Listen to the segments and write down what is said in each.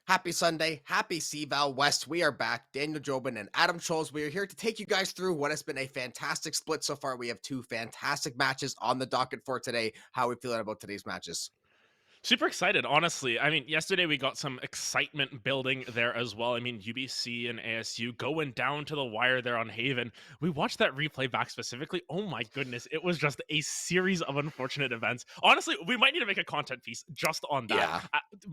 Happy Sunday, happy CVAL West. We are back. Daniel Jobin and Adam Scholes. We are here to take you guys through what has been a fantastic split so far. We have two fantastic matches on the docket for today. How are we feeling about today's matches? Super excited, honestly. I mean, yesterday we got some excitement building there as well. I mean, UBC and ASU going down to the wire there on Haven. We watched that replay back specifically. Oh my goodness, it was just a series of unfortunate events. Honestly, we might need to make a content piece just on that. Yeah.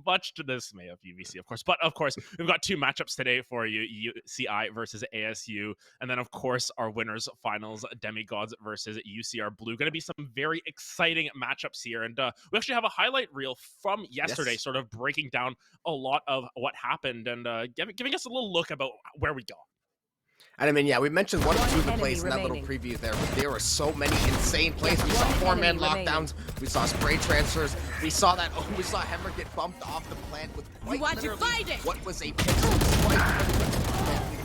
Much to the dismay of UBC, of course. But of course, we've got two matchups today for you: UCI versus ASU, and then of course our winners finals: Demigods versus UCR Blue. Going to be some very exciting matchups here, and we actually have a highlight reel from yesterday, Yes. sort of breaking down a lot of what happened and giving us a little look about where we go. And I mean, yeah, we mentioned one or two of the Enemy plays in that little remaining. preview there, but there were so many insane plays. We saw One four-man enemy remaining. lockdowns. We saw spray transfers. We saw that. Oh, we saw Hemmer get bumped off the plant with quite want to literally find it! what was a pixel swipe.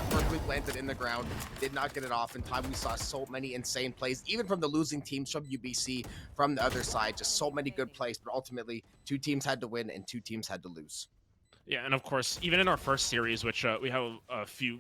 Perfectly planted in the ground. Did not get it off in time. We saw so many insane plays, even from the losing teams from UBC, from the other side. Just so many good plays, but ultimately, two teams had to win and two teams had to lose. Yeah, and of course, even in our first series, which we have a few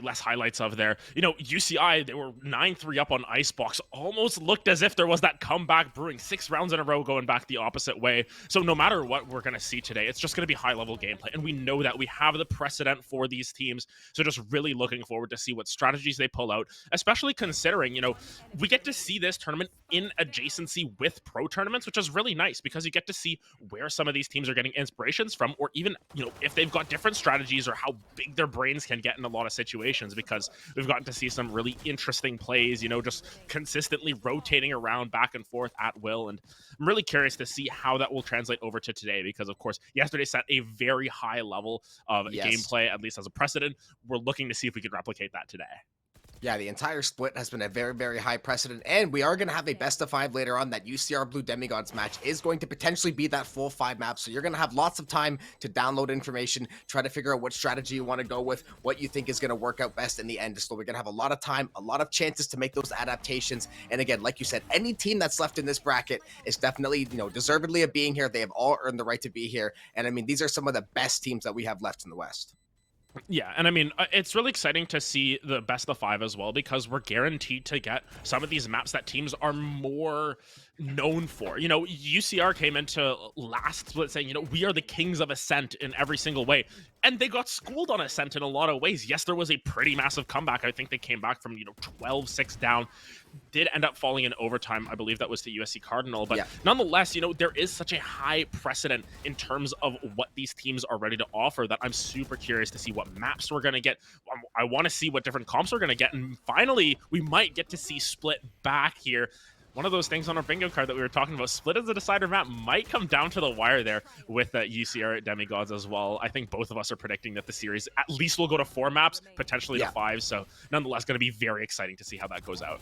less highlights of there, UCI, they were 9-3 up on Icebox, almost looked as if there was that comeback brewing, 6 rounds in a row going back the opposite way. So no matter what we're going to see today, it's just going to be high-level gameplay, and we know that we have the precedent for these teams. So just really looking forward to see what strategies they pull out, especially considering, we get to see this tournament in adjacency with pro tournaments, which is really nice because you get to see where some of these teams are getting inspirations from, or even if they've got different strategies or how big their brains can get in a lot of situations, because we've gotten to see some really interesting plays, just consistently rotating around back and forth at will. And I'm really curious to see how that will translate over to today, because of course yesterday set a very high level of Yes. gameplay, at least as a precedent. We're looking to see if we could replicate that today. Yeah, the entire split has been a very, very high precedent, and we are going to have a best of five later on. That UCR Blue Demigods match is going to potentially be that full 5 map, so you're going to have lots of time to download information, try to figure out what strategy you want to go with, what you think is going to work out best in the end. So we're going to have a lot of time, a lot of chances to make those adaptations. And again, like you said, any team that's left in this bracket is definitely, deservedly of being here. They have all earned the right to be here. And I mean, these are some of the best teams that we have left in the West. Yeah, and I mean, it's really exciting to see the best of five as well, because we're guaranteed to get some of these maps that teams are more known for. UCR came into last split saying, we are the kings of Ascent in every single way. And they got schooled on Ascent in a lot of ways. Yes, there was a pretty massive comeback. I think they came back from, 12-6 down, did end up falling in overtime. I believe that was the USC Cardinal. But Yeah. nonetheless, there is such a high precedent in terms of what these teams are ready to offer that I'm super curious to see what maps we're going to get. I want to see what different comps we're going to get. And finally, we might get to see Split back here. One of those things on our bingo card that we were talking about, Split as a decider map, might come down to the wire there with UCR Demigods as well. I think both of us are predicting that the series at least will go to 4 maps, potentially to Yeah. 5. So nonetheless, going to be very exciting to see how that goes out.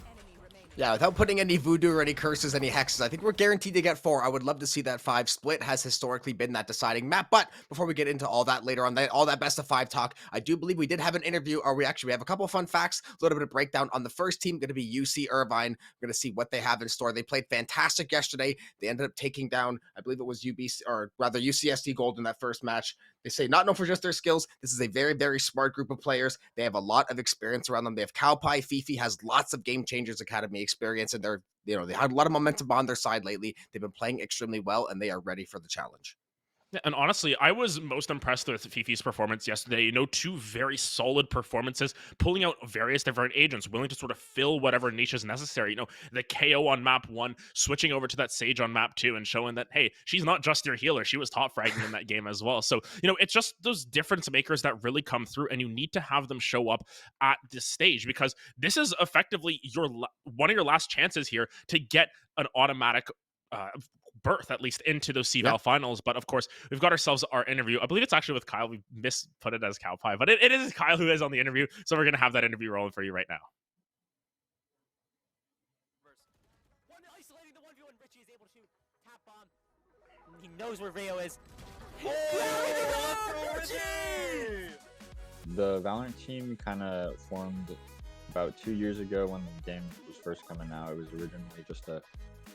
Yeah, without putting any voodoo or any curses, any hexes, I think we're guaranteed to get 4. I would love to see that 5 split. Has historically been that deciding map. But before we get into all that later on, all that best of 5 talk, I do believe we did have an interview, or we have a couple of fun facts, a little bit of breakdown on the first team, going to be UC Irvine. We're going to see what they have in store. They played fantastic yesterday. They ended up taking down, I believe it was UBC, or rather UCSD Gold in that first match. They say not known for just their skills. This is a very, very smart group of players. They have a lot of experience around them. They have Cowpie. Fifi has lots of Game Changers Academy experience, and they had a lot of momentum on their side lately. They've been playing extremely well, and they are ready for the challenge. Yeah, and honestly, I was most impressed with Fifi's performance yesterday. Two very solid performances, pulling out various different agents, willing to sort of fill whatever niche is necessary. The KO on map 1, switching over to that Sage on map 2, and showing that, hey, she's not just your healer. She was top fragging in that game as well. So, it's just those difference makers that really come through, and you need to have them show up at this stage, because this is effectively one of your last chances here to get an automatic berth, at least into those Yeah. CVAL finals. But of course, we've got ourselves our interview. I believe it's actually with Kyle. We misput it as Cowpie, but it is Kyle who is on the interview. So we're going to have that interview rolling for you right now. One isolating the 1v1. Richie is able to tap bomb. He knows where Veo is. Oh, Richie! The Valorant team kind of formed about 2 years ago when the game was first coming out. It was originally just a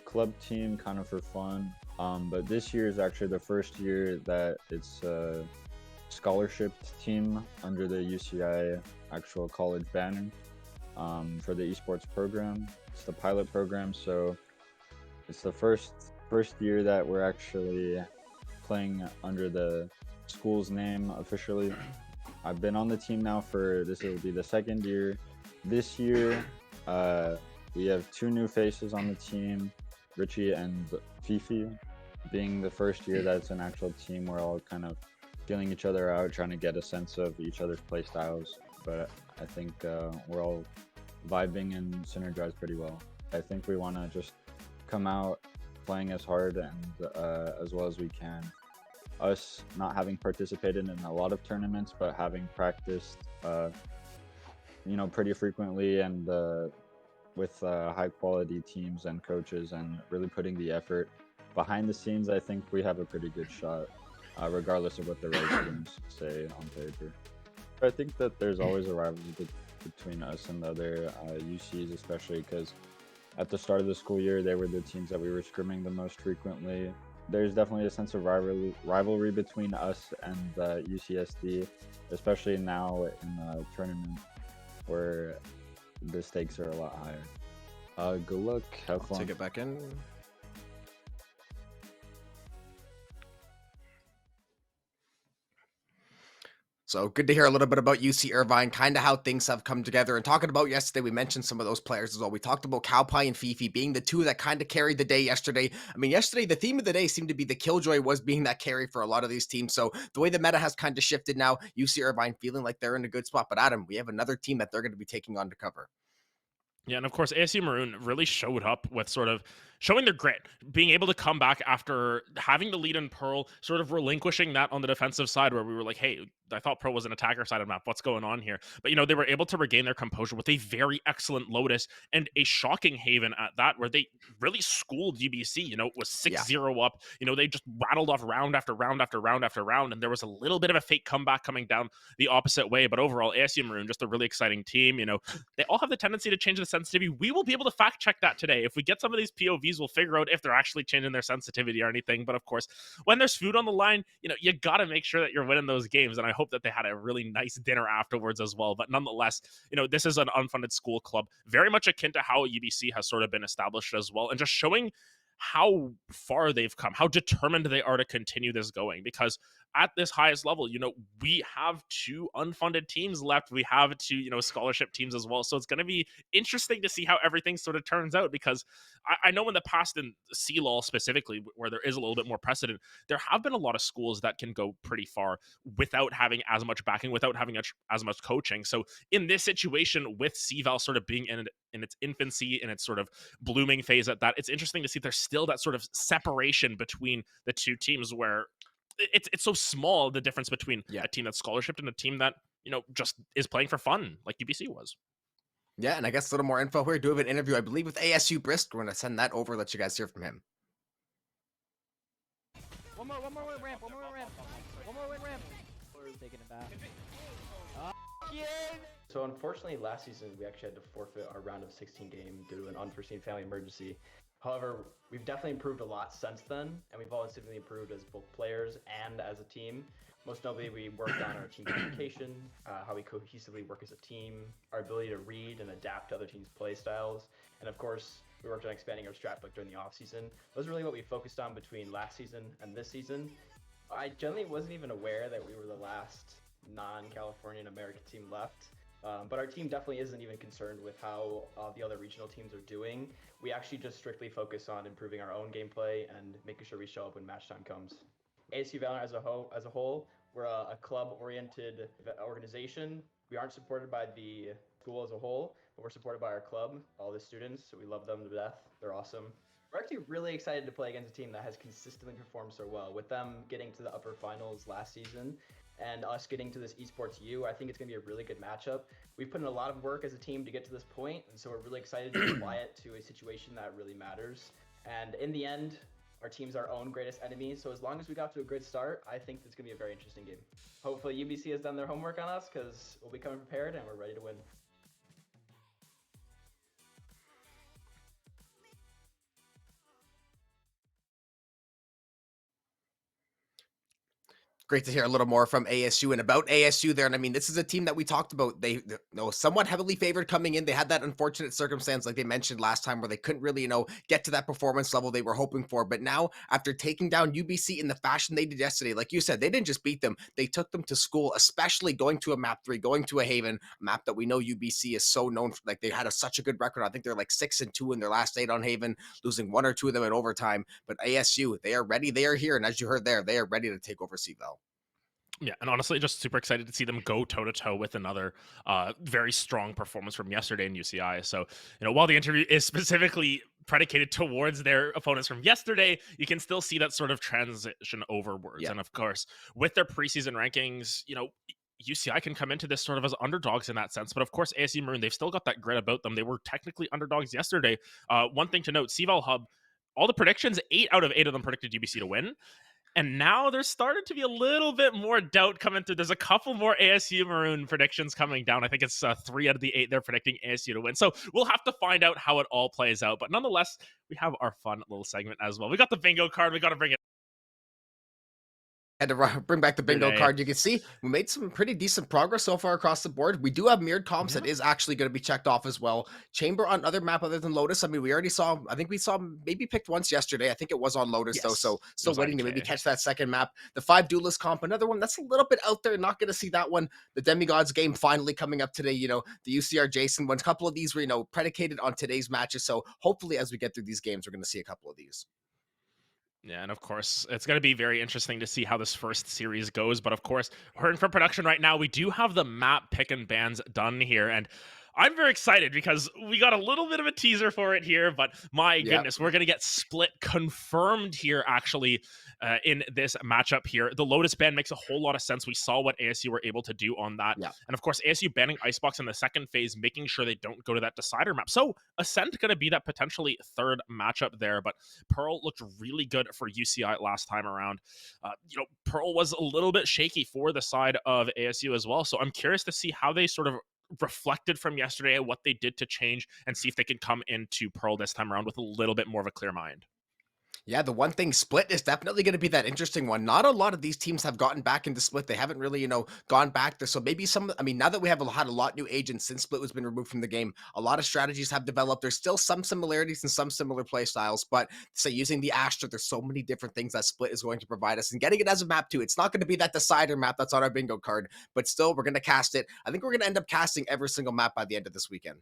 club team, kind of for fun. But this year is actually the first year that it's scholarship team under the UCI actual college banner for the esports program. It's the pilot program, so it's the first year that we're actually playing under the school's name officially. I've been on the team now for this will be the second year. This year, we have 2 new faces on the team, Richie and Fifi. Being the first year that it's an actual team, we're all kind of feeling each other out, trying to get a sense of each other's play styles. But I think we're all vibing and synergize pretty well. I think we want to just come out playing as hard and as well as we can. Us not having participated in a lot of tournaments, but having practiced, pretty frequently and with high quality teams and coaches and really putting the effort behind the scenes, I think we have a pretty good shot, regardless of what the right teams say on paper. I think that there's always a rivalry between us and the other UCs, especially because at the start of the school year, they were the teams that we were scrimming the most frequently. There's definitely a sense of rivalry between us and UCSD, especially now in the tournament where the stakes are a lot higher. Good luck, have fun. Take it back in. So good to hear a little bit about UC Irvine, kind of how things have come together. And talking about yesterday, we mentioned some of those players as well. We talked about Cowpie and Fifi being the 2 that kind of carried the day yesterday. I mean, yesterday, the theme of the day seemed to be the Killjoy was being that carry for a lot of these teams. So the way the meta has kind of shifted now, UC Irvine feeling like they're in a good spot. But Adam, we have another team that they're going to be taking on to cover. Yeah, and of course, ASU Maroon really showed up with sort of showing their grit, being able to come back after having the lead in Pearl, sort of relinquishing that on the defensive side where we were like, hey, I thought Pearl was an attacker side of the map. What's going on here? But, they were able to regain their composure with a very excellent Lotus and a shocking Haven at that, where they really schooled UBC. It was 6-0 up. They just rattled off round after round after round after round, and there was a little bit of a fake comeback coming down the opposite way. But overall, ASU Maroon, just a really exciting team. They all have the tendency to change the sensitivity. We will be able to fact check that today. If we get some of these POVs, we'll figure out if they're actually changing their sensitivity or anything. But of course, when there's food on the line, you got to make sure that you're winning those games. And I hope that they had a really nice dinner afterwards as well. But nonetheless, this is an unfunded school club, very much akin to how UBC has sort of been established as well. And just showing how far they've come, how determined they are to continue this going. Because at this highest level, we have 2 unfunded teams left. We have 2, scholarship teams as well. So it's going to be interesting to see how everything sort of turns out, because I know in the past, in CLOL specifically, where there is a little bit more precedent, there have been a lot of schools that can go pretty far without having as much backing, without having as much coaching. So in this situation, with CVAL sort of being in its infancy, in its sort of blooming phase at that, it's interesting to see there's still that sort of separation between the 2 teams, where it's so small, the difference between a team that's scholarshiped and a team that just is playing for fun, like UBC was. Yeah, and I guess a little more info here. We do have an interview, I believe, with ASU Brisk. We're going to send that over, let you guys hear from him. One more ramp. One more ramp. We're taking it back. Yeah. So unfortunately, last season we actually had to forfeit our round of 16 game due to an unforeseen family emergency. However, we've definitely improved a lot since then, and we've all significantly improved as both players and as a team. Most notably, we worked on our team communication, how we cohesively work as a team, our ability to read and adapt to other teams' play styles, and of course, we worked on expanding our strat book during the offseason. Those are really what we focused on between last season and this season. I generally wasn't even aware that we were the last non-Californian American team left. But our team definitely isn't even concerned with how the other regional teams are doing. We actually just strictly focus on improving our own gameplay and making sure we show up when match time comes. ASU VALORANT as a whole, we're a club-oriented organization. We aren't supported by the school as a whole, but we're supported by our club, all the students. So we love them to death. They're awesome. We're actually really excited to play against a team that has consistently performed so well. With them getting to the upper finals last season, and us getting to this esports U, I think it's going to be a really good matchup. We've put in a lot of work as a team to get to this point, and so we're really excited to apply it to a situation that really matters. And in the end, our team's our own greatest enemy, so as long as we got to a good start, I think it's going to be a very interesting game. Hopefully UBC has done their homework on us, because we'll be coming prepared and we're ready to win. Great to hear a little more from ASU and about ASU there. And I mean, this is a team that we talked about. They somewhat heavily favored coming in. They had that unfortunate circumstance, like they mentioned last time, where they couldn't really, get to that performance level they were hoping for. But now, after taking down UBC in the fashion they did yesterday, like you said, they didn't just beat them, they took them to school, especially going to a map 3, going to a Haven, a map that we know UBC is so known for. Like they had such a good record. I think they're like 6-2 in their last 8 on Haven, losing 1 or 2 of them in overtime. But ASU, they are ready. They are here. And as you heard there, they are ready to take over CVAL. Yeah, and honestly, just super excited to see them go toe-to-toe with another very strong performance from yesterday in UCI. So, while the interview is specifically predicated towards their opponents from yesterday, you can still see that sort of transition overwards. Yeah. And of course, with their preseason rankings, UCI can come into this sort of as underdogs in that sense. But of course, ASU Maroon, they've still got that grit about them. They were technically underdogs yesterday. One thing to note, CVAL Hub, all the predictions, 8 out of 8 of them predicted UBC to win. And now there's started to be a little bit more doubt coming through. There's a couple more ASU Maroon predictions coming down. I think it's 3 out of the 8 they're predicting ASU to win. So we'll have to find out how it all plays out. But nonetheless, we have our fun little segment as well. We got the bingo card. We got to bring it. Had to bring back the bingo Today. card. You can see we made some pretty decent progress so far across the board. We do have mirrored comps that is actually going to be checked off as well. Chamber on other map other than Lotus. I mean, we already saw, I think we saw maybe picked once yesterday. I think it was on Lotus though. Yes, So it still was waiting to IK. maybe catch that second map. The 5 duelist comp, another one that's a little bit out there. Not going to see that one. The Demigods game finally coming up today. The UCR Jason one. A couple of these were, predicated on today's matches. So hopefully as we get through these games, we're going to see a couple of these. Yeah, and of course, it's going to be very interesting to see how this first series goes. But of course, we're in for production right now. We do have the map pick and bans done here. And I'm very excited because we got a little bit of a teaser for it here. But my goodness, we're going to get split confirmed here, actually, in this matchup here. The Lotus ban makes a whole lot of sense. We saw what ASU were able to do on that. Yeah. And of course, ASU banning Icebox in the second phase, making sure they don't go to that decider map. So Ascent going to be that potentially third matchup there. But Pearl looked really good for UCI last time around. Pearl was a little bit shaky for the side of ASU as well. So I'm curious to see how they sort of reflected from yesterday, what they did to change, and see if they can come into Pearl this time around with a little bit more of a clear mind. Yeah, the one thing, Split is definitely going to be that interesting one. Not a lot of these teams have gotten back into Split. They haven't really, gone back there. So maybe now that we have had a lot new agents since Split has been removed from the game, a lot of strategies have developed. There's still some similarities and some similar play styles, but say using the Astra, there's so many different things that Split is going to provide us, and getting it as a map too. It's not going to be that decider map that's on our bingo card, but still we're going to cast it. I think we're going to end up casting every single map by the end of this weekend.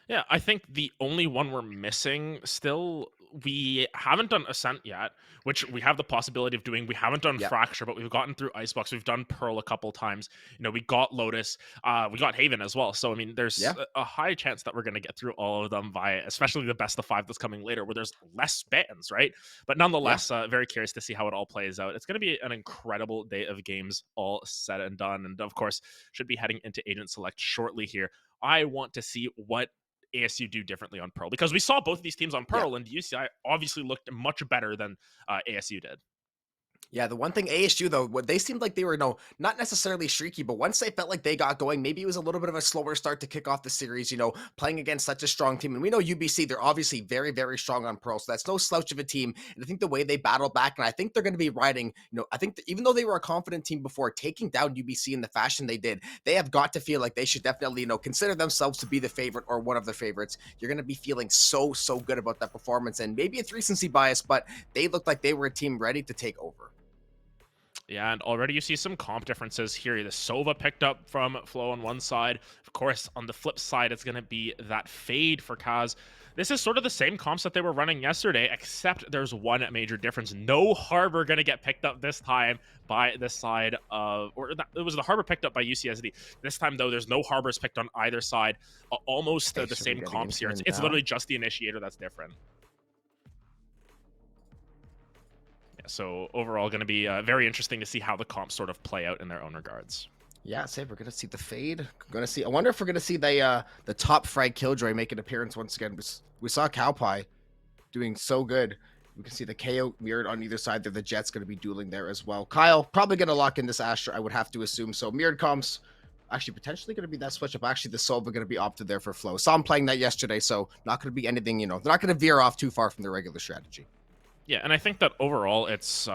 Yeah, I think the only one we're missing still, we haven't done Ascent yet, which we have the possibility of doing. We haven't done Fracture, but we've gotten through Icebox. We've done Pearl a couple times. We got Lotus. We got Haven as well. So, I mean, there's a high chance that we're going to get through all of them via, especially the best of 5 that's coming later, where there's less bans, right? But nonetheless, very curious to see how it all plays out. It's going to be an incredible day of games, all said and done. And of course, should be heading into Agent Select shortly here. I want to see what ASU do differently on Pearl, because we saw both of these teams on Pearl, and UCI obviously looked much better than ASU did. Yeah, the one thing ASU though, what they seemed like they were not necessarily streaky, but once they felt like they got going, maybe it was a little bit of a slower start to kick off the series, playing against such a strong team. And we know UBC, they're obviously very, very strong on Pearl, so that's no slouch of a team. And I think the way they battle back, and I think they're going to be riding, I think even though they were a confident team before, taking down UBC in the fashion they did, they have got to feel like they should definitely, consider themselves to be the favorite or one of the favorites. You're going to be feeling so good about that performance, and maybe it's recency bias, but they looked like they were a team ready to take over. Yeah, and already you see some comp differences here. The Sova picked up from Flo on one side. Of course, on the flip side, it's going to be that Fade for Kaz. This is sort of the same comps that they were running yesterday, except there's one major difference. No Harbor going to get picked up this time by the side of, it was the Harbor picked up by UCSD. This time, though, there's no Harbors picked on either side. Almost the same comps here. It's literally just the Initiator that's different. So overall, going to be very interesting to see how the comps sort of play out in their own regards. Yeah, say we're gonna see the Fade. Gonna see. I wonder if we're gonna see the top frag Killjoy make an appearance once again. We saw Cowpie doing so good. We can see the KO mirrored on either side. There, the Jet's gonna be dueling there as well. Kyle probably gonna lock in this Astra, I would have to assume. So mirrored comps. Actually, potentially going to be that switch up. Actually, the Sova going to be opted there for Flow. Saw him playing that yesterday, so not going to be anything, they're not going to veer off too far from their regular strategy. Yeah, and I think that overall it's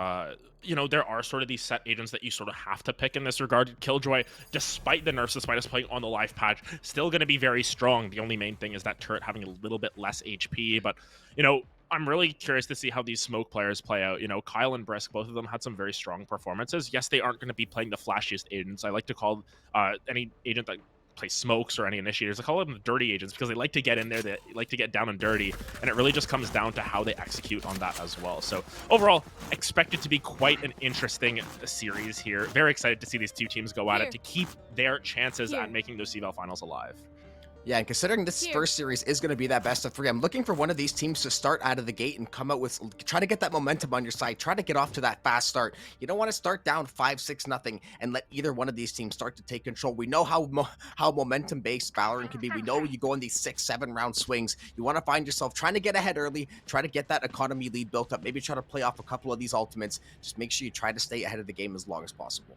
you know, there are sort of these set agents that you sort of have to pick in this regard. Killjoy, despite the nerfs, despite us playing on the life patch, still going to be very strong. The only main thing is that turret having a little bit less HP, but you know, I'm really curious to see how these smoke players play out. You know, Kyle and Brisk, both of them had some very strong performances. Yes, they aren't going to be playing the flashiest agents. I like to call any agent that plays smokes or any initiators, I call them the dirty agents because they like to get in there, they like to get down and dirty, and it really just comes down to how they execute on that as well. So overall, expect it to be quite an interesting series here. Very excited to see these two teams go at it to keep their chances at making those CVAL finals alive. Yeah, and considering this first series is going to be that best of 3, I'm looking for one of these teams to start out of the gate and come out with, try to get that momentum on your side, try to get off to that fast start. You don't want to start down 5-6-0 and let either one of these teams start to take control. We know how momentum-based Valorant can be. We know you go in these 6-7 round swings. You want to find yourself trying to get ahead early, try to get that economy lead built up, maybe try to play off a couple of these ultimates. Just make sure you try to stay ahead of the game as long as possible.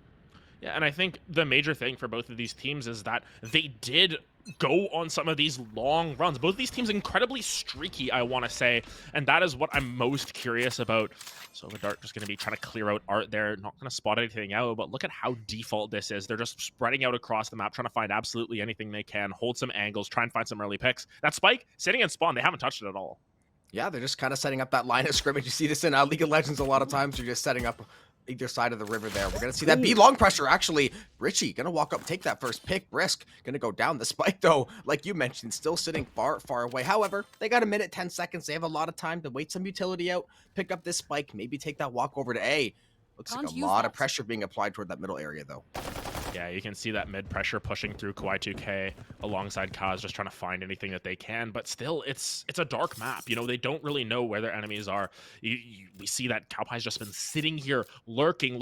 Yeah, and I think the major thing for both of these teams is that they did go on some of these long runs. Both of these teams incredibly streaky, I want to say, and that is what I'm most curious about. So the Dart just going to be trying to clear out Art there, not going to spot anything out, but look at how default this is. They're just spreading out across the map, trying to find absolutely anything they can, hold some angles, try and find some early picks. That Spike, sitting in spawn, they haven't touched it at all. Yeah, they're just kind of setting up that line of scrimmage. You see this in League of Legends a lot of times. You're just setting up either side of the river there. We're going to see that B long pressure, actually. Richie going to walk up, take that first pick. Brisk going to go down. The Spike, though, like you mentioned, still sitting far, far away. However, they got a minute, 10 seconds. They have a lot of time to wait some utility out, pick up this Spike, maybe take that walk over to A. Looks like a lot of pressure being applied toward that middle area, though. Yeah, you can see that mid pressure pushing through Kawaii 2K alongside Kaz, just trying to find anything that they can. But still, it's a dark map. You know, they don't really know where their enemies are. We see that Cowpie's just been sitting here, lurking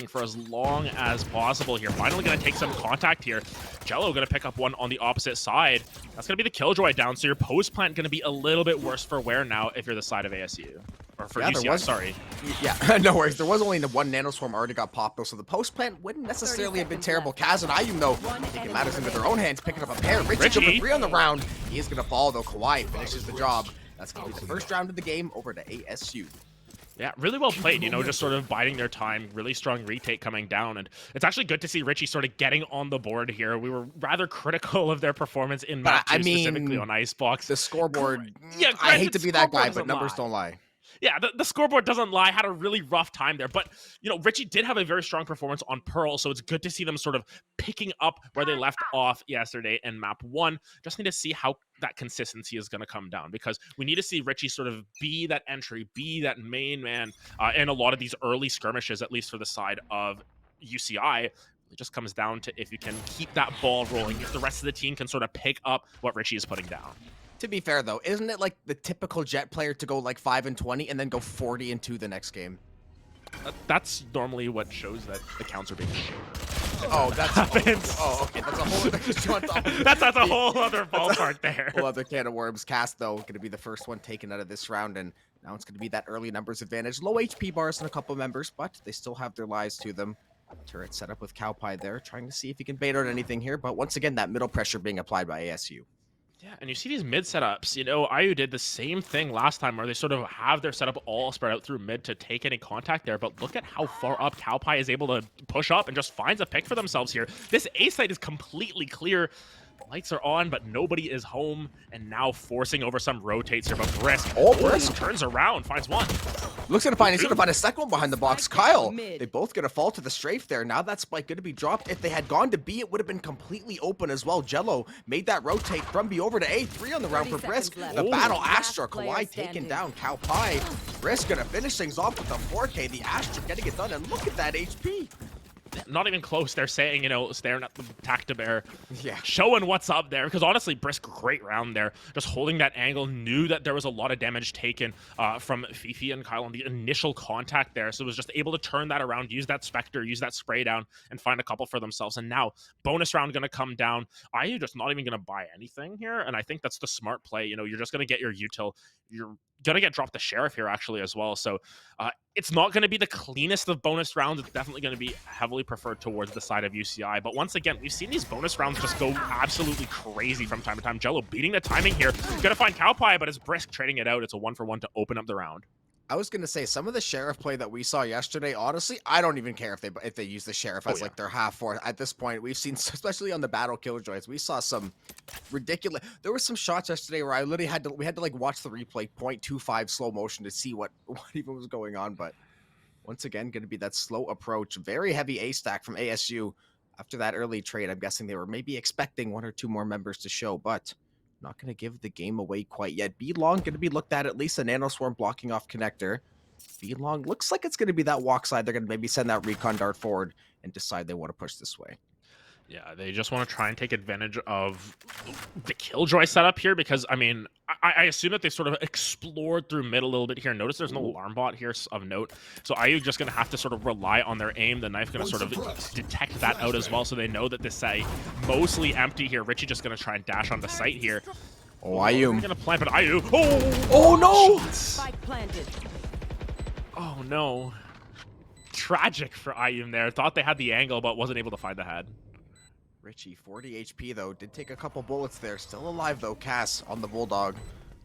for as long as possible here. Finally going to take some contact here. Jello going to pick up one on the opposite side. That's going to be the Killjoy down. So your post plant going to be a little bit worse for wear now if you're the side of ASU. Or for UCI, sorry. Yeah, no worries. There was only the one nanoswarm already got popped, though, so the post plant wouldn't necessarily have been terrible. Kaz and Ayum, though, taking matters into their own hands, picking up a pair. Richie jumping 3 on the round. He is going to fall, though. Kawaii finishes the job. That's going to be the first round of the game over to ASU. Yeah, really well played, you know, just sort of biding their time. Really strong retake coming down, and it's actually good to see Richie sort of getting on the board here. We were rather critical of their performance in map 2, specifically on Icebox. The scoreboard, yeah, I hate to be that guy, but numbers don't lie. Yeah, the scoreboard doesn't lie. Had a really rough time there. But, you know, Richie did have a very strong performance on Pearl, so it's good to see them sort of picking up where they left off yesterday in map 1. Just need to see how that consistency is going to come down, because we need to see Richie sort of be that entry, be that main man in a lot of these early skirmishes, at least for the side of UCI. It just comes down to if you can keep that ball rolling, if the rest of the team can sort of pick up what Richie is putting down. To be fair, though, isn't it like the typical Jet player to go like 5-20 and then go 40-2 the next game? That's normally what shows that the counts are being shared. Oh, that happens. Oh, okay. That's a whole other that's a whole other ballpark there. Whole other can of worms. Cast, though, going to be the first one taken out of this round, and now it's going to be that early numbers advantage. Low HP bars in a couple members, but they still have their lives to them. Turret set up with Cowpie there, trying to see if he can bait out anything here, but once again, that middle pressure being applied by ASU. Yeah, and you see these mid setups. You know, IU did the same thing last time where they sort of have their setup all spread out through mid to take any contact there. But look at how far up Cowpie is able to push up and just finds a pick for themselves here. This A site is completely clear. Lights are on, but nobody is home, and now forcing over some rotates here. But Brisk, Brisk turns around, finds one. Looks gonna find, he's gonna find a second one behind the box. Kyle, they both gonna fall to the strafe there. Now that Spike gonna be dropped. If they had gone to B, it would have been completely open as well. Jello made that rotate from B over to A. 3 on the round for Brisk. The battle Astra, Kawaii taken down. Cowpie. Brisk gonna finish things off with the 4K. The Astra getting it done, and look at that HP. Not even close. They're saying, you know, staring at the Tactibear. Yeah. Showing what's up there. Because honestly, Brisk, great round there. Just holding that angle. Knew that there was a lot of damage taken from Fifi and Kyle on the initial contact there. So was just able to turn that around, use that Spectre, use that spray down, and find a couple for themselves. And now, bonus round going to come down. IU just not even going to buy anything here. And I think that's the smart play. You know, you're just going to get your util. You're going to get dropped the Sheriff here, actually, as well. So it's not going to be the cleanest of bonus rounds. It's definitely going to be heavily preferred towards the side of UCI. But once again, we've seen these bonus rounds just go absolutely crazy from time to time. Jello beating the timing here. Going to find Cowpie, but it's Brisk trading it out. It's a 1-for-1 to open up the round. I was gonna say some of the sheriff play that we saw yesterday. Honestly, I don't even care if they use the sheriff as yeah. like their half forward. At this point, we've seen, especially on the battle killjoys, we saw some ridiculous. There were some shots yesterday where I literally we had to like watch the replay 0.25 slow motion to see what even was going on. But once again, going to be that slow approach. Very heavy A stack from ASU. After that early trade, I'm guessing they were maybe expecting 1 or 2 more members to show, but not going to give the game away quite yet. B-Long going to be looked at least a Nano Swarm blocking off connector. B-Long looks like it's going to be that walk side. They're going to maybe send that recon dart forward and decide they want to push this way. Yeah, they just want to try and take advantage of the Killjoy setup here because, I mean, I assume that they sort of explored through mid a little bit here. Notice there's no alarm bot here of note. So IU just going to have to sort of rely on their aim. The knife going to sort of detect that out as well, so they know that this site mostly empty here. Richie just going to try and dash on the site here. Oh, IU. Going to plant, but IU. Oh, no! Spike planted. Oh, no. Tragic for IU there. Thought they had the angle, but wasn't able to find the head. Richie, 40 HP though. Did take a couple bullets there. Still alive though. Cass on the Bulldog.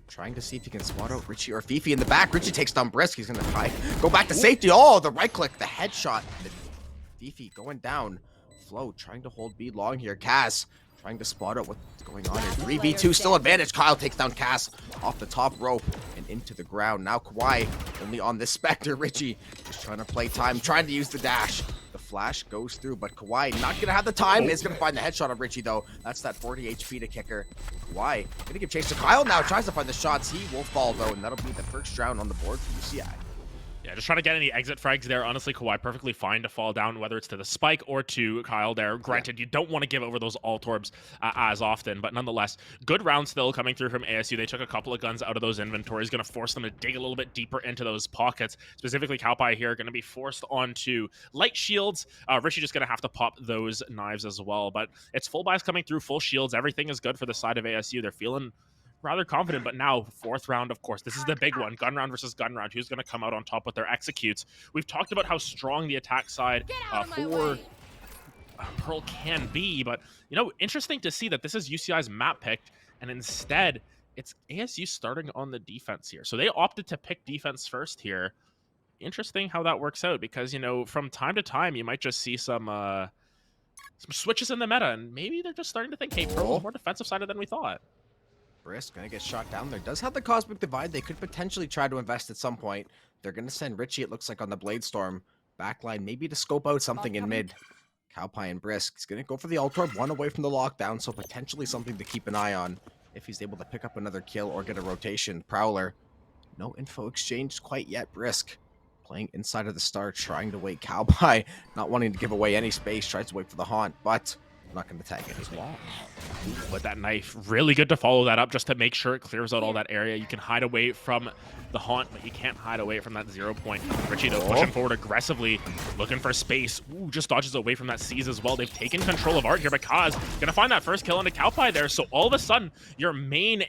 Trying to see if he can spot out Richie or Fifi in the back. Richie takes down Brisk. He's going to try. Go back to safety. Oh, the right click. The headshot. Fifi going down. Flo trying to hold B long here. Cass trying to spot out what's going on here. 3v2 still advantage. Kyle takes down Cass off the top rope and into the ground. Now Kawhi only on this Spectre. Richie just trying to play time. Trying to use the dash. Flash goes through, but Kawhi not gonna have the time. Is gonna find the headshot on Richie though. That's that 40 HP to kicker. Kawhi gonna give chase to Kyle now. Tries to find the shots. He will fall though, and that'll be the first round on the board for UCI. Yeah, just trying to get any exit frags there. Honestly, Kawhi perfectly fine to fall down, whether it's to the spike or to Kyle there. Granted, you don't want to give over those alt orbs as often, but nonetheless, good round still coming through from ASU. They took a couple of guns out of those inventories, going to force them to dig a little bit deeper into those pockets. Specifically, Kalpai here going to be forced onto light shields. Richie just going to have to pop those knives as well, but it's full buys coming through, full shields. Everything is good for the side of ASU. They're feeling rather confident, but now 4th round, of course, this is the big one. Gun round versus gun round. Who's going to come out on top with their executes? We've talked about how strong the attack side for Pearl can be, but, you know, interesting to see that this is UCI's map picked, and instead, it's ASU starting on the defense here. So they opted to pick defense first here. Interesting how that works out, because, you know, from time to time, you might just see some switches in the meta, and maybe they're just starting to think, hey, Pearl is more defensive sided than we thought. Brisk gonna get shot down there. Does have the Cosmic Divide. They could potentially try to invest at some point. They're gonna send Richie, it looks like, on the Blade Storm backline, maybe to scope out something in mid. Kalpai and Brisk. He's gonna go for the Alt Orb, 1 away from the lockdown, so potentially something to keep an eye on if he's able to pick up another kill or get a rotation. Prowler, no info exchanged quite yet. Brisk playing inside of the start, trying to wait. Kalpai not wanting to give away any space, tries to wait for the haunt, but not going to tag it as well. With that knife, really good to follow that up just to make sure it clears out all that area. You can hide away from the haunt, but you can't hide away from that 0 point. Richie, though, pushing forward aggressively, looking for space. Ooh, just dodges away from that seize as well. They've taken control of Art here, but Kaz gonna find that first kill into Kalpai there. So all of a sudden, your main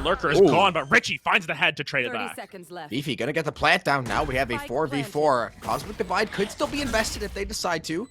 lurker is gone, but Richie finds the head to trade it 30 back. seconds left. Beefy gonna get the plant down. Now we have a 4v4. Cosmic Divide could still be invested if they decide to.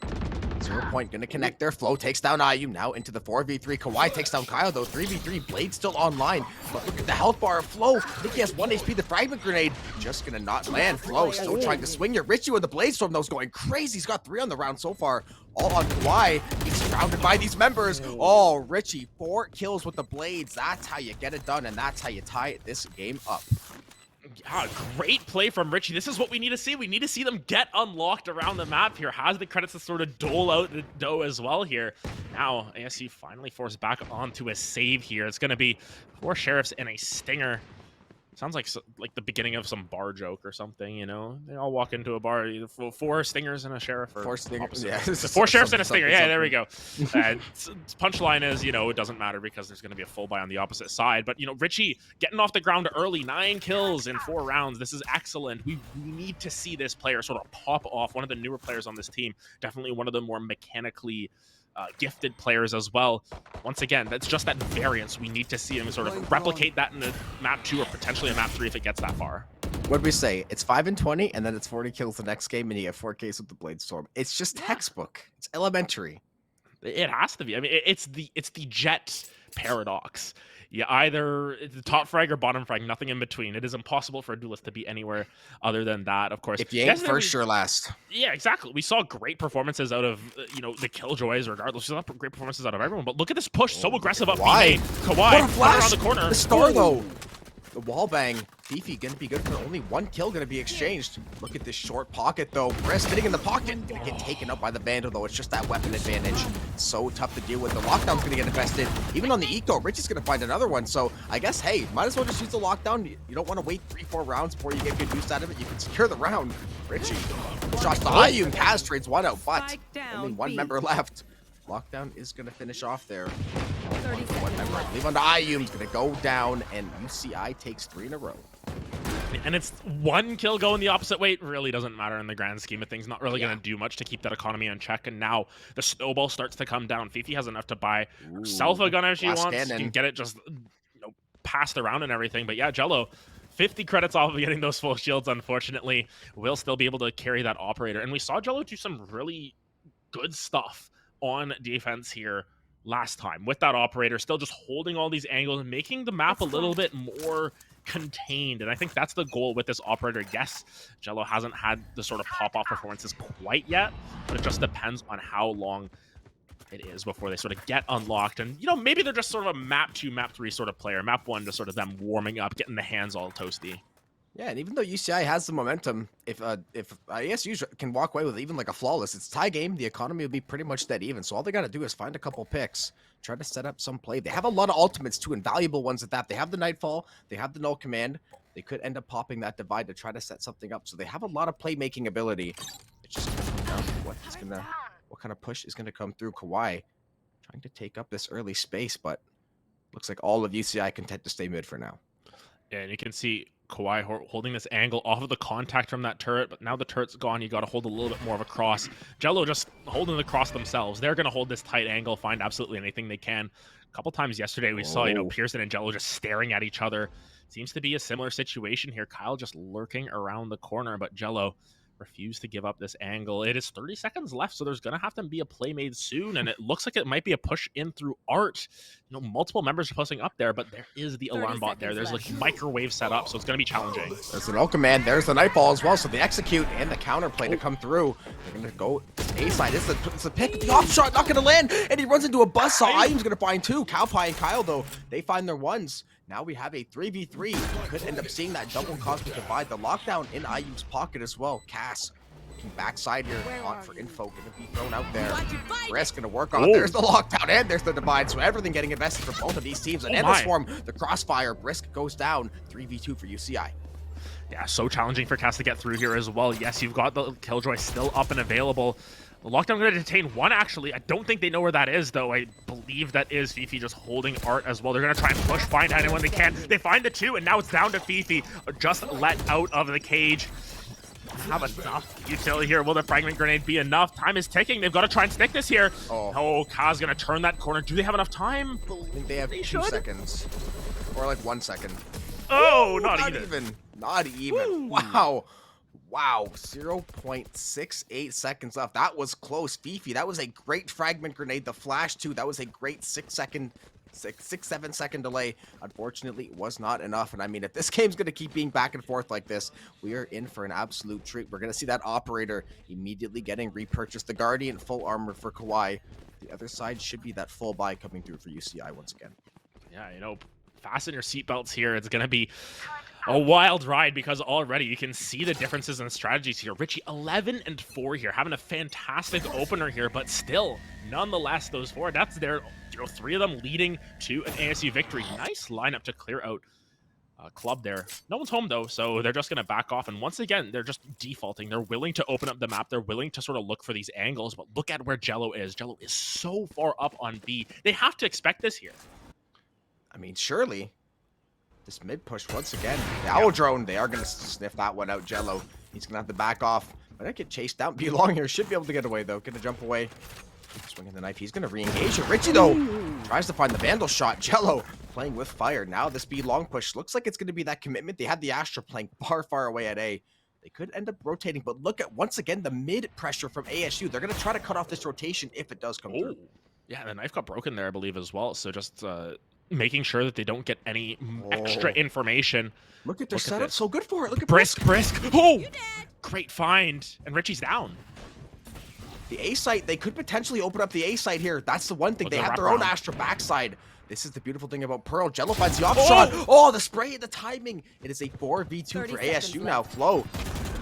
0 point gonna connect there. Flo takes down IU now into the 4v3. Kawhi takes down Kyle though. 3v3. Blade still online. But look at the health bar of Flo. I think he has 1 HP. The fragment grenade just gonna not land. Flo still trying to swing here. Richie with the Blade Storm though is going crazy. He's got 3 on the round so far. All on Kawhi. He's surrounded by these members. Oh, Richie, 4 kills with the blades. That's how you get it done, and that's how you tie this game up. Yeah, great play from Richie. This is what we need to see. We need to see them get unlocked around the map here. Has the credits to sort of dole out the dough as well here. Now, ASU finally forced back onto a save here. It's going to be 4 sheriffs and a stinger. Sounds like the beginning of some bar joke or something, you know? They all walk into a bar, either 4 stingers and a sheriff, or 4 stingers, yeah. The 4 sheriffs and a stinger, yeah, there we go. Punchline is, you know, it doesn't matter because there's going to be a full buy on the opposite side. But, you know, Richie getting off the ground early, 9 kills in 4 rounds. This is excellent. We need to see this player sort of pop off. One of the newer players on this team, definitely one of the more mechanically gifted players as well. Once again, that's just that variance. We need to see him sort of replicate that in the map 2 or potentially a map 3 if it gets that far. What'd we say? It's 5-20, and then it's 40 kills the next game, and you get 4 Ks with the Blade Storm. It's just textbook. It's elementary. It has to be. I mean, it's the Jet paradox. You either the top frag or bottom frag, nothing in between. It is impossible for a duelist to be anywhere other than that, of course. If you ain't first, you're last. Yeah, exactly. We saw great performances out of, the Killjoys, regardless. We saw great performances out of everyone. But look at this push, so aggressive up B main. Kawhi, what a flash around the corner. The star, though. The wall bang. Fifi gonna be good for only one kill gonna be exchanged. Look at this short pocket though. Brisk fitting in the pocket. Gonna get taken up by the Vandal though. It's just that weapon advantage. So tough to deal with. The lockdown's gonna get invested. Even on the eco, Richie's gonna find another one. So I guess, hey, might as well just use the lockdown. You don't want to wait 3-4 rounds before you get good use out of it. You can secure the round. Richie. Shots to IU and Kaz trades one out, but only one member left. Lockdown is going to finish off there. One member, I believe, on the IU is going to go down, and UCI takes 3 in a row. And it's one kill going the opposite way. It really doesn't matter in the grand scheme of things. Not really going to do much to keep that economy in check. And now the snowball starts to come down. Fifi has enough to buy herself a gun if she wants. She can get it just passed around and everything. But yeah, Jello, 50 credits off of getting those full shields, unfortunately, will still be able to carry that operator. And we saw Jello do some really good stuff on defense here last time with that operator, still just holding all these angles and making the map a little bit more contained. And I think that's the goal with this operator. Yes, Jello hasn't had the sort of pop-off performances quite yet, but it just depends on how long it is before they sort of get unlocked. And, maybe they're just sort of a map 2, map 3 sort of player. Map 1 just sort of them warming up, getting the hands all toasty. Yeah, and even though UCI has the momentum, if ASU can walk away with even like a flawless, it's a tie game, the economy will be pretty much dead even. So all they got to do is find a couple picks, try to set up some play. They have a lot of ultimates too, and valuable ones at that. They have the Nightfall, they have the Null Command. They could end up popping that Divide to try to set something up. So they have a lot of playmaking ability. It's just gonna come down to what kind of push is gonna come through. Kawhi trying to take up this early space, but looks like all of UCI content to stay mid for now. Yeah, and you can see Kawhi holding this angle off of the contact from that turret, but now the turret's gone. You got to hold a little bit more of a cross. Jello just holding the cross themselves. They're going to hold this tight angle, find absolutely anything they can. A couple times yesterday we saw, Pearson and Jello just staring at each other. Seems to be a similar situation here. Kyle just lurking around the corner, but Jello refused to give up this angle. It is 30 seconds left, so there's going to have to be a play made soon, and it looks like it might be a push in through Art. Multiple members are posting up there, but there is the alarm bot there. There's like microwave set up, so it's going to be challenging. There's an Null Command. There's the Nightfall as well, so they execute and the counterplay to come through. They're going to go A side. It's the pick. The off shot not going to land, and he runs into a buzzsaw. IU's going to find 2. Cowpie and Kyle, though, they find their ones. Now we have a 3v3. Could end up seeing that double cosmic divide. The lockdown in IU's pocket as well. Cass backside here for info, gonna be thrown out there. Risk gonna work on it. There's the lockdown and there's the divide, so everything getting invested for both of these teams. And the swarm, the crossfire, Brisk goes down. 3v2 for UCI. Yeah, so challenging for Cass to get through here as well. Yes, you've got the Killjoy still up and available. The lockdown going to detain 1, actually. I don't think they know where that is, though. I believe that is Fifi just holding Art as well. They're going to try and push, find anyone they can. They find the 2, and now it's down to Fifi. Just let out of the cage. Have enough utility here. Will the fragment grenade be enough? Time is ticking. They've got to try and stick this here. Oh, Kaz going to turn that corner. Do they have enough time? I think they have 2 seconds. Or like 1 second. Oh, not even. Not even. Woo. Wow. 0.68 seconds left. That was close. Fifi, that was a great fragment grenade. The flash too. That was a great 6-7 second delay. Unfortunately, it was not enough. And I mean, if this game's going to keep being back and forth like this, we are in for an absolute treat. We're going to see that operator immediately getting repurchased. The Guardian full armor for Kawhi. The other side should be that full buy coming through for UCI once again. Yeah, fasten your seatbelts here. It's going to be a wild ride because already you can see the differences in strategies here. Richie 11-4 here, having a fantastic opener here, but still, nonetheless, those 4, that's their 3 of them leading to an ASU victory. Nice lineup to clear out Club there. No one's home though, so they're just going to back off. And once again, they're just defaulting. They're willing to open up the map. They're willing to sort of look for these angles, but look at where Jello is. Jello is so far up on B. They have to expect this here. I mean, surely. This mid push once again. The Owl Drone, they are going to sniff that one out. Jello, he's going to have to back off. But I get chased down. Be long here. Should be able to get away, though. Going to jump away. Swinging the knife. He's going to re-engage it. Richie, though, tries to find the Vandal shot. Jello playing with fire. Now this B long push looks like it's going to be that commitment. They had the Astra playing far away at A. They could end up rotating, but look at, once again, the mid pressure from ASU. They're going to try to cut off this rotation if it does come through. Yeah, the knife got broken there, I believe, as well. So just making sure that they don't get any extra information. Look at their Look at setup. this. So good for it. Look at Brisk. Oh! Great find. And Richie's down. The A site, they could potentially open up the A site here. That's the one thing. Oh, They the have their own wraparound. Astra backside. This is the beautiful thing about Pearl. Jello finds the off shot. Oh, the spray and the timing. It is a 4v2 for ASU now. Flow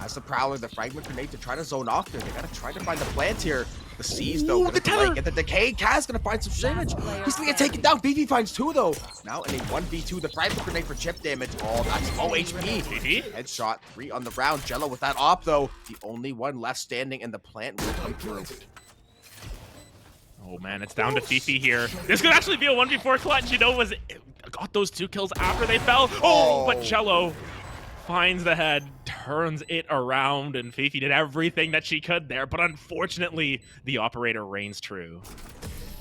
has the Prowler, the Fragment Grenade to try to zone off there. They got to try to find the plant here. The C's, though, gonna delay. Get the decay. Kaz gonna find some damage. He's gonna get taken down. BB finds 2, though. Now in a 1v2, the Fragment Grenade for chip damage. Oh, that's low HP. Headshot, 3 on the round. Jello with that op, though. The only one left standing, and the plant will come through. Oh man, it's down to Fifi here. This could actually be a 1v4 clutch, you know, got those 2 kills after they fell. Oh, but Jello finds the head, turns it around, and Fifi did everything that she could there, but unfortunately, the operator reigns true.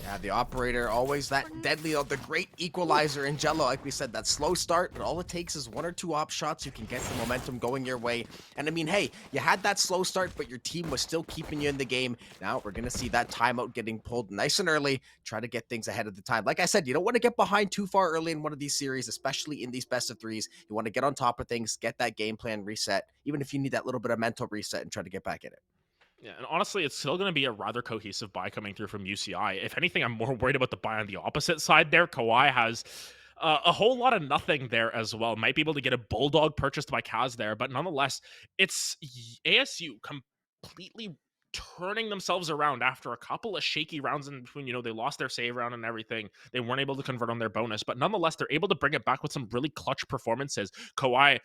Yeah, the operator, always that deadly, the great equalizer in Jello. Like we said, that slow start, but all it takes is 1 or 2 op shots. You can get the momentum going your way. And I mean, hey, you had that slow start, but your team was still keeping you in the game. Now we're going to see that timeout getting pulled nice and early. Try to get things ahead of the time. Like I said, you don't want to get behind too far early in one of these series, especially in these best of 3s. You want to get on top of things, get that game plan reset, even if you need that little bit of mental reset and try to get back in it. Yeah, and honestly, it's still going to be a rather cohesive buy coming through from UCI. If anything, I'm more worried about the buy on the opposite side there. Kawhi has a whole lot of nothing there as well. Might be able to get a Bulldog purchased by Kaz there, but nonetheless, it's ASU completely turning themselves around after a couple of shaky rounds in between. You know, they lost their save round and everything. They weren't able to convert on their bonus, but nonetheless, they're able to bring it back with some really clutch performances. Kawhi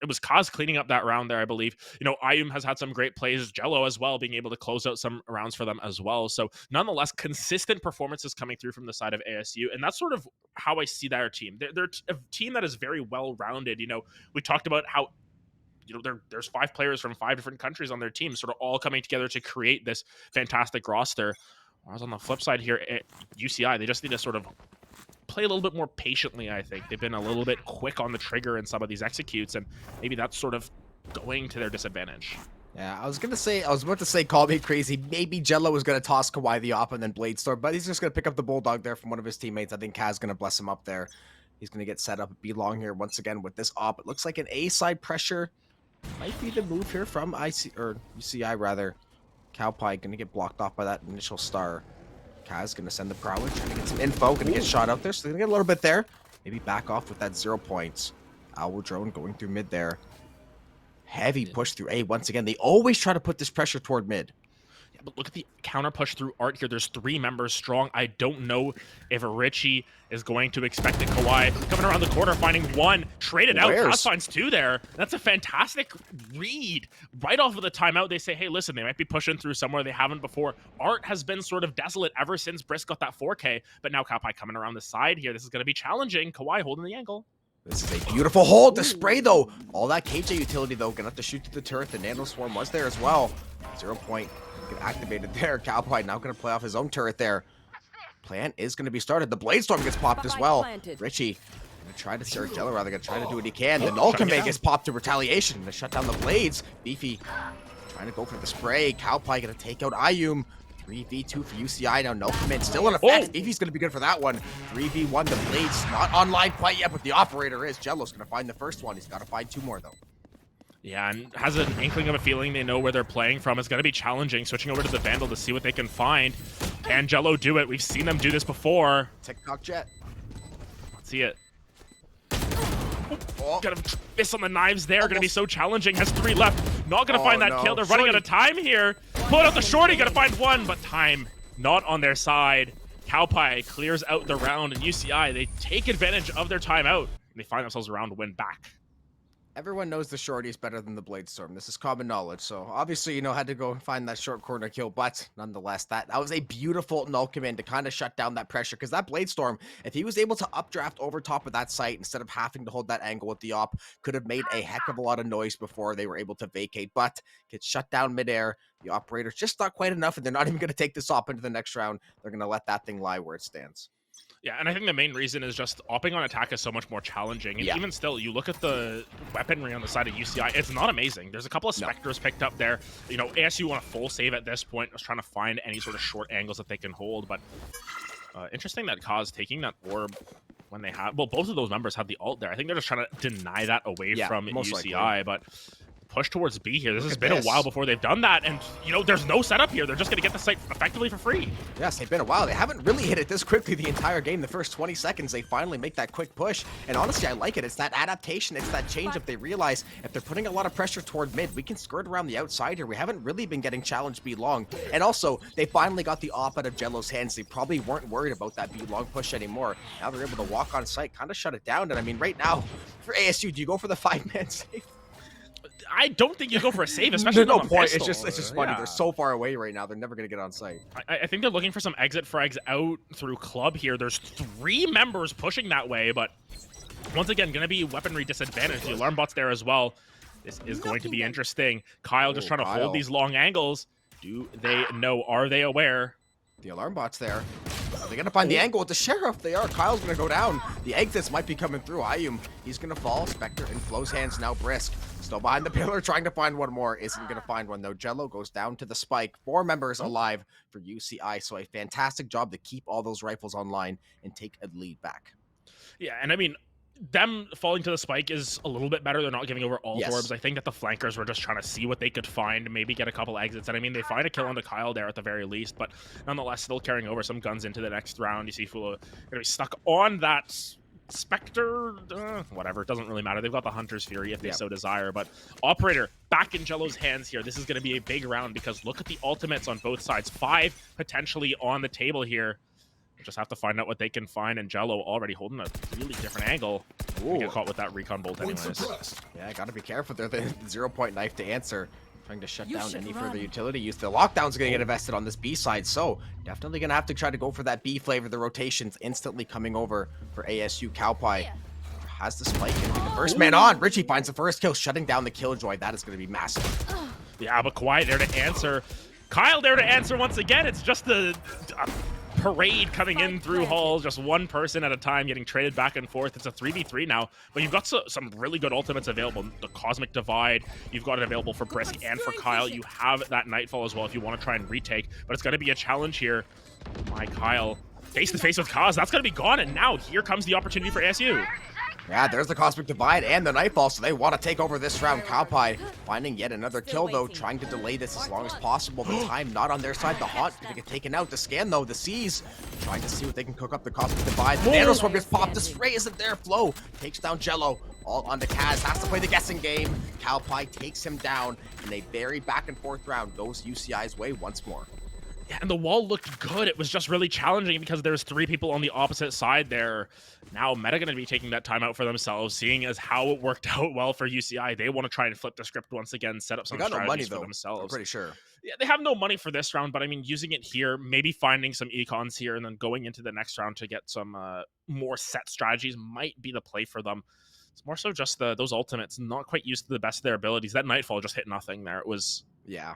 it was Kaz cleaning up that round there, I believe. You know, Ayum has had some great plays, Jello as well, being able to close out some rounds for them as well. So nonetheless, consistent performances coming through from the side of ASU. And that's sort of how I see their team. They're a team that is very well-rounded. You know, we talked about how, you know, there's 5 players from 5 different countries on their team, sort of all coming together to create this fantastic roster. Whereas on the flip side here at UCI, they just need to sort of play a little bit more patiently, I think. They've been a little bit quick on the trigger in some of these executes, and maybe that's sort of going to their disadvantage. Yeah, I was about to say, call me crazy. Maybe Jello was going to toss Kawhi the op and then Bladestorm, but he's just going to pick up the Bulldog there from one of his teammates. I think Kaz going to bless him up there. He's going to get set up, be long here once again with this op. It looks like an A side pressure might be the move here from UCI rather. Cowpie going to get blocked off by that initial star. Kaz going to send the Prowler, trying to get some info, going to get shot out there, so they're going to get a little bit there. Maybe back off with that 0 points. Owl Drone going through mid there. Heavy push through A once again. They always try to put this pressure toward mid. Yeah, but look at the counter push through Art here. There's 3 members strong. I don't know if Richie is going to expect a Kawhi coming around the corner, finding 1, traded out. Kaz finds 2 there. That's a fantastic read. Right off of the timeout, they say, hey, listen, they might be pushing through somewhere they haven't before. Art has been sort of desolate ever since Brisk got that 4K, but now Kawhi coming around the side here. This is going to be challenging. Kawhi holding the angle. This is a beautiful hold. The spray, though. All that KJ utility, though. Gonna have to shoot through the turret. The Nano Swarm was there as well. 0 point. Get activated there. Cowboy now gonna play off his own turret there. Plan is gonna be started. The Bladestorm gets popped as well. Richie gonna try to start Jello, rather gonna try to do what he can. The Null Command gets popped to retaliation. Gonna shut down the Blades. Beefy trying to go for the spray. Cowpie gonna take out Ayum. 3v2 for UCI now. No command still in effect. Beefy's gonna be good for that one. 3v1. The Blades not online quite yet, but the operator is. Jello's gonna find the first one. He's gotta find 2 more though. Yeah, and has an inkling of a feeling they know where they're playing from. It's going to be challenging, switching over to the Vandal to see what they can find. Can Jello do it? We've seen them do this before. TikTok jet. Let's see it. Oh, got a miss on the knives there. Going to be so challenging. Has 3 left. Not going to find that kill. They're running out of time here. Pulling out the shorty. Going to find 1, but time not on their side. Cowpie clears out the round, and UCI, they take advantage of their timeout, and they find themselves around to win back. Everyone knows the shorty is better than the Bladestorm. This is common knowledge. So obviously, you know, had to go and find that short corner kill. But nonetheless, that was a beautiful null command to kind of shut down that pressure. Because that Bladestorm, if he was able to updraft over top of that site instead of having to hold that angle with the op, could have made a heck of a lot of noise before they were able to vacate. But gets shut down midair. The operator's just not quite enough, and they're not even going to take this op into the next round. They're going to let that thing lie where it stands. Yeah, and I think the main reason is just opping on attack is so much more challenging. And Yeah. even still, you look at the weaponry on the side of UCI, it's not amazing. There's a couple of No. Spectres picked up there. You know, ASU want a full save at this point. Was trying to find any sort of short angles that they can hold. But interesting that Kaz taking that orb when they have... Well, both of those members have the ult there. I think they're just trying to deny that away from most UCI. likely. But push towards B here. This has at been a this. while before they've done that. And, you know, there's no setup here. They're just going to get the site effectively for free. Yes, they've been a while. They haven't really hit it this quickly the entire game. The first 20 seconds, they finally make that quick push. And honestly, I like it. It's that adaptation. It's that change up. They realize if they're putting a lot of pressure toward mid, we can skirt around the outside here. We haven't really been getting challenged B long. And also, they finally got the op out of Jello's hands. They probably weren't worried about that B long push anymore. Now they're able to walk on site, kind of shut it down. And I mean, right now, for ASU, do you go for the 5-man save? I don't think you go for a save, especially There's no on point. pistol. It's just funny. Yeah. They're so far away right now. They're never going to get on site. I think they're looking for some exit frags out through club here. There's 3 members pushing that way, but once again, going to be weaponry disadvantage. The alarm bot's there as well. This is going to be interesting. Kyle just trying to Kyle. hold these long angles. Do they know? Are they aware? The alarm bot's there. They're gonna find the angle with the sheriff. They are. Kyle's gonna go down. The exits might be coming through. Ayum, he's gonna fall. Spectre in Flo's hands now. Brisk still behind the pillar, trying to find one more. Isn't gonna find one though. Jello goes down to the spike. 4 members alive for UCI. So a fantastic job to keep all those rifles online and take a lead back. Yeah, and I mean, them falling to the spike is a little bit better. They're not giving over all Yes. orbs. I think that the flankers were just trying to see what they could find, maybe get a couple exits. And I mean, they find a kill onto Kyle there at the very least, but nonetheless, still carrying over some guns into the next round. You see Fula gonna be stuck on that Spectre, whatever, it doesn't really matter. They've got the Hunter's Fury if they so desire, but Operator back in Jello's hands here. This is going to be a big round because look at the ultimates on both sides. 5 potentially on the table here. Just have to find out what they can find, and Jello already holding a really different angle. Get caught with that recon bolt anyways. Yeah, gotta be careful there. The 0-point knife to answer. Trying to shut down any further utility use. The lockdown's gonna get invested on this B side, so definitely gonna have to try to go for that B flavor. The rotations instantly coming over for ASU. Cowpie has the spike and be the first man on. Richie finds the first kill, shutting down the Killjoy. That is gonna be massive. Yeah, but Quiet there to answer. Kyle there to answer once again. It's just a parade coming in through halls, just one person at a time getting traded back and forth. It's a 3v3 now, but you've got some really good ultimates available. The Cosmic Divide, you've got it available for Brisk and for Kyle. You have that Nightfall as well if you want to try and retake, but it's going to be a challenge here. My Kyle, face to face with Kaz, that's going to be gone, and now here comes the opportunity for ASU. Yeah, there's the Cosmic Divide and the Nightfall, so they want to take over this round. Cowpie finding yet another kill, though, trying to delay this as long as possible. The time not on their side. The Haunt gonna get taken out. The Scan, though, the Seas trying to see what they can cook up. The Cosmic Divide. The Nano Swarm gets popped. The Spray isn't there. Flo takes down Jello. All onto Kaz. Has to play the guessing game. Cowpie takes him down, and a very back and forth round goes UCI's way once more. Yeah, and the wall looked good. It was just really challenging because there's 3 people on the opposite side there. Now Meta going to be taking that time out for themselves, seeing as how it worked out well for UCI. They want to try and flip the script once again, set up some They got no money, strategies for though, themselves. I'm pretty sure. Yeah, they have no money for this round, but I mean, using it here, maybe finding some econs here, and then going into the next round to get some more set strategies might be the play for them. It's more so just those ultimates, not quite used to the best of their abilities. That Nightfall just hit nothing there. It was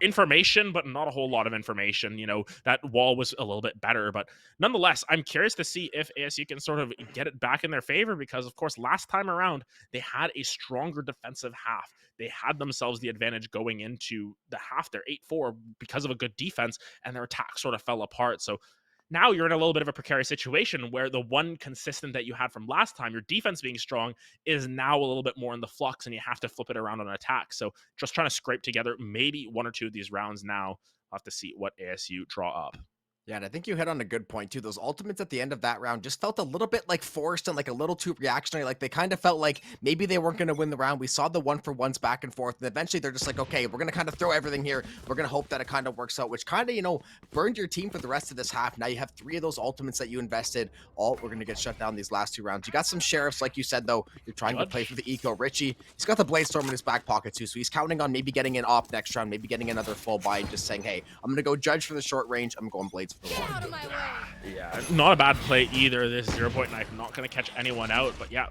information, but not a whole lot of information. You know, that wall was a little bit better, but nonetheless, I'm curious to see if ASU can sort of get it back in their favor because, of course, last time around, they had a stronger defensive half. They had themselves the advantage going into the half. They're 8-4 because of a good defense, and their attack sort of fell apart. So now you're in a little bit of a precarious situation where the one consistent that you had from last time, your defense being strong, is now a little bit more in the flux, and you have to flip it around on attack. So just trying to scrape together maybe 1 or 2 of these rounds now. I'll have to see what ASU draw up. Yeah, and I think you hit on a good point, too. Those ultimates at the end of that round just felt a little bit like forced and like a little too reactionary. Like they kind of felt like maybe they weren't going to win the round. We saw the 1-for-1s back and forth. And eventually they're just like, okay, we're going to kind of throw everything here. We're going to hope that it kind of works out, which kind of, you know, burned your team for the rest of this half. Now you have 3 of those ultimates that you invested. All we're going to get shut down these last 2 rounds. You got some sheriffs, like you said, though. You're trying to play for the eco. Richie, he's got the Bladestorm in his back pocket, too. So he's counting on maybe getting an op next round, maybe getting another full buy and just saying, hey, I'm going to go Judge for the short range. I'm going Blades for the long. Yeah, not a bad play either. This 0-point knife not going to catch anyone out, but yeah,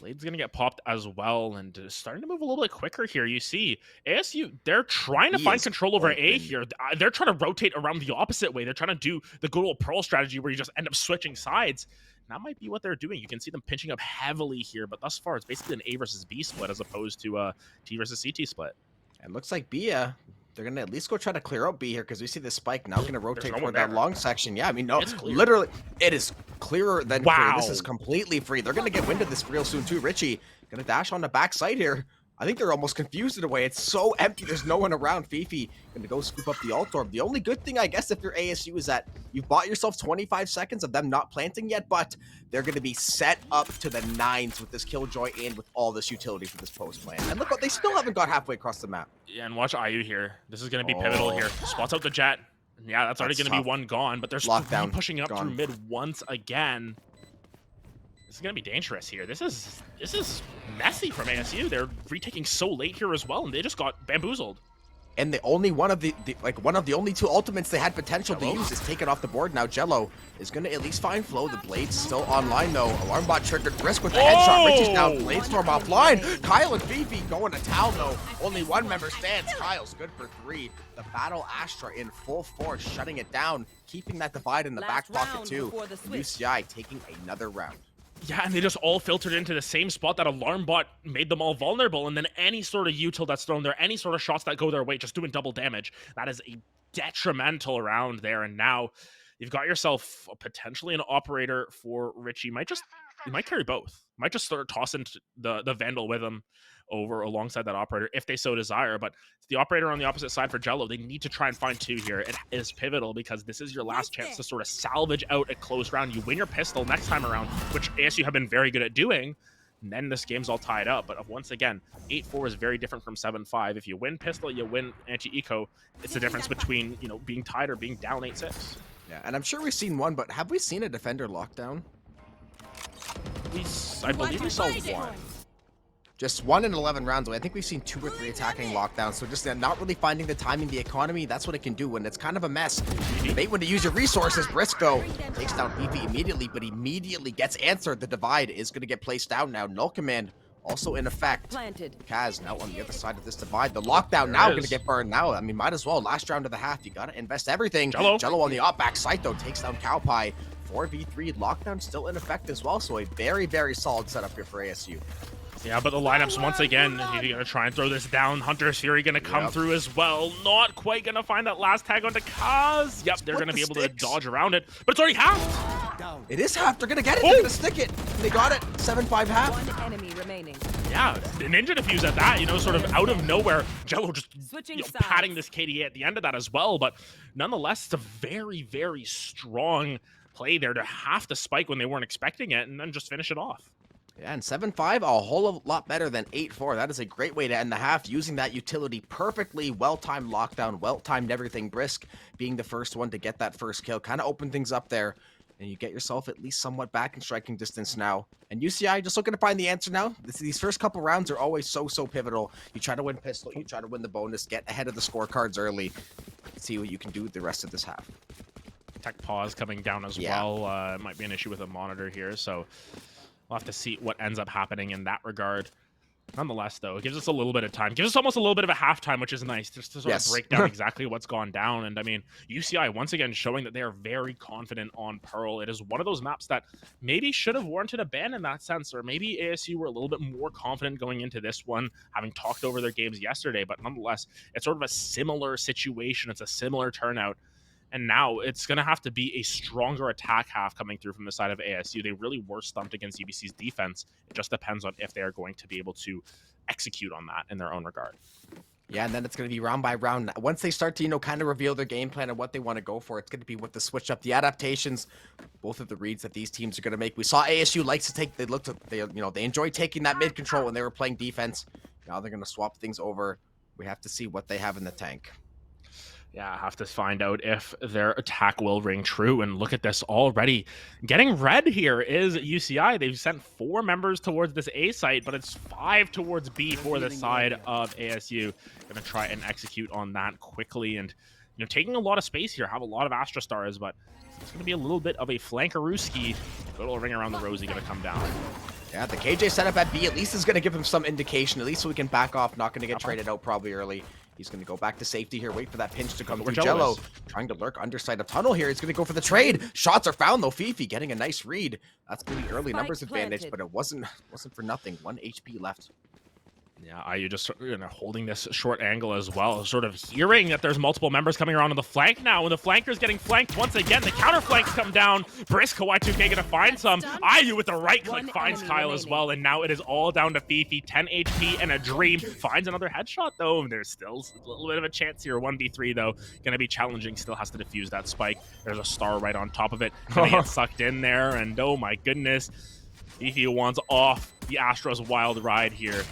Blade's going to get popped as well, and starting to move a little bit quicker here. You see, ASU, they're trying to find control over A here. They're trying to rotate around the opposite way. They're trying to do the good old Pearl strategy where you just end up switching sides. That might be what they're doing. You can see them pinching up heavily here, but thus far it's basically an A versus B split as opposed to a T versus CT split. It looks like B, they're going to at least go try to clear out B here because we see the spike now going to rotate no toward one that there. long section. Yeah, I mean, no, It's clear. literally, it is clearer than Wow. free. This is completely free. They're going to get wind of this real soon too. Richie going to dash on the backside here. I think they're almost confused in a way. It's so empty. There's no one around. Fifi going to go scoop up the alt orb. The only good thing, I guess, if you're ASU is that you've bought yourself 25 seconds of them not planting yet, but they're going to be set up to the nines with this Killjoy and with all this utility for this post plan. And look, they still haven't got halfway across the map. Yeah, and watch IU here. This is going to be pivotal here. Spots out the jet. Yeah, that's already That's going to be tough. one gone, but there's Lockdown, three pushing up gone. through mid once again. This is going to be dangerous here. This is messy from ASU. They're retaking so late here as well, and they just got bamboozled. And the only one of the only two ultimates they had potential to Jello. use is taken off the board. Now Jello is going to at least find Flow. The Blade's still online though. Alarm bot triggered. Brisk with the headshot. Richie's down. Blade Storm offline. Kyle and Fifi going to town though. Only one member stands. Kyle's good for 3. The Battle Astra in full force, shutting it down, keeping that divide in the back Last pocket round too. before the switch. UCI taking another round. Yeah, and they just all filtered into the same spot. That alarm bot made them all vulnerable, and then any sort of util that's thrown there, any sort of shots that go their way, just doing double damage. That is a detrimental round there, and now you've got yourself potentially an operator for Richie. You might carry both. Might just start tossing the Vandal with him over alongside that operator if they so desire, but it's the operator on the opposite side for Jello. They need to try and find 2 here. It is pivotal because this is your last chance to sort of salvage out a close round. You win your pistol next time around, which ASU have been very good at doing, and then this game's all tied up. But once again, 8-4 is very different from 7-5. If you win pistol, you win anti-eco. It's the difference between, you know, being tied or being down 8-6. Yeah, and I'm sure we've seen one, but have we seen a defender lockdown? I believe we saw one. Just 1 in 11 rounds away. I think we've seen 2 or 3 attacking lockdowns. So just not really finding the timing, the economy. That's what it can do when it's kind of a mess. You debate when to use your resources. Brisk though takes down Fifi immediately, but immediately gets answered. The divide is going to get placed down now. Null command also in effect. Planted. Kaz now on the other side of this divide. The lockdown now going to get burned now. I mean, might as well. Last round of the half. You got to invest everything. Jello on the op back side though takes down Cowpie. 4v3 lockdown still in effect as well. So a very, very solid setup here for ASU. Yeah, but the lineups, once again, you're going to try and throw this down. Hunter's Fury going to come through as well. Not quite going to find that last tag onto Kaz. Yep, they're going to be able to dodge around it, but it's already halved. It is half. They're going to get it. They're going to stick it. They got it. 7-5 half. 1 enemy remaining. Yeah, the Ninja Defuse at that, you know, sort of out of nowhere. Jello just Switching sides. patting this KDA at the end of that as well, but nonetheless, it's a very, very strong play there to have to spike when they weren't expecting it and then just finish it off. Yeah, and 7-5, a whole lot better than 8-4. That is a great way to end the half, using that utility perfectly. Well-timed lockdown, well-timed everything. Brisk being the first one to get that first kill. Kind of opened things up there, and you get yourself at least somewhat back in striking distance now. And UCI just looking to find the answer now. These first couple rounds are always so pivotal. You try to win pistol, you try to win the bonus, get ahead of the scorecards early. See what you can do with the rest of this half. Tech pause coming down as well. Might be an issue with a monitor here, so we'll have to see what ends up happening in that regard. Nonetheless, though, it gives us a little bit of time. Gives us almost a little bit of a halftime, which is nice, just to sort of break down exactly what's gone down. And I mean, UCI once again showing that they are very confident on Pearl. It is one of those maps that maybe should have warranted a ban in that sense, or maybe ASU were a little bit more confident going into this one, having talked over their games yesterday. But nonetheless, it's sort of a similar situation. It's a similar turnout. And now it's going to have to be a stronger attack half coming through from the side of ASU. They really were stumped against UBC's defense. It just depends on if they are going to be able to execute on that in their own regard. Yeah, and then it's going to be round by round. Once they start to, kind of reveal their game plan and what they want to go for, it's going to be with the switch up, the adaptations, both of the reads that these teams are going to make. We saw ASU likes to take, they enjoy taking that mid control when they were playing defense. Now they're going to swap things over. We have to see what they have in the tank. Yeah, I have to find out if their attack will ring true. And look at this already. Getting red here is UCI. They've sent 4 members towards this A site, but it's 5 towards B for the side of ASU. Going to try and execute on that quickly. And, taking a lot of space here. Have a lot of Astra Stars, but it's going to be a little bit of a flankerooski. Good little ring around the rosy going to come down. Yeah, the KJ setup at B at least is going to give him some indication, at least so we can back off. Not going to get traded out probably early. He's going to go back to safety here, wait for that pinch to come Where through. Jello Jello is. trying to lurk underside of tunnel here. He's going to go for the trade. Shots are found though. Fifi getting a nice read. That's going to be early Spike numbers advantage, planted. but it wasn't for nothing. 1 HP left. Yeah, IU just holding this short angle as well, sort of hearing that there's multiple members coming around on the flank now. When the flanker's getting flanked once again, the counter flanks come down. Brisk, Kawaii 2K gonna find some. IU with the right click One finds enemy Kyle as remaining. well, and now it is all down to Fifi. 10 HP and a dream. Finds another headshot though, and there's still a little bit of a chance here. 1v3 though, gonna be challenging. Still has to defuse that spike. There's a star right on top of it. Gonna get sucked in there, and oh my goodness. Fifi wants off the Astros wild ride here.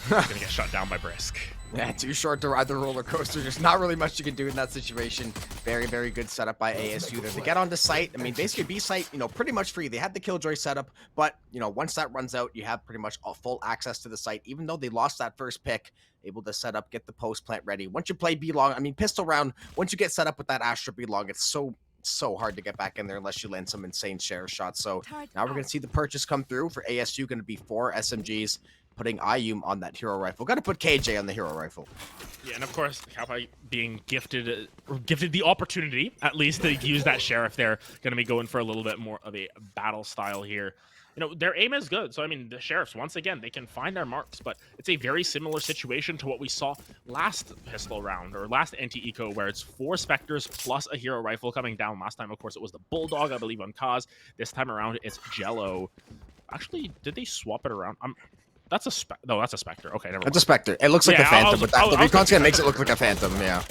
He's gonna get shut down by Brisk. Yeah, too short to ride the roller coaster. There's not really much you can do in that situation. Very, very good setup by ASU there. They get onto site. I mean, basically B site, pretty much free. They had the Killjoy setup, but, once that runs out, you have pretty much full access to the site. Even though they lost that first pick, able to set up, get the post plant ready. Once you play B long, I mean, pistol round, once you get set up with that Astra B long, it's so hard to get back in there unless you land some insane share shots. So now we're going to see the purchase come through for ASU. Going to be 4 SMGs. Putting IU on that hero rifle. Got to put KJ on the hero rifle. Yeah, and of course, Kalpai being gifted the opportunity, at least, to use that sheriff there. Going to be going for a little bit more of a battle style here. Their aim is good. So, I mean, the sheriffs, once again, they can find their marks, but it's a very similar situation to what we saw last pistol round, or last anti-eco, where it's 4 Spectres plus a hero rifle coming down. Last time, of course, it was the Bulldog, I believe, on Kaz. This time around, it's Jello. Actually, did they swap it around? That's a Spectre. Okay, never mind. That's a Spectre. It looks like a Phantom, but the recon scan makes it look like a Phantom, yeah.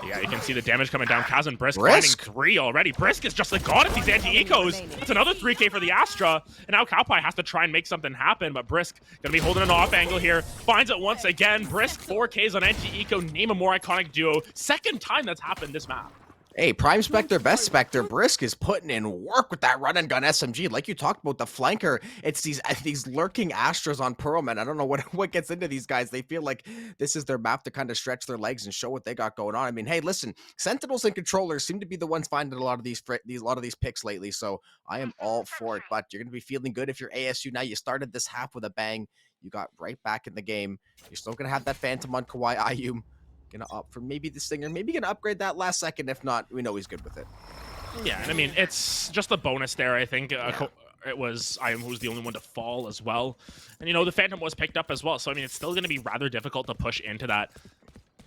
Yeah, you can see the damage coming down. Kaz and Brisk Brisk? finding 3 already. Brisk is just like god at these anti-ecos. That's another 3K for the Astra. And now Kalpai has to try and make something happen, but Brisk gonna be holding an off angle here. Finds it once again. Brisk 4Ks on anti-eco. Name a more iconic duo. Second time that's happened this map. Hey, Prime Spectre, Best Spectre, Brisk is putting in work with that run and gun SMG. Like you talked about, the flanker, it's these lurking Astros on Pearl, man. I don't know what gets into these guys. They feel like this is their map to kind of stretch their legs and show what they got going on. I mean, hey, listen, Sentinels and Controllers seem to be the ones finding a lot of these picks lately, so I am all for it. But you're going to be feeling good if you're ASU now. You started this half with a bang. You got right back in the game. You're still going to have that Phantom on Kawaii Ayum. Gonna opt for maybe the Stinger, maybe gonna upgrade that last second. If not, we know he's good with it. Yeah, and I mean, it's just a bonus there, I think. It was Ayum who was the only one to fall as well. And, the Phantom was picked up as well. So, I mean, it's still going to be rather difficult to push into that.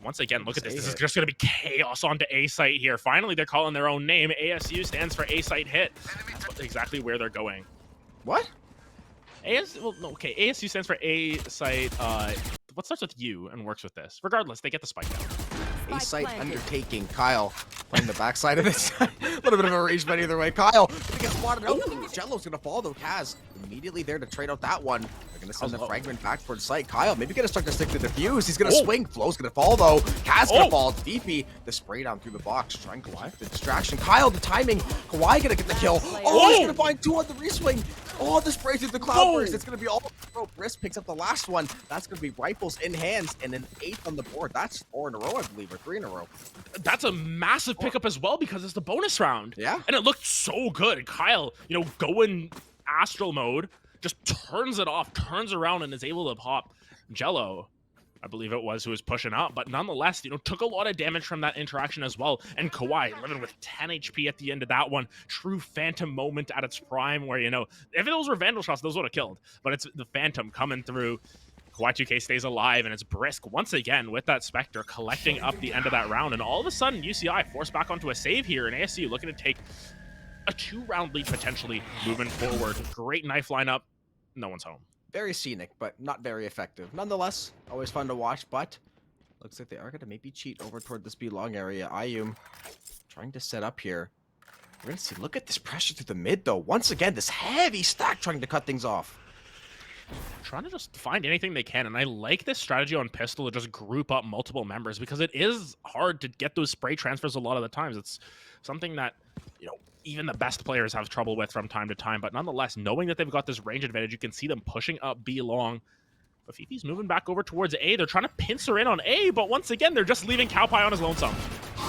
Once again, look at this. This is just going to be chaos onto A-Site here. Finally, they're calling their own name. ASU stands for A-Site Hit. That's exactly where they're going. What? ASU stands for A-Site, what starts with U and works with this? Regardless, they get the spike down. A-Site Undertaking. Kyle playing the backside of this. A little bit of a rage, but either way. Kyle gonna get spotted out. Jello's gonna fall though. Kaz immediately there to trade out that one. They're gonna send the fragment back towards site. Kyle maybe gonna start to stick to the defuse. He's gonna swing. Flo's gonna fall though. Kaz gonna fall. VP the spray down through the box. Trying Kawaii the distraction. Kyle the timing. Kawaii gonna get the kill. Oh, he's gonna find 2 on the reswing. Oh, the spray through the cloud burst. It's gonna be all over. Brisk picks up the last one. That's gonna be rifles in hands and an 8th on the board. That's 4 in a row, I believe, or 3 in a row. That's a massive pickup as well because it's the bonus round. Yeah. And it looked so good. Kyle, going astral mode, just turns it off, turns around, and is able to pop Jello, I believe it was, who was pushing up. But nonetheless, took a lot of damage from that interaction as well. And Kawaii living with 10 HP at the end of that one. True Phantom moment at its prime where, if those were Vandal shots, those would have killed. But it's the Phantom coming through. Kawaii 2K stays alive, and it's Brisk once again with that Spectre collecting up the end of that round. And all of a sudden, UCI forced back onto a save here, and ASU looking to take a 2-round lead potentially moving forward. Great knife lineup. No one's home. Very scenic, but not very effective. Nonetheless, always fun to watch, but looks like they are going to maybe cheat over toward this B long area. Ayum trying to set up here. We're going to see, look at this pressure through the mid, though. Once again, this heavy stack trying to cut things off. Trying to just find anything they can, and I like this strategy on pistol to just group up multiple members because it is hard to get those spray transfers a lot of the times. It's something that, even the best players have trouble with from time to time, but nonetheless, knowing that they've got this range advantage, you can see them pushing up B long. But Fifi's moving back over towards A. They're trying to pincer in on A, but once again, they're just leaving Kalpai on his lonesome.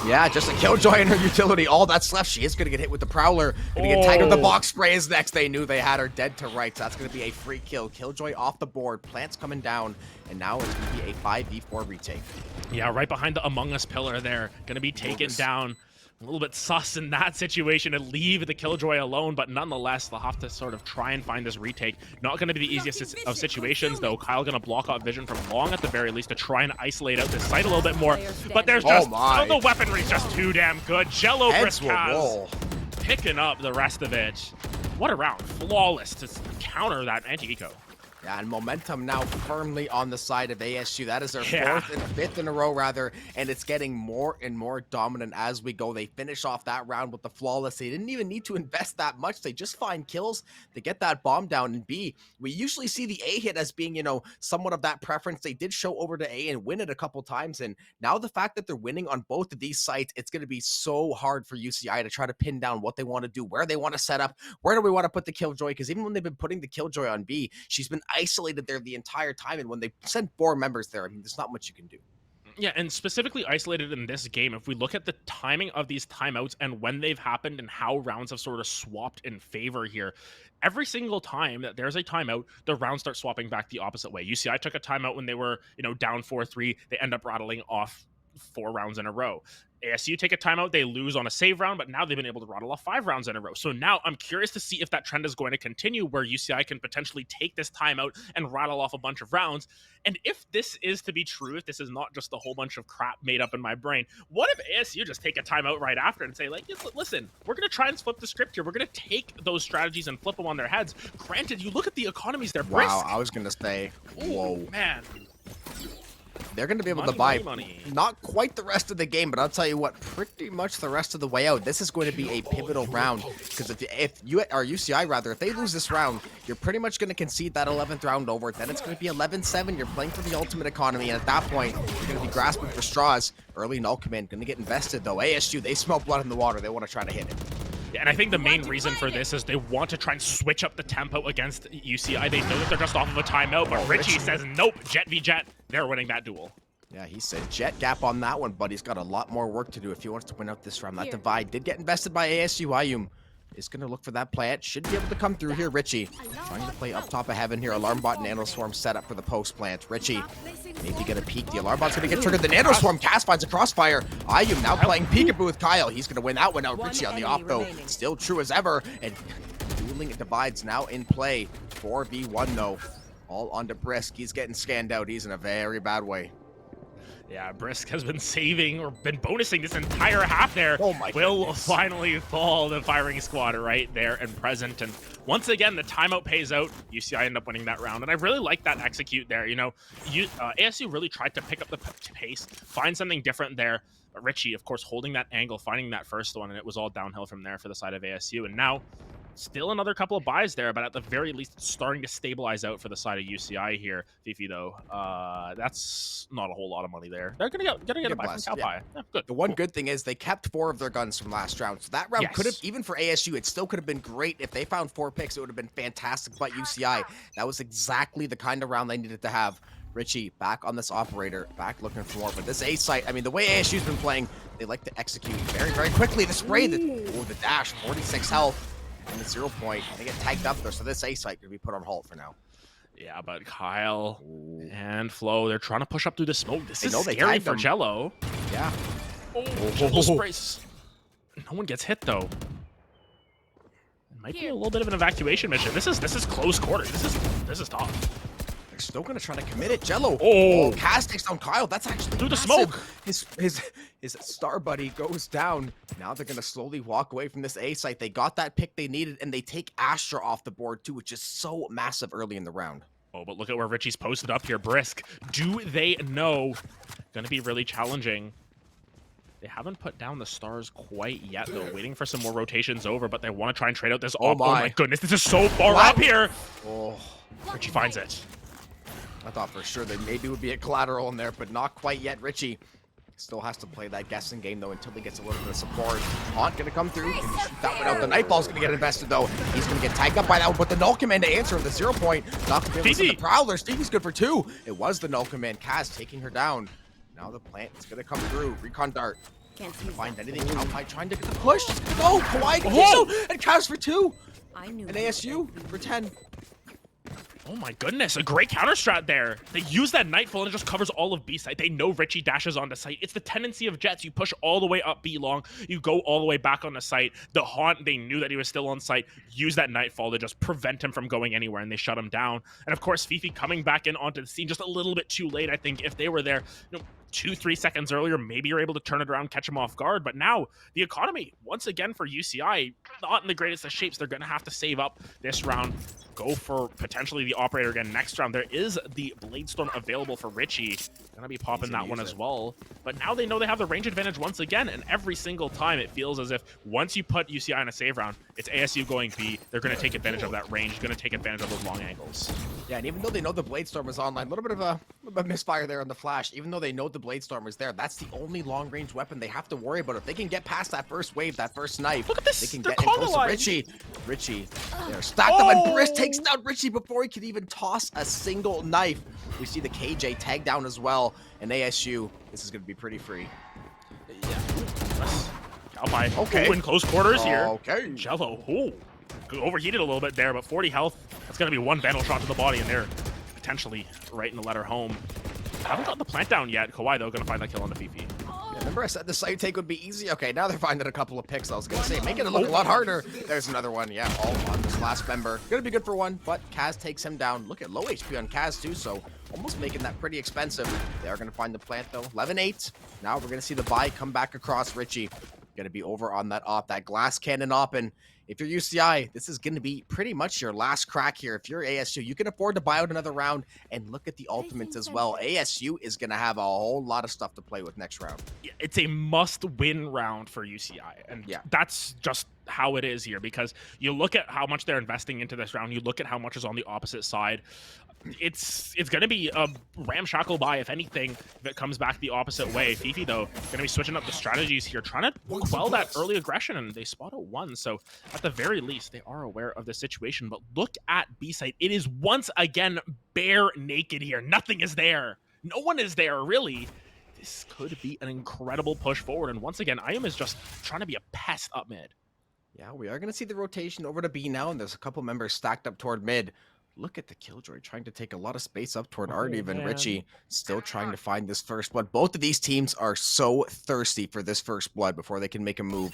Yeah, just a Killjoy in her utility. All that's left. She is going to get hit with the Prowler. Going to get tagged with the box spray is next. They knew they had her dead to rights. That's going to be a free kill. Killjoy off the board. Plants coming down. And now it's going to be a 5v4 retake. Yeah, right behind the Among Us pillar there. Going to be taken down. A little bit sus in that situation to leave the Killjoy alone, but nonetheless, they'll have to sort of try and find this retake. Not going to be the easiest of situations, though. Kyle going to block out vision from long at the very least to try and isolate out this site a little bit more. But there's just, the weaponry's just too damn good. Jello Briskaz picking up the rest of it. What a round. Flawless to counter that anti-eco. Yeah, and momentum now firmly on the side of ASU. That is their fourth and fifth in a row, rather, and it's getting more and more dominant as we go. They finish off that round with the flawless. They didn't even need to invest that much. They just find kills to get that bomb down. And B, we usually see the A hit as being, you know, somewhat of that preference. They did show over to A and win it a couple times, and now the fact that they're winning on both of these sites, it's going to be so hard for UCI to try to pin down what they want to do, where they want to set up, where do we want to put the Killjoy, because even when they've been putting the Killjoy on B, she's been isolated there the entire time, and when they send 4 members there, I mean, there's not much you can do. Yeah, and specifically isolated in this game, if we look at the timing of these timeouts and when they've happened and how rounds have sort of swapped in favor here, every single time that there's a timeout, the rounds start swapping back the opposite way. UCI took a timeout when they were, you know, down 4-3. They end up rattling off 4 rounds in a row. ASU take a timeout, they lose on a save round, but now they've been able to rattle off 5 rounds in a row. So now I'm curious to see if that trend is going to continue, where UCI can potentially take this timeout and rattle off a bunch of rounds. And if this is to be true, if this is not just a whole bunch of crap made up in my brain, what if ASU just take a timeout right after and say, like, listen, we're going to try and flip the script here. We're going to take those strategies and flip them on their heads. Granted, you look at the economies, they're brisk. Wow, I was going to say, whoa. Ooh, man. They're going to be able to buy not quite the rest of the game, but I'll tell you what, pretty much the rest of the way out. This is going to be a pivotal round, because if you or UCI rather, if they lose this round, you're pretty much going to concede that 11th round over. Then it's going to be 11-7. You're playing for the ultimate economy, and at that point, you're going to be grasping for straws. Early null command going to get invested though. ASU, they smell blood in the water. They want to try to hit it. Yeah, and I think the main reason for this is they want to try and switch up the tempo against UCI. They know that they're just off of a timeout, but Richie says nope, Jet v Jet. They're winning that duel. Yeah, he said Jet gap on that one, but he's got a lot more work to do if he wants to win out this round. That divide did get invested by ASU. Ayum is going to look for that plant. Should be able to come through here. Richie trying to play up top of heaven here. Alarm bot and Nanoswarm set up for the post plant. Richie maybe going to peek. The alarm bot's going to get triggered. The Nanoswarm cast finds a crossfire. Ayum now playing peekaboo with Kyle. He's going to win that one out. Richie on the off though. Still true as ever. And dueling divides now in play. 4v1 though. All onto Brisk. He's getting scanned out. He's in a very bad way. Yeah, Brisk has been saving or been bonusing this entire half there. Oh my Will goodness. finally fall, the firing squad right there and present. And once again, the timeout pays out. UCI end up winning that round. And I really like that execute there. You know, ASU really tried to pick up the pace, find something different there. But Richie, of course, holding that angle, finding that first one, and it was all downhill from there for the side of ASU. And now, still another couple of buys there, but at the very least, starting to stabilize out for the side of UCI here. Fifi, though, that's not a whole lot of money there. They're gonna get a buy from Cal Pie. Yeah, good. The one good thing is they kept 4 of their guns from last round, so that round could have, even for ASU, it still could have been great. If they found 4 picks, it would have been fantastic. But UCI, that was exactly the kind of round they needed to have. Richie back on this operator, back looking for more. But this A site, I mean, the way ASU's been playing, they like to execute very, very quickly. The spray, the dash, 46 health. And the 0 point, they get tagged up there, so this A site could be put on halt for now. Yeah, but Kyle and Flo, they're trying to push up through the smoke. This is scary for Jello. Yeah. Jello sprays. No one gets hit though. It might be a little bit of an evacuation mission. This is close quarters. This is tough. They're still gonna try to commit it. Jello. Oh, Cast takes down Kyle. That's actually through the massive. smoke. His star buddy goes down. Now they're gonna slowly walk away from this A site. They got that pick they needed, and they take Astra off the board too, which is so massive early in the round. Oh, but look at where Richie's posted up here. Brisk. Do they know? Gonna be really challenging. They haven't put down the stars quite yet, though. Waiting for some more rotations over, but they want to try and trade out this. Oh my goodness, this is so far up here. Oh, Richie finds it. I thought for sure that maybe would be a collateral in there, but not quite yet. Richie still has to play that guessing game, though, until he gets a little bit of support. Haunt gonna come through. Can he shoot that one out? The Nightball's gonna get invested, though. He's gonna get tagged up by that one, but the null command to answer him. The 0 point. Not gonna be able to see the Prowler. Stevie's good for 2. It was the null command. Kaz taking her down. Now the plant is gonna come through. Recon dart. Can't see Find that. anything. Alpine trying to get the push. No, Kawhi can Oh! do so. And Cavs for 2. I knew And you ASU would for 10. Oh my goodness, a great counter strat there. They use that Nightfall and it just covers all of B side. They know Richie dashes onto site. It's the tendency of Jets. You push all the way up B long, you go all the way back onto site. The Haunt, they knew that he was still on site. Use that Nightfall to just prevent him from going anywhere, and they shut him down. And of course, Fifi coming back in onto the scene just a little bit too late. I think if they were there, 2-3 seconds earlier, maybe you're able to turn it around, catch him off guard. But now the economy, once again for UCI, not in the greatest of shapes. They're going to have to save up this round, go for potentially the operator again next round. There is the Blade Storm available for Richie. Gonna be popping that one as well. But now they know they have the range advantage once again, and every single time it feels as if once you put UCI in a save round, it's ASU going B. They're going to take advantage of that range, going to take advantage of those long angles. Yeah, and even though they know the Blade Storm is online, a little bit of a misfire there on the flash. Even though they know the Blade Storm is there, that's the only long-range weapon they have to worry about. If they can get past that first wave, that first knife, Look at this. they can They're get in close to colonized. Richie, they're stacked up, and Brisk Oh! takes down Richie before he could even toss a single knife. We see the KJ tag down as well, and ASU, this is going to be pretty free. Alpine, Okay. in close quarters here. Okay. Jello, overheated a little bit there, but 40 health. That's going to be one Vandal shot to the body, and they're potentially right in the letter home. Haven't got the plant down yet. Kawhi, though, going to find that kill on the Fifi. Yeah, remember I said the site take would be easy? Okay, now they're finding a couple of picks. I was going to say, making it look a lot harder. There's another one. Yeah, all on this last member. Going to be good for one, but Kaz takes him down. Look at low HP on Kaz, too, so almost making that pretty expensive. They are going to find the plant, though. 11-8. Now we're going to see the buy come back across Richie. Going to be over on that op, that glass cannon op, and if you're UCI, this is going to be pretty much your last crack here. If you're ASU, you can afford to buy out another round, and look at the ultimates as well. ASU is going to have a whole lot of stuff to play with next round. Yeah, it's a must-win round for UCI, and Yeah. that's just how it is here, because you look at how much they're investing into this round, you look at how much is on the opposite side. It's going to be a ramshackle buy, if anything, if it comes back the opposite way. Fifi, though, going to be switching up the strategies here, trying to quell that early aggression, and they spot a 1, so at the very least, they are aware of the situation. But look at B-side. It is once again bare naked here. Nothing is there. No one is there, really. This could be an incredible push forward, and once again, IM is just trying to be a pest up mid. Yeah, we are going to see the rotation over to B now, and there's a couple members stacked up toward mid. Look at the Killjoy trying to take a lot of space up toward Ardiv, and man. Richie still trying to find this first blood. Both of these teams are so thirsty for this first blood before they can make a move.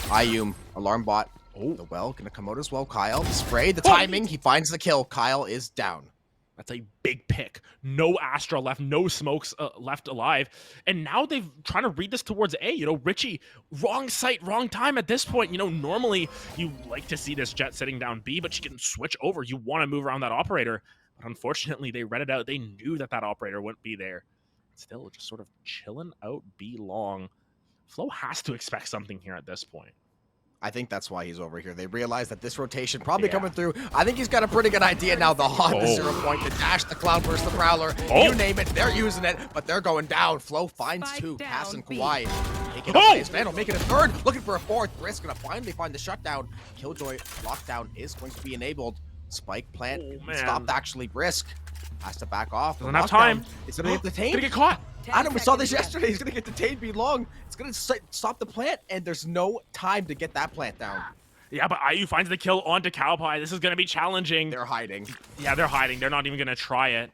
Ayum, alarm bot. Oh, the well going to come out as well. Kyle, the spray, the timing. He finds the kill. Kyle is down. That's a big pick. No Astra left, no smokes left alive. And now they've trying to read this towards A. Richie, wrong site, wrong time at this point. Normally you like to see this Jet sitting down B, but she can switch over. You want to move around that operator. But unfortunately, they read it out. They knew that that operator wouldn't be there. Still just sort of chilling out B long. Flo has to expect something here at this point. I think that's why he's over here. They realize that this rotation probably coming through. I think he's got a pretty good idea now. The Haunt, the 0 point, the Dash, the Cloudburst, the Prowler. You name it, they're using it, but they're going down. Flo finds Spike 2. down, Cass and B. Kawhi taking up by his Vandal, making a 3rd, looking for a 4th. Brisk gonna finally find the shutdown. Killjoy lockdown is going to be enabled. Spike plant man. stopped actually. Brisk has to back off. Doesn't have time. It's gonna get detained. Gonna get caught. Adam, we saw this yesterday. He's gonna get detained be long. It's gonna stop the plant, and there's no time to get that plant down. Yeah, but IU finds the kill onto Cowpie. This is going to be challenging. They're hiding. Yeah, they're hiding. They're not even going to try it.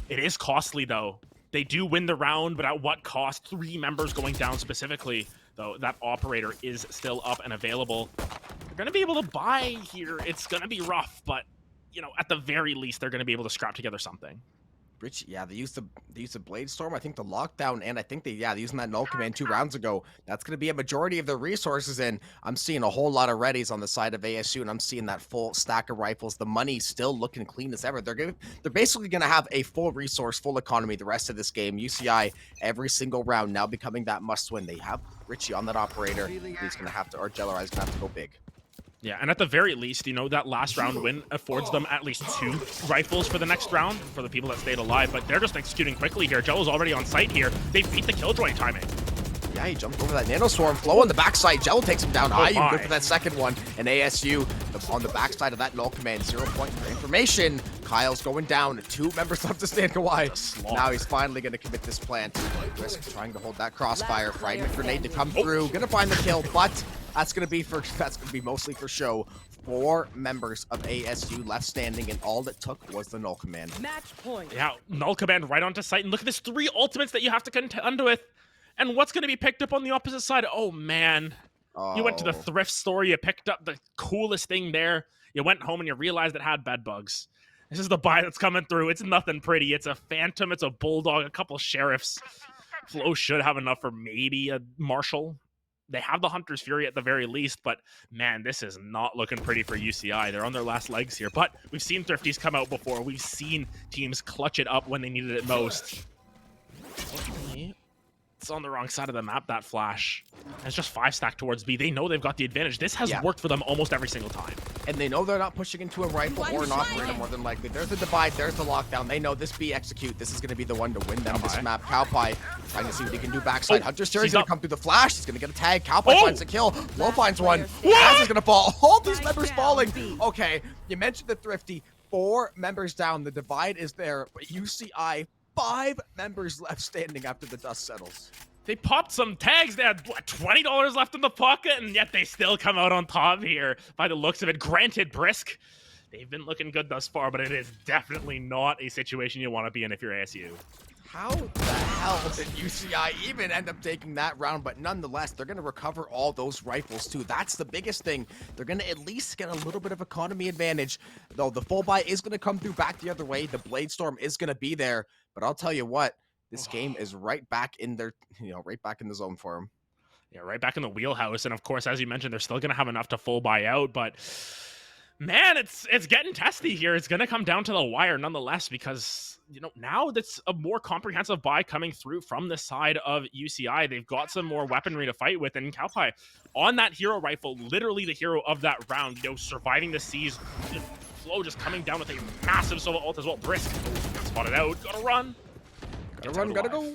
It is costly, though. They do win the round, but at what cost? 3 members going down specifically, though. That operator is still up and available. They're going to be able to buy here. It's going to be rough, but, at the very least, they're going to be able to scrap together something. Rich, yeah, they used the Blade Storm, I think the lockdown, and I think they're using that null command 2 rounds ago. That's going to be a majority of their resources, and I'm seeing a whole lot of readies on the side of ASU, and I'm seeing that full stack of rifles. The money still looking clean as ever. They're basically going to have a full resource, full economy the rest of this game. UCI every single round now becoming that must win. They have Richie on that operator. He's going to have to, or Jellerai's going to have to go big. Yeah, and at the very least, that last round win affords them at least 2 rifles for the next round for the people that stayed alive, but they're just executing quickly here. Jello's already on site here. They beat the Killjoy timing. Yeah, he jumped over that Nano Swarm. Flow on the backside. Jello takes him down. IU my. good for that second one. And ASU on the backside of that null command. 0 point for information. Kyle's going down. 2 members left to stand Kawhi. Now he's finally going to commit this plant. Risk trying to hold that crossfire. Fragment grenade to come through. Gonna find the kill, but that's gonna be mostly for show. 4 members of ASU left standing, and all it took was the null command. Match point. Yeah, null command right onto site, and look at this 3 ultimates that you have to contend with. And what's going to be picked up on the opposite side? Oh, man. You went to the thrift store, you picked up the coolest thing there. You went home and you realized it had bed bugs. This is the buy that's coming through. It's nothing pretty. It's a Phantom, it's a Bulldog, a couple Sheriffs. Flow should have enough for maybe a Marshall. They have the Hunter's Fury at the very least, but man, this is not looking pretty for UCI. They're on their last legs here, but we've seen Thrifties come out before. We've seen teams clutch it up when they needed it most. Okay. It's on the wrong side of the map, that flash. And it's just 5 stack towards B. They know they've got the advantage. This has worked for them almost every single time. And they know they're not pushing into a rifle or an operator more than likely. There's the divide, there's the lockdown. They know this B execute. This is going to be the one to win them this map. Cowpie trying to see what he can do backside. Hunter's Fury's going to come through the flash. He's going to get a tag. Cowpie finds a kill. Low finds one.Az is going to fall. All these members falling. Okay, you mentioned the Thrifty. 4 members down. The divide is there. But UCI, 5 members left standing after the dust settles. They popped some tags. They had what, $20 left in the pocket, and yet they still come out on top here by the looks of it. Granted, Brisk, they've been looking good thus far, but it is definitely not a situation you want to be in if you're ASU. How the hell did UCI even end up taking that round? But nonetheless, they're going to recover all those rifles too. That's the biggest thing. They're going to at least get a little bit of economy advantage. Though the full buy is going to come through back the other way. The Blade Storm is going to be there. But I'll tell you what, this game is right back in their, right back in the zone for them. Yeah, right back in the wheelhouse. And of course, as you mentioned, they're still going to have enough to full buy out. But man, it's getting testy here. It's going to come down to the wire nonetheless, because now that's a more comprehensive buy coming through from the side of UCI. They've got some more weaponry to fight with, and Cowpie on that hero rifle, literally the hero of that round, surviving the siege. Flow just coming down with a massive solo ult as well. Brisk spotted out, gotta run. Gotta go.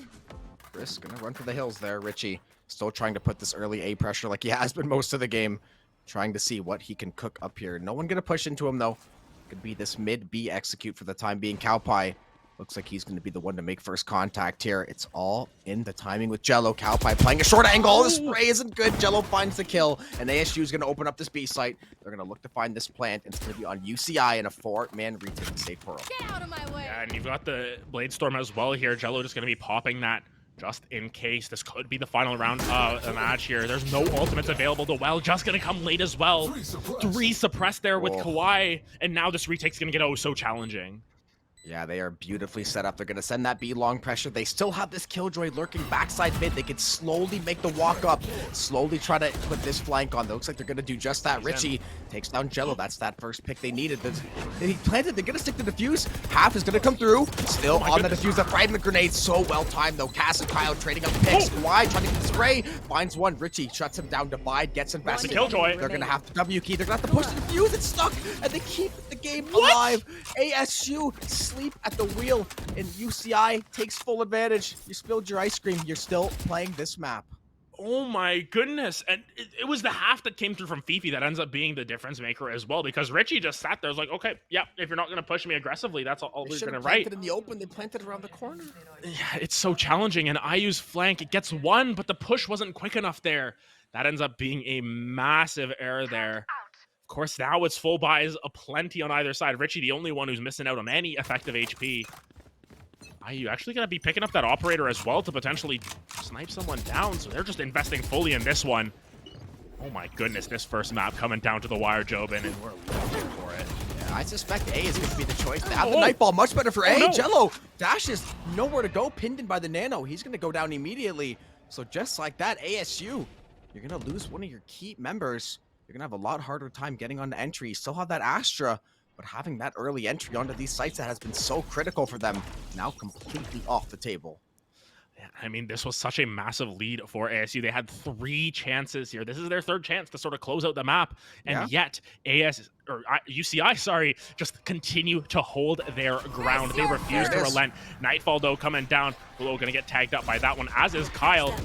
Brisk gonna run for the hills there. Richie still trying to put this early A pressure like he has been most of the game. Trying to see what he can cook up here. No one gonna push into him though. Could be this mid B execute for the time being. Cowpie looks like he's going to be the one to make first contact here. It's all in the timing with Jello. Cowpie playing a short angle. The spray isn't good. Jello finds the kill, and ASU is going to open up this B site. They're going to look to find this plant, and it's going to be on UCI in a 4-man retake to save Pearl. Get out of my way. Yeah, and you've got the Blade Storm as well here. Jello just going to be popping that just in case. This could be the final round of the match here. There's no ultimates available. The well just going to come late as well. 3 suppressed there with Kawhi, and now this retake's going to get so challenging. Yeah, they are beautifully set up. They're going to send that B long pressure. They still have this Killjoy lurking backside mid. They could slowly make the walk up, slowly try to put this flank on. It looks like they're going to do just that. Richie takes down Jello. That's that first pick they needed. He planted. They're going to stick the defuse. Half is going to come through. Still on the defuse. The fragment grenade. So well timed though. Cass and Kyle trading up picks. Kawhi trying to get the spray. Finds one. Richie shuts him down. Divide. Gets invested. Killjoy. They're going to have to W key. They're going to have to push the defuse. It's stuck. And they keep the game alive. ASU sleep at the wheel, and UCI takes full advantage. You spilled your ice cream. You're still playing this map. Oh my goodness. And it was the half that came through from Fifi that ends up being the difference maker as well, because Richie just sat there. Was like, okay, yeah, if you're not going to push me aggressively, that's all we're going to write. They planted in the open. They planted around the corner. Yeah, it's so challenging. And IU's flank, it gets one, but the push wasn't quick enough there. That ends up being a massive error there. Of course, now it's full buys aplenty on either side. Richie, the only one who's missing out on any effective HP. IU actually going to be picking up that operator as well to potentially snipe someone down, so they're just investing fully in this one. Oh my goodness, this first map coming down to the wire, Jobin, and we're looking for it. Yeah, I suspect A is going to be the choice. They have the Nightball, much better for A. No. Jello dashes nowhere to go, pinned in by the Nano. He's going to go down immediately. So just like that, ASU, you're going to lose one of your key members. You're going to have a lot harder time getting on the entry. You still have that Astra, but having that early entry onto these sites that has been so critical for them, now completely off the table. Yeah, I mean, this was such a massive lead for ASU. They had 3 chances here. This is their 3rd chance to sort of close out the map, and yet UCI, just continue to hold their ground. They refuse to relent. Nightfall, though, coming down. Below going to get tagged up by that one, as is Kyle.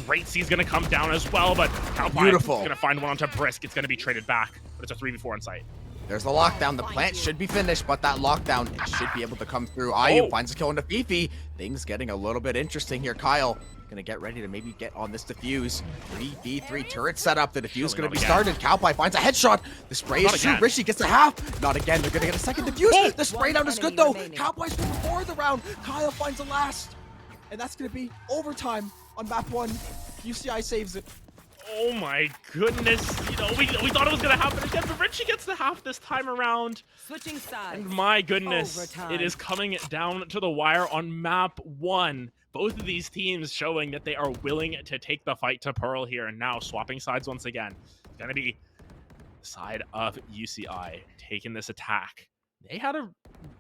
Great C's gonna come down as well, but Cowpie Beautiful. is gonna find one onto Brisk. It's gonna be traded back, but it's a 3v4 on site. There's the lockdown. The plant should be finished, but that lockdown should be able to come through. IU finds a kill into Fifi. Things getting a little bit interesting here. Kyle gonna get ready to maybe get on this defuse. 3v3 turret setup. The defuse gonna be started. Cowpie finds a headshot. The spray is true. Rishi gets a half. Not again. They're gonna get a second defuse. The spray down is good though. Cowpie's moving forward the round. Kyle finds the last. And that's gonna be overtime on map 1. UCI saves it. Oh my goodness. You know, we thought it was going to happen again, but Richie gets the half this time around. Switching sides. And my goodness, Overtime. it is coming down to the wire on map 1. Both of these teams showing that they are willing to take the fight to Pearl here. And now swapping sides once again. It's going to be the side of UCI taking this attack. They had a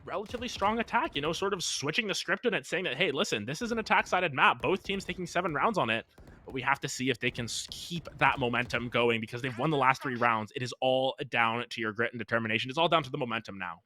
relatively strong attack, you know, sort of switching the script in it, saying that, hey, listen, this is an attack-sided map. Both teams taking 7 rounds on it. But we have to see if they can keep that momentum going because they've won the last 3 rounds. It is all down to your grit and determination. It's all down to the momentum now.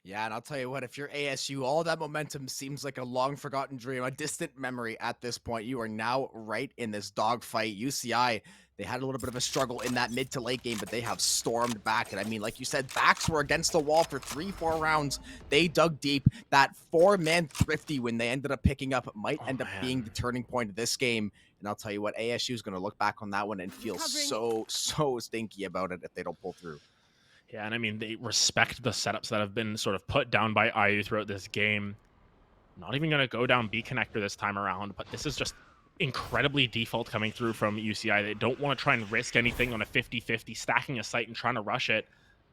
Yeah, and I'll tell you what, if you're ASU, all that momentum seems like a long-forgotten dream, a distant memory at this point. You are now right in this dogfight. UCI, they had a little bit of a struggle in that mid to late game, but they have stormed back. And I mean, like you said, backs were against the wall for 3-4 rounds. They dug deep. That 4-man thrifty when they ended up picking up might end up being the turning point of this game. And I'll tell you what, ASU is going to look back on that one and feel so stinky about it if they don't pull through. Yeah, and I mean, they respect the setups that have been sort of put down by IU throughout this game. Not even going to go down B connector this time around, but this is just incredibly default coming through from UCI. They don't want to try and risk anything on a 50-50, stacking a site and trying to rush it.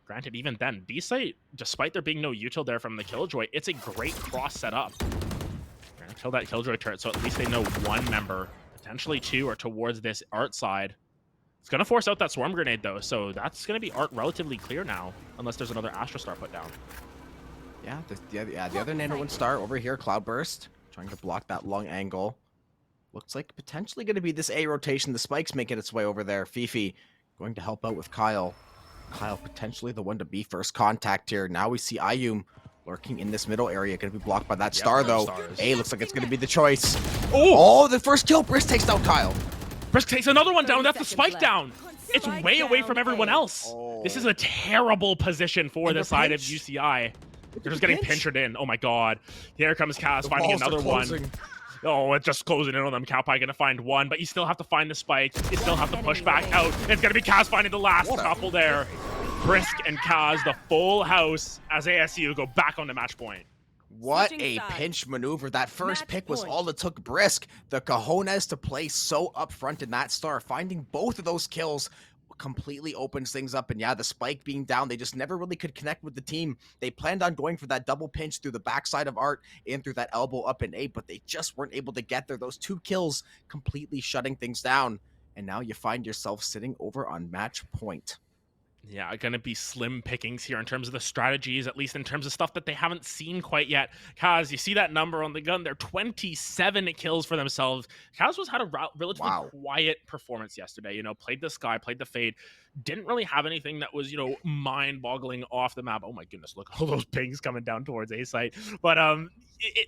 Granted, even then, B site, despite there being no util there from the Killjoy, it's a great cross setup. They're going to kill that Killjoy turret, so at least they know 1 member, potentially 2, are towards this Art side. It's going to force out that Swarm Grenade, though, so that's going to be Art relatively clear now, unless there's another Astra Star put down. Yeah, the other Nano 1 star over here, Cloudburst, trying to block that long angle. Looks like potentially going to be this A rotation. The Spike's making its way over there. Fifi going to help out with Kyle. Kyle potentially the one to be first contact here. Now we see Ayum lurking in this middle area. Going to be blocked by that star, though. A looks like it's going to be the choice. Oh, the first kill. Brisk takes down Kyle. Brisk takes another one down. That's the Spike down. It's way away from everyone else. This is a terrible position for the side of UCI. They're just getting pinchered in. Oh my god. Here comes Kaz finding another one. Oh, it's just closing in on them. Cowpie gonna find one, but you still have to find the spike. You still have to push back out. It's gonna be Kaz finding the last couple there. Brisk and Kaz, the full house, as ASU go back on the match point. What a pinch maneuver. That first pick was all it took. Brisk, the cojones to play so upfront in that star. Finding both of those kills completely opens things up. And yeah, the spike being down, they just never really could connect with the team. They planned on going for that double pinch through the backside of Art and through that elbow up in A, but they just weren't able to get there. Those 2 kills completely shutting things down. And now you find yourself sitting over on match point. Yeah, going to be slim pickings here in terms of the strategies, at least in terms of stuff that they haven't seen quite yet. Kaz, you see that number on the gun? They're 27 kills for themselves. Kaz had a relatively quiet performance yesterday. You know, played the Sky, played the Fade. Didn't really have anything that was, you know, mind-boggling off the map. Oh my goodness, look, all those pings coming down towards A site. But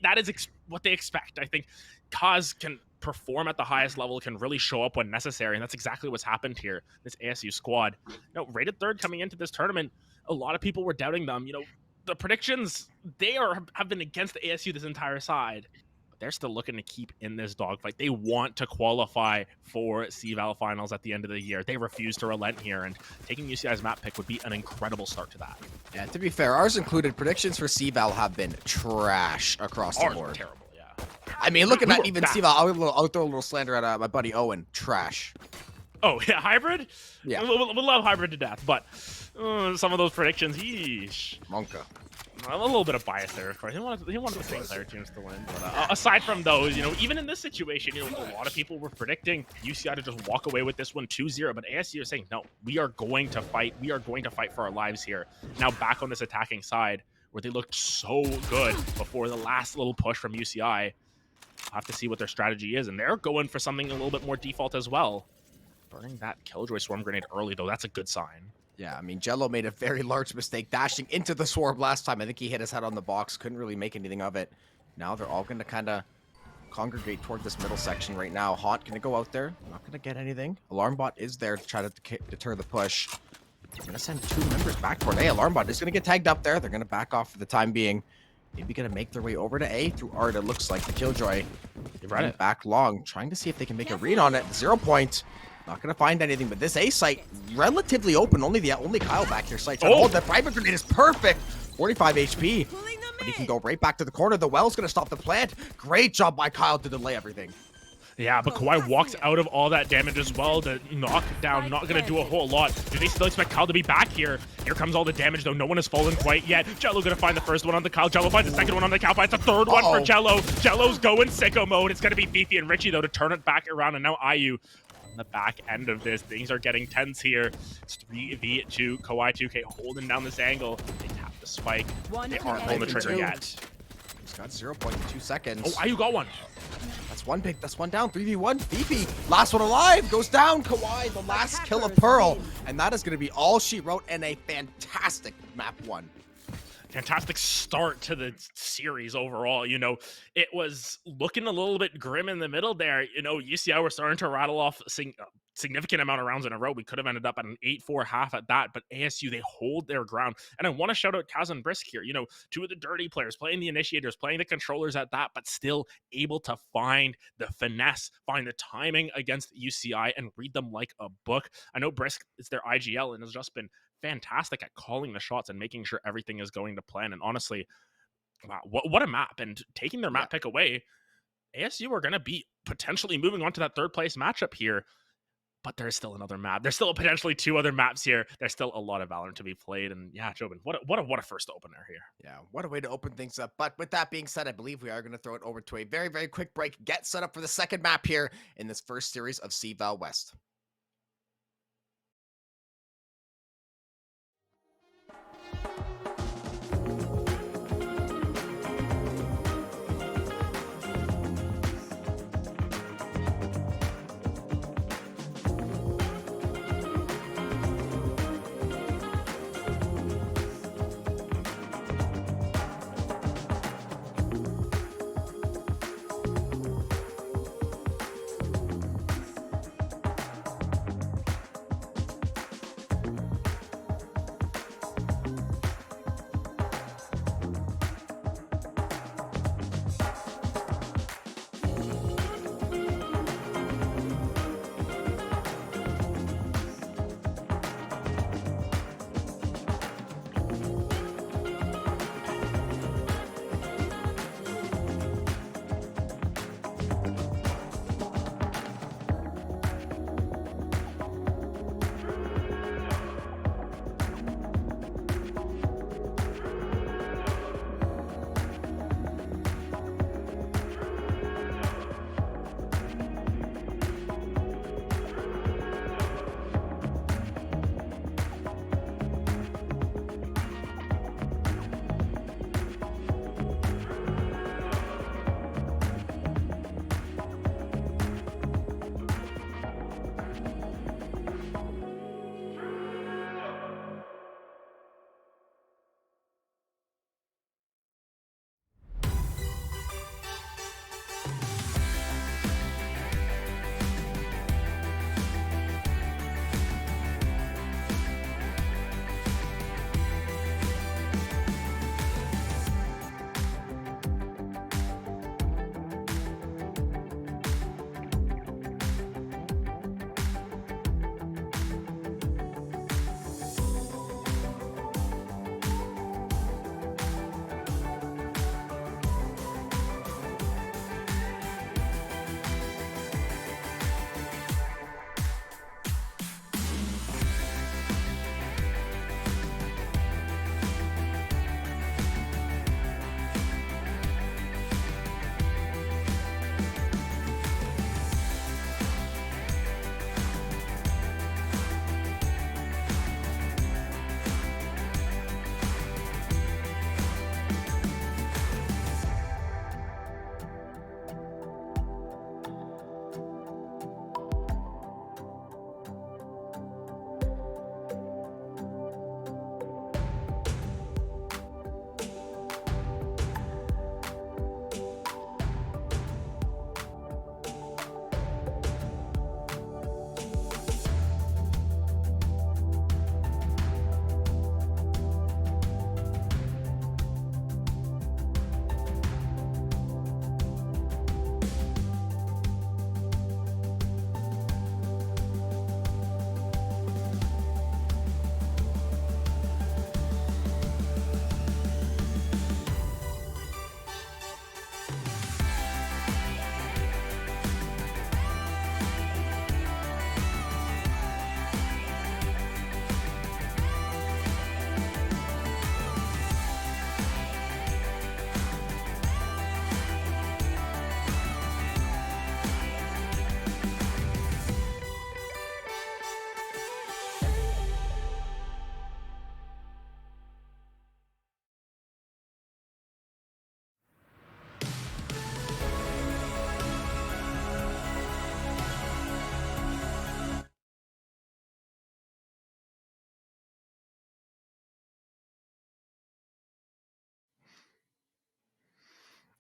that is what they expect. I think Kaz can perform at the highest level, can really show up when necessary, and that's exactly what's happened here. This ASU squad, you know, rated 3rd coming into this tournament. A lot of people were doubting them. You know, the predictions, have been against the ASU this entire side, but they're still looking to keep in this dogfight. They want to qualify for CVAL finals at the end of the year. They refuse to relent here, and taking UCI's map pick would be an incredible start to that. Yeah, to be fair, ours included predictions for CVAL have been trash across the board. Terrible. I mean, looking at even CVAL, I'll throw a little slander at my buddy Owen. Trash. Oh, yeah, Hybrid? Yeah. We'll love Hybrid to death, but some of those predictions, yeesh. Monka. A little bit of bias there, of course. He wanted the same player teams to win. But aside from those, you know, even in this situation, you know, a lot of people were predicting UCI to just walk away with this one 2-0. But ASU is saying, no, we are going to fight. We are going to fight for our lives here. Now back on this attacking side, where they looked so good before the last little push from UCI. Have to see what their strategy is, and they're going for something a little bit more default as well. Burning that Killjoy Swarm Grenade early, though, that's a good sign. Yeah, I mean, Jello made a very large mistake dashing into the Swarm last time. I think he hit his head on the box, couldn't really make anything of it. Now they're all going to kind of congregate toward this middle section right now. Haunt gonna go out there. Not gonna get anything. Alarmbot is there to try to deter the push. I'm gonna send 2 members back toward A. Alarmbot is gonna get tagged up there. They're gonna back off for the time being. Maybe gonna make their way over to A through Art. It looks like the Killjoy. You've read it. Back long, trying to see if they can make a read on it. 0 point. Not gonna find anything, but this A site relatively open. Only Kyle back here sights. Oh, the private grenade is perfect. 45 HP. But he can go right back to the corner. The well's gonna stop the plant. Great job by Kyle to delay everything. Yeah, but Kawhi walks out of all that damage as well to knock down. Not going to do a whole lot. Do they still expect Kyle to be back here? Here comes all the damage, though. No one has fallen quite yet. Jello going to find the first one on the Kyle. Jello finds the second one on the Kyle. Finds the third one for Jello. Jello's going sicko mode. It's going to be Fifi and Richie, though, to turn it back around. And now IU on the back end of this. Things are getting tense here. It's 3v2. Kawhi 2K holding down this angle. They tap the spike. They aren't pulling the trigger yet. He's got 0.2 seconds. Oh, IU got one. That's one down. 3v1. Fifi, last one alive, goes down. Kawhi, the last kill of Pearl. And that is going to be all she wrote in a fantastic map 1. Fantastic start to the series overall. You know, it was looking a little bit grim in the middle there. You know, UCI were starting to rattle off significant amount of rounds in a row. We could have ended up at an 8-4 half at that, but ASU, they hold their ground. And I want to shout out Kaz and Brisk here. You know, 2 of the dirty players, playing the initiators, playing the controllers at that, but still able to find the finesse, find the timing against UCI and read them like a book. I know Brisk is their IGL and has just been fantastic at calling the shots and making sure everything is going to plan. And honestly, wow, what a map. And taking their map pick away, ASU are going to be potentially moving on to that 3rd place matchup here. But there's still another map. There's still potentially 2 other maps here. There's still a lot of Valorant to be played. And yeah, Jobin, what a first opener here. Yeah, what a way to open things up. But with that being said, I believe we are going to throw it over to a very, very quick break. Get set up for the second map here in this first series of CVAL West.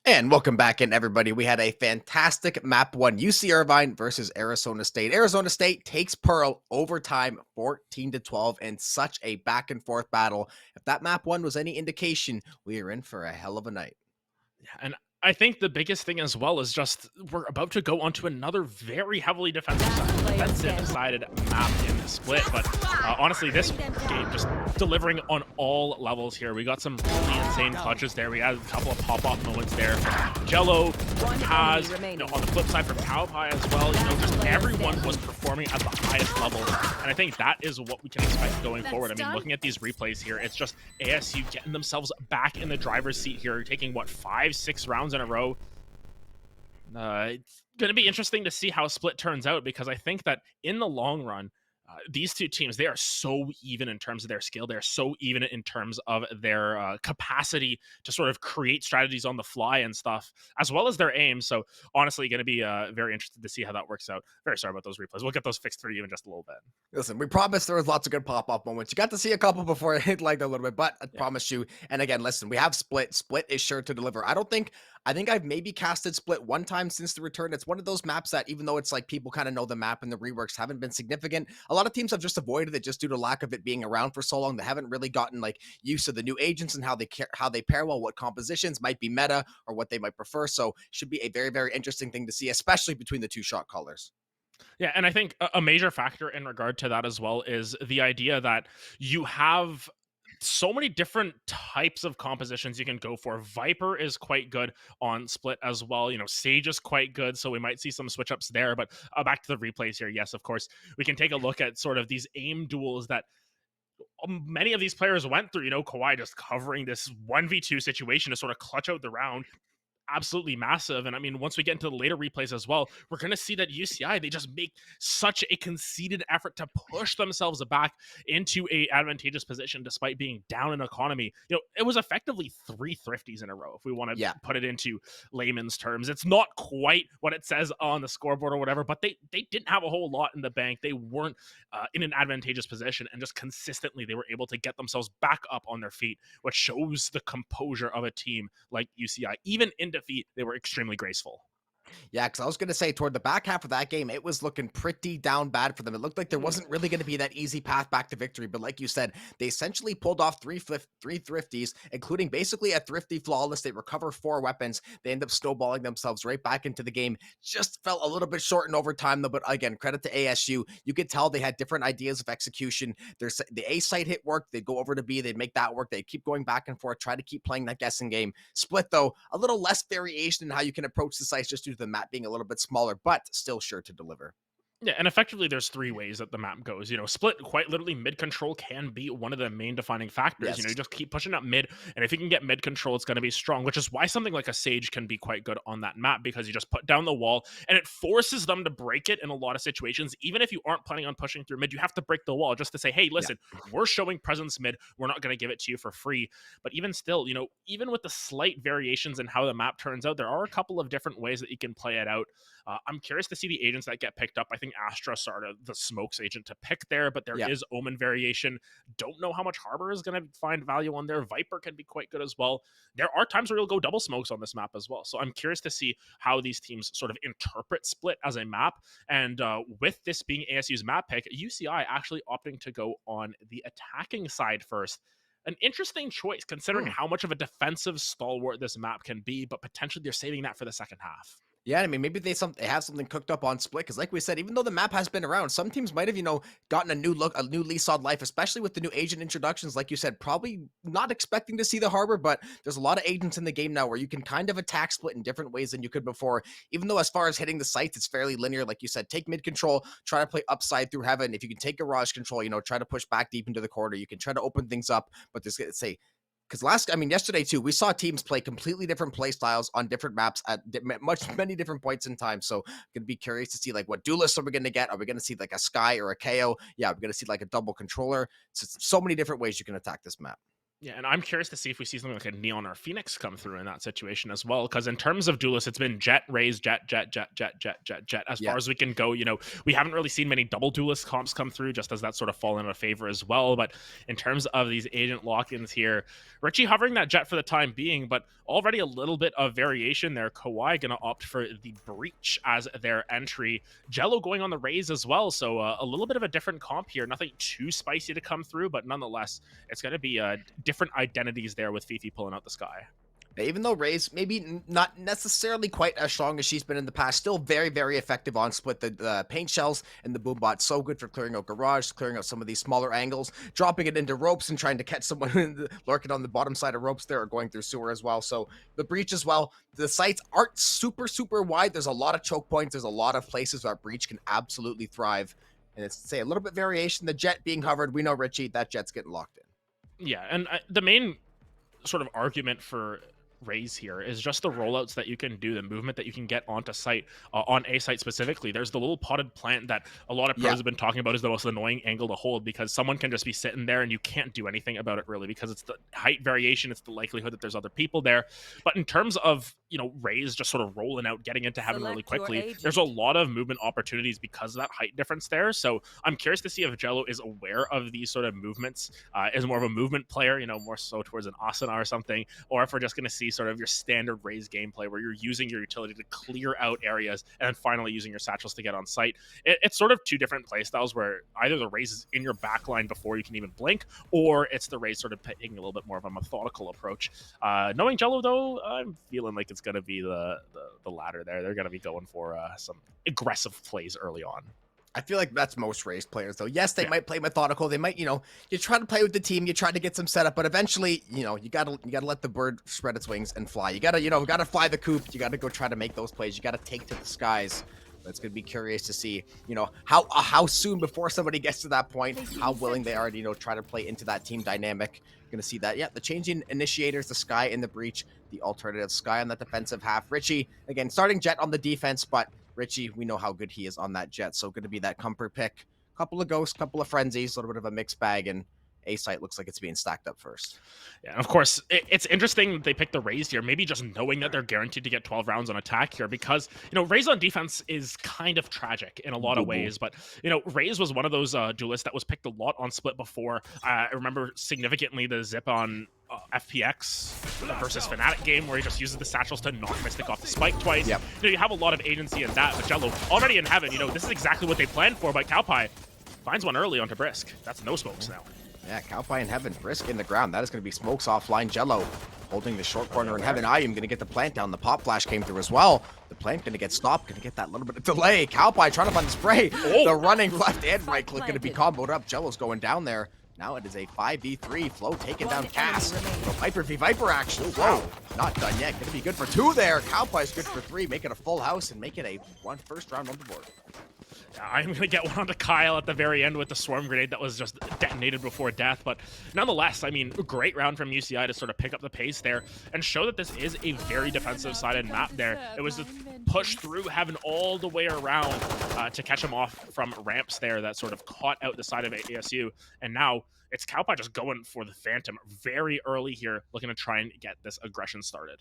And welcome back in, everybody. We had a fantastic map one, UC Irvine versus Arizona State. Arizona State takes Pearl overtime 14-12 in such a back and forth battle. If that map one was any indication, we are in for a hell of a night. Yeah, and I think the biggest thing as well is just we're about to go onto another very heavily defensive-sided map in the split. But honestly, this game just delivering on all levels here. We got some really insane clutches there. We had a couple of pop-off moments there from Jello, from Kaz, on the flip side from Cowpie as well. Just everyone was performing at the highest level. And I think that is what we can expect going forward. I mean, looking at these replays here, it's just ASU getting themselves back in the driver's seat here, taking, what, 5-6 rounds in a row. It's going to be interesting to see how Split turns out, because I think that in the long run, these two teams, they are so even in terms of their skill. They're so even in terms of their capacity to sort of create strategies on the fly and stuff, as well as their aim. So honestly, going to be very interested to see how that works out. Very sorry about those replays. We'll get those fixed for you in just a little bit. Listen, we promised there was lots of good pop-up moments. You got to see a couple before it hit like a little bit, but I promise you. And again, listen, we have Split. Split is sure to deliver. I think I've maybe casted Split one time since the return. It's one of those maps that, even though it's like people kind of know the map and the reworks haven't been significant, a lot of teams have just avoided it just due to lack of it being around for so long. They haven't really gotten like used to the new agents and how they pair well, what compositions might be meta or what they might prefer. So should be a very, very interesting thing to see, especially between the two shot callers. Yeah, and I think a major factor in regard to that as well is the idea that you have so many different types of compositions you can go for. Viper is quite good on Split as well. Sage is quite good, so we might see some switch ups there. But back to the replays here. Yes, of course, we can take a look at sort of these aim duels that many of these players went through. Kawhi just covering this 1v2 situation to sort of clutch out the round. Absolutely massive. And I mean, once we get into the later replays as well, we're going to see that UCI, they just make such a conceited effort to push themselves back into a advantageous position despite being down in economy. It was effectively 3 thrifties in a row, if we want to put it into layman's terms. It's not quite what it says on the scoreboard or whatever, but they didn't have a whole lot in the bank. They weren't in an advantageous position, and just consistently they were able to get themselves back up on their feet, which shows the composure of a team like UCI. Even in defeat, they were extremely graceful. Yeah, because I was going to say toward the back half of that game, it was looking pretty down bad for them. It looked like there wasn't really going to be that easy path back to victory. But like you said, they essentially pulled off three thrifties, including basically a thrifty flawless. They recover 4 weapons. They end up snowballing themselves right back into the game. Just felt a little bit short in overtime, though. But again, credit to ASU. You could tell they had different ideas of execution. The A site hit work. They'd go over to B. They'd make that work. They'd keep going back and forth, try to keep playing that guessing game. Split, though, a little less variation in how you can approach the sites just due to the map being a little bit smaller, but still sure to deliver. Yeah, and effectively there's 3 ways that the map goes. Split, quite literally, mid control can be one of the main defining factors. Yes. You just keep pushing up mid, and if you can get mid control, it's going to be strong, which is why something like a Sage can be quite good on that map, because you just put down the wall, and it forces them to break it in a lot of situations. Even if you aren't planning on pushing through mid, you have to break the wall just to say, hey, listen, we're showing presence mid, we're not going to give it to you for free. But even still, even with the slight variations in how the map turns out, there are a couple of different ways that you can play it out. I'm curious to see the agents that get picked up. I think Astra started the smokes agent to pick there, but there is Omen variation. Don't know how much Harbor is going to find value on there. Viper can be quite good as well. There are times where you'll go double smokes on this map as well. So I'm curious to see how these teams sort of interpret Split as a map. And with this being ASU's map pick, UCI actually opting to go on the attacking side first. An interesting choice considering how much of a defensive stalwart this map can be, but potentially they're saving that for the second half. Yeah, I mean, maybe they have something cooked up on Split, because like we said, even though the map has been around, some teams might have, gotten a new look, a new lease on life, especially with the new agent introductions. Like you said, probably not expecting to see the Harbor, but there's a lot of agents in the game now where you can kind of attack Split in different ways than you could before. Even though as far as hitting the sites, it's fairly linear. Like you said, take mid control, try to play upside through heaven. If you can take garage control, try to push back deep into the corner. You can try to open things up, but because yesterday too, we saw teams play completely different play styles on different maps at many different points in time. So I'm going to be curious to see like what duelists are we going to get? Are we going to see like a Sky or a KO? Yeah, we're going to see like a double controller. So many different ways you can attack this map. Yeah, and I'm curious to see if we see something like a Neon or Phoenix come through in that situation as well. Because in terms of duelists, it's been Jet, Raze, Jet, Jet, Jet, Jet, Jet, Jet, Jet. As Yeah. far as we can go, we haven't really seen many double duelist comps come through, just as that sort of fallen out of favor as well. But in terms of these agent lock-ins here, Richie hovering that Jet for the time being, but already a little bit of variation there. Kawhi gonna opt for the Breach as their entry. Jello going on the Raze as well, so a little bit of a different comp here. Nothing too spicy to come through, but nonetheless, it's going to be different identities there with Fifi pulling out the Sky. Even though Ray's maybe not necessarily quite as strong as she's been in the past, still very, very effective on split. The paint shells and the boom bot, so good for clearing out garage, clearing out some of these smaller angles, dropping it into ropes and trying to catch someone lurking on the bottom side of ropes there or going through sewer as well. So the Breach as well. The sites aren't super, super wide. There's a lot of choke points. There's a lot of places where Breach can absolutely thrive. And it's, say, a little bit variation. The Jet being hovered, we know, Richie, that Jet's getting locked in. Yeah, and the main sort of argument for Raze here is just the rollouts that you can do, the movement that you can get onto site, on A site specifically. There's the little potted plant that a lot of pros have been talking about is the most annoying angle to hold, because someone can just be sitting there and you can't do anything about it really, because it's the height variation, it's the likelihood that there's other people there. But in terms of, Raze just sort of rolling out, getting into heaven really quickly, there's a lot of movement opportunities because of that height difference there. So I'm curious to see if Jello is aware of these sort of movements, is more of a movement player, more so towards an Asana or something, or if we're just going to see sort of your standard Raze gameplay where you're using your utility to clear out areas and then finally using your satchels to get on site. It's sort of two different play styles where either the Raze is in your backline before you can even blink, or it's the Raze sort of taking a little bit more of a methodical approach. Knowing Jello, though, I'm feeling like it's going to be the latter there. They're going to be going for some aggressive plays early on. I feel like that's most Raze players, though. Yes, they might play methodical. They might, you try to play with the team, you try to get some setup, but eventually, you gotta let the bird spread its wings and fly. You gotta fly the coop. You gotta go try to make those plays. You gotta take to the skies. It's gonna be curious to see, how soon before somebody gets to that point, how willing they are to, try to play into that team dynamic. Gonna see that. Yeah, the changing initiators, the Sky in the Breach, the alternative Sky on that defensive half. Richie, again, starting Jet on the defense, but Richie, we know how good he is on that Jet, so going to be that comfort pick. Couple of ghosts, couple of frenzies, a little bit of a mixed bag, and A site looks like it's being stacked up first. Yeah, and of course, it's interesting that they picked the Raze here, maybe just knowing that they're guaranteed to get 12 rounds on attack here, because, Raze on defense is kind of tragic in a lot of ways, but, Raze was one of those duelists that was picked a lot on split before. I remember significantly the zip on FPX versus Fnatic game where he just uses the satchels to knock Mystic off the spike twice. Yep. You have a lot of agency in that, but Jello already in heaven, this is exactly what they planned for, but Cowpie finds one early onto Brisk. That's no smokes now. Yeah, Cowpie in heaven, Brisk in the ground. That is going to be smokes offline. Jello holding the short corner in heaven. I am going to get the plant down. The pop flash came through as well. The plant going to get stopped. Going to get that little bit of delay. Cowpie trying to find the spray. The running left and right click going to be comboed up. Jello's going down there. Now it is a 5v3. Flow taking down Cass. So Viper v Viper action. Flow not done yet. Going to be good for 2 there. Cowpie's good for 3. Make it a full house and make it a first round on the board. I'm going to get one onto Kyle at the very end with the swarm grenade that was just detonated before death. But nonetheless, a great round from UCI to sort of pick up the pace there and show that this is a very defensive-sided map there. It was a push through heaven all the way around to catch him off from ramps there that sort of caught out the side of ASU. And now it's Cowpie just going for the Phantom very early here, looking to try and get this aggression started.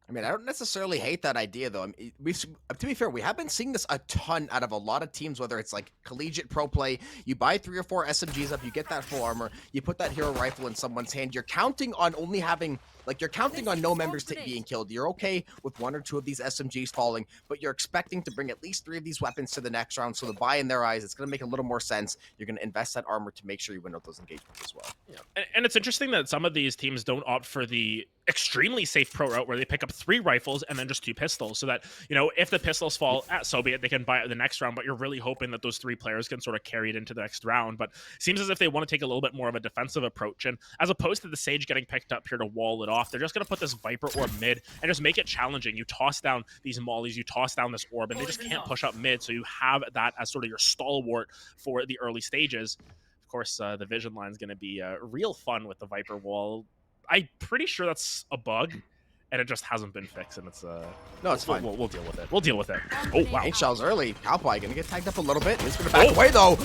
I don't necessarily hate that idea, though. To be fair, we have been seeing this a ton out of a lot of teams, whether it's like collegiate pro play. You buy 3 or 4 SMGs up, you get that full armor, you put that hero rifle in someone's hand. You're counting on only having, you're counting on no members being killed. You're okay with 1 or 2 of these SMGs falling, but you're expecting to bring at least 3 of these weapons to the next round. So the buy in their eyes, it's going to make a little more sense. You're going to invest that armor to make sure you win out those engagements as well. Yeah. And it's interesting that some of these teams don't opt for the extremely safe pro route where they pick up 3 rifles and then just 2 pistols, so that if the pistols fall, so be it, they can buy it the next round, but you're really hoping that those 3 players can sort of carry it into the next round. But it seems as if they want to take a little bit more of a defensive approach, and as opposed to the Sage getting picked up here to wall it off, they're just going to put this Viper or mid and just make it challenging. You toss down these mollies, you toss down this orb, and they just can't push up mid, so you have that as sort of your stalwart for the early stages. Of course, the vision line is going to be real fun with the Viper wall. I'm pretty sure that's a bug, and it just hasn't been fixed, and it's no, it's fine. We'll deal with it. We'll deal with it. Oh wow! Paint shells early. Cowpie gonna get tagged up a little bit. He's gonna back away though.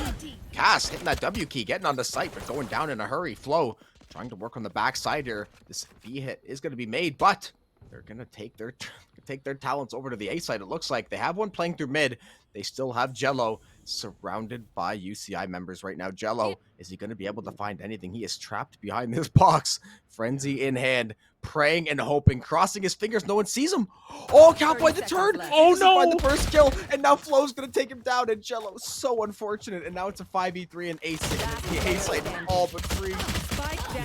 Cass hitting that W key, getting on the site, but going down in a hurry. Flow trying to work on the backside here. This V hit is going to be made, but they're going to take their talents over to the A side. It looks like they have one playing through mid. They still have Jello surrounded by UCI members right now. Jello, is he going to be able to find anything? He is trapped behind this box. Frenzy in hand, praying and hoping, crossing his fingers. No one sees him. Oh, Cowboy the turn. Oh, no. Find the first kill, and now Flo's going to take him down, and Jello, so unfortunate. And now it's a 5v3 and Ace. The Ace lane all but free.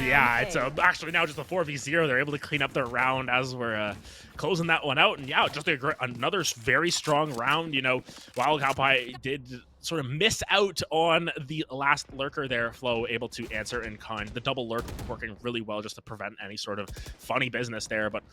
Yeah, it's actually now just a 4v0. They're able to clean up their round as we're closing that one out. And yeah, just another very strong round. You know, while Cowpie did sort of miss out on the last lurker there, Flo able to answer in kind. The double lurk working really well just to prevent any sort of funny business there. But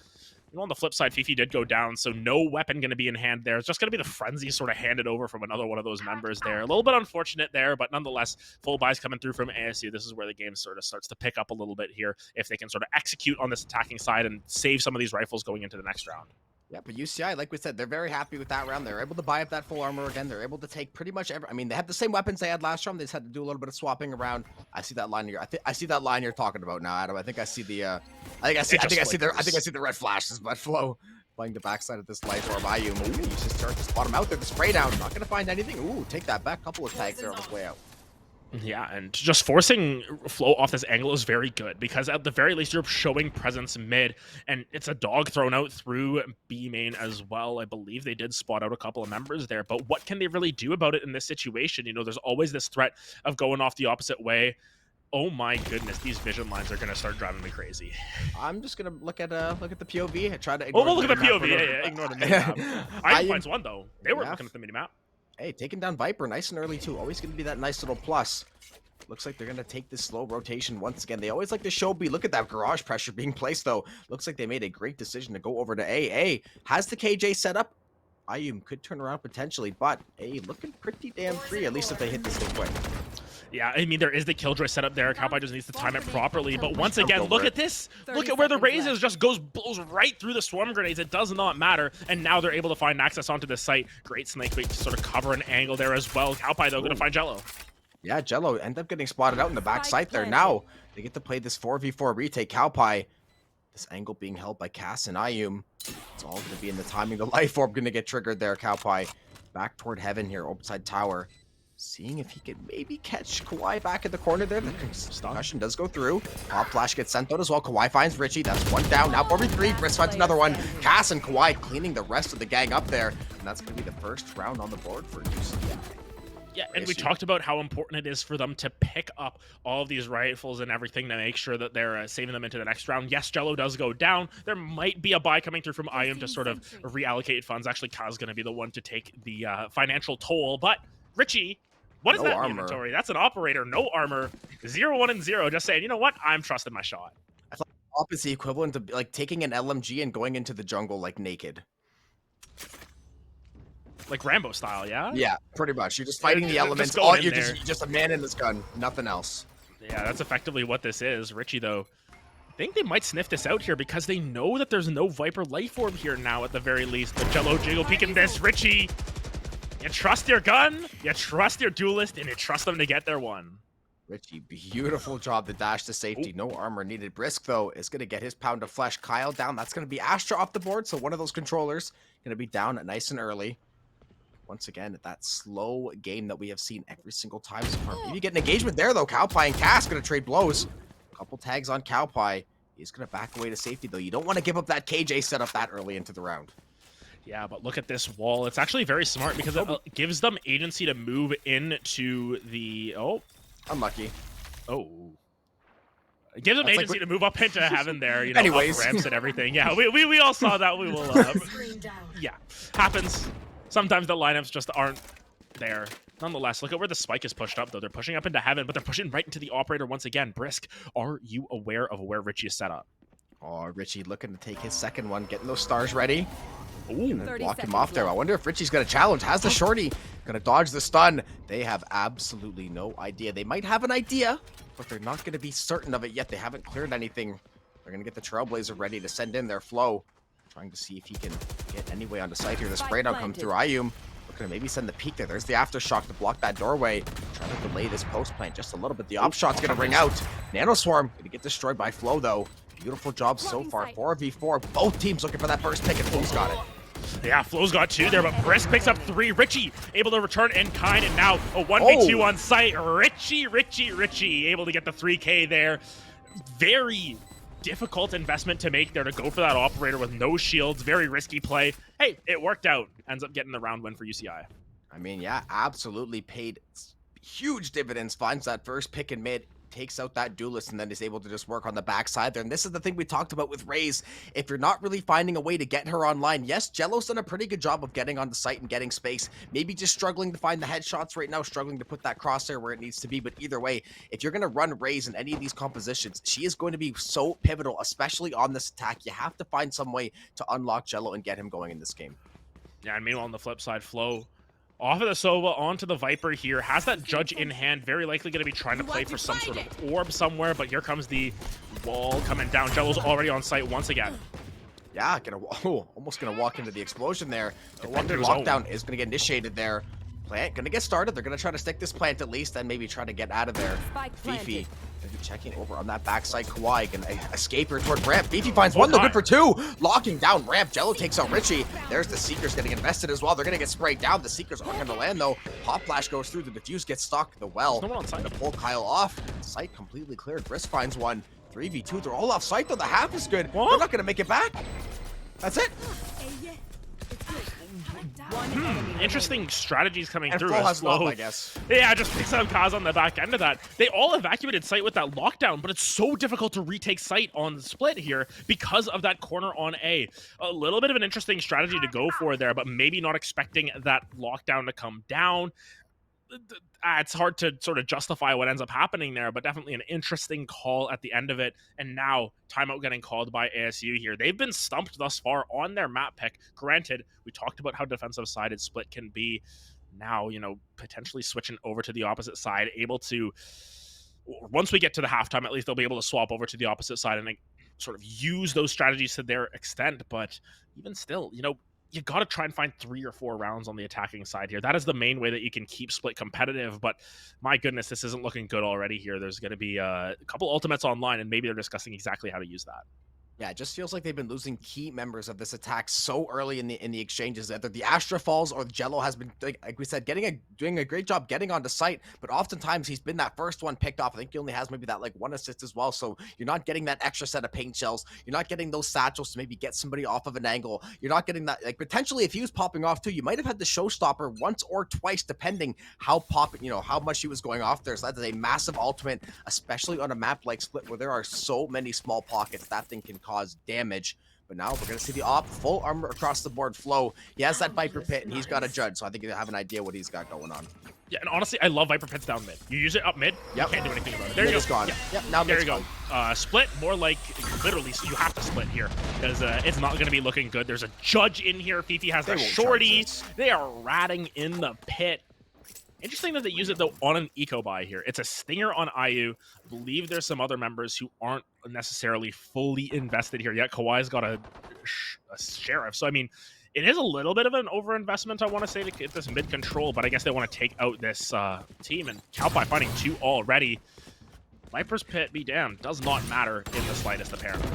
you know, on the flip side, Fifi did go down, so no weapon going to be in hand there. It's just going to be the Frenzy sort of handed over from another one of those members there. A little bit unfortunate there, but nonetheless, full buys coming through from ASU. This is where the game sort of starts to pick up a little bit here if they can sort of execute on this attacking side and save some of these rifles going into the next round. Yeah, but UCI, like we said, they're very happy with that round. They're able to buy up that full armor again. They're able to take pretty much every. I mean, they have the same weapons they had last round. They just had to do a little bit of swapping around. I see that line here. I see that line you're talking about now, Adam. I think I see the. I think I see the red flashes, but Flo playing the backside of this life orb. Ayum, ooh, you just start to spot him out there. The spray down, not gonna find anything. Ooh, take that back. Couple of tags there on his way out. Yeah, and just forcing Flo off this angle is very good because at the very least you're showing presence mid, and it's a dog thrown out through B main as well. I believe they did spot out a couple of members there, but what can they really do about it in this situation? You know, there's always this threat of going off the opposite way. Oh my goodness, these vision lines are gonna start driving me crazy. I'm just gonna look at the POV and try to. Oh, we'll look at the POV. Yeah, ignore the mini-map. Iron finds one though. They weren't looking at the mini-map. Hey, taking down Viper nice and early too. Always gonna be that nice little plus. Looks like they're gonna take this slow rotation once again. They always like to show B. Look at that garage pressure being placed though. Looks like they made a great decision to go over to A. A has the KJ set up. Ayum could turn around potentially, but A looking pretty damn free, at least if they hit this thing quick. Yeah, I mean, there is the Killjoy setup there. Cowpie just needs to time it properly. But once again, look at this. Look at where the raise is. Just blows right through the swarm grenades. It does not matter. And now they're able to find access onto the site. Great snake bait to sort of cover an angle there as well. Cowpie, though, going to find Jello. Yeah, Jello end up getting spotted out in the back site there. Now they get to play this 4v4 retake. Cowpie, this angle being held by Cass and Ayum. It's all going to be in the timing. The life orb going to get triggered there. Cowpie back toward heaven here, upside tower. Seeing if he can maybe catch Kawhi back in the corner there. The concussion does go through. Pop flash gets sent out as well. Kawhi finds Richie. That's one down. Now 4v3. Brisk finds another one. Cass and Kawhi cleaning the rest of the gang up there. And that's going to be the first round on the board for UCI. Yeah, and we talked about how important it is for them to pick up all of these rifles and everything to make sure that they're saving them into the next round. Yes, Jello does go down. There might be a buy coming through from Ayum to sort of reallocate funds. Actually, Kaz going to be the one to take the financial toll. But Richie, what is that in the inventory? That's an operator, no armor, 0, 1, and 0. Just saying, you know what? I'm trusting my shot. I thought op is the equivalent of like taking an LMG and going into the jungle like naked. Like Rambo style, yeah? Yeah, pretty much. You're just fighting the elements. You're just a man in this gun, nothing else. Yeah, that's effectively what this is. Richie, though, I think they might sniff this out here because they know that there's no Viper life orb here now at the very least. But Jello jiggle peeking this. Richie, you trust your gun, you trust your duelist, and you trust them to get their one. Richie, beautiful job to dash to safety. No armor needed. Brisk, though, is going to get his pound of flesh. Kyle down. That's going to be Astra off the board, so one of those controllers going to be down nice and early. Once again, that slow game that we have seen every single time so far. Maybe get an engagement there, though. Cowpie and Cass going to trade blows. A couple tags on Cowpie. He's going to back away to safety, though. You don't want to give up that KJ setup that early into the round. Yeah, but look at this wall. It's actually very smart because it gives them agency to move into the... Oh. Unlucky. Oh. It gives them agency to move up into heaven there, you know, anyways. up ramps and everything. Yeah, we all saw that. We will... yeah, happens. Sometimes the lineups just aren't there. Nonetheless, look at where the spike is pushed up, though. They're pushing up into heaven, but they're pushing right into the operator once again. Brisk, are you aware of where Richie is set up? Oh, Richie looking to take his second one, getting those stars ready. Ooh, block him off there. I wonder if Richie's going to challenge. Has the shorty. Going to dodge the stun. They have absolutely no idea. They might have an idea, but they're not going to be certain of it yet. They haven't cleared anything. They're going to get the Trailblazer ready to send in their flow. Trying to see if he can get any way onto site here. The spray down come through. Ayum Gonna maybe send the peek there. There's the aftershock to block that doorway. Trying to delay this post plant just a little bit. The op shot's gonna ring out. Nano Swarm gonna get destroyed by Flo though. Beautiful job so far. 4v4. Both teams looking for that first pick, and Flo's got it. Yeah, Flo's got 2 there, but Brisk picks up 3. Richie able to return in kind, and now a 1v2 on site. Richie able to get the 3K there. Very difficult investment to make there to go for that operator with no shields. Very risky play. Hey, it worked out. Ends up getting the round win for UCI. I mean, yeah, absolutely paid huge dividends. Finds that first pick in mid, takes out that duelist, and then is able to just work on the backside there. And this is the thing we talked about with Raze. If you're not really finding a way to get her online, yes, Jello's done a pretty good job of getting on the site and getting space. Maybe just struggling to find the headshots right now, struggling to put that crosshair where it needs to be. But either way, if you're going to run Raze in any of these compositions, she is going to be so pivotal, especially on this attack. You have to find some way to unlock Jello and get him going in this game. Yeah, and meanwhile on the flip side, Flo off of the Sova onto the Viper here, has that Judge in hand, very likely going to be trying to play for some sort of orb somewhere, but here comes the wall coming down. Jello's already on site once again. Yeah, almost gonna walk into the explosion there. Defender lockdown is gonna get initiated there. Plant gonna get started. They're gonna try to stick this plant at least, and maybe try to get out of there. Fifi gonna be checking over on that backside. Kawhi gonna escape her toward ramp. Fifi finds one, though, good for 2. Locking down ramp. Jello takes out Richie. There's the Seekers getting invested as well. They're gonna get sprayed down. The Seekers aren't gonna land though. Pop flash goes through. The defuse gets stuck. The well. No one on site. Gonna pull Kyle off. Site completely cleared. Brisk finds one. 3v2. They're all off site though. The half is good. What? They're not gonna make it back. That's it. Interesting strategies coming And through. Flo as has love, Flo- I guess. Yeah, just picks up Kaz on the back end of that. They all evacuated site with that lockdown, but it's so difficult to retake site on the split here because of that corner on A. A little bit of an interesting strategy to go for there, but maybe not expecting that lockdown to come down. It's hard to sort of justify what ends up happening there, but definitely an interesting call at the end of it. And now, timeout getting called by ASU here. They've been stumped thus far on their map pick. Granted, we talked about how defensive-sided split can be. Now, potentially switching over to the opposite side, able to, once we get to the halftime, at least they'll be able to swap over to the opposite side and sort of use those strategies to their extent. But even still, you got to try and find 3 or 4 rounds on the attacking side here. That is the main way that you can keep split competitive, but my goodness, this isn't looking good already here. There's going to be a couple ultimates online, and maybe they're discussing exactly how to use that. Yeah, it just feels like they've been losing key members of this attack so early in the exchanges. Either the Astra falls or Jello has been, like we said, doing a great job getting onto site, but oftentimes he's been that first one picked off. I think he only has maybe that 1 assist as well, so you're not getting that extra set of paint shells. You're not getting those satchels to maybe get somebody off of an angle. You're not getting that, potentially if he was popping off too, you might have had the showstopper once or twice, depending how how much he was going off there. So that is a massive ultimate, especially on a map like Split where there are so many small pockets. That thing can cause damage. But now we're going to see the op, full armor across the board. Flo, he has that Viper Pit, and he's got a Judge, so I think you have an idea what he's got going on. Yeah, and honestly, I love Viper Pits down mid. You use it up mid, Yep. you can't do anything about it. There Mid you is go. gone. Yeah. Yep, now There mid's you go. Split, more like literally, so you have to split here because it's not going to be looking good. There's a Judge in here. Fifi has the won't shorty. charge this. They are ratting in the pit. Interesting that they use it, though, on an eco buy here. It's a stinger on IU. I believe there's some other members who aren't necessarily fully invested here yet. Kawhi's got a sheriff. So, I mean, it is a little bit of an overinvestment, I want to say, to get this mid control, but I guess they want to take out this team. And Calpie finding 2 already. Viper's Pit, be damned, does not matter in the slightest, apparently.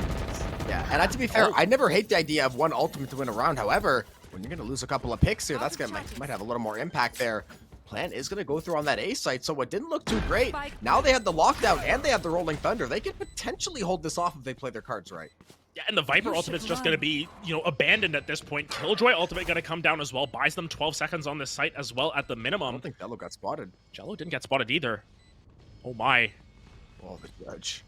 Yeah, and to be fair, I never hate the idea of one ultimate to win a round. However, when you're going to lose a couple of picks here, that's going to might have a little more impact there. Plant is going to go through on that A site, so what didn't look too great, now they have the lockdown and they have the Rolling Thunder. They could potentially hold this off if they play their cards right. Yeah, and the Viper ultimate's just going to be, abandoned at this point. Killjoy ultimate going to come down as well. Buys them 12 seconds on this site as well at the I minimum. don't think Jello got spotted. Jello didn't get spotted either. Oh my. Oh, the Judge.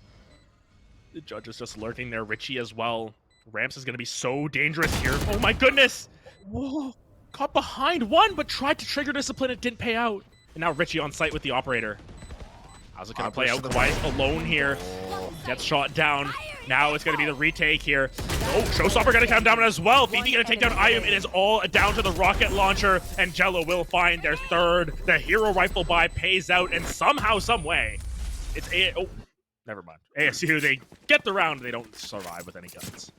The Judge is just lurking there. Richie as well. Ramps is going to be so dangerous here. Oh my goodness. Whoa. Caught behind one, but tried to trigger discipline. It didn't pay out. And now Richie on site with the operator. How's it going to play out? Kawhi's alone here. Gets shot down. Now it's going to be the retake here. Oh, Showstopper going to come down as well. Fifi going to take down Ayum. It is all down to the rocket launcher, and Jello will find their third. The hero rifle buy pays out, and somehow, some way, it's oh, never mind. ASU, they get the round. They don't survive with any guns.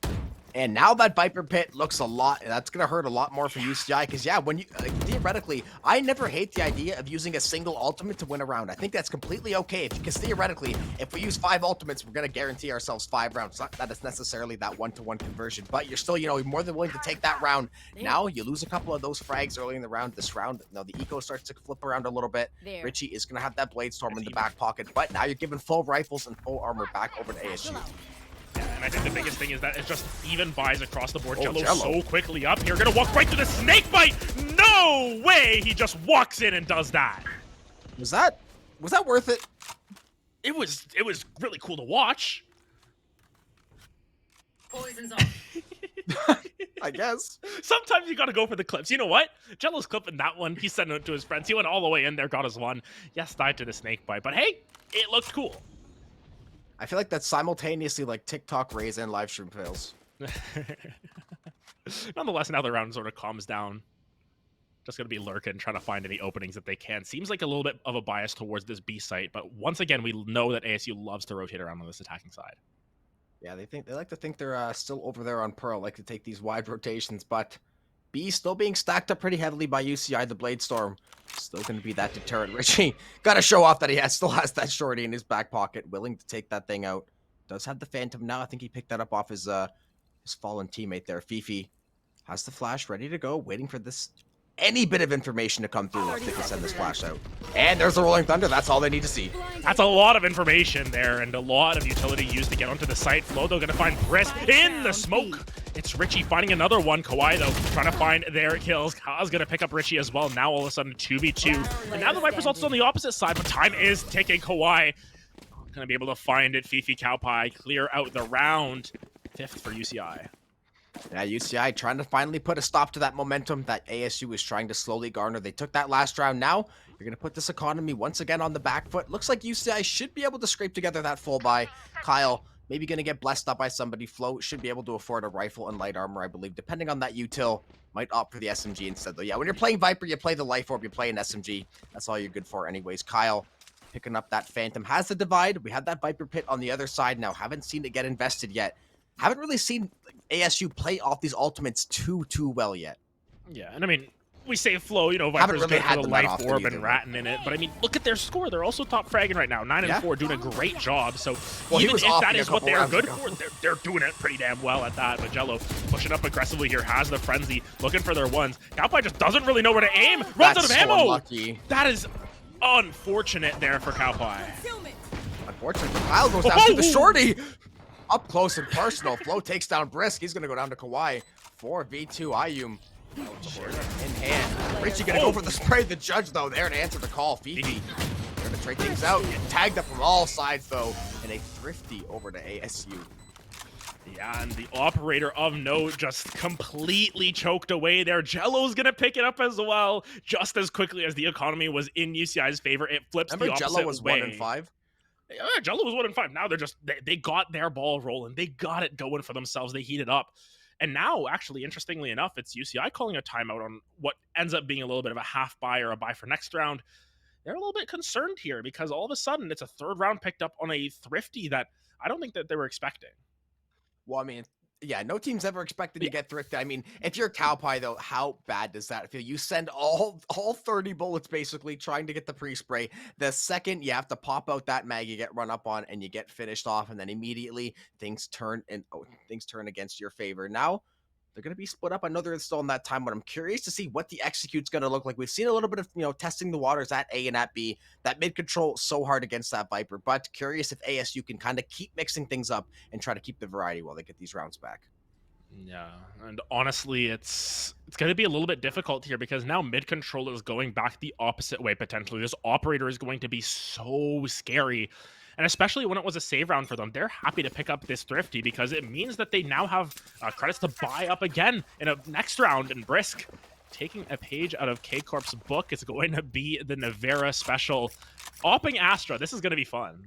And now that Viper Pit looks a lot, that's going to hurt a lot more for UCI, because yeah, when you, theoretically, I never hate the idea of using a single ultimate to win a round. I think that's completely okay, because theoretically, if we use 5 ultimates, we're going to guarantee ourselves 5 rounds. Not that it's necessarily that 1-to-1 conversion, but you're still, you know, more than willing to take that round. Now, you lose a couple of those frags early in the round. This round, now the eco starts to flip around a little bit. Richie is going to have that Blade Storm in the back pocket, but now you're giving full rifles and full armor back over to ASU. Yeah, and I think the biggest thing is that it's just even buys across the board. Jello's so quickly up here, gonna walk right through the snake bite. No way! He just walks in and does that. Was that worth it? It was really cool to watch. Poison's off. I guess. Sometimes you gotta go for the clips. You know what? Jello's clipping that one. He sent it to his friends. He went all the way in there, got his one. Yes, died to the snake bite, but hey, it looked cool. I feel like that's simultaneously like TikTok raise and live stream fails. Nonetheless, now the round sort of calms down. Just going to be lurking, trying to find any openings that they can. Seems like a little bit of a bias towards this B site, but once again, we know that ASU loves to rotate around on this attacking side. Yeah, they like to think they're still over there on Pearl, like to take these wide rotations, but B still being stacked up pretty heavily by UCI, the Blade Storm. Still going to be that deterrent. Richie got to show off that he still has that shorty in his back pocket, willing to take that thing out. Does have the Phantom now. I think he picked that up off his fallen teammate there. Fifi has the flash ready to go, waiting for this any bit of information to come through if they can send this flash out. And there's the Rolling Thunder. That's all they need to see. That's a lot of information there and a lot of utility used to get onto the site. Flodo going to find Brisk in the smoke. It's Richie finding another one. Kawhi, though, trying to find their kills. Ka's going to pick up Richie as well. Now, all of a sudden, 2v2. And now the Vipers also on the opposite side, but time is ticking. Kawhi going to be able to find it. Fifi Cowpie clear out the round. 5th for UCI. Yeah, UCI trying to finally put a stop to that momentum that ASU is trying to slowly garner. They took that last round. Now, you're going to put this economy once again on the back foot. Looks like UCI should be able to scrape together that full buy. Kyle, maybe going to get blessed up by somebody. Flo should be able to afford a rifle and light armor, I believe, depending on that util. Might opt for the SMG instead, though. Yeah, when you're playing Viper, you play the Life Orb, you play an SMG. That's all you're good for anyways. Kyle picking up that Phantom. Has the divide. We have that Viper pit on the other side now. Haven't seen it get invested yet. Haven't really seen ASU play off these ultimates too well yet. Yeah, and I mean, we say Flo, you know, Viper's really good for the Life Orb either, and ratting in it, but I mean, look at their score. They're also top fragging right now, 9 and 4, doing a great job. So even if that is what they're good for, they're doing it pretty damn well at that. But Jello pushing up aggressively here, has the frenzy, looking for their ones. Cowpie just doesn't really know where to aim, runs out of ammo. Unlucky. That is unfortunate there for Cowpie. Unfortunately, Kyle goes down to the shorty. Up close and personal. Flo takes down Brisk. He's going to go down to Kawhi. 4v2 Ayum. In hand. Richie going to go for the spray. The judge, though, there to answer the call. Fifi. They're going to trade things out. Get tagged up from all sides, though. And a thrifty over to ASU. Yeah, and the operator of note just completely choked away there. Jello's going to pick it up as well. Just as quickly as the economy was in UCI's favor, it flips the opposite way. Jello was 1 and 5? Yeah, Jello was 1 and 5. Now they're just they got their ball rolling. They got it going for themselves. They heated up. And now, actually, interestingly enough, it's UCI calling a timeout on what ends up being a little bit of a half buy or a buy for next round. They're a little bit concerned here because all of a sudden it's a 3rd round picked up on a thrifty that I don't think that they were expecting. Well, I mean, yeah, no team's ever expected to get thrifted. I mean, if you're Cowpie, though, how bad does that feel? You send all 30 bullets, basically, trying to get the pre-spray. The second you have to pop out that mag, you get run up on, and you get finished off, and then immediately things turn against your favor. Now, they're going to be split up. I know they're still in that time, but I'm curious to see what the execute's going to look like. We've seen a little bit of, testing the waters at A and at B. That mid control so hard against that Viper, but curious if ASU can kind of keep mixing things up and try to keep the variety while they get these rounds back. Yeah, and honestly, it's going to be a little bit difficult here because now mid control is going back the opposite way potentially. This operator is going to be so scary. And especially when it was a save round for them, they're happy to pick up this thrifty because it means that they now have credits to buy up again in a next round. And Brisk, taking a page out of K-Corp's book, is going to be the Nevera special. Opping Astra, this is going to be fun.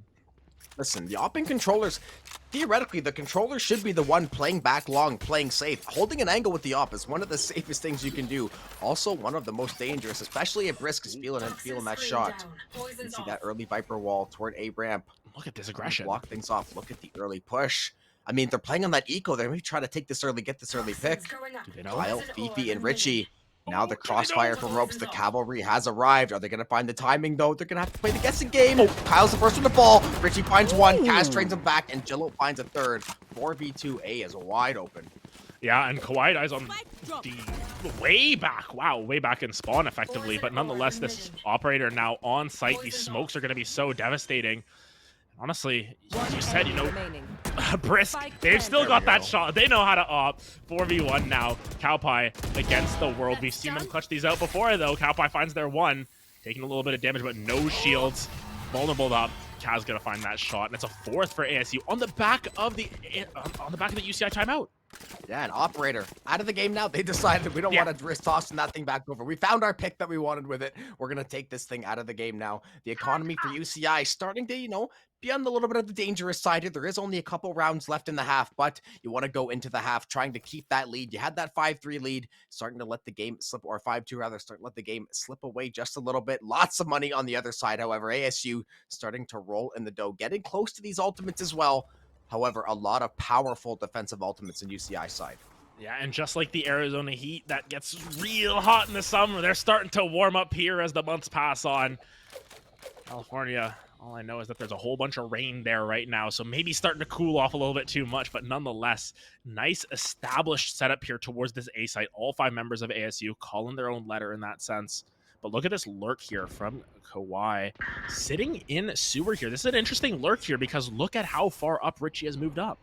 Listen, the opping controllers, theoretically, the controller should be the one playing back long, playing safe. Holding an angle with the op is one of the safest things you can do. Also, one of the most dangerous, especially if Brisk is feeling that shot. You see that early Viper wall toward A ramp. Look at this aggression. Block things off. Look at the early push. I mean, they're playing on that eco. They're maybe trying to take this early, get this early pick. Do they know? Kyle, Fifi, and Richie. Now the crossfire from ropes. The cavalry has arrived. Are they going to find the timing, though? They're going to have to play the guessing game. Oh, Kyle's the first one to fall. Richie finds one. Kaz trains him back, and Jillo finds a third. 4v2. A is wide open. Yeah, and Kawaii dies on the way back. Wow, way back in spawn, effectively. But nonetheless, this operator now on site. These smokes are going to be so devastating. Honestly, as you said, you know, Brisk, they've still got that shot. They know how to op. 4v1 now. Cowpie against the world. We've seen them clutch these out before, though. Cowpie finds their one, taking a little bit of damage, but no shields. Vulnerable up. Kaz gonna find that shot, and it's a fourth for ASU on the back of the UCI timeout. Yeah, an operator out of the game now. They decided we don't want to risk tossing that thing back over. We found our pick that we wanted with it. We're gonna take this thing out of the game now. The economy for UCI starting to, you know, be on a little bit of the dangerous side here. There is only a couple rounds left in the half, but you want to go into the half trying to keep that lead. You had that 5-3 lead, starting to let the game slip, or 5-2 rather, starting to let the game slip away just a little bit. Lots of money on the other side, however. ASU starting to roll in the dough, getting close to these ultimates as well. However, a lot of powerful defensive ultimates in UCI side. Yeah, and just like the Arizona Heat that gets real hot in the summer, they're starting to warm up here as the months pass on. California, all I know is that there's a whole bunch of rain there right now, so maybe starting to cool off a little bit too much, but nonetheless, nice established setup here towards this A site. All 5 members of ASU calling their own letter in that sense. But look at this lurk here from Kawhi sitting in sewer here. This is an interesting lurk here because look at how far up Richie has moved up.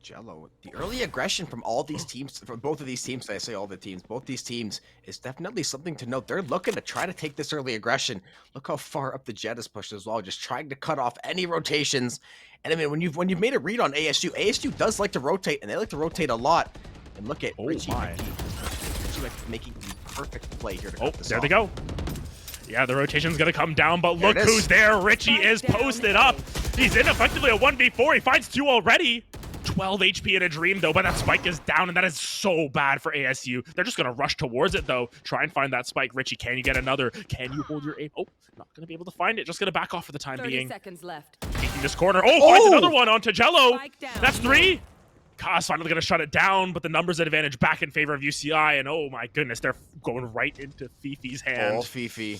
Jello, the early aggression from all these teams, from both of these teams, I say all the teams, both these teams, is definitely something to note. They're looking to try to take this early aggression. Look how far up the Jet is pushed as well, just trying to cut off any rotations. And I mean, when you've made a read on ASU does like to rotate, and they like to rotate a lot. And look at Richie making the perfect play here to cut this there off. They go. Yeah, the rotation's gonna come down, but look who's there. Richie is posted up. He's in effectively a 1v4. He finds 2 already. 12 HP in a dream, though, but that spike is down, and that is so bad for ASU. They're just going to rush towards it, though. Try and find that spike. Richie, can you get another? Can you hold your aim? Oh, not going to be able to find it. Just going to back off for the time 30 being. seconds left. Taking this corner. Oh, finds another one onto Jello. That's 3. Kaz finally going to shut it down, but the numbers advantage back in favor of UCI, and oh my goodness, they're going right into Fifi's hand. Oh, Fifi.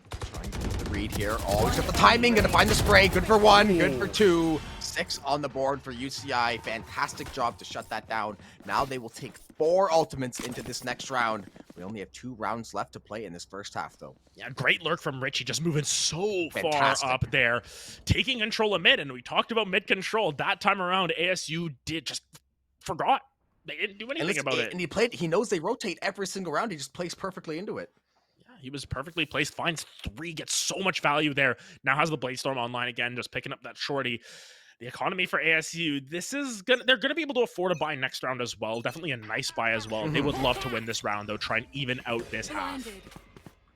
Trying to get the read here. Always got the timing. Going to find the spray. Good for 1. Good for 2. 6 on the board for UCI. Fantastic job to shut that down. Now they will take 4 ultimates into this next round. We only have 2 rounds left to play in this first half, though. Yeah, great lurk from Richie, just moving so far up there. Taking control of mid, and we talked about mid control. That time around, ASU just forgot. They didn't do anything about it. And he knows they rotate every single round. He just plays perfectly into it. He was perfectly placed, finds 3, gets so much value there. Now has the Bladestorm online again, just picking up that shorty. The economy for ASU, they're gonna be able to afford a buy next round as well. Definitely a nice buy as well. They would love to win this round, though, try and even out this half.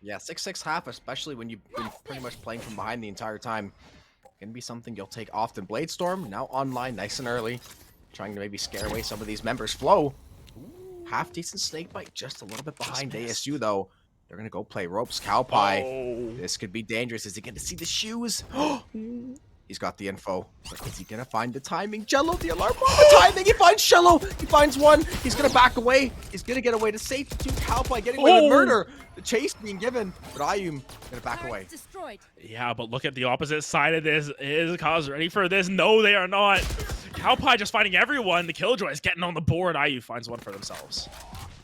Yeah, 6-6 half, especially when you've been pretty much playing from behind the entire time. Gonna be something you'll take often. Bladestorm, now online, nice and early. Trying to maybe scare away some of these members. Flow, half decent snake bite, just a little bit behind ASU, though. They're going to go play ropes. Cowpie. Oh. This could be dangerous. Is he going to see the shoes? He's got the info. But is he going to find the timing? Jello, the alarm bomb, the timing. He finds Jello. He finds 1. He's going to back away. He's going to get away to safety. 2. Cowpie getting away with murder. The chase being given. But Ayum going to back away. Yeah, but look at the opposite side of this. Is Cause ready for this? No, they are not. Cowpie just finding everyone. The Killjoy is getting on the board. Ayu finds 1 for themselves.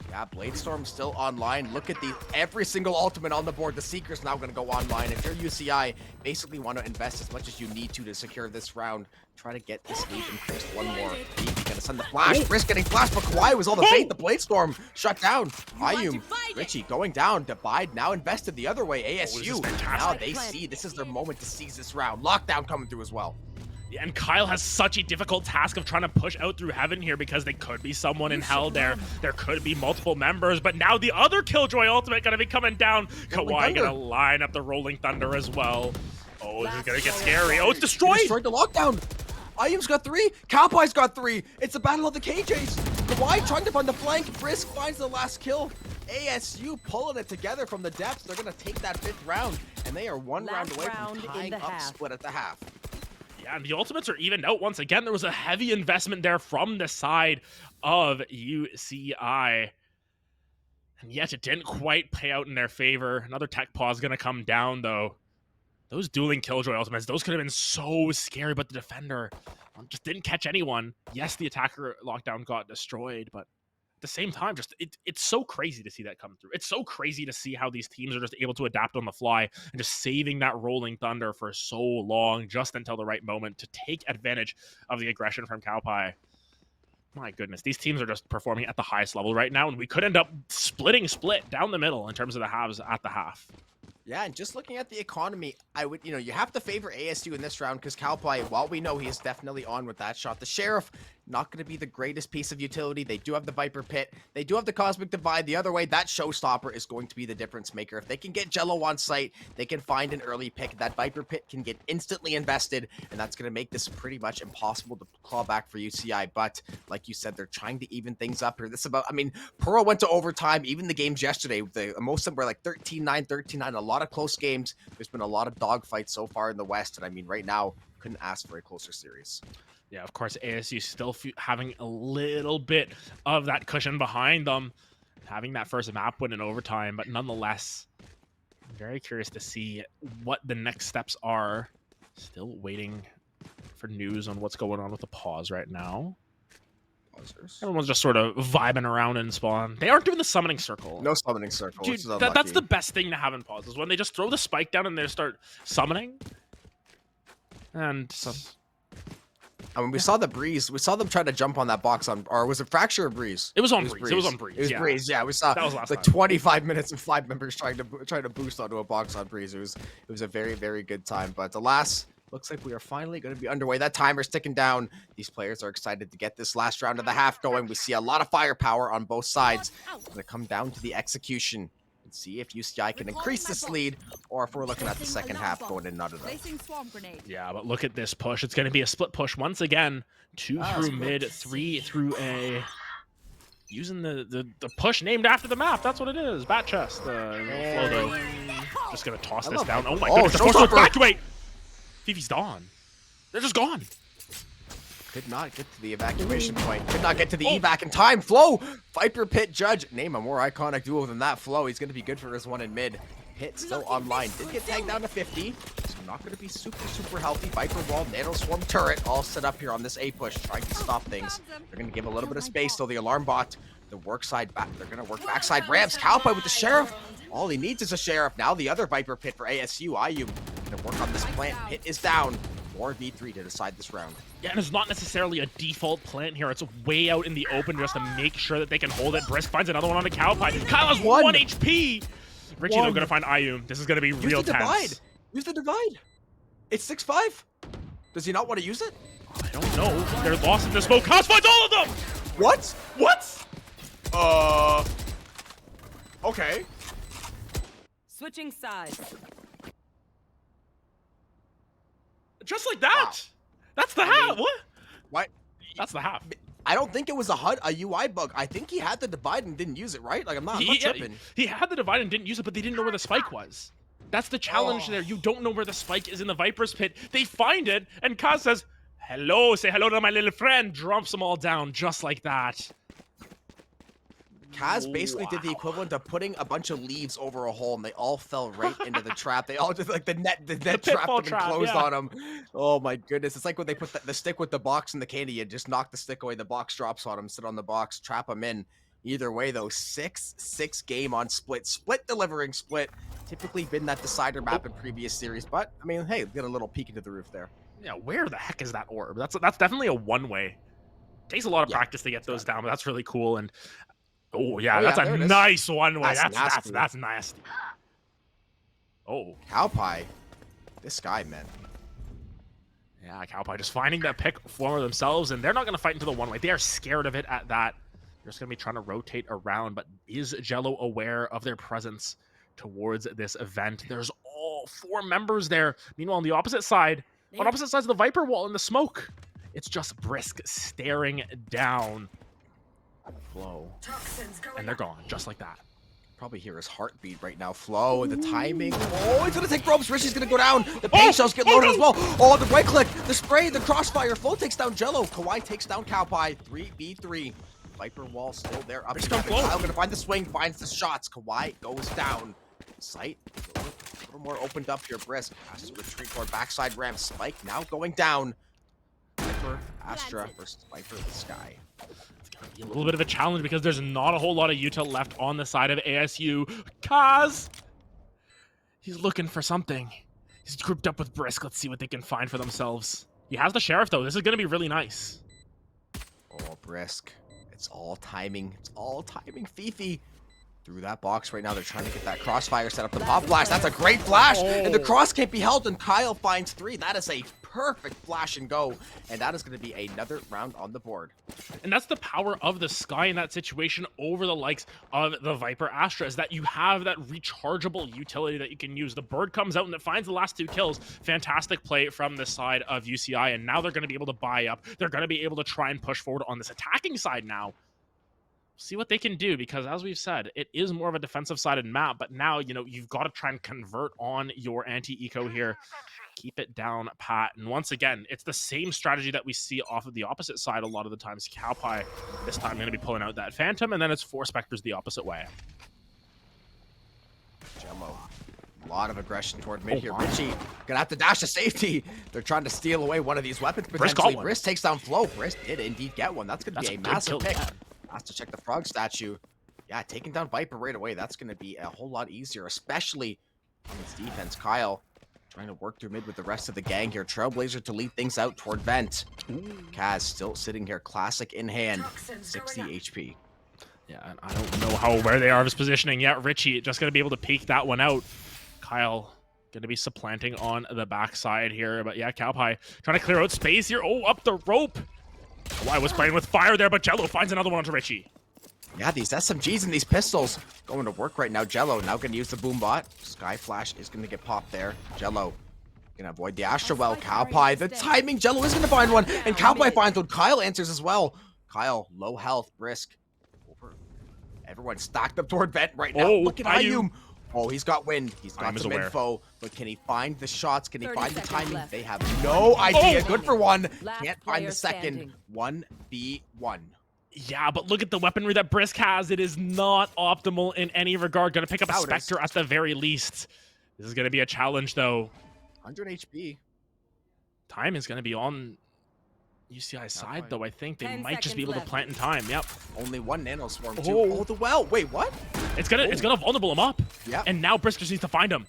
Yeah, Bladestorm still online. Look at every single ultimate on the board. The Seeker's now going to go online. If you're UCI, basically want to invest as much as you need to secure this round. Try to get this lead increased 1 more. He's going to send the flash. Brisk getting flashed, but Kawhi was all the bait. The Bladestorm shut down. Ayum, Richie going down. Divide now invested the other way. ASU, now they see this is their moment to seize this round. Lockdown coming through as well. Yeah, and Kyle has such a difficult task of trying to push out through heaven here because they could be someone in hell there. There could be multiple members, but now the other Killjoy ultimate going to be coming down. Kawhi going to line up the Rolling Thunder as well. Oh, this is going to get scary. Oh, it's destroyed. Destroyed the lockdown. Ayum's got 3. Cowpie's got 3. It's a battle of the KJs. Kawhi trying to find the flank. Brisk finds the last kill. ASU pulling it together from the depths. They're going to take that 5th round, and they are 1 round away from tying up split at the half. Yeah, and the ultimates are evened out once again. There was a heavy investment there from the side of UCI. And yet it didn't quite pay out in their favor. Another tech pause going to come down, though. Those dueling Killjoy ultimates, those could have been so scary, but the defender just didn't catch anyone. Yes, the attacker lockdown got destroyed, but at the same time, just it's so crazy to see that come through. It's so crazy to see how these teams are just able to adapt on the fly and just saving that rolling thunder for so long, just until the right moment to take advantage of the aggression from Cowpie. My goodness, these teams are just performing at the highest level right now, and we could end up splitting down the middle in terms of the halves at the half. Yeah, and just looking at the economy, I would, you have to favor ASU in this round because Cowpie, while we know he is definitely on with that shot, the Sheriff, not going to be the greatest piece of utility. They do have the Viper Pit. They do have the Cosmic Divide. The other way, that Showstopper is going to be the difference maker. If they can get Jello on site, they can find an early pick. That Viper Pit can get instantly invested, and that's going to make this pretty much impossible to claw back for UCI. But like you said, they're trying to even things up here. Pearl went to overtime. Even the games yesterday, most of them were like 13-9, 13-9. A lot of close games. There's been a lot of dogfights so far in the West, and right now, couldn't ask for a closer series. Yeah, of course, ASU still having a little bit of that cushion behind them, having that first map win in overtime, but nonetheless, I'm very curious to see what the next steps are. Still waiting for news on what's going on with the pause right now. Everyone's just sort of vibing around in spawn. They aren't doing the summoning circle. No summoning circle. Dude, that's the best thing to have in pauses, when they just throw the spike down and they start summoning. And we saw the Breeze. We saw them try to jump on that box or was it Fracture or Breeze? It was on Breeze. It was on Breeze. It was Breeze. Yeah, we saw that was last like time. 25 minutes of 5 members trying to boost onto a box on Breeze. It was a very, very good time. But alas, looks like we are finally going to be underway. That timer's ticking down. These players are excited to get this last round of the half going. We see a lot of firepower on both sides. It's going to come down to the execution and see if UCI can increase this lead, or if we're looking at the second half going in another. Yeah, but look at this push. It's going to be a split push once again. 2 through mid, 3 through A. Using the push named after the map. That's what it is. Bat chest. Flodo. Just going to toss this down. Oh my goodness. They're forced to evacuate. Fifi's gone. They're just gone. Could not get to the evacuation point. Could not get to the evac in time. Flow! Viper, Pit, Judge. Name a more iconic duo than that. Flow, he's going to be good for his one in mid. Pit still online. Did get tagged down to 50. So not going to be super healthy. Viper wall, Nano Swarm turret all set up here on this A push, trying to stop things. They're going to give a little bit of space, though. The alarm bot, the work side back. They're going to work backside ramps. Cowpie with the Sheriff. All he needs is a Sheriff. Now the other Viper Pit for ASU. IU going to work on this plant. Pit is down. More V3 to decide this round. Yeah, and it's not necessarily a default plant here. It's way out in the open just to make sure that they can hold it. Brisk finds another one on the Cowpie. Kyle has 1 HP. Richie, though, going to find IU. This is going to be real tense. Use the divide. It's 6-5. Does he not want to use it? I don't know. They're lost in the smoke. Kaz finds all of them! What? What? Okay. Switching sides. Just like that. Wow. That's the half. What? What? That's the half. I don't think it was a UI bug. I think he had the divide and didn't use it, right? Like, I'm not tripping. He had the divide and didn't use it, but they didn't know where the spike was. That's the challenge there. You don't know where the spike is in the Viper's Pit. They find it, and Kaz says, hello, say hello to my little friend. Drops them all down just like that. Kaz basically did the equivalent of putting a bunch of leaves over a hole, and they all fell right into the trap. They all just, like, the net trap them and closed on them. Oh my goodness. It's like when they put the stick with the box in the candy, you just knock the stick away, the box drops on them, sit on the box, trap them in. Either way, though, 6-6 game on Split. Split delivering Split. Typically been that decider map in previous series, but, I mean, hey, get a little peek into the roof there. Yeah, where the heck is that orb? That's definitely a one-way. Takes a lot of practice to get those down, but that's really cool. And oh yeah, that's a nice one-way. That's nasty. Oh, Cowpie, this guy, man. Yeah, Cowpie just finding that pick for themselves, and they're not going to fight into the one-way. They are scared of it at that. They're just going to be trying to rotate around, but is Jello aware of their presence towards this event? There's all 4 members there. Meanwhile, on the opposite side, on opposite sides of the Viper wall in the smoke, it's just Brisk staring down Flow. And they're gone, just like that. Probably hear his heartbeat right now. Flow, the timing. Oh, he's gonna take ropes. Rishy's gonna go down. The paint shells get loaded as well. Oh, the right click, the spray, the crossfire. Flow takes down Jello. Kawhi takes down Cowpie. 3v3. Viper wall still there. Up and down. Kyle gonna find the swing, finds the shots. Kawhi goes down. Sight a little more opened up here. Brisk has to retreat toward backside ramp. Spike now going down. Viper, Astra versus Viper the Sky. A little bit of a challenge because there's not a whole lot of util left on the side of ASU. Kaz! He's looking for something. He's grouped up with Brisk. Let's see what they can find for themselves. He has the Sheriff, though. This is going to be really nice. Oh, Brisk. It's all timing. It's all timing. Fifi through that box right now. They're trying to get that crossfire set up. The pop flash. That's a great flash. And the cross can't be held. And Kyle finds 3. That is a perfect flash and go. And that is going to be another round on the board. And that's the power of the Sky in that situation over the likes of the Viper Astra, is that you have that rechargeable utility that you can use. The bird comes out and it finds the last 2 kills. Fantastic play from the side of UCI. And now they're going to be able to buy up. They're going to be able to try and push forward on this attacking side now. See what they can do, because as we've said, it is more of a defensive sided map, but now, you know, you've got to try and convert on your anti-eco here. Keep it down pat. And once again, it's the same strategy that we see off of the opposite side a lot of the times. Cowpie this time going to be pulling out that Phantom, and then it's 4 Spectres the opposite way. Jello. A lot of aggression toward mid here. Richie gonna have to dash to safety. They're trying to steal away one of these weapons potentially. Brisk takes down Flow. Brisk did indeed get one. That's gonna be a massive pick. Has to check the frog statue. Yeah, taking down Viper right away. That's going to be a whole lot easier, especially on this defense. Kyle trying to work through mid with the rest of the gang here. Trailblazer to lead things out toward vent. Kaz still sitting here, classic in hand, 60 HP. Yeah, and I don't know how aware they are of his positioning yet. Richie just going to be able to peek that one out. Kyle going to be supplanting on the backside here. But yeah, Cowpie trying to clear out space here. Oh, up the rope. Oh, I was playing with fire there, but Jello finds another one onto Richie. Yeah, these SMGs and these pistols going to work right now. Jello now going to use the boom bot. Sky Flash is going to get popped there. Jello going to avoid the Astra well. Cowpie, the timing. Jello is going to find one, and Cowpie finds one. Kyle answers as well. Kyle, low health, Brisk. Over. Everyone stacked up toward vent right now. Look at Ayum. Oh, he's got wind. He's got some info. But can he find the shots? Can he find the timing? Left. They have no idea. Good for one. Can't find the second. 1v1. Yeah, but look at the weaponry that Brisk has. It is not optimal in any regard. Gonna pick up a Spectre at the very least. This is gonna be a challenge, though. 100 HP. Time is gonna be on UCI's side, though. I think they might just be able to plant in time. Yep. Only 1 nano swarm, too. Oh, the well. Wait, what? It's gonna vulnerable him up. Yeah. And now Brisk just needs to find him.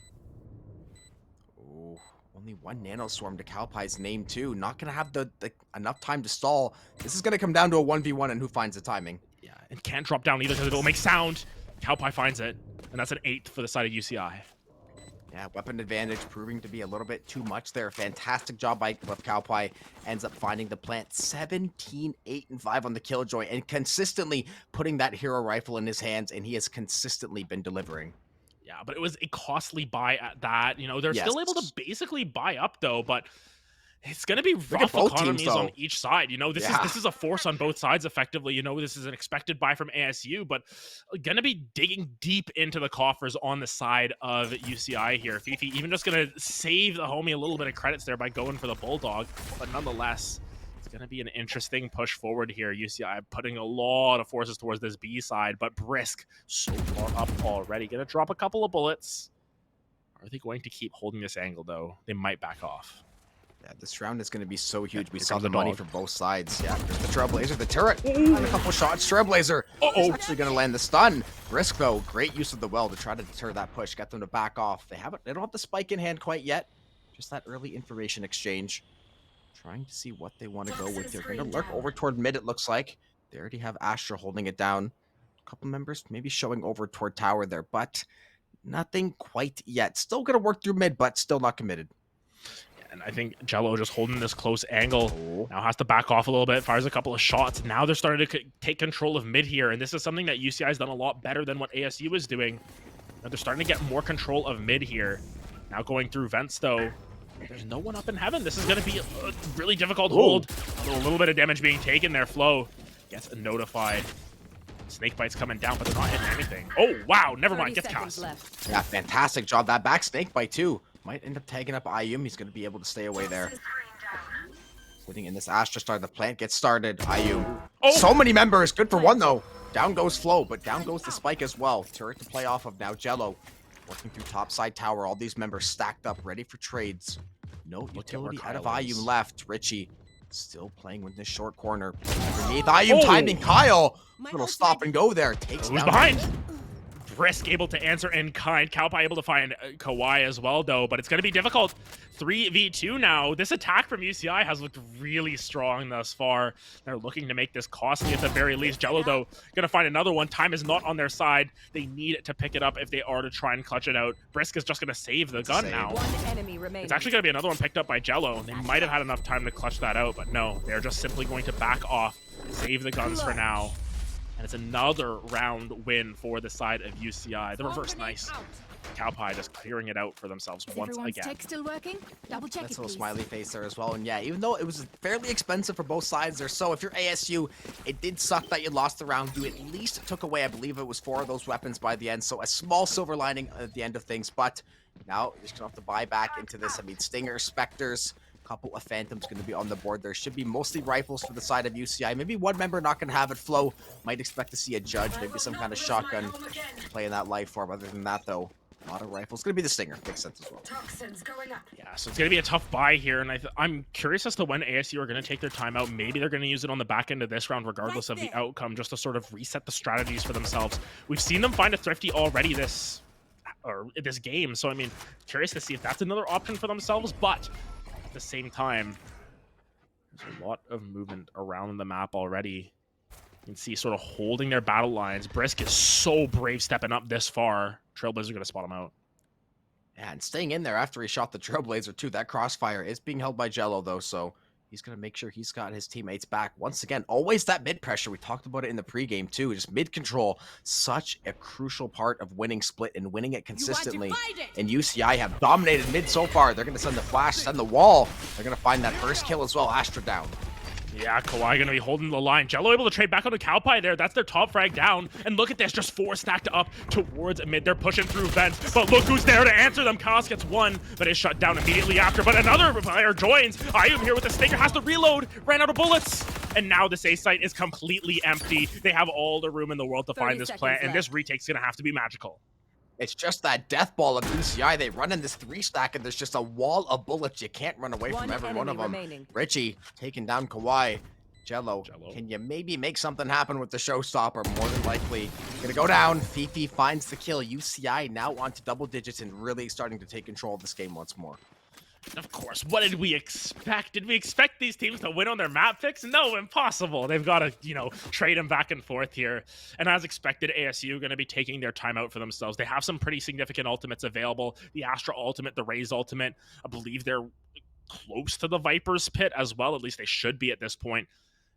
Oh, only 1 nano swarm to Cowpie's name, too. Not gonna have the enough time to stall. This is gonna come down to a 1v1 and who finds the timing. Yeah, and can't drop down either because it'll make sound. Cowpie finds it, and that's an 8th for the side of UCI. Yeah, weapon advantage proving to be a little bit too much there. Fantastic job by Cowpie. Ends up finding the plant. 17, 8, and 5 on the Killjoy. And consistently putting that hero rifle in his hands. And he has consistently been delivering. Yeah, but it was a costly buy at that. You know, they're still able to basically buy up, though. But it's going to be rough economies on each side. You know, this is a force on both sides, effectively. You know, this is an expected buy from ASU, but going to be digging deep into the coffers on the side of UCI here. Fifi even just going to save the homie a little bit of credits there by going for the Bulldog. But nonetheless, it's going to be an interesting push forward here. UCI putting a lot of forces towards this B side, but Brisk so far up already. Going to drop a couple of bullets. Are they going to keep holding this angle, though? They might back off. Yeah, this round is going to be so huge. We saw the money from both sides. Yeah, there's the Trailblazer, the turret, and a couple shots. Trailblazer is actually going to land the stun. Brisk, though, great use of the well to try to deter that push, get them to back off. They don't have the spike in hand quite yet. Just that early information exchange. Trying to see what they want to go with. They're going to lurk over toward mid, it looks like. They already have Astra holding it down. A couple members maybe showing over toward tower there, but nothing quite yet. Still going to work through mid, but still not committed. And I think Jello just holding this close angle now has to back off a little bit, fires a couple of shots. Now they're starting to take control of mid here, and this is something that UCI has done a lot better than what ASU is doing. Now they're starting to get more control of mid here. Now going through vents, though. There's no one up in heaven. This is going to be a really difficult hold. A little bit of damage being taken there. Flow gets notified. Snake bites coming down, but they're not hitting anything. Oh, wow. Never mind. 30 Gets seconds cast. left. Yeah, fantastic job. That back snake bite too. Might end up tagging up IUM. He's going to be able to stay away there. Sitting in this Astra Star. The plant gets started. IUM. Oh! So many members. Good for one, though. Down goes Flow, but down goes the Spike as well. Turret to play off of now. Jello working through topside tower. All these members stacked up, ready for trades. No Look at where utility out of Kyle is. IUM left. Richie still playing with this short corner. Underneath IUM Oh! timing Kyle. My Little ult's stop ready. and go there. Takes Who's down behind? Brisk able to answer in kind. Cowpie able to find Kawhi as well, though, but it's going to be difficult. 3v2 now. This attack from UCI has looked really strong thus far. They're looking to make this costly at the very least. Jello, though, going to find another one. Time is not on their side. They need to pick it up if they are to try and clutch it out. Brisk is just going to save the gun Save. now. One enemy remaining. It's actually going to be another one picked up by Jello. They might have had enough time to clutch that out, but no. They're just simply going to back off, save the guns for now. And it's another round win for the side of UCI. The reverse nice. Cowpie just clearing it out for themselves once again. Tech still working? Double check That's it, a little please. smiley face there as well. And yeah, even though it was fairly expensive for both sides there, so if you're ASU, it did suck that you lost the round. You at least took away, I believe it was 4 of those weapons by the end. So a small silver lining at the end of things. But now you're just going to have to buy back into this. I mean, Stinger, Spectres, couple of Phantoms going to be on the board. There should be mostly rifles for the side of UCI. Maybe one member not going to have it. Flow might expect to see a Judge, maybe some kind of shotgun playing that life form. Other than that, though, a lot of rifles. Going to be the Stinger. Makes sense as well. Toxins going up. Yeah, so it's going to be a tough buy here, and I'm curious as to when ASU are going to take their time out. Maybe they're going to use it on the back end of this round, regardless of the outcome, just to sort of reset the strategies for themselves. We've seen them find a Thrifty already this game, so I mean, curious to see if that's another option for themselves, but at the same time, there's a lot of movement around the map already. You can see sort of holding their battle lines. Brisk is so brave stepping up this far. Trailblazers are going to spot him out. Yeah, and staying in there after he shot the Trailblazer too. That crossfire is being held by Jello though, so he's going to make sure he's got his teammates back. Once again, always that mid pressure. We talked about it in the pregame too. Just mid control, such a crucial part of winning split and winning it consistently. And UCI have dominated mid so far. They're going to send the flash, send the wall. They're going to find that first kill as well. Astra down. Yeah, Kawhi going to be holding the line. Jello able to trade back on the Cowpie there. That's their top frag down. And look at this, just 4 stacked up towards mid. They're pushing through vents, but look who's there to answer them. Chaos gets one, but is shut down immediately after. But another player joins. IUM here with the Stinger, has to reload, ran out of bullets. And now this A site is completely empty. They have all the room in the world to find this plant, and this retake's going to have to be magical. It's just that death ball of UCI. They run in this 3-stack, and there's just a wall of bullets. You can't run away from every one of them. remaining. Richie taking down Kawhi. Jello, can you maybe make something happen with the showstopper? More than likely. Gonna go down. Fifi finds the kill. UCI now onto double digits and really starting to take control of this game once more. Of course, what did we expect? Did we expect these teams to win on their map picks? No, impossible. They've got to, trade them back and forth here. And as expected, ASU going to be taking their time out for themselves. They have some pretty significant ultimates available. The Astra ultimate, the Raze ultimate. I believe they're close to the Viper's pit as well. At least they should be at this point.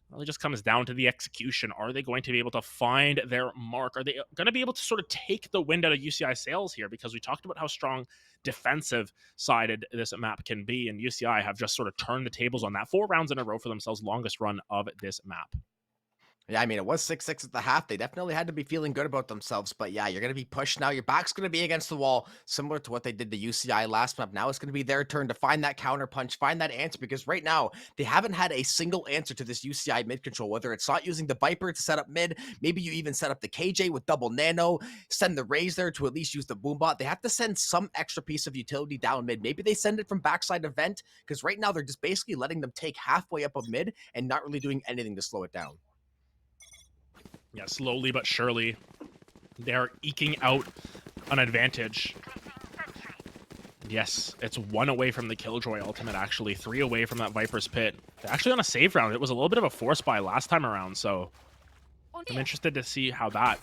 It really just comes down to the execution. Are they going to be able to find their mark? Are they going to be able to sort of take the wind out of UCI sails here? Because we talked about how strong defensive-sided this map can be, and UCI have just sort of turned the tables on that. 4 rounds in a row for themselves, longest run of this map. Yeah, I mean, it was 6-6 at the half. They definitely had to be feeling good about themselves. But yeah, you're going to be pushed now. Your back's going to be against the wall, similar to what they did to UCI last map. Now it's going to be their turn to find that counter punch, find that answer, because right now they haven't had a single answer to this UCI mid control, whether it's not using the Viper to set up mid, maybe you even set up the KJ with double nano, send the Raze there to at least use the boombot. They have to send some extra piece of utility down mid. Maybe they send it from backside event, because right now they're just basically letting them take halfway up of mid and not really doing anything to slow it down. Yeah, slowly but surely, they're eking out an advantage. Yes, it's 1 away from the Killjoy ultimate, actually. 3 away from that Viper's pit. They're actually on a save round. It was a little bit of a force buy last time around, so I'm interested to see how that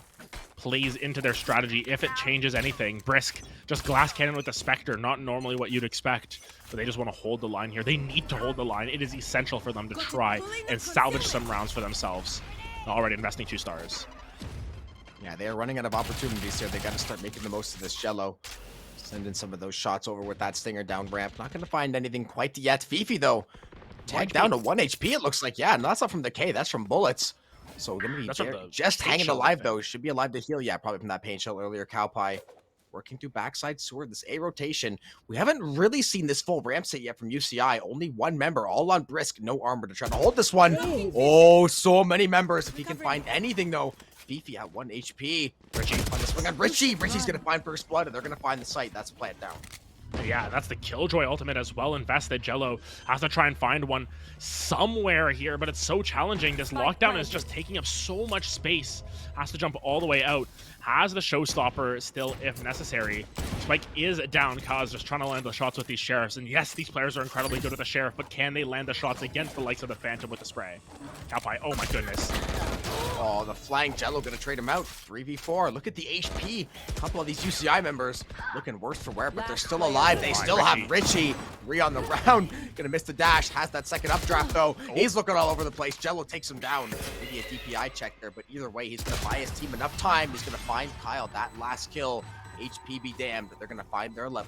plays into their strategy, if it changes anything. Brisk, just glass cannon with the Spectre, not normally what you'd expect, but they just want to hold the line here. They need to hold the line. It is essential for them to try and salvage some rounds for themselves. Already investing 2 stars. Yeah, they are running out of opportunities here. They got to start making the most of this. Jello sending some of those shots over with that Stinger down ramp. Not going to find anything quite yet. Fifi, though, tagged down to 1 HP, it looks like. Yeah, no, that's not from the K. That's from bullets. So we're gonna be That's from there, the just paint hanging shells, I alive think. though. Should be alive to heal. Yeah, probably from that paint shell earlier. Cowpie working through backside sewer. This A rotation. We haven't really seen this full ramp set yet from UCI. Only one member, all on Brisk, no armor to try to hold this one. Oh, so many members. If he can find anything though. Fifi at 1 HP. Richie on the swing on Richie. Richie's gonna find first blood, and they're gonna find the site. That's plant down. Yeah, that's the Killjoy ultimate as well invested. Jello has to try and find one somewhere here, but it's so challenging. This lockdown is just taking up so much space. Has to jump all the way out. Has the showstopper still if necessary. Spike is down. Kaz just trying to land the shots with these sheriffs. And yes, these players are incredibly good with the sheriff, but can they land the shots against the likes of the Phantom with the spray? Cowpie, oh my goodness. Oh, the flying Jello gonna trade him out. 3v4. Look at the HP. A couple of these UCI members looking worse for wear, but they're still alive. They still have Richie. 3 on the round. Gonna miss the dash. Has that second updraft though. He's looking all over the place. Jello takes him down. Maybe a DPI check there, but either way, he's gonna buy his team enough time. He's gonna find Kyle that last kill. HP be damned. They're gonna find their 11th.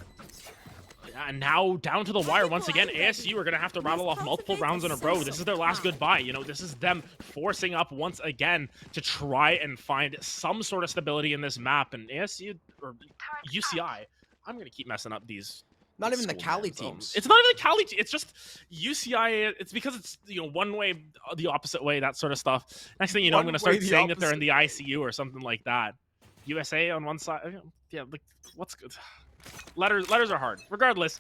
And now down to the wire once again. ASU are going to have to rattle off multiple rounds in a row. This is their last goodbye. You know, this is them forcing up once again to try and find some sort of stability in this map. And ASU or UCI, I'm going to keep messing up these. Not even the school Cali names. teams. It's not even the Cali. It's just UCI. It's because it's, you know, one way, the opposite way, that sort of stuff. Next thing you know, I'm going to start saying that they're in the ICU or something like that. USA on one side. Yeah, like what's good. Letters are hard. Regardless,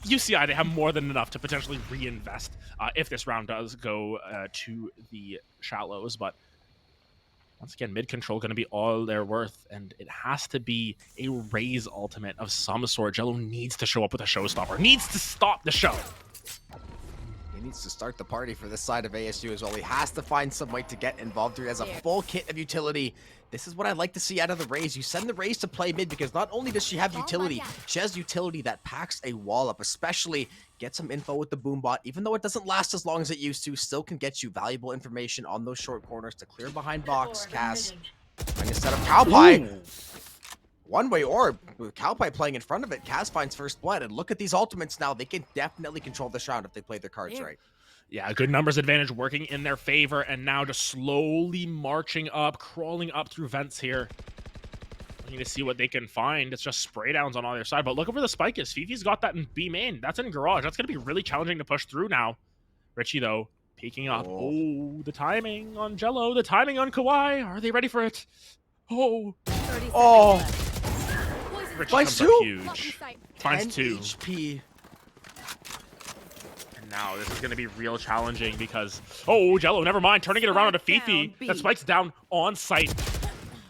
UCI, they have more than enough to potentially reinvest if this round does go to the shallows. But once again, mid control going to be all they're worth, and it has to be a raise ultimate of some sort. Jello needs to show up with a showstopper. Needs to stop the show. He needs to start the party for this side of ASU as well. He has to find some way to get involved here. He has a full kit of utility. This is what I like to see out of the Raze. You send the Raze to play mid because not only does she have utility, she has utility that packs a wall up, especially get some info with the boombot. Even though it doesn't last as long as it used to, still can get you valuable information on those short corners to clear behind box. Cass trying to set up Cowpie. One-way orb with Cowpie playing in front of it. Cass finds first blood, and look at these ultimates now. They can definitely control this round if they play their cards right. Yeah, good numbers advantage working in their favor, and now just slowly marching up, crawling up through vents here. Looking to see what they can find. It's just spray downs on either side, but look over the spike is. Fifi's got that in B main. That's in garage. That's going to be really challenging to push through now. Richie, though, peeking up. Oh, the timing on Jello, the timing on Kawhi. Are they ready for it? Oh. Richie comes up huge. Finds 2. HP. Now this is going to be real challenging because Jello, never mind, turning it around onto Fifi. That spike's down on site.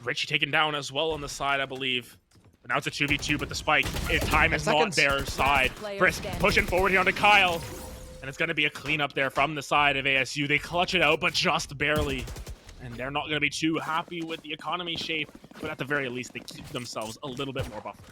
Richie taken down as well on the side, I believe. But now it's a 2v2, but the spike, time is not their side. Brisk pushing forward here onto Kyle, and it's going to be a cleanup there from the side of ASU. They clutch it out, but just barely. And they're not going to be too happy with the economy shape, but at the very least, they keep themselves a little bit more buffer.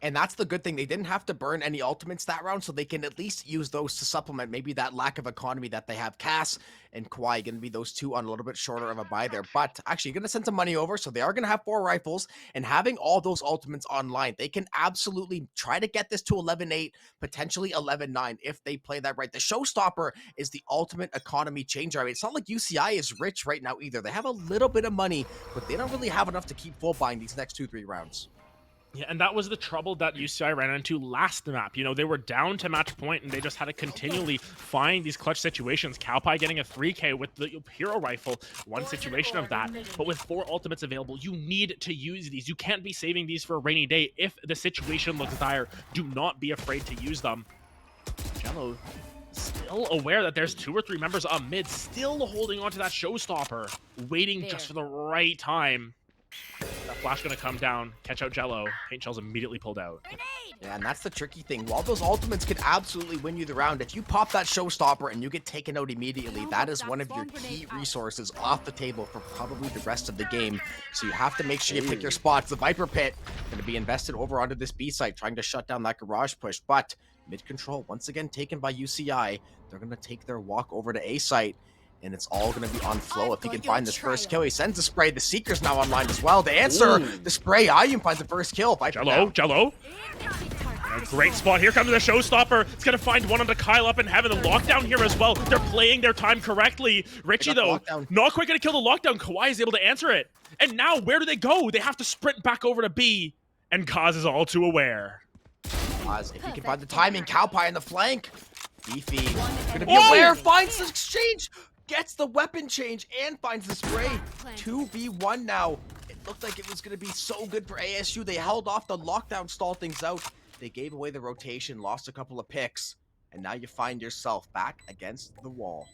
And that's the good thing. They didn't have to burn any ultimates that round, so they can at least use those to supplement maybe that lack of economy that they have. Cass and Kawhi going to be those two on a little bit shorter of a buy there. But actually, going to send some money over, so they are going to have 4 rifles. And having all those ultimates online, they can absolutely try to get this to 11-8, potentially 11-9 if they play that right. The showstopper is the ultimate economy changer. I mean, it's not like UCI is rich right now either. They have a little bit of money, but they don't really have enough to keep full buying these next 2-3 rounds. Yeah, and that was the trouble that UCI ran into last map. You know, they were down to match point, and they just had to continually find these clutch situations. Cowpie getting a 3K with the hero rifle, one situation of that. But with 4 ultimates available, you need to use these. You can't be saving these for a rainy day. If the situation looks dire, do not be afraid to use them. Jello still aware that there's 2 or 3 members up mid, still holding on to that showstopper, waiting just for the right time. That flash gonna come down, catch out Jello. Paint shells immediately pulled out. Yeah, and that's the tricky thing. While those ultimates can absolutely win you the round, if you pop that showstopper and you get taken out immediately, that is one of your key resources off the table for probably the rest of the game. So you have to make sure you pick your spots. The Viper Pit going to be invested over onto this B site, trying to shut down that garage push. But mid control, once again taken by UCI. They're going to take their walk over to A site. And it's all going to be on flow. If he can find this first kill, he sends the spray. The Seeker's now online as well. To answer the spray, Ayum finds the first kill. Jello. A great spot. Here comes the showstopper. It's going to find one onto Kyle up in heaven. The lockdown here as well. They're playing their time correctly. Richie, though, not quite going to kill the lockdown. Kawhi is able to answer it. And now, where do they go? They have to sprint back over to B. And Kaz is all too aware. Kaz, if he can find the timing, Cowpie in the flank. Beefy, gonna be aware, finds the exchange, gets the weapon change, and finds the spray. 2v1 now. It looked like it was gonna be so good for ASU. They held off the lockdown, stalled things out. They gave away the rotation, lost a couple of picks, and now you find yourself back against the wall.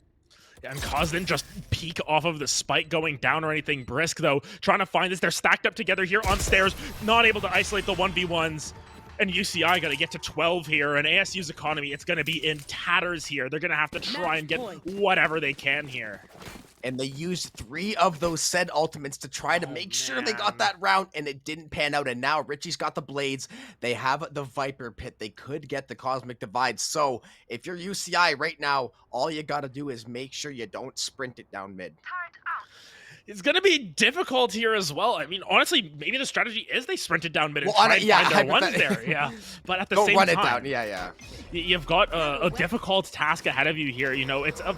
Yeah, and Kaz didn't just peek off of the spike going down or anything. Brisk, though, trying to find this. They're stacked up together here on stairs, not able to isolate the 1v1s. And UCI got to get to 12 here, and ASU's economy, it's going to be in tatters here. They're going to have to try and get whatever they can here. And they used 3 of those said ultimates to try to make sure they got that round, and it didn't pan out. And now Richie's got the blades. They have the Viper Pit. They could get the Cosmic Divide. So if you're UCI right now, all you got to do is make sure you don't sprint it down mid. It's going to be difficult here as well. I mean, honestly, maybe the strategy is they sprint it down mid and try and find their ones there. Yeah, but at the same time, don't run it down. Yeah. You've got a difficult task ahead of you here. You know, it's a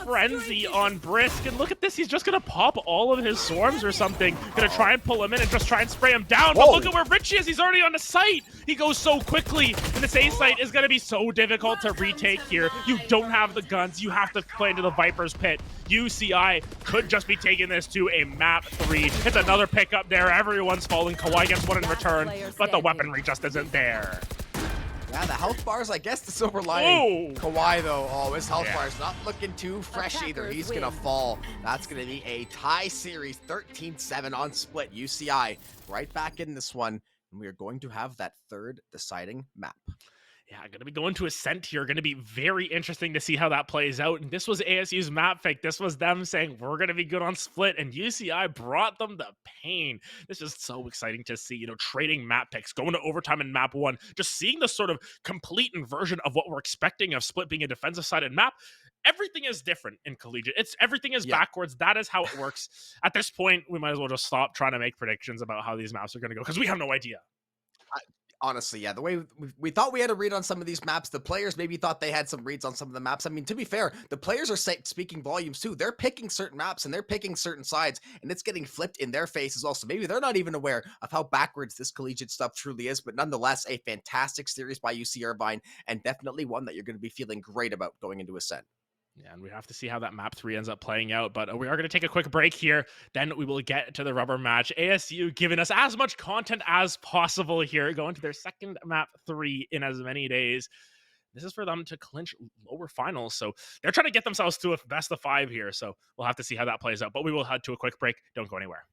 frenzy on Brisk, and look at this. He's just going to pop all of his swarms or something. Going to try and pull him in and just try and spray him down. But look at where Richie is. He's already on the site. He goes so quickly, and this A site is going to be so difficult to retake here. You don't have the guns. You have to play into the Viper's Pit. UCI could just be taking this to a map 3. It's another pickup there. Everyone's falling. Kawhi gets one in return, but the weaponry just isn't there. Yeah, the health bars, I guess the silver lining. Whoa. Kawhi, though, his health bar's not looking too fresh either. He's going to fall. That's going to be a tie series, 13-7 on split. UCI right back in this one, and we are going to have that third deciding map. Yeah, going to be going to Ascent here. Going to be very interesting to see how that plays out. And this was ASU's map fake. This was them saying, we're going to be good on split. And UCI brought them the pain. This is so exciting to see, you know, trading map picks, going to overtime in map 1, just seeing the sort of complete inversion of what we're expecting of split being a defensive sided map. Everything is different in collegiate. Everything is backwards. That is how it works. At this point, we might as well just stop trying to make predictions about how these maps are going to go, because we have no idea. Honestly, yeah, the way we thought we had a read on some of these maps, the players maybe thought they had some reads on some of the maps. I mean, to be fair, the players are speaking volumes too. They're picking certain maps and they're picking certain sides, and it's getting flipped in their face as well. So maybe they're not even aware of how backwards this collegiate stuff truly is. But nonetheless, a fantastic series by UC Irvine, and definitely one that you're going to be feeling great about going into Ascent. Yeah, and we have to see how that map 3 ends up playing out, but we are going to take a quick break here. Then we will get to the rubber match. ASU giving us as much content as possible here, going to their second map 3 in as many days. This is for them to clinch lower finals, so they're trying to get themselves to a best of 5 here, so we'll have to see how that plays out, but we will head to a quick break. Don't go anywhere.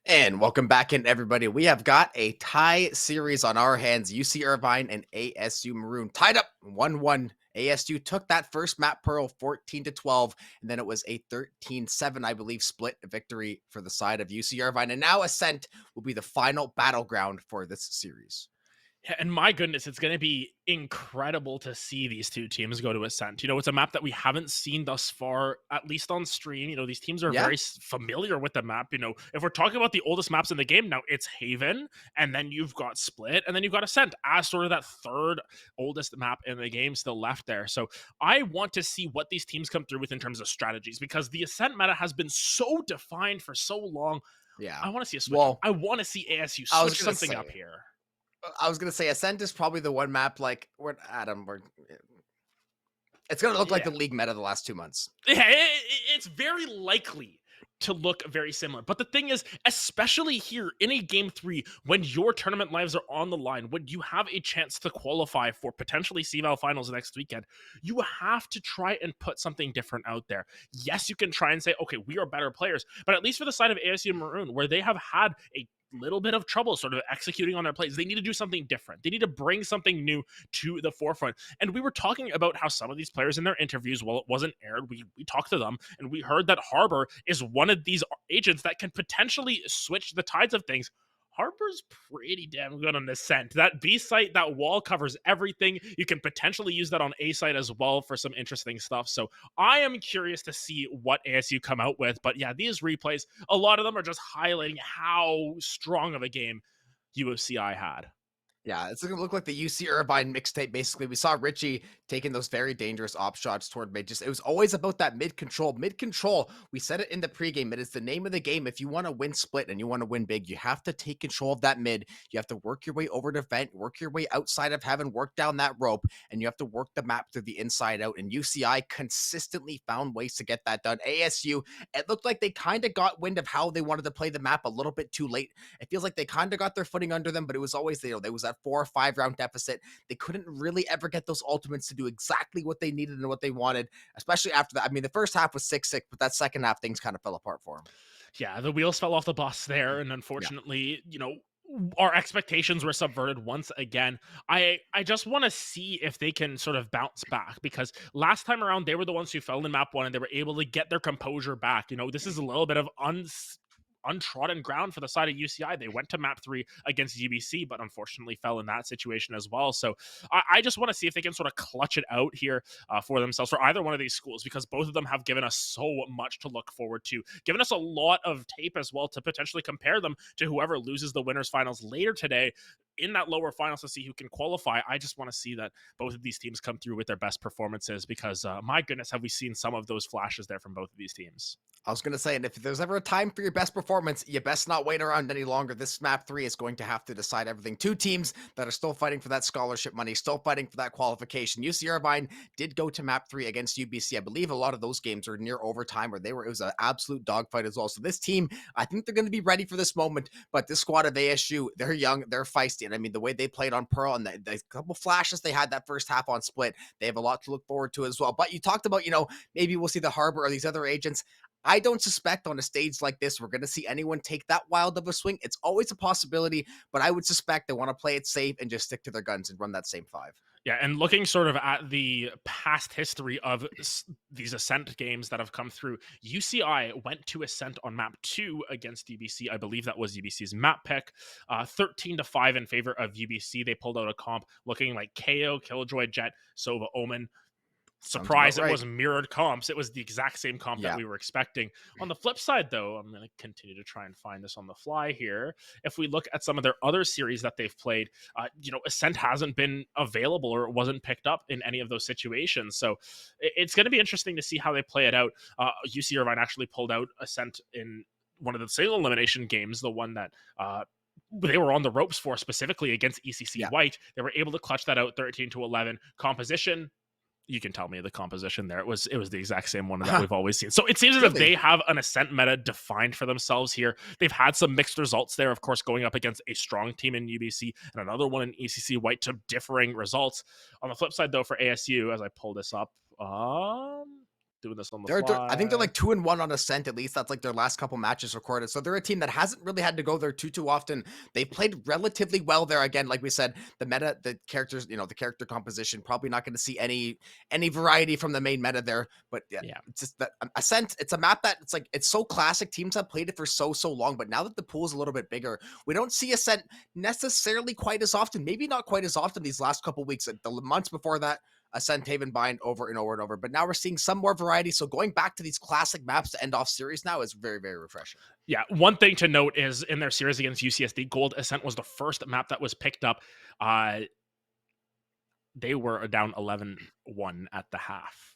And welcome back in, everybody. We have got a tie series on our hands. UC Irvine and ASU Maroon tied up 1-1. ASU took that first map Pearl 14-12, and then it was a 13-7, I believe, split victory for the side of UC Irvine. And now Ascent will be the final battleground for this series. Yeah, and my goodness, it's going to be incredible to see these two teams go to Ascent. It's a map that we haven't seen thus far, at least on stream. These teams are Yeah. very familiar with the map. If we're talking about the oldest maps in the game now, it's Haven, and then you've got Split, and then you've got Ascent as sort of that third oldest map in the game still left there. So I want to see what these teams come through with in terms of strategies, because the Ascent meta has been so defined for so long. Yeah. I want to see a switch. Well, I want to see ASU I was switch gonna something say up it. here. I was gonna say Ascent is probably the one map it's gonna look like the league meta the last 2 months. Yeah, it's very likely to look very similar. But the thing is, especially here in a game 3, when your tournament lives are on the line, when you have a chance to qualify for potentially CVAL finals next weekend, you have to try and put something different out there. Yes, you can try and say, okay, we are better players, but at least for the side of ASU Maroon, where they have had a little bit of trouble sort of executing on their plays, they need to do something different. They need to bring something new to the forefront. And we were talking about how some of these players in their interviews, while it wasn't aired, we talked to them, and we heard that Harbor is one of these agents that can potentially switch the tides of things. Harper's pretty damn good on Ascent. That B site, that wall covers everything. You can potentially use that on A site as well for some interesting stuff. So I am curious to see what ASU come out with. But yeah, these replays, a lot of them are just highlighting how strong of a game UFCI had. Yeah, it's gonna look like the UC Irvine mixtape. Basically, we saw Richie taking those very dangerous op shots toward mid. It was always about that mid control. Mid control. We said it in the pregame. It is the name of the game. If you want to win split and you want to win big, you have to take control of that mid. You have to work your way over to vent, work your way outside of heaven, work down that rope, and you have to work the map through the inside out. And UCI consistently found ways to get that done. ASU, it looked like they kind of got wind of how they wanted to play the map a little bit too late. It feels like they kind of got their footing under them, but it was always there was that 4 or 5 round deficit. They couldn't really ever get those ultimates to do exactly what they needed and what they wanted, especially after that. I mean, the first half was 6-6, but that second half, things kind of fell apart for them. Yeah, the wheels fell off the bus there, and unfortunately, our expectations were subverted once again. I just want to see if they can sort of bounce back, because last time around they were the ones who fell in map 1 and they were able to get their composure back. This is a little bit of untrodden ground for the side of UCI. They went to map 3 against UBC, but unfortunately fell in that situation as well. So I just want to see if they can sort of clutch it out here for themselves, for either one of these schools, because both of them have given us so much to look forward to, given us a lot of tape as well to potentially compare them to whoever loses the winners finals later today in that lower finals to see who can qualify. I just want to see that both of these teams come through with their best performances, because my goodness, have we seen some of those flashes there from both of these teams. I was going to say, and if there's ever a time for your best performance, you best not wait around any longer. This map 3 is going to have to decide everything. 2 teams that are still fighting for that scholarship money, still fighting for that qualification. UC Irvine did go to map 3 against UBC. I believe a lot of those games are near overtime, where it was an absolute dogfight as well. So this team, I think they're going to be ready for this moment, but this squad of ASU, they're young, they're feisty. And I mean, the way they played on Pearl and the couple flashes they had that first half on Split, they have a lot to look forward to as well. But you talked about, maybe we'll see the Harbor or these other agents. I don't suspect on a stage like this we're going to see anyone take that wild of a swing. It's always a possibility, but I would suspect they want to play it safe and just stick to their guns and run that same 5. Yeah, and looking sort of at the past history of these Ascent games that have come through, UCI went to Ascent on map 2 against UBC. I believe that was UBC's map pick. 13-5 in favor of UBC. They pulled out a comp looking like KO, Killjoy, Jet, Sova, Omen. Surprise, it was mirrored comps. It was the exact same comp that we were expecting. On the flip side, though, I'm going to continue to try and find this on the fly here. If we look at some of their other series that they've played, Ascent hasn't been available, or it wasn't picked up in any of those situations. So it's going to be interesting to see how they play it out. UC Irvine actually pulled out Ascent in one of the single elimination games, the one that they were on the ropes for, specifically against ECC White. They were able to clutch that out 13-11. Composition, you can tell me the composition there. It was the exact same one that we've always seen. So it seems as if they have an Ascent meta defined for themselves here. They've had some mixed results there, of course, going up against a strong team in UBC and another one in ECC White, to differing results. On the flip side, though, for ASU, as I pull this up, doing this on the They're fly. I think they're like 2-1 on Ascent, at least. That's like their last couple matches recorded. So they're a team that hasn't really had to go there too often. They've played relatively well there. Again, like we said, the meta, the characters, the character composition, probably not going to see any variety from the main meta there. But yeah, Yeah. it's just that Ascent, it's a map that it's so classic. Teams have played it for so long, but now that the pool is a little bit bigger, we don't see Ascent necessarily quite as often. Maybe not quite as often these last couple weeks. The months before that, Ascent, Haven, Bind over and over and over. But now we're seeing some more variety. So going back to these classic maps to end off series now is very, very refreshing. Yeah, one thing to note is in their series against UCSD, Gold Ascent was the first map that was picked up. They were down 11-1 at the half.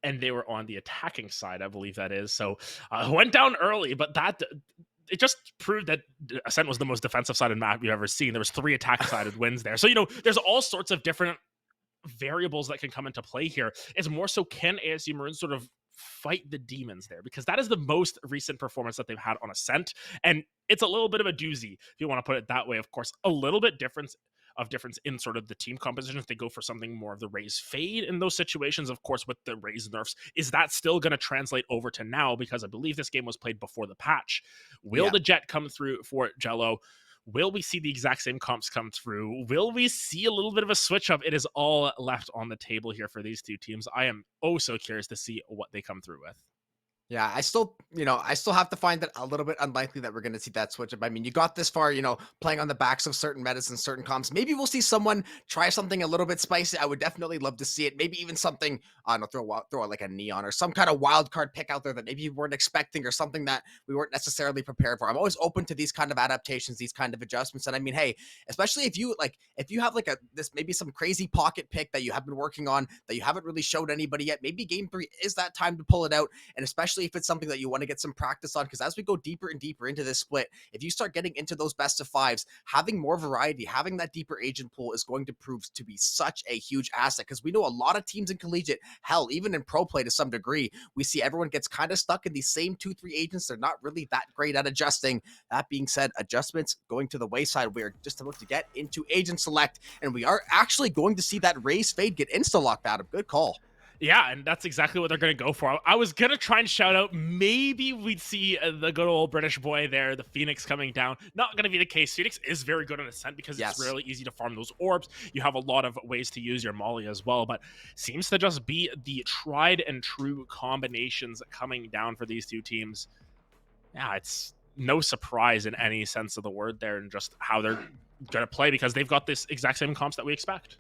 And they were on the attacking side, I believe that is. So went down early, but it just proved that Ascent was the most defensive-sided map you've ever seen. There was 3 attack-sided wins there. So, there's all sorts of different variables that can come into play here. It's more so, can ASU Maroons sort of fight the demons there? Because that is the most recent performance that they've had on Ascent. And it's a little bit of a doozy, if you want to put it that way. Of course, a little bit difference in sort of the team composition if they go for something more of the Raze fade in those situations. Of course, with the Raze nerfs, is that still going to translate over to now? Because I believe this game was played before the patch. Will the Jet come through for Jello? Will we see the exact same comps come through? Will we see a little bit of a switch up? It is all left on the table here for these two teams. I am so curious to see what they come through with. Yeah, I still have to find it a little bit unlikely that we're going to see that switch up. I mean, you got this far, playing on the backs of certain metas and certain comps. Maybe we'll see someone try something a little bit spicy. I would definitely love to see it. Maybe even something, I don't know, throw like a neon or some kind of wild card pick out there that maybe you weren't expecting or something that we weren't necessarily prepared for. I'm always open to these kind of adaptations, these kind of adjustments. And I mean, hey, especially if you have like maybe some crazy pocket pick that you have been working on that you haven't really showed anybody yet. Maybe game 3 is that time to pull it out. And especially if it's something that you want to get some practice on, because as we go deeper and deeper into this split, if you start getting into those best of 5s, having more variety, having that deeper agent pool is going to prove to be such a huge asset, because we know a lot of teams in collegiate, hell, even in pro play to some degree, we see everyone gets kind of stuck in these same 2-3 agents. They're not really that great at adjusting. That being said, adjustments going to the wayside. We are just about to get into agent select, and we are actually going to see that Raze fade get insta-locked out of. Good call. Yeah, and that's exactly what they're going to go for. I was going to try and shout out, maybe we'd see the good old British boy there, the Phoenix coming down. Not going to be the case. Phoenix is very good on Ascent because it's really easy to farm those orbs. You have a lot of ways to use your Molly as well, but seems to just be the tried and true combinations coming down for these two teams. Yeah, it's no surprise in any sense of the word there, and just how they're going to play, because they've got this exact same comps that we expect.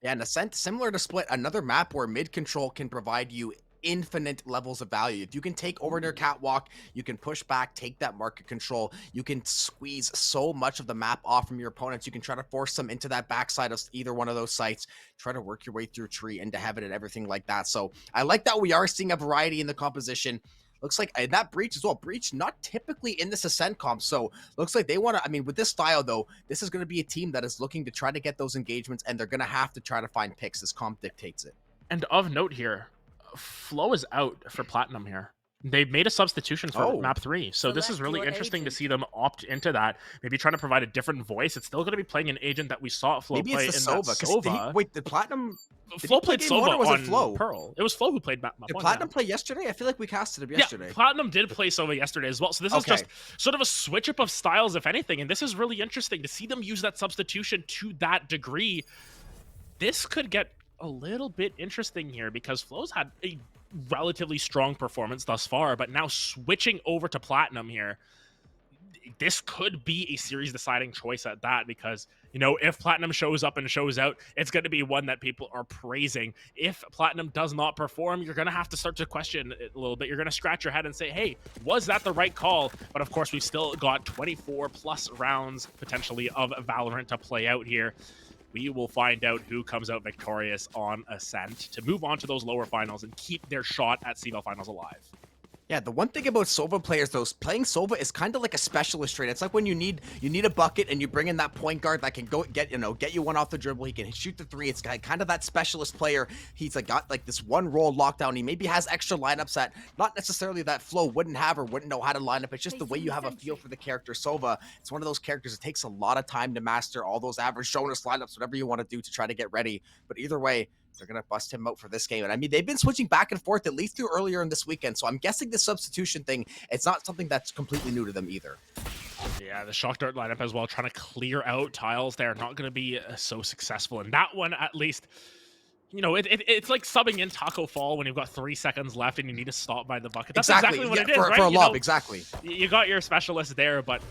Yeah, and Ascent, similar to Split, another map where mid control can provide you infinite levels of value. If you can take over near catwalk, you can push back, take that market control. You can squeeze so much of the map off from your opponents. You can try to force them into that backside of either one of those sites, try to work your way through tree into heaven and everything like that. So I like that we are seeing a variety in the composition. Looks like that Breach as well. Breach not typically in this Ascent comp, so looks like they want to, I mean, with this style though, this is going to be a team that is looking to try to get those engagements, and they're going to have to try to find picks as comp dictates it. And of note here, Flow is out for Platinum here. They made a substitution for map 3, so this is really interesting to see them opt into that. Maybe trying to provide a different voice. It's still going to be playing an agent that we saw Flow play in Sova. Wait, did Platinum... Flow played Sova on Flow? Pearl. It was Flow who played map 1. Did Platinum play yesterday? I feel like we casted him yesterday. Yeah, Platinum did play Sova yesterday as well. So this is just sort of a switch up of styles, if anything. And this is really interesting to see them use that substitution to that degree. This could get a little bit interesting here, because Flow's had a relatively strong performance thus far, but now switching over to Platinum here, this could be a series deciding choice at that, because if Platinum shows up and shows out, it's going to be one that people are praising. If Platinum does not perform, you're going to have to start to question it a little bit. You're going to scratch your head and say, hey, was that the right call? But of course, we've still got 24 plus rounds potentially of Valorant to play out here. We will find out who comes out victorious on Ascent to move on to those lower finals and keep their shot at CVAL finals alive. Yeah, the one thing about Sova players, though, is playing Sova is kind of like a specialist trait. It's like when you need a bucket and you bring in that point guard that can go get you one off the dribble. He can shoot the 3. It's kind of that specialist player. He's got this one role locked down. He maybe has extra lineups that not necessarily that Flow wouldn't have or wouldn't know how to line up. It's just the way you have a feel for the character. Sova, it's one of those characters. It takes a lot of time to master all those average Jonas lineups, whatever you want to do to try to get ready. But either way, They're going to bust him out for this game. And I mean, they've been switching back and forth at least through earlier in this weekend. So I'm guessing the substitution thing, it's not something that's completely new to them either. Yeah, the shock dart lineup as well, trying to clear out tiles there. Not going to be so successful in that one, at least. You know, it's like subbing in Taco Fall when you've got 3 seconds left and you need to stop by the bucket. That's exactly what it is, right? For a lob, exactly. You got your specialist there, but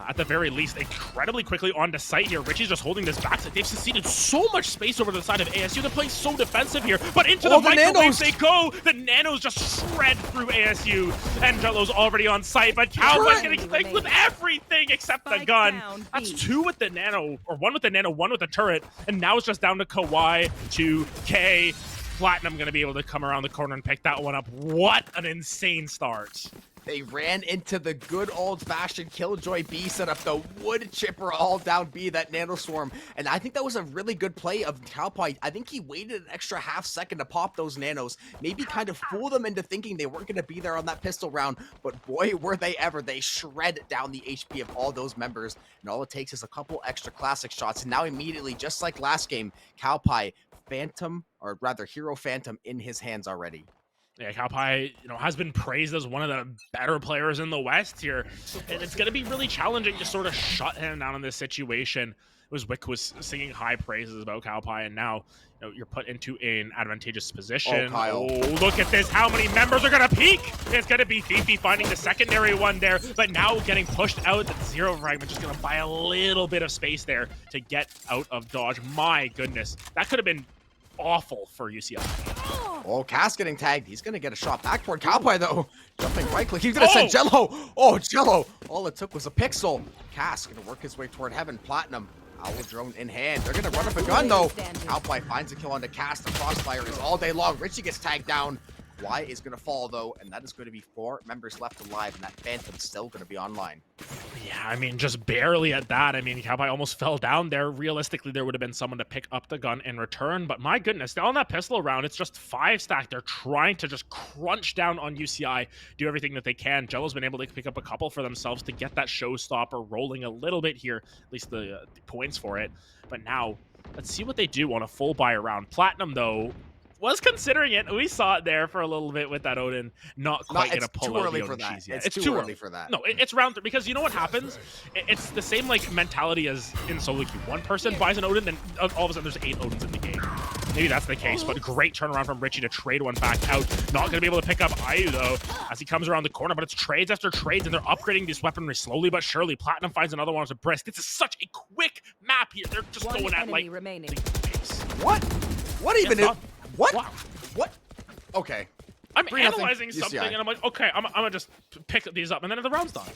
at the very least, incredibly quickly onto site here. Richie's just holding this backside. They've succeeded so much space over to the side of ASU. They're playing so defensive here, but into the microwaves they go. The nanos just shred through ASU, and Jello's already on site, but Cowboy's getting flanked with everything except the gun. That's 2 with the nano, or 1 with the nano, 1 with the turret, and now it's just down to Kawhi, to K. Platinum gonna be able to come around the corner and pick that one up. What an insane start. They ran into the good old-fashioned Killjoy B setup, the wood chipper all down B, that nano swarm. And I think that was a really good play of Cowpie. I think he waited an extra half second to pop those nanos, maybe kind of fool them into thinking they weren't going to be there on that pistol round. But boy, were they ever. They shred down the HP of all those members. And all it takes is a couple extra classic shots. And now immediately, just like last game, Cowpie, Phantom, or rather Hero Phantom in his hands already. Yeah, Cowpie, has been praised as one of the better players in the West here. And it's going to be really challenging to sort of shut him down in this situation. It was Wick was singing high praises about Cowpie, and now you're put into an advantageous position. Oh, Kyle. Oh, look at this. How many members are going to peek? It's going to be Fifi finding the secondary one there, but now getting pushed out. The Zero Fragment just going to buy a little bit of space there to get out of dodge. My goodness. That could have been awful for UCI. Oh, Cass getting tagged. He's going to get a shot back toward Cowpie, though. Jumping right click. He's going to send Jello. Oh, Jello. All it took was a pixel. Cass going to work his way toward heaven. Platinum. Owl drone in hand. They're going to run up a gun, though. Cowpie finds a kill onto Cass. The crossfire is all day long. Richie gets tagged down. Y is going to fall, though, and that is going to be 4 members left alive, and that Phantom's still going to be online. Yeah, I mean, just barely at that. I mean, Cowpie almost fell down there. Realistically, there would have been someone to pick up the gun in return, but my goodness, down on that pistol round, it's just 5 stack. They're trying to just crunch down on UCI, do everything that they can. Jello's been able to pick up a couple for themselves to get that showstopper rolling a little bit here, at least the points for it. But now, let's see what they do on a full buy round. Platinum, though, was considering it. We saw it there for a little bit with that Odin. Not quite going to pull out the Odin cheese yet. It's too early for that. No, it's round 3 because you know what happens? It's the same like mentality as in solo queue. One person buys an Odin, then all of a sudden there's 8 Odins in the game. Maybe that's the case, but great turnaround from Richie to trade one back out. Not going to be able to pick up Ayu though as he comes around the corner, but it's trades after trades and they're upgrading this weaponry slowly but surely. Platinum finds another one with a brisk. This is such a quick map here. They're just going at like remaining. What? What even is... What? Wow. What? Okay. I'm analyzing something and I'm like, okay, I'm gonna just pick these up and then the round's done.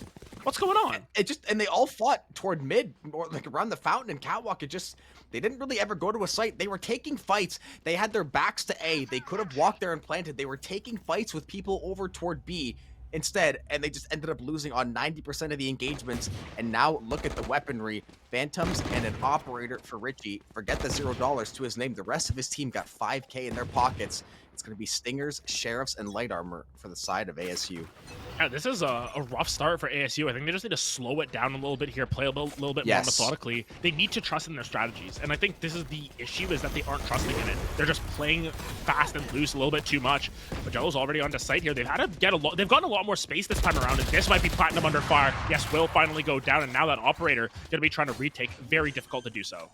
What's going on? And they all fought toward mid or like around the fountain and catwalk. They didn't really ever go to a site. They were taking fights. They had their backs to A. They could have walked there and planted. They were taking fights with people over toward B instead, and they just ended up losing on 90% of the engagements. And now look at the weaponry. Phantoms and an operator for Richie. Forget the $0 to his name. The rest of his team got 5K in their pockets. It's going to be Stingers, Sheriffs, and Light Armor for the side of ASU. Yeah, this is a rough start for ASU. I think they just need to slow it down a little bit here, play a little bit more methodically. They need to trust in their strategies, and I think this is the issue, is that they aren't trusting in it. They're just playing fast and loose a little bit too much. But Jello's already onto site here. They've had to get they've gotten a lot more space this time around, and this might be Platinum under fire. Yes, will finally go down, and now that operator going to be trying to retake. Very difficult to do so.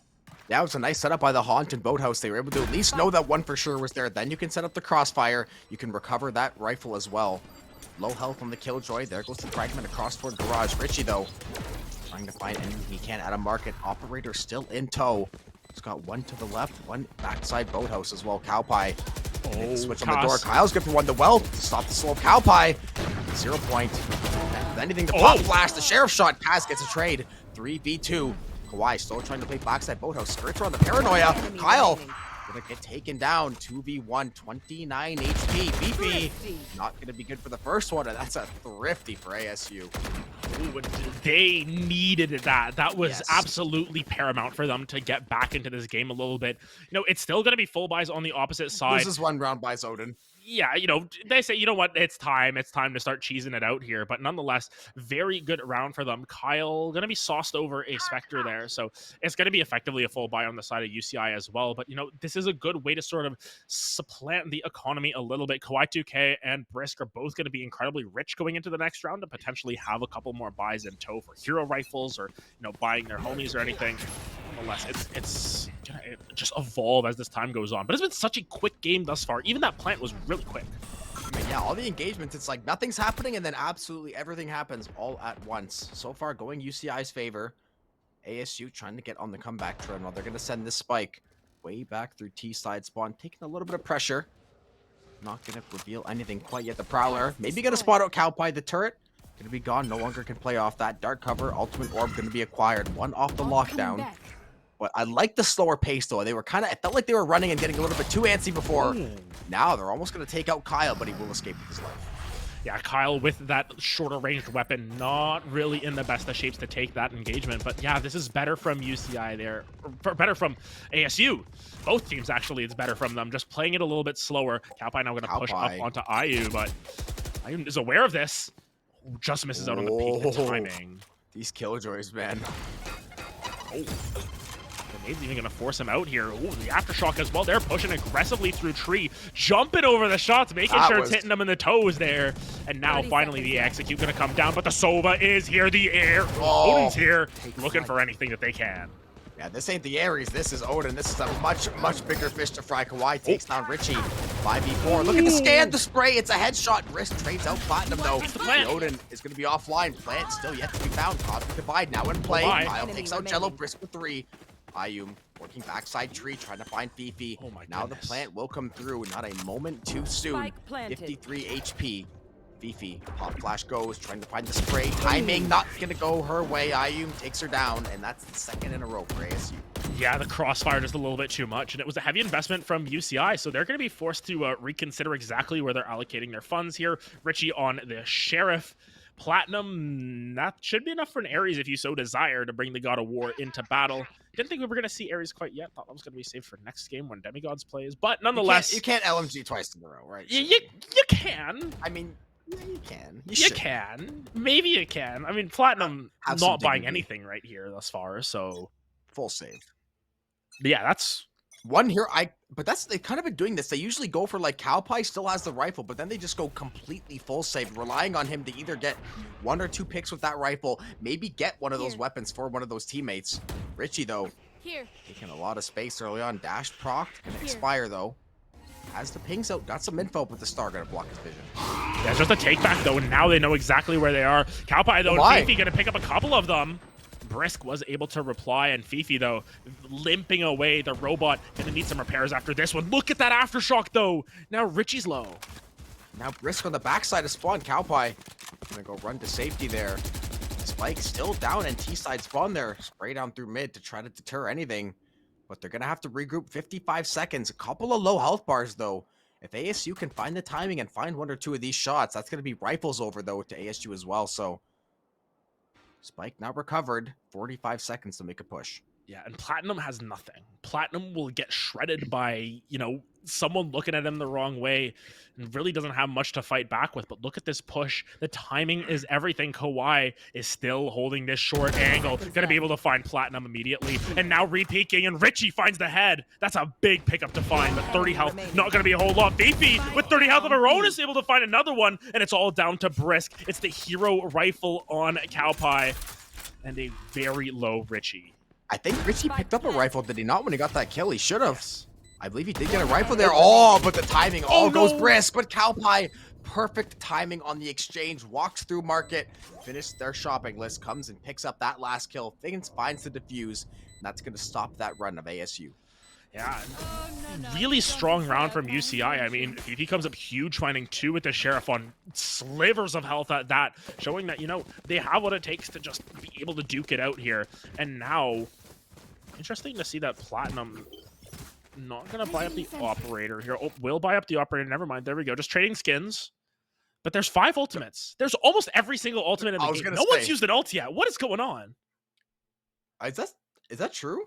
Yeah, it was a nice setup by the Haunt and Boathouse. They were able to at least know that one for sure was there. Then you can set up the crossfire. You can recover that rifle as well. Low health on the Killjoy. There goes the fragment across toward Garage. Richie, though, trying to find anything he can at a market. Operator still in tow. He's got one to the left, one backside Boathouse as well. Cowpie. Oh, switch on the door. Kyle's good for one. The well. Stop the slow of Cowpie. 0 point. Anything to pop flash. The Sheriff shot. Kaz gets a trade. 3v2. Kawhi still trying to play backside Boathouse. Skirts around the paranoia. Kyle gonna get taken down. 2v1, 29 HP. Fifi not gonna be good for the first one, and that's a thrifty for ASU. Ooh, they needed that. That was absolutely paramount for them to get back into this game a little bit. It's still gonna be full buys on the opposite side. This is one round by Odin. Yeah, they say, you know what, it's time to start cheesing it out here, but nonetheless, very good round for them. Kyle gonna be sauced over a Spectre there, so it's gonna be effectively a full buy on the side of UCI as well, but this this is a good way to sort of supplant the economy a little bit. Kawaii 2K and Brisk are both going to be incredibly rich going into the next round and potentially have a couple more buys in tow for hero rifles or, you know, buying their homies or anything. Nonetheless, it's gonna just evolve as this time goes on. But it's been such a quick game thus far. Even that plant was really quick. I mean, yeah, all the engagements, it's like nothing's happening and then absolutely everything happens all at once. So far, going UCI's favor. ASU trying to get on the comeback trail. Now they're going to send this spike way back through T side spawn, taking a little bit of pressure. Not going to reveal anything quite yet. The Prowler maybe going to spot out Cowpie. The turret going to be gone. No longer can play off that. Dark cover, ultimate orb going to be acquired. One off the lockdown. But I like the slower pace, though. They were kind of, it felt like they were running and getting a little bit too antsy before. Now they're almost going to take out Kyle, but he will escape with his life. Yeah, Kyle with that shorter ranged weapon, not really in the best of shapes to take that engagement. But yeah, this is better from UCI there, or better from ASU. Both teams, actually, it's better from them. Just playing it a little bit slower. Cowpie now going to push up onto IU, but IU is aware of this. Just misses out on the peak timing. These killjoys, man. Oh. Grenade's even going to force him out here. Ooh, the Aftershock as well. They're pushing aggressively through tree, jumping over the shots, making sure it's hitting them in the toes there. And now finally the execute going to come down, but the Sova is here. The air. Odin's here, looking for anything that they can. Yeah, this ain't the Ares. This is Odin. This is a much, much bigger fish to fry. Kawaii takes down Richie. 5v4. Look at the scan, the spray. It's a headshot. Brisk trades out Platinum, though. The Odin is going to be offline. Plant still yet to be found. Cosmic Divide now in play. Kyle takes out Jello. Brisk with 3. Ayum working backside tree, trying to find Fifi. Oh my now goodness. The plant will come through. Not a moment too soon. 53 HP. Fifi, pop flash goes, trying to find the spray. Timing not gonna go her way. Ayum takes her down, and that's the second in a row for ASU. Yeah, the crossfire just a little bit too much, and it was a heavy investment from UCI, so they're going to be forced to reconsider exactly where they're allocating their funds here. Richie on the Sheriff. Platinum, that should be enough for an Ares if you so desire to bring the God of War into battle. Didn't think we were going to see Ares quite yet. Thought that was going to be saved for next game when Demigods plays, but nonetheless... You can't LMG twice in a row, right? You can. I mean... Yeah, you can. You can. Maybe you can. I mean, Platinum not buying anything right here thus far, so... Full save. But yeah, that's... One here, but they've kind of been doing this. They usually go for, like, Cowpie still has the rifle, but then they just go completely full save, relying on him to either get 1 or 2 picks with that rifle, maybe get one of those weapons for one of those teammates. Richie, though, taking a lot of space early on. Dash proc, gonna expire, though. As the pings out, got some info, but the star gonna block his vision. Yeah, just a take back, though, and now they know exactly where they are. Cowpie, though, and Fifi gonna pick up a couple of them. Brisk was able to reply, and Fifi, though, limping away. The robot gonna need some repairs after this one. Look at that Aftershock, though. Now Richie's low. Now Brisk on the backside of spawn. Cowpie gonna go run to safety there. Spike still down, and T-side spawn there. Spray down through mid to try to deter anything. But they're gonna have to regroup. 55 seconds. A couple of low health bars, though. If ASU can find the timing and find 1 or 2 of these shots, that's gonna be rifles over, though, to ASU as well, so... Spike now recovered. 45 seconds to make a push. Yeah, and Platinum has nothing. Platinum will get shredded by, you know, someone looking at him the wrong way and really doesn't have much to fight back with. But look at this push. The timing is everything. Kawaii is still holding this short angle. Going to be able to find Platinum immediately. And now re-peeking, and Richie finds the head. That's a big pickup to find. But 30 health, not going to be a whole lot. Fifi with 30 health of her own is able to find another one. And it's all down to Brisk. It's the hero rifle on Cowpie. And a very low Richie. I think Richie picked up a rifle, did he not, when he got that kill? He should have. Yes. I believe he did get a rifle there. Oh, but the timing all goes Brisk. But Cowpie, perfect timing on the exchange. Walks through market, finished their shopping list, comes and picks up that last kill. Finds the defuse, and that's going to stop that run of ASU. Yeah, really strong round from UCI. I mean, if he comes up huge, finding 2 with the Sheriff on slivers of health at that, showing that, you know, they have what it takes to just be able to duke it out here. And now, interesting to see that Platinum not going to buy up the Operator here. Oh, will buy up the Operator. Never mind. That we go. Just trading skins. But there's 5 ultimates. There's almost every single ultimate in the game. No one's used an ult yet. What is going on? Is that true?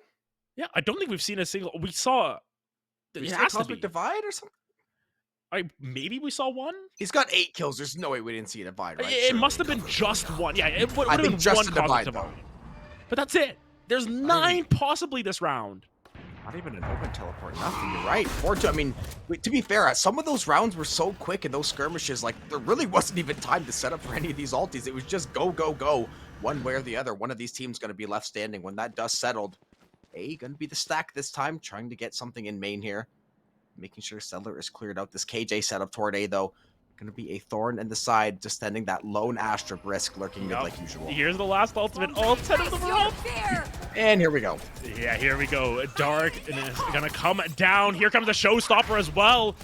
Yeah, I don't think we've seen a single. We saw. Did we say Cosmic Divide or something? Maybe we saw 1. He's got 8 kills. There's no way we didn't see a Divide, right? It must have been just 1. Yeah, it would have been just 1 a Cosmic Divide. But that's it. There's 9 possibly this round. Not even an open teleport, nothing. You're right. 4-2. I mean, to be fair, some of those rounds were so quick in those skirmishes, like, there really wasn't even time to set up for any of these ultis. It was just go, go, go, one way or the other. One of these teams going to be left standing. When that dust settled, going to be the stack this time, trying to get something in main here. Making sure Settler is cleared out. This KJ setup toward A, though, going to be a thorn in the side, just sending that lone Astra Brisk lurking mid like usual. Here's the last ultimate. All 10 of them are up. And here we go. Yeah, here we go. Dark is going to come down. Here comes a showstopper as well.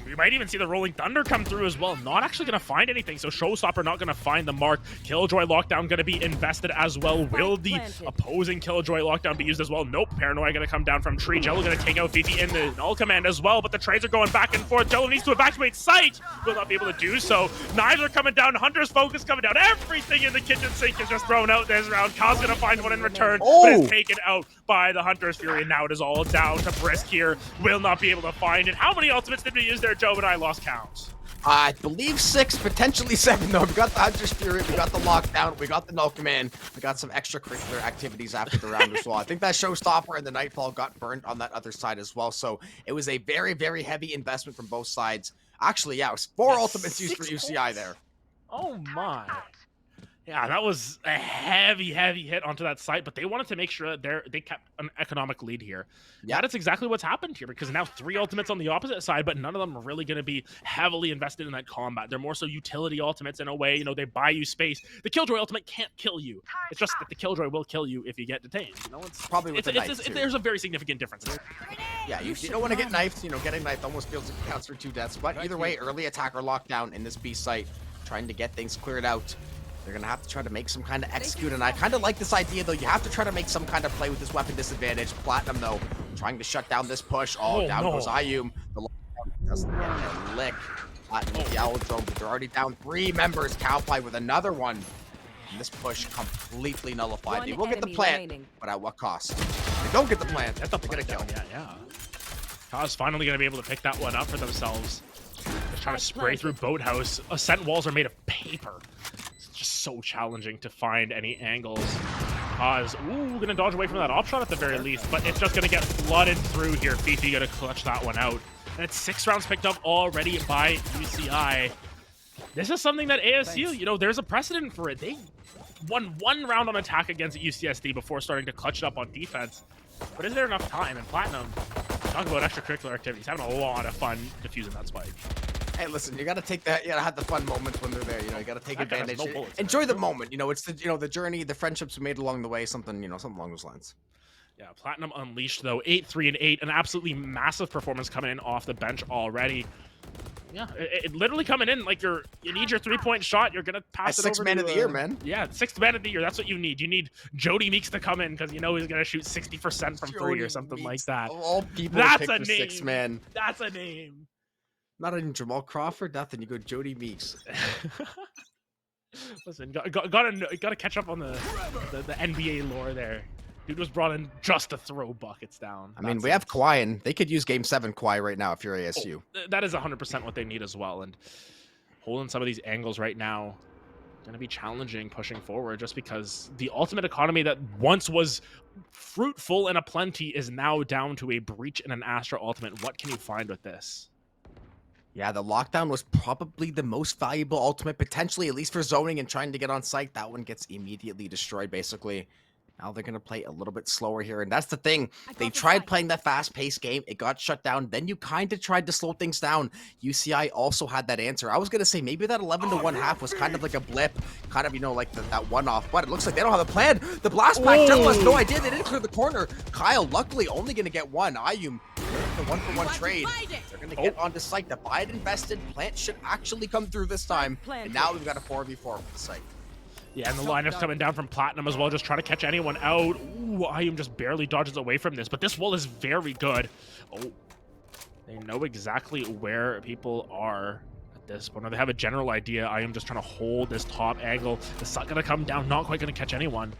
We might even see the Rolling Thunder come through as well. Not actually going to find anything, so Showstopper not going to find the mark. Killjoy Lockdown going to be invested as well. Will the opposing Killjoy Lockdown be used as well? Nope. Paranoia going to come down from tree. Jello going to take out Fifi in the null command as well, but the trades are going back and forth. Jello needs to evacuate site. Will not be able to do so. Knives are coming down. Hunter's focus coming down. Everything in the kitchen sink is just thrown out this round. Kyle's going to find one in return, but is taken out by the Hunter's Fury. And now it is all down to Brisk here. Will not be able to find it. How many ultimates did we use there, Joe? But I lost count. I believe 6, potentially 7, though. We got the Hunter's Fury, we got the Lockdown, we got the Null Command, we got some extracurricular activities after the round as well. I think that Showstopper and the Nightfall got burned on that other side as well, so it was a very, very heavy investment from both sides. Actually, yeah, it was 4 ultimates used for UCI there. Oh my. Yeah, that was a heavy, heavy hit onto that site, but they wanted to make sure that they kept an economic lead here. Yeah, that's exactly what's happened here, because now 3 ultimates on the opposite side, but none of them are really going to be heavily invested in that combat. They're more so utility ultimates in a way. You know, they buy you space. The Killjoy ultimate can't kill you. It's just that the Killjoy will kill you if you get detained. You know, it's probably with there's a very significant difference. Yeah, you don't want to get knifed. You know, getting knifed almost feels like it counts for 2 deaths. But either way, early attacker lockdown in this B site, trying to get things cleared out. They're going to have to try to make some kind of execute, and I kind of like this idea, though. You have to try to make some kind of play with this weapon disadvantage. Platinum, though, trying to shut down this push. Oh, down goes Ayum. The lockdown doesn't get a lick. Platinum with the Owl Drone, but they're already down 3 members. Cowplay with another one. And this push completely nullified. They will get the plant, but at what cost? They don't get the plant. They're going to kill. Yeah. Kaz finally going to be able to pick that one up for themselves. Just trying to spray through Boathouse. Ascent walls are made of paper. Just so challenging to find any angles. Gonna dodge away from that op shot at the very least, but it's just gonna get flooded through here. Fifi gonna clutch that one out. And it's 6 rounds picked up already by UCI. This is something that ASU, you know, there's a precedent for it. They won 1 round on attack against UCSD before starting to clutch it up on defense. But is there enough time? And Platinum, talk about extracurricular activities, having a lot of fun defusing that spike. Hey, listen, you gotta take that. You gotta have the fun moments when they're there. You know, you gotta take advantage. Enjoy the moment. You know, it's the journey, the friendships we made along the way. Something along those lines. Yeah, Platinum unleashed though. 8-3-8, an absolutely massive performance coming in off the bench already. Yeah, it literally coming in like you need your 3-point shot. You're gonna pass it over. 6th man of the year, man. Yeah, 6th man of the year. That's what you need. You need Jody Meeks to come in because you know he's gonna shoot 60% from 3 or something like that. All people that's a name. 6th man. That's a name. Not even Jamal Crawford, nothing. You go Jody Meeks. Listen, gotta catch up on the NBA lore there. Dude was brought in just to throw buckets down. I mean, we have Kawhi, and they could use Game 7 Kawhi right now if you're ASU. That is 100% what they need as well. And holding some of these angles right now, going to be challenging pushing forward just because the ultimate economy that once was fruitful and aplenty is now down to a breach and an Astra ultimate. What can you find with this? Yeah, the lockdown was probably the most valuable ultimate, potentially, at least for zoning and trying to get on site. That one gets immediately destroyed, basically. Now they're going to play a little bit slower here, and that's the thing. They tried playing that fast-paced game. It got shut down. Then you kind of tried to slow things down. UCI also had that answer. I was going to say maybe that 11-1 half was kind of like a blip, kind of, you know, like that one-off. But it looks like they don't have a plan. The blast pack, Jello has no idea. They didn't clear the corner. Kyle, luckily, only going to get one. Ayum, the 1-for-1 trade. They're going to get onto site. The buy it invested plant should actually come through this time. And now we've got a 4v4 with the site. Yeah, and the lineup's coming down from Platinum as well, just trying to catch anyone out. Ooh, Ayum just barely dodges away from this, but this wall is very good. Oh, they know exactly where people are at this point. Or they have a general idea. Ayum just trying to hold this top angle. The sun gonna come down, not quite gonna catch anyone.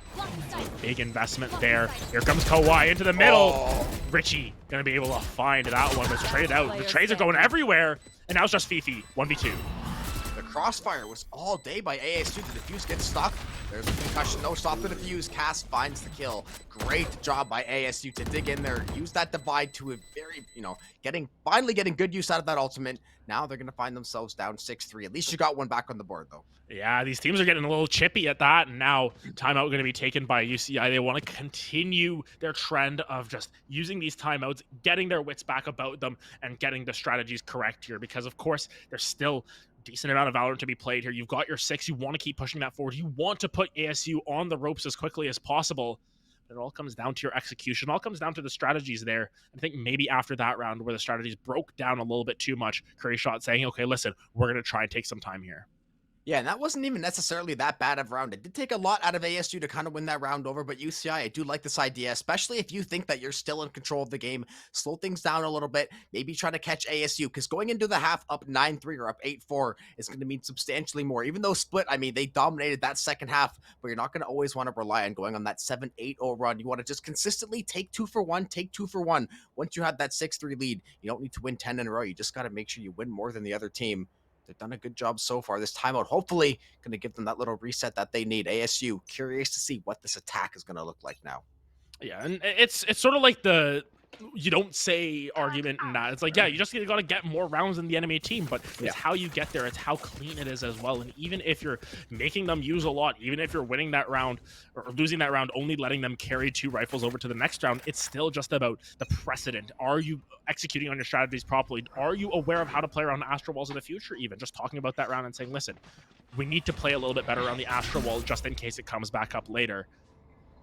Big investment there. Here comes Kawhi into the middle. Richie gonna be able to find that one, but it's traded out. The trades are going everywhere, and now it's just Fifi, 1v2. crossfire was all day by ASU. The defuse gets stuck. There's a concussion. No, stop the defuse. Cass finds the kill. Great job by ASU to dig in there, use that divide to a very, finally getting good use out of that ultimate. Now they're going to find themselves down 6-3. At least you got one back on the board, though. Yeah, these teams are getting a little chippy at that, and now timeout going to be taken by UCI. They want to continue their trend of just using these timeouts, getting their wits back about them, and getting the strategies correct here, because, of course, there's still decent amount of Valorant to be played here. You've got your 6. You want to keep pushing that forward. You want to put ASU on the ropes as quickly as possible. It all comes down to your execution. It all comes down to the strategies there. I think maybe after that round where the strategies broke down a little bit too much, Curry Shot saying, okay, listen, we're going to try and take some time here. Yeah, and that wasn't even necessarily that bad of a round. It did take a lot out of ASU to kind of win that round over, but UCI, I do like this idea, especially if you think that you're still in control of the game. Slow things down a little bit, maybe try to catch ASU, because going into the half up 9-3 or up 8-4 is going to mean substantially more. Even though Split, I mean, they dominated that second half, but you're not going to always want to rely on going on that 7-8-0 run. You want to just consistently take 2 for 1, take 2 for 1. Once you have that 6-3 lead, you don't need to win 10 in a row. You just got to make sure you win more than the other team. They've done a good job so far. This timeout, hopefully, going to give them that little reset that they need. ASU, curious to see what this attack is going to look like now. Yeah, and it's sort of like the you don't say argument in that. It's like, yeah, you just got to get more rounds than the enemy team, but it's how you get there. It's how clean it is as well. And even if you're making them use a lot, even if you're winning that round or losing that round, only letting them carry 2 rifles over to the next round, it's still just about the precedent. Are you executing on your strategies properly? Are you aware of how to play around Astro Walls in the future? Even just talking about that round and saying, listen, we need to play a little bit better around the Astro Wall just in case it comes back up later.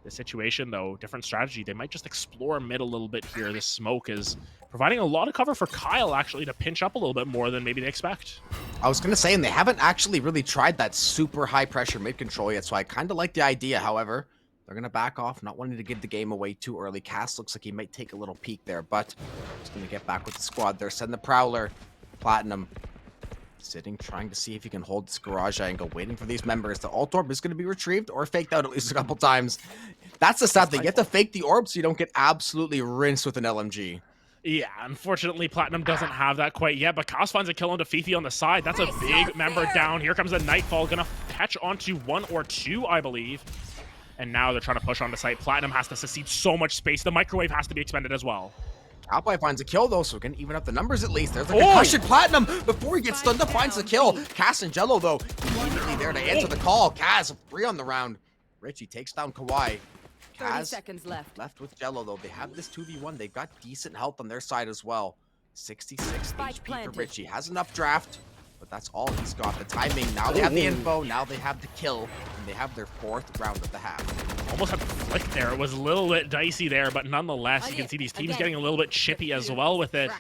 This situation, though, different strategy. They might just explore mid a little bit here. This smoke is providing a lot of cover for Kyle, actually, to pinch up a little bit more than maybe they expect. I was going to say, and they haven't actually really tried that super high-pressure mid control yet, so I kind of like the idea. However, they're going to back off, not wanting to give the game away too early. Cass looks like he might take a little peek there, but he's going to get back with the squad there. Send the Prowler. Platinum sitting, trying to see if he can hold this garage angle, waiting for these members. The alt orb is going to be retrieved or faked out at least a couple times. That's the sad thing. You have to fake the orb so you don't get absolutely rinsed with an LMG. Yeah, unfortunately, Platinum doesn't have that quite yet, but Kaos finds a kill onto Fifi on the side. That's a big member down. Here comes the Nightfall, gonna catch onto 1 or 2, I believe. And now they're trying to push onto site. Platinum has to secede so much space. The microwave has to be expended as well. Alpine finds a kill, though, so we can even up the numbers at least. There's the concussion. Platinum, before he gets stunned up, finds the kill. Cass and Jello, though, immediately there to answer the call. Kaz, 3 on the round. Richie takes down Kawhi. 30 Kaz seconds left. with Jello, though. They have this 2v1. They've got decent health on their side as well. 66 Spike HP planted. for Richie. Has enough draft, but that's all he's got. The timing, now they have the info, now they have the kill, and they have their 4th round of the half. Almost had the flick there. It was a little bit dicey there, but nonetheless, you can see these teams getting a little bit chippy as well with it.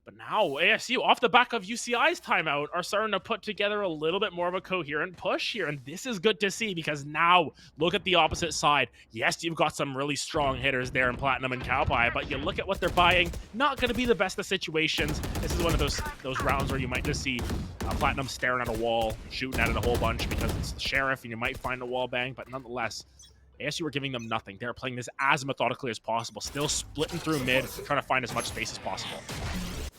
But now ASU, off the back of UCI's timeout, are starting to put together a little bit more of a coherent push here, and this is good to see because now look at the opposite side. Yes, you've got some really strong hitters there in Platinum and Cowpie, but you look at what they're buying, not going to be the best of situations. This is one of those rounds where you might just see Platinum staring at a wall, shooting at it a whole bunch because it's the Sheriff, and you might find a wall bang, but nonetheless, ASU are giving them nothing. They're playing this as methodically as possible, still splitting through mid, trying to find as much space as possible.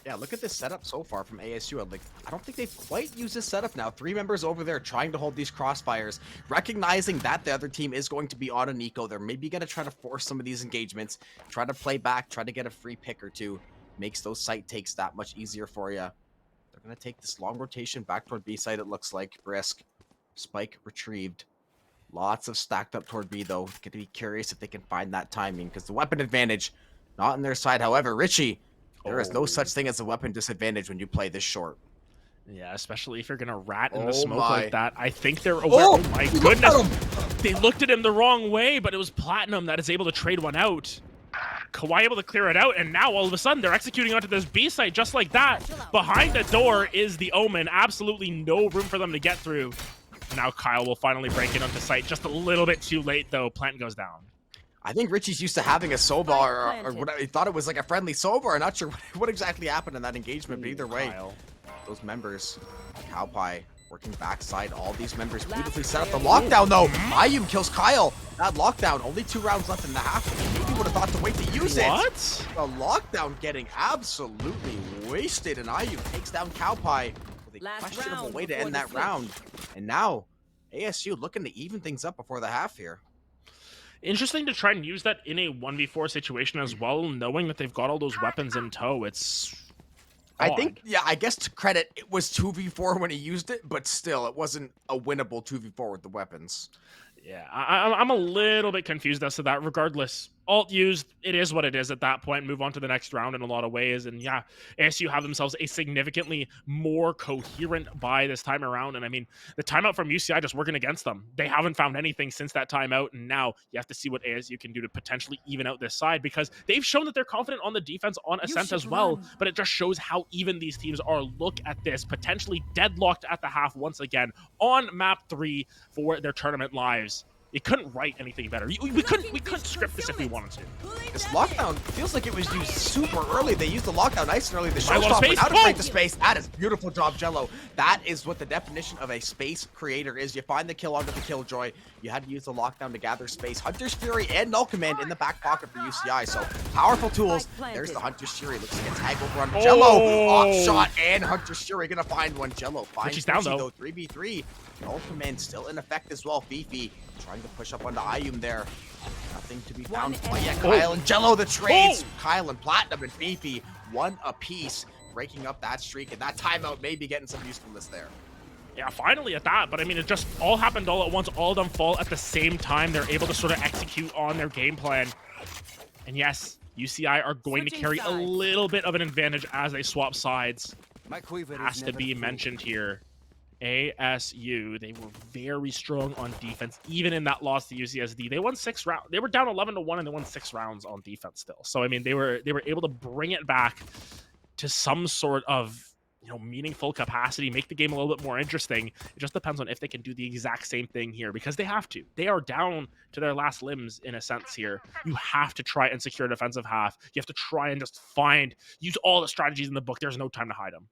Yeah, look at this setup so far from ASU. I don't think they've quite used this setup now. 3 members over there trying to hold these crossfires, recognizing that the other team is going to be on a Nico. They're maybe going to try to force some of these engagements, try to play back, try to get a free pick or 2. Makes those site takes that much easier for you. They're going to take this long rotation back toward B side, it looks like. Brisk. Spike retrieved. Lots of stacked up toward B, though. Going to be curious if they can find that timing, because the weapon advantage, not on their side. However, Richie, there is no such thing as a weapon disadvantage when you play this short. Yeah, especially if you're going to rat in the smoke like that. I think they're aware. Oh my goodness. They looked at him the wrong way, but it was Platinum that is able to trade one out. Kawhi able to clear it out, and now all of a sudden they're executing onto this B site just like that. Behind the door is the Omen. Absolutely no room for them to get through. Now Kyle will finally break it onto site. Just a little bit too late, though. Plant goes down. I think Richie's used to having a Sova, or what I thought it was like a friendly Sova. I'm not sure what exactly happened in that engagement, but either way, those members, Cowpie working backside, all these members beautifully set up the lockdown, though. Ayum kills Kyle. That lockdown, only 2 rounds left in the half. Maybe would have thought to wait to use it. What? The lockdown getting absolutely wasted, and Ayum takes down Cowpie with the Last questionable round way to before end the that switch. round. And now, ASU looking to even things up before the half here. Interesting to try and use that in a 1v4 situation as well, knowing that they've got all those weapons in tow. It's I odd. think, yeah, I guess to credit, it was 2v4 when he used it, but still, it wasn't a winnable 2v4 with the weapons. Yeah, I'm a little bit confused as to that. Regardless, alt used, it is what it is at that point. Move on to the next round in a lot of ways. And yeah, ASU have themselves a significantly more coherent buy this time around. And I mean, the timeout from UCI just working against them. They haven't found anything since that timeout. And now you have to see what ASU can do to potentially even out this side, because they've shown that they're confident on the defense on Ascent as well. But it just shows how even these teams are. Look at this, potentially deadlocked at the half once again on map 3 for their tournament lives. You couldn't write anything better. We couldn't script this if we wanted to. This lockdown feels like it was used super early. They used the lockdown nice and early. The A lot of showstopper space. now to Oh! break the space. That is beautiful job, Jello. That is what the definition of a space creator is. You find the kill onto the killjoy. You had to use the lockdown to gather space. Hunter's Fury and Null Command in the back pocket for UCI. So powerful tools. There's the Hunter's Fury. Looks like a tag over on Jello. Off shot and Hunter's Fury gonna find one. Jello finds She's down Richie, though. 3v3. Null Command still in effect as well. Fifi trying to push up onto Ayum there. Nothing to be found. Oh yeah, Kyle and Jello the trades. Kyle and Platinum and Fifi, one apiece, breaking up that streak, and that timeout may be getting some usefulness there. Yeah, finally at that, but I mean, it just all happened all at once. All of them fall at the same time. They're able to sort of execute on their game plan. And yes, UCI are going to carry a little bit of an advantage as they swap sides. Has to be mentioned here. ASU, they were very strong on defense, even in that loss to UCSD. They won 6 rounds. They were down 11-1, and they won 6 rounds on defense still. So I mean, they were able to bring it back to some sort of meaningful capacity, make the game a little bit more interesting. It just depends on if they can do the exact same thing here, because they have to. They are down to their last limbs in a sense here. You have to try and secure a defensive half. You have to try and just use all the strategies in the book. There's no time to hide them.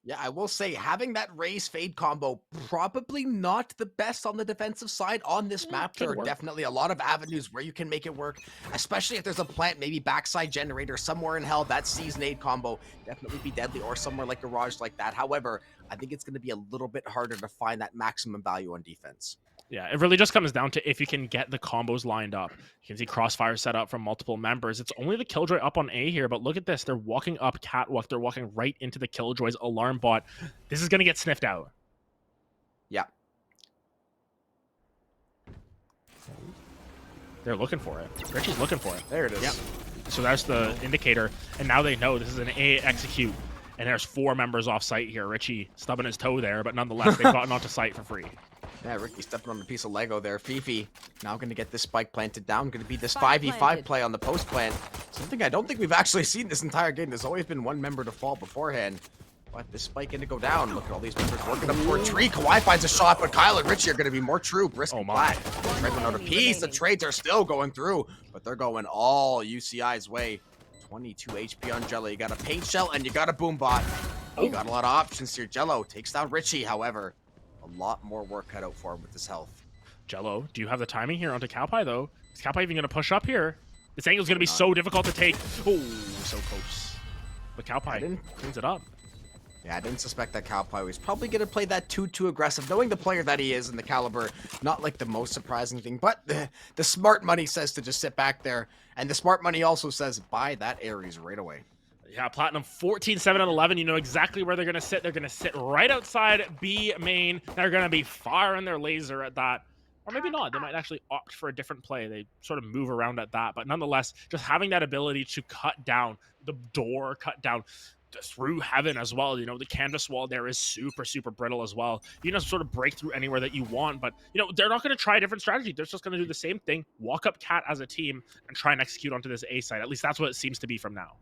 Yeah, I will say, having that raise fade combo, probably not the best on the defensive side on this map. There are definitely a lot of avenues where you can make it work, especially if there's a plant, maybe backside generator somewhere in hell. That season 8 combo definitely be deadly, or somewhere like Garage like that. However, I think it's going to be a little bit harder to find that maximum value on defense. Yeah, it really just comes down to if you can get the combos lined up. You can see Crossfire set up from multiple members. It's only the Killjoy up on A here, but look at this. They're walking up Catwalk. They're walking right into the Killjoy's alarm bot. This is going to get sniffed out. Yeah. They're looking for it. Richie's looking for it. There it is. Yep. So that's the indicator, and now they know this is an A execute, and there's 4 members off site here. Richie stubbing his toe there, but nonetheless, they've gotten onto site for free. Yeah, Ricky stepping on a piece of Lego there. Fifi now going to get this spike planted down. Going to be this 5v5 play on the post plant. Something I don't think we've actually seen this entire game. There's always been one member to fall beforehand. But this spike going to go down. Look at all these members working up for a tree. Kawhi finds a shot, but Kyle and Richie are going to be more true. Risky flat. Trade went out a piece. The trades are still going through, but they're going all UCI's way. 22 HP on Jello. You got a paint shell and you got a boom bot. You got a lot of options here. Jello takes down Richie, however. A lot more work cut out for him with his health. Jello, do you have the timing here onto Cowpie, though? Is Cowpie even going to push up here? This angle is going to be so difficult to take. Oh, so close. But Cowpie cleans it up. Yeah, I didn't suspect that Cowpie was probably going to play that too aggressive, knowing the player that he is and the caliber. Not like the most surprising thing, but the smart money says to just sit back there. And the smart money also says buy that Ares right away. Yeah, Platinum 14, 7, and 11. You know exactly where they're going to sit. They're going to sit right outside B main. They're going to be firing their laser at that. Or maybe not. They might actually opt for a different play. They sort of move around at that. But nonetheless, just having that ability to cut down the door, cut down through heaven as well. The canvas wall there is super brittle as well. You can just sort of break through anywhere that you want. But, they're not going to try a different strategy. They're just going to do the same thing. Walk up Cat as a team and try and execute onto this A side. At least that's what it seems to be from now.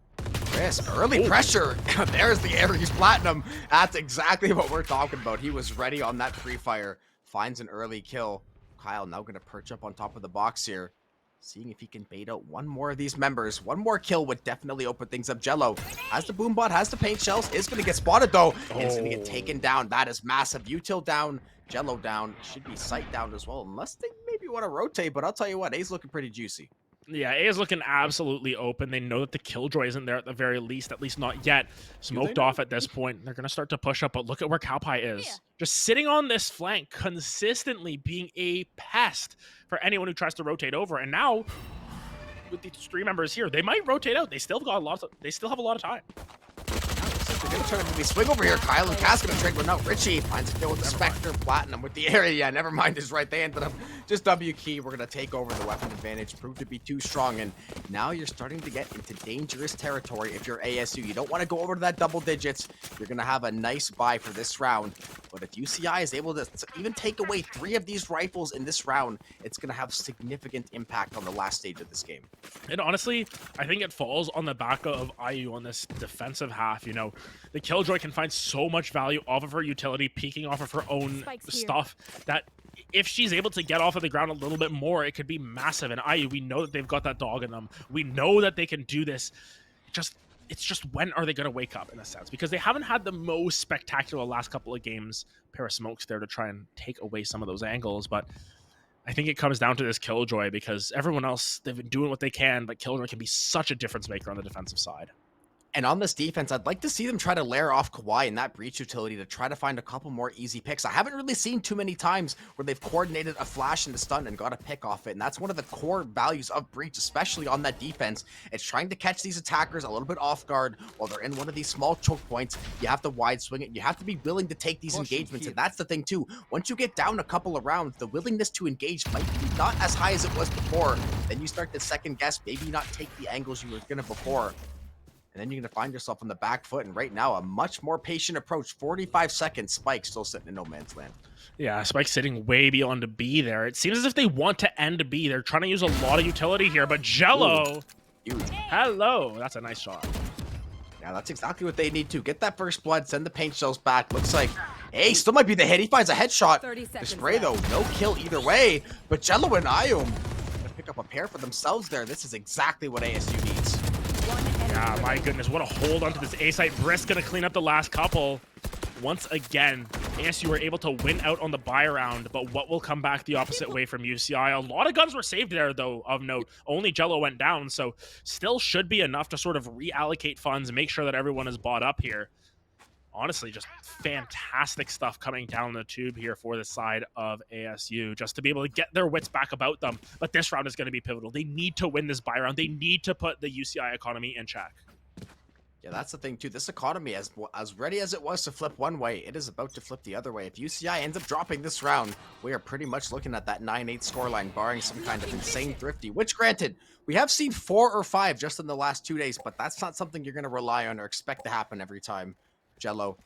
Chris, early pressure. There's the Ares Platinum. That's exactly what we're talking about. He was ready on that free fire. Finds an early kill. Kyle now going to perch up on top of the box here. Seeing if he can bait out one more of these members. One more kill would definitely open things up. Jello has the boom bot, has the paint shells. Is going to get spotted though. And it's going to get taken down. That is massive. Util down. Jello down. Should be sight down as well. Unless they maybe want to rotate. But I'll tell you what, A's looking pretty juicy. Yeah, A is looking absolutely open. They know that the Killjoy isn't there at the very least, at least not yet. Smoked off at this point. They're going to start to push up, but look at where Cowpie is. Just sitting on this flank, consistently being a pest for anyone who tries to rotate over. And now, with these three members here, they might rotate out. They still have a lot of time. They're gonna try to maybe swing over here. Kyle and Cass gonna trade one out. Richie finds a kill with the Spectre. Platinum with the area. Yeah, never mind his right. They ended up just W key. We're gonna take over. The weapon advantage proved to be too strong, and now you're starting to get into dangerous territory if you're ASU. You don't want to go over to that double digits. You're gonna have a nice buy for this round, but if UCI is able to even take away 3 of these rifles in this round, it's gonna have significant impact on the last stage of this game. And honestly, I think it falls on the back of IU on this defensive half. You know, the Killjoy can find so much value off of her utility, peeking off of her own stuff, that if she's able to get off of the ground a little bit more, it could be massive. And IU, we know that they've got that dog in them. We know that they can do this. It's just when are they going to wake up, in a sense? Because they haven't had the most spectacular last couple of games. Pair of smokes there to try and take away some of those angles, but I think it comes down to this Killjoy, because everyone else, they've been doing what they can, but Killjoy can be such a difference maker on the defensive side. And on this defense, I'd like to see them try to layer off Kawhi in that breach utility to try to find a couple more easy picks. I haven't really seen too many times where they've coordinated a flash and a stun and got a pick off it. And that's one of the core values of breach, especially on that defense. It's trying to catch these attackers a little bit off guard while they're in one of these small choke points. You have to wide swing it. You have to be willing to take these engagements. And that's the thing too. Once you get down a couple of rounds, the willingness to engage might be not as high as it was before. Then you start to second guess, maybe not take the angles you were gonna before. And then you're going to find yourself on the back foot. And right now, a much more patient approach. 45 seconds. Spike still sitting in no man's land. Yeah, Spike sitting way beyond a B there. It seems as if they want to end a B. They're trying to use a lot of utility here, but Jello. Huge. Hello. That's a nice shot. Yeah, that's exactly what they need to. Get that first blood. Send the paint shells back. Looks like, hey, still might be the hit. He finds a headshot. The spray, though, no kill either way. But Jello and Iom going to pick up a pair for themselves there. This is exactly what ASU needs. Yeah, my goodness, what a hold onto this A site. Brisk gonna clean up the last couple. Once again, ASU were able to win out on the buy round, but what will come back the opposite way from UCI? A lot of guns were saved there, though, of note. Only Jello went down, so still should be enough to sort of reallocate funds and make sure that everyone is bought up here. Honestly, just fantastic stuff coming down the tube here for the side of ASU, just to be able to get their wits back about them. But this round is going to be pivotal. They need to win this buy round. They need to put the UCI economy in check. Yeah, that's the thing, too. This economy, as ready as it was to flip one way, it is about to flip the other way. If UCI ends up dropping this round, we are pretty much looking at that 9-8 scoreline, barring some kind of insane thrifty, which, granted, we have seen 4 or 5 just in the last 2 days, but that's not something you're going to rely on or expect to happen every time. Jello,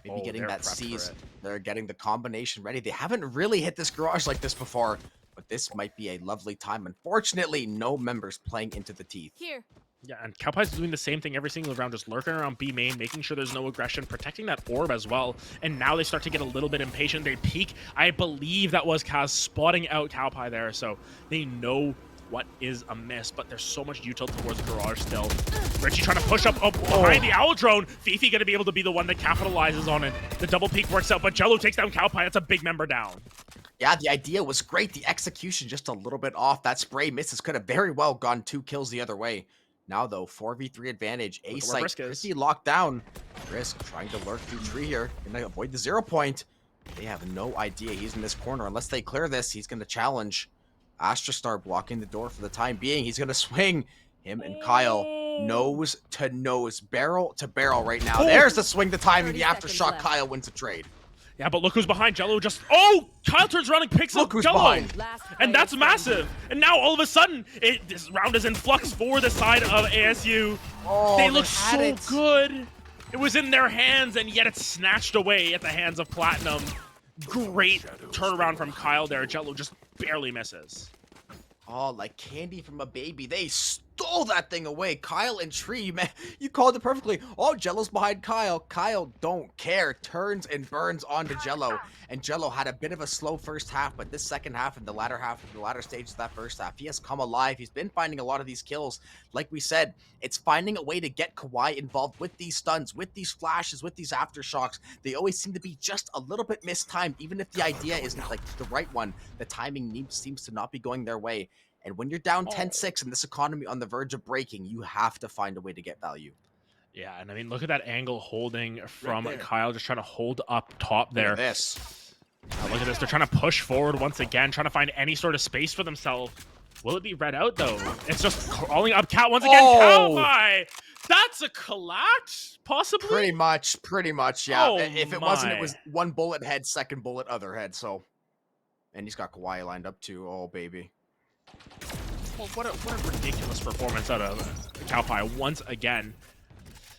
maybe getting that seize. They're getting the combination ready. They haven't really hit this garage like this before, but this might be a lovely time. Unfortunately, no members playing into the teeth. Here. Yeah, and Cowpie's doing the same thing every single round, just lurking around B main, making sure there's no aggression, protecting that orb as well. And now they start to get a little bit impatient. They peek. I believe that was Kaz spotting out Cowpie there, so they know what is amiss, but there's so much util towards garage still. Richie trying to push up behind the owl drone. Fifi gonna be able to be the one that capitalizes on it. The double peek works out, but Jello takes down Cowpie. That's a big member down. Yeah, the idea was great. The execution just a little bit off. That spray misses. Could have very well gone 2 kills the other way. Now, though, 4v3 advantage. A-site pretty locked down. Brisk trying to lurk through tree here. Gonna avoid the 0 point. They have no idea he's in this corner. Unless they clear this, he's gonna challenge. Astrastar blocking the door for the time being. He's going to swing. Him and Kyle nose to nose, barrel to barrel right now. There's the swing, the timing, the aftershock. Kyle wins the trade. Yeah, but look who's behind Jello. Kyle turns around and picks up Jello. And that's massive. And now all of a sudden, this round is in flux for the side of ASU. They look so good. It was in their hands, and yet it's snatched away at the hands of Platinum. Great turnaround from Kyle there. Jello just barely misses. Oh, like candy from a baby. They stole that thing away. Kyle and Tree, man, you called it perfectly. Oh, Jello's behind Kyle. Kyle don't care. Turns and burns onto Jello. And Jello had a bit of a slow first half, but this second half and the latter stages of that first half, he has come alive. He's been finding a lot of these kills. Like we said, it's finding a way to get Kawhi involved with these stuns, with these flashes, with these aftershocks. They always seem to be just a little bit mistimed, even if the idea isn't like the right one. The timing seems to not be going their way. And when you're down Oh. 10-6 in this economy on the verge of breaking, you have to find a way to get value. Yeah, and I mean, look at that angle holding from there. Kyle, just trying to hold up top Look there. at this. Look at this. They're trying to push forward once again, trying to find any sort of space for themselves. Will it be read out, though? It's just crawling up Cat once again. Oh! Cowboy! That's a collat, possibly? Pretty much, yeah. Oh If it wasn't, it my. was one bullet head, second bullet other head, so. And he's got Kawhi lined up too. Oh, baby. Well, what a ridiculous performance out of Cowpie once again.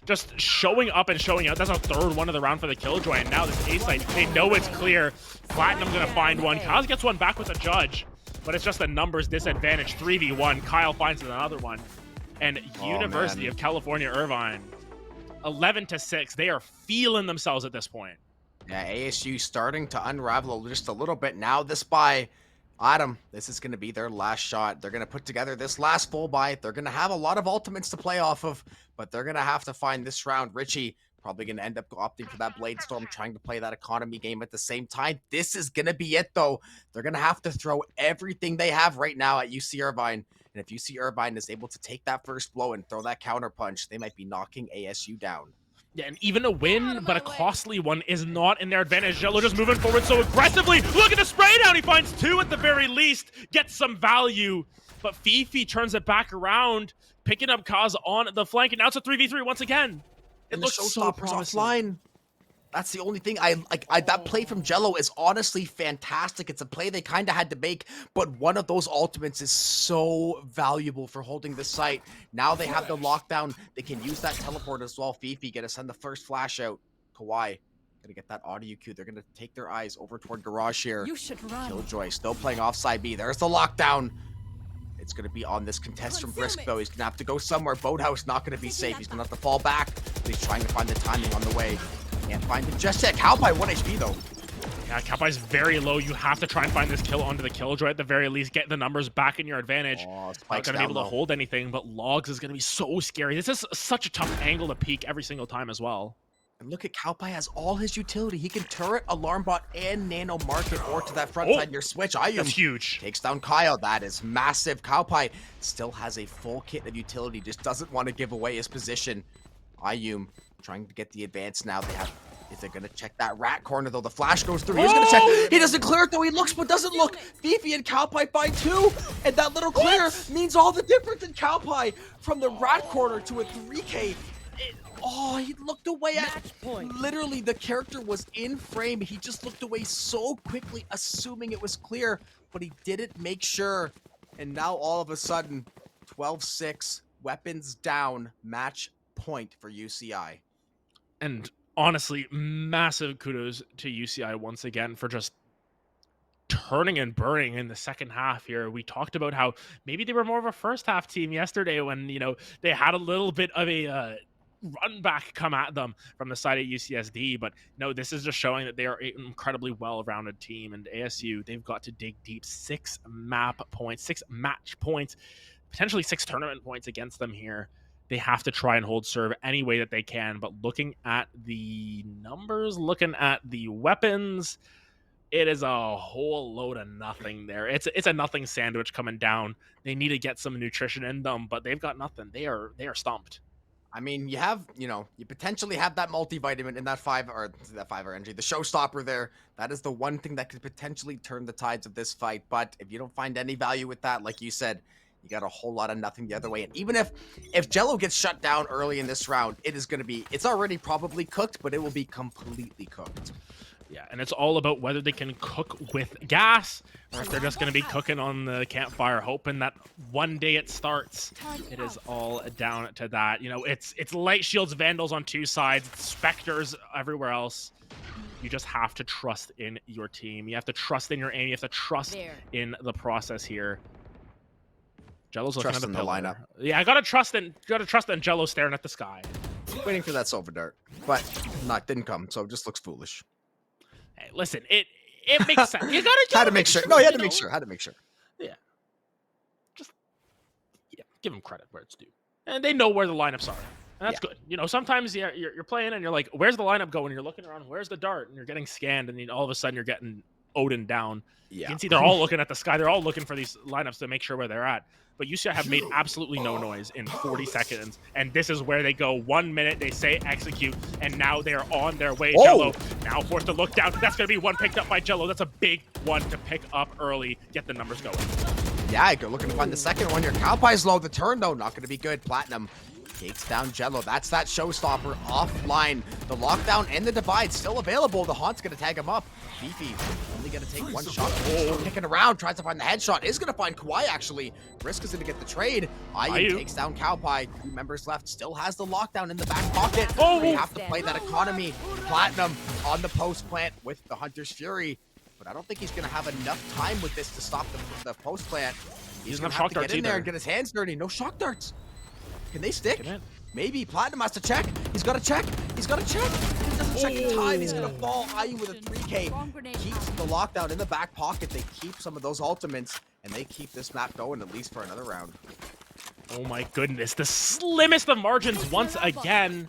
Just showing up and showing out. That's a third one of the round for the Killjoy, and now this A site, they know it's clear. Platinum's gonna find one. Kyle gets one back with a judge, but it's just a numbers disadvantage. 3v1. Kyle finds another one. And University man. of California, Irvine, 11-6. They are feeling themselves at this point. Yeah, ASU starting to unravel just a little bit now. This buy, Adam, this is going to be their last shot. They're going to put together this last full buy. They're going to have a lot of ultimates to play off of, but they're going to have to find this round. Richie probably going to end up opting for that Blade Storm, trying to play that economy game at the same time. This is going to be it, though. They're going to have to throw everything they have right now at UC Irvine. And if UC Irvine is able to take that first blow and throw that counter punch, they might be knocking ASU down. Yeah, and even a win, but a costly one, is not in their advantage. Jello just moving forward so aggressively. Look at the spray down. He finds two at the very least. Gets some value. But Fifi turns it back around, picking up Kaz on the flank. And now it's a 3v3 once again. It And looks the so showstopper's promising. offline. That's the only thing I that play from Jello is honestly fantastic. It's a play they kind of had to make, but one of those ultimates is so valuable for holding the site. Now they have the lockdown. They can use that teleport as well. Fifi gonna send the first flash out. Kawhi gonna get that audio cue. They're gonna take their eyes over toward Garage here. You should run. Killjoy still playing offside B. There's the lockdown. It's going to be on this contest from Brisk, though. He's going to have to go somewhere. Boathouse not going to be safe. He's going to have to fall back. But he's trying to find the timing on the way. Can't find it just yet. Cowpie 1 HP, though. Yeah, Cowpie's very low. You have to try and find this kill onto the Killjoy at the very least. Get the numbers back in your advantage. Oh, Not Spike's going to be down able to low. hold anything, but Logs is going to be so scary. This is such a tough angle to peek every single time as well. And look at Cowpie has all his utility. He can turret, alarm bot, and nano market or to that front Oh, side your switch. Ayum That's huge. takes down Kyle. That is massive. Cowpie still has a full kit of utility. Just doesn't want to give away his position. Ayum trying to get the advance now. They have. Is they gonna check that rat corner though? The flash goes through. He's gonna check. He doesn't clear it though. He looks but doesn't look. Fifi and Cowpie find two, and that little clear means all the difference in Cowpie from the rat corner to a 3K. Oh, he looked away at. Match point. Literally, the character was in frame. He just looked away so quickly, assuming it was clear, but he didn't make sure. And now all of a sudden, 12-6, weapons down, match point for UCI. And honestly, massive kudos to UCI once again for just turning and burning in the second half here. We talked about how maybe they were more of a first half team yesterday when, you know, they had a little bit of a run back come at them from the side of UCSD, but no, this is just showing that they are an incredibly well-rounded team, and ASU, they've got to dig deep. 6 map points, 6 match points, potentially 6 tournament points against them here. They have to try and hold serve any way that they can, but looking at the numbers, looking at the weapons, it is a whole load of nothing there. It's a nothing sandwich coming down. They need to get some nutrition in them, but they've got nothing. They are stumped. I mean, you potentially have that multivitamin in that 5R energy, the showstopper there. That is the one thing that could potentially turn the tides of this fight. But if you don't find any value with that, like you said, you got a whole lot of nothing the other way. And even if Jello gets shut down early in this round, it's already probably cooked, but it will be completely cooked. Yeah, and it's all about whether they can cook with gas or if they're just going to be cooking on the campfire, hoping that one day it starts. It is all down to that. You know, it's light shields, vandals on 2 sides, specters everywhere else. You just have to trust in your team. You have to trust in your aim. You have to trust in the process here. Jello's looking at the lineup. Yeah, I gotta trust in Jello staring at the sky. Waiting for that silver dart, but didn't come, so it just looks foolish. Hey, listen, it makes sense. You gotta Had to make sure. No, you had to make sure. Had to make sure. Yeah. Just give them credit where it's due. And they know where the lineups are. And that's good. You know, sometimes you're playing and you're like, where's the lineup going? And you're looking around, where's the dart? And you're getting scanned, and all of a sudden you're getting Odin down. Yeah. You can see they're all looking at the sky. They're all looking for these lineups to make sure where they're at. But UCI have made absolutely no noise in 40 seconds. And this is where they go. 1 minute, they say execute, and now they are on their way. Oh. Jello now forced to look down. That's going to be one picked up by Jello. That's a big one to pick up early. Get the numbers going. Yeah, go looking to find the second one here. Cowpie's low. The turn, though, not going to be good. Platinum takes down Jello. That's that showstopper offline. The lockdown and the divide still available. The Haunt's going to tag him up. Fifi only going to take one shot. Oh, kicking around, tries to find the headshot. Is going to find Kawhi, actually. Risk is going to get the trade. IU takes down Cowpie. 2 members left. Still has the lockdown in the back pocket. Oh, we have to play that economy. Platinum on the post plant with the Hunter's Fury. But I don't think he's going to have enough time with this to stop the post plant. He's going to have to get in there and get his hands dirty. No shock darts. Can they stick? Maybe. Platinum has to check. He's got to check. He's got to check. If he doesn't check in time, he's going to fall. IU with a 3K. Keeps the lockdown in the back pocket. They keep some of those ultimates, and they keep this map going at least for another round. Oh my goodness. The slimmest of margins once again.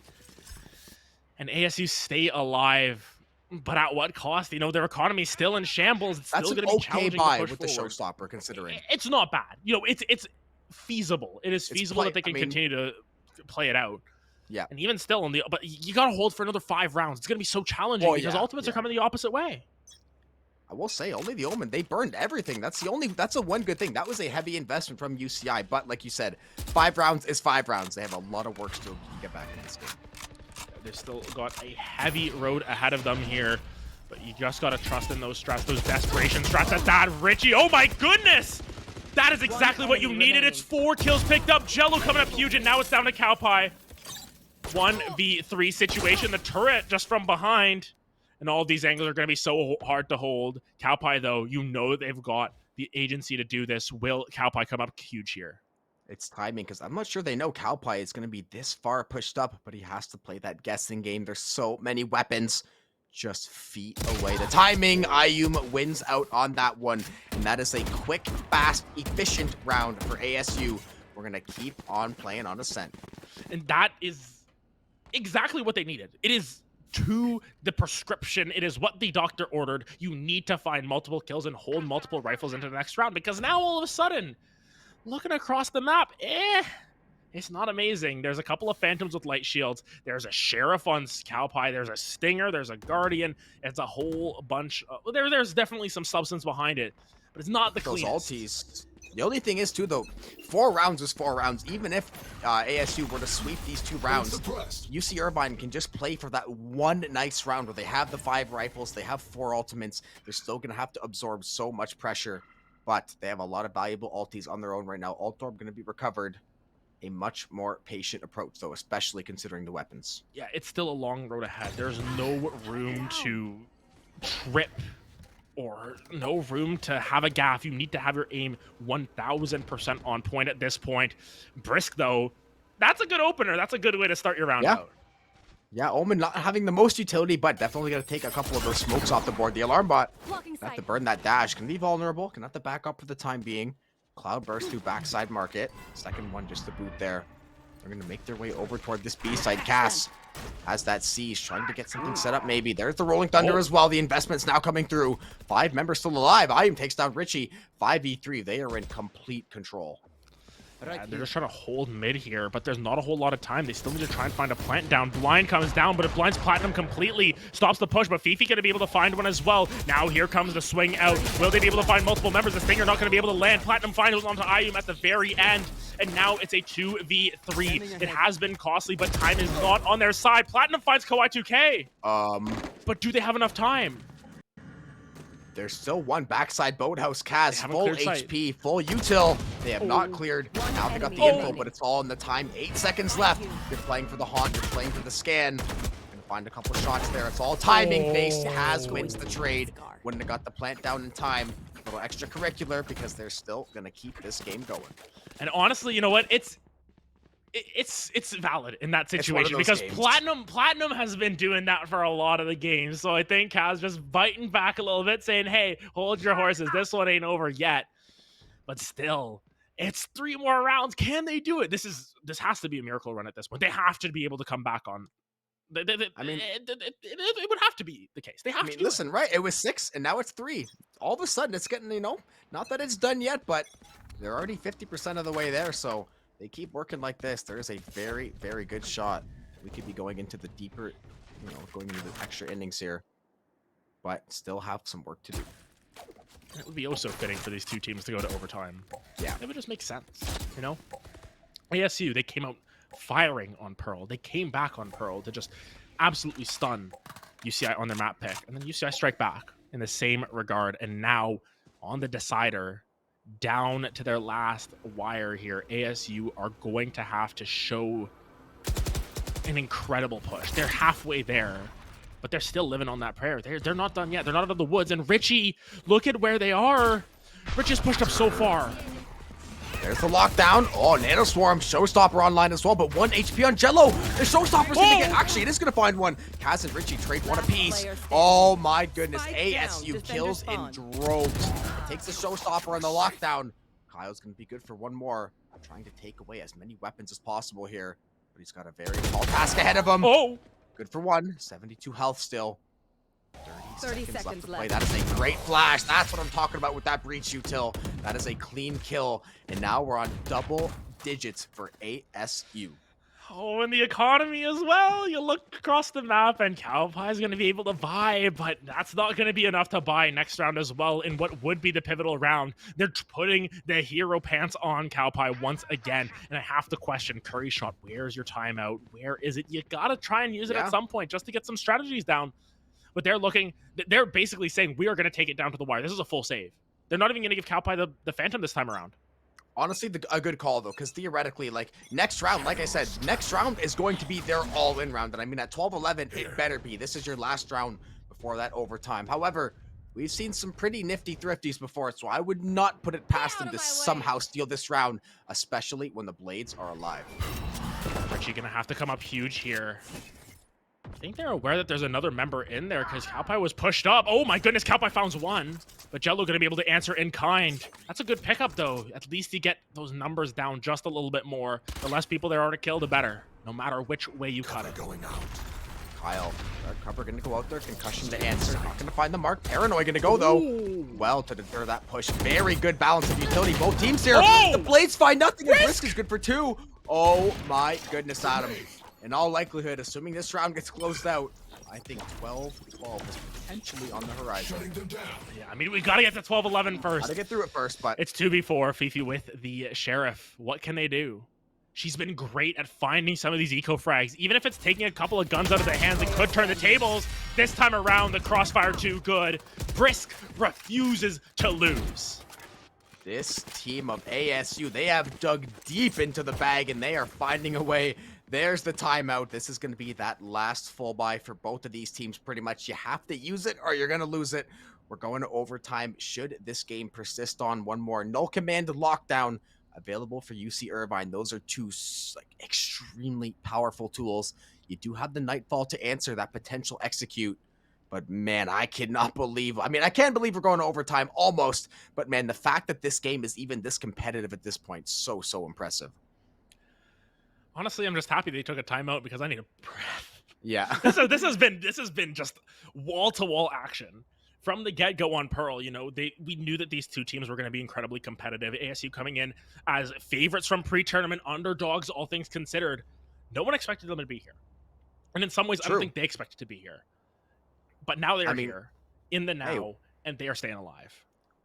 And ASU stay alive. But at what cost? You know, their economy's still in shambles. It's That's still an going to be okay challenging buy to push with the forward. showstopper, considering. It's not bad. You know, it's feasible. It is feasible that they can continue to play it out. Yeah. And even still, but you got to hold for another 5 rounds. It's going to be so challenging because ultimates are coming the opposite way. I will say, only the Omen. They burned everything. That's a one good thing. That was a heavy investment from UCI. But like you said, 5 rounds is 5 rounds. They have a lot of work still to get back in this game. They've still got a heavy road ahead of them here. But you just got to trust in those strats, those desperation strats at that. Richie, oh my goodness! That is exactly what you needed. It's 4 kills picked up. Jello coming up huge, and now it's down to Cowpie. 1v3 situation. The turret just from behind. And all of these angles are going to be so hard to hold. Cowpie, though, you know they've got the agency to do this. Will Cowpie come up huge here? It's timing, because I'm not sure they know Cowpie is going to be this far pushed up, but he has to play that guessing game. There's so many weapons just feet away. The timing, IUM wins out on that one, and that is a quick, fast, efficient round for ASU. We're going to keep on playing on Ascent. And that is exactly what they needed. It is to the prescription. It is what the doctor ordered. You need to find multiple kills and hold multiple rifles into the next round, because now all of a sudden, looking across the map, it's not amazing. There's a couple of Phantoms with light shields. There's a Sheriff on Cowpie. There's a Stinger. There's a Guardian. It's a whole bunch. There's definitely some substance behind it, but it's not the cleanest. Those ultis. The only thing is, too, though, 4 rounds is 4 rounds. Even if ASU were to sweep these 2 rounds, UC Irvine can just play for that one nice round where they have the 5 rifles, they have 4 ultimates. They're still going to have to absorb so much pressure, but they have a lot of valuable ultis on their own right now. Altorb going to be recovered. A much more patient approach, though, especially considering the weapons. Yeah, it's still a long road ahead. There's no room to trip or no room to have a gaff. You need to have your aim 1000% on point at this point. Brisk, though, that's a good opener. That's a good way to start your round out. Yeah, Omen not having the most utility, but definitely going to take a couple of those smokes off the board. The alarm bot, have to burn that dash. Can be vulnerable, can have to back up for the time being. Cloud burst through backside market. Second one just to boot there. They're going to make their way over toward this B-side. Cass has that siege, trying to get something set up maybe. There's the Rolling Thunder as well. The investment's now coming through. 5 members still alive. IUM takes down Richie. 5v3. They are in complete control. Yeah, they're just trying to hold mid here, but there's not a whole lot of time. They still need to try and find a plant down. Blind comes down, but it blinds Platinum completely. Stops the push, but Fifi going to be able to find one as well. Now here comes the swing out. Will they be able to find multiple members? The Stinger not going to be able to land. Platinum finds onto IUM at the very end, and now it's a 2v3. It has been costly, but time is not on their side. Platinum finds Kawhi 2K. But do they have enough time? There's still one backside boathouse. Kaz, full HP, full util. They have not cleared. Now they got the info, but it's all in the time. 8 seconds left. You're playing for the haunt. You're playing for the scan. Gonna find a couple shots there. It's all timing based. Kaz wins the trade. Wouldn't have got the plant down in time. A little extracurricular because they're still gonna keep this game going. And honestly, you know what? It's valid in that situation because games. Platinum has been doing that for a lot of the games. So I think Kaz just biting back a little bit, saying, "Hey, hold your horses. This one ain't over yet." But still, it's 3 more rounds. Can they do it? This has to be a miracle run at this point. They have to be able to come back on I mean, it would have to be the case. They have I mean, to do listen, right? It was 6, and now it's 3. All of a sudden, it's getting, not that it's done yet, but they're already 50% of the way there. So they keep working like this. There is a very, very good shot. We could be going into the deeper, going into the extra innings here, but still have some work to do. It would be also fitting for these two teams to go to overtime. Yeah. It would just make sense, ASU, they came out firing on Pearl. They came back on Pearl to just absolutely stun UCI on their map pick. And then UCI strike back in the same regard. And now on the decider, down to their last wire here, ASU are going to have to show an incredible push. They're halfway there, but they're still living on that prayer. They're not done yet. They're not out of the woods. And Richie, look at where they are. Richie's pushed up so far. There's the lockdown. Oh, Nano Swarm, Showstopper online as well, but 1 HP on Jello. The Showstopper's gonna get, actually, it is gonna find one. Kaz and Richie trade one apiece. Oh my goodness, ASU kills in droves. Takes the Showstopper on the lockdown. Kyle's gonna be good for one more. Trying to take away as many weapons as possible here, but he's got a very tall task ahead of him. Oh! Good for one, 72 health still. 30 seconds left to play. left. That is a great flash. That's what I'm talking about with that breach util. That is a clean kill. And now we're on double digits for ASU. Oh, and the economy as well. You look across the map and Cowpie's going to be able to buy, but that's not going to be enough to buy next round as well in what would be the pivotal round. They're putting the hero pants on Cowpie once again. And I have to question, Curry Shot, where's your timeout? Where is it? You got to try and use it at some point just to get some strategies down. But they're basically saying, we are going to take it down to the wire. This is a full save. They're not even going to give Cowpie the Phantom this time around. Honestly, a good call, though, because theoretically, next round, like I said, next round is going to be their all-in round. And I mean, at 12-11, it better be. This is your last round before that overtime. However, we've seen some pretty nifty thrifties before, so I would not put it past them to somehow steal this round, especially when the Blades are alive. Richie going to have to come up huge here. I think they're aware that there's another member in there because Cowpie was pushed up. Oh my goodness, Cowpie found one. But Jello going to be able to answer in kind. That's a good pickup, though. At least you get those numbers down just a little bit more. The less people there are to kill, the better. No matter which way you cut it. Going out. Kyle, dark cover going to go out there. Concussion to answer. Not going to find the mark. Paranoid going to go, though. Ooh. Well, to deter that push. Very good balance of utility. Both teams here. Oh! The Blades find nothing. And Risk is good for 2. Oh my goodness, Adam. In all likelihood, assuming this round gets closed out, I think 12-12 is potentially on the horizon. Yeah, I mean, we got to get to 12-11 first. Gotta get through it first, but it's 2v4. Fifi with the Sheriff. What can they do? She's been great at finding some of these eco frags. Even if it's taking a couple of guns out of the hands, it could turn the tables. This time around, the crossfire too good. Brisk refuses to lose. This team of ASU, they have dug deep into the bag, and they are finding a way. There's the timeout. This is going to be that last full buy for both of these teams. Pretty much, you have to use it or you're going to lose it. We're going to overtime. Should this game persist on one more null command lockdown available for UC Irvine. Those are two extremely powerful tools. You do have the Nightfall to answer that potential execute. But man, I cannot believe, I can't believe we're going to overtime almost. But man, the fact that this game is even this competitive at this point, so impressive. Honestly, I'm just happy they took a timeout because I need a breath. Yeah. this has been just wall-to-wall action. From the get-go on Pearl, we knew that these two teams were going to be incredibly competitive. ASU coming in as favorites from pre-tournament, underdogs, all things considered. No one expected them to be here. And in some ways, I don't think they expected to be here. But now they're here, in the now, and they are staying alive.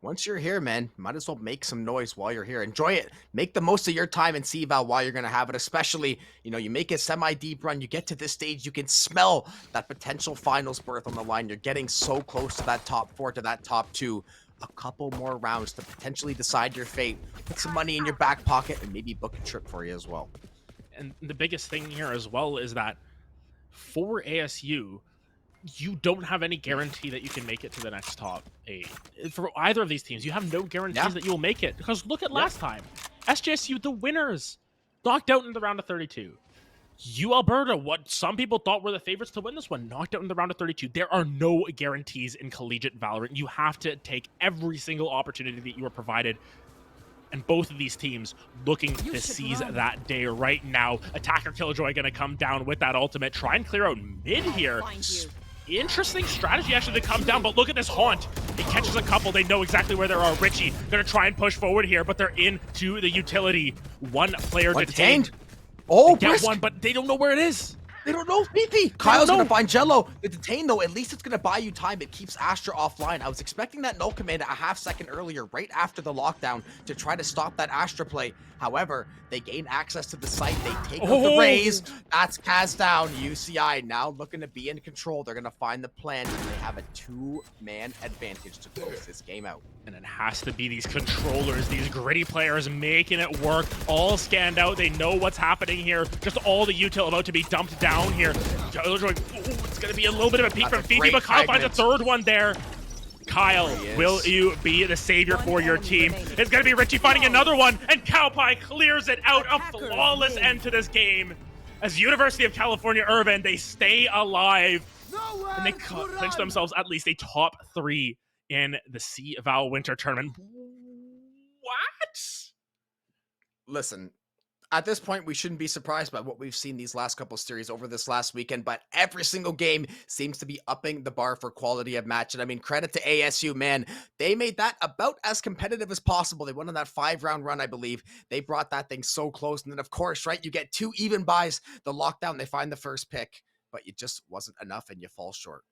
Once you're here, man, might as well make some noise while you're here. Enjoy it. Make the most of your time in CVAL while you're going to have it. Especially, you make a semi-deep run. You get to this stage, you can smell that potential finals berth on the line. You're getting so close to that top 4, to that top 2. A couple more rounds to potentially decide your fate. Put some money in your back pocket and maybe book a trip for you as well. And the biggest thing here as well is that for ASU, you don't have any guarantee that you can make it to the next top 8. For either of these teams, you have no guarantees that you will make it. Because look at last time. SJSU, the winners, knocked out in the round of 32. Alberta, what some people thought were the favorites to win this one, knocked out in the round of 32. There are no guarantees in collegiate Valorant. You have to take every single opportunity that you are provided. And both of these teams looking to seize that day right now. Attacker Killjoy going to come down with that ultimate. Try and clear out mid here. Interesting strategy actually to come down, but look at this haunt. It catches a couple. They know exactly where they are. Richie going to try and push forward here, but they're into the utility. One player detained. Oh, they get one, but they don't know where it is. They don't know, BP. Kyle's gonna find Jello. The detain, though, at least it's gonna buy you time. It keeps Astra offline. I was expecting that null command a half second earlier, right after the lockdown, to try to stop that Astra play. However, they gain access to the site. They take out the raise. That's Kaz down. UCI now looking to be in control. They're gonna find the plant, and they have a 2-man advantage to close this game out. And it has to be these controllers, these gritty players making it work. All scanned out. They know what's happening here. Just all the util about to be dumped down here. It's going to be a little bit of a peek from Phoebe, but Kyle finds a third one there. Kyle, will you be the savior for your team? It's going to be Richie finding another one, and Cowpie clears it out. A flawless end to this game. As University of California Irvine, they stay alive, and they clinch themselves at least a top 3 in the CVAL Winter Tournament. What? Listen, at this point, we shouldn't be surprised by what we've seen these last couple series over this last weekend, but every single game seems to be upping the bar for quality of match. And I mean, credit to ASU, man. They made that about as competitive as possible. They went on that 5-round run, I believe. They brought that thing so close. And then, of course, right, you get 2 even buys. The lockdown, they find the first pick, but it just wasn't enough and you fall short.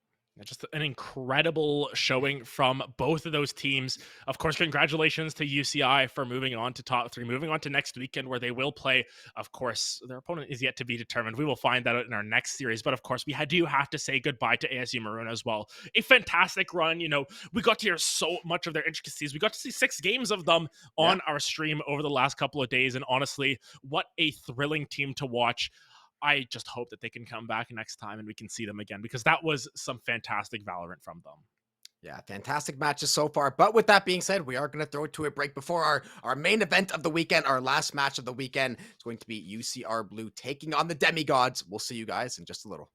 Just an incredible showing from both of those teams. Of course, congratulations to UCI for moving on to top 3, moving on to next weekend where they will play. Of course, their opponent is yet to be determined. We will find that out in our next series. But of course, we do have to say goodbye to ASU Maroon as well. A fantastic run. You know, we got to hear so much of their intricacies. We got to see 6 games of them on our stream over the last couple of days. And honestly, what a thrilling team to watch. I just hope that they can come back next time and we can see them again, because that was some fantastic Valorant from them. Yeah, fantastic matches so far. But with that being said, we are going to throw it to a break before our main event of the weekend. Our last match of the weekend is going to be UCR Blue taking on the Demigods. We'll see you guys in just a little.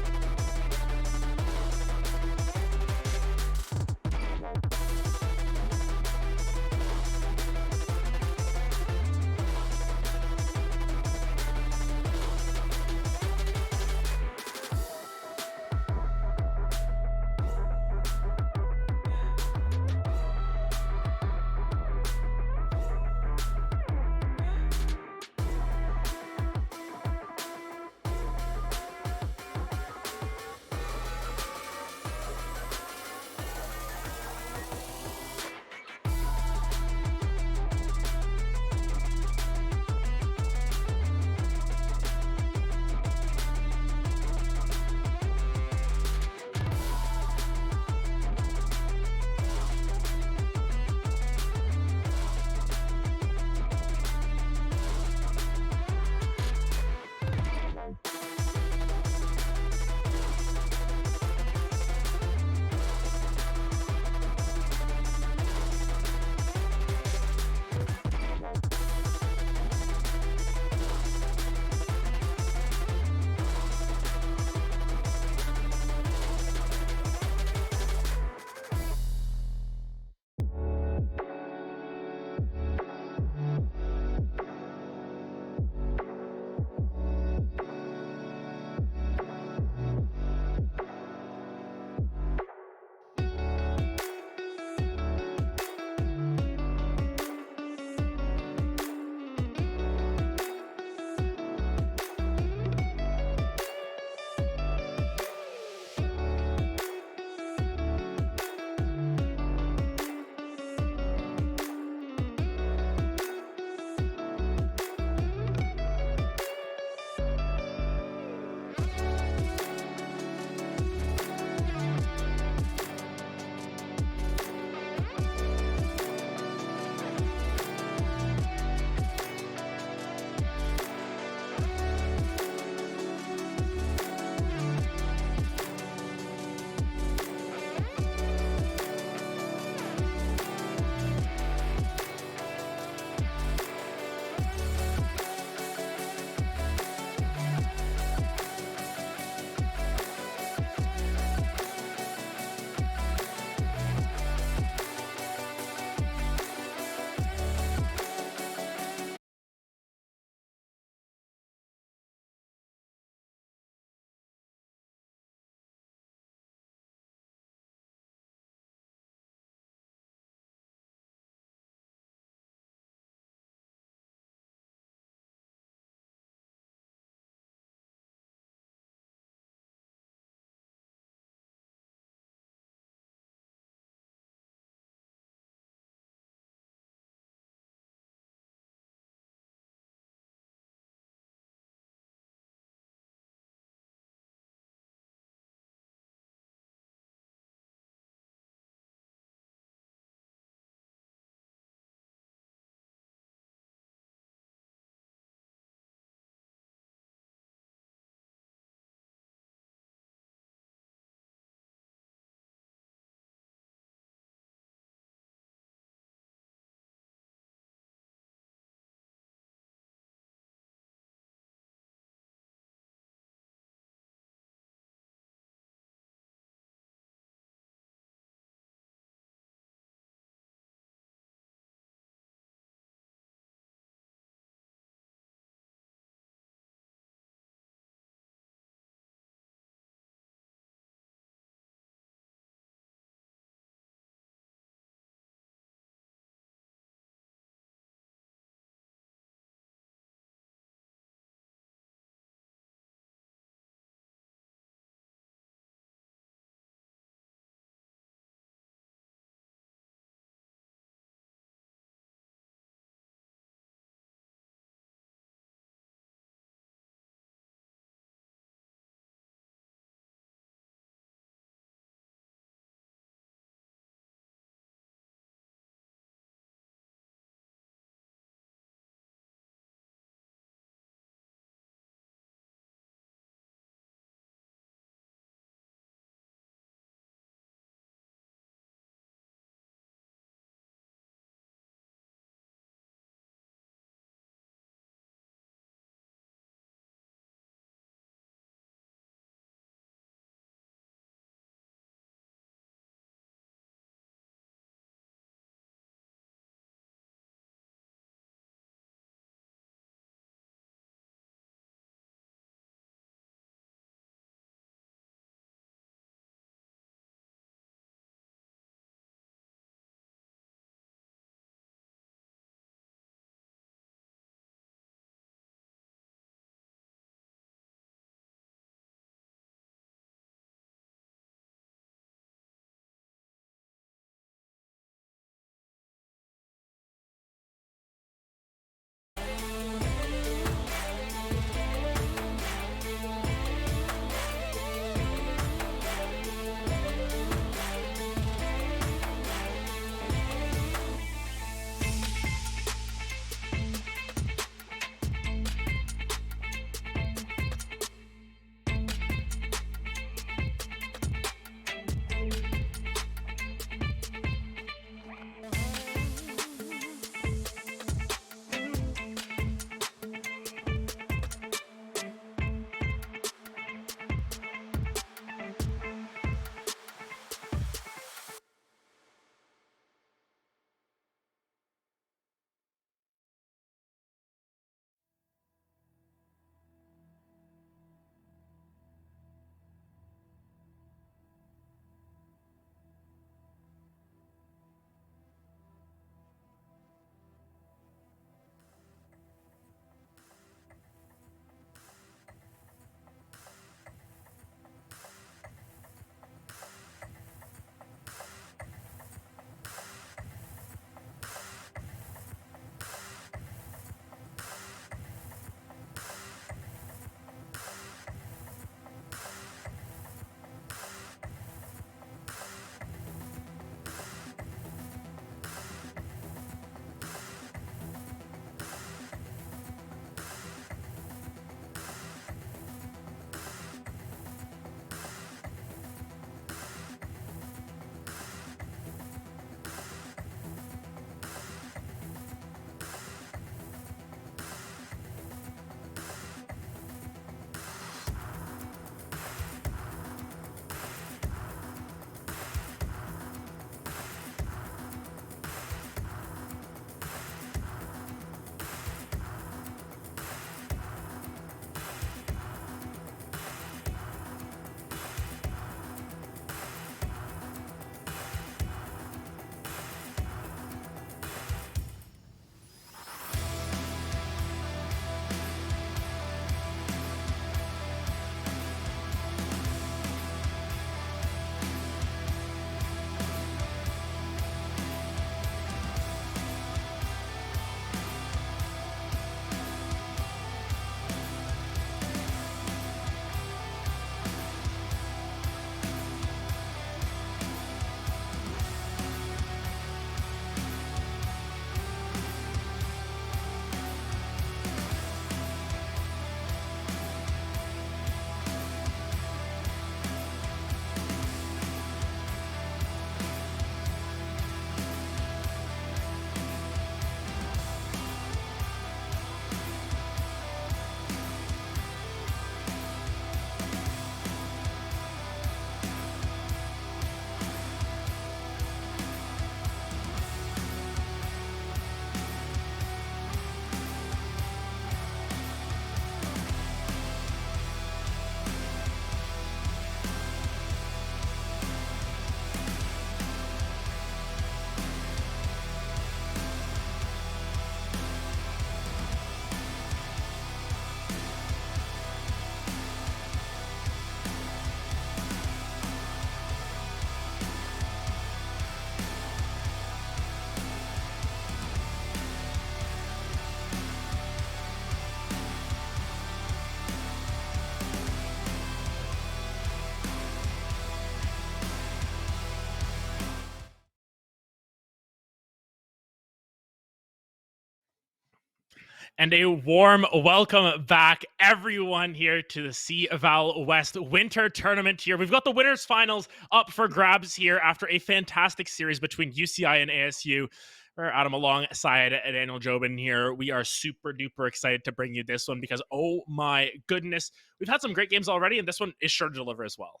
And a warm welcome back, everyone, here to the CVAL West Winter Tournament here. We've got the winners finals up for grabs here after a fantastic series between UCI and ASU. We're Adam alongside Daniel Jobin here. We are super duper excited to bring you this one because, oh my goodness, we've had some great games already, and this one is sure to deliver as well.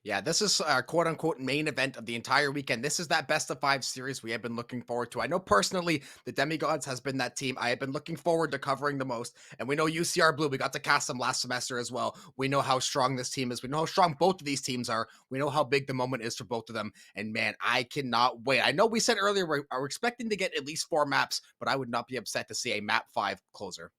Yeah, this is our quote-unquote main event of the entire weekend. This is that best of 5 series we have been looking forward to. I know personally the Demigods has been that team I have been looking forward to covering the most. And we know UCR Blue, we got to cast them last semester as well. We know how strong this team is. We know how strong both of these teams are. We know how big the moment is for both of them. And man, I cannot wait. I know we said earlier we're expecting to get at least 4 maps, but I would not be upset to see a map 5 closer.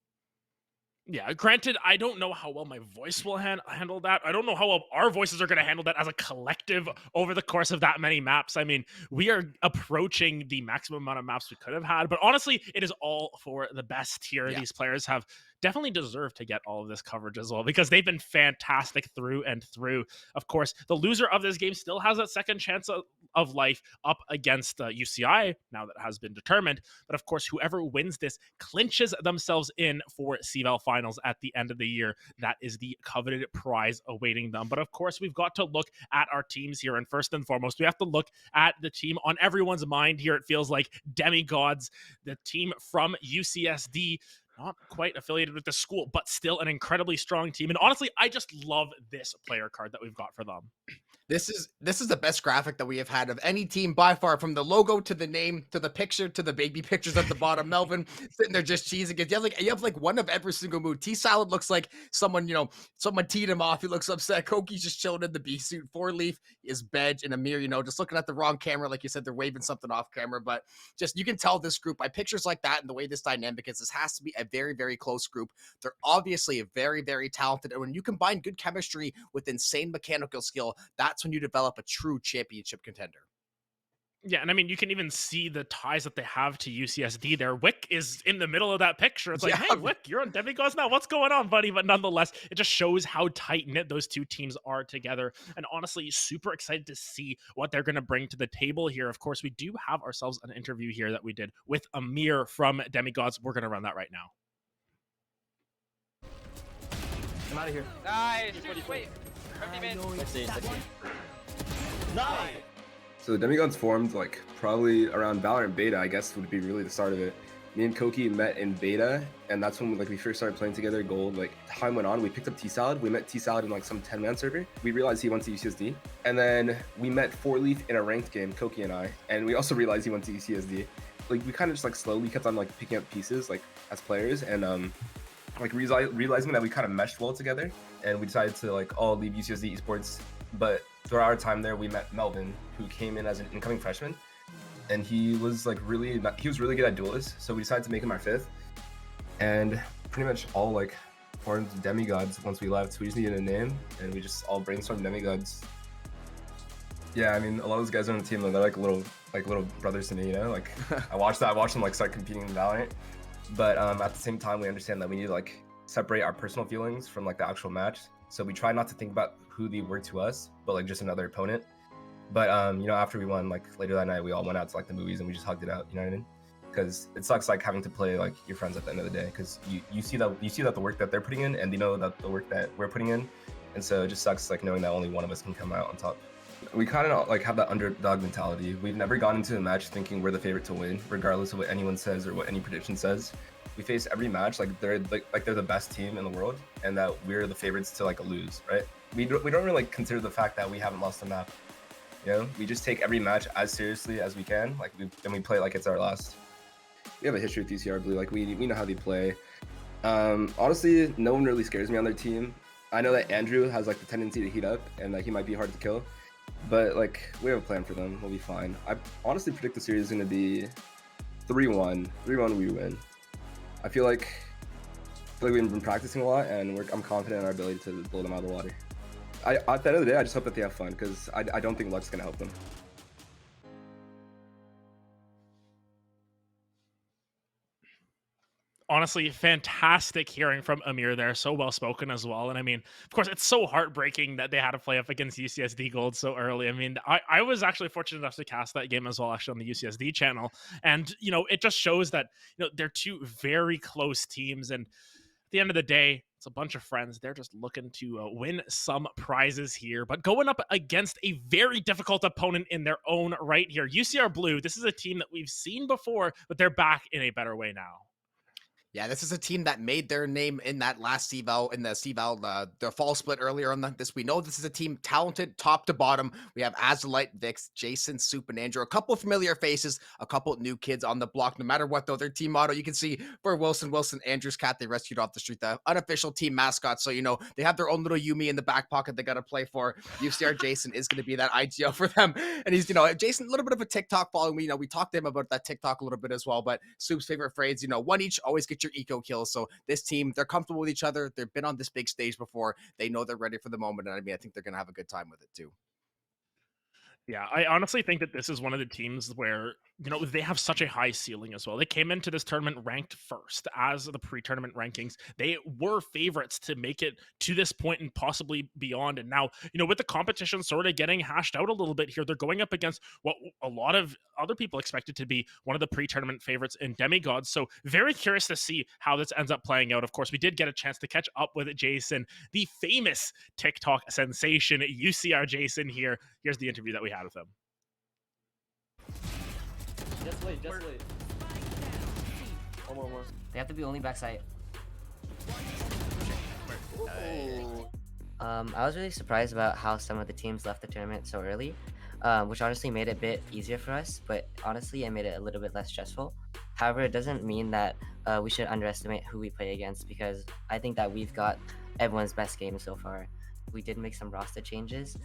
Yeah, granted, I don't know how well my voice will handle that. I don't know how well our voices are going to handle that as a collective over the course of that many maps. I mean, we are approaching the maximum amount of maps we could have had, but honestly, it is all for the best here. Yeah. These players have definitely deserved to get all of this coverage as well because they've been fantastic through and through. Of course, the loser of this game still has that second chance of life up against UCI now that has been determined. But of course, whoever wins this clinches themselves in for CVAL finals at the end of the year. That is the coveted prize awaiting them. But of course, we've got to look at our teams here. And first and foremost, we have to look at the team on everyone's mind here. It feels like Demigods, the team from UCSD, not quite affiliated with the school, but still an incredibly strong team. And honestly, I just love this player card that we've got for them. This is the best graphic that we have had of any team by far, from the logo to the name to the picture to the baby pictures at the bottom. Melvin sitting there just cheesing it. You have like one of every single mood. T Salad looks like someone teed him off. He looks upset. Koki's just chilling in the B suit. 4-Leaf is Bedge and Amir, just looking at the wrong camera. Like you said, they're waving something off camera, but just you can tell this group by pictures like that and the way this dynamic is. This has to be a very, very close group. They're obviously very, very talented. And when you combine good chemistry with insane mechanical skill, that's when you develop a true championship contender. Yeah, and I mean, you can even see the ties that they have to UCSD there. Wick is in the middle of that picture. It's like, hey, Wick, you're on Demigods now. What's going on, buddy? But nonetheless, it just shows how tight-knit those two teams are together. And honestly, super excited to see what they're going to bring to the table here. Of course, we do have ourselves an interview here that we did with Amir from Demigods. We're going to run that right now. I'm out of here. Nice. Wait. Nice. So the Demigods formed like probably around Valorant beta, I guess would be really the start of it. Me and Koki met in beta, and that's when we first started playing together. Gold. Like time went on, we picked up T Salad. We met T Salad in like some 10-man server. We realized he went to UCSD, and then we met 4-Leaf in a ranked game, Koki and I, and we also realized he went to UCSD. Like we kind of just like slowly kept on like picking up pieces like as players, and like realizing that we kind of meshed well together, and we decided to like all leave UCSD esports. But throughout our time there, we met Melvin, who came in as an incoming freshman, and he was really good at duelists. So we decided to make him our 5th, and pretty much all like formed Demigods once we left. We just needed a name, and we just all brainstormed Demigods. Yeah, I mean, a lot of those guys on the team, they're like little brothers to me, Like I watched them like start competing in Valorant. But at the same time, we understand that we need to like separate our personal feelings from like the actual match. So we try not to think about who they were to us, but like just another opponent. But after we won, like later that night, we all went out to like the movies and we just hugged it out. You know what I mean? Because it sucks like having to play like your friends at the end of the day, because you see that the work that they're putting in, and they know that the work that we're putting in, and so it just sucks like knowing that only one of us can come out on top. We kind of like have that underdog mentality. We've never gone into a match thinking we're the favorite to win, regardless of what anyone says or what any prediction says. We face every match like they're the best team in the world, and that we're the favorites to like lose, right? We don't really like consider the fact that we haven't lost a map. We just take every match as seriously as we can. Like we play like it's our last. We have a history with UCR Blue. Like we know how they play. Honestly, no one really scares me on their team. I know that Andrew has like the tendency to heat up, and that he might be hard to kill. But like we have a plan for them. We'll be fine. I honestly predict the series is going to be 3-1. 3-1 we win. I feel like we've been practicing a lot, and I'm confident in our ability to blow them out of the water. At the end of the day, I just hope that they have fun, because I don't think luck's going to help them. Honestly, fantastic hearing from Amir there. So well spoken as well. And I mean, of course, it's so heartbreaking that they had to play up against UCSD Gold so early. I mean, I was actually fortunate enough to cast that game as well, actually on the UCSD channel. And, it just shows that, they're two very close teams. And at the end of the day, it's a bunch of friends. They're just looking to win some prizes here, but going up against a very difficult opponent in their own right here. UCR Blue, this is a team that we've seen before, but they're back in a better way now. Yeah, this is a team that made their name in that last CVAL, the fall split earlier on this. We know this is a team talented top to bottom. We have Azulite, Vix, Jason, Soup, and Andrew. A couple of familiar faces, a couple new kids on the block. No matter what, though, their team motto, you can see for Wilson, Andrew's cat, they rescued off the street, the unofficial team mascot. So, they have their own little Yumi in the back pocket they got to play for. UCR Jason is going to be that IGL for them. And he's, Jason, a little bit of a TikTok following. We talked to him about that TikTok a little bit as well. But Soup's favorite phrase, one each, always get your eco kills. So this team, they're comfortable with each other. They've been on this big stage before. They know they're ready for the moment. And I mean, I think they're going to have a good time with it too. Yeah, I honestly think that this is one of the teams where, they have such a high ceiling as well. They came into this tournament ranked first as the pre-tournament rankings. They were favorites to make it to this point and possibly beyond. And now, with the competition sort of getting hashed out a little bit here, they're going up against what a lot of other people expected to be one of the pre-tournament favorites in Demigods. So very curious to see how this ends up playing out. Of course, we did get a chance to catch up with Jason, the famous TikTok sensation, UCR Jason here. Here's the interview that we had with him. Just wait. One more. They have to be only backside. I was really surprised about how some of the teams left the tournament so early, which honestly made it a bit easier for us, but honestly it made it a little bit less stressful. However, it doesn't mean that we should underestimate who we play against, because I think that we've got everyone's best game so far. We did make some roster changes.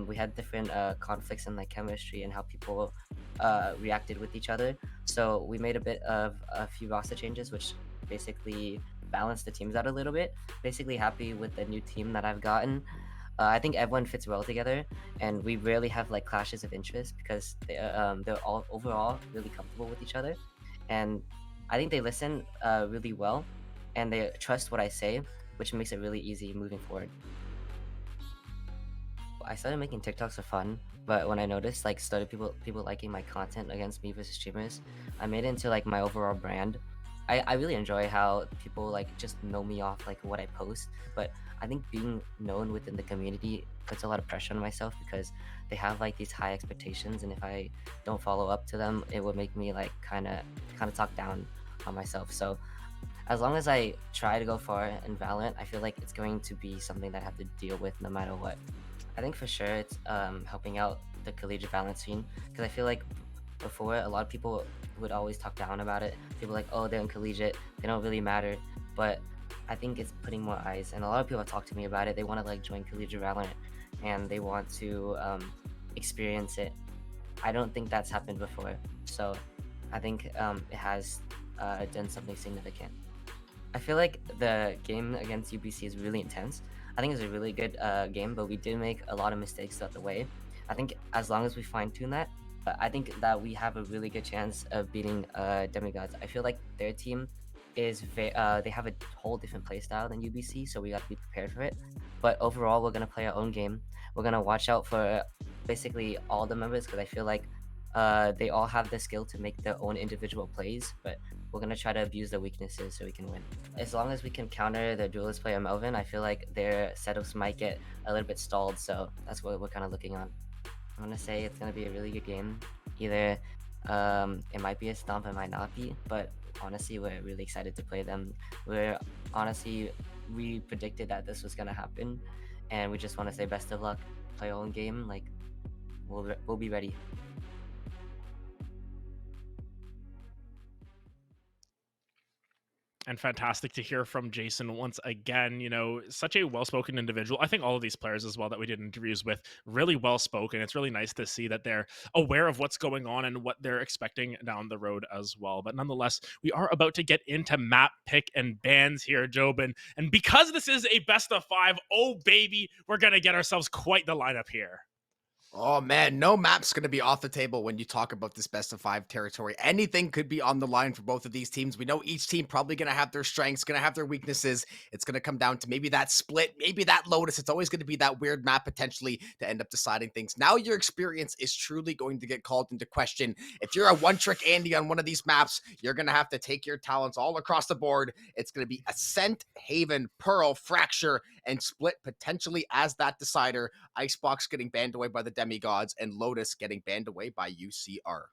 We had different conflicts in chemistry and how people reacted with each other. So we made a few roster changes, which basically balanced the teams out a little bit. Basically happy with the new team that I've gotten. I think everyone fits well together, and we rarely have clashes of interest because they're all overall really comfortable with each other, and I think they listen really well, and they trust what I say, which makes it really easy moving forward. I started making TikToks for fun, but when I noticed started people liking my content against me versus streamers, I made it into my overall brand. I really enjoy how people just know me off what I post, but I think being known within the community puts a lot of pressure on myself because they have these high expectations, and if I don't follow up to them, it would make me kind of talk down on myself. So as long as I try to go far in Valorant, I feel like it's going to be something that I have to deal with no matter what. I think for sure it's helping out the collegiate Valorant scene, because I feel like before a lot of people would always talk down about it. People oh, they're in collegiate, they don't really matter. But I think it's putting more eyes, and a lot of people talk to me about it. They want to join collegiate Valorant, and they want to experience it. I don't think that's happened before, so I think it has done something significant. I feel like the game against UBC is really intense. I think it's a really good game, but we did make a lot of mistakes throughout the way. I think as long as we fine-tune that, I think that we have a really good chance of beating Demigods. I feel like their team is they have a whole different playstyle than UBC, so we got to be prepared for it. But overall, we're gonna play our own game. We're gonna watch out for basically all the members, because I feel like they all have the skill to make their own individual plays, but we're gonna try to abuse their weaknesses so we can win. As long as we can counter the duelist player Melvin, I feel like their setups might get a little bit stalled, so that's what we're kind of looking on. I'm gonna say it's gonna be a really good game. Either it might be a stomp, it might not be, but honestly, we're really excited to play them. We predicted that this was gonna happen, and we just want to say best of luck, play our own game, we'll be ready. And fantastic to hear from Jason once again. Such a well-spoken individual. I think all of these players as well that we did interviews with, really well-spoken. It's really nice to see that they're aware of what's going on and what they're expecting down the road as well. But nonetheless, we are about to get into map pick and bans here, Jobin. And because this is a best of 5, oh baby, we're going to get ourselves quite the lineup here. Oh man, no map's going to be off the table when you talk about this best of 5 territory. Anything could be on the line for both of these teams. We know each team probably going to have their strengths, going to have their weaknesses. It's going to come down to maybe that split, maybe that Lotus. It's always going to be that weird map potentially to end up deciding things. Now your experience is truly going to get called into question. If you're a one-trick Andy on one of these maps, you're going to have to take your talents all across the board. It's going to be Ascent, Haven, Pearl, Fracture, and Split potentially as that decider. Icebox getting banned away by the Demigods, and Lotus getting banned away by UCR.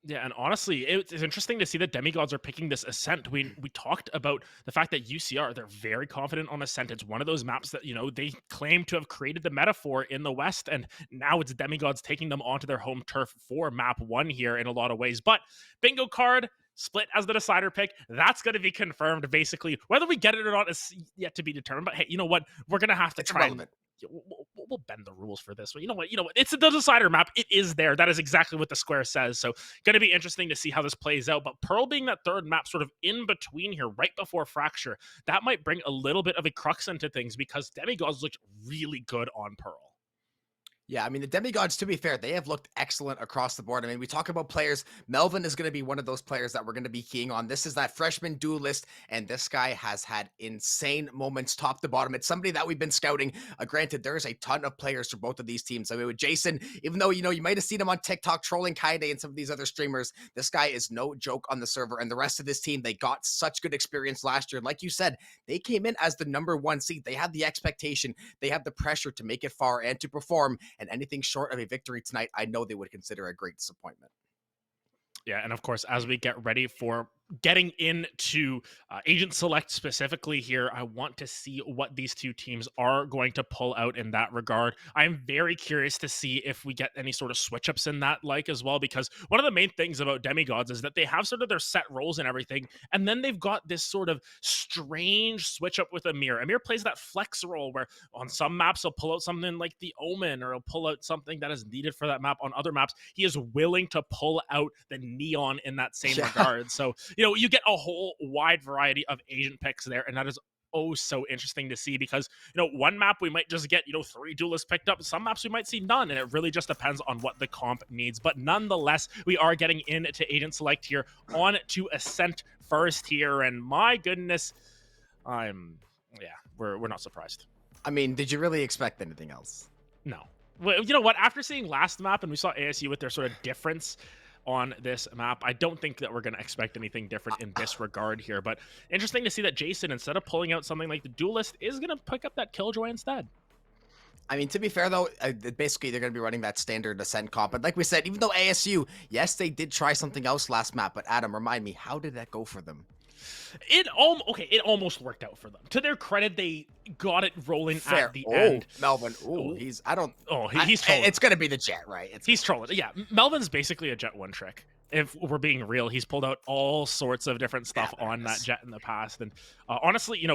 Yeah, and honestly, it's interesting to see that Demigods are picking this Ascent. We talked about the fact that UCR, they're very confident on Ascent. It's one of those maps that, they claim to have created the metaphor in the West, and now it's Demigods taking them onto their home turf for map 1 here in a lot of ways. But bingo card, Split as the decider pick, that's going to be confirmed, basically. Whether we get it or not is yet to be determined. But hey, you know what? We're going to have to It's try relevant. We'll bend the rules for this. You know what? It's the decider map. It is there. That is exactly what the square says. So going to be interesting to see how this plays out. But Pearl being that third map sort of in between here, right before Fracture, that might bring a little bit of a crux into things because Demigods looked really good on Pearl. Yeah, I mean, the Demigods, to be fair, they have looked excellent across the board. I mean, we talk about players. Melvin is going to be one of those players that we're going to be keying on. This is that freshman duelist, and this guy has had insane moments top to bottom. It's somebody that we've been scouting. Granted, there's a ton of players for both of these teams. I mean, with Jason, even though, you might have seen him on TikTok trolling Kaide and some of these other streamers, this guy is no joke on the server. And the rest of this team, they got such good experience last year. Like you said, they came in as the #1 seed. They had the expectation. They have the pressure to make it far and to perform. And anything short of a victory tonight, I know they would consider a great disappointment. Yeah, and of course, as we get ready for getting into Agent Select specifically here, I want to see what these two teams are going to pull out in that regard. I'm very curious to see if we get any sort of switch-ups in that as well, because one of the main things about Demigods is that they have sort of their set roles and everything, and then they've got this sort of strange switch-up with Amir. Amir plays that flex role where on some maps he'll pull out something like the Omen, or he'll pull out something that is needed for that map. On other maps, he is willing to pull out the Neon in that same regard. So you get a whole wide variety of agent picks there, and that is so interesting to see because, one map we might just get, 3 duelists picked up. Some maps we might see none, and it really just depends on what the comp needs. But nonetheless, we are getting into Agent Select here, on to Ascent first here, and my goodness, we're not surprised. I mean, did you really expect anything else? No. Well, you know what? After seeing last map, and we saw ASU with their sort of difference on this map, I don't think that we're going to expect anything different in this regard here. But interesting to see that Jason, instead of pulling out something like the Duelist, is going to pick up that Killjoy instead. I mean, to be fair, though, basically they're going to be running that standard Ascent comp. But like we said, even though ASU, yes, they did try something else last map. But Adam, remind me, how did that go for them? It almost worked out for them. To their credit, they got it rolling at the end. Melvin. He's trolling. It's going to be the Jet, right? He's trolling. Yeah, Melvin's basically a Jet one trick. If we're being real, he's pulled out all sorts of different stuff on that Jet in the past. And honestly,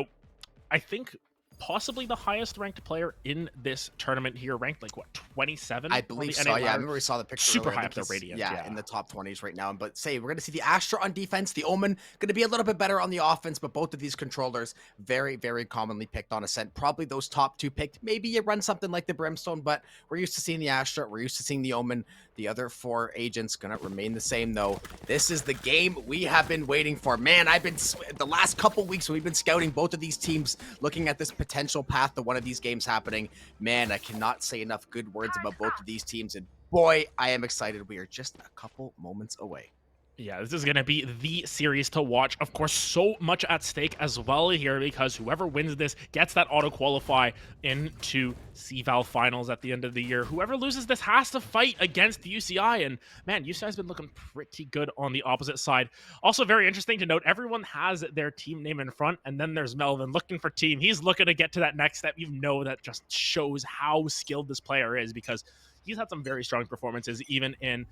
I think possibly the highest ranked player in this tournament here, ranked like what, 27? I believe so. Yeah, I remember we saw the picture. Super high up there, Radiant. Yeah, in the top 20s right now. But we're going to see the Astra on defense, the Omen going to be a little bit better on the offense, but both of these controllers very, very commonly picked on Ascent. Probably those top 2 picked. Maybe you run something like the Brimstone, but we're used to seeing the Astra. We're used to seeing the Omen. The other 4 agents going to remain the same, though. This is the game we have been waiting for. Man, the last couple weeks we've been scouting both of these teams, looking at this potential path to one of these games happening. Man, I cannot say enough good words about both of these teams, and boy, I am excited. We are just a couple moments away. Yeah, this is going to be the series to watch. Of course, so much at stake as well here, because whoever wins this gets that auto-qualify into CVAL finals at the end of the year. Whoever loses this has to fight against UCI, and man, UCI's been looking pretty good on the opposite side. Also very interesting to note, everyone has their team name in front, and then there's Melvin looking for team. He's looking to get to that next step. That just shows how skilled this player is, because he's had some very strong performances, even in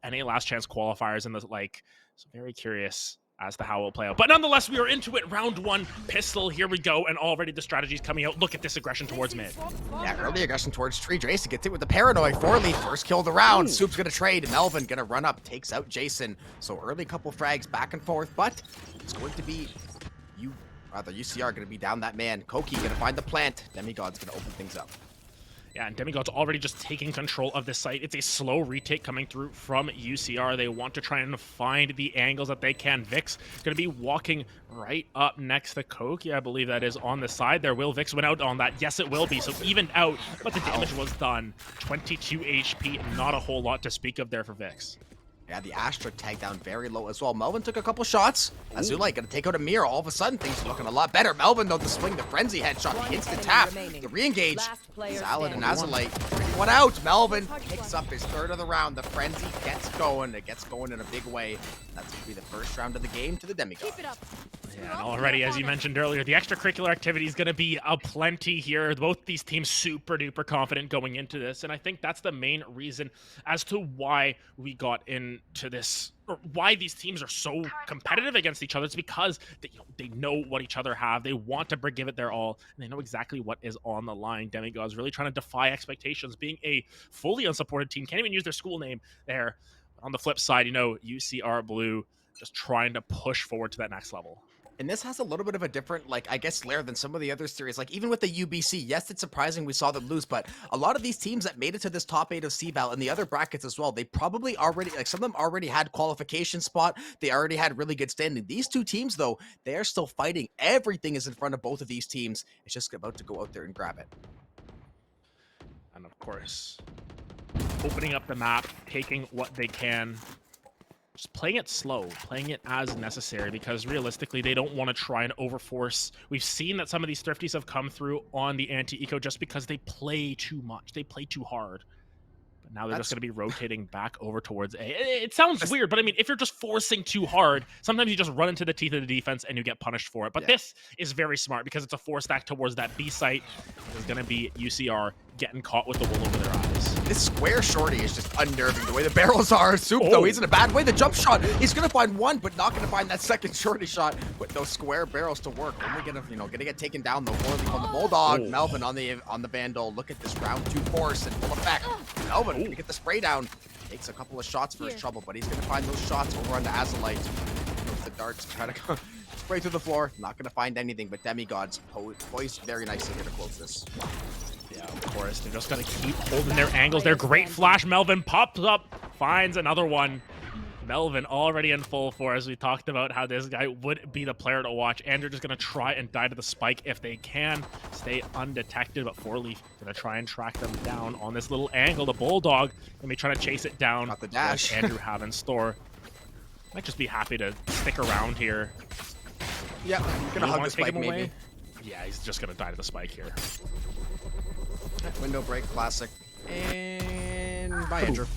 NA last chance qualifiers and so very curious as to how it will play out. But nonetheless, we are into it. Round 1, pistol, here we go, and already the strategy's coming out. Look at this aggression towards mid. Yeah, early aggression towards tree. Jason gets it with the paranoid. 4-leaf, first kill of the round. Soup's gonna trade. Melvin gonna run up, takes out Jason. So early couple frags back and forth, but it's going to be UCR gonna be down that man. Koki gonna find the plant. Demigod's gonna open things up. Yeah, and Demigod's already just taking control of the site. It's a slow retake coming through from UCR. They want to try and find the angles that they can. Vix going to be walking right up next to Koki, I believe that is on the side there. Will Vix win out on that? Yes, it will be. So evened out, but the damage was done. 22 HP, not a whole lot to speak of there for Vix. Yeah, the Astra tagged down very low as well. Melvin took a couple shots. Azulite gonna take out Amir. All of a sudden, things are looking a lot better. Melvin, though, the swing, the frenzy headshot, the instant tap, the re-engage. Salad and Azulite, one out. Melvin picks up his third of the round. The frenzy gets going. It gets going in a big way. That's gonna be the first round of the game to the Demigods. Yeah, and already, as you mentioned earlier, the extracurricular activity is going to be aplenty here. Both these teams super duper confident going into this, and I think that's the main reason as to why we got into this, or why these teams are so competitive against each other. It's because they know what each other have. They want to give it their all, and they know exactly what is on the line. Demigods really trying to defy expectations, being a fully unsupported team. Can't even use their school name there. On the flip side, UCR Blue just trying to push forward to that next level. And this has a little bit of a different, layer than some of the other series. Like, even with the UBC, yes, it's surprising we saw them lose, but a lot of these teams that made it to this top 8 of CVAL and the other brackets as well, they probably already, some of them already had qualification spot. They already had really good standing. These two teams, though, they are still fighting. Everything is in front of both of these teams. It's just about to go out there and grab it. And, of course, opening up the map, taking what they can. Just playing it slow, playing it as necessary, because realistically, they don't want to try and overforce. We've seen that some of these thrifties have come through on the anti-eco just because they play too much. They play too hard. But now they're just going to be rotating back over towards A. It sounds weird, but I mean, if you're just forcing too hard, sometimes you just run into the teeth of the defense and you get punished for it. But this is very smart because it's a force stack towards that B site. There's going to be UCR getting caught with the wool over their eyes. This square shorty is just unnerving the way the barrels are. Soup, though, he's in a bad way. The jump shot, he's going to find one, but not going to find that second shorty shot with those square barrels to work. Only going to get taken down, though. On the Bulldog. Melvin on the Vandal. Look at this round 2 force in full effect. Melvin going to get the spray down. Takes a couple of shots for his trouble, but he's going to find those shots over on the Azulite. With the darts, trying to spray through the floor. Not going to find anything, but Demigods poised very nicely here to close this. Yeah, of course. They're just going to keep holding their angles. Their great flash. Melvin pops up, finds another one. Melvin already in full force. We talked about how this guy would be the player to watch, and they're just going to try and die to the spike if they can. Stay undetected, but 4Leaf going to try and track them down on this little angle. The Bulldog going to be trying to chase it down. Got the dash. Andrew have in store. Might just be happy to stick around here. Yeah, going to hug the spike maybe. Away? Yeah, he's just going to die to the spike here. Window break, classic. And by Andrew.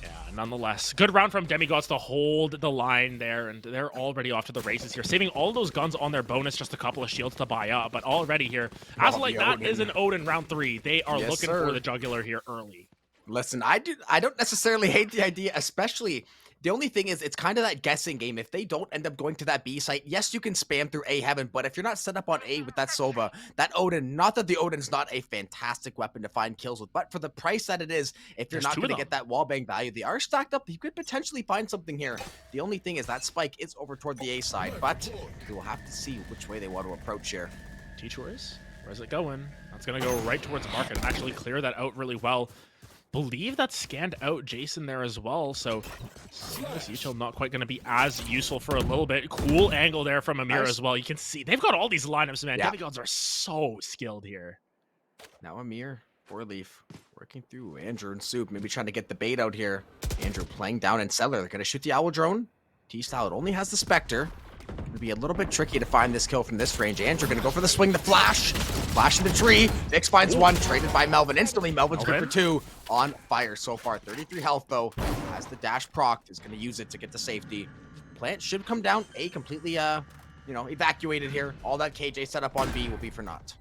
Yeah, nonetheless. Good round from Demigods to hold the line there, and they're already off to the races here. Saving all those guns on their bonus, just a couple of shields to buy up, but already here. Azulite, that is an Odin round 3. They are looking for the jugular here early. Listen, I don't necessarily hate the idea, especially... The only thing is, it's kind of that guessing game. If they don't end up going to that B site, yes, you can spam through A heaven, but if you're not set up on A with that Sova, that Odin, not that the Odin's not a fantastic weapon to find kills with, but for the price that it is, if you're not going to get that wallbang value, they are stacked up. You could potentially find something here. The only thing is that spike is over toward the A side, but we will have to see which way they want to approach here. T-Choice, where's it going? That's going to go right towards market and actually clear that out really well. Believe that scanned out Jason there as well, so Yuchel not quite going to be as useful for a little bit. Cool angle there from Amir as well. You can see they've got all these lineups, man. Demigods are so skilled here. Now Amir, 4Leaf, working through Andrew and Soup, maybe trying to get the bait out here. Andrew playing down in Cellar. They're going to shoot the Owl Drone. T-Style only has the Spectre. It'll be a little bit tricky to find this kill from this range. Andrew gonna go for the swing, the flash. Flash in the tree. Vix finds one, traded by Melvin. Instantly, Melvin's good for 2. On fire so far. 33 health, though. Has the dash procced. Is gonna use it to get the safety. Plant should come down. A completely, evacuated here. All that KJ set up on B will be for naught.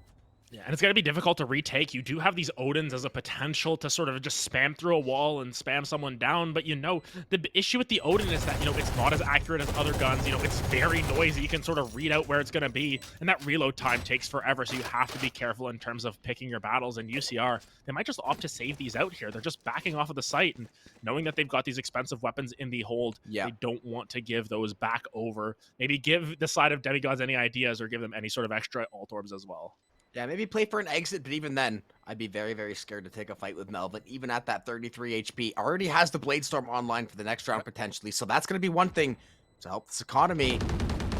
Yeah, and it's going to be difficult to retake. You do have these Odins as a potential to sort of just spam through a wall and spam someone down, but the issue with the Odin is that, it's not as accurate as other guns. It's very noisy. You can sort of read out where it's going to be, and that reload time takes forever, so you have to be careful in terms of picking your battles. And UCR, they might just opt to save these out here. They're just backing off of the site, and knowing that they've got these expensive weapons in the hold, they don't want to give those back over. Maybe give the side of Demigods any ideas or give them any sort of extra alt orbs as well. Yeah, maybe play for an exit, but even then, I'd be very, very scared to take a fight with Melvin, even at that 33 HP. Already has the Blade Storm online for the next round, potentially, so that's going to be one thing to help this economy.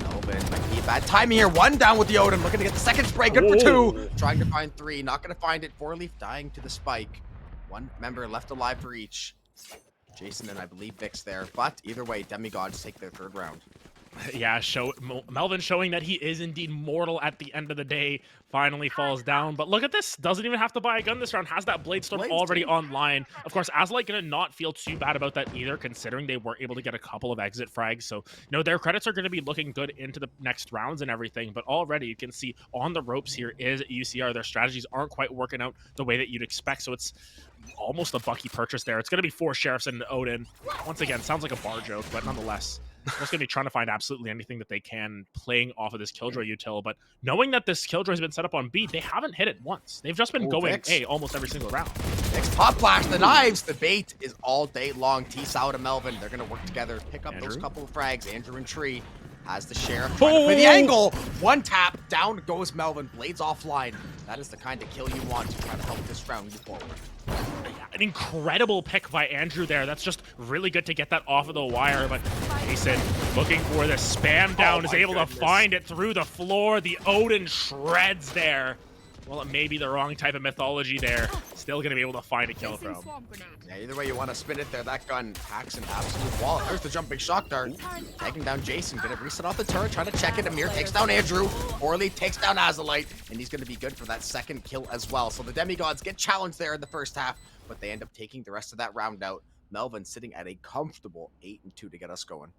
Melvin might be a bad timing here. One down with the Odin, looking to get the second spray. Good for two. Trying to find three, not going to find it. Four Leaf dying to the spike. One member left alive for each. Jason and I believe Vix there, but either way, Demigods take their third round. Yeah, Melvin showing that he is indeed mortal at the end of the day. Finally falls down, but look at this. Doesn't even have to buy a gun this round. Has that Blade Storm already online. Of course, Azlight gonna not feel too bad about that either, considering they were able to get a couple of exit frags. So, their credits are gonna be looking good into the next rounds and everything. But already you can see on the ropes here is UCR. Their strategies aren't quite working out the way that you'd expect. So it's almost a Bucky purchase there. It's gonna be 4 Sheriffs and Odin. Once again, sounds like a bar joke, but nonetheless. They're just going to be trying to find absolutely anything that they can playing off of this Killjoy util, but knowing that this Killjoy has been set up on B, they haven't hit it once. They've just been going A almost every single round. Next pop flash, the knives, the bait is all day long. T-Sal and Melvin, they're going to work together, pick up those couple of frags. Andrew and Tree has the Sheriff trying to play the angle. One tap, down goes Melvin, Blades offline. That is the kind of kill you want to try to help this round move forward. An incredible pick by Andrew there. That's just really good to get that off of the wire, but Jason looking for the spam down is able to find it through the floor. The Odin shreds there. Well, it may be the wrong type of mythology there. Still going to be able to find a kill from. Yeah, either way you want to spin it there, that gun hacks an absolute wall. There's the jumping shock dart. Taking down Jason, going to reset off the turret, trying to check it. Amir takes down Andrew. Orly takes down Azalite, and he's going to be good for that second kill as well. So the Demigods get challenged there in the first half, but they end up taking the rest of that round out. Melvin sitting at a comfortable 8-2 to get us going.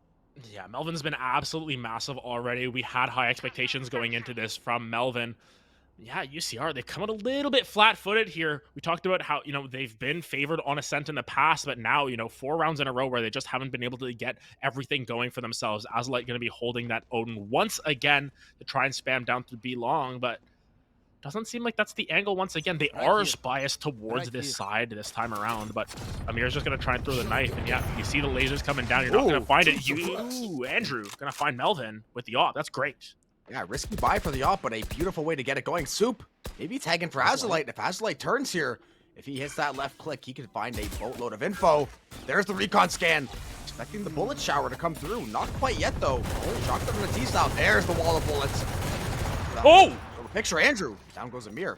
Yeah, Melvin's been absolutely massive already. We had high expectations going into this from Melvin. Yeah, UCR, they've come out a little bit flat-footed here. We talked about how, they've been favored on Ascent in the past, but now, 4 rounds in a row where they just haven't been able to get everything going for themselves. Azlight going to be holding that Odin once again to try and spam down through B long, but doesn't seem like that's the angle once again. They are biased towards this side this time around, but Amir's just going to try and throw the knife, and yeah, you see the lasers coming down. You're not going to find it. Andrew going to find Melvin with the AWP. That's great. Yeah, risky buy for the AWP, but a beautiful way to get it going. Soup, maybe tagging for Azalite. If Azalite turns here, if he hits that left click, he can find a boatload of info. There's the recon scan. Expecting the bullet shower to come through. Not quite yet, though. Shocked from the T-Sal. There's the wall of bullets. Picture Andrew. Down goes Amir.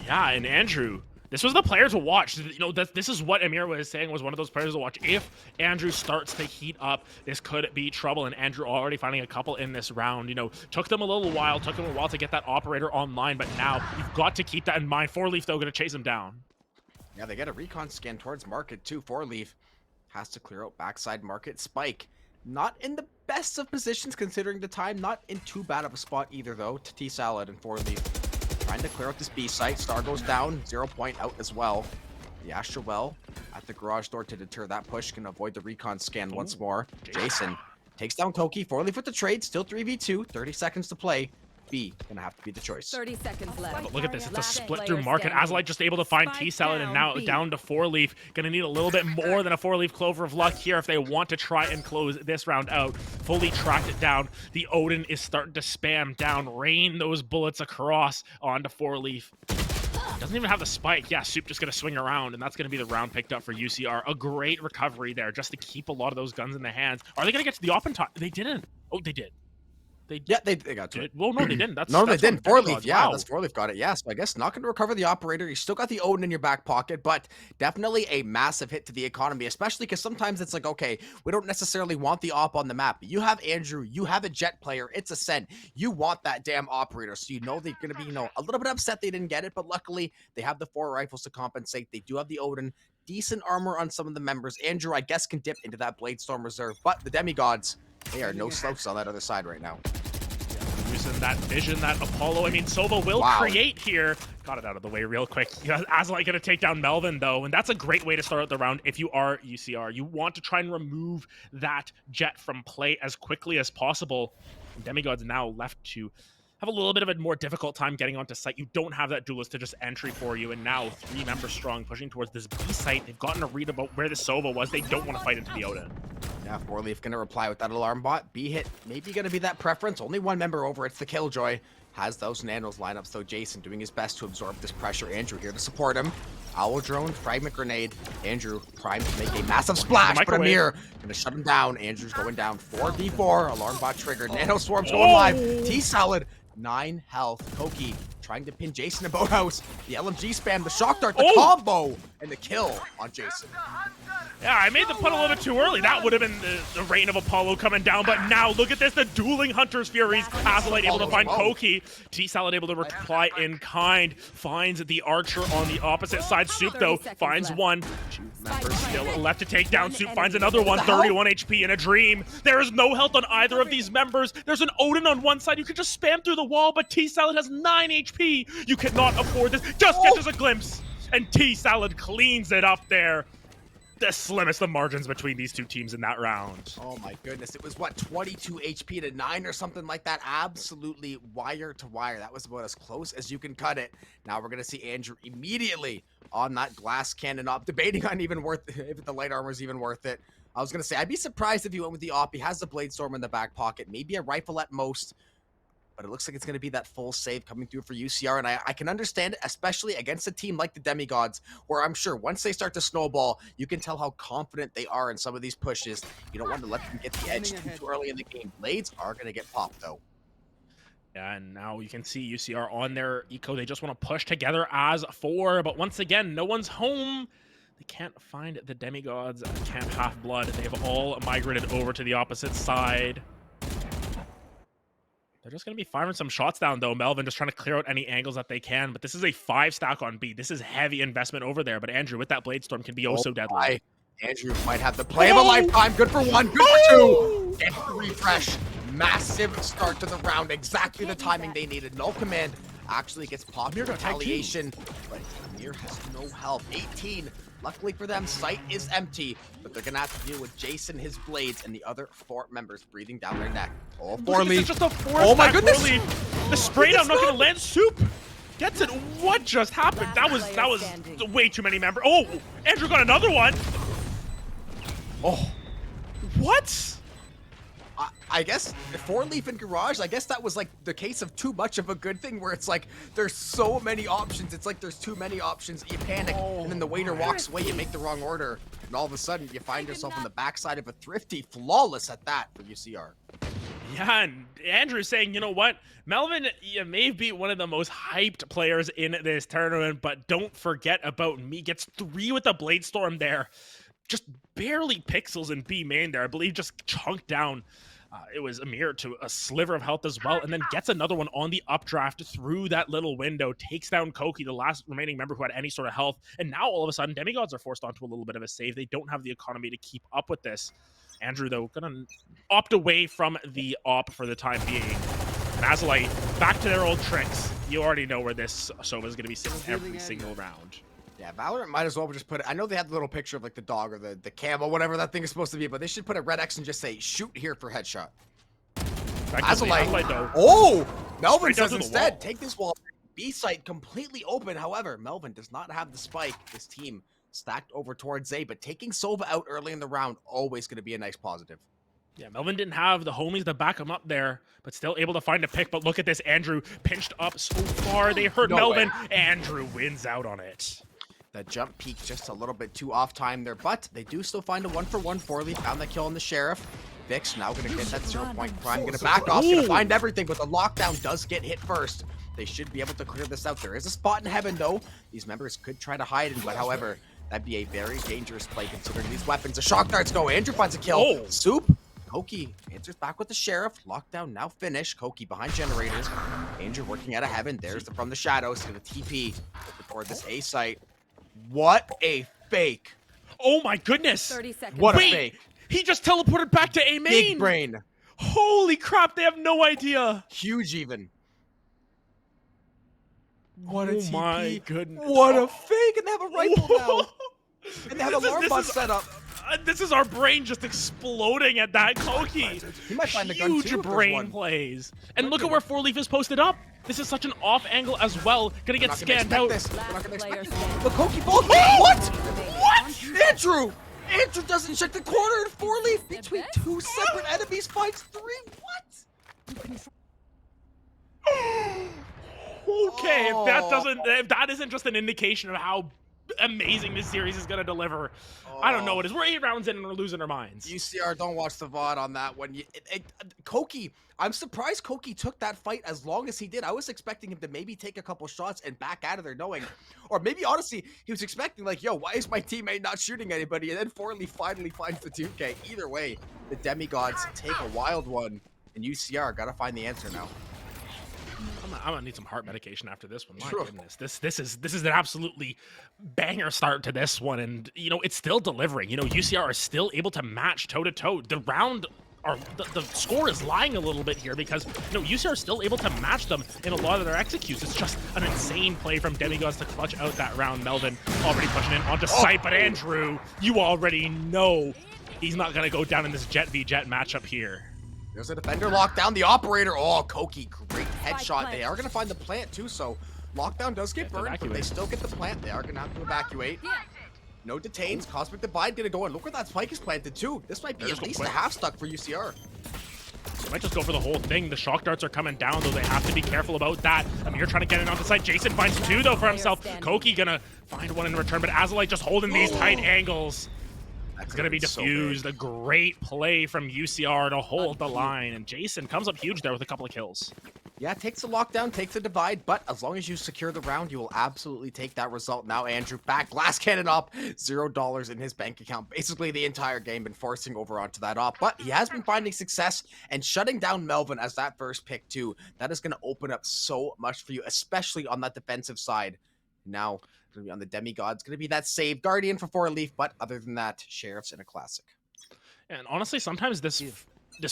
Yeah, and Andrew, this was the player to watch. This is what Amir was saying was one of those players to watch. If Andrew starts to heat up, this could be trouble. And Andrew already finding a couple in this round. Took them a while to get that operator online, but now you've got to keep that in mind. 4-Leaf, though, going to chase him down. Yeah, they get a recon scan towards market, too. 4-Leaf has to clear out backside market. Spike, not in the best of positions considering the time. Not in too bad of a spot either, though. To T-Salad and 4-Leaf. Trying to clear out this B site. Star goes down. 0 point out as well. The Astra well at the garage door to deter that push. Can avoid the recon scan once more. Jason takes down Koki. 4-Leaf with the trade. Still 3v2. 30 seconds to play. B gonna have to be the choice. 30 seconds left. But look at this. It's a split through market. Azlight just able to find T-Salad and now down to 4-Leaf. Gonna need a little bit more than a 4-Leaf Clover of Luck here if they want to try and close this round out. Fully tracked it down. The Odin is starting to spam down, rain those bullets across onto 4-Leaf. Doesn't even have the spike. Yeah, Soup just going to swing around, and that's going to be the round picked up for UCR. A great recovery there just to keep a lot of those guns in the hands. Are they going to get to the open top? They didn't. Oh, they did. They got to it. Well, no, they didn't. They didn't. 4-Leaf, yeah, that's 4-Leaf got it. Yeah, so I guess not going to recover the operator. You still got the Odin in your back pocket, but definitely a massive hit to the economy, especially because sometimes it's like, okay, we don't necessarily want the op on the map. You have Andrew, you have a Jet player, it's Ascent. You want that damn operator, so they're going to be, a little bit upset they didn't get it, but luckily they have the 4 rifles to compensate. They do have the Odin. Decent armor on some of the members. Andrew, I guess, can dip into that Blade Storm reserve, but the Demigods, they are no slouches on that other side right now. Using that vision that Apollo, Sova will create here. Got it out of the way real quick. Azlight going to take down Melvin, though, and that's a great way to start out the round if you are UCR. You want to try and remove that Jet from play as quickly as possible. And Demigod's now left to have a little bit of a more difficult time getting onto site. You don't have that duelist to just entry for you, and now 3 members strong pushing towards this B site. They've gotten a read about where the Sova was. They don't want to fight into the Odin. Yeah, 4-Leaf going to reply with that alarm bot. B hit maybe going to be that preference. Only 1 member over. It's the Killjoy. has those nanos line up, so Jason doing his best to absorb this pressure. Andrew here to support him. Owl drone, fragment grenade. Andrew primed to make a massive splash, but Amir gonna shut him down. Andrew's going down 4v4. Alarm bot triggered. Nano swarm's going live. T-Salad, 9 health. Koki trying to pin Jason in Boathouse. The LMG spam, the shock dart, the combo, and the kill on Jason. Yeah, I made the putt a little bit too early. That would have been the reign of Apollo coming down. But now, look at this. The dueling Hunter's Furies. Azalite able to find Koki. T-Salad able to reply in kind. Finds the Archer on the opposite side. Soup, though, finds one. 2 members still left to take down. Soup finds another one. 31 HP in a dream. There is no health on either of these members. There's an Odin on one side. You can just spam through the wall, but T-Salad has 9 HP. You cannot afford this. Just catches a glimpse. And T-Salad cleans it up there. The slimmest of margins between these two teams in that round. Oh my goodness, it was what, 22 HP to 9 or something like that? Absolutely wire to wire. That was about as close as you can cut it. Now we're gonna see Andrew immediately on that glass cannon up, debating on if the light armor is even worth it. I was gonna say, I'd be surprised if he went with the op. He has the blade storm in the back pocket, maybe a rifle at most. But it looks like it's going to be that full save coming through for UCR, and I can understand it, especially against a team like the Demigods, where I'm sure once they start to snowball, you can tell how confident they are in some of these pushes. You don't want to let them get the edge too early in the game. Blades are going to get popped, though. Yeah, and now you can see UCR on their eco. They just want to push together as 4, but once again, no one's home. They can't find the Demigods, Camp Half-Blood. They have all migrated over to the opposite side. They're just going to be firing some shots down, though. Melvin just trying to clear out any angles that they can. But this is a 5 stack on B. This is heavy investment over there. But Andrew, with that Blade Storm, can be so deadly. Andrew might have the play of a lifetime. Good for 1, good for 2. And refresh. Massive start to the round. Exactly the timing they needed. Null command actually gets popped in retaliation. But Amir has no health. 18. Luckily for them, site is empty, but they're gonna have to deal with Jason, his blades, and the other 4 members breathing down their neck. Oh, 4 lead. Just a 4 oh my goodness! Lead. The spray down not gonna land. Soup gets it. What just happened? That was way too many members. Oh, Andrew got another one. Oh, what? I guess 4-leaf in garage, I guess that was like the case of too much of a good thing, where it's like there's so many options. It's like there's too many options. You panic, and then the waiter walks away. You make the wrong order, and all of a sudden you find yourself on the backside of a Thrifty, flawless at that for UCR. Yeah, and Andrew's saying, you know what, Melvin, you may be one of the most hyped players in this tournament, but don't forget about me. Gets 3 with the Blade Storm there. Just barely pixels in B main there. I believe just chunked down. It was Amir to a sliver of health as well, and then gets another one on the updraft through that little window, takes down Koki, the last remaining member who had any sort of health, and now all of a sudden, Demigods are forced onto a little bit of a save. They don't have the economy to keep up with this. Andrew, though, gonna opt away from the op for the time being. And Azalite, back to their old tricks. You already know where this Sova is gonna be sitting every single round. Yeah, Valorant might as well just put it. I know they had the little picture of like the dog or the camel, whatever that thing is supposed to be, but they should put a red X and just say shoot here for headshot. Azalite, oh, Melvin says instead take this wall. B site completely open. However, Melvin does not have the spike. This team stacked over towards A, but taking Sova out early in the round always going to be a nice positive. Yeah, Melvin didn't have the homies to back him up there, but still able to find a pick. But look at this, Andrew pinched up so far. They hurt Melvin. Andrew wins out on it. That jump peak just a little bit too off time there, but they do still find a 1-for-1 4-leaf. Found that kill on the Sheriff. Vix now going to get that 0-point prime. Going to back off. Going to find everything, but the lockdown does get hit first. They should be able to clear this out. There is a spot in heaven, though. These members could try to hide it, but however, that'd be a very dangerous play considering these weapons. The shock darts go. Andrew finds a kill. Soup. Koki answers back with the Sheriff. Lockdown now finished. Koki behind generators. Andrew working out of heaven. There's from the shadows to the TP toward this A site. What a fake. Oh my goodness. 30 seconds. What a fake. He just teleported back to A main. Big brain. Holy crap, they have no idea. Huge even. What a TP. My goodness. What a fake. And they have a rifle now. And they have alarm bot set up. This is our brain just exploding at that Koki. He might find the gun too. Huge brain plays. And look at where 4-leaf is posted up. This is such an off angle as well. Gonna get scanned out. We're not gonna expect this. The Koki ball. What? What? Andrew! Andrew doesn't check the corner and 4-leaf between 2 separate enemies finds 3. What? Okay, if Oh. that isn't just an indication of how amazing this series is gonna deliver, I don't know what is. We're 8 rounds in and we're losing our minds. UCR, don't watch the VOD on that one. Koki, I'm surprised Koki took that fight as long as he did. I was expecting him to maybe take a couple shots and back out of there knowing, or maybe honestly, he was expecting like, yo, why is my teammate not shooting anybody? And then Forley finally finds the 2K. Either way, the demigods take a wild one, and UCR gotta find the answer now. I'm gonna need some heart medication after this one. My True. goodness, this is an absolutely banger start to this one, and you know it's still delivering. You know UCR are still able to match toe to toe. The round or the score is lying a little bit here because you know UCR are still able to match them in a lot of their executes. It's just an insane play from Demigods to clutch out that round. Melvin already pushing in onto site, but Andrew, you already know he's not gonna go down in this Jet v Jet matchup here. There's a defender locked down. The operator. Oh, Koki, great headshot. They are going to find the plant too, so lockdown does get burned, but they still get the plant. They are going to have to evacuate. No detains. Cosmic Divide going to go in. Look where that spike is planted too. This might be at least a half stuck for UCR. They might just go for the whole thing. The shock darts are coming down, though they have to be careful about that. Amir trying to get it on the side. Jason finds 2, though, for himself. Koki going to find 1 in return, but Azalite just holding these tight angles. It's going to be diffused. A great play from UCR to hold the line. And Jason comes up huge there with a couple of kills. Yeah, takes the lockdown, takes the divide, but as long as you secure the round, you will absolutely take that result. Now, Andrew back, blast cannon up, $0 in his bank account. Basically, the entire game been forcing over onto that op, but he has been finding success and shutting down Melvin as that first pick too. That is going to open up so much for you, especially on that defensive side. Now, going to be on the demigods, going to be that save Guardian for 4-leaf, but other than that, Sheriff's in a classic. And honestly, sometimes this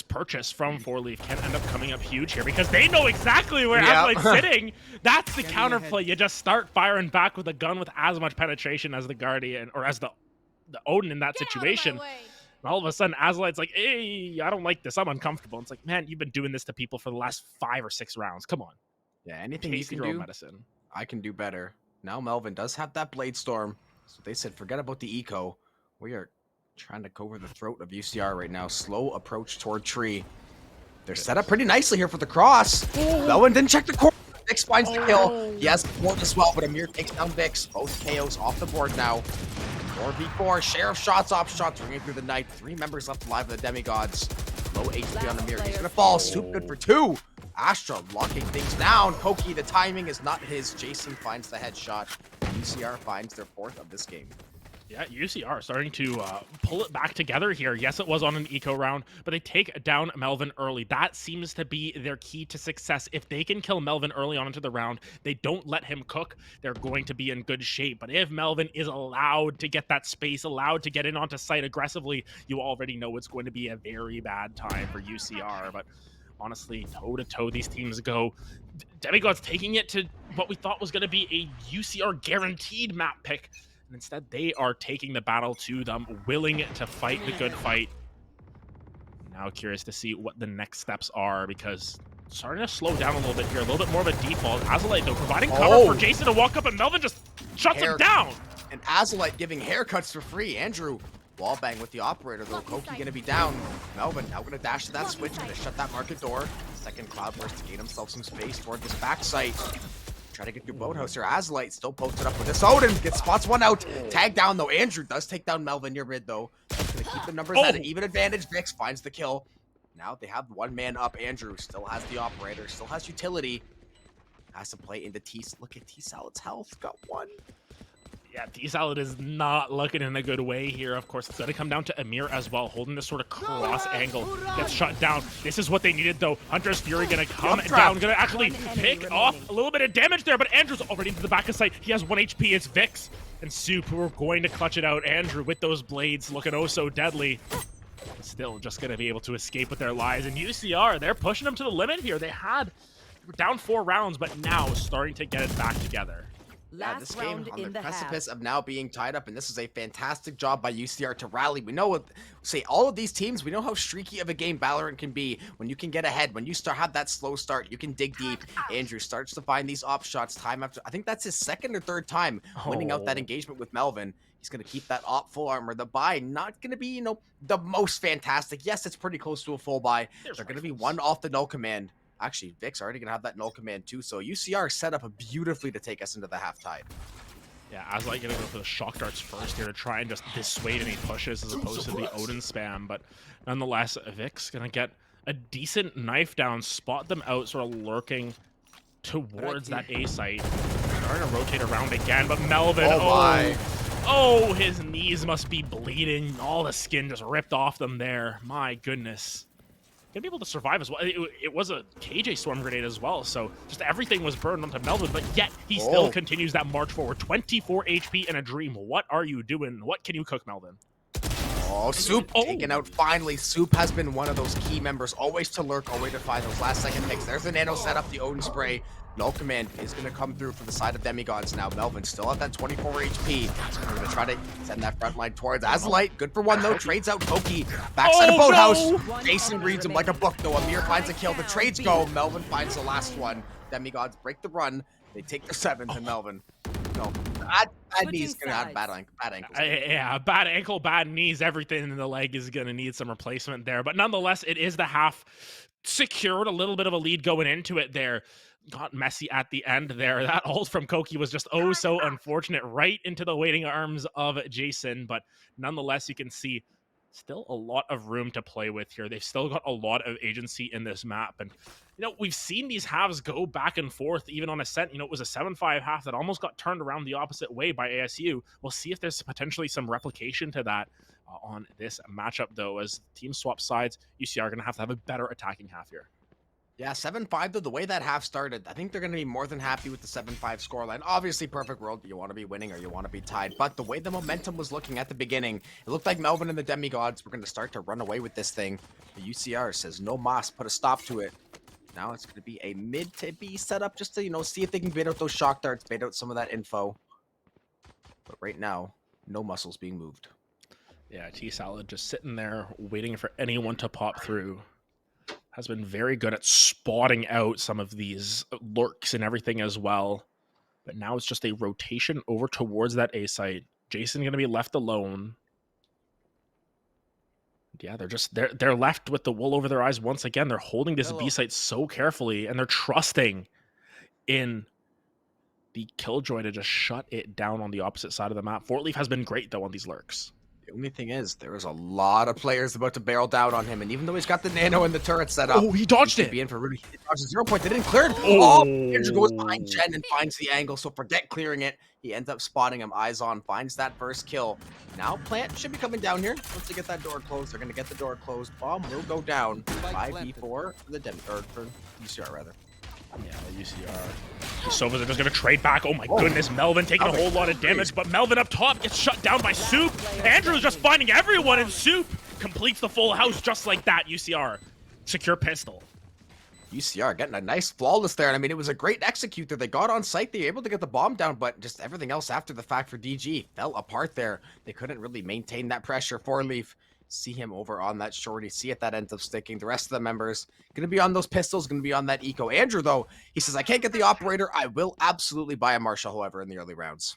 purchase from 4-leaf can end up coming up huge here because they know exactly where Azalite's sitting. That's the counterplay. You just start firing back with a gun with as much penetration as the Guardian or as the Odin in that situation. And all of a sudden, Azalite's like, hey, I don't like this. I'm uncomfortable. It's like, man, you've been doing this to people for the last 5 or 6 rounds. Come on. Yeah, anything you Taste can your own do, medicine. I can do better. Now Melvin does have that Blade Storm. So they said, forget about the eco. We are trying to go over the throat of UCR right now. Slow approach toward tree. They're set up pretty nicely here for the cross. Melvin didn't check the corner. Vix finds the kill. He has the board as well, but Amir takes down Vix. Both KOs off the board now. 4v4. Sheriff shots, off shots ringing through the night. 3 members left alive of the demigods. Low HP on Amir. He's going to fall. Soup good for 2. Astra locking things down. Koki, the timing is not his. Jason finds the headshot. UCR finds their 4th of this game. Yeah, UCR starting to pull it back together here. Yes, it was on an eco round, but they take down Melvin early. That seems to be their key to success. If they can kill Melvin early on into the round, they don't let him cook, they're going to be in good shape. But if Melvin is allowed to get that space, allowed to get in onto site aggressively, you already know it's going to be a very bad time for UCR. But honestly, toe-to-toe these teams go. Demigod's taking it to what we thought was going to be a UCR guaranteed map pick. And instead, they are taking the battle to them, willing to fight the good fight. Now curious to see what the next steps are, because starting to slow down a little bit here. A little bit more of a default. Azalite, though, providing cover for Jason to walk up, and Melvin just shuts him down. And Azalite giving haircuts for free. Andrew, wallbang with the operator, though. Koki going to be down. Melvin now going to dash to that switch, going to shut that market door. Second Cloudburst to gain himself some space toward this backside. Try to get through Boathouse here. Azalite still posted up with this. Odin gets spots 1 out. Tag down, though. Andrew does take down Melvin near mid, though. He's going to keep the numbers at an even advantage. Vix finds the kill. Now they have 1 man up. Andrew still has the operator, still has utility. Has to play into T. Look at T-Salad's health. Got 1. Yeah, T-Salad is not looking in a good way here. Of course, it's going to come down to Amir as well, holding this sort of cross angle. Gets shut down. This is what they needed, though. Hunter's Fury going to come down, going to actually pick off a little bit of damage there, but Andrew's already into the back of sight. He has 1 HP. It's Vix and Soup who are going to clutch it out. Andrew with those blades looking oh so deadly. Still just going to be able to escape with their lives. And UCR, they're pushing them to the limit here. They were down 4 rounds, but now starting to get it back together. Yeah, this game on the precipice of now being tied up, and this is a fantastic job by UCR to rally. We know all of these teams, we know how streaky of a game Valorant can be when you can get ahead, when you have that slow start, you can dig deep. Andrew starts to find these op shots time after, I think that's his 2nd or 3rd time winning out that engagement with Melvin. He's going to keep that op full armor. The buy not going to be, the most fantastic. Yes, it's pretty close to a full buy. They're going to be 1 off the null command. Actually, Vic's already going to have that null command too, so UCR set up beautifully to take us into the half tide. Yeah, Azlight gonna go for the shock darts first here to try and just dissuade any pushes as opposed to the Odin spam, but nonetheless, Vic's gonna get a decent knife down, spot them out, sort of lurking towards that A site. Starting to rotate around again, but Melvin, Oh my. oh, his knees must be bleeding. All the skin just ripped off them there. My goodness. Gonna be able to survive as well. It was a KJ storm grenade as well, so just everything was burned onto Melvin, but yet he still continues that march forward. 24 HP and a dream. What are you doing? What can you cook, Melvin? Oh, Soup taken out finally. Soup has been one of those key members, always to lurk, always to find those last second picks. There's the nano setup, the Odin spray. Null command is going to come through for the side of Demigods now. Melvin still at that 24 HP. We're going to try to send that front line towards Azlight. Good for one, though. Trades out Koki. Backside of Boathouse. No! Jason reads him like a book, though. Amir finds a kill. The trades go. Melvin finds the last one. Demigods break the run. They take their 7th, and Melvin. No. Bad knees going to have bad ankles. Yeah, bad ankle, bad knees, everything in the leg is going to need some replacement there. But nonetheless, it is the half secured, a little bit of a lead going into it there. Got messy at the end there. That ult from Koki was just oh so unfortunate, right into the waiting arms of Jason. But nonetheless, you can see still a lot of room to play with here. They've still got a lot of agency in this map. And, you know, we've seen these halves go back and forth, even on Ascent. You know, it was a 7-5 half that almost got turned around the opposite way by ASU. We'll see if there's potentially some replication to that on this matchup, though, as teams swap sides. UCR are going to have a better attacking half here. Yeah, 7-5, though, the way that half started, I think they're going to be more than happy with the 7-5 scoreline. Obviously, perfect world, you want to be winning or you want to be tied. But the way the momentum was looking at the beginning, it looked like Melvin and the Demigods were going to start to run away with this thing. The UCR says, no mas, put a stop to it. Now it's going to be a mid to B setup just to, you know, see if they can bait out those shock darts, bait out some of that info. But right now, no muscles being moved. Yeah, T-Salad just sitting there waiting for anyone to pop through. Has been very good at spotting out some of these lurks and everything as well. But now it's just a rotation over towards that A site. Jason going to be left alone. Yeah, they're left with the wool over their eyes once again. They're holding this B site so carefully, and they're trusting in the Killjoy to just shut it down on the opposite side of the map. Fort Leaf has been great, though, on these lurks. The only thing is, there is a lot of players about to barrel down on him, and even though he's got the nano and the turret set up, he dodged it. Be in for Rudy. He dodged the 0 point. They didn't clear it. Oh, Andrew goes behind Jen and finds the angle. So forget clearing it. He ends up spotting him. Eyes on, finds that first kill. Now Plant should be coming down here. Once they get that door closed, they're gonna get the door closed. Bomb will go down. 5v4 for the for UCR rather. Yeah, UCR. Sovas are just going to trade back. Oh my goodness, Melvin taking a whole lot of damage, but Melvin up top gets shut down by Soup. Andrew's just finding everyone, and Soup completes the full house just like that. UCR, secure pistol. UCR getting a nice flawless there. And I mean, it was a great execute there. They got on site. They were able to get the bomb down, but just everything else after the fact for DG fell apart there. They couldn't really maintain that pressure. 4Leaf. See him over on that shorty. See if that ends up sticking. The rest of the members going to be on those pistols, going to be on that eco. Andrew, though, he says, I can't get the operator. I will absolutely buy a Marshall, however, in the early rounds.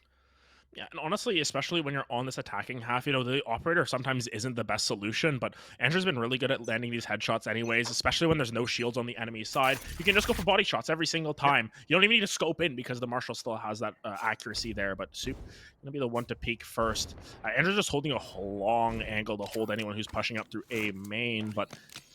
Yeah, and honestly, especially when you're on this attacking half, you know, the operator sometimes isn't the best solution, but Andrew's been really good at landing these headshots anyways, especially when there's no shields on the enemy side. You can just go for body shots every single time. You don't even need to scope in because the Marshall still has that accuracy there, but Soup gonna be the one to peek first. Andrew's just holding a long angle to hold anyone who's pushing up through A main, but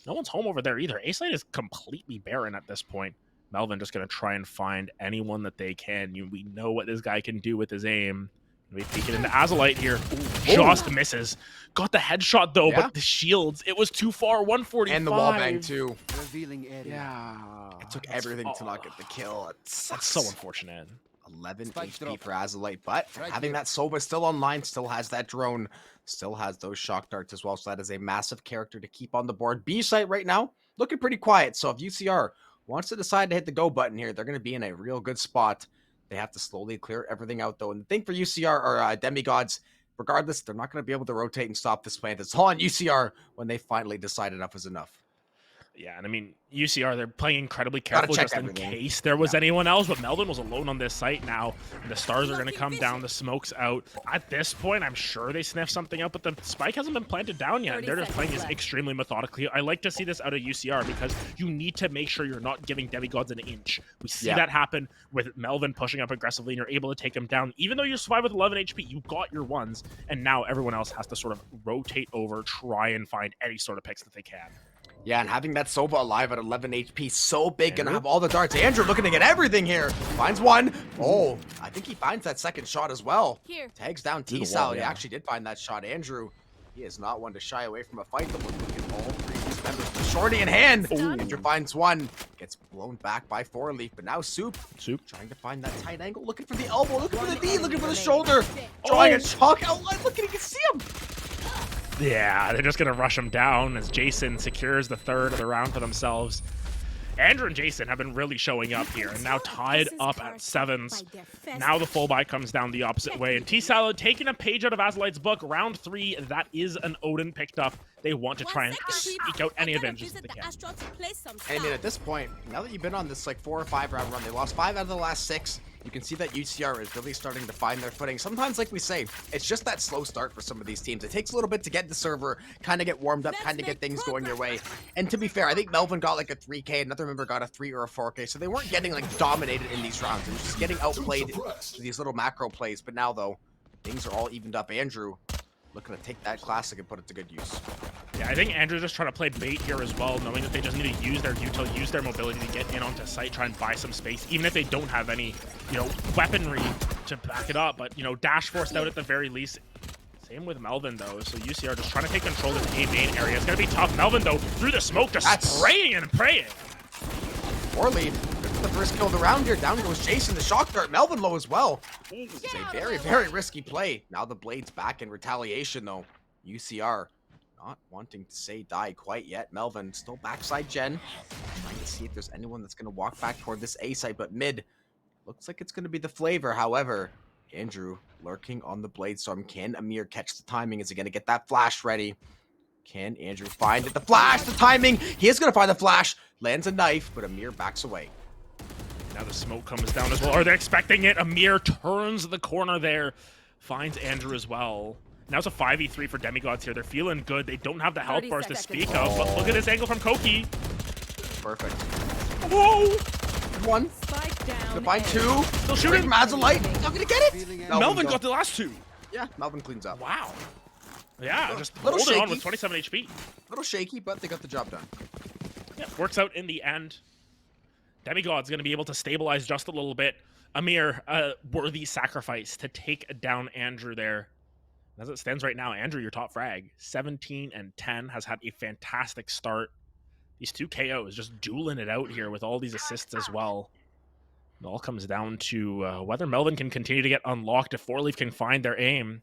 no one's home over there either. A side is completely barren at this point. Melvin just gonna try and find anyone that they can. We know what this guy can do with his aim. We peek it into Azlight here. Just misses. Got the headshot though, but the shields, it was too far. 145. And the wall bang too. Revealing area. Yeah. It took everything to not get the kill. That's so unfortunate. 11 HP for Azlight, but having that Sova still online, still has that drone, still has those shock darts as well. So that is a massive character to keep on the board. B site right now, looking pretty quiet. So if UCR wants to decide to hit the go button here, they're going to be in a real good spot. They have to slowly clear everything out, though. And the thing for UCR or Demigods, regardless, they're not going to be able to rotate and stop this plant. It's all on UCR when they finally decide enough is enough. Yeah, and I mean, UCR, they're playing incredibly Gotta careful check just in everything. case there was anyone else, but Melvin was alone on this site now, and the stars are going to come down, the smoke's out. At this point, I'm sure they sniff something out, but the spike hasn't been planted down yet, and they're just playing this extremely methodically. I like to see this out of UCR because you need to make sure you're not giving demigods an inch. We see that happen with Melvin pushing up aggressively, and you're able to take him down. Even though you survive with 11 HP, you got your ones, and now everyone else has to sort of rotate over, try and find any sort of picks that they can. Yeah, and having that Sova alive at 11 HP, so big, gonna have all the darts. Andrew looking to get everything here. Finds one. Oh, I think he finds that second shot as well. Here. Tags down T-Sal. He actually did find that shot. Andrew, he is not one to shy away from a fight, but looking at all three of these members with Shorty in hand. Andrew finds one. Gets blown back by 4-Leaf, but now Soup trying to find that tight angle, looking for the elbow, looking for the knee, looking for the shoulder. Drawing a chalk outline. Look at he can see him. Yeah, they're just going to rush him down as Jason secures the third of the round for themselves. Andrew and Jason have been really showing up here, and now tied up at 7s. Now the full buy comes down the opposite way, and T-Salad taking a page out of Azalite's book. Round 3, that is an Odin picked up. They want to try and eke out any advantages that they can. I mean, at this point, now that you've been on this like 4 or 5 round run, they lost 5 out of the last 6. You can see that UCR is really starting to find their footing. Sometimes, like we say, it's just that slow start for some of these teams. It takes a little bit to get the server, kind of get warmed up, kind of get things going your way. And to be fair, I think Melvin got like a 3K, another member got a 3 or a 4K, so they weren't getting like dominated in these rounds. They were just getting outplayed in these little macro plays. But now, though, things are all evened up. Andrew looking to take that classic and put it to good use. Yeah, I think Andrew's just trying to play bait here as well, knowing that they just need to use their util, use their mobility to get in onto site, try and buy some space, even if they don't have any, you know, weaponry to back it up. But, you know, dash forced out at the very least. Same with Melvin, though. So UCR just trying to take control of the A main area. It's going to be tough. Melvin, though, through the smoke, just spraying and praying. 4-Leaf, good for the first kill of the round here. Down goes Jason, the shock dart. Melvin low as well. It's a very, very risky play. Now the Blade's back in retaliation, though. UCR not wanting to say die quite yet. Melvin still backside gen. Trying to see if there's anyone that's going to walk back toward this A site, but mid looks like it's going to be the flavor. However, Andrew lurking on the Blade Storm. Can Amir catch the timing? Is he going to get that flash ready? Can Andrew find it? The flash, the timing. He is going to find the flash. Lands a knife, but Amir backs away. Now the smoke comes down as well. Are they expecting it? Amir turns the corner there. Finds Andrew as well. Now it's a 5v3 for Demigods here. They're feeling good. They don't have the health bars to speak of, but look at this angle from Koki. Perfect. Whoa! One. Spike down. Gonna find 2. Still shooting. Mazalite. Not gonna get it. Melvin got the last 2. Yeah, Melvin cleans up. Wow. Yeah, just little holding on shaky. with 27 HP. A little shaky, but they got the job done. Yeah, works out in the end. Demigod's going to be able to stabilize just a little bit. Amir, a worthy sacrifice to take down Andrew there. As it stands right now, Andrew, your top frag, 17 and 10, has had a fantastic start. These 2 KOs just dueling it out here with all these assists as well. It all comes down to whether Melvin can continue to get unlocked, if 4-Leaf can find their aim.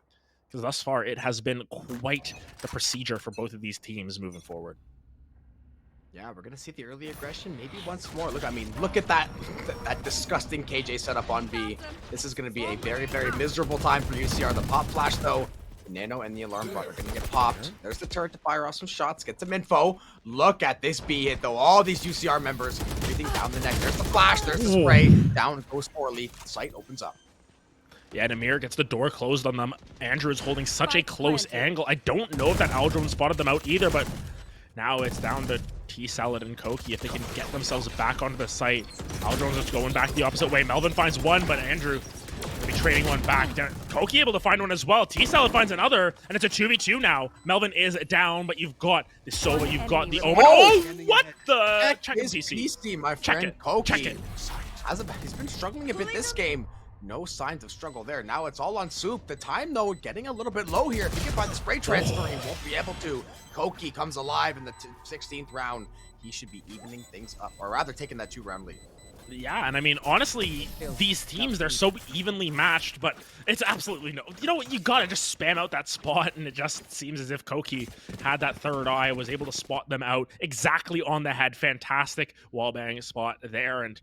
Because thus far, it has been quite the procedure for both of these teams moving forward. Yeah, we're gonna see the early aggression maybe once more. Look, I mean, look at that disgusting KJ setup on B. This is gonna be a very, very miserable time for UCR. The pop flash though, Nano and the alarm bot are gonna get popped. There's the turret to fire off some shots, get some info. Look at this B hit though. All these UCR members breathing down the neck. There's the flash, there's the spray. Down goes 4-Leaf. The site opens up. Yeah, and Amir gets the door closed on them. Andrew is holding such a close angle. I don't know if that Aldrone spotted them out either, but now it's down to T-Salad and Koki if they can get themselves back onto the site. Aldrone's just going back the opposite way. Melvin finds one, but Andrew will be trading one back. Koki able to find one as well. T-Salad finds another, and it's a 2v2 now. Melvin is down, but you've got the Sova, you've got the Omen. Oh, what the? Check his PC. My friend. Check it. Koki. Check it. He's been struggling a bit this game. No signs of struggle there. Now it's all on Soup. The time, though, getting a little bit low here. If he can find the spray transfer, he won't be able to. Koki comes alive in the 16th round. He should be evening things up, or rather taking that 2-round lead. Yeah, and I mean, honestly, these teams, they're so evenly matched, but it's absolutely no... You know what? You gotta just spam out that spot, and it just seems as if Koki had that third eye, was able to spot them out exactly on the head. Fantastic wallbang spot there, and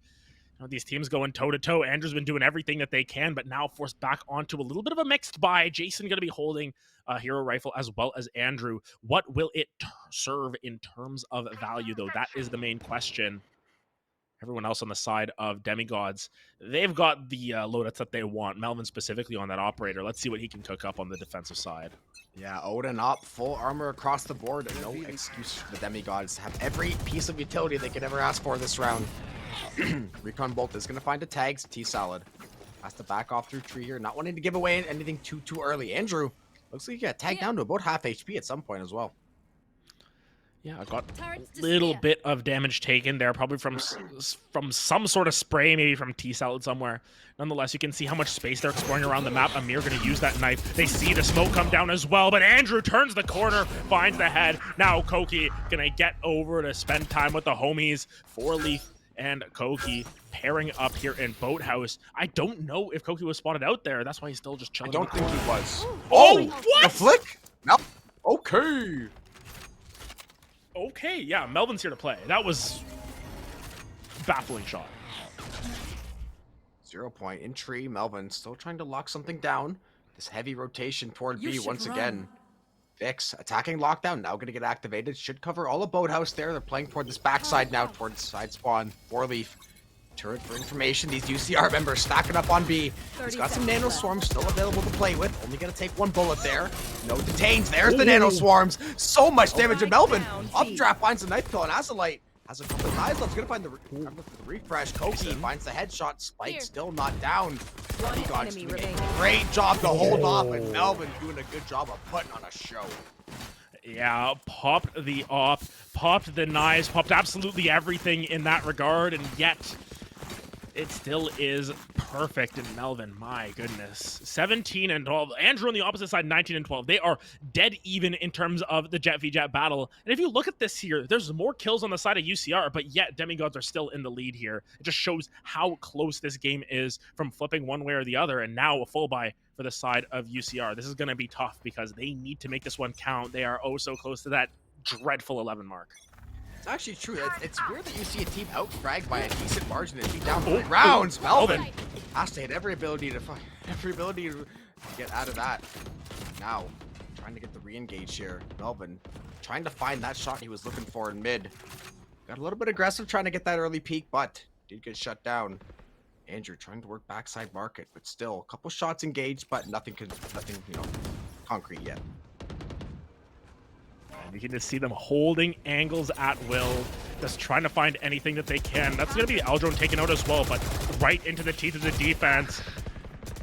These teams going toe-to-toe. Andrew's been doing everything that they can, but now forced back onto a little bit of a mixed buy. Jason going to be holding a hero rifle as well as Andrew. What will it serve in terms of value, though? That is the main question. Everyone else on the side of Demigods, they've got the loadouts that they want. Melvin specifically on that operator. Let's see what he can cook up on the defensive side. Yeah, Odin up, full armor across the board. No excuse for the Demigods to have every piece of utility they could ever ask for this round. Recon Bolt is going to find a tags. T-Salad has to back off through tree here, not wanting to give away anything too early. Andrew looks like he got tagged down to about half HP at some point as well. Yeah, I got a little bit of damage taken there, probably from some sort of spray, maybe from T-Salad somewhere. Nonetheless, you can see how much space they're exploring around the map. Amir going to use that knife. They see the smoke come down as well, but Andrew turns the corner, finds the head. Now Koki going to get over to spend time with the homies. 4-Leaf and Koki pairing up here in Boathouse. I don't know if Koki was spotted out there. That's why he's still just chilling. I don't think he was. Oh, what? The flick? No. Okay. Okay, yeah, Melvin's here to play. That was baffling shot. 0 point in tree. Melvin still trying to lock something down. This heavy rotation toward B once again. Vix attacking lockdown, now going to get activated. Should cover all of Boathouse there. They're playing toward this backside now, towards side spawn. 4-Leaf. Turret for information. These UCR members stacking up on B. He's got some nano swarms still available to play with. Only going to take one bullet there. No detains. There's the nano swarms. So much damage to Melvin. Updraft finds the knife kill, and Azalite has a couple of knives left. He's going to find the refresh. Koki finds the headshot. Spike still not down. Demigod's doing a great job to hold off, and Melvin doing a good job of putting on a show. Yeah, popped the op, popped the knives, popped absolutely everything in that regard, and yet it still is perfect in Melvin. My goodness. 17 and 12. Andrew on the opposite side, 19 and 12. They are dead even in terms of the Jet v Jet battle. And if you look at this here, there's more kills on the side of UCR, but yet Demigods are still in the lead here. It just shows how close this game is from flipping one way or the other, and now a full buy for the side of UCR. This is going to be tough because they need to make this one count. They are oh so close to that dreadful 11 mark. It's actually true. It's weird that you see a team out-fragged by a decent margin and be down 3 rounds. Melvin has to hit every ability to get out of that. Now, trying to get the re-engage here. Melvin trying to find that shot he was looking for in mid. Got a little bit aggressive trying to get that early peek, but did get shut down. Andrew trying to work backside market, but still a couple shots engaged, but nothing concrete yet. You can just see them holding angles at will, just trying to find anything that they can. That's going to be Eldrone taken out as well, but right into the teeth of the defense.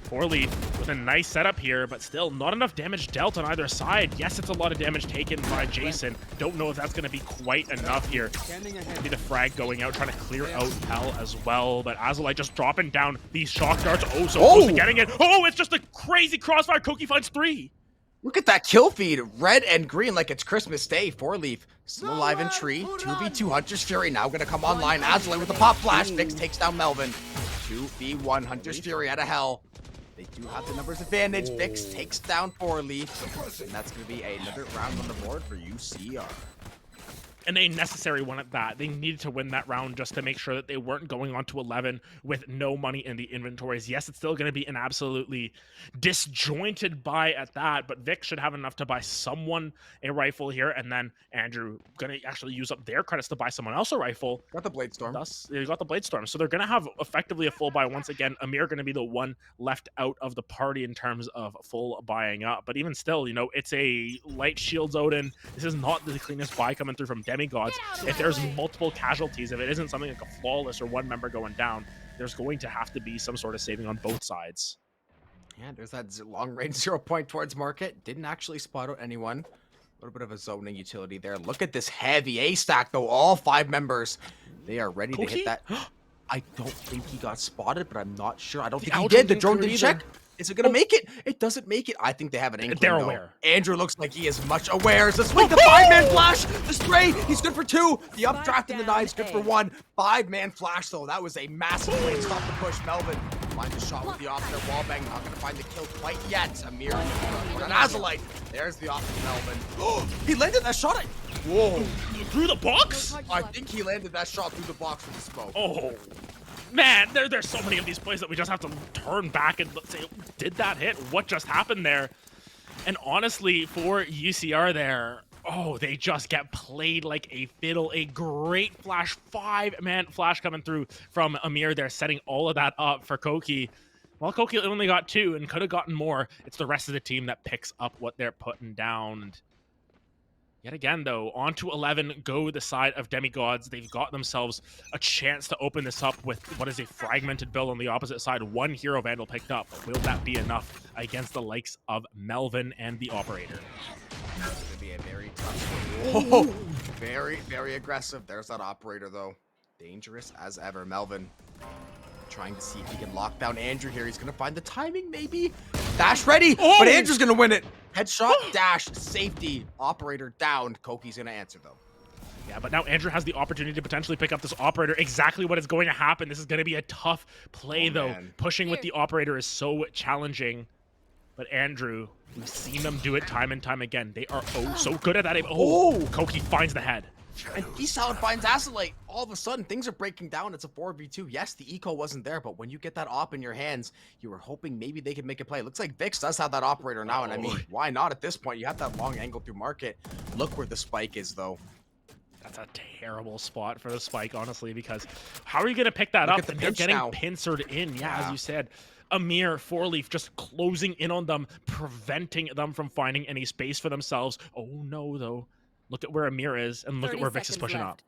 4-Leaf with a nice setup here, but still not enough damage dealt on either side. Yes, it's a lot of damage taken by Jason. Don't know if that's going to be quite enough here. See the frag going out, trying to clear out Hell as well, but Azalite just dropping down these shock darts. Oh, so close to getting it. Oh, it's just a crazy crossfire. Koki finds 3. Look at that kill feed. Red and green like it's Christmas Day. 4-Leaf still alive in tree. 2v2 Hunter's Fury now going to come online. Azalite with the pop flash. Vix takes down Melvin. 2v1 Hunter's Fury out of Hell. They do have the numbers advantage. Vix takes down 4-Leaf. And that's going to be another round on the board for UCR. And a necessary one at that. They needed to win that round just to make sure that they weren't going on to 11 with no money in the inventories. Yes, it's still going to be an absolutely disjointed buy at that, but Vic should have enough to buy someone a rifle here, and then Andrew going to actually use up their credits to buy someone else a rifle. Got the Blade Storm. Thus, they got the Blade Storm. So they're going to have effectively a full buy once again. Amir going to be the one left out of the party in terms of full buying up. But even still, it's a light shields Odin. This is not the cleanest buy coming through from Demigods. If there's multiple casualties, if it isn't something like a flawless or one member going down, there's going to have to be some sort of saving on both sides. Yeah, there's that long range 0 point towards market. Didn't actually spot out anyone. A little bit of a zoning utility there. Look at this heavy A stack though. All 5 members, they are ready to hit that. I don't think he got spotted, but I'm not sure. I don't think he did. The drone didn't check. Is it going to make it? It doesn't make it. I think they have an inkling. They're aware. Andrew looks like he is much aware. Let's swing the 5-man flash. The spray. He's good for 2. The updraft in the knives. Good for 1. 5-man flash, though. That was a massive way to stop the push. Melvin finds a shot with the off there. Wallbang. Not going to find the kill quite yet. Amir and Azalite. There's the off of Melvin. He landed that shot. Whoa. Through the box? I think he landed that shot through the box with the smoke. Oh. man, there's so many of these plays that we just have to turn back and say, did that hit? What just happened there? And honestly, for UCR there, oh, they just get played like a fiddle. A great flash, 5-man flash coming through from Amir there, setting all of that up for Koki. Well, Koki only got 2 and could have gotten more. It's the rest of the team that picks up what they're putting down. And yet again, though, on to 11 go the side of Demigods. They've got themselves a chance to open this up with what is a fragmented build on the opposite side. 1 Hero Vandal picked up. Will that be enough against the likes of Melvin and the Operator? It's going to be a very tough one. Oh, very, very aggressive. There's that Operator, though. Dangerous as ever. Melvin trying to see if he can lock down Andrew here. He's going to find the timing, maybe. Dash ready, but Andrew's going to win it. Headshot, dash, safety, Operator down. Koki's going to answer, though. Yeah, but now Andrew has the opportunity to potentially pick up this Operator. Exactly what is going to happen. This is going to be a tough play, though. Man. Pushing with the Operator is so challenging. But Andrew, we've seen them do it time and time again. They are so good at that. Koki finds the head. And T-Salad finds Azulite. All of a sudden, things are breaking down. It's a 4v2. Yes, the eco wasn't there, but when you get that op in your hands, you were hoping maybe they could make a play. Looks like Vix does have that Operator now, and I mean, why not at this point? You have that long angle through market. Look where the spike is, though. That's a terrible spot for the spike, honestly, because how are you going to pick that up? They're getting pincered in, as you said. Amir, 4-Leaf just closing in on them, preventing them from finding any space for themselves. Oh no, though. Look at where Amir is, and look at where Vix is pushing up.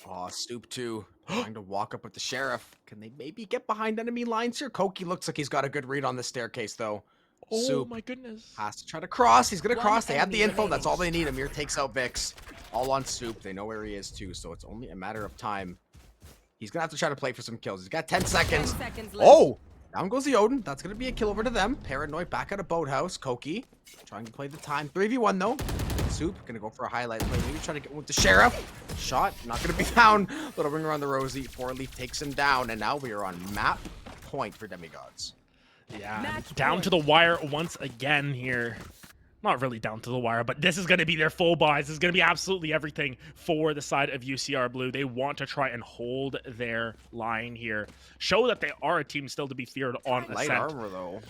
Oh, Stoop 2 trying to walk up with the Sheriff. Can they maybe get behind enemy lines here? Koki looks like he's got a good read on the staircase, though. Oh Soup my goodness. has to try to cross. He's going to cross. They have the info. That's all they need. Amir takes out Vix. All on Soup. They know where he is, too, so it's only a matter of time. He's going to have to try to play for some kills. He's got 10 seconds. 10 seconds left. Oh! Down goes the Odin. That's going to be a kill over to them. Paranoid back at a boathouse. Koki trying to play the time. 3v1, though. Soup going to go for a highlight play. Maybe try to get with the Sheriff. Shot. Not going to be down. Little ring around the rosy. 4-Leaf takes him down. And now we are on map point for Demigods. Yeah, Match down point. to the wire once again here. Not really down to the wire, but this is going to be their full buys. This is going to be absolutely everything for the side of UCR Blue. They want to try and hold their line here. Show that they are a team still to be feared on Light Ascent. armor, though.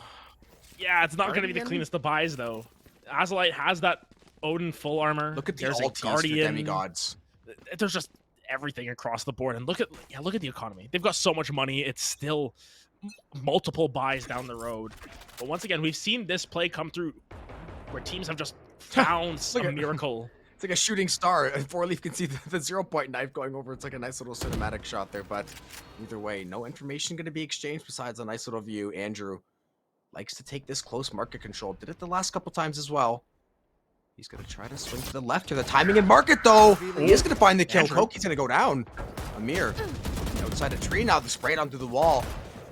Yeah, it's not going to be the cleanest of buys, though. Azulite has that Odin full armor. Look at the There's a ultis for Guardian. Demigods. There's just everything across the board. And look at the economy. They've got so much money. It's still multiple buys down the road. But once again, we've seen this play come through where teams have just found a miracle. It's like a shooting star. 4-Leaf can see the 0-point knife going over. It's like a nice little cinematic shot there. But either way, no information going to be exchanged besides a nice little view. Andrew likes to take this close market control. Did it the last couple times as well. He's going to try to swing to the left here. The timing in market, though. He is going to find the kill. Koki's going to go down. Amir outside a tree now. The spray down through the wall.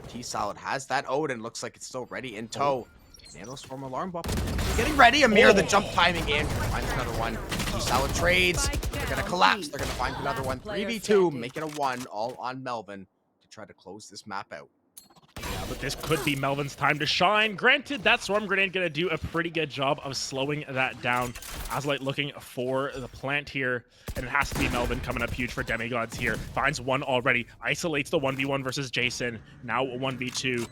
T-Salad has that Odin. Looks like it's still ready in tow. Nanostorm alarm bump. Getting ready. Amir, the jump timing. Andrew finds another one. T-Salad trades. They're going to collapse. They're going to find another one. 3v2. Make it a 1. All on Melvin to try to close this map out. Yeah, but this could be Melvin's time to shine. Granted, that Swarm Grenade going to do a pretty good job of slowing that down. Azulite looking for the plant here, and it has to be Melvin coming up huge for Demigods here. Finds one already. Isolates the 1v1 versus Jason. Now a 1v2.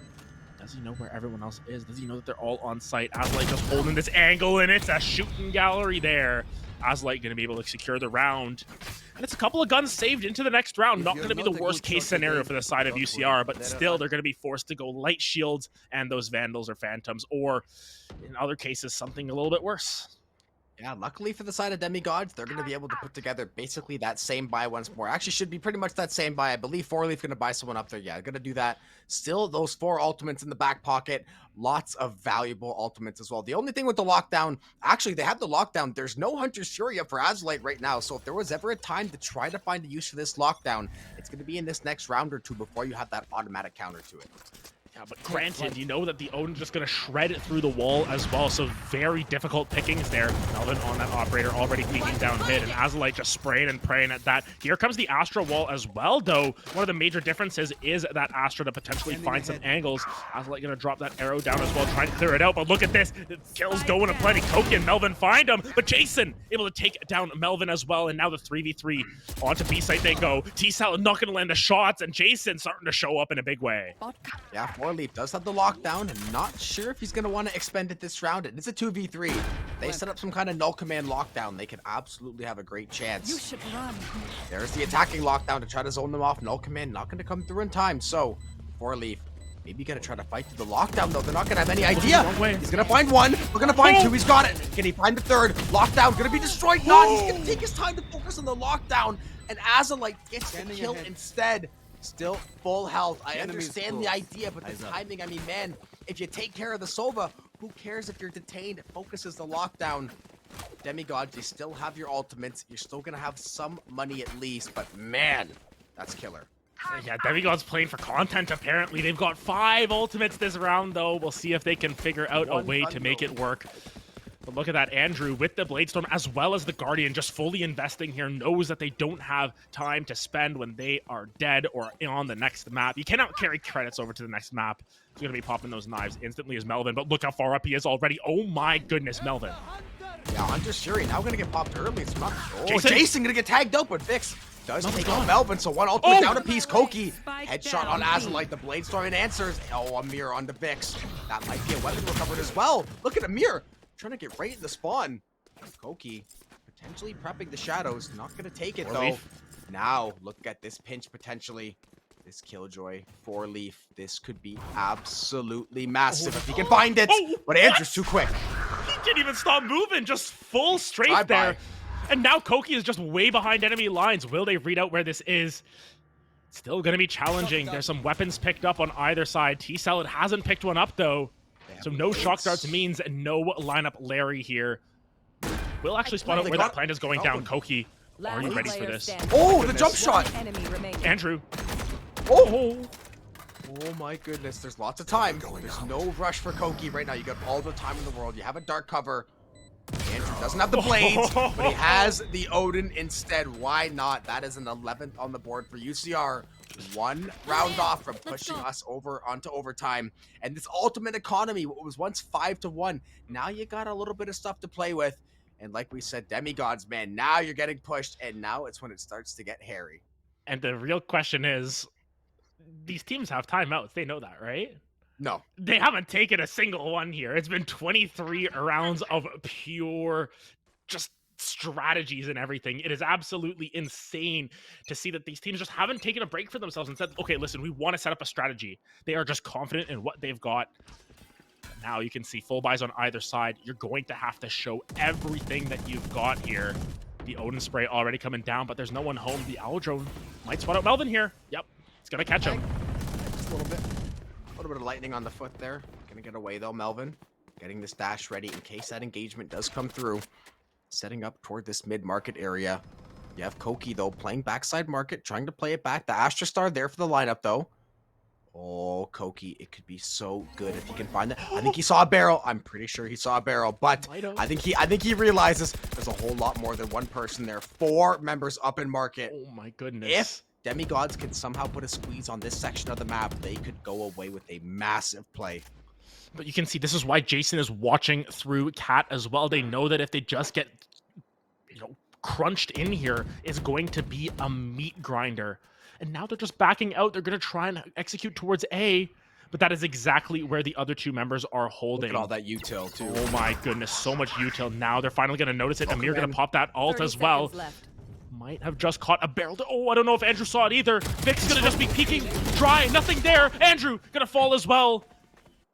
Does he know where everyone else is? Does he know that they're all on site? Azulite just holding this angle, and it's a shooting gallery there. Azulite going to be able to secure the round. And it's a couple of guns saved into the next round. Not going to be the worst case scenario for the side of UCR, but still they're going to be forced to go light shields and those Vandals or Phantoms, or in other cases, something a little bit worse. Yeah, luckily for the side of Demigods, they're going to be able to put together basically that same buy once more. Actually, should be pretty much that same buy. I believe 4-Leaf going to buy someone up there. Yeah, going to do that. Still, those 4 ultimates in the back pocket. Lots of valuable ultimates as well. The only thing with the lockdown, actually, they have the lockdown. There's no Hunter's Fury up for Azulite right now. So if there was ever a time to try to find a use for this lockdown, it's going to be in this next round or two before you have that automatic counter to it. But granted, you know that the Odin's just going to shred through the wall as well, so very difficult pickings there. Melvin on that operator already peeking down mid, and Azalite just spraying and praying at that. Here comes the Astra wall as well, though. One of the major differences is that Astra to potentially find some angles. Azalite going to drop that arrow down as well, trying to clear it out, but look at this. The kills going aplenty. Koki and Melvin find him, but Jason able to take down Melvin as well, and now the 3v3 onto B site they go. T-Salad not going to land the shots, and Jason starting to show up in a big way. Yeah, Leaf does have the lockdown, and not sure if he's going to want to expend it this round. It's a 2v3. They set up some kind of null command lockdown. They could absolutely have a great chance. You should run. There's the attacking lockdown to try to zone them off. Null command not going to come through in time. So, Leaf, maybe going to try to fight through the lockdown, though. They're not going to have any idea. He's going to find one. We're going to find two. He's got it. Can he find the third? Lockdown going to be destroyed. Not. He's going to take his time to focus on the lockdown. And Azalite gets the kill instead. Still full health. I understand the idea, but the timing, I mean, man, if you take care of the Sova, who cares if you're detained? It focuses the lockdown. Demigods, you still have your ultimates. You're still going to have some money at least, but man, that's killer. Yeah, Demigod's playing for content, apparently. They've got 5 ultimates this round, though. We'll see if they can figure out a way to make it work. But look at that, Andrew with the Bladestorm as well as the Guardian just fully investing here, knows that they don't have time to spend when they are dead or on the next map. You cannot carry credits over to the next map. He's going to be popping those knives instantly as Melvin, but look how far up he is already. Oh my goodness, Melvin. Yeah, Hunter's Fury now going to get popped early. It's not... Oh, Jason going to get tagged out, but Vix does take out Melvin, so one ultimate down a piece. Koki, headshot on Azalite, the Bladestorm and answers. Oh, Amir on the Vix. That might be a weapon recovered as well. Look at Amir. Trying to get right in the spawn. Koki potentially prepping the shadows. Not going to take it, though. Now, look at this pinch potentially. This Killjoy, 4-leaf. This could be absolutely massive if he can find it. But Andrew's too quick. He didn't even stop moving. Just full straight there. And now Koki is just way behind enemy lines. Will they read out where this is? Still going to be challenging. There's some weapons picked up on either side. T-Salad hasn't picked one up, though. So no shock darts means no lineup Larry here. We'll actually spot out where that plant is going down. Koki, are you ready for this? Oh, the jump shot! Andrew. Oh my goodness, there's lots of time. There's no rush for Koki right now. You got all the time in the world. You have a dark cover. Andrew doesn't have the blades, but he has the Odin instead. Why not? That is an 11th on the board for UCR. 1 round off from pushing us over onto overtime. And this ultimate economy, what was once 5-1, now you got a little bit of stuff to play with. And like we said, Demigods, man, now you're getting pushed, and now it's when it starts to get hairy. And the real question is, these teams have timeouts. They know that, right? No. They haven't taken a single one here. It's been 23 rounds of pure just strategies and everything. It is absolutely insane to see that these teams just haven't taken a break for themselves and said, okay, listen, we want to set up a strategy. They are just confident in what they've got. Now you can see full buys on either side. You're going to have to show everything that you've got here. The Odin spray already coming down, but there's no one home. The Owl Drone might spot out Melvin here. Yep, it's going to catch him. Just a little bit. A little bit of lightning on the foot there. Gonna get away though, Melvin. Getting this dash ready in case that engagement does come through. Setting up toward this mid-market area. You have Koki though, playing backside market, trying to play it back. The Astra Star there for the lineup though. Oh, Koki, it could be so good if he can find that. I think he saw a barrel. I'm pretty sure he saw a barrel, but I think he realizes there's a whole lot more than one person there. 4 members up in market. Oh my goodness. If Demigods can somehow put a squeeze on this section of the map, they could go away with a massive play. But you can see this is why Jason is watching through Cat as well. They know that if they just get, crunched in here, it's going to be a meat grinder. And now they're just backing out. They're going to try and execute towards A, but that is exactly where the other 2 members are holding. Look at all that util too. Oh my goodness, so much util. Now they're finally going to notice it. Amir going to pop that ult as well. Might have just caught a barrel. Oh, I don't know if Andrew saw it either. Vic's going to just be peeking dry. Nothing there. Andrew going to fall as well.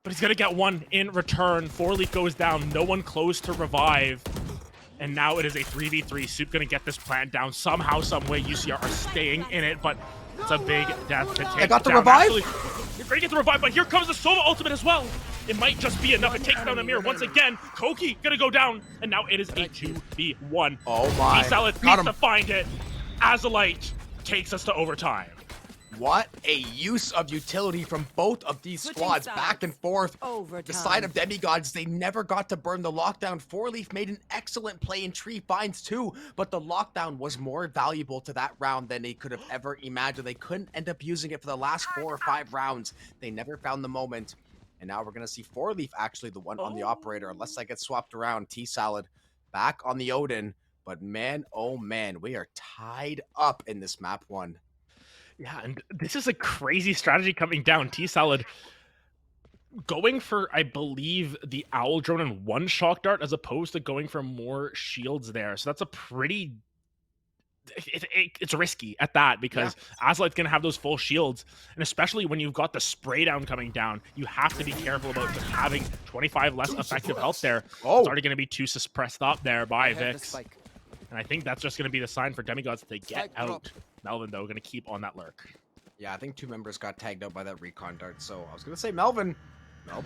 But he's going to get one in return. 4-leaf goes down. No one close to revive. And now it is a 3v3. Soup going to get this plant down somehow, some way. UCR are staying in it, but it's a big death to take I got the down. revive? Actually, you're going to get the revive, but here comes the Sova ultimate as well. It might just be enough. It takes down Amir once again. Koki going to go down, and now it is a 2v1. Oh my. T-Salad needs to find it. Azalite takes us to overtime. What a use of utility from both of these Switching squads, back and sides. forth. Overtime. The side of Demigods, they never got to burn the lockdown. Four Leaf made an excellent play in Tree Finds too, but the lockdown was more valuable to that round than they could have ever imagined. They couldn't end up using it for the last 4 or 5 rounds. They never found the moment. And now we're going to see Four Leaf actually the one on the operator, unless I get swapped around. T-Salad back on the Odin. But man, oh man, we are tied up in this map 1. Yeah, and this is a crazy strategy coming down. T-Salad going for, I believe, the Owl Drone and 1 Shock Dart as opposed to going for more shields there. So that's a pretty... It's risky at that because Azlight's going to have those full shields. And especially when you've got the spray down coming down, you have to be careful about just having 25 less effective health there. It's already going to be too suppressed up there by Vix. And I think that's just going to be the sign for Demigods to get out. Melvin, though, going to keep on that lurk. Yeah, I think 2 members got tagged out by that recon dart. So I was going to say Melvin's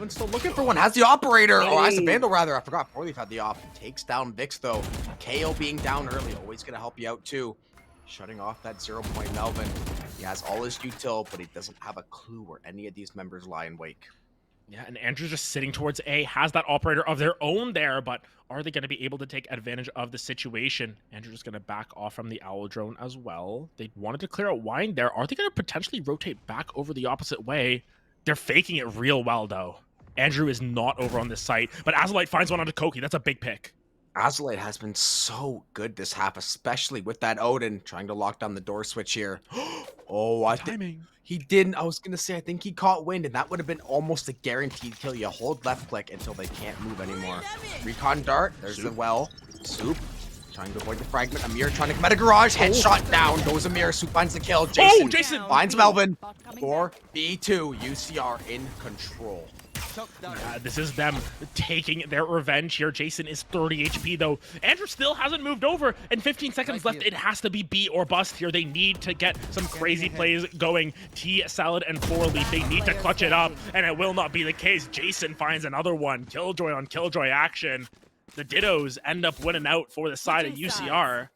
still looking for one. Has the operator. Oh, has the Vandal, rather. I forgot. Four Leaf had the op. Takes down Vix, though. KO being down early. Always going to help you out, too. Shutting off that 0-point Melvin. He has all his util, but he doesn't have a clue where any of these members lie in wake. Yeah, and Andrew's just sitting towards A, has that operator of their own there, but are they going to be able to take advantage of the situation? Andrew's just going to back off from the Owl Drone as well. They wanted to clear out Wine there. Are they going to potentially rotate back over the opposite way? They're faking it real well, though. Andrew is not over on this site, but Azlight finds one onto Koki. That's a big pick. Azlight has been so good this half, especially with that Odin trying to lock down the door switch here. Oh, I think he didn't. I was going to say, I think he caught wind, and that would have been almost a guaranteed kill. You hold left click until they can't move anymore. Recon dart. There's the well. Soup trying to avoid the fragment. Amir trying to come out of garage. Headshot down. Goes Amir. Soup finds the kill. Jason finds Melvin. 4v2. UCR in control. This is them taking their revenge here. Jason is 30 HP, though. Andrew still hasn't moved over, and 15 seconds left. It has to be B or bust here. They need to get some crazy plays going. T-Salad and Four Leaf, they need to clutch it up, and it will not be the case. Jason finds another one. Killjoy on Killjoy action. The Dittos end up winning out for the side of UCR.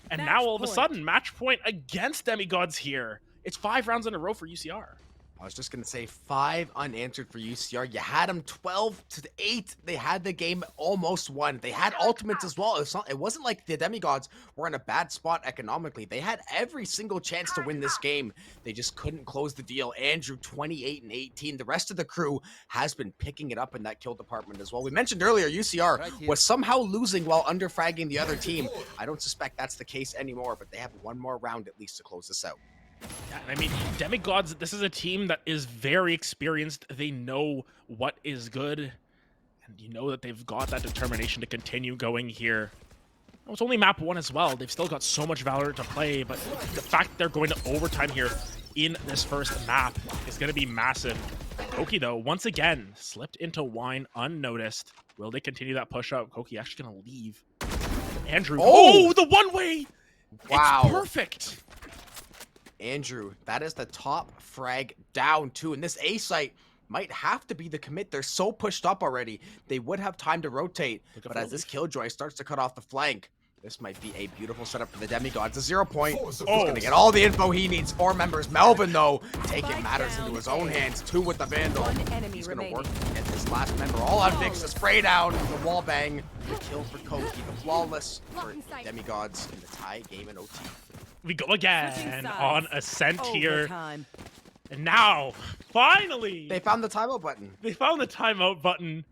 And now all of a sudden, match point against Demigods here. It's 5 rounds in a row for UCR. I was just going to say 5 unanswered for UCR. You had them 12-8. They had the game almost won. They had ultimates as well. It wasn't like the Demigods were in a bad spot economically. They had every single chance to win this game. They just couldn't close the deal. Andrew, 28 and 18. The rest of the crew has been picking it up in that kill department as well. We mentioned earlier, UCR was somehow losing while underfragging the other team. I don't suspect that's the case anymore, but they have one more round at least to close this out. Yeah, I mean, Demigods, this is a team that is very experienced. They know what is good, and you know that they've got that determination to continue going here. It's only map 1 as well. They've still got so much Valorant to play, but the fact they're going to overtime here in this first map is going to be massive. Koki, though, once again, slipped into Wine unnoticed. Will they continue that push up? Koki actually going to leave. Andrew. Oh, the one-way! Wow. It's perfect! Andrew, that is the top frag down too. And this A site might have to be the commit. They're so pushed up already. They would have time to rotate. But as this Killjoy starts to cut off the flank, this might be a beautiful setup for the Demigods. A 0 point. He's going to get all the info he needs. 4 members. Melvin, though, taking matters into his own hands. 2 with the Vandal. He's going to work to get this last member all on Vix. The spray down, the wall bang, the kill for Koki, the flawless for Demigods in the tie game in OT. We go again on Ascent here. And now, finally, they found the timeout button. They found the timeout button.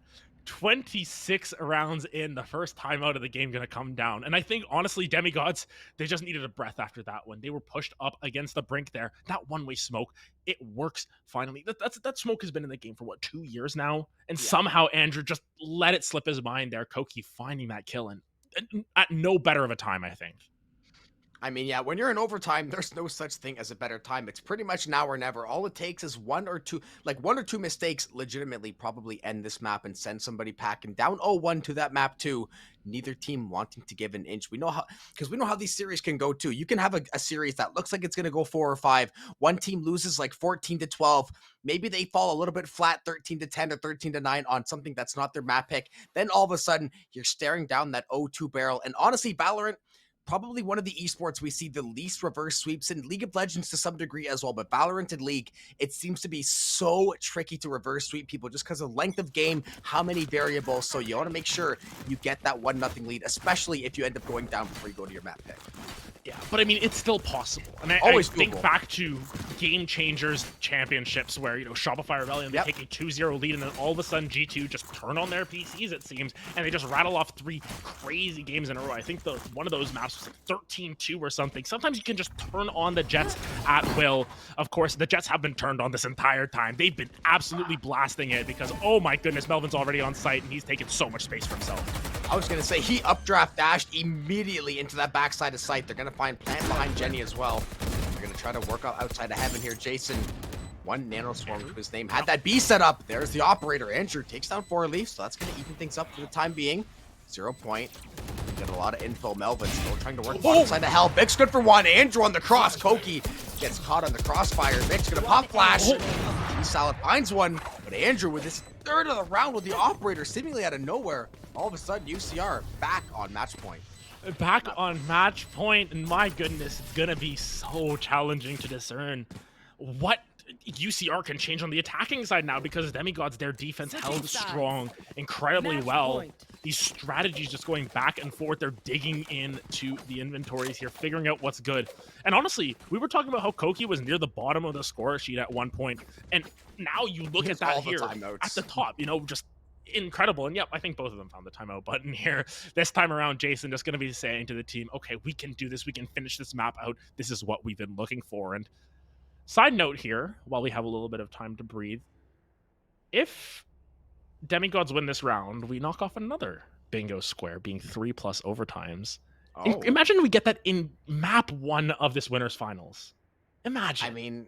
26 rounds in, the first timeout of the game going to come down. And I think, honestly, Demigods, they just needed a breath after that one. They were pushed up against the brink there. That one-way smoke, it works finally. That smoke has been in the game for, what, 2 years now? And somehow Andrew just let it slip his mind there. Koki finding that kill, and at no better of a time, I think. I mean, yeah, when you're in overtime, there's no such thing as a better time. It's pretty much now or never. All it takes is one or two mistakes legitimately probably end this map and send somebody packing down 0-1 to that map too. Neither team wanting to give an inch. We know how these series can go too. You can have a series that looks like it's going to go 4 or 5. One team loses like 14-12. Maybe they fall a little bit flat, 13-10 or 13-9 on something that's not their map pick. Then all of a sudden, you're staring down that 0-2 barrel. And honestly, Valorant, probably one of the esports we see the least reverse sweeps in. League of Legends to some degree as well, but Valorant and League, it seems to be so tricky to reverse sweep people just because of length of game, how many variables. So you want to make sure you get that 1-0 lead, especially if you end up going down before you go to your map pick. Yeah, but I mean, it's still possible. And I Always think doable. back to Game Changers championships where, you know, Shopify Rebellion, they take a 2-0 lead, and then all of a sudden G2 just turn on their PCs, it seems, and they just rattle off 3 crazy games in a row. I think one of those maps was like 13-2 or something. Sometimes you can just turn on the Jets at will. Of course, the Jets have been turned on this entire time. They've been absolutely blasting it because, oh my goodness, Melvin's already on site, and he's taken so much space for himself. I was going to say, he updraft dashed immediately into that backside of site. They're going to find plant behind Jenny as well. They're going to try to work out outside of heaven here. Jason, 1 nanoswarm to his name. Had that B set up. There's the operator. Andrew takes down 4 Leaf, so that's going to even things up for the time being. 0 point. Get a lot of info. Melvin still trying to work bottom side of hell. Vic's good for 1. Andrew on the cross. Koki gets caught on the crossfire. Vic's going to pop flash. Salad finds one, but Andrew with his 3rd of the round with the operator seemingly out of nowhere. All of a sudden, UCR back on match point. Back on match point, and my goodness, it's gonna be so challenging to discern what UCR can change on the attacking side now, because Demigods, their defense held strong incredibly well. These strategies just going back and forth, they're digging into the inventories here, figuring out what's good. And honestly, we were talking about how Koki was near the bottom of the score sheet at one point, and now you look at that here at the top, you know, just incredible. And yep, I think both of them found the timeout button here. This time around, Jason just going to be saying to the team, okay, we can do this. We can finish this map out. This is what we've been looking for. And side note here, while we have a little bit of time to breathe, if Demigods win this round, we knock off another bingo square, being 3+ overtimes. Oh. Imagine we get that in map 1 of this winner's finals. Imagine. I mean,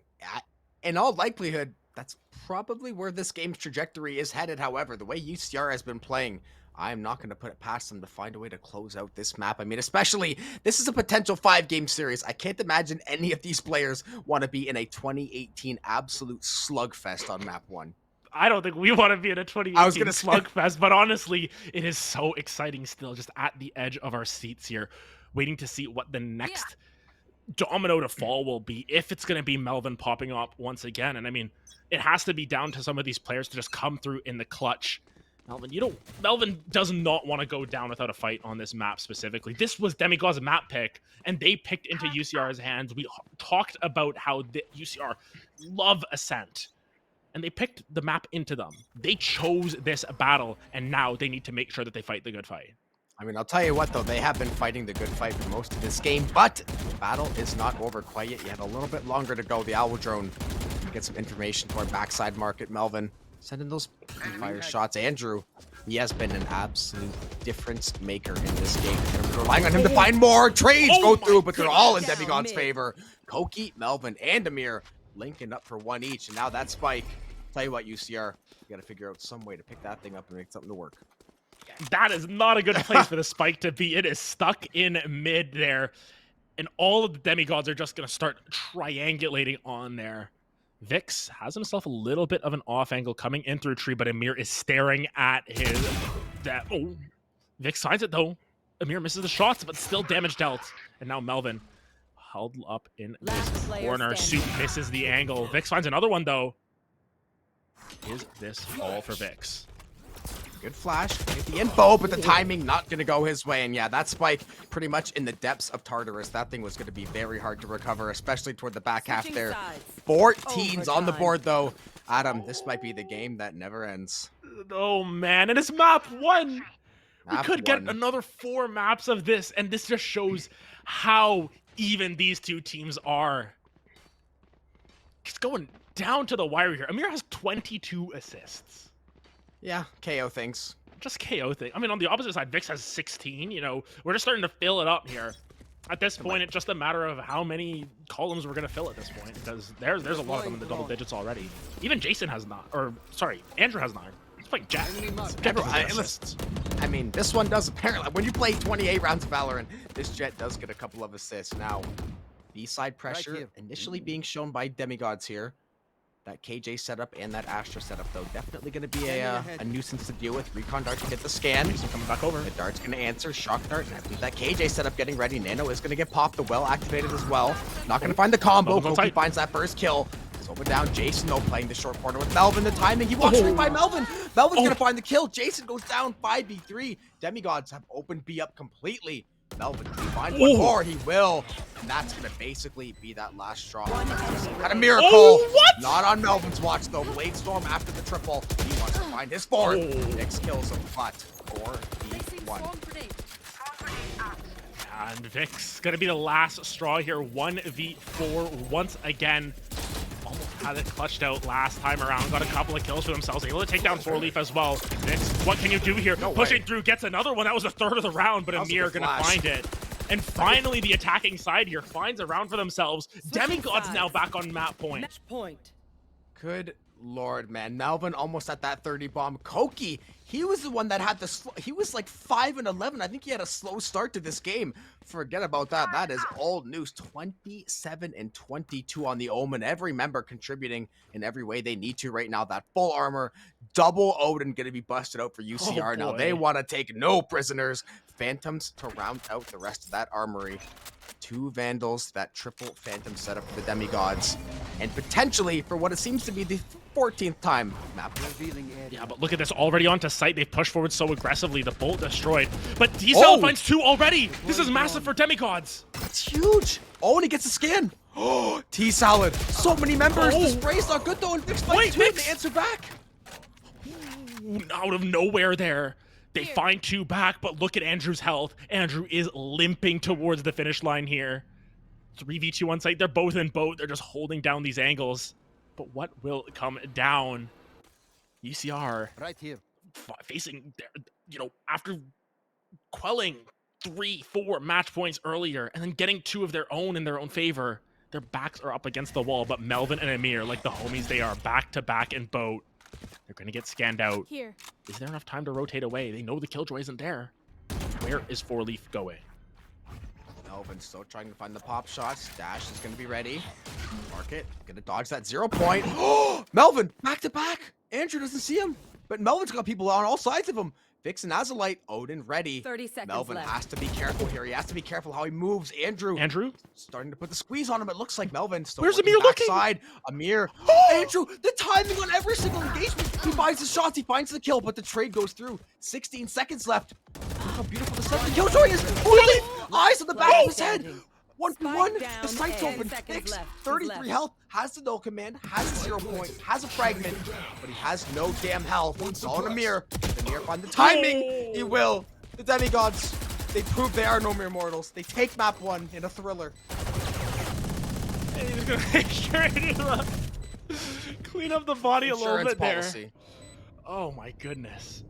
in all likelihood, that's probably where this game's trajectory is headed. However, the way UCR has been playing, I'm not going to put it past them to find a way to close out this map. I mean, especially, this is a potential 5-game series. I can't imagine any of these players want to be in a 2018 absolute slugfest on map 1. I don't think we want to be in a 2018 slugfest, but honestly, it is so exciting still, just at the edge of our seats here, waiting to see what the next domino to fall will be, if it's going to be Melvin popping up once again. And I mean, it has to be down to some of these players to just come through in the clutch. Melvin does not want to go down without a fight on this map specifically. This was Demigod's map pick, and they picked into UCR's hands. We talked about how the UCR love Ascent, and they picked the map into them. They chose this battle, and now they need to make sure that they fight the good fight. I mean, I'll tell you what, though, they have been fighting the good fight for most of this game, but the battle is not over quite yet. You have a little bit longer to go. The Owl Drone get some information toward backside market. Melvin sending those fire shots. Andrew, he has been an absolute difference maker in this game. They're relying on him to find more. Trades go through, but they're all in Demigod's favor. Koki, Melvin, and Amir linking up for 1 each, and now that spike. Tell you what, UCR, you got to figure out some way to pick that thing up and make something to work. That is not a good place for the spike to be. It is stuck in mid there, and all of the Demigods are just going to start triangulating on there. Vix has himself a little bit of an off angle coming in through tree, but Amir is staring at his... Vix finds it, though. Amir misses the shots, but still damage dealt. And now Melvin held up in this corner. Soup misses the angle. Vix finds another one, though. Is this all for Vix? Good flash, get the info, but the timing not going to go his way. And yeah, that spike pretty much in the depths of Tartarus. That thing was going to be very hard to recover, especially toward the back half there. 14's on the board, though. Adam, this might be the game that never ends. Oh, man. And it's map 1. We could get 1. another 4 maps of this, and this just shows how even these two teams are. It's going down to the wire here. Amir has 22 assists. Yeah, KO things. Just KO thing. I mean, on the opposite side, Vix has 16. You know, we're just starting to fill it up here. At this point, it's just a matter of how many columns we're going to fill at this point, because there's a lot of them in the double digits already. Even Jason has not, or sorry, Andrew has not. It's like Jack. I mean, this one does apparently. When you play 28 rounds of Valorant, this Jet does get a couple of assists. Now, B-side pressure initially being shown by Demigods here. That KJ setup and that Astra setup, though, definitely going to be a nuisance to deal with. Recon Dart to get the scan. He's coming back over. The Dart's going to answer. Shock Dart. And I believe that KJ setup getting ready. Nano is going to get popped. The well activated as well. Not going to find the combo. Melvin's on Koki site. finds that first kill. Over down. Jason, though, playing the short corner with Melvin. The timing. He walks right by Melvin. Melvin's going to find the kill. Jason goes down 5v3. Demigods have opened B up completely. Melvin, can he find one more? He will. And that's going to basically be that last straw. Got a miracle. Oh, what? Not on Melvin's watch, though. Blade Storm after the triple. He wants to find his fourth. Nyx kills him, but 4v1. And Vic's gonna be the last straw here. 1v4 once again. Almost had it clutched out last time around. Got a couple of kills for themselves. Able to take down 4leaf as well. Nyx, what can you do here? Pushing through, gets another one. That was the third of the round, but Amir gonna find it. And finally, the attacking side here finds a round for themselves. Demigods now back on map point. Match point. Good lord, man. Melvin almost at that 30 bomb. Koki, he was the one that had the he was like 5-11. I think he had a slow start to this game. Forget about that. That is old news. 27-22 on the Omen. Every member contributing in every way they need to right now. That full armor, double Odin gonna be busted out for UCR. Now they want to take no prisoners. Phantoms to round out the rest of that armory. 2 Vandals, that triple Phantom setup for the Demigods, and potentially for what it seems to be the 14th time map. Yeah, but look at this, already onto site. They've pushed forward so aggressively. The bolt destroyed, but D-Cell finds 2 already. This is massive for Demigods. It's huge. Oh, and he gets a skin. Oh, T-Salad. So many members. The spray's not good though, and Vix finds 2 and they answer back. Out of nowhere there. They find 2 back, but look at Andrew's health. Andrew is limping towards the finish line here. 3v2 on site. They're both in boat. They're just holding down these angles. But what will come down? UCR Right here. facing, after quelling 3-4 match points earlier and then getting 2 of their own in their own favor, their backs are up against the wall. But Melvin and Amir, like the homies they are, back to back in boat. They're going to get scanned out. Here. Is there enough time to rotate away? They know the Killjoy isn't there. Where is 4leaf going? Melvin still trying to find the pop shots. Dash is going to be ready. Market, going to dodge that 0 point. Oh, Melvin, back to back. Andrew doesn't see him, but Melvin's got people on all sides of him. Vix and Azalite, Odin ready. 30 seconds Melvin left. has to be careful here. He has to be careful how he moves. Andrew starting to put the squeeze on him. It looks like Melvin still Where's working Amir looking? backside. Amir, Andrew, the timing on every single engagement. He finds the shots, he finds the kill, but the trade goes through. 16 seconds left. Look how beautiful the set. The Killjoy is. Eyes on the back of his head. 1v1, the site's open. Vix, 33 health, has the null command, has a 0 point, has a fragment, but he has no damn health. It's all in Amir. Amir find the timing. He will. The Demigods, they prove they are no mere mortals. They take map 1 in a thriller. And he's gonna make sure to clean up the body a little bit policy. there. Oh my goodness.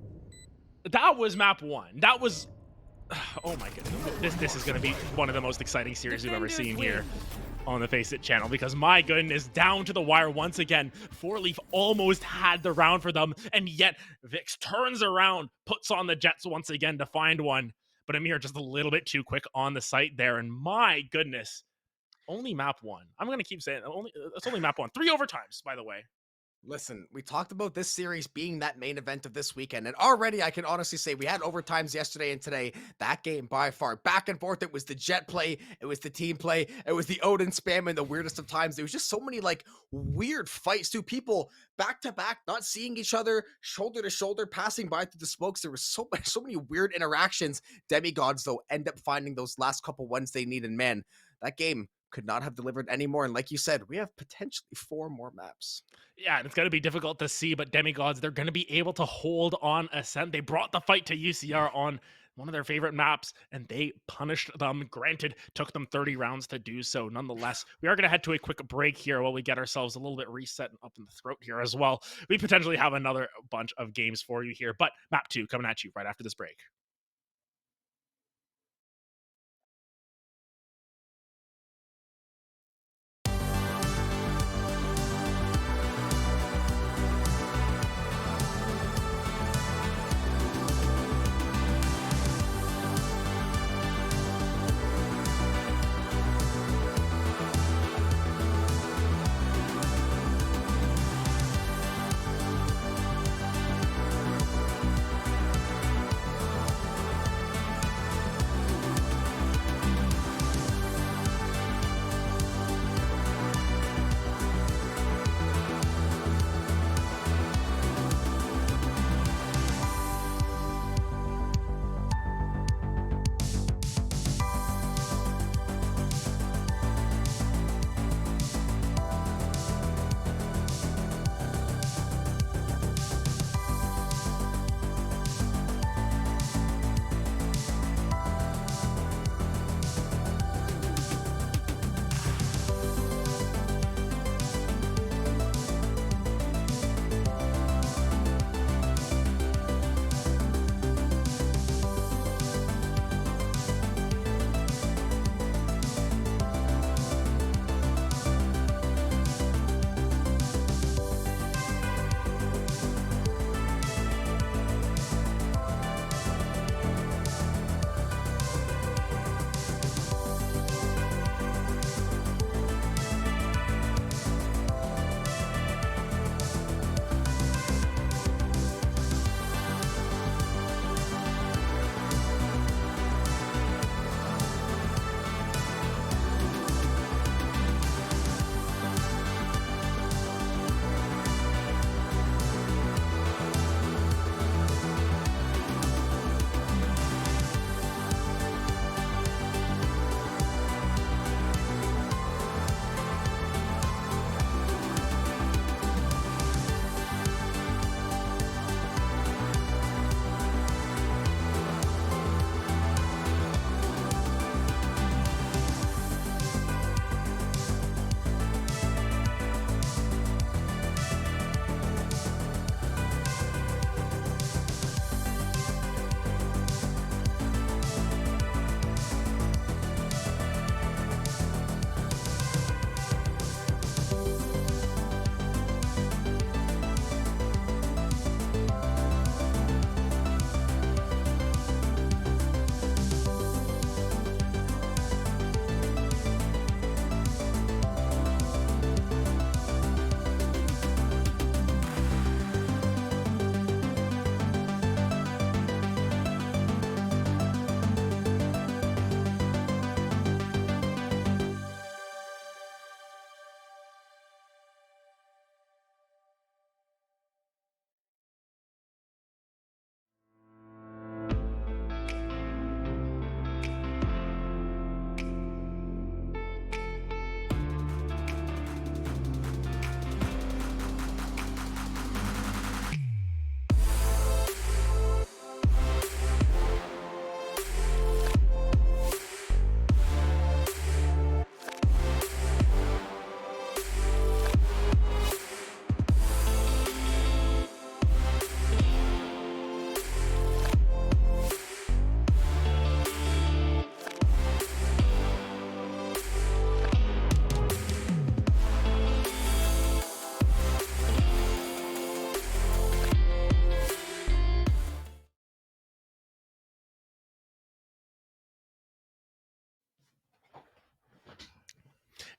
That was map 1. That was... Oh my goodness. This is going to be one of the most exciting series we've ever seen here on the Face It channel, because my goodness, down to the wire once again. 4leaf almost had the round for them, and yet Vix turns around, puts on the Jets once again to find one. But Amir just a little bit too quick on the site there, and my goodness, only map 1. I'm going to keep saying it's only map 1. 3 overtimes, by the way. Listen, we talked about this series being that main event of this weekend, and already I can honestly say we had overtimes yesterday and today. That game by far, back and forth, it was the Jet play, it was the team play, it was the Odin spam in the weirdest of times. There was just so many like weird fights, too. People back to back, not seeing each other, shoulder to shoulder, passing by through the smokes. There was so many weird interactions. Demigods, though, end up finding those last couple ones they need, and man, that game could not have delivered any more. And like you said, we have potentially 4 more maps. Yeah, and it's going to be difficult to see, but Demigods, they're going to be able to hold on Ascent. They brought the fight to UCR on one of their favorite maps, and they punished them. Granted, took them 30 rounds to do so. Nonetheless, we are going to head to a quick break here while we get ourselves a little bit reset and up in the throat here as well. We potentially have another bunch of games for you here, but map 2 coming at you right after this break.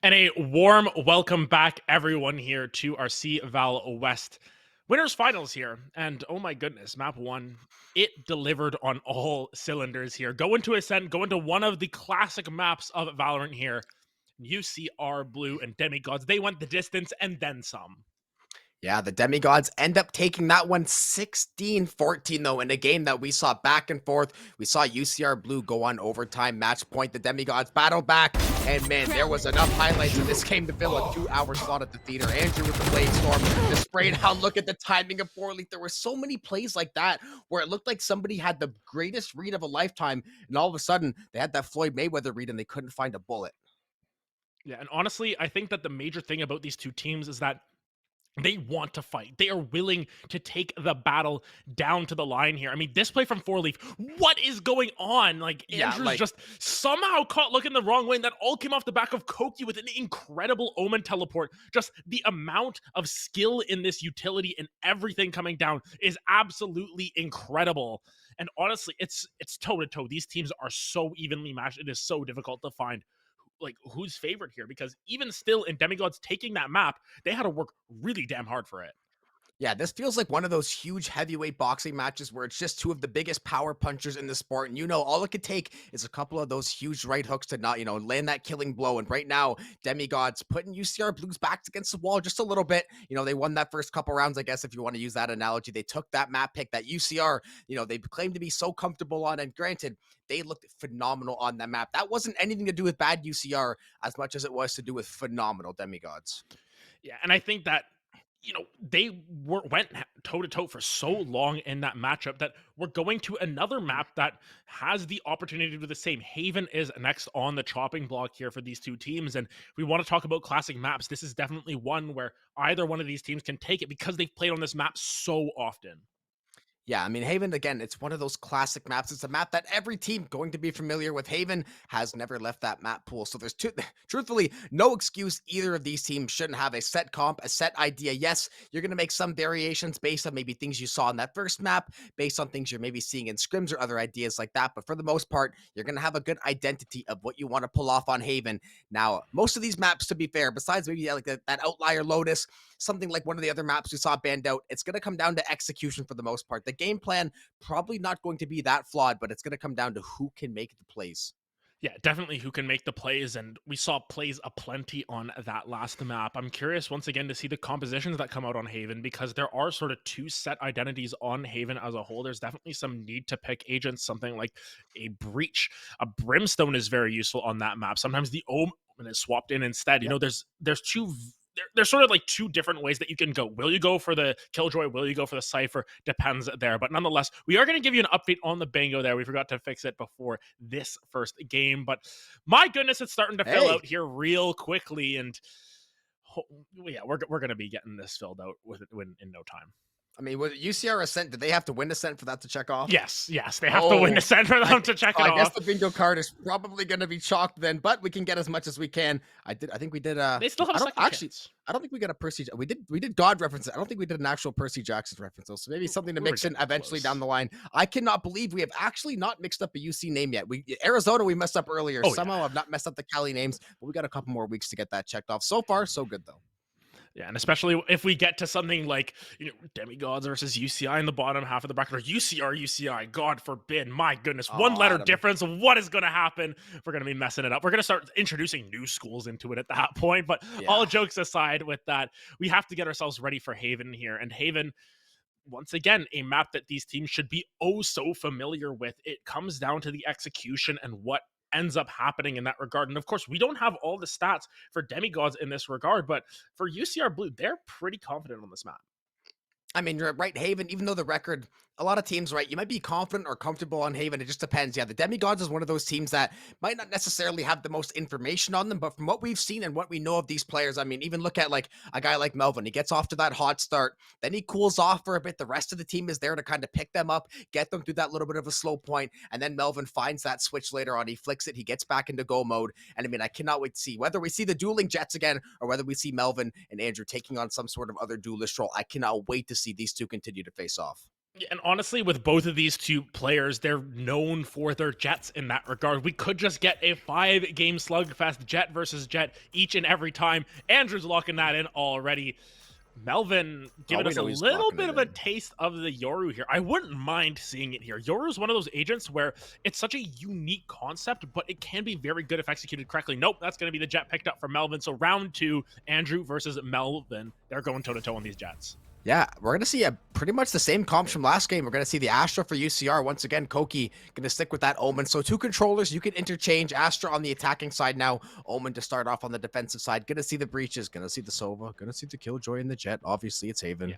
And a warm welcome back, everyone, here to our C-Val West winners finals here. And oh my goodness, map 1, it delivered on all cylinders here. Go into Ascent, go into one of the classic maps of Valorant here. UCR Blue and Demigods, they went the distance and then some. Yeah, the Demigods end up taking that one 16-14, though, in a game that we saw back and forth. We saw UCR Blue go on overtime match point. The Demigods battle back, and man, there was enough highlights in this game to fill a 2-hour slot at the theater. Andrew with the Blade Storm, the spray down, look at the timing of 4-leaf. There were so many plays like that where it looked like somebody had the greatest read of a lifetime, and all of a sudden, they had that Floyd Mayweather read, and they couldn't find a bullet. Yeah, and honestly, I think that the major thing about these two teams is that they want to fight. They are willing to take the battle down to the line here. I mean, this play from 4-leaf, what is going on? Like, Andrew's just somehow caught looking the wrong way, and that all came off the back of Koki with an incredible Omen teleport. Just the amount of skill in this utility and everything coming down is absolutely incredible. And honestly, it's toe-to-toe. These teams are so evenly matched. It is so difficult to find like who's favored here, because even still in Demigods taking that map, they had to work really damn hard for it. Yeah, this feels like one of those huge heavyweight boxing matches where it's just two of the biggest power punchers in the sport. And, all it could take is a couple of those huge right hooks to not, land that killing blow. And right now, Demigods putting UCR Blues backs against the wall just a little bit. They won that first couple rounds, I guess, if you want to use that analogy. They took that map pick that UCR, they claimed to be so comfortable on. And granted, they looked phenomenal on that map. That wasn't anything to do with bad UCR as much as it was to do with phenomenal Demigods. Yeah, and I think that they went toe-to-toe for so long in that matchup that we're going to another map that has the opportunity to do the same. Haven is next on the chopping block here for these two teams, and we want to talk about classic maps. This is definitely one where either one of these teams can take it because they've played on this map so often. Yeah, I mean, Haven, again, it's one of those classic maps. It's a map that every team going to be familiar with. Haven has never left that map pool. So there's truthfully, no excuse either of these teams shouldn't have a set comp, a set idea. Yes, you're going to make some variations based on maybe things you saw in that first map, based on things you're maybe seeing in scrims or other ideas like that. But for the most part, you're going to have a good identity of what you want to pull off on Haven. Now, most of these maps, to be fair, besides maybe like that outlier Lotus, something like one of the other maps we saw banned out, it's going to come down to execution for the most part. The game plan probably not going to be that flawed, but it's going to come down to who can make the plays. Yeah, definitely who can make the plays, and we saw plays aplenty on that last map. I'm curious once again to see the compositions that come out on Haven, because there are sort of two set identities on Haven as a whole. There's definitely some need to pick agents, something like a Breach. A Brimstone is very useful on that map. Sometimes the Omen is swapped in instead. There's there's sort of like two different ways that you can go. Will you go for the Killjoy? Will you go for the Cypher? Depends there. But nonetheless, we are going to give you an update on the Bango there. We forgot to fix it before this first game. But my goodness, it's starting to fill out here real quickly. And yeah, we're going to be getting this filled out in no time. I mean, with UCR Ascent, did they have to win Ascent for that to check off? Yes, they have to win Ascent for them to check it off. I guess the bingo card is probably going to be chalked then, but we can get as much as we can. I think we did. They still have a second chance. I don't think we got a Percy. We did God reference. I don't think we did an actual Percy Jackson reference though. So maybe something to mix in eventually down the line. I cannot believe we have actually not mixed up a UC name yet. Arizona we messed up earlier. Somehow I've not messed up the Cali names, but we got a couple more weeks to get that checked off. So far, so good though. Yeah, and especially if we get to something like, Demigods versus UCI in the bottom half of the bracket, or UCI, God forbid, my goodness, one letter difference, what is going to happen? We're going to be messing it up. We're going to start introducing new schools into it at that point, but all jokes aside with that, we have to get ourselves ready for Haven here, and Haven, once again, a map that these teams should be oh so familiar with. It comes down to the execution and what ends up happening in that regard. And of course, we don't have all the stats for Demigods in this regard, but for UCR Blue, they're pretty confident on this map. I mean, you're right, Haven, even though the record, a lot of teams, right, you might be confident or comfortable on Haven. It just depends. Yeah, the Demigods is one of those teams that might not necessarily have the most information on them, but from what we've seen and what we know of these players, I mean, even look at like a guy like Melvin. He gets off to that hot start, then he cools off for a bit. The rest of the team is there to kind of pick them up, get them through that little bit of a slow point, and then Melvin finds that switch later on. He flicks it, he gets back into go mode, and I mean, I cannot wait to see whether we see the dueling Jets again or whether we see Melvin and Andrew taking on some sort of other duelist role. I cannot wait to see these two continue to face off. Yeah, and honestly, with both of these two players, they're known for their Jets in that regard. We could just get a 5-game slugfest, Jet versus Jet, each and every time. Andrew's locking that in already. Melvin giving we us a know he's little locking bit it of a in. taste of the Yoru here. I wouldn't mind seeing it here. Yoru is one of those agents where it's such a unique concept, but it can be very good if executed correctly. Nope, that's going to be the Jet picked up for Melvin. So round 2, Andrew versus Melvin. They're going toe-to-toe on these Jets. Yeah, we're going to see pretty much the same comps from last game. We're going to see the Astra for UCR. Once again, Koki going to stick with that Omen. So 2 controllers, you can interchange. Astra on the attacking side now. Omen to start off on the defensive side. Going to see the Breaches. Going to see the Sova. Going to see the Killjoy and the Jet. Obviously, it's Haven. Yeah.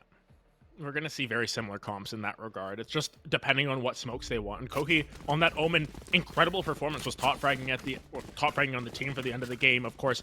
We're going to see very similar comps in that regard. It's just depending on what smokes they want. And Koki on that Omen, incredible performance, was top fragging on the team for the end of the game. Of course,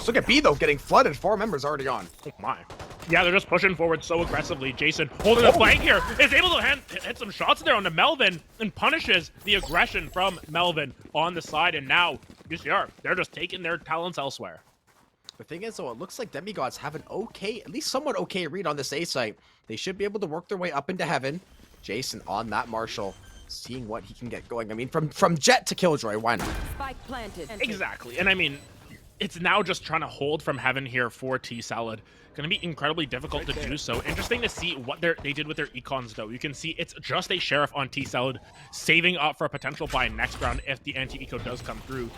Look at B, though, getting flooded. 4 members already on. oh my. Yeah, they're just pushing forward so aggressively. Jason holding the flank here is able to hit some shots there on the Melvin and punishes the aggression from Melvin on the side. And now UCR, they're just taking their talents elsewhere. The thing is, though, it looks like Demigods have an okay, at least somewhat okay read on this A site. They should be able to work their way up into heaven. Jason on that Marshall, seeing what he can get going. I mean, from Jet to Killjoy, why not? Spike planted. Exactly. And I mean, it's now just trying to hold from heaven here for T-Salad. Going to be incredibly difficult to do so. Interesting to see what they did with their econs, though. You can see it's just a Sheriff on T-Salad, saving up for a potential buy next round if the anti-eco does come through.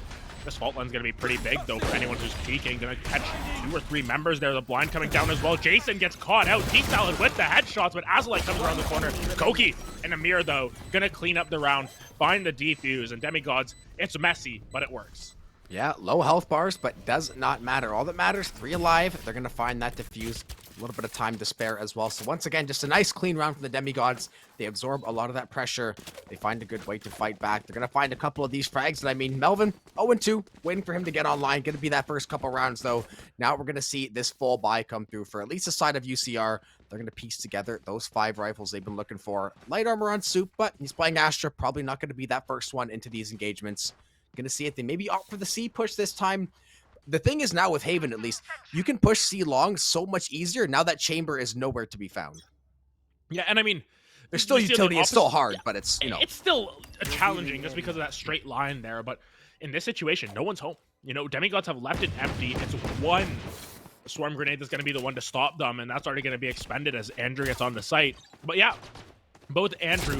This fault line's going to be pretty big, though, for anyone who's peeking. Going to catch 2 or 3 members there. The blind coming down as well. Jason gets caught out. T-Salad with the headshots, but Azalite comes around the corner. Koki and Amir, though, going to clean up the round, find the defuse, and Demigods, it's messy, but it works. Yeah, low health bars, but does not matter. All that matters, 3 alive. They're going to find that defuse. A little bit of time to spare as well. So once again, just a nice clean round from the Demigods. They absorb a lot of that pressure. They find a good way to fight back. They're going to find a couple of these frags. And I mean, Melvin, 0-2, waiting for him to get online. Going to be that first couple rounds, though. Now we're going to see this full buy come through for at least the side of UCR. They're going to piece together those 5 rifles they've been looking for. Light armor on Soup, but he's playing Astra. Probably not going to be that first one into these engagements. Going to see if they maybe opt for the C push this time. the thing is now with Haven, at least, you can push C long so much easier now that Chamber is nowhere to be found. Yeah, and I mean, There's still you see on the utility. It's still opposite- hard, but it's, you know. It's still challenging just because of that straight line there. But in this situation, no one's home. You know, Demigods have left it empty. It's one Swarm Grenade that's going to be the one to stop them, and that's already going to be expended as Andrew gets on the site. But yeah, both Andrew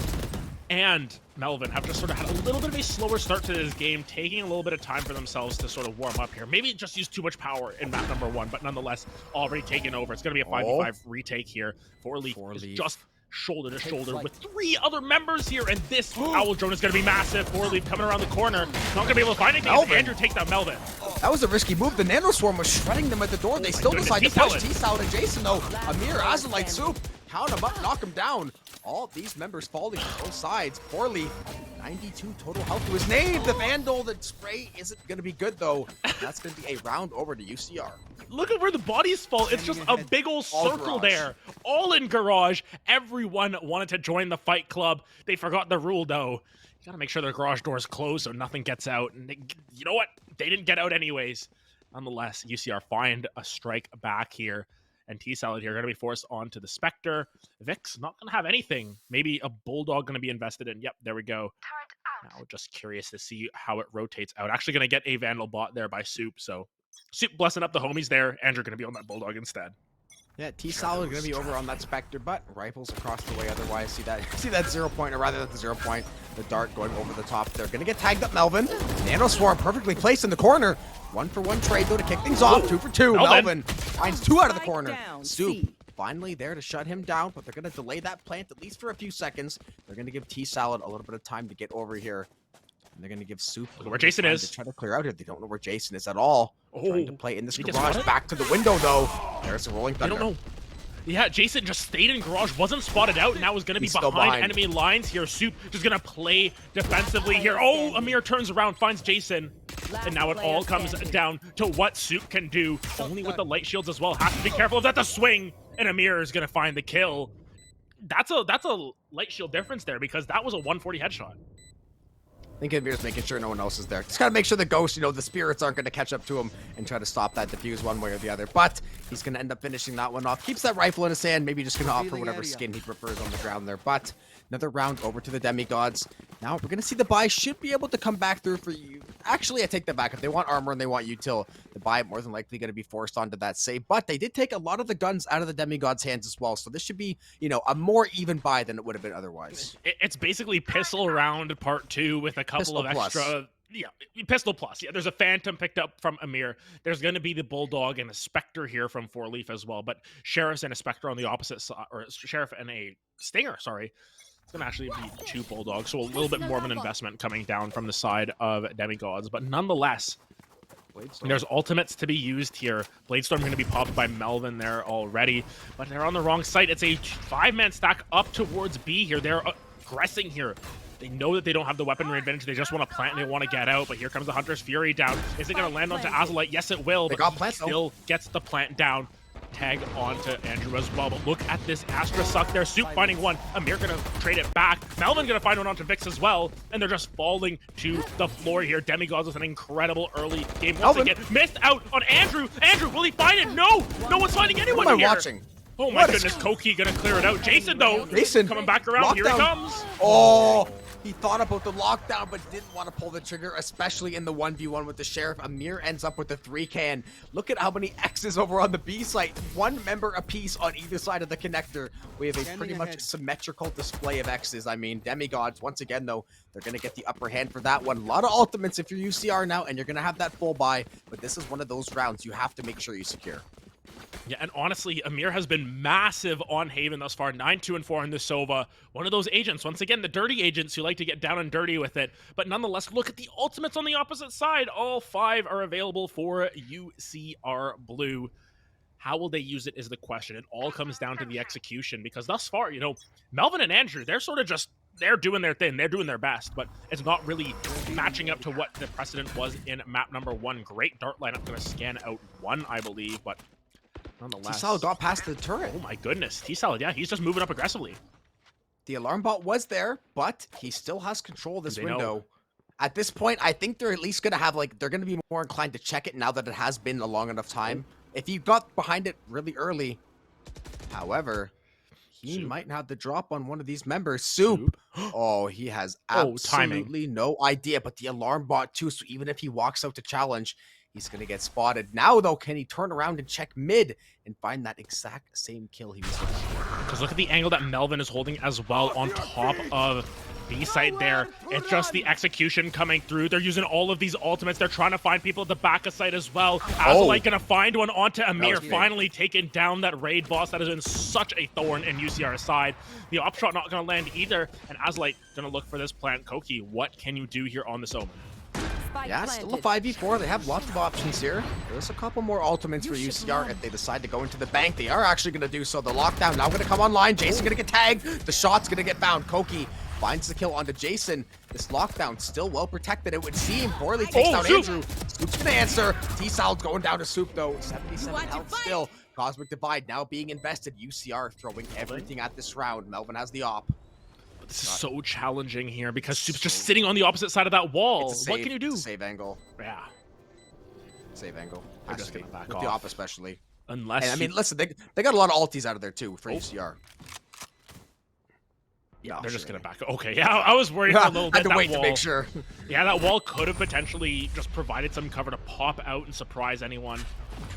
and Melvin have just sort of had a little bit of a slower start to this game, taking a little bit of time for themselves to sort of warm up here. Maybe just use too much power in map number 1, but nonetheless, already taken over. It's going to be a 5v5 retake here. Four Leaf is just shoulder to shoulder with 3 other members here, and this Owl Drone is going to be massive. Four Leaf coming around the corner. Not going to be able to find anything as Andrew takes out Melvin. That was a risky move. The Nano Swarm was shredding them at the door. They still decide to push T-Salad and Jason, though. Amir, Azulite, Soup, count him up, knock him down. All these members falling on both sides. Poorly, 92 total health to his name. The Vandal, the spray isn't going to be good, though. That's going to be a round over to UCR. Look at where the bodies fall. It's just a big old circle there. All in Garage. Everyone wanted to join the fight club. They forgot the rule, though. You gotta make sure their garage doors closed so nothing gets out. And you know what? They didn't get out anyways. Nonetheless, UCR find a strike back here. And T-Salad here going to be forced onto the Spectre. Vix not going to have anything. Maybe a Bulldog going to be invested in. Yep, there we go. Now just curious to see how it rotates out. Actually going to get a Vandal bot there by Soup. So Soup blessing up the homies there. Andrew going to be on that Bulldog instead. Yeah, T-Salad going to be over on that Spectre, but rifles across the way otherwise. See that 0 point, or rather not the 0 point. The dart going over the top. They're going to get tagged up, Melvin. Nano Swarm perfectly placed in the corner. 1-for-1 trade, though, to kick things off. 2 for 2. Melvin finds 2 out of the corner. Soup finally there to shut him down, but they're going to delay that plant at least for a few seconds. They're going to give T-Salad a little bit of time to get over here. And they're going to give Soup where Jason is. To try to clear out here. They don't know where Jason is at all. Trying to play in this He garage. Back to the window, though. There's a rolling thunder. I don't know. Yeah, Jason just stayed in garage, wasn't spotted out, and now is going to be behind enemy lines here. Soup just going to play defensively here. Oh, Amir turns around, finds Jason. And now it all comes down to what Soup can do. Only with the light shields as well. Has to be careful of that. The swing, and Amir is going to find the kill. That's a light shield difference there, because that was a 140 headshot. I think Amir's making sure no one else is there. Just gotta make sure the ghosts, the spirits aren't gonna catch up to him and try to stop that defuse one way or the other. But he's gonna end up finishing that one off. Keeps that rifle in his hand. Maybe just gonna offer whatever skin he prefers on the ground there. But another round over to the Demigods. Now we're gonna see the buy should be able to come back through for you. Actually, I take that back. If they want armor and they want util, the buy more than likely gonna be forced onto that save. But they did take a lot of the guns out of the Demigods' hands as well. So this should be, a more even buy than it would have been otherwise. It's basically pistol round part 2 with a couple Pistol of extra. plus. Yeah, pistol plus. Yeah, there's a Phantom picked up from Amir. There's going to be the Bulldog and a Spectre here from Four Leaf as well. But Sheriffs and a Spectre on the opposite side, or Sheriff and a Stinger, sorry. It's going to actually be 2 Bulldogs, so a little bit more of an investment coming down from the side of Demigods. But nonetheless, there's ultimates to be used here. Bladestorm going to be popped by Melvin there already, but they're on the wrong side. It's a 5-man stack up towards B here. They're aggressing here. They know that they don't have the weaponry advantage. They just want to plant and they want to get out. But here comes the Hunter's Fury down. Is it going to land onto Azulite? Yes, it will. But he still gets the plant down. Tag onto Andrew as well. But look at this Astra suck there. Soup finding one. Amir going to trade it back. Melvin going to find one onto Vix as well. And they're just falling to the floor here. Demigods with an incredible early game. Once again, missed out on Andrew. Andrew, will he find it? No! No one's finding anyone here. What am I watching? Oh my goodness, Koki gonna clear it out. Jason though, coming back around, here he comes. Oh, he thought about the lockdown, but didn't want to pull the trigger, especially in the 1v1 with the Sheriff. Amir ends up with the 3-can. Look at how many X's over on the B site. 1 member apiece on either side of the connector. We have a pretty much symmetrical display of X's. I mean, Demigods, once again though, they're gonna get the upper hand for that one. A lot of ultimates if you're UCR now, and you're gonna have that full buy, but this is one of those rounds you have to make sure you secure. Yeah, and honestly, Amir has been massive on Haven thus far. 9-2-4 in the Sova. One of those agents, once again, the dirty agents who like to get down and dirty with it. But nonetheless, look at the ultimates on the opposite side. All 5 are available for UCR Blue. How will they use it is the question. It all comes down to the execution, because thus far, Melvin and Andrew, they're sort of just, they're doing their thing. They're doing their best, but it's not really matching up to what the precedent was in map number 1. Great dart lineup, going to scan out 1, I believe, but nonetheless. T-Salad got past the turret. Oh my goodness. T-Salad, yeah, he's just moving up aggressively. The alarm bot was there, but he still has control of this window. At this point, I think they're at least gonna have they're gonna be more inclined to check it now that it has been a long enough time. If you got behind it really early, however, he Soup. might have the drop on one of these members. Soup. Oh, he has Oh, timing. absolutely no idea. But the alarm bot too. So even if he walks out to challenge, he's gonna get spotted. Now though, can he turn around and check mid and find that exact same kill he was looking for? Because look at the angle that Melvin is holding as well on top of B site there. It's just the execution coming through. They're using all of these ultimates. They're trying to find people at the back of site as well. Azulite gonna find one onto Amir, finally taking down that raid boss that has been such a thorn in UCR's side. The op shot not gonna land either, and Azulite gonna look for this plant. Koki, what can you do here on this Omen? Yeah, still a 5v4. They have lots of options here. There's a couple more ultimates for UCR if they decide to go into the bank. They are actually going to do so. The lockdown now going to come online. Jason going to get tagged. The shot's going to get found. Koki finds the kill onto Jason. This lockdown still well protected, it would seem. Poorly takes down Andrew. Soup's going to answer. T-Salad's going down to Soup, though. 77 health still. Cosmic Divide now being invested. UCR throwing everything at this round. Melvin has the op. This is so challenging here because Soup's just sitting on the opposite side of that wall. What can you do? Save angle. Yeah. Save angle. They're just gonna back with off. the op especially. Unless And, I mean, listen, they got a lot of ultis out of there too for UCR. Yeah, No, they're just sure. gonna back. Okay, yeah, I was worried a little bit. Had to that wait wall, to make sure. Yeah, that wall could have potentially just provided some cover to pop out and surprise anyone,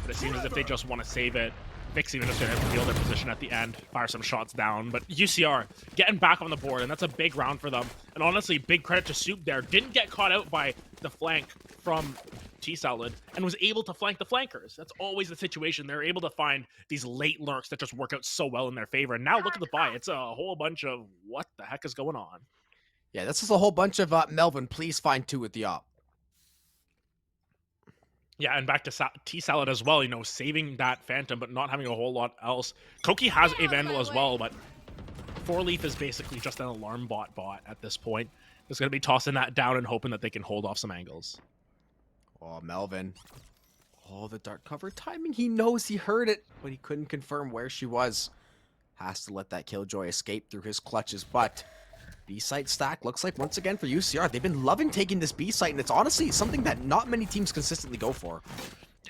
but it seems as if they just want to save it. Vix even just gonna reveal their position at the end, fire some shots down, but UCR getting back on the board, and that's a big round for them. And honestly, big credit to Soup there. Didn't get caught out by the flank from T-Salad and was able to flank the flankers. That's always the situation. They're able to find these late lurks that just work out so well in their favor. And now look at the buy. It's a whole bunch of what the heck is going on. Yeah, this is a whole bunch of Melvin, please find two with the op. Yeah, and back to T-Salad as well, you know, saving that Phantom, but not having a whole lot else. Koki has a Vandal as well, but 4-Leaf is basically just an alarm bot at this point. It's going to be tossing that down and hoping that they can hold off some angles. Oh, Melvin. Oh, the dark cover timing. He knows he heard it, but he couldn't confirm where she was. Has to let that Killjoy escape through his clutches, but B-site stack looks like once again for UCR. They've been loving taking this B-site, and it's honestly something that not many teams consistently go for.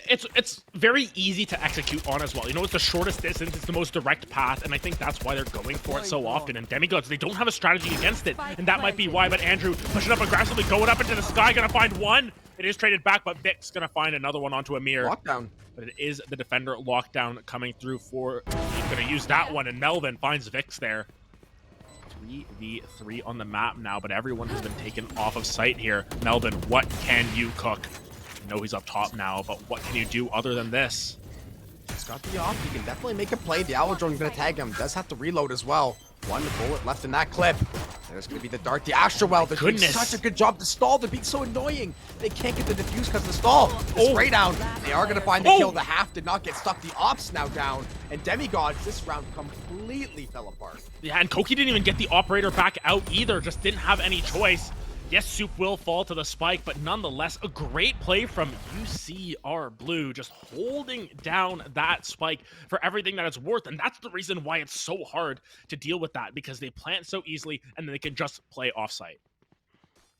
It's very easy to execute on as well. You know, it's the shortest distance, it's the most direct path, and I think that's why they're going for it so often. And Demigods, they don't have a strategy against it, and that might be why. But Andrew pushing up aggressively, going up into the sky, gonna find one. It is traded back, but Vic's gonna find another one onto Amir. Lockdown. But it is the defender lockdown coming through for. He's gonna use that one, and Melvin finds Vix there. 3v3 on the map now, but everyone has been taken off of sight here. Melvin, what can you cook? I know he's up top now, but what can you do other than this? He's got the off. He can definitely make a play. The Owl Drone is going to tag him. Does have to reload as well. One bullet left in that clip. There's going to be the dart. The Astro Well. They're doing such a good job to stall. They're being so annoying. They can't get the defuse because of the stall. The spray down. They are going to find the kill. The half did not get stuck. The ops now down. And Demigods, this round completely fell apart. Yeah, and Koki didn't even get the operator back out either. Just didn't have any choice. Yes, Soup will fall to the spike, but nonetheless, a great play from UCR Blue, just holding down that spike for everything that it's worth. And that's the reason why it's so hard to deal with that, because they plant so easily and they can just play offsite.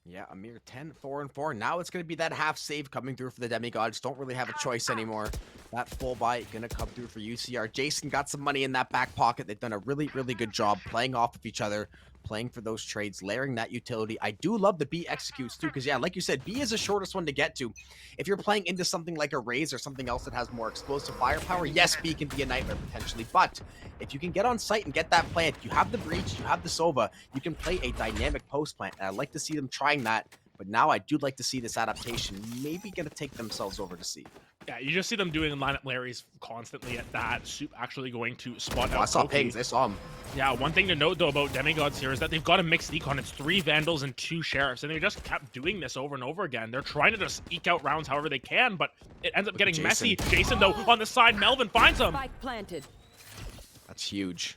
Yeah, a mere 10, 4, and 4. Now it's going to be that half save coming through for the Demigods. Don't really have a choice anymore. That full buy going to come through for UCR. Jason got some money in that back pocket. They've done a really, really good job playing off of each other, playing for those trades, layering that utility. I do love the B executes too, because yeah, like you said, B is the shortest one to get to. If you're playing into something like a Raze or something else that has more explosive firepower, yes, B can be a nightmare potentially, but if you can get on site and get that plant, you have the breach, you have the Sova, you can play a dynamic post plant, and I'd like to see them trying that. But now I do like to see this adaptation maybe going to take themselves over to C. Yeah, you just see them doing lineup Larrys constantly at that. Soup actually going to spot out I saw Koki. pings. I saw him. Yeah, one thing to note, though, about Demigods here is that they've got a mixed econ. It's 3 Vandals and 2 Sheriffs, and they just kept doing this over and over again. They're trying to just eke out rounds however they can, but it ends up getting messy. Jason, though, on the side, Melvin finds him. Spike planted. That's huge.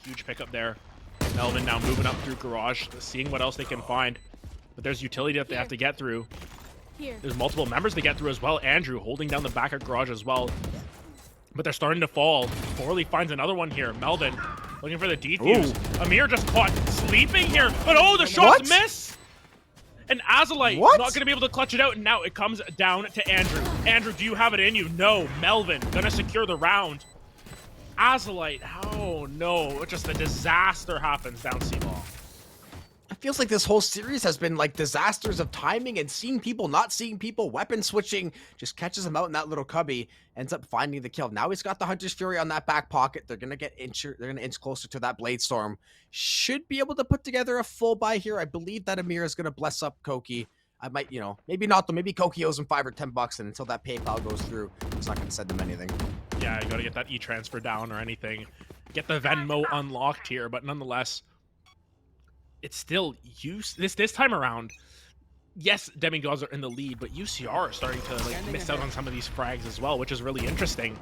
Huge pickup there. Melvin now moving up through Garage, seeing what else they can find. But there's utility that they have to get through. There's multiple members to get through as well. Andrew holding down the back of Garage as well. But they're starting to fall. Forley finds another one here. Melvin Looking for the defuse. Amir just caught sleeping here, but oh, the shots miss! And Azalite not going to be able to clutch it out, and now it comes down to Andrew. Andrew, do you have it in you? No. Melvin going to secure the round. Azalite, oh no, just a disaster happens down C-Ball. It feels like this whole series has been like disasters of timing and seeing people, not seeing people, weapon switching, just catches him out in that little cubby, ends up finding the kill. Now he's got the Hunter's Fury on that back pocket. They're gonna inch closer to that Blade Storm. Should be able to put together a full buy here. I believe that Amir is gonna bless up Koki. I might, you know, maybe not though. Maybe Koki owes him $5 or $10, and until that PayPal goes through, it's not gonna send them anything. Yeah, you gotta get that e-transfer down or anything. Get the Venmo unlocked here, but nonetheless, it's still this time around. Yes, Demigods are in the lead, but UCR are starting to like miss out on some of these frags as well, which is really interesting.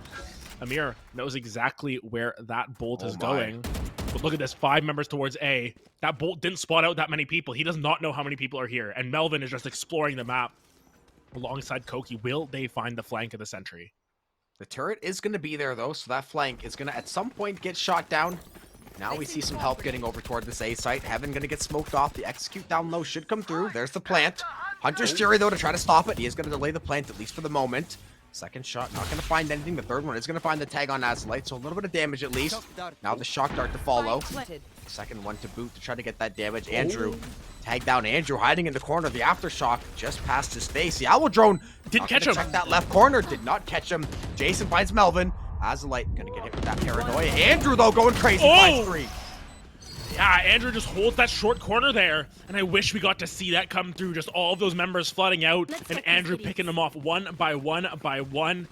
Amir knows exactly where that bolt is going. But look at this, 5 members towards A. That bolt didn't spot out that many people. He does not know how many people are here, and Melvin is just exploring the map alongside Koki. Will they find the flank of the sentry? The turret is going to be there though, so that flank is going to at some point get shot down. Now we see some help getting over toward this A site. Heaven going to get smoked off. The execute down low should come through. There's the plant. Hunter's Fury, though, to try to stop it. He is going to delay the plant, at least for the moment. Second shot, not going to find anything. The third one is going to find the tag on Azalite, so a little bit of damage at least. Now the shock dart to follow. Second one to boot to try to get that damage. Andrew, tag down Andrew, hiding in the corner. The aftershock just past his face. The Owl Drone didn't catch him. Check that left corner, did not catch him. Jason finds Melvin. Azalite gonna get hit with that paranoia. Andrew, though, going crazy, finds 3. Yeah, Andrew just holds that short corner there, and I wish we got to see that come through. Just all of those members flooding out, and Andrew picking them off one by one by one.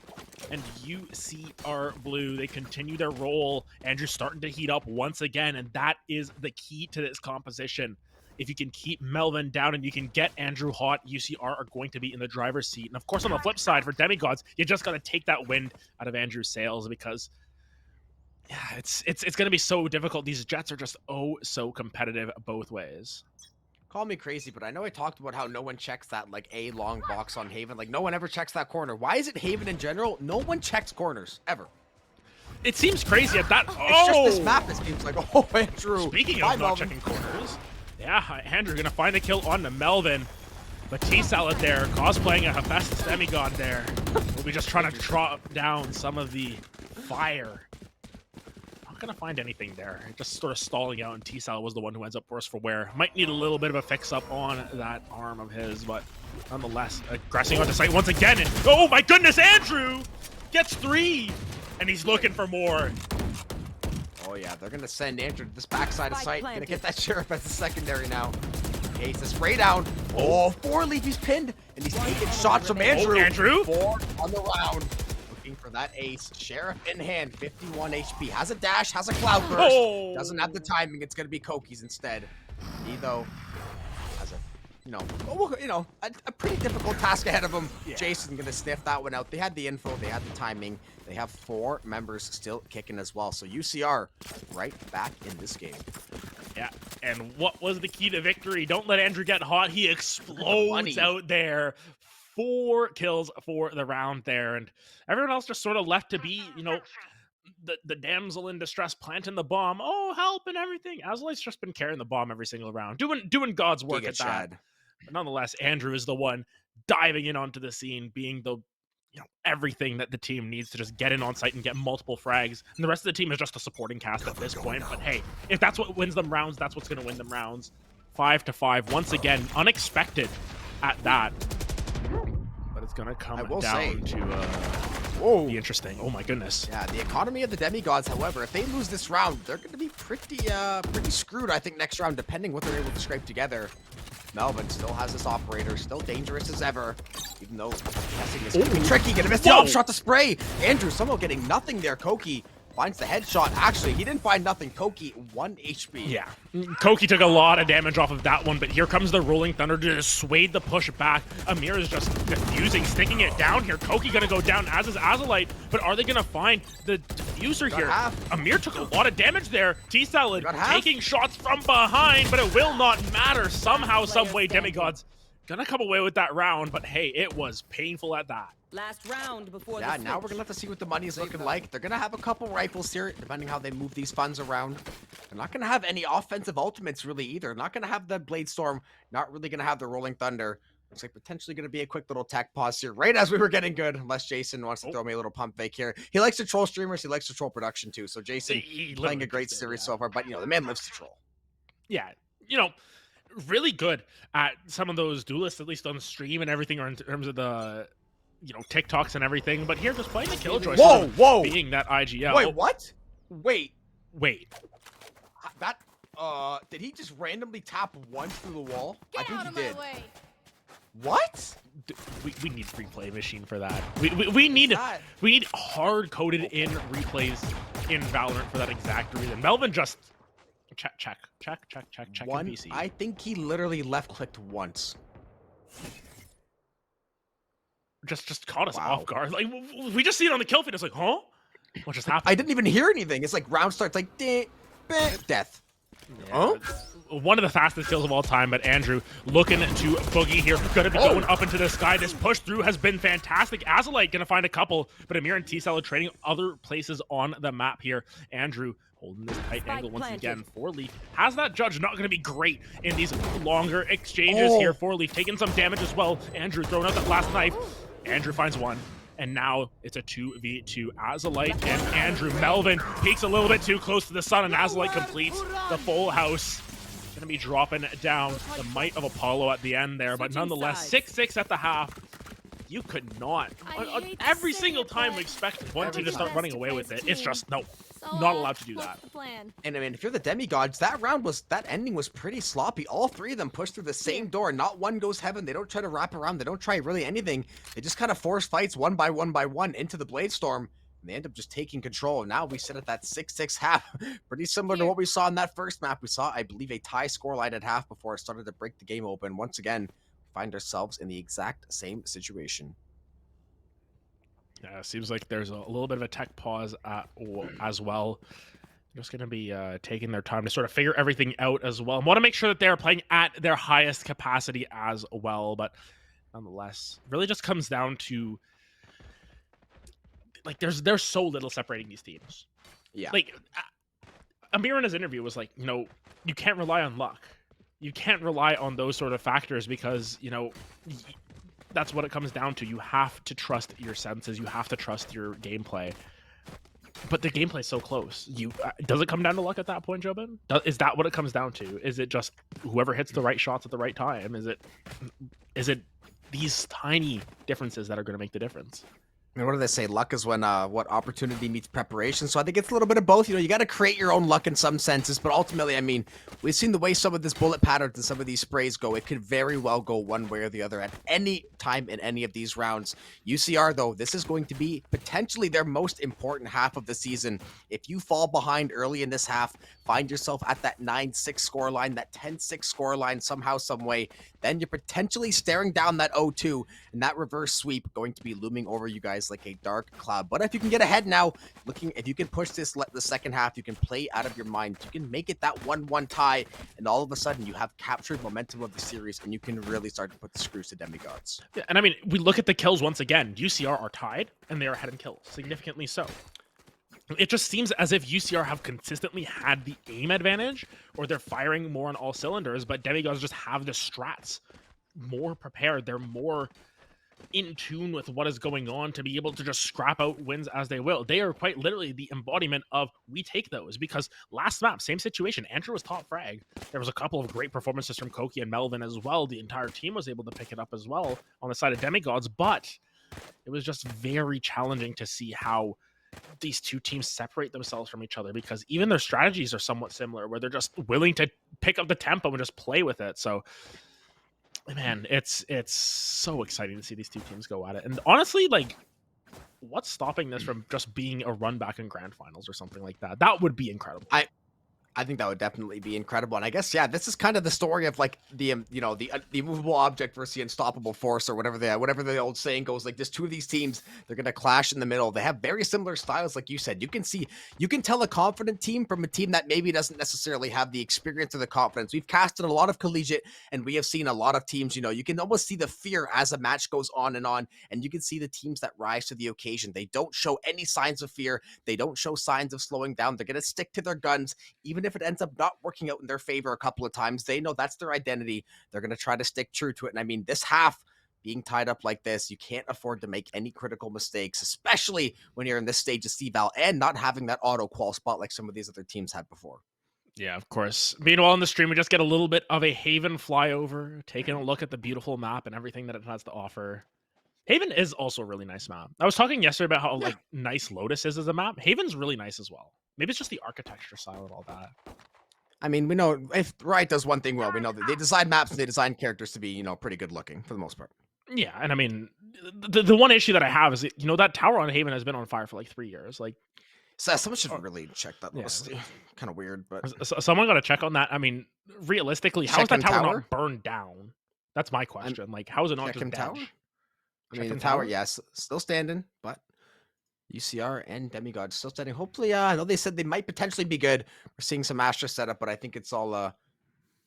And UCR Blue, they continue their roll. Andrew's starting to heat up once again, and that is the key to this composition. If you can keep Melvin down and you can get Andrew hot, UCR are going to be in the driver's seat. And of course, on the flip side, for Demigods, you just got to take that wind out of Andrew's sails, because yeah, it's going to be so difficult. These Jets are just so competitive both ways. Call me crazy, but I know I talked about how no one checks that like A long box on Haven. Like no one ever checks that corner. Why is it Haven in general? No one checks corners ever. It seems crazy at that. It's just this map. It seems like, oh, Andrew. Speaking of not checking corners, yeah, Andrew gonna find a kill on the Melvin. But T-Salad there, cosplaying a Hephaestus demigod there. We'll be just trying to drop down some of the fire. Not gonna find anything there. Just sort of stalling out, and T-Salad was the one who ends up worse for wear. Might need a little bit of a fix-up on that arm of his, but nonetheless, aggressing onto site once again. And, oh my goodness, Andrew gets 3, and he's looking for more. Oh yeah, they're gonna send Andrew to this backside of site. Gonna get that Sheriff as a secondary now. Okay, it's a spray down. Oh, 4 leaf, he's pinned, and he's taking shots from Andrew. Oh, Andrew. 4 on the round. Looking for that ace. Sheriff in hand, 51 HP. Has a dash, has a cloud burst. Oh. Doesn't have the timing. It's gonna be Koki's instead. He though has a pretty difficult task ahead of him. Yeah. Jason gonna sniff that one out. They had the info, they had the timing. They have 4 members still kicking as well. So UCR right back in this game. Yeah, and what was the key to victory? Don't let Andrew get hot. He explodes out there. 4 kills for the round there, and everyone else just sort of left to be, you know, the damsel in distress planting the bomb. Oh, help and everything. Azalite's just been carrying the bomb every single round, doing God's work at that. But nonetheless, Andrew is the one diving in onto the scene, being the everything that the team needs to just get in on site and get multiple frags. And the rest of the team is just a supporting cast at this point. But hey, if that's what wins them rounds, that's what's going to win them rounds. 5-5 once again, unexpected at that. But it's going to come down to be interesting. Oh my goodness. Yeah, the economy of the Demigods, however, if they lose this round, they're going to be pretty screwed, I think, next round, depending what they're able to scrape together. Melvin still has this operator, still dangerous as ever, even though guessing is going to be tricky. Gonna miss the off shot to spray. Andrew somehow getting nothing there. Koki finds the headshot. Actually, he didn't find nothing. Koki 1 HP. Yeah, Koki took a lot of damage off of that one, but here comes the Rolling Thunder to dissuade the push back. Amir is just diffusing, sticking it down here. Koki gonna go down, as is Azalite, but are they gonna find the diffuser here? Amir took a lot of damage there. T-Salad taking shots from behind, but it will not matter. Somehow, some way, Demigods gonna come away with that round, but hey, it was painful at that. Last round before Yeah, the now we're switch. gonna have to see what the money is looking like. They're gonna have a couple rifles here, depending how they move these funds around. They're not gonna have any offensive ultimates really either. Not gonna have the Blade Storm. Not really gonna have the Rolling Thunder. Looks like potentially gonna be a quick little tech pause here, right as we were getting good. Unless Jason wants to throw me a little pump fake here. He likes to troll streamers. He likes to troll production too. So Jason He playing literally a great just did, series yeah. so far, but the man lives to troll. Yeah, really good at some of those duelists, at least on stream and everything, or in terms of the TikToks and everything. But here, just playing the Killjoy, sort of Whoa! being that IGL. Wait, what? Wait, that did he just randomly tap once through the wall? I think he did. way. What? we need replay machine for that. We need hard coded in replays in Valorant for that exact reason. Melvin just check One, in PC. I think he literally left clicked once. Just caught us Wow. off guard. Like we just see it on the kill feed. It's like, huh? What just happened? I didn't even hear anything. It's like round starts like death. Yeah, one of the fastest kills of all time, but Andrew looking to boogie here. Gonna be going up into the sky. This push through has been fantastic. Azalite gonna find a couple, but Amir and T-Cell are trading other places on the map here. Andrew holding this tight angle once again. 4Leaf has that judge not gonna be great in these longer exchanges here. 4Leaf taking some damage as well. Andrew throwing out that last knife. Andrew finds one. And now it's a 2v2. Azalite and Andrew. Melvin peeks a little bit too close to the sun, and Azalite completes the full house. Gonna be dropping down the might of Apollo at the end there, but nonetheless, 6-6 at the half. You could not. Every single time we expect one team to start running away with it, it's just no. Not allowed to do that. And I mean, if you're the demigods, that ending was pretty sloppy. All three of them pushed through the same door. Not one goes heaven. They don't try to wrap around. They don't try really anything. They just kind of force fights one by one into the Blade Storm. And they end up just taking control. Now we sit at that 6-6 half. Pretty similar to what we saw in that first map. We saw, I believe, a tie scoreline at half before it started to break the game open. Once again, we find ourselves in the exact same situation. Yeah, seems like there's a little bit of a tech pause as well. Just going to be taking their time to sort of figure everything out as well. I want to make sure that they're playing at their highest capacity as well. But nonetheless, really just comes down to, like, there's so little separating these teams. Yeah. Like, Amir in his interview was like, you can't rely on luck. You can't rely on those sort of factors because, that's what it comes down to. You have to trust your senses. You have to trust your gameplay. But the gameplay is so close. Does it come down to luck at that point, Jobin? Is that what it comes down to? Is it just whoever hits the right shots at the right time? Is it these tiny differences that are going to make the difference? I mean, what do they say? Luck is when what opportunity meets preparation. So I think it's a little bit of both. You got to create your own luck in some senses, but ultimately, I mean, we've seen the way some of this bullet patterns and some of these sprays go. It could very well go one way or the other at any time in any of these rounds. UCR, though, this is going to be potentially their most important half of the season. If you fall behind early in this half, find yourself at that 9-6 scoreline, that 10-6 scoreline somehow, some way, then you're potentially staring down that 0-2, and that reverse sweep going to be looming over you guys like a dark cloud. But if you can get ahead now, if you can push this the second half, you can play out of your mind. You can make it that 1-1 tie, and all of a sudden you have captured momentum of the series, and you can really start to put the screws to demigods. Yeah, and I mean, we look at the kills once again. UCR are tied, and they are ahead in kills, significantly so. It just seems as if UCR have consistently had the aim advantage, or they're firing more on all cylinders, but demigods just have the strats more prepared. They're more in tune with what is going on to be able to just scrap out wins as they will. They are quite literally the embodiment of we take those, because last map, same situation. Andrew was top frag. There was a couple of great performances from Koki and Melvin as well. The entire team was able to pick it up as well on the side of demigods, but it was just very challenging to see how these two teams separate themselves from each other, because even their strategies are somewhat similar, where they're just willing to pick up the tempo and just play with it. So, man, it's so exciting to see these two teams go at it. And honestly, like, what's stopping this from just being a run back in grand finals or something like that? That would be incredible. I think that would definitely be incredible. And I guess, yeah, this is kind of the story of like the, the immovable object versus the unstoppable force, or whatever the old saying goes. Like, there's two of these teams, they're going to clash in the middle. They have very similar styles. Like you said, you can tell a confident team from a team that maybe doesn't necessarily have the experience or the confidence. We've casted a lot of collegiate, and we have seen a lot of teams, you can almost see the fear as a match goes on, and you can see the teams that rise to the occasion. They don't show any signs of fear. They don't show signs of slowing down. They're going to stick to their guns, even if it ends up not working out in their favor a couple of times. They know that's their identity. They're going to try to stick true to it. And I mean, this half being tied up like this, you can't afford to make any critical mistakes, especially when you're in this stage of CVAL and not having that auto qual spot like some of these other teams had before. Yeah, of course. Meanwhile, in the stream, we just get a little bit of a Haven flyover, taking a look at the beautiful map and everything that it has to offer. Haven is also a really nice map. I was talking yesterday about how like nice Lotus is as a map. Haven's really nice as well. Maybe it's just the architecture style and all that. I mean, we know if Riot does one thing well, we know that they design maps and they design characters to be, pretty good looking for the most part. Yeah, and I mean, the one issue that I have is, that tower on Haven has been on fire for like 3 years. Like, so someone should really check that. Yeah. Kind of weird, but someone got to check on that. I mean, realistically, how is that tower not burned down? That's my question. Like, how is it not just tower? dead? I mean, the tower, yes, still standing, but UCR and Demigod still standing. Hopefully, I know they said they might potentially be good. We're seeing some Astra setup, but I think it's all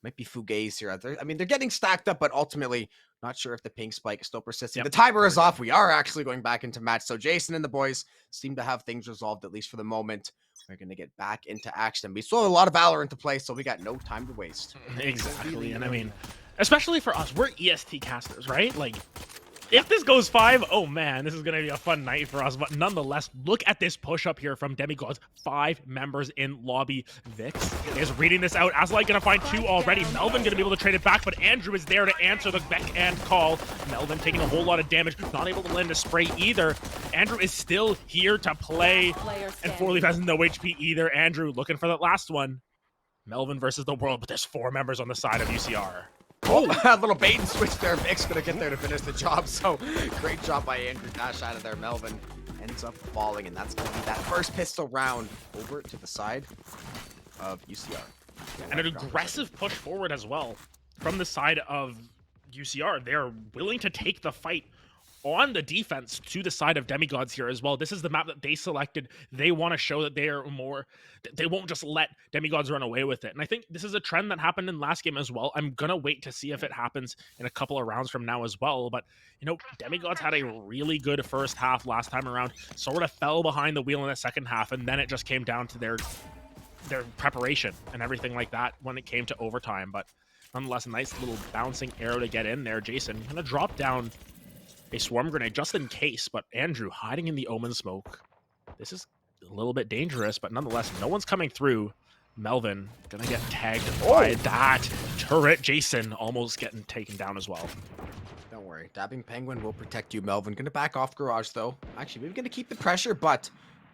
might be Fugaze here. I mean, they're getting stacked up, but ultimately, not sure if the ping spike is still persisting. Yep. The timer is off. We are actually going back into match. So Jason and the boys seem to have things resolved, at least for the moment. We're going to get back into action. We still have a lot of Valorant to play, so we got no time to waste. Exactly. And I mean, especially for us, we're EST casters, right? Like, if this goes 5, oh man, this is going to be a fun night for us. But nonetheless, look at this push up here from Demigod's 5 members in lobby. Vix is reading this out. Azalite going to find 2 already. Melvin going to be able to trade it back, but Andrew is there to answer the backhand call. Melvin taking a whole lot of damage, not able to land a spray either. Andrew is still here to play, and 4leaf has no HP either. Andrew looking for that last one. Melvin versus the world, but there's 4 members on the side of UCR. Oh, a little bait and switch there. Vic's going to get there to finish the job. So great job by Andrew. Dash out of there. Melvin ends up falling, and that's going to be that first pistol round over to the side of UCR. And an aggressive push forward as well from the side of UCR. They're willing to take the fight on the defense to the side of Demigods here as well. This is the map that they selected. They want to show that they are more, they won't just let Demigods run away with it. And I think this is a trend that happened in last game as well. I'm going to wait to see if it happens in a couple of rounds from now as well. But, Demigods had a really good first half last time around, sort of fell behind the wheel in the second half, and then it just came down to their preparation and everything like that when it came to overtime. But nonetheless, a nice little bouncing arrow to get in there. Jason going to drop down a swarm grenade just in case, but Andrew hiding in the Omen smoke. This is a little bit dangerous, but nonetheless, no one's coming through. Melvin gonna get tagged by that turret. Jason almost getting taken down as well. Don't worry, Dabbing Penguin will protect you, Melvin. Gonna back off Garage though. Actually, maybe gonna keep the pressure, but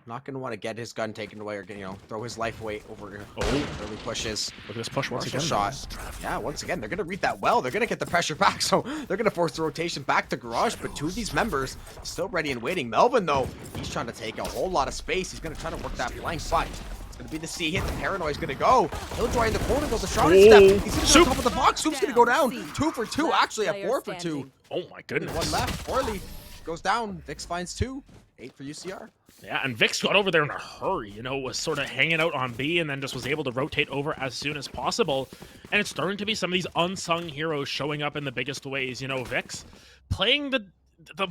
not going to want to get his gun taken away or, throw his life away over early pushes. Look at this push once again. Shot. Yeah, once again, they're going to read that well. They're going to get the pressure back, so they're going to force the rotation back to Garage, but 2 of these members still ready and waiting. Melvin, though, he's trying to take a whole lot of space. He's going to try to work that flank, but it's going to be the C hit. The Paranoid's going to go. Killjoy in the corner goes the shot and step. He's going to go on top of the box. Soup's going to go down. 2 for 2, actually a 4 for 2. Oh my goodness. 1 left. 4leaf goes down. Vix finds 2. 8 for UCR. Yeah, and Vix got over there in a hurry, was sort of hanging out on B and then just was able to rotate over as soon as possible. And it's starting to be some of these unsung heroes showing up in the biggest ways. Vix playing the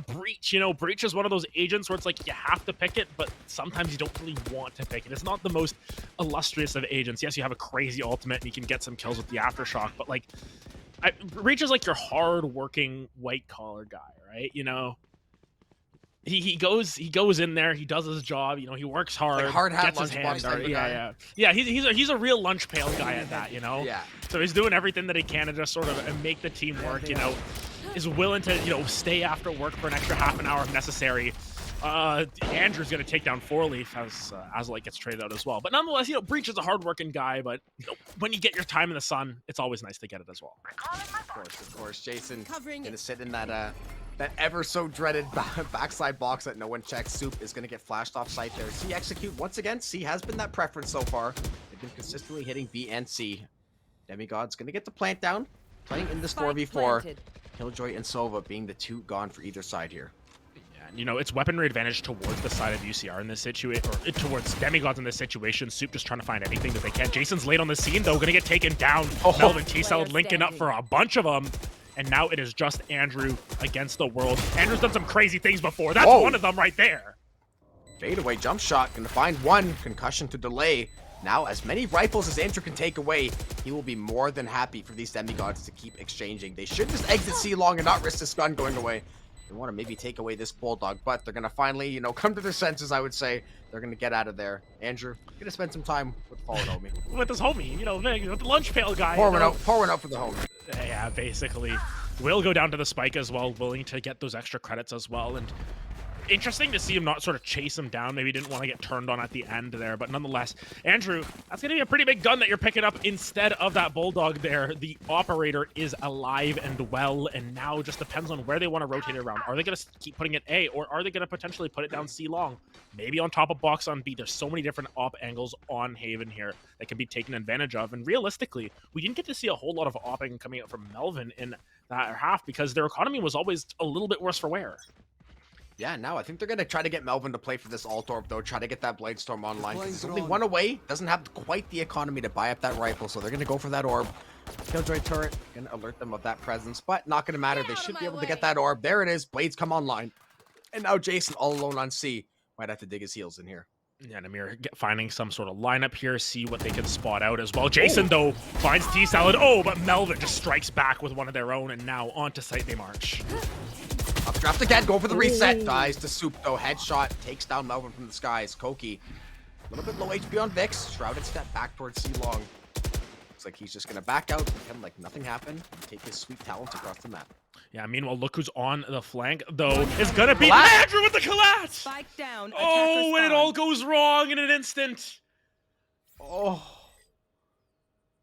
Breach. Breach is one of those agents where it's like you have to pick it, but sometimes you don't really want to pick it. It's not the most illustrious of agents. Yes, you have a crazy ultimate and you can get some kills with the Aftershock, but Breach is like your hard-working white-collar guy, right? He goes in there, he does his job, he works hard, like hard hat, gets his hands dirty. Yeah, he's a real lunch pail guy at that, Yeah. So he's doing everything that he can to just sort of make the team work, is willing to, stay after work for an extra half an hour if necessary. Andrew's gonna take down 4leaf as Azalite gets traded out as well. But nonetheless, Breach is a hardworking guy, but when you get your time in the sun, it's always nice to get it as well. Of course, Jason gonna sit in that ever so dreaded backside box that no one checks. Soup is gonna get flashed off site there. C execute once again. C has been that preference so far. They They've been consistently hitting B and C. Demigod's gonna get the plant down, playing in this Spike 4v4. planted. Killjoy and Sova being the two gone for either side here. You know, it's weaponry advantage towards the side of UCR in this situation, or towards Demigods in this situation. Soup just trying to find anything that they can. Jason's late on the scene, though, gonna get taken down. Melvin T-Salad linking up for a bunch of them. And now it is just Andrew against the world. Andrew's done some crazy things before. That's one of them right there. Fadeaway jump shot, gonna find one. Concussion to delay. Now, as many rifles as Andrew can take away, he will be more than happy for these Demigods to keep exchanging. They should just exit C long and not risk this gun going away. They want to maybe take away this Bulldog, but they're going to finally, you know, come to their senses, I would say. They're going to get out of there. Andrew, going to spend some time with fallen homie. With his homie, you know, with the lunch pail guy. Pour one out for the homie. Yeah, basically. Will go down to the spike as well, willing to get those extra credits as well. And interesting to see him not sort of chase him down. Maybe he didn't want to get turned on at the end there, but nonetheless, Andrew, that's going to be a pretty big gun that you're picking up instead of that Bulldog there. The operator is alive and well, and now just depends on where they want to rotate it around. Are they going to keep putting it A, or are they going to potentially put it down C long? Maybe on top of box on B. There's so many different op angles on Haven here that can be taken advantage of, and realistically, we didn't get to see a whole lot of opping coming out from Melvin in that half because their economy was always a little bit worse for wear. Yeah, now I think they're going to try to get Melvin to play for this Alt-Orb, though. Try to get that Bladestorm online. He's only one away. Doesn't have quite the economy to buy up that rifle, so they're going to go for that orb. Killjoy turret, going to alert them of that presence, but not going to matter. They should be able to get that orb. There it is. Blades come online. And now Jason all alone on C. Might have to dig his heels in here. Yeah, Namir finding some sort of lineup here, see what they can spot out as well. Jason, though, finds T-Salad. Oh, but Melvin just strikes back with one of their own, and now onto site they march. Updraft again, go for the reset. Dies to Soup, though. Headshot takes down Melvin from the skies. Koki, a little bit low HP on Vix. Shrouded step back towards C long. Looks like he's just going to back out, pretend like nothing happened, and take his sweet talents across the map. Yeah, meanwhile, look who's on the flank, though, is going to be Andrew with the collapse! Spike down. Oh, it all goes wrong in an instant. Oh.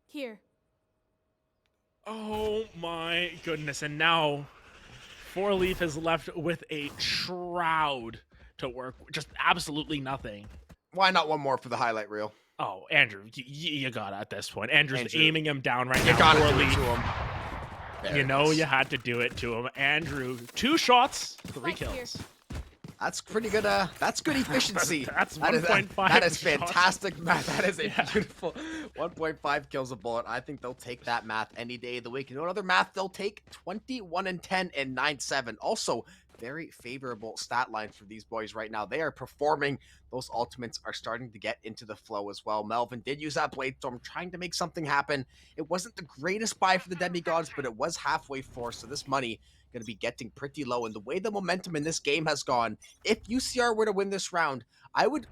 Here. Oh, my goodness. And now, Four Leaf is left with a shroud to work with. Just absolutely nothing. Why not one more for the highlight reel? Oh, Andrew, you got it at this point. Andrew's aiming him down right now. You gotta do it to him. You know you had to do it to him. Andrew, 2 shots, 3 kills. That's pretty good. That's good efficiency. That's 1.5. That is fantastic math. That is a beautiful 1.5 kills a bullet. I think they'll take that math any day of the week. You know what other math they'll take? 21 and 10 and 9-7. Also, very favorable stat line for these boys right now. They are performing. Those ultimates are starting to get into the flow as well. Melvin did use that Bladestorm, trying to make something happen. It wasn't the greatest buy for the Demigods, but it was halfway forced, so this money going to be getting pretty low. And the way the momentum in this game has gone, if UCR were to win this round, I would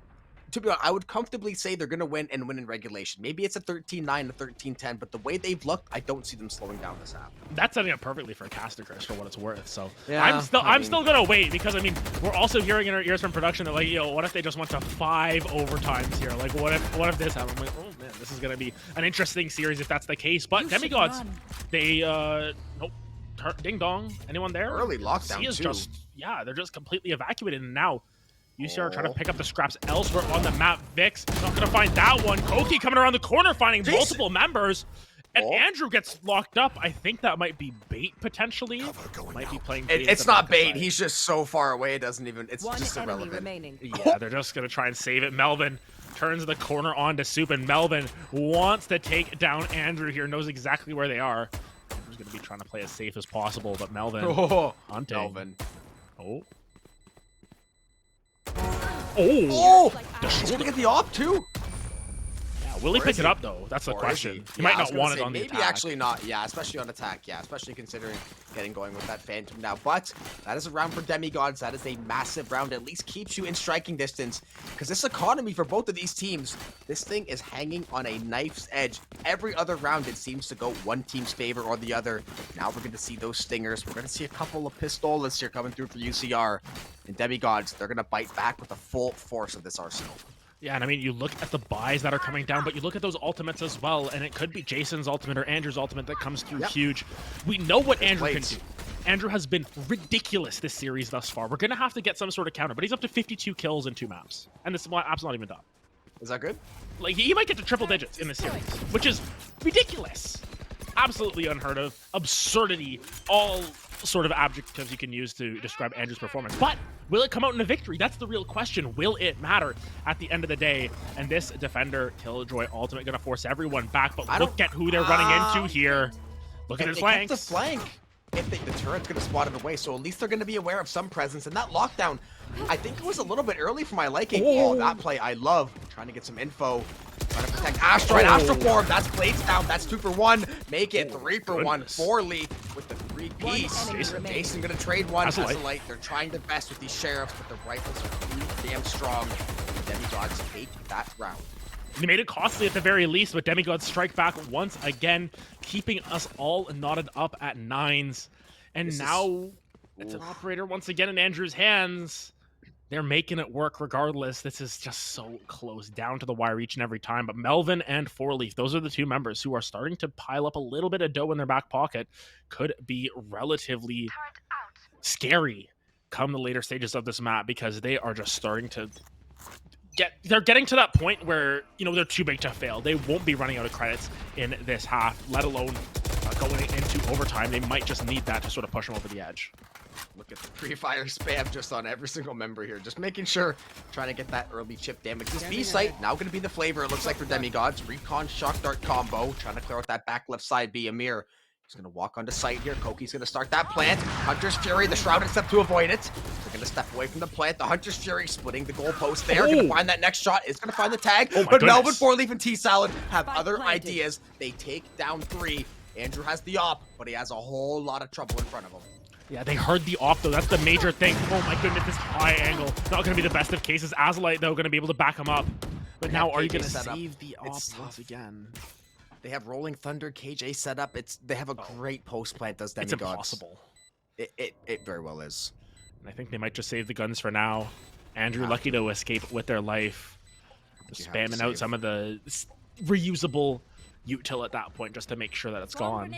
comfortably say they're going to win and win in regulation. Maybe it's a 13-9 to 13-10, but the way they've looked, I don't see them slowing down this half. That's setting up perfectly for Caster Chris for what it's worth. So yeah, I'm still gonna wait because I mean we're also hearing in our ears from production that like, yo, what if they just went to 5 overtimes here? Like what if this happened? I'm like, oh man, this is gonna be an interesting series if that's the case. But Demigods, they nope. Ding dong. Anyone there? Early lockdown C is too. just they're just completely evacuated, and now UCR trying to pick up the scraps elsewhere on the map. Vix not gonna find that one. Koki coming around the corner, finding multiple members, and Andrew gets locked up. I think that might be bait potentially. Might be playing. Bait it's not bait. He's just so far away. It doesn't even. It's just irrelevant. Remaining. Yeah, they're just gonna try and save it. Melvin turns the corner onto Soup, and Melvin wants to take down Andrew here. Knows exactly where they are. Andrew's gonna be trying to play as safe as possible, but Melvin hunting. Melvin. Oh. He's gonna get the op too. Yeah, will he pick it up though? That's the question. He might not want it on the attack. Maybe actually not. Yeah, especially on attack. Yeah, especially considering getting going with that Phantom now. But that is a round for Demigods. That is a massive round. At least keeps you in striking distance. Because this economy for both of these teams, this thing is hanging on a knife's edge. Every other round, it seems to go one team's favor or the other. Now we're going to see those stingers. We're going to see a couple of pistolas here coming through for UCR. And Demigods, they're going to bite back with the full force of this arsenal. Yeah, and I mean, you look at the buys that are coming down, but you look at those ultimates as well, and it could be Jason's ultimate or Andrew's ultimate that comes through huge. We know what Andrew can do. Andrew has been ridiculous this series thus far. We're going to have to get some sort of counter, but he's up to 52 kills in 2 maps, and this map's not even done. Is that good? Like, he might get to triple digits in this series, which is ridiculous. Absolutely unheard of. Absurdity. All sort of adjectives you can use to describe Andrew's performance. But will it come out in a victory? That's the real question. Will it matter at the end of the day? And this defender, Killjoy Ultimate, going to force everyone back. But look at who they're running into here. Look at their flanks. The flank. If the turret's going to spot it away, so at least they're going to be aware of some presence. And that lockdown, I think it was a little bit early for my liking. Oh, that play I love. Trying to get some info. Trying to protect Asteroid. Astroform, that's Blades down. That's 2 for 1. Make it 3 for 1. Forley with the 3-piece. Jason going to trade one. Azalite. They're trying their best with these sheriffs, but the rifles are too damn strong. Demigods take that round. They made it costly at the very least, but Demigods strike back once again, keeping us all knotted up at 9s. And it's an operator once again in Andrew's hands. They're making it work regardless. This is just so close, down to the wire each and every time. But Melvin and Fourleaf, those are the 2 members who are starting to pile up a little bit of dough in their back pocket. Could be relatively scary come the later stages of this map, because they are just starting to they're getting to that point where, you know, they're too big to fail. They won't be running out of credits in this half, let alone going into overtime. They might just need that to sort of push them over the edge. Look at the pre-fire spam just on every single member here. Just making sure, trying to get that early chip damage. This B site now going to be the flavor, it looks like, for Demigods. Recon Shock Dart combo, trying to clear out that back left side B. Amir, he's going to walk onto site here. Koki's going to start that plant. Hunter's Fury, the Shrouded step to avoid it. They're going to step away from the plant. The Hunter's Fury splitting the goalpost there. Going to find that next shot. Is going to find the tag. But Melvin, Fourleaf, and T-Salad have other ideas. They take down 3. Andrew has the op, but he has a whole lot of trouble in front of him. Yeah, they heard the op, though. That's the major thing. Oh my goodness, this high angle. Not going to be the best of cases. Azalite, though, going to be able to back him up. But now, are you going to save the op once again? They have Rolling Thunder, KJ set up. They have a great post plant, does Demigods. It's impossible. It very well is. And I think they might just save the guns for now. Andrew lucky to escape with their life. Just spamming out some of the reusable util at that point just to make sure that it's gone.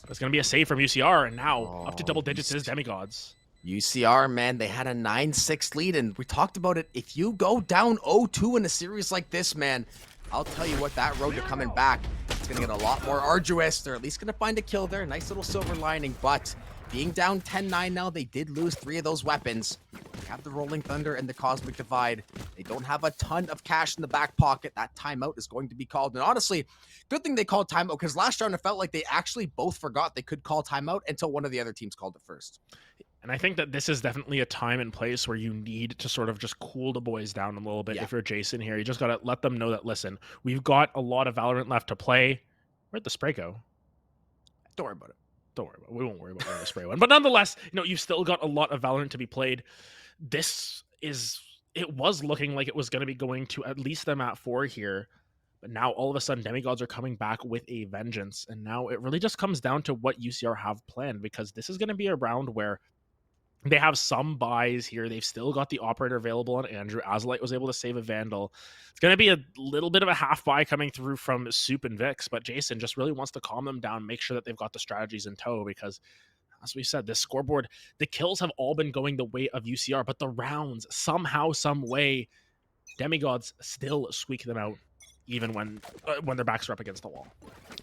It's going to be a save from UCR, and now up to double digits is Demigods. UCR, man, they had a 9-6 lead, and we talked about it. If you go down 0-2 in a series like this, man, I'll tell you what, that road to coming back, it's going to get a lot more arduous. They're at least going to find a kill there. Nice little silver lining, but being down 10-9 now, they did lose 3 of those weapons. They have the Rolling Thunder and the Cosmic Divide. They don't have a ton of cash in the back pocket. That timeout is going to be called. And honestly, good thing they called timeout, because last round it felt like they actually both forgot they could call timeout until one of the other teams called it first. And I think that this is definitely a time and place where you need to sort of just cool the boys down a little bit. If you're Jason here, you just got to let them know that, listen, we've got a lot of Valorant left to play. Where'd the spray go? Don't worry about it. Don't worry about it. We won't worry about where the spray went. But nonetheless, you know, you've still got a lot of Valorant to be played. It was looking like it was going to be going to at least the map 4 here. But now all of a sudden, Demigods are coming back with a vengeance. And now it really just comes down to what UCR have planned, because this is going to be a round where they have some buys here. They've still got the operator available on Andrew. Azalite was able to save a Vandal. It's going to be a little bit of a half buy coming through from Soup and Vix, but Jason just really wants to calm them down, make sure that they've got the strategies in tow, because as we said, this scoreboard, the kills have all been going the way of UCR, but the rounds, somehow, some way, Demigods still squeak them out, even when their backs are up against the wall.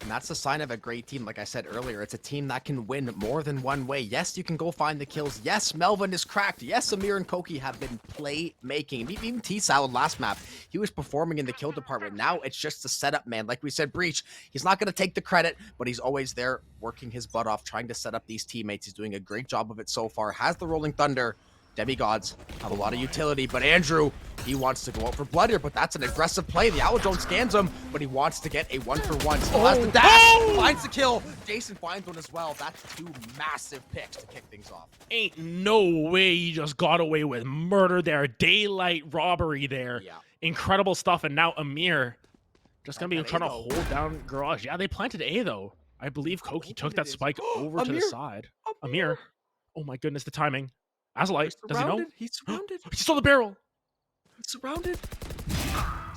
And that's the sign of a great team. Like I said earlier, it's a team that can win more than one way. Yes, you can go find the kills. Yes, Melvin is cracked. Yes, Amir and Koki have been play-making. Even T-Salad last map, he was performing in the kill department. Now it's just the setup, man. Like we said, Breach, he's not going to take the credit, but he's always there working his butt off, trying to set up these teammates. He's doing a great job of it so far. Has the Rolling Thunder. Demigods have a lot of utility, but Andrew, he wants to go out for blood here, but that's an aggressive play. The Owl Drone scans him, but he wants to get a 1-for-1. Still has the dash, finds the kill. Jason finds one as well. That's 2 massive picks to kick things off. Ain't no way he just got away with murder there. Daylight robbery there. Yeah. Incredible stuff, and now Amir just going to be trying to hold down Garage. Yeah, they planted A, though. I believe Koki took that spike over to the side. Amir. Oh my goodness, the timing. Azalite, does he know? He's surrounded. He stole the barrel. He's surrounded.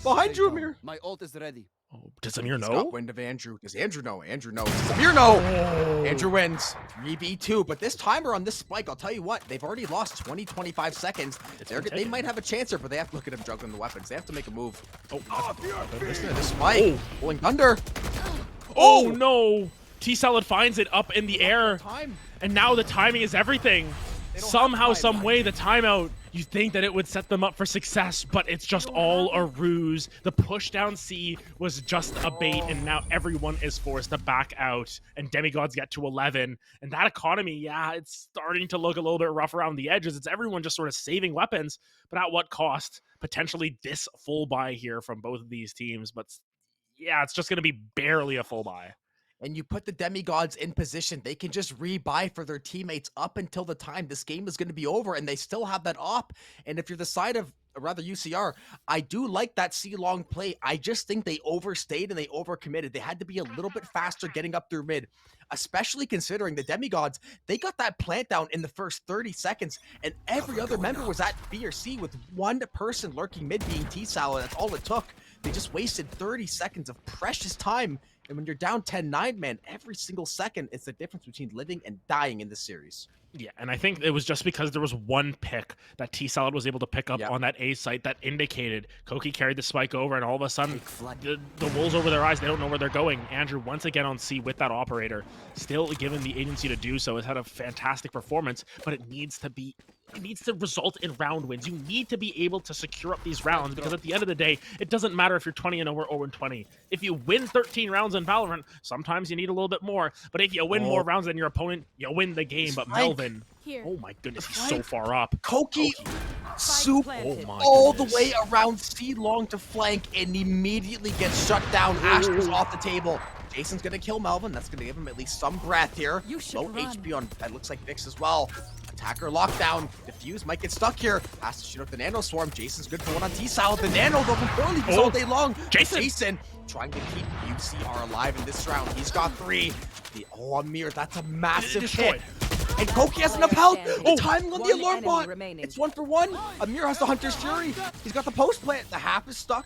Behind you, Amir. My ult is ready. Oh, does Amir He's know? got wind of Andrew. Does Andrew know? Andrew knows. Does Amir know? Oh. Andrew wins. 3v2. But this timer on this spike, I'll tell you what, they've already lost 20, 25 seconds. They might have a chance here, but they have to look at him juggling the weapons. They have to make a move. Oh, Listen to this spike. Oh. Pulling thunder. Oh no! T-Salad finds it up in the air, Time. and now the timing is everything. They don't Somehow, have time. some way, the timeout, you think that it would set them up for success, but it's just all a ruse. The push down C was just a bait, and now everyone is forced to back out, and Demigods get to 11. And that economy, yeah, it's starting to look a little bit rough around the edges. It's everyone just sort of saving weapons, but at what cost? Potentially this full buy here from both of these teams, but yeah, it's just going to be barely a full buy. And you put the demigods in position, they can just rebuy for their teammates up until the time this game is going to be over, and they still have that op. And if you're the side of, or rather UCR, I do like that C-long play. I just think they overstayed and they overcommitted. They had to be a little bit faster getting up through mid, especially considering the demigods, they got that plant down in the first 30 seconds, and every other member was at B or C with one person lurking mid being T-Salad. That's all it took. They just wasted 30 seconds of precious time. And when you're down 10-9, man, every single second is the difference between living and dying in this series. Yeah, and I think it was just because there was one pick that T-Salad was able to pick up on that A site that indicated Koki carried the spike over, and all of a sudden, the wool's over their eyes. They don't know where they're going. Andrew, once again on C with that operator, still given the agency to do so, has had a fantastic performance, but it needs to result in round wins. You need to be able to secure up these rounds, because at the end of the day, it doesn't matter if you're 20-0 or 0-20. If you win 13 rounds in Valorant, sometimes you need a little bit more, but if you win more rounds than your opponent, you win the game. But Melvin, oh my goodness, he's so far up. Koki soup Oh my all goodness. the way around C long to flank and immediately gets shut down. Astra's off the table. Jason's gonna kill Melvin. That's gonna give him at least some breath here. Low HP on, that looks like Vix as well. Attacker lockdown. Diffuse might get stuck here. Has to shoot up the Nano Swarm. Jason's good for one on T-Salad. The Nano, though, poorly all day long. Jason trying to keep UCR alive in this round. He's got 3. Amir, that's a massive hit. And Koki has enough health. The timing on the alarm bot. It's 1 for 1. Amir has the Hunter's Fury. He's got the post plant. The half is stuck.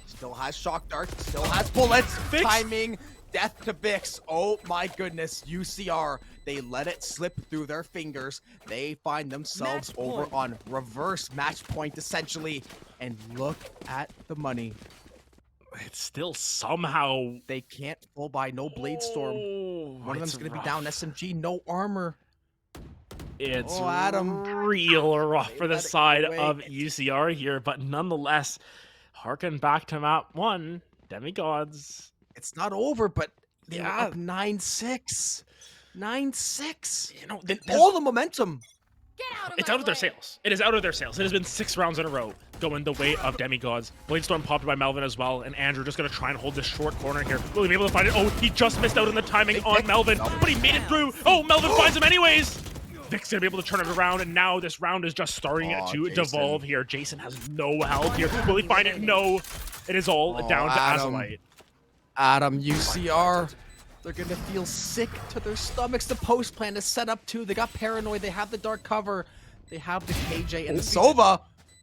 Still has shock darts. Still has bullets. Vix. Timing. Death to Vix. Oh my goodness. UCR. They let it slip through their fingers. They find themselves over on reverse match point, essentially. And look at the money. It's still somehow... They can't full buy. No Blade Storm. One of them's going to be down SMG. No armor. It's Adam. real rough for the let it side go away. of UCR here, but nonetheless, harken back to map 1, Demigods. It's not over, but they were Yeah. up 9-6. 9-6. You know, All the momentum. it's out of their sails. It is out of their sails. It has been 6 rounds in a row going the way of Demigods. Bladestorm popped by Melvin as well, and Andrew just going to try and hold this short corner here. Will he be able to find it? Oh, he just missed out on the timing on Melvin, but he made it through. Oh, Melvin finds him anyways. Vic's going to be able to turn it around, and now this round is just starting to Jason. devolve here. Jason has no health here. Will he find it? No. It is all down to Adam. Azalite. Adam, UCR. They're going to feel sick to their stomachs. The post plan is set up too. They got Paranoid. They have the dark cover. They have the KJ and the Sova.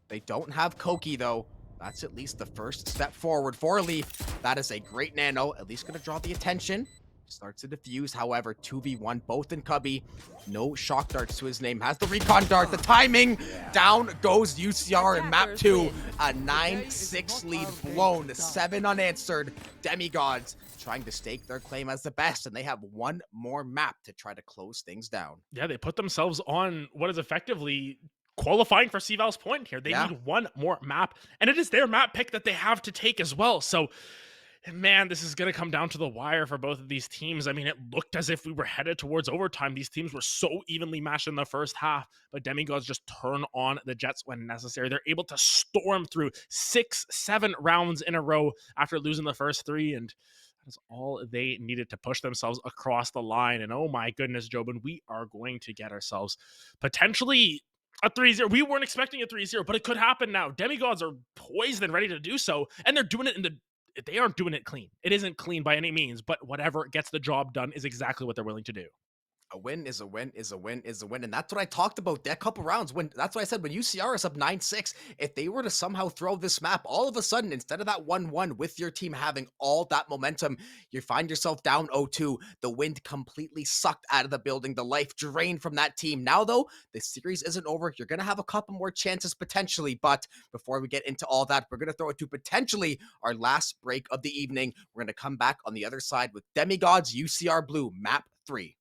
They don't have Koki, though. That's at least the first step forward for Leaf. That is a great nano. At least going to draw the attention. Starts to defuse, however, 2v1, both in Cubby. No shock darts to his name. Has the recon dart, the timing. Down goes UCR in map 2. A 9-6 lead blown, 7 unanswered. Demigods trying to stake their claim as the best, and they have one more map to try to close things down. Yeah, they put themselves on what is effectively qualifying for CVAL's point here. They need one more map, and it is their map pick that they have to take as well. So, man, this is going to come down to the wire for both of these teams. I mean, it looked as if we were headed towards overtime. These teams were so evenly matched in the first half, but Demigods just turn on the Jets when necessary. They're able to storm through 6-7 rounds in a row after losing the first 3, and that's all they needed to push themselves across the line. And oh my goodness, Jobin, we are going to get ourselves potentially a 3-0. We weren't expecting a 3-0, but it could happen now. Demigods are poised and ready to do so, and they're doing it they aren't doing it clean. It isn't clean by any means, but whatever gets the job done is exactly what they're willing to do. A win is a win is a win is a win. And that's what I talked about that couple rounds. That's why I said when UCR is up 9-6, if they were to somehow throw this map, all of a sudden, instead of that 1-1 with your team having all that momentum, you find yourself down 0-2. The wind completely sucked out of the building, the life drained from that team. Now, though, the series isn't over. You're going to have a couple more chances potentially. But before we get into all that, we're going to throw it to potentially our last break of the evening. We're going to come back on the other side with Demigods UCR Blue Map 3.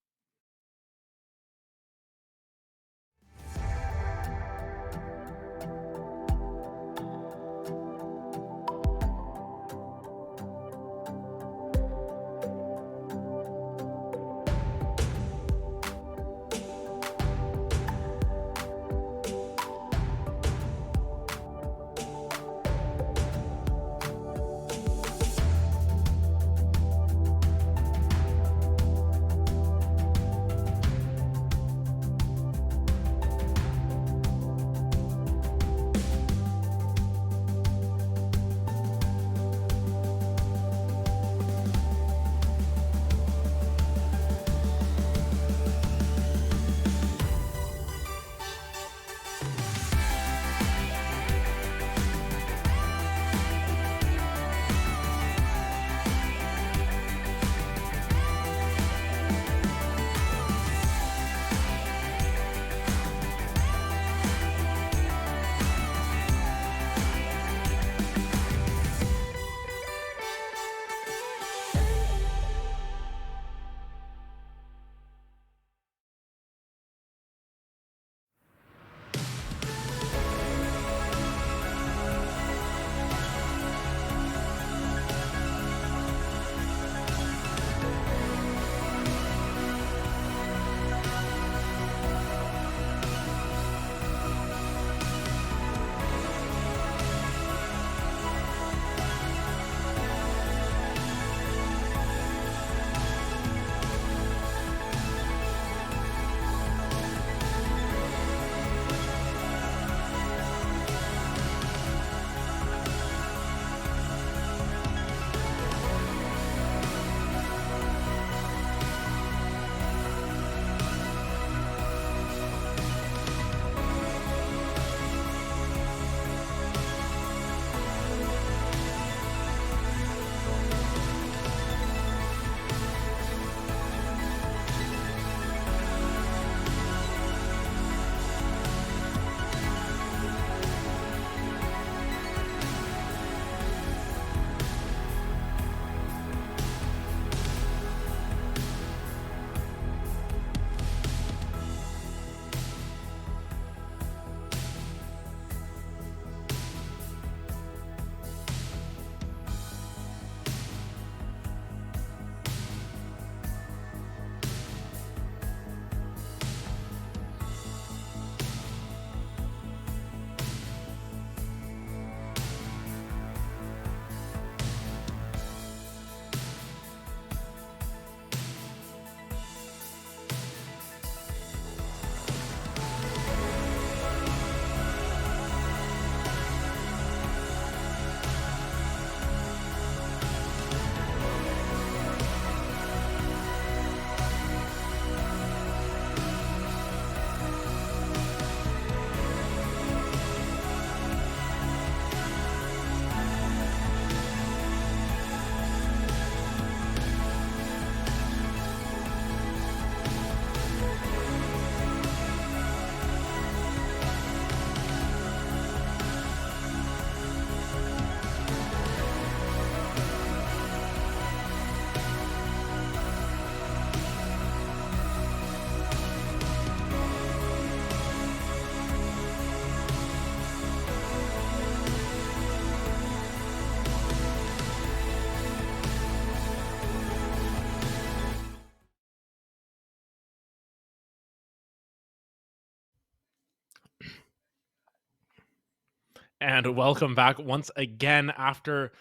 And welcome back once again after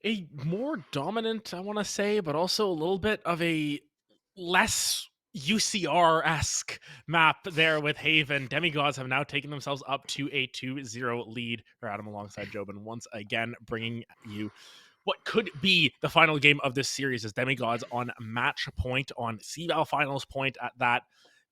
a more dominant, I want to say, but also a little bit of a less UCR-esque map there with Haven. Demigods have now taken themselves up to a 2-0 lead. Or Adam alongside Jobin once again bringing you what could be the final game of this series as Demigods on match point, on CVAL finals point at that.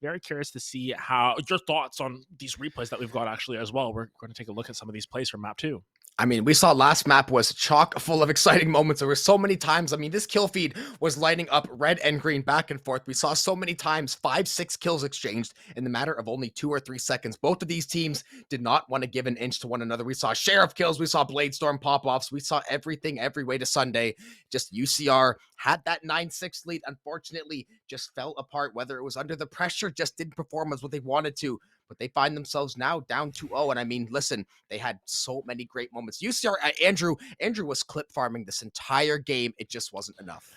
Very curious to see how your thoughts on these replays that we've got actually as well. We're going to take a look at some of these plays from map 2. I mean, we saw last map was chock full of exciting moments. There were so many times. I mean, this kill feed was lighting up red and green back and forth. We saw so many times 5-6 kills exchanged in the matter of only 2 or 3 seconds. Both of these teams did not want to give an inch to one another. We saw sheriff kills. We saw Bladestorm pop-offs. We saw everything every way to Sunday. Just UCR had that 9-6 lead. Unfortunately, just fell apart, whether it was under the pressure, just didn't perform as what they wanted to. But they find themselves now down 2-0. And I mean, listen, they had so many great moments. UCR, Andrew was clip farming this entire game. It just wasn't enough.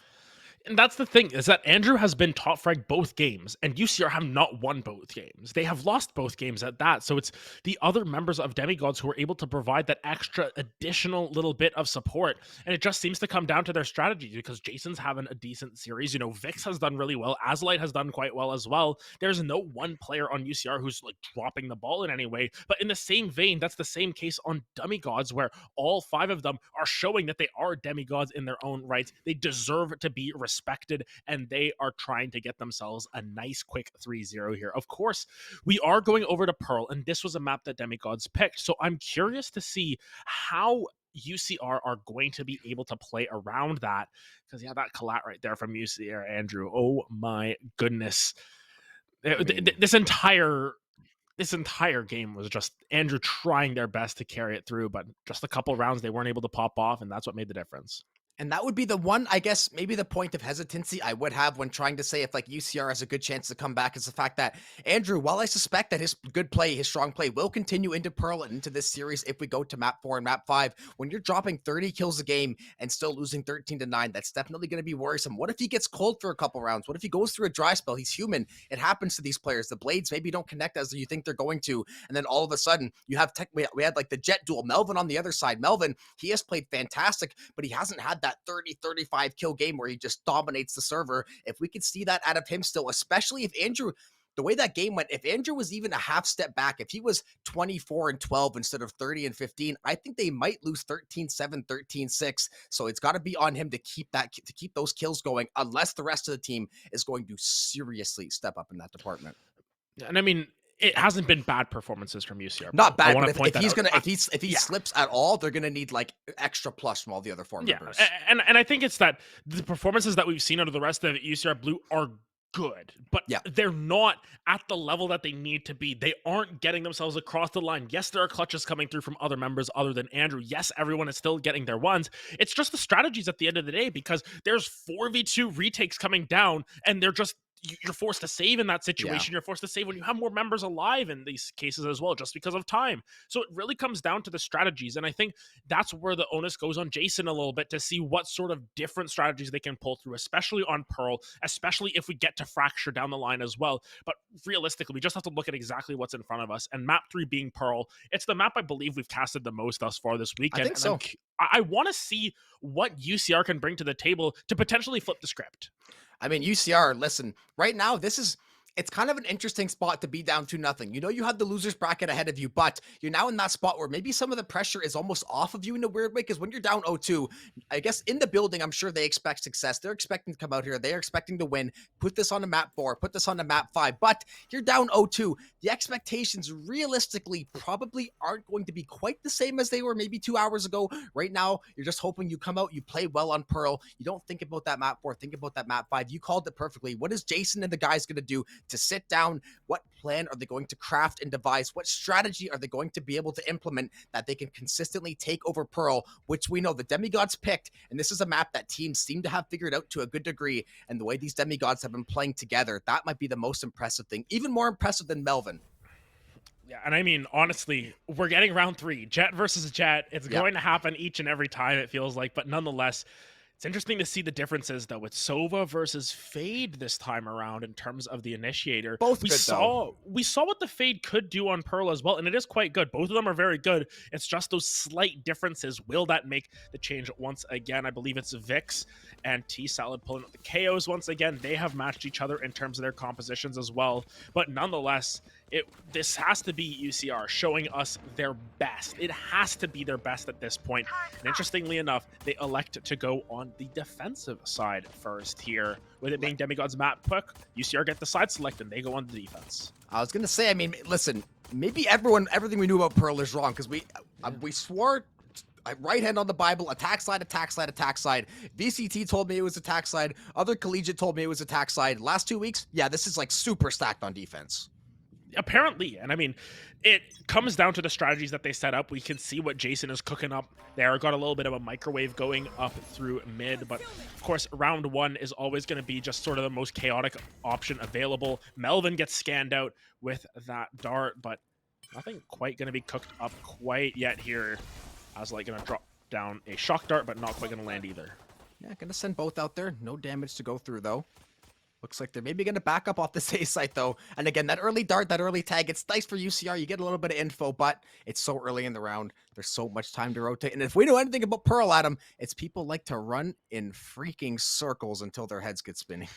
And that's the thing, is that Andrew has been top fragged both games, and UCR have not won both games. They have lost both games at that. So it's the other members of Demigods who are able to provide that extra additional little bit of support. And it just seems to come down to their strategies, because Jason's having a decent series. You know, Vix has done really well. Azlight has done quite well as well. There's no one player on UCR who's like dropping the ball in any way. But in the same vein, that's the same case on Demigods, where all 5 of them are showing that they are demigods in their own right. They deserve to be respected, and they are trying to get themselves a nice quick 3-0 here. Of course, we are going over to Pearl, and this was a map that Demigods picked, so I'm curious to see how UCR are going to be able to play around that, because yeah, that collat right there from UCR, Andrew, oh my goodness. This entire game was just Andrew trying their best to carry it through, but just a couple rounds they weren't able to pop off, and that's what made the difference. And that would be the one, I guess, maybe the point of hesitancy I would have when trying to say if like UCR has a good chance to come back, is the fact that Andrew, while I suspect that his good play, his strong play will continue into Pearl and into this series if we go to map 4 and map 5, when you're dropping 30 kills a game and still losing 13-9, that's definitely going to be worrisome. What if he gets cold for a couple rounds? What if he goes through a dry spell? He's human. It happens to these players. The blades maybe don't connect as you think they're going to. And then all of a sudden you have we had like the Jet duel, Melvin on the other side. Melvin, he has played fantastic, but he hasn't had that 30-35 kill game where he just dominates the server. If we could see that out of him still, especially if Andrew, the way that game went, if Andrew was even a half step back, if he was 24-12 instead of 30-15, I think they might lose 13-7, 13-6. So it's got to be on him to keep those kills going, unless the rest of the team is going to seriously step up in that department. And I mean, it hasn't been bad performances from UCR. Not bad, but if he slips at all, they're gonna need like extra plus from all the other 4 members. And I think it's that the performances that we've seen out of the rest of UCR Blue are good, but they're not at the level that they need to be. They aren't getting themselves across the line. Yes, there are clutches coming through from other members other than Andrew. Yes, everyone is still getting their ones. It's just the strategies at the end of the day, because there's 4v2 retakes coming down, and you're forced to save in that situation. You're forced to save when you have more members alive in these cases as well, just because of time. So it really comes down to the strategies. And I think that's where the onus goes on Jason a little bit, to see what sort of different strategies they can pull through, especially on Pearl, especially if we get to Fracture down the line as well. But realistically, we just have to look at exactly what's in front of us. And map 3 being Pearl, it's the map I believe we've casted the most thus far this weekend. I think so. I want to see what UCR can bring to the table to potentially flip the script. I mean, UCR, listen, right now, it's kind of an interesting spot to be down 2-0. You know, you have the losers bracket ahead of you, but you're now in that spot where maybe some of the pressure is almost off of you in a weird way, because when you're down 0-2, I guess in the building, I'm sure they expect success. They're expecting to come out here. They're expecting to win, put this on the map 4, put this on the map 5, but you're down 0-2. The expectations realistically probably aren't going to be quite the same as they were maybe 2 hours ago. Right now, you're just hoping you come out, you play well on Pearl. You don't think about that map 4, think about that map 5. You called it perfectly. What is Jason and the guys going to do to sit down? What plan are they going to craft and devise? What strategy are they going to be able to implement that they can consistently take over Pearl, which we know the Demigods picked, and this is a map that teams seem to have figured out to a good degree, and the way these Demigods have been playing together, that might be the most impressive thing, even more impressive than Melvin. Yeah, and I mean, honestly, we're getting round 3. Jet versus Jet. It's going to happen each and every time, it feels like, but nonetheless, it's interesting to see the differences, though, with Sova versus Fade this time around in terms of the initiator. Both we good, saw what the Fade could do on Pearl as well, and it is quite good. Both of them are very good. It's just those slight differences. Will that make the change once again? I believe it's Vix and T-Salad pulling up the KOs once again. They have matched each other in terms of their compositions as well. But nonetheless, this has to be UCR showing us their best. It has to be their best at this point. And interestingly enough, they elect to go on the defensive side first here. With it being Demigod's map pick, UCR get the side select and they go on the defense. I was gonna say, I mean, listen, maybe everything we knew about Pearl is wrong, because we swore right hand on the Bible, attack side, attack side, attack side. VCT told me it was attack side. Other collegiate told me it was attack side. Last 2 weeks, yeah, this is like super stacked on defense. Apparently, and I mean, it comes down to the strategies that they set up. We can see what Jason is cooking up there. Got a little bit of a microwave going up through mid, but of course, round one is always going to be just sort of the most chaotic option available. Melvin gets scanned out with that dart, but nothing quite going to be cooked up quite yet here. Azalite going to drop down a shock dart, but not quite going to land either. Yeah, going to send both out there. No damage to go through, though. Looks like they're maybe going to back up off this A site, though. And again, that early dart, that early tag, it's nice for UCR. You get a little bit of info, but it's so early in the round. There's so much time to rotate. And if we know anything about Pearl, Adam, it's people like to run in freaking circles until their heads get spinning.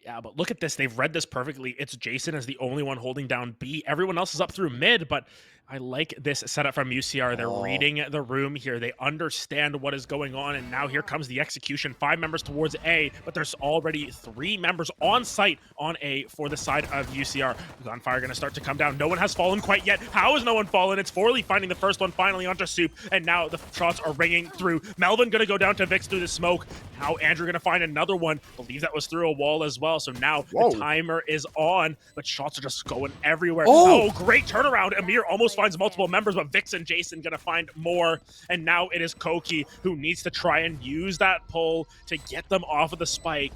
Yeah, but look at this. They've read this perfectly. It's Jason as the only one holding down B. Everyone else is up through mid, but I like this setup from UCR. They're reading the room here. They understand what is going on, and now here comes the execution. 5 members towards A, but there's already 3 members on site on A for the side of UCR. Gunfire going to start to come down. No one has fallen quite yet. How has no one fallen? It's Forley finding the first one finally onto Soup, and now the shots are ringing through. Melvin going to go down to Vix through the smoke. Now Andrew going to find another one. Believe that was through a wall as well, so now the timer is on, but shots are just going everywhere. Oh, great turnaround. Amir almost finds multiple members, but Vix and Jason gonna find more. And now it is Koki who needs to try and use that pull to get them off of the spike.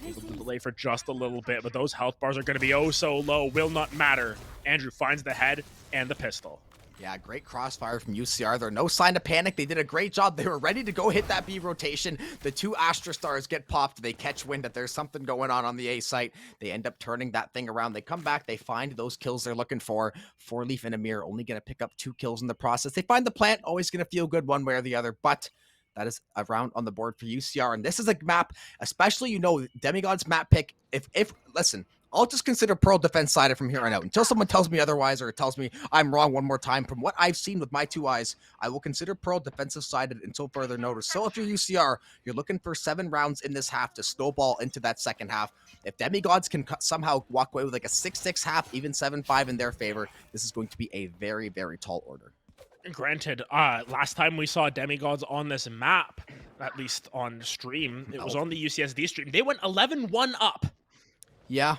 Able to delay for just a little bit, but those health bars are gonna be oh so low. Will not matter. Andrew finds the head and the pistol. Yeah, great crossfire from UCR. There's no sign of panic. They did a great job. They were ready to go hit that B rotation. The 2 Astra Stars get popped. They catch wind that there's something going on the A site. They end up turning that thing around. They come back. They find those kills they're looking for. 4leaf and Amir only going to pick up 2 kills in the process. They find the plant. Always going to feel good one way or the other, but that is a round on the board for UCR. And this is a map, especially, you know, Demigod's map pick. If listen, I'll just consider Pearl defense sided from here on out. Until someone tells me otherwise or tells me I'm wrong one more time, from what I've seen with my 2 eyes, I will consider Pearl defensive sided until further notice. So if you're UCR, you're looking for 7 rounds in this half to snowball into that second half. If Demigods can somehow walk away with like a 6-6 half, even 7-5 in their favor, this is going to be a very, very tall order. Granted, last time we saw Demigods on this map, at least on stream, it was on the UCSD stream, they went 11-1 up. Yeah.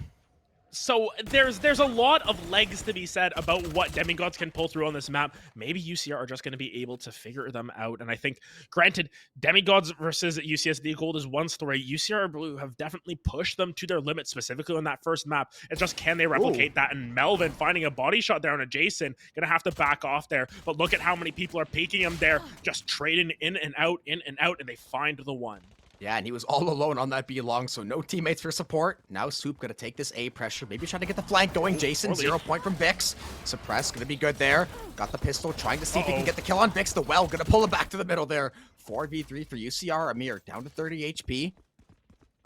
So there's a lot of legs to be said about what Demigods can pull through on this map. Maybe UCR are just going to be able to figure them out. And I think, granted, Demigods versus UCSD Gold is one story. UCR Blue have definitely pushed them to their limit, specifically on that first map. It's just, can they replicate that? And Melvin finding a body shot there on a Jason, going to have to back off there. But look at how many people are peeking him there, just trading in and out, and they find the one. Yeah, and he was all alone on that B long, so no teammates for support. Now Soup gonna take this A pressure, maybe trying to get the flank going. Jason, 0 point from Vix. Suppress, gonna be good there. Got the pistol, trying to see if he can get the kill on Vix. The well, gonna pull it back to the middle there. 4v3 for UCR. Amir down to 30 HP.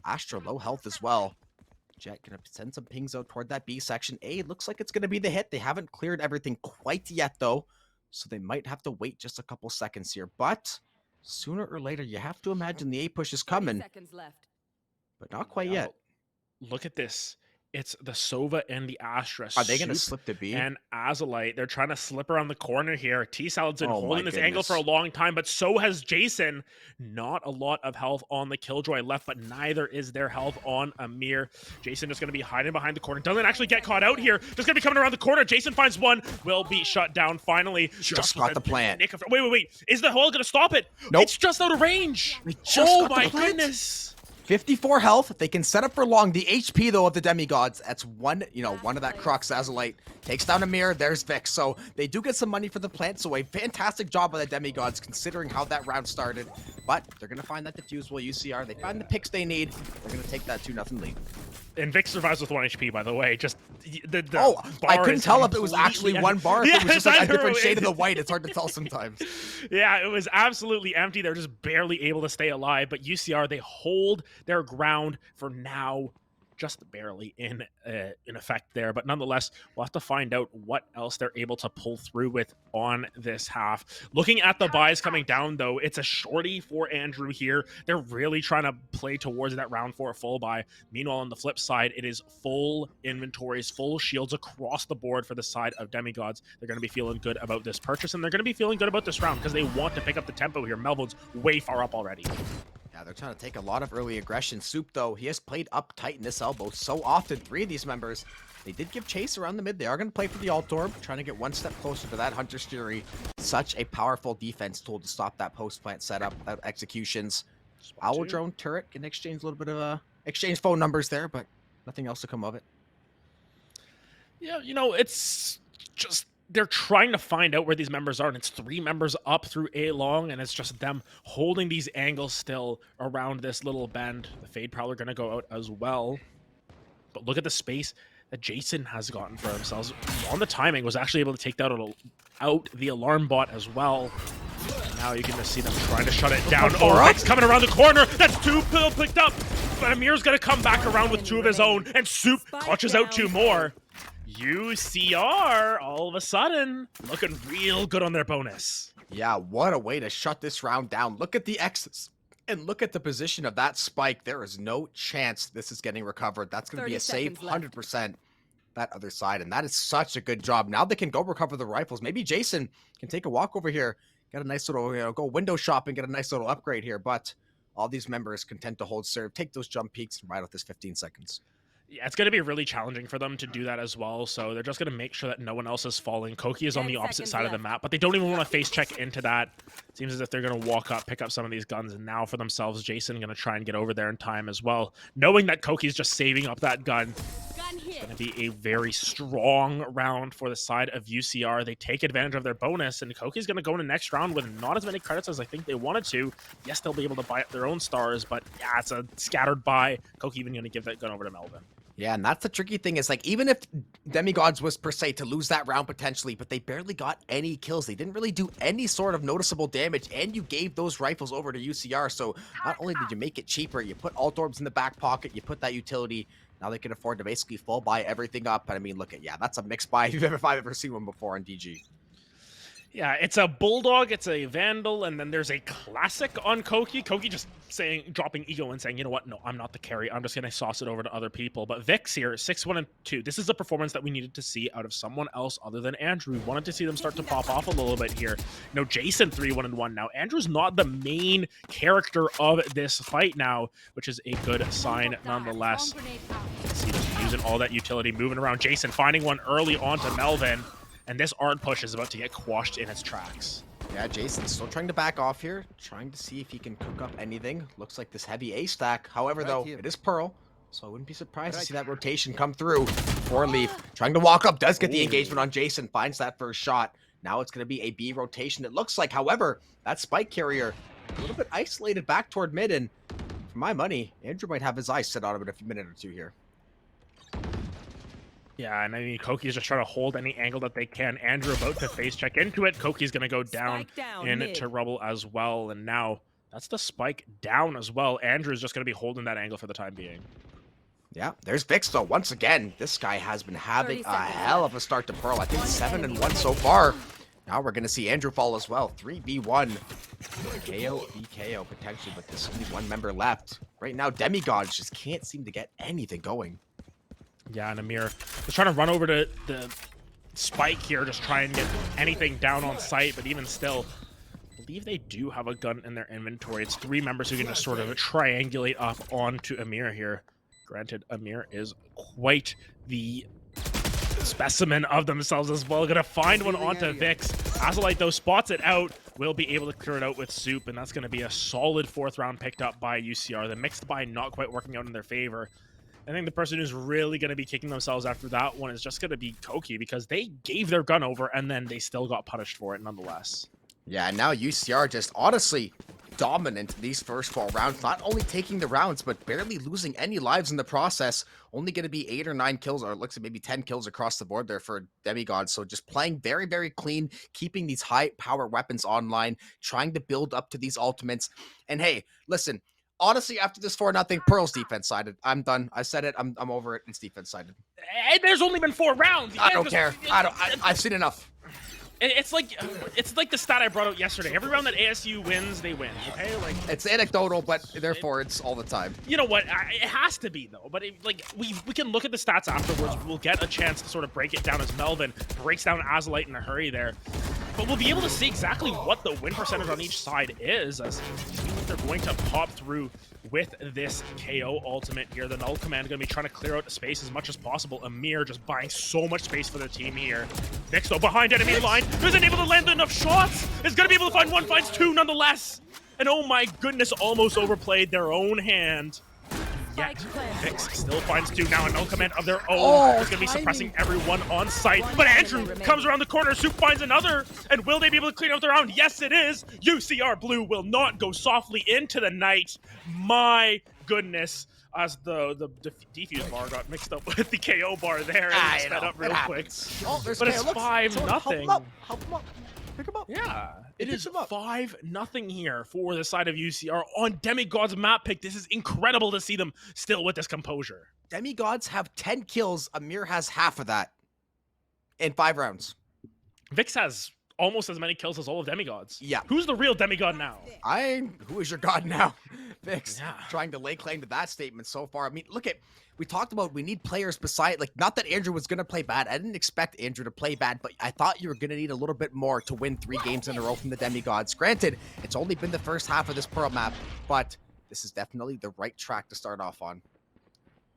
Astra low health as well. Jet gonna send some pings out toward that B section. A looks like it's gonna be the hit. They haven't cleared everything quite yet though, so they might have to wait just a couple seconds here, but sooner or later, you have to imagine the A push is coming, but not quite yet. Look at this. It's the Sova and the Astra. Are they going to slip the B? And Azalite, they're trying to slip around the corner here. T-Salad's been holding this angle for a long time, but so has Jason. Not a lot of health on the Killjoy left, but neither is their health on Amir. Jason just going to be hiding behind the corner. Doesn't actually get caught out here. Just going to be coming around the corner. Jason finds one. Will be shut down finally. Just got the plant. Wait. Is the hole going to stop it? Nope. It's just out of range. Oh my goodness. 54 health. They can set up for long. The HP, though, of the Demigods, that's one of that Crux. Azalite takes down Amir. There's Vix. So they do get some money for the plant. So a fantastic job by the Demigods, considering how that round started. But they're going to find that defuse while UCR. They find the picks they need. They're going to take that 2-0 lead. And Vix survives with 1 HP, by the way. Just the I couldn't tell if it was actually one bar. If it was just like a different shade of the it. white. It's hard to tell sometimes. Yeah, it was absolutely empty. They're just barely able to stay alive. But UCR, they hold their ground for now. just barely in effect there. But nonetheless, we'll have to find out what else they're able to pull through with on this half. Looking at the buys coming down, though, it's a shorty for Andrew here. They're really trying to play towards that round 4 full buy. Meanwhile, on the flip side, it is full inventories, full shields across the board for the side of Demigods. They're going to be feeling good about this purchase, and they're going to be feeling good about this round because they want to pick up the tempo here. Melvin's way far up already. Yeah, they're trying to take a lot of early aggression. Soup, though, he has played up tight in this elbow so often. 3 of these members, they did give chase around the mid. They are going to play for the alt orb, trying to get one step closer to that Hunter's Fury. Such a powerful defense tool to stop that post-plant setup, that executions. Owl drone turret can exchange a little bit of exchange phone numbers there, but nothing else to come of it. Yeah, you know, it's just they're trying to find out where these members are, and it's 3 members up through A long, and it's just them holding these angles still around this little bend. The Fade Prowler going to go out as well. But look at the space that Jason has gotten for themselves. On the timing, was actually able to take that out the alarm bot as well. And now you can just see them trying to shut it down. Oh, Rick's coming around the corner. That's 2 pill picked up. But Amir's going to come back around with 2 of his own, and Soup clutches out 2 more. UCR, all of a sudden, looking real good on their bonus. Yeah, what a way to shut this round down. Look at the X's. And look at the position of that spike. There is no chance this is getting recovered. That's going to be a safe 100% that other side. And that is such a good job. Now they can go recover the rifles. Maybe Jason can take a walk over here, get a nice little, go window shopping, get a nice little upgrade here. But all these members content to hold serve, take those jump peaks, and ride out this 15 seconds. Yeah, it's going to be really challenging for them to do that as well, so they're just going to make sure that no one else is falling. Koki is on the opposite side of the map, but they don't even want to face check into that. Seems as if they're going to walk up, pick up some of these guns, and now for themselves, Jason going to try and get over there in time as well. Knowing that Koki's just saving up that gun. It's going to be a very strong round for the side of UCR. They take advantage of their bonus, and Koki's going to go in the next round with not as many credits as I think they wanted to. Yes, they'll be able to buy up their own stars, but yeah, it's a scattered buy. Koki even going to give that gun over to Melvin. Yeah, and that's the tricky thing is, like, even if Demigods was per se to lose that round potentially, but they barely got any kills. They didn't really do any sort of noticeable damage, and you gave those rifles over to UCR. So not only did you make it cheaper, you put alt orbs in the back pocket, you put that utility. Now they can afford to basically full buy everything up. And I mean, look at, yeah, that's a mixed buy if I've ever seen one before on DG. Yeah, it's a Bulldog, it's a Vandal, and then there's a Classic on Koki. Koki just dropping ego and saying, you know what, no, I'm not the carry. I'm just going to sauce it over to other people. But Vix here, 6-1-2. This is a performance that we needed to see out of someone else other than Andrew. We wanted to see them start to pop off a little bit here. You know, Jason 3-1-1 now. Andrew's not the main character of this fight now, which is a good sign nonetheless. See them using all that utility, moving around. Jason finding one early on to Melvin. And this Ard push is about to get quashed in its tracks. Yeah, Jason's still trying to back off here, trying to see if he can cook up anything. Looks like this heavy A stack. However, though, it is Pearl, so I wouldn't be surprised to see that rotation come through. 4-Leaf trying to walk up, does get the engagement on Jason, finds that first shot. Now it's going to be a B rotation, it looks like. However, that spike carrier a little bit isolated back toward mid, and for my money, Andrew might have his eyes set on him in a minute or two here. Yeah, and I mean, Koki's just trying to hold any angle that they can. Andrew about to face check into it. Koki's going to go down into rubble as well. And now that's the spike down as well. Andrew's just going to be holding that angle for the time being. Yeah, there's Vix, though. Once again, this guy has been having a hell of a start to Pearl. I think 7-1 so far. Now we're going to see Andrew fall as well. 3v1. KO, BKO potentially, but there's only one member left. Right now, Demigods just can't seem to get anything going. Yeah, and Amir is trying to run over to the spike here, just try and get anything down on site, but even still, I believe they do have a gun in their inventory. It's 3 members who can just sort of triangulate up onto Amir here. Granted, Amir is quite the specimen of themselves as well. Gonna find one onto Vix. Azalite, though, spots it out. Will be able to clear it out with Soup, and that's going to be a solid 4th round picked up by UCR. The mixed buy not quite working out in their favor. I think the person who's really going to be kicking themselves after that one is just going to be Koki, because they gave their gun over and then they still got punished for it nonetheless. Yeah, and now UCR just honestly dominant these first 4 rounds, not only taking the rounds, but barely losing any lives in the process. Only going to be 8 or 9 kills, or it looks like maybe 10 kills across the board there for Demigod. So just playing very, very clean, keeping these high power weapons online, trying to build up to these ultimates. And hey, listen, honestly, after this 4-0, Pearl's defense sided. I'm done. I said it. I'm over it. It's defense sided. And there's only been 4 rounds. I don't care. I've seen enough. It's like the stat I brought out yesterday. Every round that ASU wins, they win. Okay, like it's anecdotal, but therefore it's all the time. You know what? It has to be though. But we can look at the stats afterwards. We'll get a chance to sort of break it down as Melvin breaks down Azalite in a hurry there. But we'll be able to see exactly what the win percentage on each side is, as they're going to pop through with this KO ultimate here. The Null Command going to be trying to clear out the space as much as possible. Amir just buying so much space for their team here. Vix, though, behind enemy line, isn't able to land enough shots. Is going to be able to find one, finds two nonetheless. And oh my goodness, almost overplayed their own hand. Yet, Vix still finds two now. A Null Command of their own is going to be suppressing everyone on site. But Andrew comes around the corner. Soup finds another. And will they be able to clean out the round? Yes, it is. UCR Blue will not go softly into the night. My goodness. As the defuse bar got mixed up with the KO bar there. And sped up real quick. Oh, but it's 5-0. Help him up. Pick him up. Yeah, it is 5-0 here for the side of UCR on Demigod's map pick. This is incredible to see them still with this composure. Demigods have 10 kills. Amir has half of that in 5 rounds. Vix has almost as many kills as all of Demigods. Yeah. Who's the real Demigod now? Who is your god now? Vix. Yeah. Trying to lay claim to that statement so far. I mean, look at, we talked about we need players beside, like, not that Andrew was going to play bad. I didn't expect Andrew to play bad, but I thought you were going to need a little bit more to win 3 games in a row from the Demigods. Granted, it's only been the first half of this Pearl map, but this is definitely the right track to start off on.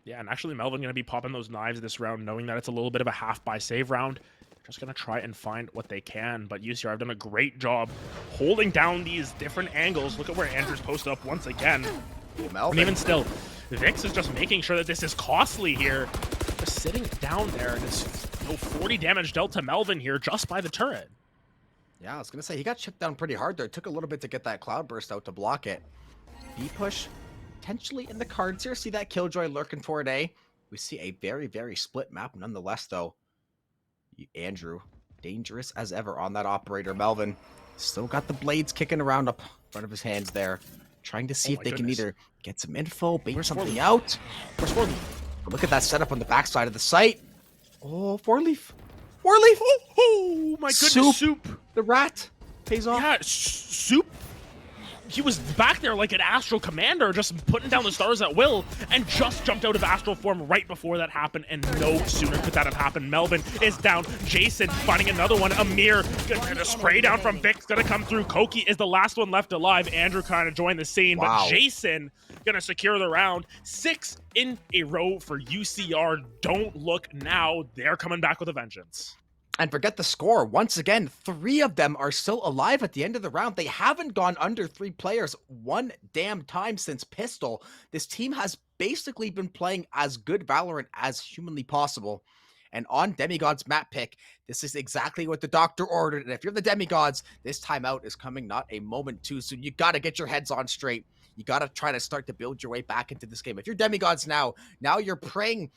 Yeah, and actually Melvin going to be popping those knives this round, knowing that it's a little bit of a half-buy save round. Just going to try and find what they can, but UCR have done a great job holding down these different angles. Look at where Andrew's posted up once again. And even still, Vix is just making sure that this is costly here. Just sitting down there, and it's 40 damage dealt to Melvin here just by the turret. Yeah, I was going to say, he got chipped down pretty hard there. It took a little bit to get that cloud burst out to block it. B-push potentially in the cards here. See that Killjoy lurking for an A. We see a very, very split map nonetheless, though. Andrew, dangerous as ever on that operator. Melvin still got the blades kicking around up in front of his hands there. Trying to see if they can either get some info, bait something out. Where's 4-leaf? Look at that setup on the backside of the site. Oh, 4-leaf. 4-leaf. Oh my goodness, Soup. The rat pays off. Yeah, Soup. He was back there like an Astral Commander, just putting down the stars at will, and just jumped out of Astral form right before that happened, and no sooner could that have happened. Melvin is down. Jason finding another one. Amir gonna spray down from Vix, gonna come through. Koki is the last one left alive. Andrew kind of joined the scene, but Jason gonna secure the round. 6 in a row for UCR. Don't look now. They're coming back with a vengeance. And forget the score. Once again, 3 of them are still alive at the end of the round. They haven't gone under 3 players one damn time since Pistol. This team has basically been playing as good Valorant as humanly possible. And on Demigod's map pick, this is exactly what the doctor ordered. And if you're the Demigods, this timeout is coming not a moment too soon. You got to get your heads on straight. You got to try to start to build your way back into this game. If you're Demigods now you're praying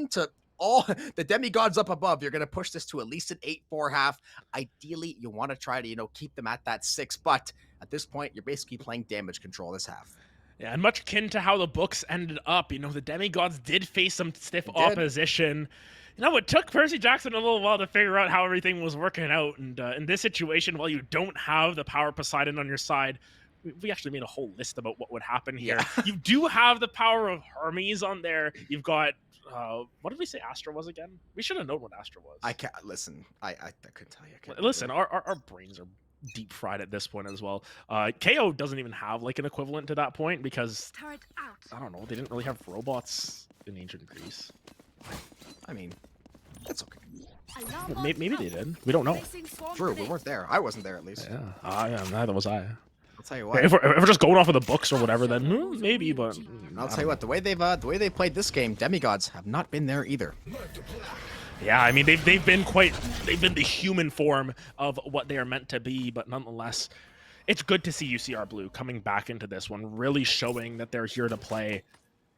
to all the Demigods up above. You're going to push this to at least an 8-4 half. Ideally, you want to try to, keep them at that 6. But at this point, you're basically playing damage control this half. Yeah, and much akin to how the books ended up. The Demigods did face some stiff opposition. It took Percy Jackson a little while to figure out how everything was working out. And in this situation, while you don't have the power of Poseidon on your side, we actually made a whole list about what would happen here. Yeah. You do have the power of Hermes on there. You've got what did we say Astra was again? We should have known what Astra was. I can't listen. I couldn't tell you. Listen, our brains are deep fried at this point as well. KO doesn't even have like an equivalent to that point because I don't know. They didn't really have robots in ancient Greece. I mean, that's okay. Well, maybe they did. We don't know. True, we weren't there. I wasn't there at least. Yeah, neither was I. I'll tell you what. If we're just going off of the books or whatever, then maybe. But I'll tell you what. The way they played this game, Demigods have not been there either. Yeah, I mean they've been the human form of what they are meant to be, but nonetheless, it's good to see UCR Blue coming back into this one, really showing that they're here to play.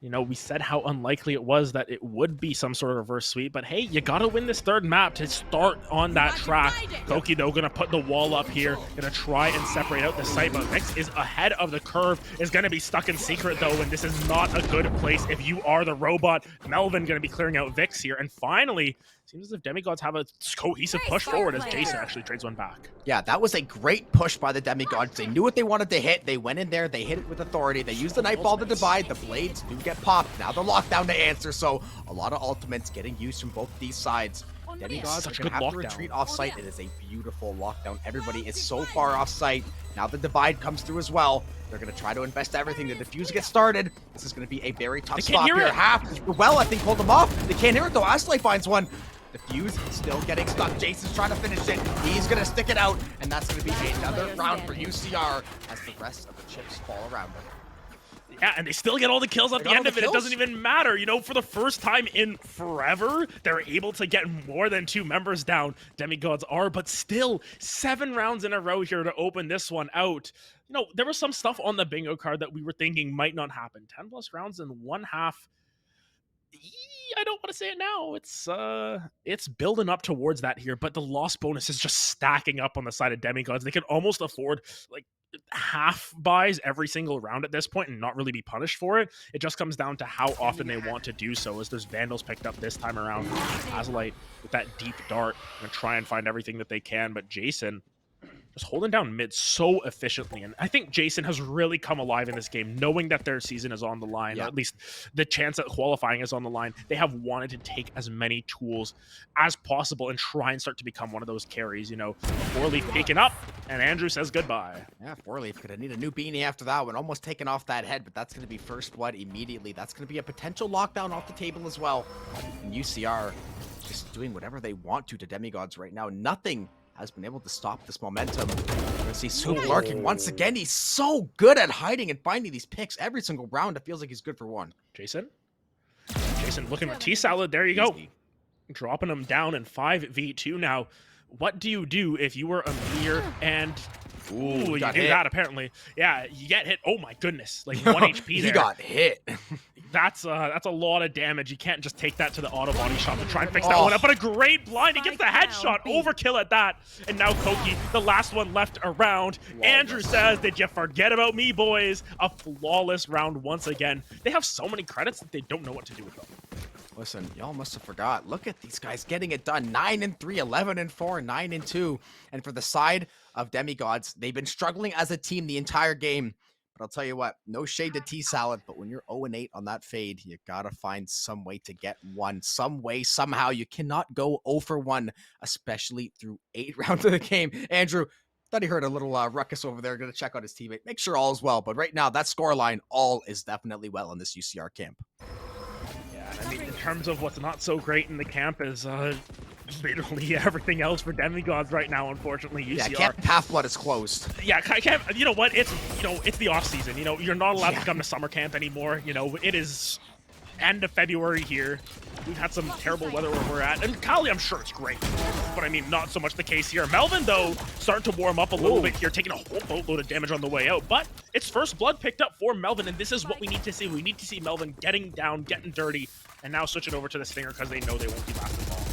You know, we said how unlikely it was that it would be some sort of reverse sweep, but hey, you gotta win this third map to start on that track. Koki, though, gonna put the wall up here, gonna try and separate out the site, but Vix is ahead of the curve, is gonna be stuck in secret, though, and this is not a good place if you are the robot. Melvin gonna be clearing out Vix here, and finally, seems as if Demigods have a cohesive push forward as Jason actually trades one back. Yeah, that was a great push by the Demigods. They knew what they wanted to hit. They went in there. They hit it with authority. They used the Nightfall to divide. The blades do get popped. Now the lockdown to answer. So a lot of ultimates getting used from both these sides. Demigods are going to have to retreat off site. It is a beautiful lockdown. Everybody is so far off site. Now the divide comes through as well. They're going to try to invest everything. The defuse gets started. This is going to be a very tough spot here. Half, well, I think, hold them off. They can't hear it though. Aslay finds one. The fuse still getting stuck. Jason's trying to finish it. He's going to stick it out. And that's going to be another round for UCR as the rest of the chips fall around them. Yeah, and they still get all the kills at the end of it. It doesn't even matter. You know, for the first time in forever, they're able to get more than 2 members down. Demigods are, but still 7 rounds in a row here to open this one out. You know, there was some stuff on the bingo card that we were thinking might not happen. 10 plus rounds in one half. I don't want to say it now. It's building up towards that here, but the loss bonus is just stacking up on the side of Demigods. They can almost afford like half buys every single round at this point and not really be punished for it. It just comes down to how often they want to do so, as there's Vandals picked up this time around. Azalite with that deep dart and try and find everything that they can, but Jason just holding down mid so efficiently. And I think Jason has really come alive in this game, knowing that their season is on the line, or at least the chance at qualifying is on the line. They have wanted to take as many tools as possible and try and start to become one of those carries. You know, 4Leaf picking up, and Andrew says goodbye. Yeah, 4Leaf gonna need a new beanie after that one. Almost taking off that head, but that's gonna be first blood immediately. That's gonna be a potential lockdown off the table as well. And UCR just doing whatever they want to Demigods right now. Nothing has been able to stop this momentum. We're gonna see Soup lurking once again. He's so good at hiding and finding these picks every single round. It feels like he's good for one. Jason looking for T-Salad. There you go. Dropping him down in 5v2 now. What do you do if you were Amir and... Ooh, you do that apparently. Yeah, you get hit. Oh my goodness. Like 1 HP there. He got hit. That's a lot of damage. You can't just take that to the auto body shot to try and fix that one up. But a great blind. He gets the headshot. Overkill at that. And now Koki, the last one left around. Andrew says, did you forget about me, boys? A flawless round once again. They have so many credits that they don't know what to do with them. Listen, y'all must have forgot. Look at these guys getting it done. 9-3, 11-4, 9-2. And for the side of Demigods, they've been struggling as a team the entire game. But I'll tell you what, no shade to T-Salad, but when you're 0-8 on that fade, you gotta find some way to get one. Some way, somehow. You cannot go 0 for 1, especially through 8 rounds of the game. Andrew, thought he heard a little ruckus over there. Gonna check out his teammate. Make sure all is well. But right now, that scoreline, all is definitely well in this UCR camp. I mean, in terms of what's not so great in the camp is literally everything else for Demigods right now, unfortunately. UCR. Yeah, Camp Half-Blood is closed. Yeah, camp, you know what? It's the off-season. You know, you're not allowed to come to summer camp anymore. You know, it is end of February here. We've had some terrible weather where we're at. And Kali, I'm sure it's great. But I mean, not so much the case here. Melvin, though, starting to warm up a little bit here, taking a whole boatload of damage on the way out. But it's first blood picked up for Melvin, and this is what we need to see. We need to see Melvin getting down, getting dirty, and now switch it over to the Stinger because they know they won't be lasting long.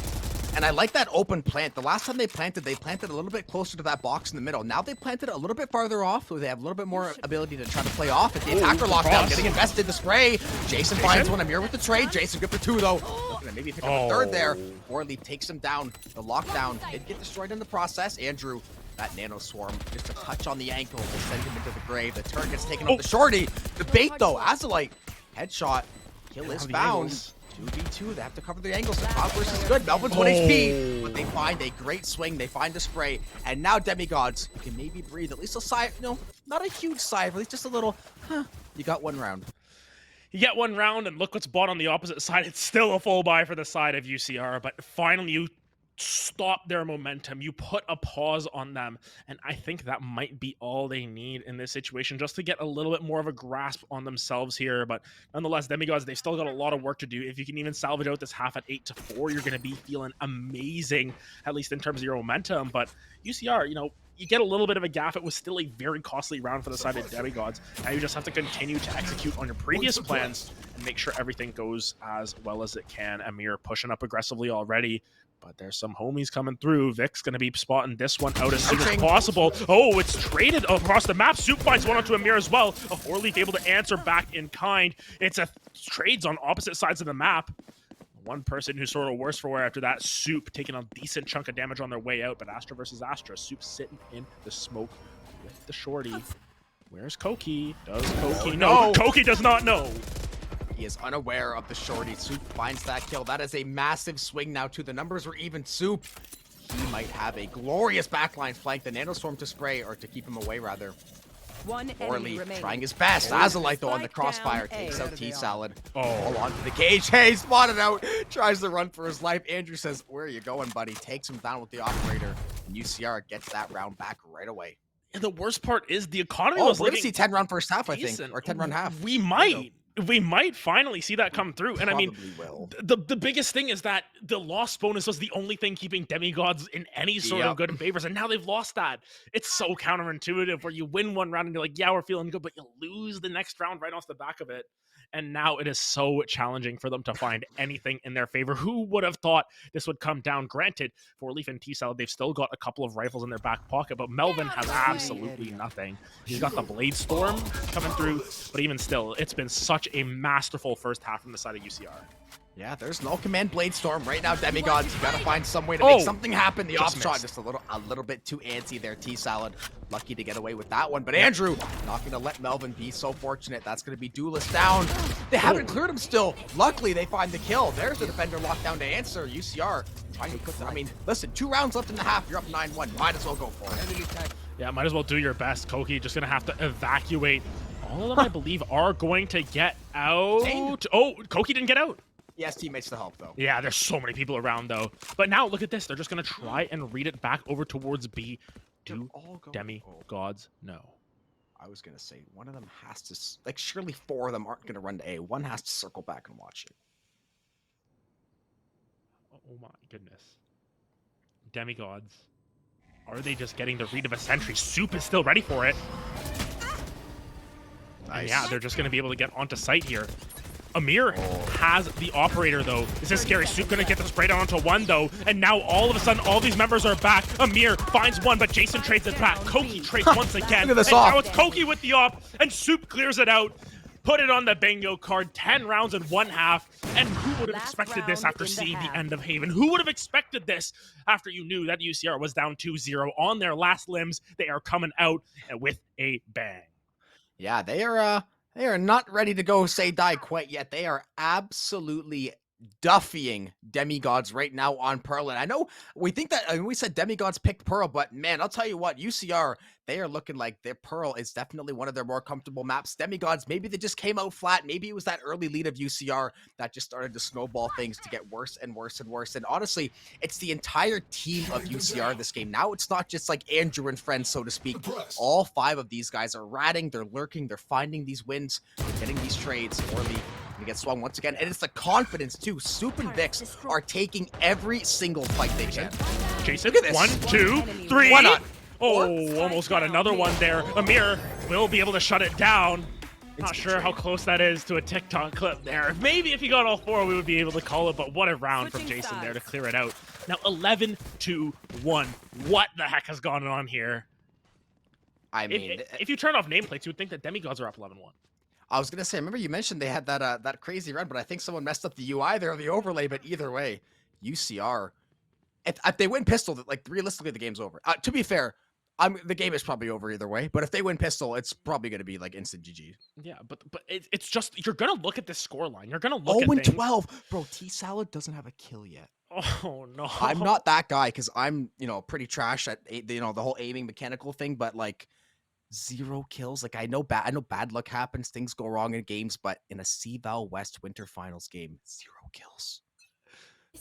And I like that open plant. The last time they planted a little bit closer to that box in the middle. Now they planted a little bit farther off, so they have a little bit more ability to try to play off. At the attacker lockdown, getting invested, the spray. Jason finds one. Amir with the trade. Jason good for 2, though. Looking to maybe pick up a third there. 4Leaf takes him down. The lockdown did get destroyed in the process. Andrew, that nano swarm, just a touch on the ankle to send him into the grave. The turret gets taken off the shorty. The bait, though, Azalite, headshot. Kill is found. 2v2, they have to cover the angles. The cloud burst is good. Melvin's 1 HP, but they find a great swing. They find a spray, and now Demigods can maybe breathe. At least a sigh, not a huge sigh, at least just a little, you got 1 round. You get 1 round, and look what's bought on the opposite side. It's still a full buy for the side of UCR, but finally you stop their momentum. You put a pause on them, and I think that might be all they need in this situation, just to get a little bit more of a grasp on themselves here. But nonetheless, Demigods, they've still got a lot of work to do. If you can even salvage out this half at 8-4, you're going to be feeling amazing, at least in terms of your momentum. But UCR, you get a little bit of a gaff. It was still a very costly round for the side of Demigods. Now you just have to continue to execute on your previous plans and make sure everything goes as well as it can. Amir pushing up aggressively already, but there's some homies coming through. Vic's going to be spotting this one out as soon as possible. Oh, it's traded across the map. Soup finds one onto Amir as well. A 4-leaf able to answer back in kind. It's a trades on opposite sides of the map. One person who's sort of worse for wear after that. Soup taking a decent chunk of damage on their way out, but Astra versus Astra. Soup sitting in the smoke with the shorty. Where's Koki? Does Koki know? Koki does not know. He is unaware of the shorty. Soup finds that kill. That is a massive swing now to the numbers were even. Soup, he might have a glorious backline flank. The Nanostorm to spray, or to keep him away rather. One enemy remaining. Trying his best. Azalite though on the crossfire takes out T-Salad. All onto the cage. Hey, spotted out. Tries to run for his life. Andrew says, where are you going, buddy? Takes him down with the operator. And UCR gets that round back right away. And the worst part is the economy was we're going to see 10 round first half, I think. decent. Or 10 round half. We might. We might finally see that come through. And I mean, will. the biggest thing is that the loss bonus was the only thing keeping Demigods in any sort of good favors. And now they've lost that. It's so counterintuitive where you win one round and you're like, yeah, we're feeling good, but you lose the next round right off the back of it. And now it is so challenging for them to find anything in their favor. Who would have thought this would come down? Granted, for Leaf and T-Salad, they've still got a couple of rifles in their back pocket, but Melvin has absolutely nothing. He's got the Blade Storm coming through, but even still, it's been such a masterful first half from the side of UCR. Yeah, there's no command Blade Storm right now. Demigods, you gotta find some way to make something happen. The off shot just a little bit too antsy there. T-Salad lucky to get away with that one, but Andrew not gonna let Melvin be so fortunate. That's gonna be Duelist down. They haven't cleared him still. Luckily, they find the kill. There's the defender locked down to answer. UCR trying to put. I mean, listen, 2 rounds left in the half. You're up 9-1. Might as well go for it. Yeah, might as well do your best. Koki just gonna have to evacuate. All of them, I believe, are going to get out. Oh, Koki didn't get out. He has teammates to help, though. Yeah, there's so many people around, though. But now, look at this. They're just going to try and read it back over towards B. Do Demigods know? I was going to say, one of them has to... Like, surely 4 of them aren't going to run to A. One has to circle back and watch it. Oh, my goodness. Demigods. Are they just getting the read of a sentry? Soup is still ready for it. Nice. And yeah, they're just going to be able to get onto site here. Amir has the operator, though. This is scary. Soup gonna get the spray down onto 1, though. And now, all of a sudden, all these members are back. Amir finds 1, but Jason trades it back. Koki trades once again. Look at this and off. now it's Koki with the op, and Soup clears it out. Put it on the bingo card. 10 rounds in 1 half. And who would have expected this after seeing the end of Haven? Who would have expected this after you knew that UCR was down 2-0 on their last limbs? They are coming out with a bang. Yeah, they are not ready to go say die quite yet. They are absolutely duffying Demigods right now on Pearl. And I know we think that, I mean, we said Demigods picked Pearl, but man, I'll tell you what, UCR, they are looking like their Pearl is definitely one of their more comfortable maps. Demigods, maybe they just came out flat. Maybe it was that early lead of UCR that just started to snowball things to get worse and worse and worse. And honestly, it's the entire team of UCR this game. Now it's not just like Andrew and friends, so to speak. All 5 of these guys are ratting, they're lurking, they're finding these wins, they're getting these trades. Orly gonna get swung once again, and it's the confidence too. Soup and Vix are taking every single fight they can. Jason, Look at this. 1, 2, 3. Why not? Oh, almost got another one there. Amir will be able to shut it down. Not sure how close that is to a TikTok clip there. Maybe if he got all 4, we would be able to call it, but what a round from Jason there to clear it out. Now 11-1. What the heck has gone on here? I mean, if you turn off nameplates, you would think that Demigods are up 11-1. I was gonna say, remember you mentioned they had that that crazy run, but I think someone messed up the UI there or the overlay. But either way, UCR, if they win pistol, like realistically, the game's over. To be fair, the game is probably over either way. But if they win pistol, it's probably gonna be like instant GG. Yeah, but it's just, you're gonna look at this scoreline. You're gonna look at things. 0-12, bro. T-Salad doesn't have a kill yet. Oh no, I'm not that guy because I'm pretty trash at the whole aiming mechanical thing, but like. 0 kills. Like I know bad luck happens, things go wrong in games, but in a CVAL West Winter Finals game, 0 kills.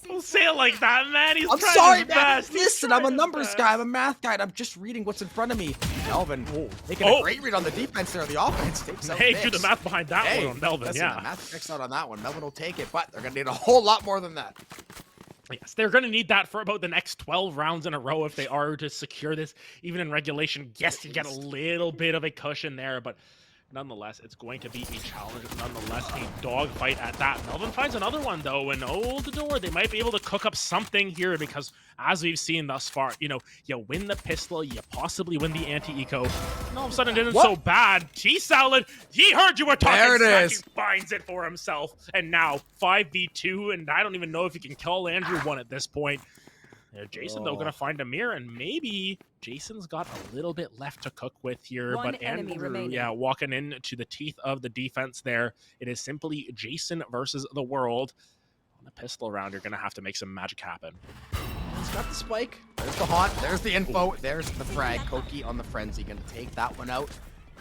Don't say it like that, man. I'm sorry, man. Listen, I'm a numbers guy, I'm a math guy, and I'm just reading what's in front of me. Melvin making a great read on the defense there. The offense takes out. Hey, do the math behind that one on Melvin. Listen, yeah, the math checks out on that one. Melvin will take it, but they're gonna need a whole lot more than that. Yes, they're going to need that for about the next 12 rounds in a row if they are to secure this. Even in regulation, yes, you get a little bit of a cushion there, but nonetheless, it's going to be a challenge. Nonetheless, a dogfight at that. Melvin finds another one, though, and oh, the door. They might be able to cook up something here because, as we've seen thus far, you know, you win the pistol, you possibly win the anti-eco, and all of a sudden it isn't so bad. T-Salad, he heard you were talking There it smack. is. He finds it for himself, and now 5v2, and I don't even know if he can kill Andrew one at this point. Jason, though, going to find a mirror, and maybe Jason's got a little bit left to cook with here. One But enemy Andrew, remaining. yeah, walking into the teeth of the defense there. It is simply Jason versus the world. On the pistol round, you're going to have to make some magic happen. He's got the spike. There's the haunt. There's the info. There's the frag. Koki on the frenzy. Going to take that one out.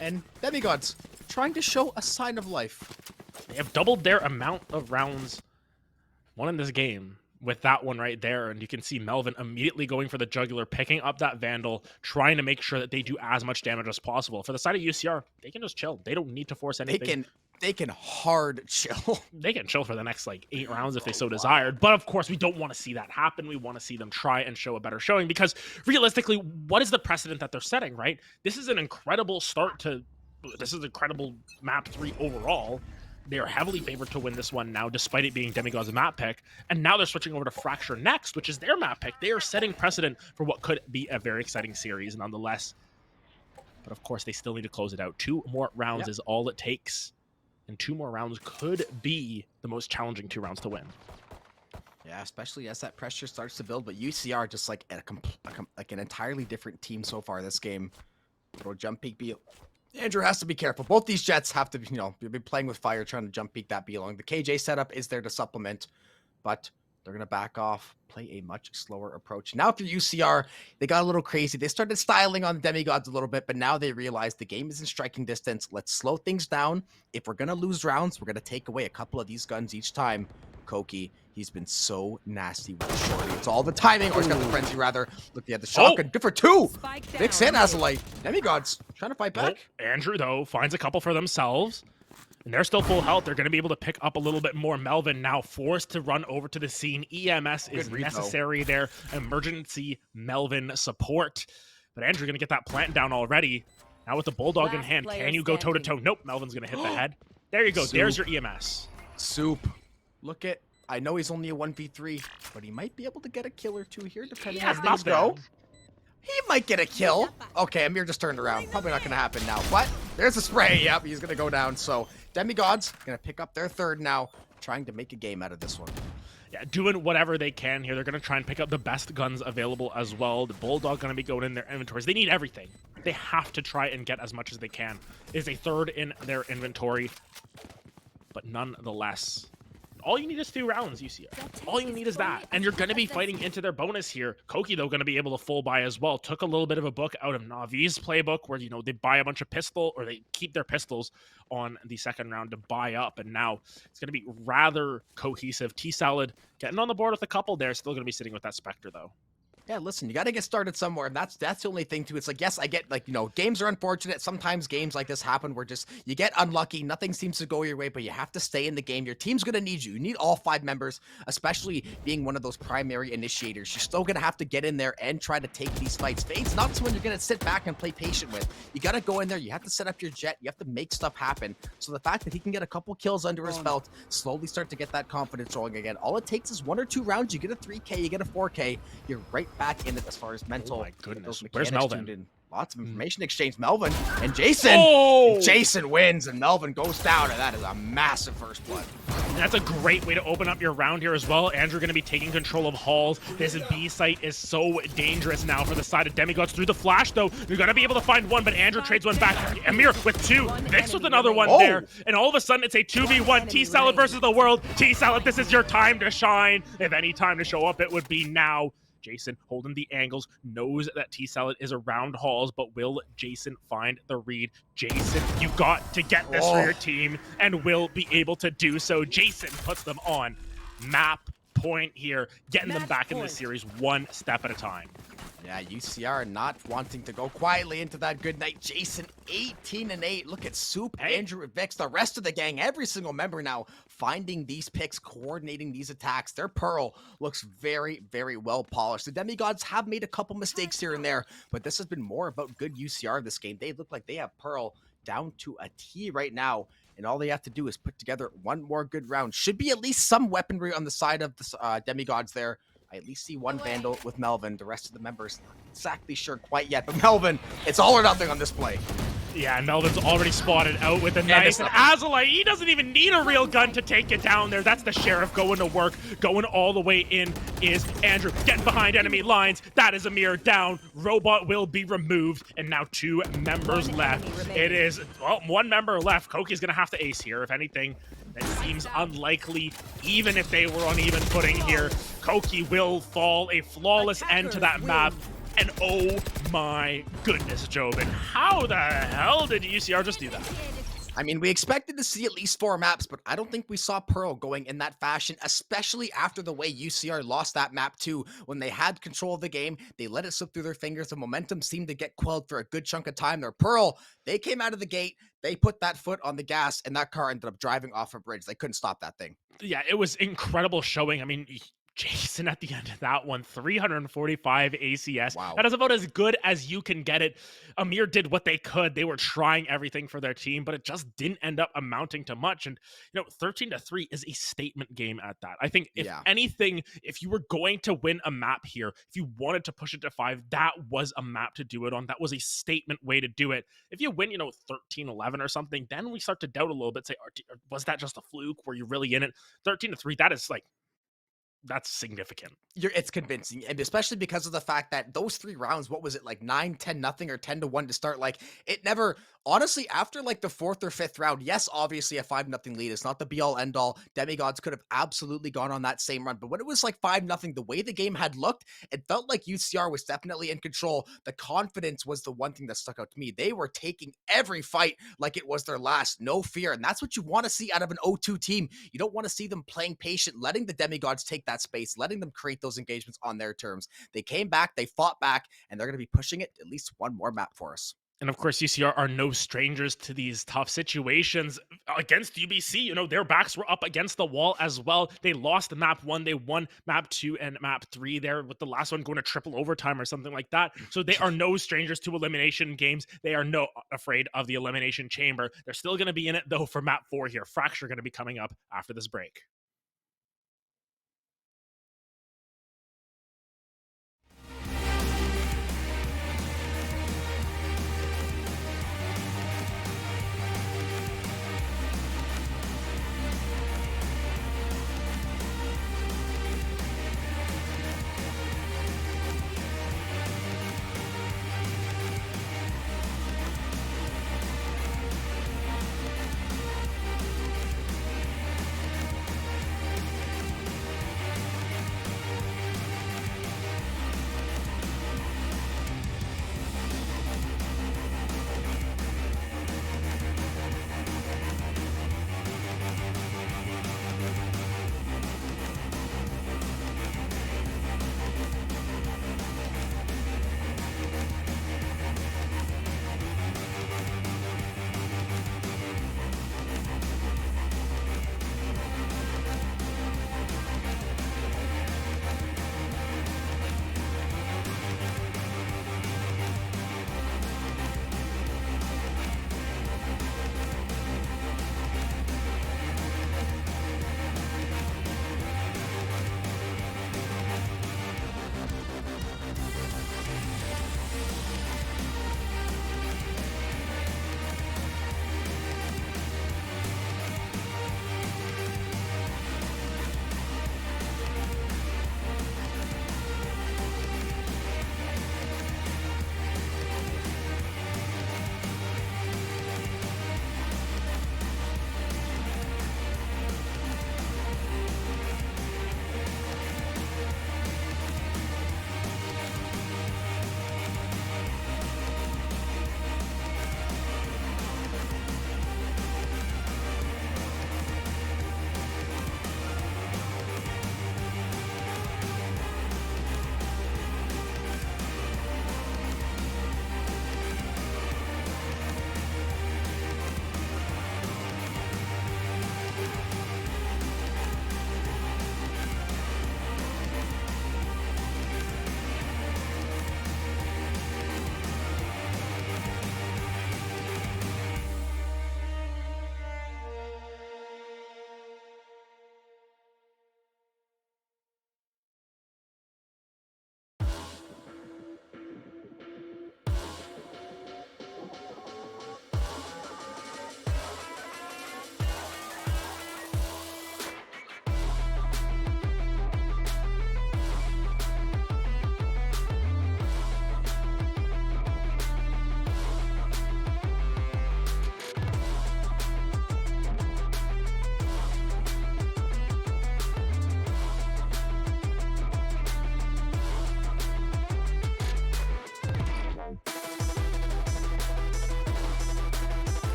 And Demigods trying to show a sign of life. They have doubled their amount of rounds won in this game with that one right there, and you can see Melvin immediately going for the jugular, picking up that Vandal, trying to make sure that they do as much damage as possible. For the side of UCR, they can just chill. They don't need to force anything. They can hard chill. They can chill for the next like 8 rounds if they so desired. But of course, we don't want to see that happen. We want to see them try and show a better showing because realistically, what is the precedent that they're setting, right? This is an incredible start to this is an incredible map 3 overall. They are heavily favored to win this one now, despite it being Demigod's map pick. And now they're switching over to Fracture next, which is their map pick. They are setting precedent for what could be a very exciting series nonetheless. But of course, they still need to close it out. 2 more rounds is all it takes. And 2 more rounds could be the most challenging 2 rounds to win. Yeah, especially as that pressure starts to build. But UCR just like like an entirely different team so far this game. Throw jump peek B. Andrew has to be careful. Both these Jets have to, you know, be playing with fire, trying to jump peek that B along. The KJ setup is there to supplement, but they're going to back off, play a much slower approach. Now for UCR, they got a little crazy. They started styling on Demigods a little bit, but now they realize the game is in striking distance. Let's slow things down. If we're going to lose rounds, we're going to take away a couple of these guns each time. Koki, he's been so nasty with the shorty. It's all the timing, or he's got the frenzy rather. Look, at the shotgun. Good for 2. Big Sand has a light. Demigods trying to fight back. Andrew, though, finds a couple for themselves. And they're still full health. They're going to be able to pick up a little bit more. Melvin now forced to run over to the scene. EMS is necessary there. Emergency Melvin support. But Andrew going to get that plant down already. Now with the Bulldog in hand, can you go toe-to-toe? Nope, Melvin's going to hit the head. There you go. Soup. There's your EMS. Soup. Look at, I know he's only a 1v3, but he might be able to get a kill or 2 here, depending on things go. He might get a kill. Okay, Amir just turned around. Probably not going to happen now. What? There's a spray. Yep, he's going to go down. So Demigods going to pick up their 3rd now, trying to make a game out of this one. Yeah, doing whatever they can here. They're going to try and pick up the best guns available as well. The Bulldog going to be going in their inventories. They need everything. They have to try and get as much as they can. Is a 3rd in their inventory. But nonetheless, all you need is 2 rounds, UCR. All you need is that. And you're going to be fighting into their bonus here. Koki, though, going to be able to full buy as well. Took a little bit of a book out of Navi's playbook where, you know, they buy a bunch of pistol, or they keep their pistols on the 2nd round to buy up. And now it's going to be rather cohesive. T-Salad getting on the board with a couple there. Still going to be sitting with that Spectre, though. Yeah, listen, you got to get started somewhere, and that's the only thing too. It's like, yes, I get, like, you know, games are unfortunate. Sometimes games like this happen where just you get unlucky, nothing seems to go your way, but you have to stay in the game. Your team's gonna need you. You need all 5 members, especially being one of those primary initiators. You're still gonna have to get in there and try to take these fights. Fade's not someone you're gonna sit back and play patient with. You gotta go in there. You have to set up your jet. You have to make stuff happen. So the fact that he can get a couple kills under his belt, slowly start to get that confidence rolling again. All it takes is 1 or 2 rounds. You get a 3K, you get a 4K. You're right back in it as far as mental. Oh my goodness. Those Where's mechanics Melvin? tuned in. Lots of information exchange. Melvin and Jason. Oh! And Jason wins and Melvin goes down, and that is a massive first blood. And that's a great way to open up your round here as well. Andrew going to be taking control of halls. This B site is so dangerous now for the side of Demigods. Through the flash, though, you're going to be able to find 1, but Andrew trades 1 back. Amir with 2. Vix with another one there. And all of a sudden, it's a 2v1. T-Salad versus the world. T-Salad, this is your time to shine. If any time to show up, it would be now. Jason holding the angles, knows that T-Salad is around halls, but will Jason find the read? Jason, you got to get this for your team, and will be able to do so. Jason puts them on map point here, getting them back in this series 1 step at a time. Yeah, UCR not wanting to go quietly into that good night. Jason, 18-8. Look at Soup, Hey. Andrew, Vix, the rest of the gang, every single member now finding these picks, coordinating these attacks. Their Pearl looks very, very well polished. The Demigods have made a couple mistakes here and there, but this has been more about good UCR this game. They look like they have Pearl down to a T right now, and all they have to do is put together one more good round. Should be at least some weaponry on the side of the Demigods there. I at least see one Vandal with Melvin. The rest of the members not exactly sure quite yet, but Melvin, it's all or nothing on this play. Yeah, and Melvin's already spotted out with a knife. And Azalite, he doesn't even need a real gun to take it down there. That's the Sheriff going to work. Going all the way in is Andrew. Getting behind enemy lines. That is Amir down. Robot will be removed. And now 2 members left. It is, well, 1 member left. Koki's going to have to ace here. If anything, that seems unlikely. Even if they were on even footing here, Koki will fall. A flawless end to that map. And oh my goodness, Jobin, how the hell did UCR just do that? I mean, we expected to see at least 4 maps, but I don't think we saw Pearl going in that fashion, especially after the way UCR lost that map too. When they had control of the game, they let it slip through their fingers. The momentum seemed to get quelled for a good chunk of time. Their Pearl, they came out of the gate, they put that foot on the gas, and that car ended up driving off a bridge. They couldn't stop that thing. Yeah, it was incredible showing. I mean, Jason at the end of that one, 345 ACS. Wow. That is about as good as you can get it. Amir did what they could. They were trying everything for their team, but it just didn't end up amounting to much. And, 13-3 is a statement game at that. I think if anything, if you were going to win a map here, if you wanted to push it to 5, that was a map to do it on. That was a statement way to do it. If you win, 13-11 or something, then we start to doubt a little bit, say, was that just a fluke? Were you really in it? 13-3, that is like, that's significant. It's convincing, and especially because of the fact that those 3 rounds, what was it, like 9-10-0 or 10-1 to start? Like, it never, honestly, after like the 4th or 5th round, yes, obviously a 5-0 lead. It's not the be-all end-all. Demigods could have absolutely gone on that same run, but when it was like 5-0, the way the game had looked, it felt like UCR was definitely in control. The confidence was the one thing that stuck out to me. They were taking every fight like it was their last, no fear, and that's what you want to see out of an O2 team. You don't want to see them playing patient, letting the Demigods take that space, letting them create those engagements on their terms. They came back, they fought back, and they're going to be pushing it at least one more map for us. And of course, UCR are no strangers to these tough situations. Against UBC, their backs were up against the wall as well. They lost map 1, they won map 2 and map 3 there, with the last one going to triple overtime or something like that. So they are no strangers to elimination games. They are no afraid of the elimination chamber. They're still going to be in it, though, for map 4 here. Fracture going to be coming up after this break.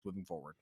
moving forward.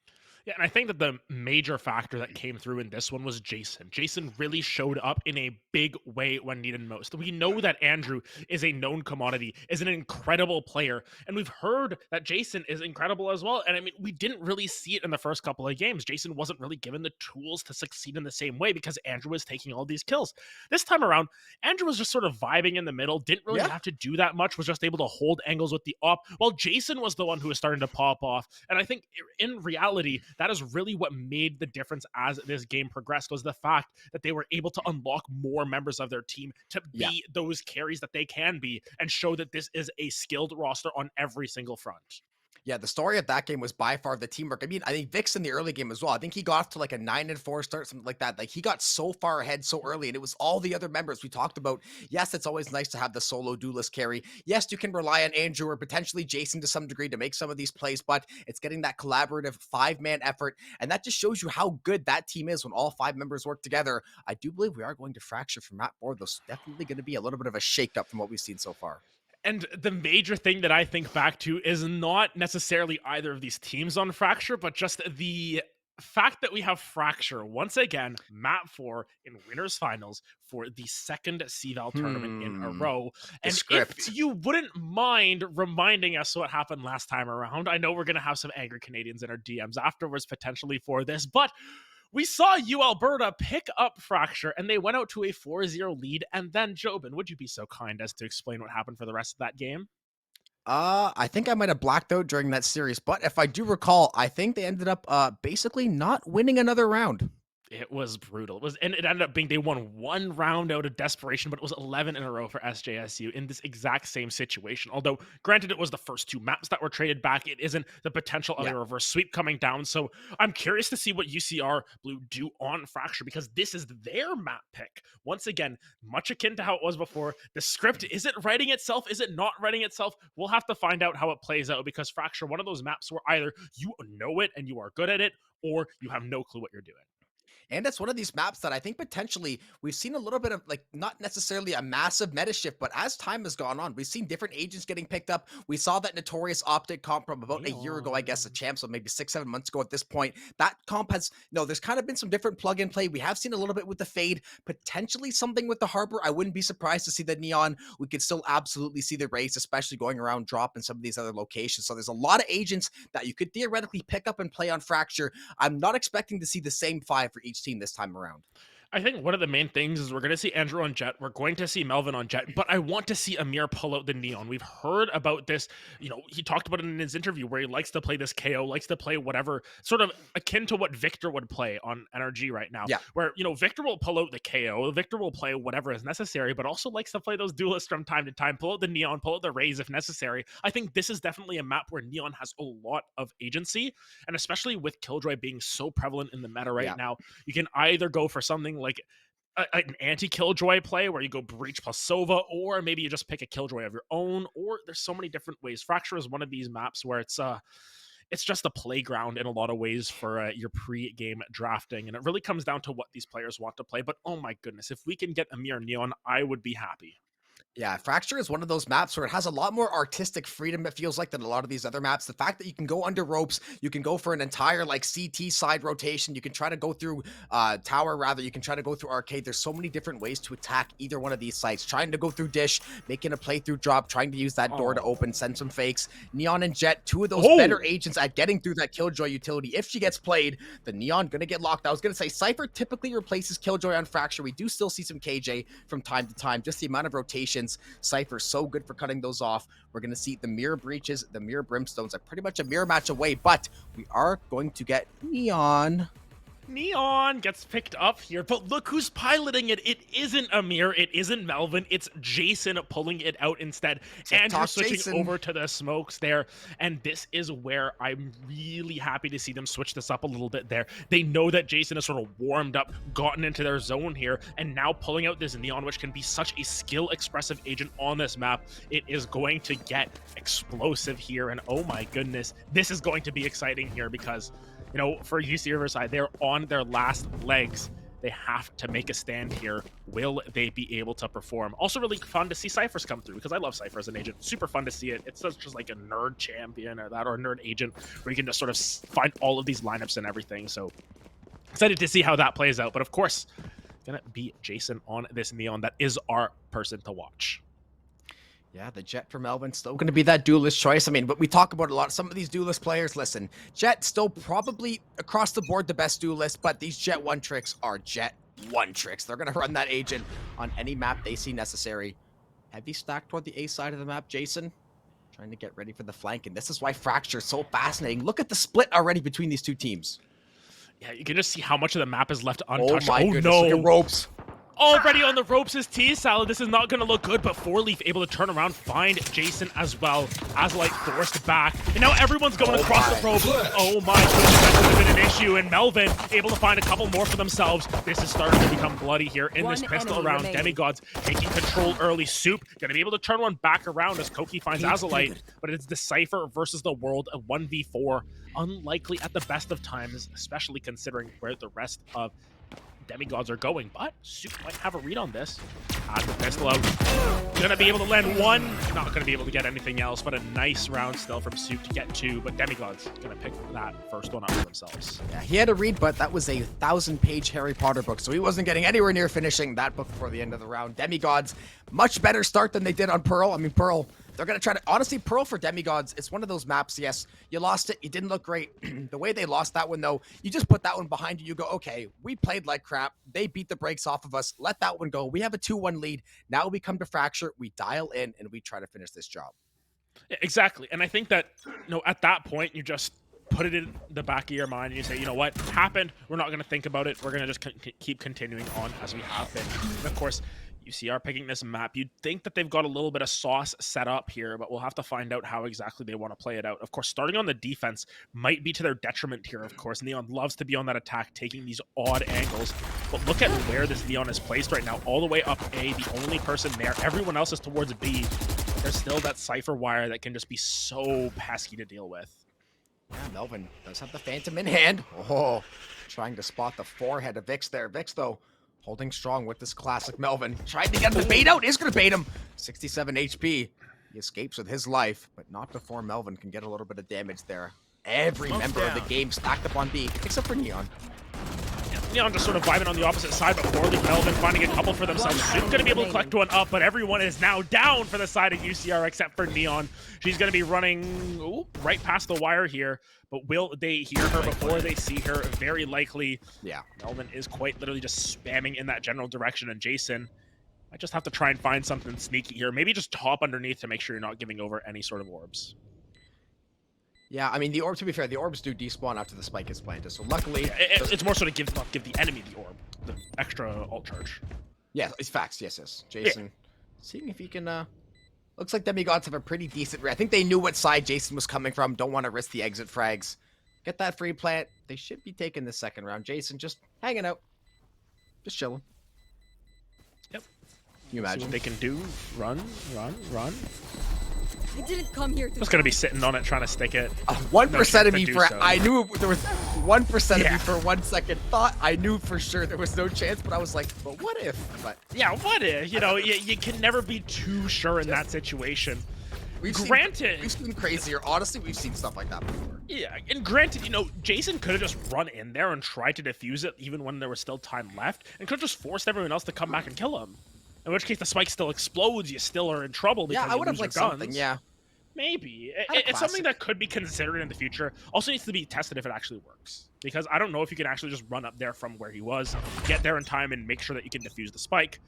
Yeah, and I think that the major factor that came through in this one was Jason. Jason really showed up in a big way when needed most. We know that Andrew is a known commodity, is an incredible player, and we've heard that Jason is incredible as well. And I mean, we didn't really see it in the first couple of games. Jason wasn't really given the tools to succeed in the same way because Andrew was taking all these kills. This time around, Andrew was just sort of vibing in the middle, didn't really have to do that much, was just able to hold angles with the op, while Jason was the one who was starting to pop off. And I think in reality, that is really what made the difference as this game progressed, was the fact that they were able to unlock more members of their team to be those carries that they can be and show that this is a skilled roster on every single front. Yeah, the story of that game was by far the teamwork. I mean, I think Vix in the early game as well. I think he got off to like a 9-4 start, something like that. Like he got so far ahead so early, and it was all the other members we talked about. Yes, it's always nice to have the solo duelist carry. Yes, you can rely on Andrew or potentially Jason to some degree to make some of these plays, but it's getting that collaborative 5-man effort, and that just shows you how good that team is when all 5 members work together. I do believe we are going to fracture from map 4, though. It's definitely going to be a little bit of a shakeup from what we've seen so far. And the major thing that I think back to is not necessarily either of these teams on Fracture, but just the fact that we have Fracture once again, map 4 in winners finals for the second CVAL tournament in a row. And if you wouldn't mind reminding us what happened last time around, I know we're going to have some angry Canadians in our DMs afterwards potentially for this, but we saw U Alberta pick up Fracture, and they went out to a 4-0 lead. And then, Jobin, would you be so kind as to explain what happened for the rest of that game? I think I might have blacked out during that series, but if I do recall, I think they ended up basically not winning another round. It was brutal. And it ended up being they won one round out of desperation, but it was 11 in a row for SJSU in this exact same situation. Although, granted, it was the first 2 maps that were traded back. It isn't the potential of a reverse sweep coming down. So I'm curious to see what UCR Blue do on Fracture, because this is their map pick. Once again, much akin to how it was before. The script, is it writing itself? Is it not writing itself? We'll have to find out how it plays out, because Fracture, one of those maps where either you know it and you are good at it, or you have no clue what you're doing. And it's one of these maps that I think potentially we've seen a little bit of, like, not necessarily a massive meta shift, but as time has gone on, we've seen different agents getting picked up. We saw that Notorious Optic comp from about a year ago, I guess, a champ, so maybe 6-7 months ago at this point. That comp has, there's kind of been some different plug and play. We have seen a little bit with the Fade, potentially something with the Harbor. I wouldn't be surprised to see the Neon. We could still absolutely see the Race, especially going around Drop and some of these other locations. So there's a lot of agents that you could theoretically pick up and play on Fracture. I'm not expecting to see the same 5 for each team this time around. I think one of the main things is we're going to see Andrew on Jet. We're going to see Melvin on Jet, but I want to see Amir pull out the Neon. We've heard about this. He talked about it in his interview where he likes to play this KO, likes to play whatever, sort of akin to what Victor would play on NRG right now. Yeah. Where, Victor will pull out the KO. Victor will play whatever is necessary, but also likes to play those duelists from time to time, pull out the Neon, pull out the Rays if necessary. I think this is definitely a map where Neon has a lot of agency, and especially with Killjoy being so prevalent in the meta right now, you can either go for something like an anti-Killjoy play where you go Breach plus Sova, or maybe you just pick a Killjoy of your own, or there's so many different ways. Fracture is one of these maps where it's just a playground in a lot of ways for your pre-game drafting, and it really comes down to what these players want to play. But oh my goodness, if we can get Amir Neon, I would be happy. Yeah, Fracture is one of those maps where it has a lot more artistic freedom, it feels like, than a lot of these other maps. The fact that you can go under ropes, you can go for an entire, like, CT side rotation, you can try to go through tower, rather, you can try to go through arcade. There's so many different ways to attack either one of these sites. Trying to go through Dish, making a playthrough drop, trying to use that door to open, send some fakes. Neon and Jet, 2 of those better agents at getting through that Killjoy utility. If she gets played, the Neon gonna get locked. I was gonna say, Cypher typically replaces Killjoy on Fracture. We do still see some KJ from time to time, just the amount of rotations. Cypher so good for cutting those off. We're going to see the Mirror Breaches, the Mirror Brimstones are pretty much a mirror match away, but we are going to get Neon. Neon gets picked up here, but look who's piloting it. It isn't Amir, it isn't Melvin, it's Jason pulling it out instead. Andrew switching over to the smokes there, and this is where I'm really happy to see them switch this up a little bit there. They know that Jason has sort of warmed up, gotten into their zone here, and now pulling out this Neon, which can be such a skill-expressive agent on this map. It is going to get explosive here, and oh my goodness, this is going to be exciting here because for UC Riverside, they're on their last legs. They have to make a stand here. Will they be able to perform? Also really fun to see Cyphers come through because I love Cypher as an agent. Super fun to see it. It's just like a nerd champion or a nerd agent where you can just sort of find all of these lineups and everything. So excited to see how that plays out. But of course, gonna be Jason on this Neon. That is our person to watch. Yeah, the Jet for Melvin still going to be that duelist choice. I mean, but we talk about a lot. Some of these duelist players, listen, Jet still probably across the board the best duelist, but these Jet 1 tricks are Jet 1 tricks. They're going to run that agent on any map they see necessary. Heavy stack toward the A side of the map, Jason. Trying to get ready for the flank, and this is why Fracture is so fascinating. Look at the split already between these two teams. Yeah, you can just see how much of the map is left untouched. Oh my goodness, no. look at ropes. Already on the ropes is T-Salad. This is not going to look good, but 4leaf able to turn around, find Jason as well. Azalite forced back. And now everyone's going across the rope. Oh my goodness, that could have been an issue. And Melvin able to find a couple more for themselves. This is starting to become bloody here in this pistol round. Demigods taking control early. Soup going to be able to turn one back around as Koki finds Azalite. But it's the Cypher versus the World, a 1v4. Unlikely at the best of times, especially considering where the rest of Demigods are going, but Soup might have a read on this. Has the pistol out. Gonna be able to land one. Not gonna be able to get anything else, but a nice round still from Soup to get two. But Demigods gonna pick that first one up for themselves. Yeah, he had a read, but that was a 1,000-page Harry Potter book, so he wasn't getting anywhere near finishing that book before the end of the round. Demigods, much better start than they did on Pearl. I mean, Pearl, they're going to try to... Honestly, Pearl for Demigods, it's one of those maps, yes, you lost it, you didn't look great. The way they lost that one, though, you just put that one behind you, you go, okay, we played like crap, they beat the brakes off of us, let that one go. We have a 2-1 lead, now we come to Fracture, we dial in, and we try to finish this job. Yeah, exactly, and I think that, at that point, you just put it in the back of your mind and you say, you know what, happened, we're not going to think about it, we're going to just keep continuing on as we have been. And of course, UCR picking this map, you'd think that they've got a little bit of sauce set up here, but we'll have to find out how exactly they want to play it out. Of course, starting on the defense might be to their detriment here, of course. Neon loves to be on that attack, taking these odd angles. But look at where this Neon is placed right now, all the way up A, the only person there. Everyone else is towards B. There's still that Cypher wire that can just be so pesky to deal with. Yeah, Melvin does have the Phantom in hand. Oh, trying to spot the forehead of Vix there. Vix, though, holding strong with this classic Melvin. Tried to get him to bait out. Is going to bait him. 67 HP. He escapes with his life, but not before Melvin can get a little bit of damage there. Every member of the game stacked up on B, except for Neon. Neon just sort of vibing on the opposite side, but poorly Melvin finding a couple for themselves. Soon going to be able to collect one up, but everyone is now down for the side of UCR except for Neon. She's going to be running right past the wire here, but will they hear her before they see her? Very likely. Yeah. Melvin is quite literally just spamming in that general direction, and Jason might just have to try and find something sneaky here. Maybe just hop underneath to make sure you're not giving over any sort of orbs. Yeah, I mean, the orb, to be fair, the orbs do despawn after the spike is planted, so luckily... It's more so to give the enemy the orb, the extra ult charge. Yeah, it's facts, yes. Jason, seeing if he can... Looks like Demigods have a pretty decent... I think they knew what side Jason was coming from, don't want to risk the exit frags. Get that free plant. They should be taking the second round. Jason just hanging out. Just chilling. Yep. Can you imagine? See what they can do? Run. I didn't come here to... Just gonna be sitting on it trying to stick it. 1% of me for... So. I knew there was 1% of me for 1 second thought. I knew for sure there was no chance, but I was like, but what if? But yeah, what if? You can never be too sure in that situation. We've granted, seen crazier. Honestly, we've seen stuff like that before. Yeah, and granted, Jason could have just run in there and tried to defuse it even when there was still time left, and could have just forced everyone else to come back and kill him. In which case, the spike still explodes. You still are in trouble because I would have liked something. Yeah. Maybe. It's something that could be considered in the future. Also needs to be tested if it actually works. Because I don't know if you can actually just run up there from where he was, get there in time, and make sure that you can defuse the spike.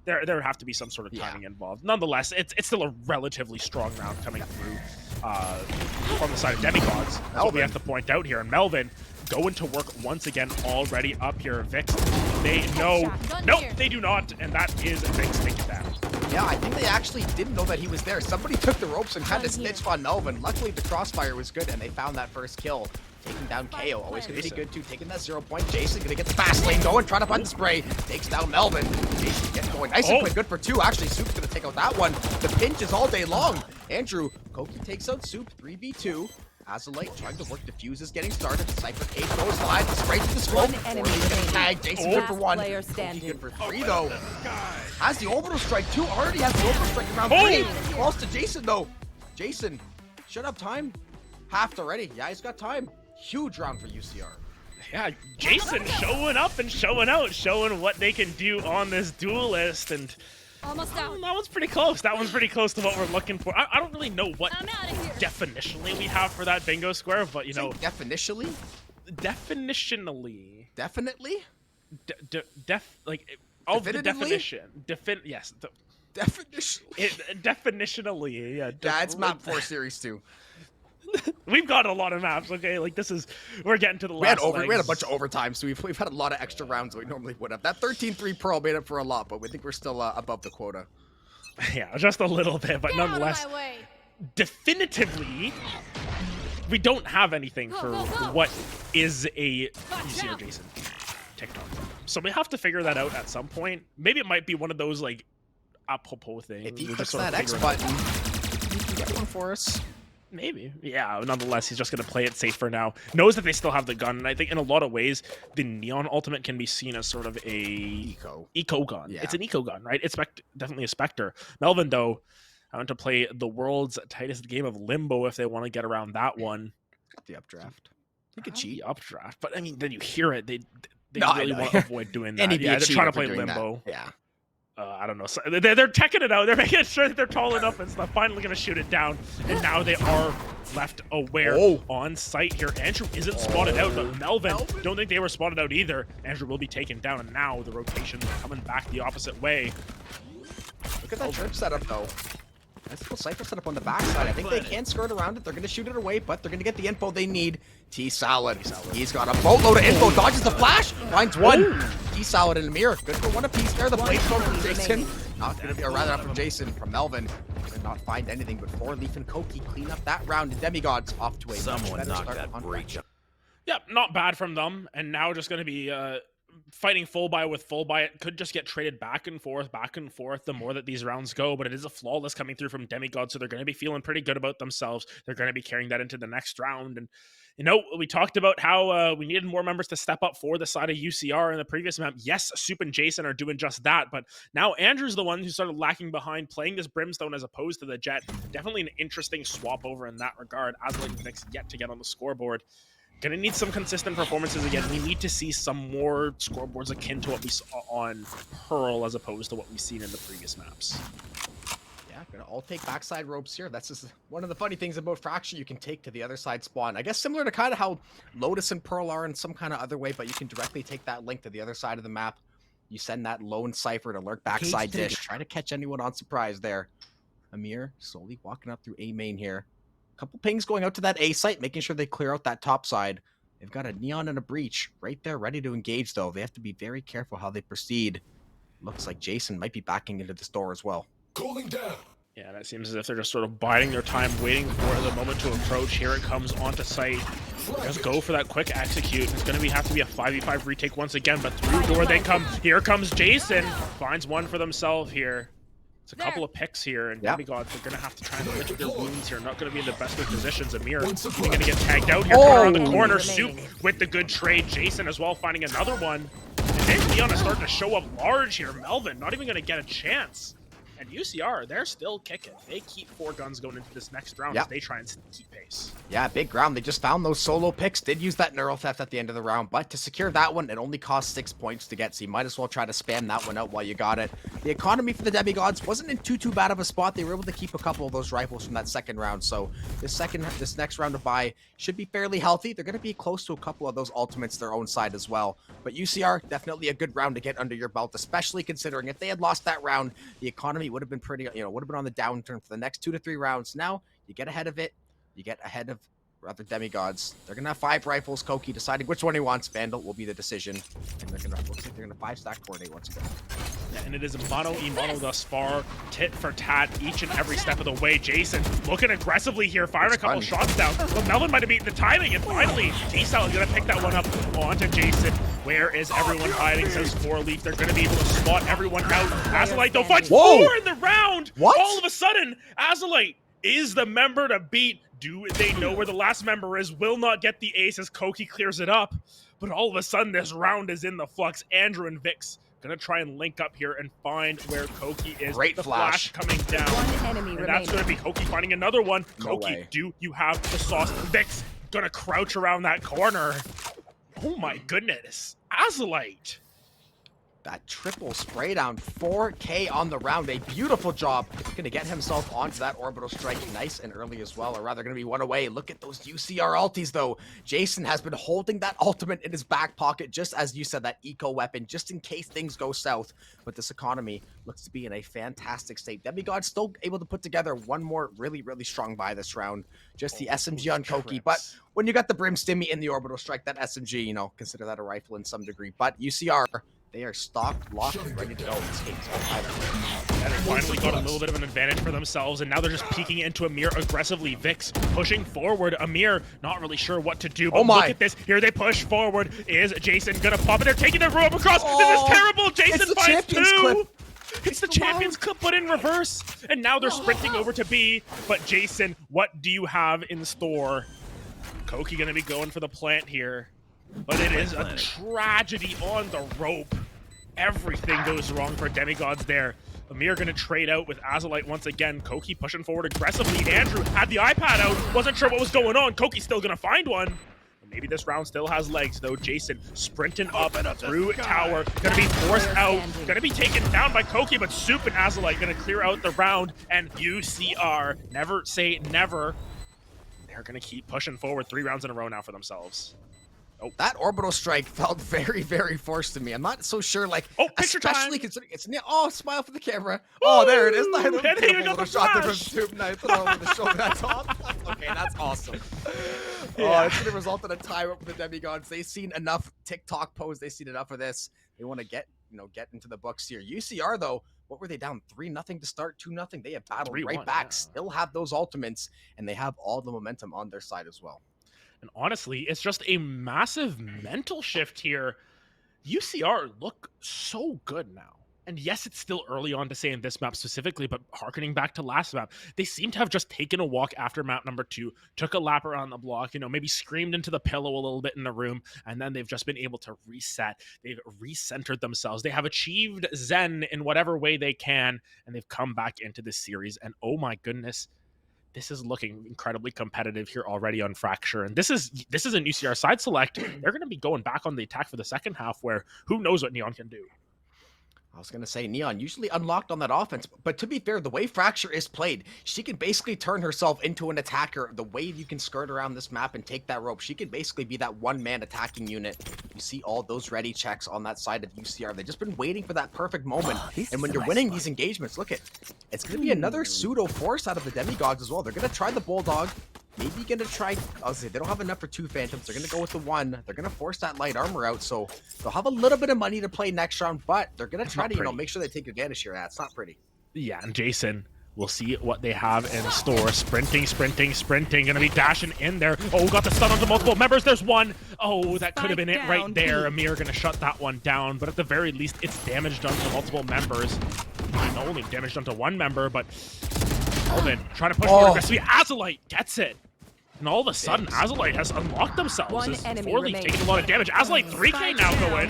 There would have to be some sort of timing involved. Nonetheless, it's still a relatively strong round coming through from the side of Demigods. That's what we have to point out here. And Melvin going to work once again already up here. Vix, they know. Nope, they do not. And that is Vix taking down. Yeah, I think they actually didn't know that he was there. Somebody took the ropes and kind of snitched on Melvin. Luckily, the crossfire was good, and they found that first kill. Taking down KO, always going to be good too. Taking that 0 point. Jason going to get the fast lane going, trying to find the spray. Takes down Melvin. Jason getting going nice and quick. Good for 2. Actually, Soup's going to take out that one. The pinch is all day long. Andrew, Koki takes out Soup, 3v2. Azulite trying to work defuse is getting started. Cypher 8 goes live, straight to the smoke. One enemy remaining. Tag, Jason good for Last 1. player Koki standing. good for 3 though. Has the orbital strike too. Already has the orbital strike in round 3. Falls to Jason though. Jason, should have time. Half already. Yeah, he's got time. Huge round for UCR. Yeah, Jason showing up and showing out, showing what they can do on this duelist, and Almost down. that one's pretty close. That one's pretty close to what we're looking for. I don't really know what I'm out of here. definitionally we have for that bingo square, but you know, Definitionally? definitionally, Definitely? like of the Definitively? definition, yes, Definitionally? definitionally, yeah. Yeah, it's map 4 series 2. We've got a lot of maps, okay? Like this is, we're getting to the We had last we had a legs. bunch of overtime, so we've had a lot of extra rounds than we normally would have. That 13-3 Pearl made up for a lot, but we think we're still above the quota. Yeah, just a little bit, but Get out of nonetheless, my way. definitively, we don't have anything for Go, go, go. what is a UCR Jason TikTok. So we have to figure that out at some point. Maybe it might be one of those like apropos things. If he we clicks just sort of that X figure it out. button, he can get one for us. Maybe. Yeah, nonetheless, he's just going to play it safe for now. Knows that they still have the gun, and I think in a lot of ways, the Neon Ultimate can be seen as sort of a eco gun. Yeah. It's an eco gun, right? It's definitely a Spectre. Melvin, though, having to play the world's tightest game of Limbo if they want to get around that one. Got the updraft. He could cheat. The updraft, but I mean, then you hear it. They No, I really know. want to avoid doing that. And he'd be Yeah, a they're cheater trying to for play doing that. Limbo. Yeah. I don't know. So they're checking it out. They're making sure that they're tall enough and stuff. Finally going to shoot it down. And now they are left aware on site here. Andrew isn't spotted out, but Melvin, don't think they were spotted out either. Andrew will be taken down, and now the rotation coming back the opposite way. Look at that trip setup, though. Nice little Cypher setup on the backside. I think they can skirt around it. They're going to shoot it away, but they're going to get the info they need. T-Salad. He's got a boatload of info. Dodges the flash. Finds one. T-Salad and Amir. Good for one apiece there. The plate from Jason. Not going to be, or rather not from Jason, from Melvin. Could not find anything, but 4-Leaf and Koki clean up that round. And Demigods off to a Someone knocked start that on breach. Yep, not bad from them. And now just going to be fighting full buy with full buy. It could just get traded back and forth the more that these rounds go, but it is a flawless coming through from Demigod, so they're going to be feeling pretty good about themselves. They're going to be carrying that into the next round. And you know, we talked about how we needed more members to step up for the side of UCR in the previous map. Yes, Soup and Jason are doing just that, but now Andrew's the one who started lacking behind, playing this Brimstone as opposed to the Jet. Definitely an interesting swap over in that regard, as like Nick's yet to get on the scoreboard. Gonna need some consistent performances again. We need to see some more scoreboards akin to what we saw on Pearl as opposed to what we've seen in the previous maps. Yeah, gonna all take backside ropes here. That's just one of the funny things about Fracture. You can take to the other side spawn. I guess similar to kind of how Lotus and Pearl are in some kind of other way, but you can directly take that link to the other side of the map. You send that lone Cypher to lurk backside dish. Try to catch anyone on surprise there. Amir slowly walking up through A main here. Couple pings going out to that A site, making sure they clear out that top side. They've got a Neon and a Breach right there ready to engage, though. They have to be very careful how they proceed. Looks like Jason might be backing into this door as well. Cooling down. Yeah, that seems as if they're just sort of biding their time, waiting for the moment to approach. Here it comes onto site. Just go for that quick execute. It's going to have to be a 5v5 retake once again, but through door they come. Here comes Jason. Finds one for themselves here. It's a couple of picks here, and Demigods are going to have to try and lick their wounds here. Not going to be in the best of positions. Amir going to get tagged out here. Coming around the corner. Soup with the good trade. Jason as well finding another one. And then Leon is starting to show up large here. Melvin not even going to get a chance. And UCR, they're still kicking. They keep 4 guns going into this next round as they try and keep pace. Yeah, big round. They just found those solo picks. Did use that Neural Theft at the end of the round, but to secure that one, it only cost 6 points to get, so you might as well try to spam that one out while you got it. The economy for the Demigods wasn't in too bad of a spot. They were able to keep a couple of those rifles from that second round, so this next round of buy should be fairly healthy. They're going to be close to a couple of those ultimates their own side as well. But UCR, definitely a good round to get under your belt, especially considering if they had lost that round, the economy would have been pretty, would have been on the downturn for the next 2 to 3 rounds. Now, you get ahead of it. You get ahead of rather Demigods. They're gonna have 5 rifles. Koki deciding which one he wants. Vandal will be the decision, and looks like they're gonna 5-stack coordinate once again. Yeah, and it is mono thus far, tit for tat, each and every step of the way. Jason looking aggressively here, firing a couple shots down, but Melvin might have beaten the timing, and finally, T-Cell is gonna pick that one up onto Jason. Where is everyone hiding? Says 4-Leaf. They're gonna be able to spot everyone out. Azulite though finds 4 in the round. What? All of a sudden, Azulite is the member to beat. Do they know where the last member is? Will not get the ace as Koki clears it up. But all of a sudden, this round is in the flux. Andrew and Vix gonna try and link up here and find where Koki is. Great the flash. coming down. One enemy And remaining. that's gonna be Koki finding another one. No Koki, way. do you have the sauce? Vix gonna crouch around that corner. Oh my goodness. Azalite. That triple spray down, 4K on the round. A beautiful job. Gonna get himself onto that orbital strike nice and early as well, or rather gonna be one away. Look at those UCR ultis though. Jason has been holding that ultimate in his back pocket, just as you said, that eco weapon, just in case things go south. But this economy looks to be in a fantastic state. Demigod still able to put together one more really, really strong buy this round. Just the SMG on Koki, but when you got the Brim Stimmy in the orbital strike, that SMG, you know, consider that a rifle in some degree. But UCR, they are stocked, locked, and ready to go. This game's And they finally got a little bit of an advantage for themselves, and now they're just peeking into Amir aggressively. Vix pushing forward. Amir not really sure what to do, but look at this. Here they push forward. Is Jason gonna pop it? They're taking the rope across. This is terrible. Jason finds two. It's the Champions Clip, but in reverse. And now they're sprinting over to B. But Jason, what do you have in store? Koki gonna be going for the plant here. But it is a tragedy on the rope. Everything goes wrong for Demigods there. Amir gonna trade out with Azalite once again. Koki pushing forward aggressively. Andrew had the iPad out. Wasn't sure what was going on. Koki's still gonna find one. Maybe this round still has legs, though. Jason sprinting up through tower. Gonna be forced out. Gonna be taken down by Koki, but Soup and Azalite gonna clear out the round. And UCR, never say never. They're gonna keep pushing forward 3 rounds in a row now for themselves. Oh. That orbital strike felt very, very forced to me. I'm not so sure, like, especially considering it's near. Oh, smile for the camera. Oh, there it is. Nice little shot there from Soup. Nice little over the shoulder. That's awesome. Okay, that's awesome. Oh, it's gonna result in a tie up for the Demigods. They've seen enough TikTok posts. They've seen enough of this. They want to get into the books here. UCR though, what were they down 3-0 to start? 2-0. They have battled right back. Yeah. Still have those ultimates, and they have all the momentum on their side as well. And honestly, it's just a massive mental shift here. UCR look so good now. And yes, it's still early on to say in this map specifically, but harkening back to last map, they seem to have just taken a walk after map number 2, took a lap around the block, maybe screamed into the pillow a little bit in the room, and then they've just been able to reset. They've recentered themselves. They have achieved Zen in whatever way they can, and they've come back into this series. And oh my goodness, this is looking incredibly competitive here already on Fracture. And this is an UCR side select. They're going to be going back on the attack for the second half, where who knows what Neon can do. I was going to say Neon usually unlocked on that offense, but to be fair, the way Fracture is played, she can basically turn herself into an attacker. The way you can skirt around this map and take that rope, she can basically be that one-man attacking unit. You see all those ready checks on that side of UCR. They've just been waiting for that perfect moment. And when you're winning these engagements, look it's going to be another pseudo force out of the Demigods as well. They're going to try the Bulldog. Maybe going to try, I'll say they don't have enough for 2 Phantoms. They're going to go with the 1. They're going to force that light armor out. So they'll have a little bit of money to play next round, but they're going to try to, make sure they take advantage here. That's not pretty. Yeah, and Jason, we'll see what they have in store. Sprinting. Going to be dashing in there. Oh, got the stun onto multiple members. There's one. Oh, that could have been it right there. Amir going to shut that one down, but at the very least, it's damage done to multiple members. Not only damage done to 1 member, but Alvin trying to push forward aggressively. Azalite gets it. And all of a sudden, Azalite has unlocked themselves. One enemy Forley taking a lot of damage. Azalite 3K now going.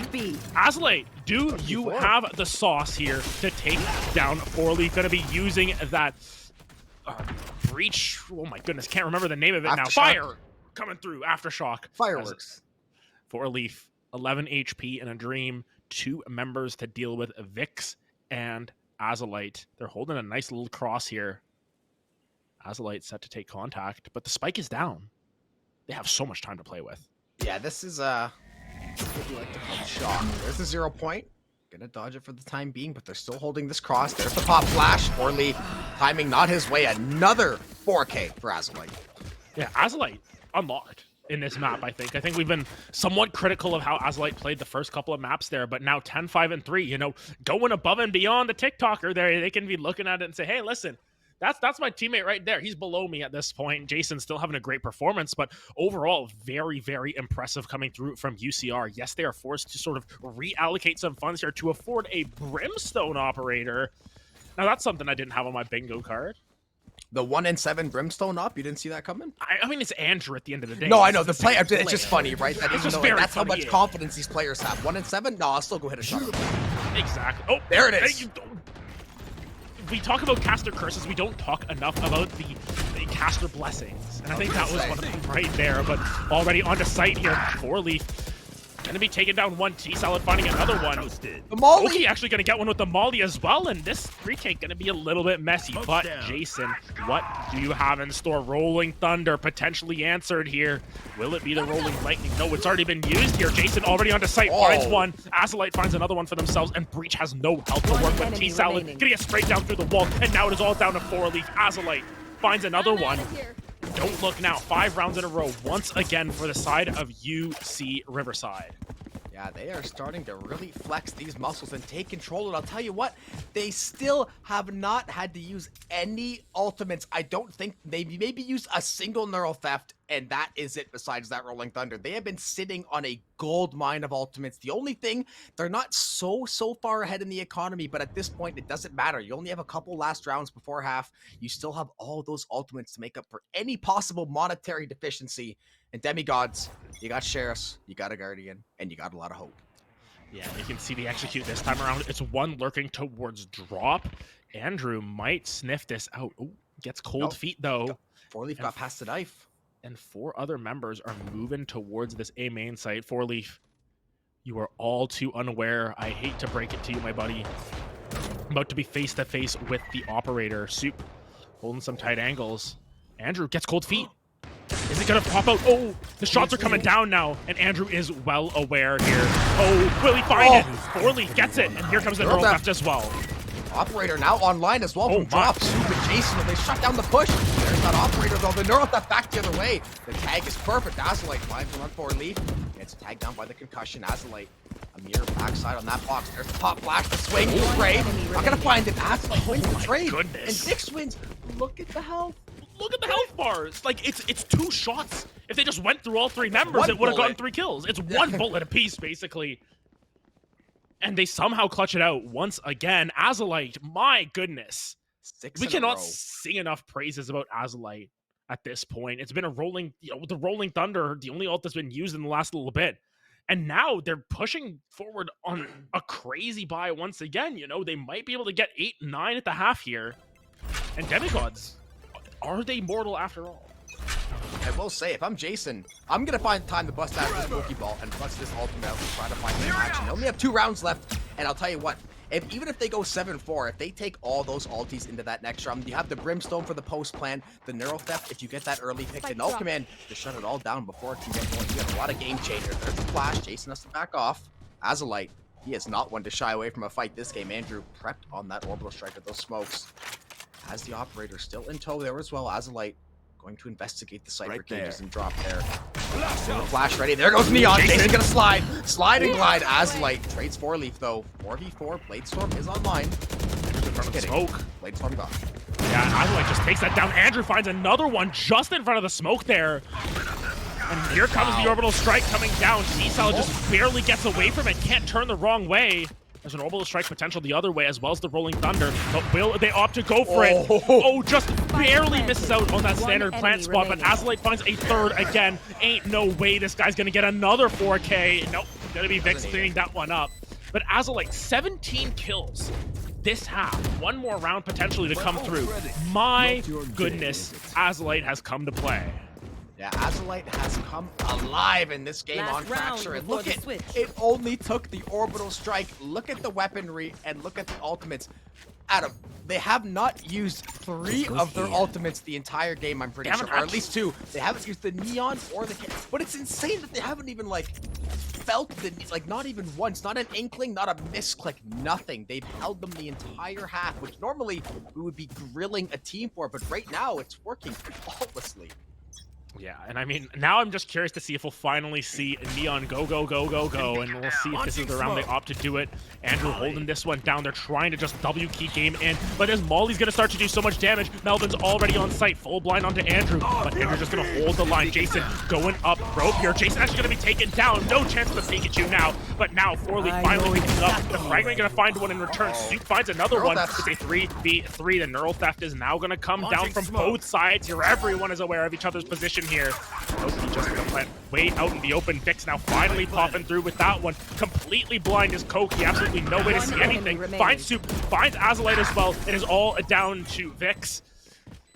Azalite, do you have the sauce here to take down Forley? Going to be using that breach. Oh my goodness, can't remember the name of it now. Fire coming through. Aftershock. Fireworks. Forley, 11 HP in a dream. 2 members to deal with, Vix and Azalite. They're holding a nice little cross here. Azalite set to take contact, but the spike is down. They have so much time to play with. Yeah, this is what you like to call shock. There's the 0 point. Gonna dodge it for the time being, but they're still holding this cross. There's the pop flash. Forley timing not his way. Another 4K for Azalite. Yeah, Azalite unlocked in this map, I think. I think we've been somewhat critical of how Azalite played the first couple of maps there, but now 10, 5, and 3, going above and beyond the TikToker there. They can be looking at it and say, hey, listen, That's my teammate right there. He's below me at this point. Jason's still having a great performance, but overall, very, very impressive coming through from UCR. Yes, they are forced to sort of reallocate some funds here to afford a Brimstone operator. Now, that's something I didn't have on my bingo card. The 1-7 Brimstone up. You didn't see that coming? I mean, it's Andrew at the end of the day. No, I It's know the the same player. It's just funny, right? That It's even just though, very that's how funny, much yeah. confidence these players have. 1-7. No, I'll still go hit a shot. Exactly. Oh, There it is. We talk about caster curses. We don't talk enough about the caster blessings, and I think that was one of them right there. But already onto site here, 4-Leaf. Gonna be taken down one. T-Salad finding another one. The Molly. Oki actually gonna get one with the Molly as well, and this retake gonna be a little bit messy. But Jason, what do you have in store? Rolling Thunder potentially answered here. Will it be the Rolling Lightning? No, it's already been used here. Jason already onto site, finds one. Azalite finds another one for themselves, and Breach has no health to work with. T-Salad gonna get sprayed down through the wall, and now it is all down to 4-Leaf. Azalite finds another one. Don't look now. 5 rounds in a row once again for the side of UC Riverside. Yeah, they are starting to really flex these muscles and take control. And I'll tell you what, they still have not had to use any ultimates. I don't think they maybe used a single neural theft, and that is it besides that Rolling Thunder. They have been sitting on a gold mine of ultimates. The only thing, they're not so far ahead in the economy, but at this point, it doesn't matter. You only have a couple last rounds before half. You still have all those ultimates to make up for any possible monetary deficiency. And demigods, you got Sheriffs, you got a Guardian, and you got a lot of hope. Yeah, you can see the execute this time around. It's one lurking towards drop. Andrew might sniff this out. Oh, gets cold feet though. 4-Leaf got past the knife. And 4 other members are moving towards this A main site. 4-Leaf, you are all too unaware. I hate to break it to you, my buddy. About to be face to face with the operator. Soup holding some tight angles. Andrew gets cold feet. Is it gonna pop out? Oh, the shots are coming down now, and Andrew is well aware here. Oh, will he find it? 4-Leaf gets it, and here comes the neural theft as well. Operator now online as well from Drop. Soup and Jason, and they shut down the push. There's that Operator though. The neural theft back the other way. The tag is perfect. Azalite finds one on 4-Leaf. It's tagged down by the concussion. Azalite, a mirror backside on that box. There's the pop flash, the swing, the spray. Not gonna find it. Azalite wins the trade. Goodness. And 6 wins. Look at the health. Look at the health bars. Like, it's 2 shots. If they just went through all 3 members, it would have gotten 3 kills. It's 1 bullet apiece, basically. And they somehow clutch it out once again. Azalite, my goodness. 6 We in a cannot row. sing enough praises about Azalite at this point. It's been a rolling, the Rolling Thunder, the only ult that's been used in the last little bit. And now they're pushing forward on a crazy buy once again. They might be able to get 8-9 at the half here. And Demigods, are they mortal after all? I will say, if I'm Jason, I'm going to find time to bust out this Pokeball and bust this ultimate out and try to find some action. They only have 2 rounds left, and I'll tell you what, even if they go 7-4, if they take all those ulties into that next round, you have the Brimstone for the post plan, the neural theft, if you get that early pick, the null command to shut it all down before it can get going. You have a lot of game changers. There's the flash. Jason has to back off. Azalite, he is not one to shy away from a fight this game. Andrew prepped on that orbital strike with those smokes. Has the operator still in tow there as well. Azalite going to investigate the site for cages and drop there. Flash ready. There goes Neon. Jason gonna slide. Slide and glide. Azalite trades 4-Leaf though. 4v4. Bladestorm is online. Smoke. Bladestorm gone. Yeah, Azalite just takes that down. Andrew finds another one just in front of the smoke there. And here comes the orbital strike coming down. T-Salad just barely gets away from it. Can't turn the wrong way. There's an orbital strike potential the other way, as well as the Rolling Thunder. But will they opt to go for it? Oh, just barely misses out on that standard plant spot. But Azalite finds a 3rd again. Ain't no way this guy's gonna get another 4K. Nope, gonna be Vix cleaning that one up. But Azalite, 17 kills this half. 1 more round potentially to come through. My goodness, Azalite has come to play. Yeah, Azalite has come alive in this game on Fracture. And look at it, only took the orbital strike. Look at the weaponry and look at the ultimates. Adam, they have not used 3 of their ultimates the entire game, I'm pretty sure. Or at least 2. They haven't used the Neon or the... But it's insane that they haven't even, felt the... not even once. Not an inkling, not a misclick, nothing. They've held them the entire half, which normally we would be grilling a team for. But right now, it's working flawlessly. Yeah, and I mean, now I'm just curious to see if we'll finally see Neon go, and we'll see if this is the round they opt to do it. Andrew holding this one down. They're trying to just W key game in, but as Molly's gonna start to do so much damage, Melvin's already on site, full blind onto Andrew, but Andrew's just gonna hold the line. Jason going up rope here. Jason actually gonna be taken down. No chance of the Pikachu now, but now Forley finally picks it up. The Fragment gonna find one in return. Soup finds another one. It's a 3v3. The Neural Theft is now gonna come down from both sides here. Everyone is aware of each other's position here. Koki just gonna plant way out in the open. Vix now finally popping through with that one. Completely blind is Koki. Absolutely no way to see anything. Finds Soup, finds Azalite as well. It is all down to Vix.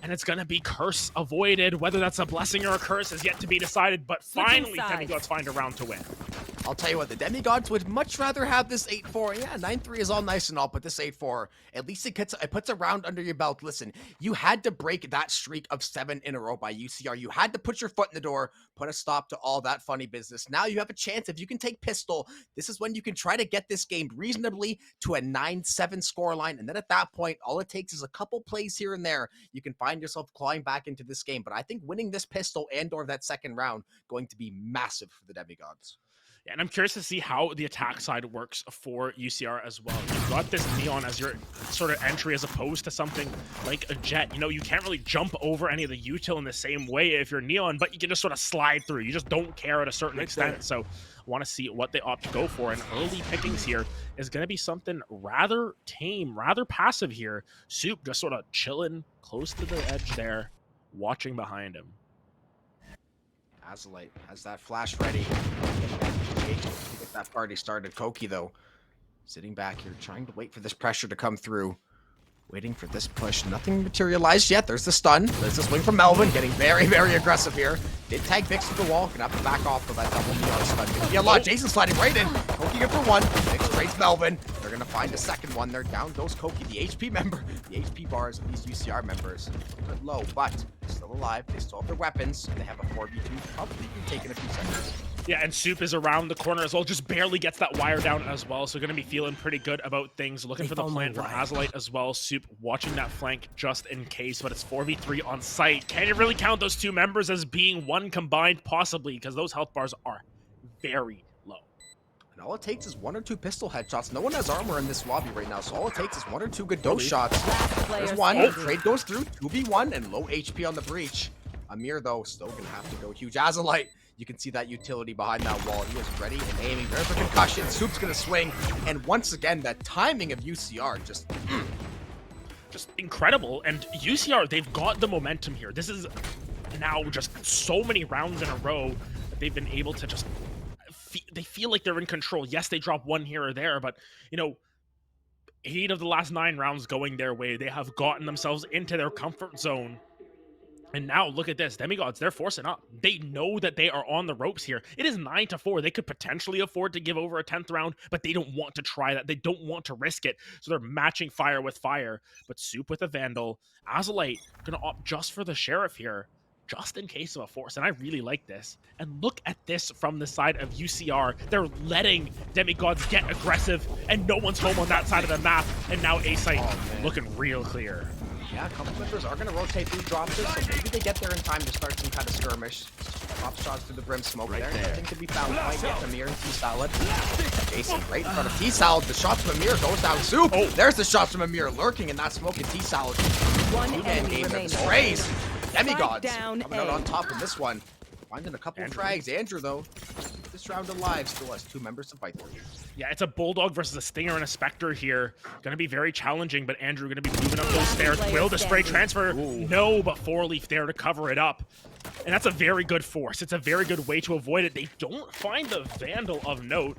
And it's gonna be curse avoided. Whether that's a blessing or a curse is yet to be decided, but finally Demigods find a round to win. I'll tell you what, the Demigods would much rather have this 8-4. Yeah, 9-3 is all nice and all, but this 8-4, at least it puts a round under your belt. Listen, you had to break that streak of 7 in a row by UCR. You had to put your foot in the door, put a stop to all that funny business. Now you have a chance. If you can take Pistol, this is when you can try to get this game reasonably to a 9-7 scoreline. And then at that point, all it takes is a couple plays here and there. You can find yourself clawing back into this game. But I think winning this Pistol and or that second round going to be massive for the Demigods. Yeah, and I'm curious to see how the attack side works for UCR as well. You've got this Neon as your sort of entry as opposed to something like a Jet. You know, you can't really jump over any of the util in the same way if you're Neon, but you can just sort of slide through. You just don't care at a certain extent. So I want to see what they opt to go for. And early pickings here is going to be something rather tame, rather passive here. Soup just sort of chilling close to the edge there, watching behind him. Azalite has that flash ready. Get that party started. Koki, though, sitting back here, trying to wait for this pressure to come through. Waiting for this push. Nothing materialized yet. There's the stun. There's the swing from Melvin. Getting very, very aggressive here. Did tag Vix to the wall. Gonna have to back off for that double Neon stun. Gonna be a lot. Jason sliding right in. Koki good for one. Vix trades Melvin. They're gonna find a second one. They're down goes Koki, the HP member. The HP bars of these UCR members a bit low, but still alive. They still have their weapons. They have a 4v2. Probably be taking a few seconds. Yeah, and Soup is around the corner as well. Just barely gets that wire down as well. So going to be feeling pretty good about things. Looking for the plant from Azalite as well. Soup watching that flank just in case, but it's 4v3 on site. Can you really count those two members as being one combined? Possibly, because those health bars are very low. And all it takes is 1 or 2 pistol headshots. No one has armor in this lobby right now, so all it takes is 1 or 2 good dose shots. There's one. Trade goes through. 2v1 and low HP on the breach. Amir, though, still going to have to go huge. Azalite. You can see that utility behind that wall. He is ready and aiming. There's a concussion. Soup's going to swing. And once again, that timing of UCR just incredible. And UCR, they've got the momentum here. This is now just so many rounds in a row that they've been able to just... They feel like they're in control. Yes, they drop one here or there, but, you know, 8 of the last 9 rounds going their way. They have gotten themselves into their comfort zone. And now look at this. Demigods, they're forcing up. They know that they are on the ropes here. It is 9-4. They could potentially afford to give over a 10th round, but they don't want to try that. They don't want to risk it. So they're matching fire with fire. But Soup with a Vandal. Azalite going to opt just for the Sheriff here, just in case of a force. And I really like this. And look at this from the side of UCR. They're letting Demigods get aggressive, and no one's home on that side of the map. And now A-Site looking real clear. Yeah, a couple members are going to rotate through drops, so maybe they get there in time to start some kind of skirmish. Pop shots through the brim smoke there. Nothing to be found quite yet. Amir and T-Salad. Jason right in front of T-Salad. The shots from Amir goes down. Soup. Oh, there's the shots from Amir lurking in that smoke, and T-Salad. Two-man game that sprays. Demigods coming out on top in this one. Finding a couple of frags. Andrew, though, this round alive, still has 2 members to fight for. Yeah, it's a Bulldog versus a Stinger and a Spectre here. Going to be very challenging, but Andrew going to be moving up those stairs. Will the spray transfer? Ooh. No, but 4-Leaf there to cover it up. And that's a very good force. It's a very good way to avoid it. They don't find the Vandal of note.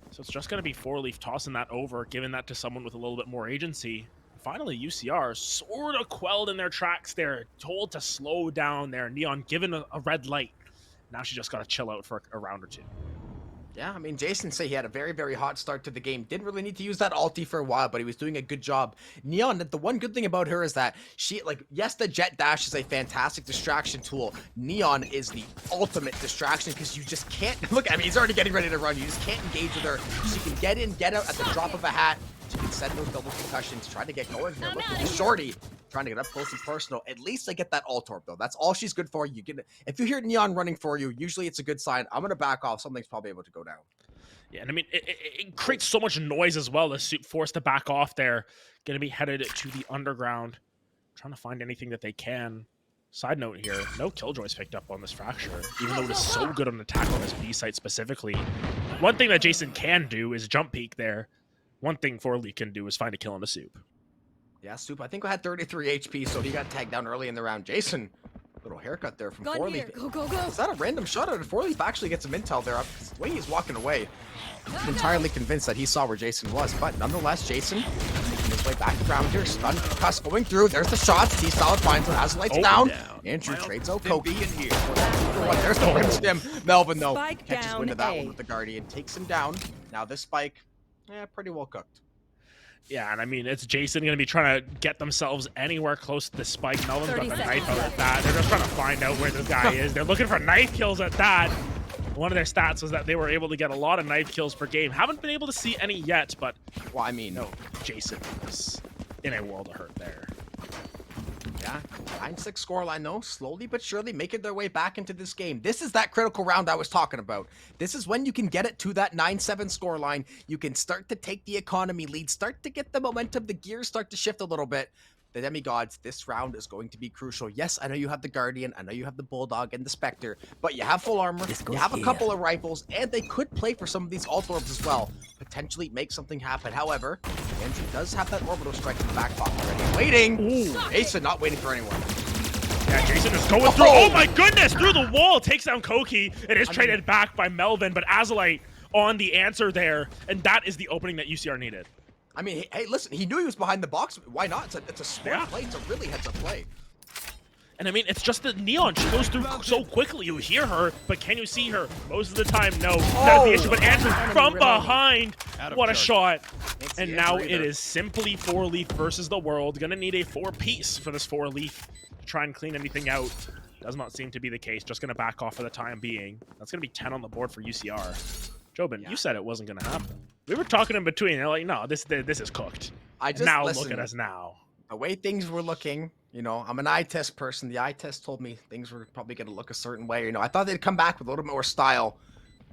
So it's just going to be 4-Leaf tossing that over, giving that to someone with a little bit more agency. Finally, UCR sort of quelled in their tracks there, told to slow down there. Neon given a red light. Now she just got to chill out for a round or 2. Yeah, I mean, Jason said he had a very, very hot start to the game. Didn't really need to use that ulti for a while, but he was doing a good job. Neon, the one good thing about her is that she, like, yes, the Jet Dash is a fantastic distraction tool. Neon is the ultimate distraction because you just can't, look, I mean, he's already getting ready to run. You just can't engage with her. She can get in, get out at the drop of a hat. She can send those double concussions, try to get going here. Look at Shorty. trying to get up close and personal. At least they get that ult orb, though. That's all she's good for. You get if you hear Neon running for you, usually it's a good sign. I'm gonna back off. Something's probably able to go down. Yeah, and I mean, it creates so much noise as well. The Soup forced to back off there. Going to be headed to the underground. Trying to find anything that they can. Side note here, no Killjoys picked up on this Fracture, even though it is so good on attack on this B site specifically. One thing that Jason can do is jump peek there. One thing Forley can do is find a kill on the Soup. Yeah, Soup, I think we had 33 HP, so he got tagged down early in the round. Jason, little haircut there from Forleaf. Go, go, go. Is that a random shot? Or did Forleaf actually get some intel there? The way he's walking away, I'm entirely convinced that he saw where Jason was. But nonetheless, Jason making his way back around here. Stun cuss going through. There's the shots. T-Solid finds one. Azulite's down. Andrew trades Okoki. There's the rim stim. Melvin, though, Spike catches down wind of that A. one with the Guardian. Takes him down. Now this spike, pretty well cooked. Yeah, and I mean, it's Jason going to be trying to get themselves anywhere close to the spike. Melvin's got 30 the seconds knife out at that. They're just trying to find out where this guy is. They're looking for knife kills at that. One of their stats was that they were able to get a lot of knife kills per game. Haven't been able to see any yet, but Well, I mean, no, Jason is in a world of hurt there. yeah, 9-6 scoreline though, slowly but surely making their way back into this game. This is that critical round I was talking about. This is when you can get it to that 9-7 scoreline. You can start to take the economy lead, start to get the momentum, the gears start to shift a little bit. The Demigods, this round is going to be crucial. Yes, I know you have the Guardian, I know you have the Bulldog and the Spectre, but you have full armor, you have a couple of rifles, and they could play for some of these ult orbs as well. Potentially make something happen. However, Andrew does have that orbital strike in the back pocket already. Waiting! Ooh. Jason not waiting for anyone. Yeah, Jason is going through. Oh my goodness! Through the wall, takes down Koki. It is traded back by Melvin, but Azulite on the answer there, and that is the opening that UCR needed. I mean, hey, listen, he knew he was behind the box. Why not? It's a smart play. It's a really heads-up play. And I mean, it's just that Neon, she goes through so quickly. You hear her, but can you see her? Most of the time, no. That's the issue. But Andrew from behind, what a shot. And now it is simply 4-Leaf versus the world. Gonna need a 4-piece for this 4-Leaf to try and clean anything out. Does not seem to be the case. Just gonna back off for the time being. That's gonna be 10 on the board for UCR. Jobin, you said it wasn't gonna happen. We were talking in between. They're like, no, this is cooked. Now look at us now. The way things were looking, you know, I'm an eye test person. The eye test told me things were probably going to look a certain way. You know, I thought they'd come back with a little bit more style.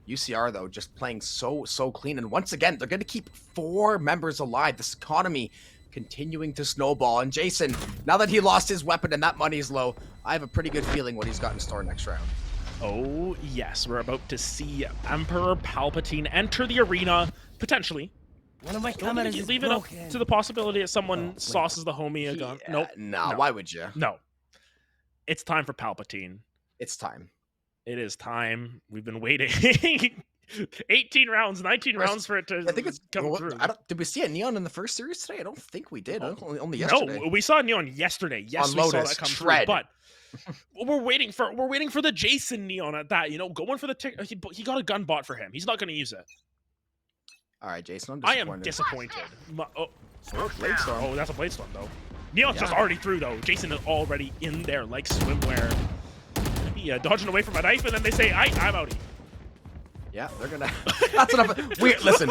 UCR, though, just playing so clean. And once again, they're going to keep 4 members alive. This economy continuing to snowball. And Jason, now that he lost his weapon and that money's low, I have a pretty good feeling what he's got in store next round. Oh, yes. We're about to see Emperor Palpatine enter the arena, potentially. One of my cameras is leave it up to the possibility that someone sauces the homie a gun. Nope. Nah, why would you? No. It's time for Palpatine. It's time. It is time. We've been waiting. 18 rounds, 19 rounds for it to come through. Did we see a Neon in the first series today? I don't think we did. Only yesterday. No, we saw Neon yesterday. Yes, we saw that come through. But we're waiting for the Jason Neon at that. You know, going for the tick. He got a gun bought for him. He's not going to use it. All right, Jason. I am disappointed. Bladestorm. Oh, that's a Bladestorm though. Neon's just already through though. Jason is already in there like swimwear. Maybe dodging away from a knife, and then they say, I'm outie. Yeah, they're gonna. That's enough. Listen,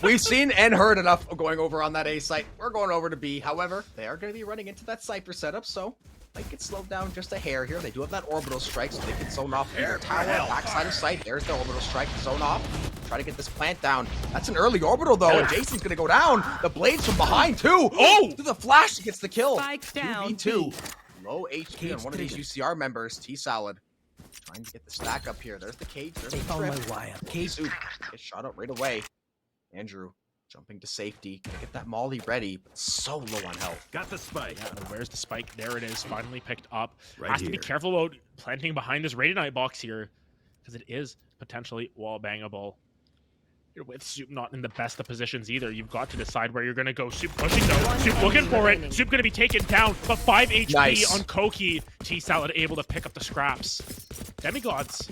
we've seen and heard enough of going over on that A site. We're going over to B. However, they are going to be running into that Cypher setup, so might get slowed down just a hair here. They do have that orbital strike, so they can zone off either tower, backside of site. There's the orbital strike, zone off. Try to get this plant down. That's an early orbital though, and Jason's gonna go down. The blades from behind too. Oh, to the flash gets the kill. 2v2. Low HP on one of these UCR members. T-Salad. Trying to get the stack up here. There's the cage. There's the trip. Cage gets shot out right away. Andrew jumping to safety. Gonna get that molly ready, but so low on health. Got the spike. Yeah, where's the spike? There it is. Finally picked up. Has to be careful about planting behind this Radiant box here, because it is potentially wall bangable. You're with Soup not in the best of positions either. You've got to decide where you're going to go. Soup pushing though. Soup looking for it. Soup going to be taken down, but 5 HP on Koki. T-Salad able to pick up the scraps. Demigods,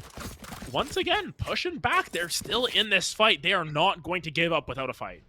once again, pushing back. They're still in this fight. They are not going to give up without a fight.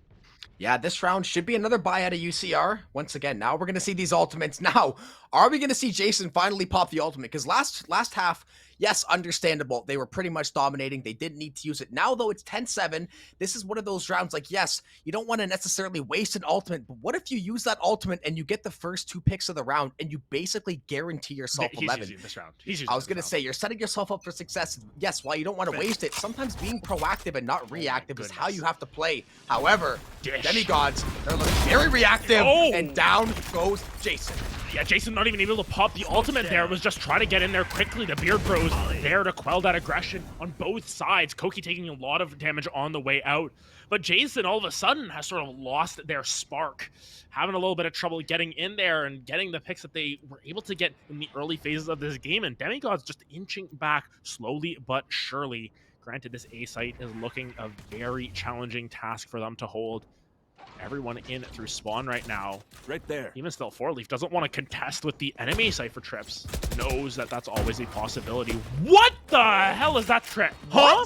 Yeah, this round should be another buy out of UCR. Once again, now we're going to see these ultimates. Now, are we going to see Jason finally pop the ultimate? Because last half, Yes, understandable. They were pretty much dominating. They didn't need to use it. Now, though, it's 10-7. This is one of those rounds, like, yes, you don't want to necessarily waste an ultimate, but what if you use that ultimate and you get the first 2 picks of the round and you basically guarantee yourself He's 11? using this round. He's using I was this going to round. say, you're setting yourself up for success. Yes, while you don't want to waste it, sometimes being proactive and not reactive is how you have to play. However, Demigods, they're looking very reactive, and down goes Jason. Yeah, Jason not even able to pop the ultimate there, was just trying to get in there quickly. The Beard Bros there to quell that aggression on both sides. Koki taking a lot of damage on the way out. But Jason all of a sudden has sort of lost their spark, having a little bit of trouble getting in there and getting the picks that they were able to get in the early phases of this game. And Demigods just inching back slowly but surely. Granted, this A site is looking a very challenging task for them to hold. Everyone in through spawn right now. Right there. Even still, 4leaf doesn't want to contest with the enemy Cypher trips. Knows that that's always a possibility. What the hell is that trip? Huh?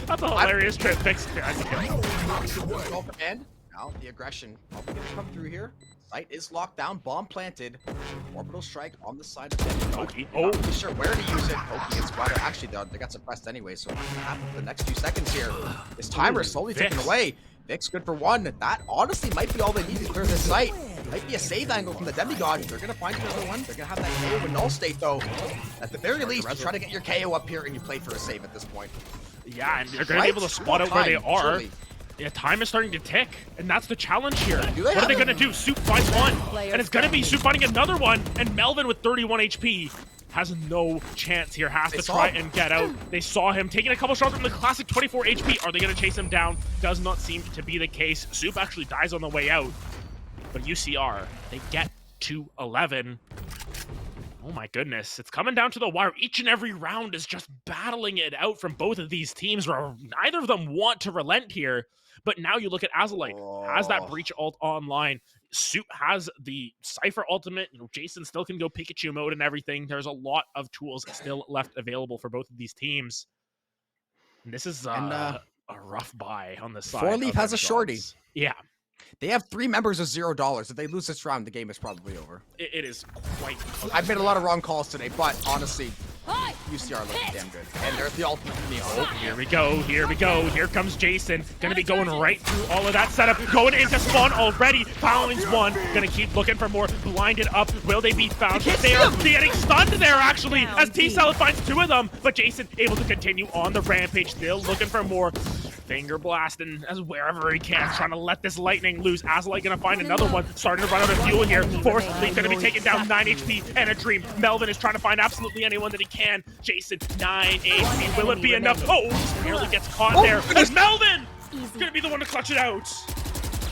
That's a hilarious trip fix. Well, command. Now the aggression probably going to come through here. Site is locked down, bomb planted. Orbital strike on the side of Demigod. Koki. Not really sure where to use it. Koki and Squatter, actually, they got suppressed anyway, so what's gonna happen for the next few seconds here? This timer is slowly taken away. Vix good for 1. That honestly might be all they need to clear this site. Might be a save angle from the Demigod. They're gonna find another one. They're gonna have that KO in null state though. At the very least, you try to get your KO up here and you play for a save at this point. Yeah, and they're gonna be able to spot out where they are. Surely. Yeah, time is starting to tick, and that's the challenge here. What are they going to do? Soup finds one, and it's going to be Soup finding another one, and Melvin with 31 HP has no chance here, has to try and get out. They saw him taking a couple shots from the classic 24 HP. Are they going to chase him down? Does not seem to be the case. Soup actually dies on the way out, but UCR, they get to 11. Oh my goodness, it's coming down to the wire. Each and every round is just battling it out from both of these teams, where neither of them want to relent here. But now you look at Azulite, has that Breach ult online. Soup has the Cypher ultimate. You know, Jason still can go Pikachu mode and everything. There's a lot of tools still left available for both of these teams. And this is a rough buy on the side. 4leaf has a shorty. Yeah. They have 3 members of $0. If they lose this round, the game is probably over. It is quite close. I've made a lot of wrong calls today, but honestly, UCR looking damn good. And there's the ultimate from the Oh, here we go, here we go. Here comes Jason. Gonna be going right through all of that setup. Going into spawn already. Fouling's one. Gonna keep looking for more. Blinded up. Will they be found? They are getting stunned there, actually, as T-Salad finds 2 of them. But Jason able to continue on the rampage. Still looking for more. Finger blasting as wherever he can, trying to let this lightning loose. Azulite gonna find another one. Starting to run out of fuel here. Forcefully gonna be taken down, 9 HP and a dream. Melvin is trying to find absolutely anyone that he can. Jason, 9 HP. Will it be enough? Oh, just barely gets caught there. As Melvin gonna be the one to clutch it out.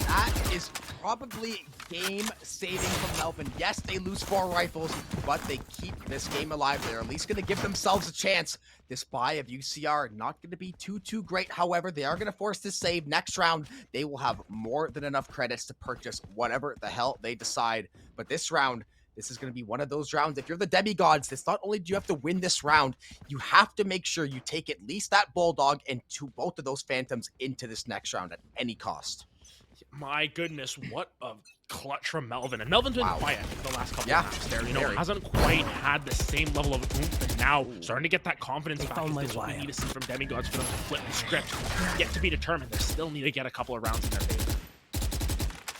That is probably game-saving from Melvin. Yes, they lose 4 rifles, but they keep this game alive. They're at least going to give themselves a chance. This buy of UCR not going to be too great. However, they are going to force this save. Next round, they will have more than enough credits to purchase whatever the hell they decide. But this round, this is going to be one of those rounds. If you're the Demigods, it's not only do you have to win this round, you have to make sure you take at least that Bulldog and both of those Phantoms into this next round at any cost. My goodness, what a clutch from Melvin. And Melvin's been quiet the last couple of maps there. You know, hasn't quite had the same level of oomph, and now starting to get that confidence back. This is what we need to see from Demigods for them to flip the script. Yet to be determined. They still need to get a couple of rounds in their favor.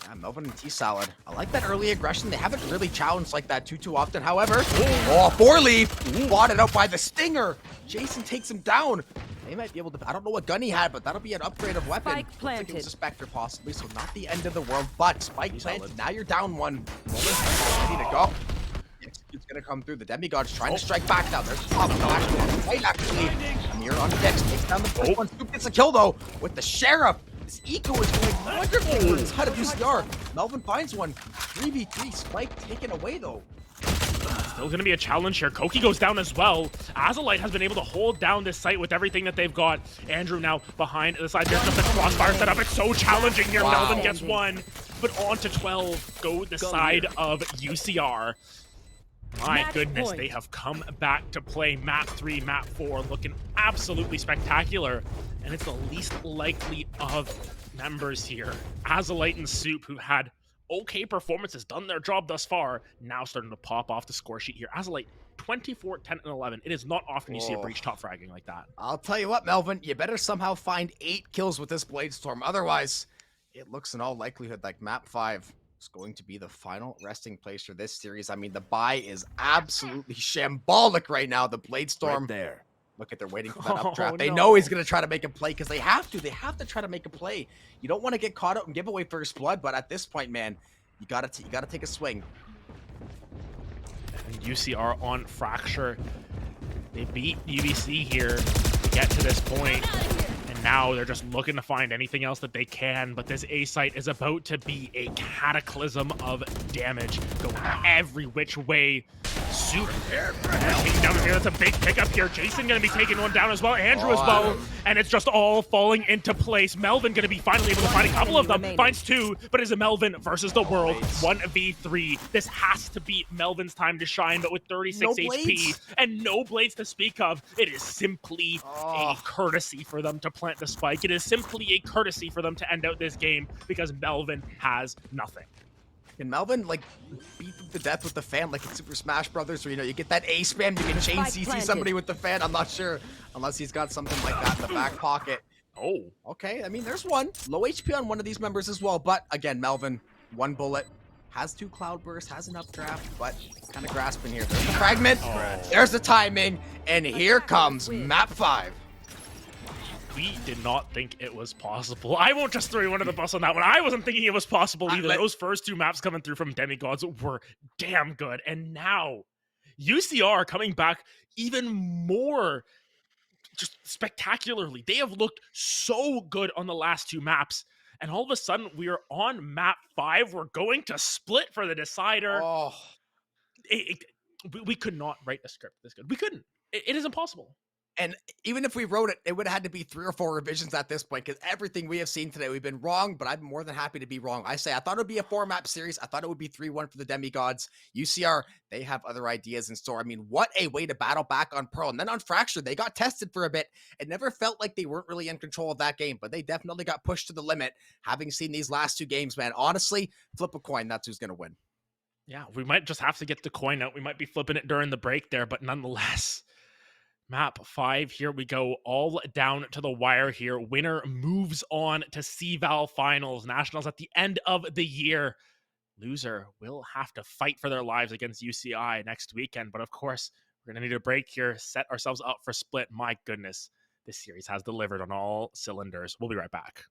Yeah, Melvin and T-Salad. I like that early aggression. They haven't really challenged like that too often. However, 4leaf bought it out by the Stinger. Jason takes him down. They might be able to, I don't know what gun he had, but that'll be an upgrade of weapon. Spike planted. I think it was a Spectre possibly, so not the end of the world, but Spike planted. Now you're down 1. Ready to go. It's gonna come through. The Demigod's trying to strike back now. There's the top. No, actually. Amir on decks takes down the first one. Scoop gets a kill though with the Sheriff. This eco is going wonderful inside of UCR. Melvin finds one. 3v3. Spike taken away though. Still going to be a challenge here. Koki goes down as well. Azulite has been able to hold down this site with everything that they've got. Andrew now behind the side. There's just the crossfire set up. It's so challenging here. Melvin gets 1. But on to 12 go the side of UCR. My goodness, they have come back to play map 3, map 4, looking absolutely spectacular. And it's the least likely of members here. Azulite and Soup, who had okay performances, done their job thus far, now starting to pop off the score sheet here. As of late, 24, 10, and 11. It is not often you see a Breach top fragging like that. I'll tell you what, Melvin, you better somehow find 8 kills with this Bladestorm. Otherwise, it looks in all likelihood like map 5 is going to be the final resting place for this series. I mean, the buy is absolutely shambolic right now. The Bladestorm, Right there. look at, they're waiting for that Oh, updraft. They no. know he's going to try to make a play because they have to. They have to try to make a play. You don't want to get caught out and give away first blood, but at this point, man, you gotta take a swing. And UCR on Fracture. They beat UBC here to get to this point. And now they're just looking to find anything else that they can. But this A site is about to be a cataclysm of damage going every which way. Super taking down here. That's a big pickup here. Jason gonna be taking one down as well. Andrew as well. And it's just all falling into place. Melvin gonna be finally able to find a couple of them. Finds 2, but is it Melvin versus the world? 1v3. This has to be Melvin's time to shine, but with 36 HP and no blades to speak of, it is simply a courtesy for them to plant the spike. It is simply a courtesy for them to end out this game because Melvin has nothing. Can Melvin, like, beat them to death with the fan like in Super Smash Brothers, where, you know, you get that A spam, you can chain CC somebody with the fan? I'm not sure, unless he's got something like that in the back pocket. Oh. Okay, I mean, there's one. Low HP on one of these members as well, but again, Melvin, 1 bullet, has 2 cloud bursts, has an updraft, but kind of grasping here. There's the fragment, there's the timing, and here comes map 5. We did not think it was possible. I won't just throw you under the bus on that one. I wasn't thinking it was possible either. Those first 2 maps coming through from Demigods were damn good. And now, UCR coming back even more just spectacularly. They have looked so good on the last 2 maps. And all of a sudden, we are on map 5. We're going to split for the decider. Oh. We could not write a script this good. We couldn't. It is impossible. And even if we wrote it, it would have had to be 3 or 4 revisions at this point, because everything we have seen today, we've been wrong, but I'm more than happy to be wrong. I thought it would be a 4-map series. I thought it would be 3-1 for the Demigods. UCR, they have other ideas in store. I mean, what a way to battle back on Pearl. And then on Fracture, they got tested for a bit. It never felt like they weren't really in control of that game, but they definitely got pushed to the limit, having seen these last 2 games, man. Honestly, flip a coin. That's who's going to win. Yeah, we might just have to get the coin out. We might be flipping it during the break there, but nonetheless... Map 5, here we go, all down to the wire here. Winner moves on to CVAL Finals. Nationals at the end of the year. Loser will have to fight for their lives against UCI next weekend. But of course, we're going to need a break here, set ourselves up for split. My goodness, this series has delivered on all cylinders. We'll be right back.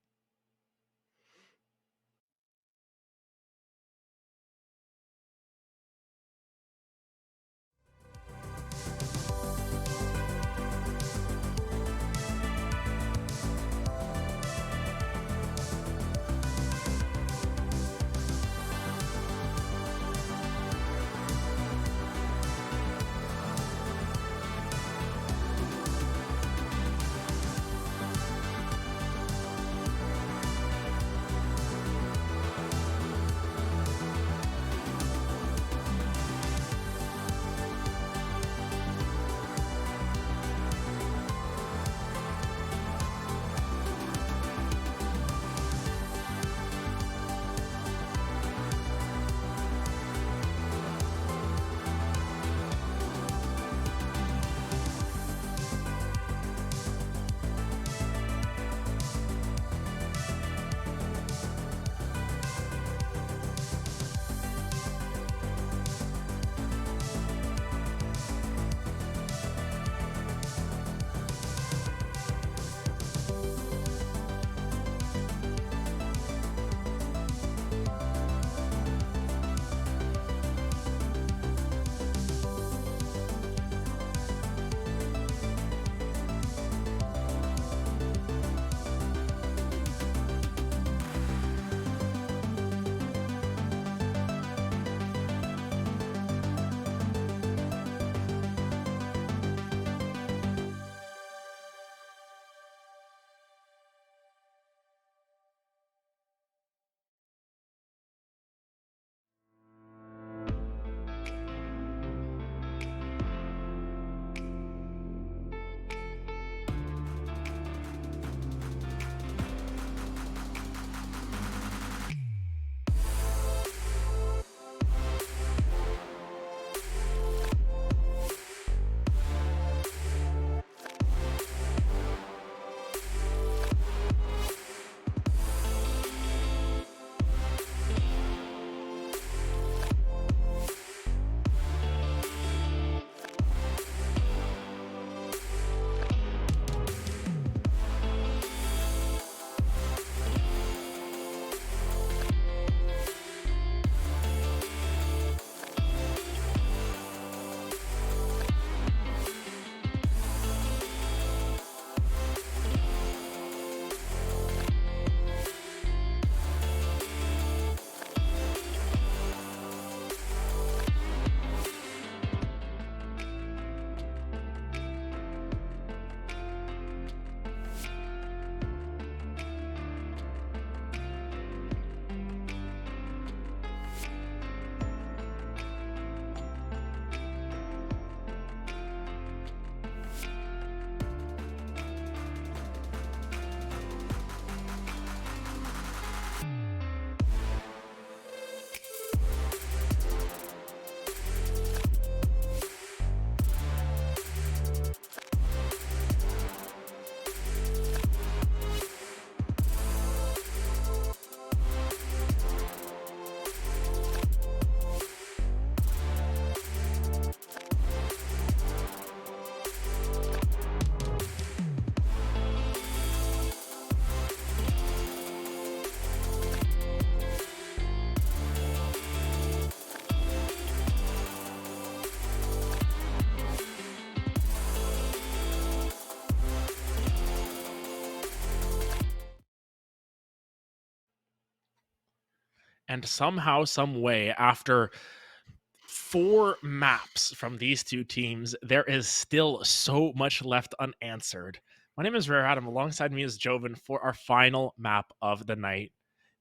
And somehow, some way, after 4 maps from these two teams, there is still so much left unanswered. My name is Rare Adam. Alongside me is Joven for our final map of the night.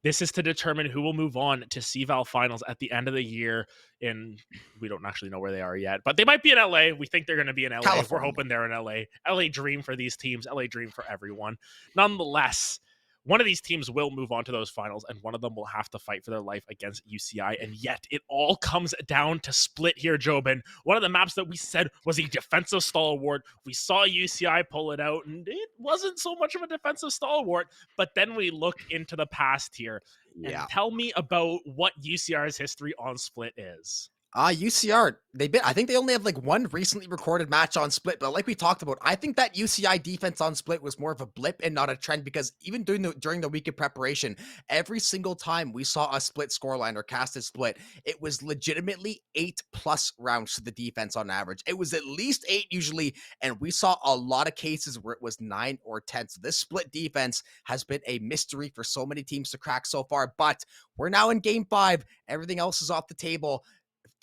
This is to determine who will move on to CVAL finals at the end of the year. We don't actually know where they are yet, but they might be in LA. We think they're going to be in LA. California. We're hoping they're in LA. LA dream for these teams. LA dream for everyone. Nonetheless, one of these teams will move on to those finals, and one of them will have to fight for their life against UCI. And yet, it all comes down to Split here, Jobin. One of the maps that we said was a defensive stalwart. We saw UCI pull it out, and it wasn't so much of a defensive stalwart. But then we look into the past here, and tell me about what UCR's history on Split is. UCR, I think they only have like one recently recorded match on Split, but like we talked about, I think that UCI defense on Split was more of a blip and not a trend, because even during the week of preparation, every single time we saw a Split scoreline or casted Split, it was legitimately 8+ rounds to the defense on average. It was at least 8 usually, and we saw a lot of cases where it was 9 or 10. So this Split defense has been a mystery for so many teams to crack so far, but we're now in game 5. Everything else is off the table.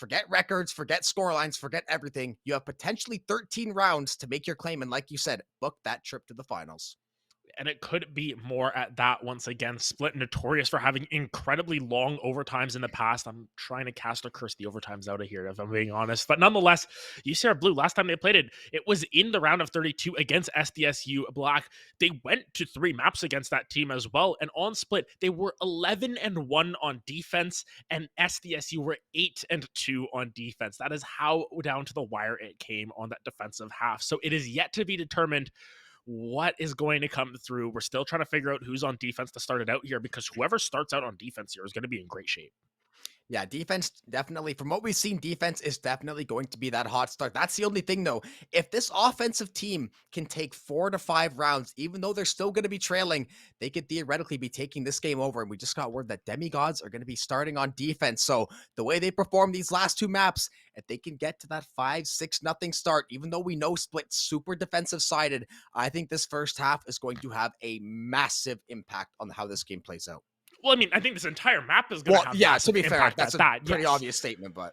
Forget records, forget scorelines, forget everything. You have potentially 13 rounds to make your claim, and like you said, book that trip to the finals. And it could be more at that. Once again, Split notorious for having incredibly long overtimes in the past. I'm trying to cast or curse the overtimes out of here, if I'm being honest. But nonetheless, UCR Blue, last time they played it was in the round of 32 against SDSU Black. They went to 3 maps against that team as well. And on Split, they were 11-1 on defense, and SDSU were 8-2 on defense. That is how down to the wire it came on that defensive half. So it is yet to be determined what is going to come through. We're still trying to figure out who's on defense to start it out here, because whoever starts out on defense here is going to be in great shape. Yeah, defense definitely, from what we've seen, defense is definitely going to be that hot start. That's the only thing, though. If this offensive team can take 4 to 5 rounds, even though they're still going to be trailing, they could theoretically be taking this game over. And we just got word that Demigods are going to be starting on defense. So the way they perform these last 2 maps, if they can get to that 5-6-0 start, even though we know Split super defensive sided, I think this first half is going to have a massive impact on how this game plays out. Well, I mean, I think this entire map is going to have yeah, to be fair, impact that's at a that. pretty Yes. obvious statement, but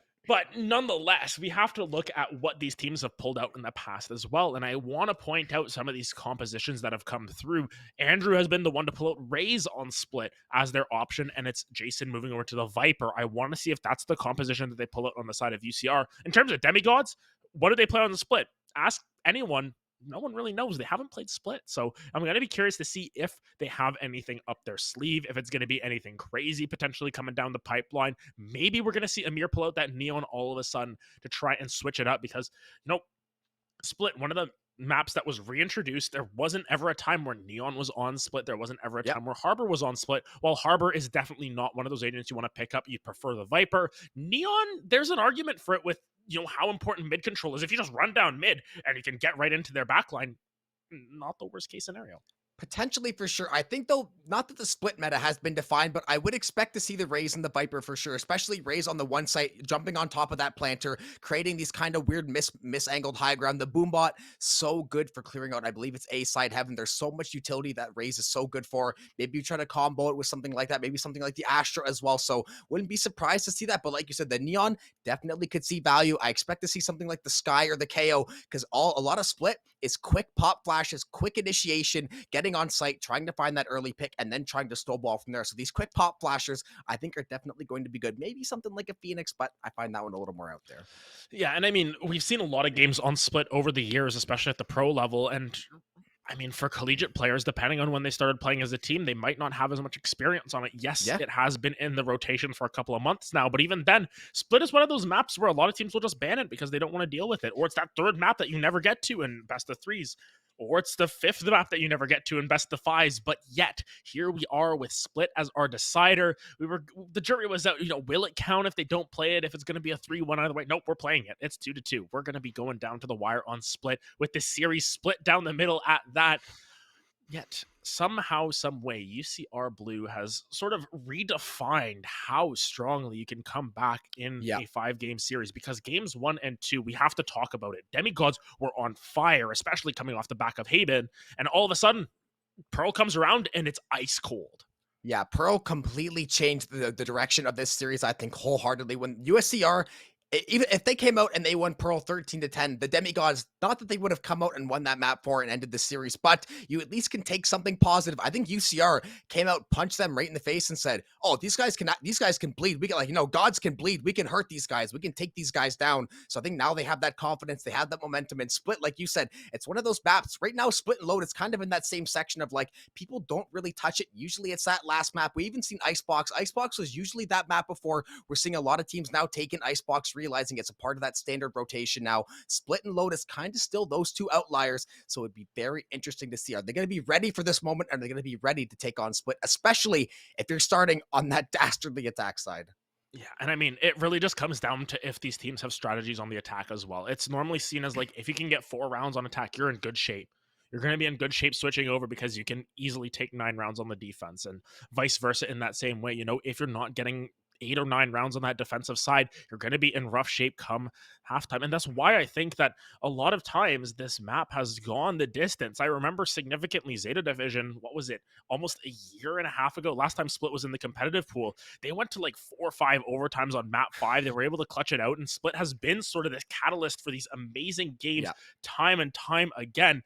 nonetheless, we have to look at what these teams have pulled out in the past as well. And I want to point out some of these compositions that have come through. Andrew has been the one to pull out Raze on Split as their option, and it's Jason moving over to the Viper. I want to see if that's the composition that they pull out on the side of UCR. In terms of Demigods, what do they play on the Split? Ask anyone. No one really knows. They haven't played Split. So I'm going to be curious to see if they have anything up their sleeve, if it's going to be anything crazy potentially coming down the pipeline. Maybe we're going to see Amir pull out that Neon all of a sudden to try and switch it up, because, Split, one of the maps that was reintroduced, there wasn't ever a time where Neon was on Split. There wasn't ever a time where Harbor was on Split. While Harbor is definitely not one of those agents you want to pick up, you prefer the Viper. Neon, there's an argument for it with how important mid control is. If you just run down mid and you can get right into their backline, not the worst case scenario. Potentially, for sure. I think, though, not that the Split meta has been defined, but I would expect to see the Raze and the Viper for sure, especially Raze on the one site, jumping on top of that planter, creating these kind of weird misangled high ground. The Boombot, so good for clearing out, I believe it's A side heaven. There's so much utility that Raze is so good for. Maybe you try to combo it with something like that, maybe something like the Astra as well. So wouldn't be surprised to see that. But like you said, the Neon definitely could see value. I expect to see something like the Sky or the KO, because a lot of Split is quick pop flashes, quick initiation, getting on site, trying to find that early pick, and then trying to snowball from there. So these quick pop flashers, I think, are definitely going to be good. Maybe something like a Phoenix, but I find that one a little more out there. Yeah, and I mean, we've seen a lot of games on Split over the years, especially at the pro level, and I mean, for collegiate players, depending on when they started playing as a team, they might not have as much experience on it. Yes, it has been in the rotation for a couple of months now, but even then, Split is one of those maps where a lot of teams will just ban it because they don't want to deal with it. Or it's that 3rd map that you never get to in best of 3s. Or it's the 5th map that you never get to in best of 5s. But yet, here we are with Split as our decider. The jury was out, will it count if they don't play it? If it's going to be a 3-1 either way? Nope, we're playing it. It's 2-2. We're going to be going down to the wire on Split with this series split down the middle at that. Yet, somehow, some way, UCR Blue has sort of redefined how strongly you can come back in a 5-game series, because games 1 and 2, we have to talk about it. Demigods were on fire, especially coming off the back of Haben, and all of a sudden, Pearl comes around and it's ice cold. Yeah, Pearl completely changed the direction of this series, I think, wholeheartedly. When USCR, even if they came out and they won Pearl 13-10, the Demigods, not that they would have come out and won that map for and ended the series, but you at least can take something positive. I think UCR came out, punched them right in the face, and said, "Oh, these guys can bleed. We can, like, gods can bleed. We can hurt these guys. We can take these guys down." So I think now they have that confidence, they have that momentum, and Split, like you said, it's one of those maps right now. Split and Load, it's kind of in that same section of like people don't really touch it. Usually it's that last map. We even seen Icebox. Icebox was usually that map before. We're seeing a lot of teams now taking Icebox, realizing it's a part of that standard rotation now. Split and Load is kind of still those two outliers. So it'd be very interesting to see. Are they going to be ready for this moment? Are they going to be ready to take on Split, especially if you're starting on that dastardly attack side? Yeah, and I mean, it really just comes down to if these teams have strategies on the attack as well. It's normally seen as like if you can get 4 rounds on attack, you're in good shape. You're going to be in good shape switching over because you can easily take 9 rounds on the defense, and vice versa in that same way. If you're not getting 8 or 9 rounds on that defensive side, you're going to be in rough shape come halftime. And that's why I think that a lot of times this map has gone the distance. I remember significantly Zeta Division, what was it, almost a year and a half ago, last time Split was in the competitive pool, they went to like 4 or 5 overtimes on map 5. They were able to clutch it out, and Split has been sort of this catalyst for these amazing games time and time again.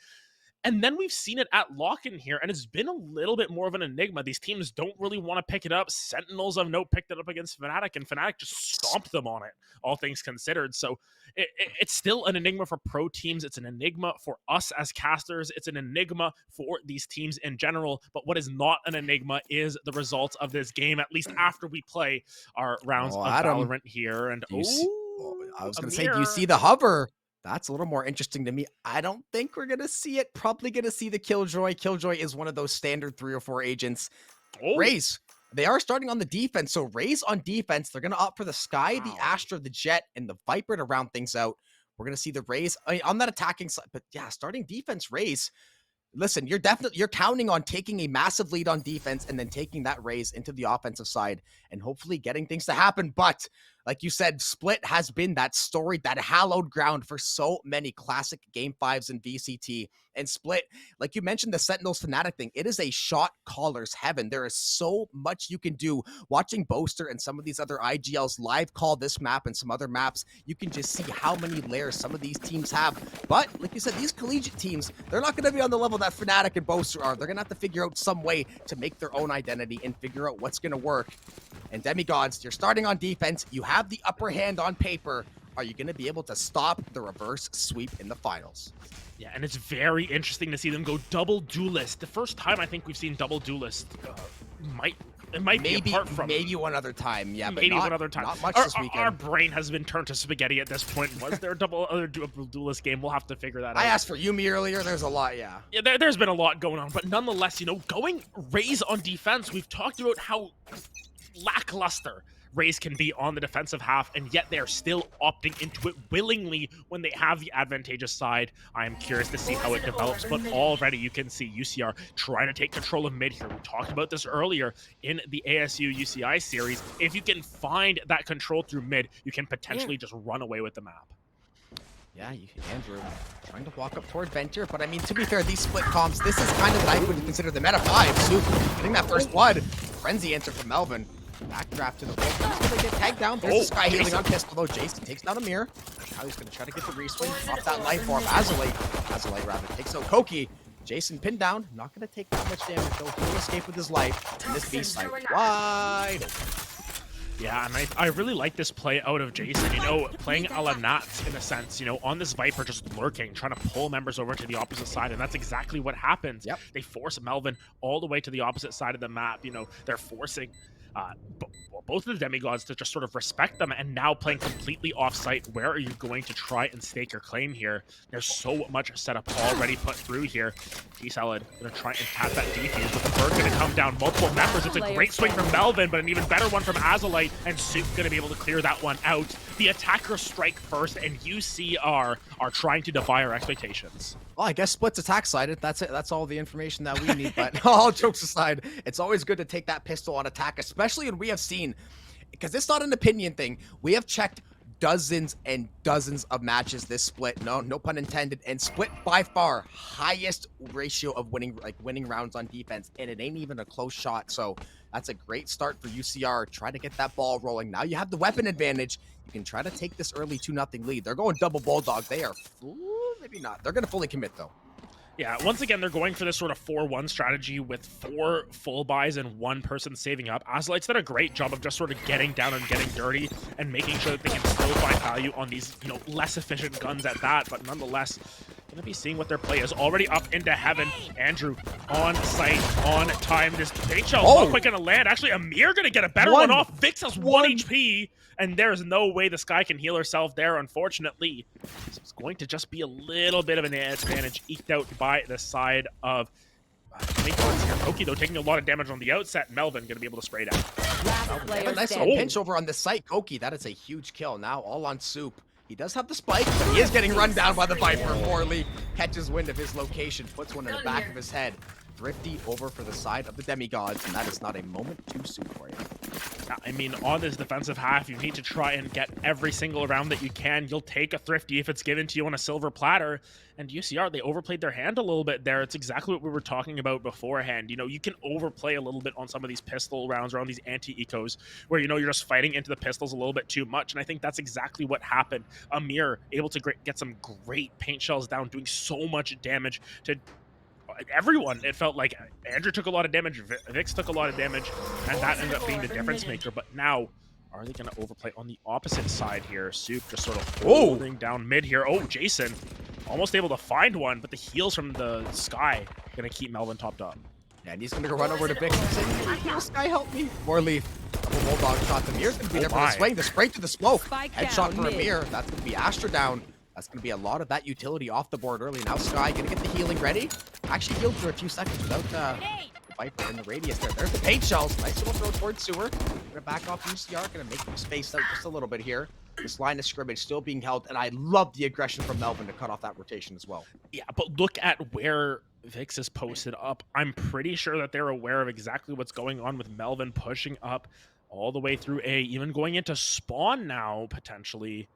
And then we've seen it at Lock-in here, and it's been a little bit more of an enigma. These teams don't really want to pick it up. Sentinels of note picked it up against Fnatic, and Fnatic just stomped them on it, all things considered. So it's still an enigma for pro teams. It's an enigma for us as casters. It's an enigma for these teams in general. But what is not an enigma is the results of this game, at least after we play our rounds of Adam, Valorant here. And I was going to say, do you see the hover? That's a little more interesting to me. I don't think we're going to see it. Probably going to see the Killjoy. Killjoy is one of those standard 3 or 4 agents. Raze, they are starting on the defense. So Raze on defense, they're going to opt for the Sky, the Astra, the Jet, and the Viper to round things out. We're going to see the Raze on that attacking side. But yeah, starting defense, Raze. Listen, you're counting on taking a massive lead on defense and then taking that Raze into the offensive side and hopefully getting things to happen. But like you said, Split has been that story, that hallowed ground for so many classic Game 5s in VCT. And Split, like you mentioned, the Sentinels Fnatic thing, it is a shot caller's heaven. There is so much you can do. Watching Boaster and some of these other IGLs live call this map and some other maps, you can just see how many layers some of these teams have. But like you said, these collegiate teams, they're not going to be on the level that Fnatic and Boaster are. They're going to have to figure out some way to make their own identity and figure out what's going to work. And Demigods, you're starting on defense. You have the upper hand on paper. Are you going to be able to stop the reverse sweep in the finals? Yeah, and it's very interesting to see them go double duelist. The first time I think we've seen double duelist might be apart from maybe one other time. Yeah, but maybe one other time. Not much this weekend. Our brain has been turned to spaghetti at this point. Was there a double duelist game? We'll have to figure that out. I asked for Yumi earlier. There's a lot, yeah. Yeah, there's been a lot going on, but nonetheless, going Raze on defense. We've talked about how lackluster Raze can be on the defensive half, and yet they're still opting into it willingly when they have the advantageous side. I am curious to see how it develops, but already you can see UCR trying to take control of mid here. We talked about this earlier in the ASU UCI series. If you can find that control through mid, you can potentially just run away with the map. Yeah, Andrew trying to walk up toward Venture, but I mean, to be fair, these split comps, this is kind of what I would consider the meta 5. Soup getting that first blood. Frenzy answer from Melvin. Backdraft to the bull. He's going to get tagged down. There's the Sky healing on pistol, though. Jason takes down a mirror. Now he's going to try to get the reswing off that life orb. Azalite rather takes out Koki. Jason pinned down. Not going to take that much damage, though. He'll escape with his life. And this beast side wide open. Yeah, and I really like this play out of Jason, playing a la Nats in a sense, on this Viper just lurking, trying to pull members over to the opposite side, and that's exactly what happens. Yep. They force Melvin all the way to the opposite side of the map. They're forcing both of the Demigods to just sort of respect them, and now playing completely off-site. Where are you going to try and stake your claim here? There's so much setup already put through here. T-Salad going to try and tap that defuse, but the bird going to come down multiple members. It's a great swing from Melvin, but an even better one from Azalite, and Soup going to be able to clear that one out. The attackers strike first, and UCR are trying to defy our expectations. Well, I guess Split's attack sided. That's it. That's all the information that we need. But all jokes aside, it's always good to take that pistol on attack, especially when we have seen, because it's not an opinion thing. We have checked dozens and dozens of matches this Split. No pun intended. And Split by far highest ratio of winning rounds on defense, and it ain't even a close shot. So That's a great start for UCR. Try to get that ball rolling. Now you have the weapon advantage. You can try to take this early 2-0 lead. They're going double Bulldog. They are, maybe not. They're going to fully commit, though. Yeah, once again, they're going for this sort of 4-1 strategy with 4 full buys and 1 person saving up. Azlites did a great job of just sort of getting down and getting dirty and making sure that they can still find value on these, less efficient guns at that, but nonetheless, gonna be seeing what their play is. Already up into heaven. Andrew on site, on time. This bait shell's not quite gonna land. Actually, Amir gonna get a better one off. Vix has 1 HP, and there's no way the Sky can heal herself there, unfortunately. So it's going to just be a little bit of an advantage eked out by the side of Koki, though, taking a lot of damage on the outset. Melvin gonna be able to spray down. A nice little pinch over on the site. Koki, that is a huge kill. Now all on Soup. He does have the spike, but he is getting run down by the Viper. Morley catches wind of his location, puts one in the back of his head. Thrifty over for the side of the demigods, and that is not a moment too soon for you. I mean, on this defensive half, you need to try and get every single round that you can. You'll take a Thrifty if it's given to you on a silver platter. And UCR, they overplayed their hand a little bit there. It's exactly what we were talking about beforehand. You can overplay a little bit on some of these pistol rounds or on these anti-ecos where, you're just fighting into the pistols a little bit too much. And I think that's exactly what happened. Amir able to get some great paint shells down, doing so much damage to everyone. It felt like Andrew took a lot of damage, Vix took a lot of damage, and that ended up being the difference maker. But now, are they going to overplay on the opposite side here? Soup just sort of holding down mid here. Oh, Jason almost able to find one, but the heals from the Sky going to keep Melvin topped up. Yeah, and he's going to go run over to Vix and say, Sky, help me. More leaf. Double Bulldog shot. The Amir's going to be there for the swing. The spray to the smoke. Headshot for Amir. That's going to be Astra down. That's going to be a lot of that utility off the board early. Now Sky going to get the healing ready. Actually healed for a few seconds without the Viper in the radius there. There's the paint shells. Nice little throw towards Sewer. Going to back off UCR. Going to make them space out just a little bit here. This line of scrimmage still being held. And I love the aggression from Melvin to cut off that rotation as well. Yeah, but look at where Vix is posted up. I'm pretty sure that they're aware of exactly what's going on with Melvin pushing up all the way through A, even going into spawn now, potentially.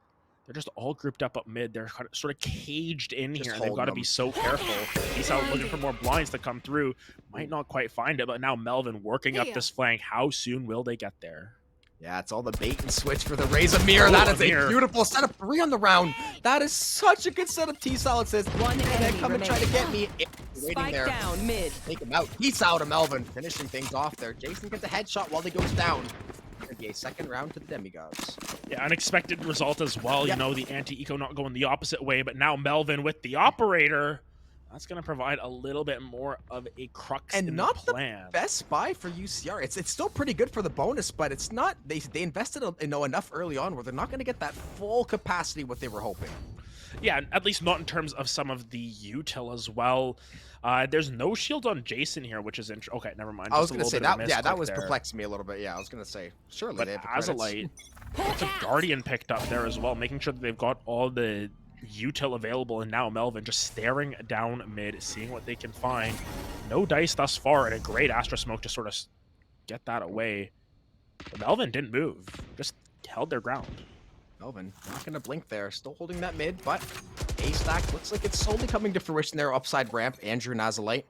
They're just all grouped up mid. They're sort of caged in here, and they've got to be so careful. He's out looking for more blinds to come through. Might not quite find it, but now Melvin working up this flank. How soon will they get there? Yeah, it's all the bait and switch for the Raise Amir. That is a beautiful setup. 3 on the round. That is such a good setup. T-Solid says, One enemy come and try to get me. Spike down mid. Take him out. Peace out of Melvin. Finishing things off there. Jason gets a headshot while he goes down. Gonna be a second round to the demigods. Yeah, unexpected result as well. Yep. The anti-eco not going the opposite way, but now Melvin with the operator. That's going to provide a little bit more of a crux in the plan. The best buy for UCR. It's still pretty good for the bonus, but it's not. They invested enough early on where they're not going to get that full capacity what they were hoping. Yeah, at least not in terms of some of the util as well. There's no shield on Jason here, which is interesting. Okay, never mind. I was going to say that. Yeah, that was perplexing me a little bit. Yeah, I was going to say surely. But they have the Azalite, it's a Guardian picked up there as well, making sure that they've got all the util available, and now Melvin just staring down mid, seeing what they can find. No dice thus far, and a great Astra smoke to sort of get that away. But Melvin didn't move, just held their ground. Melvin not going to blink there, still holding that mid, but A-Stack looks like it's slowly coming to fruition there, upside ramp. Andrew and Azalite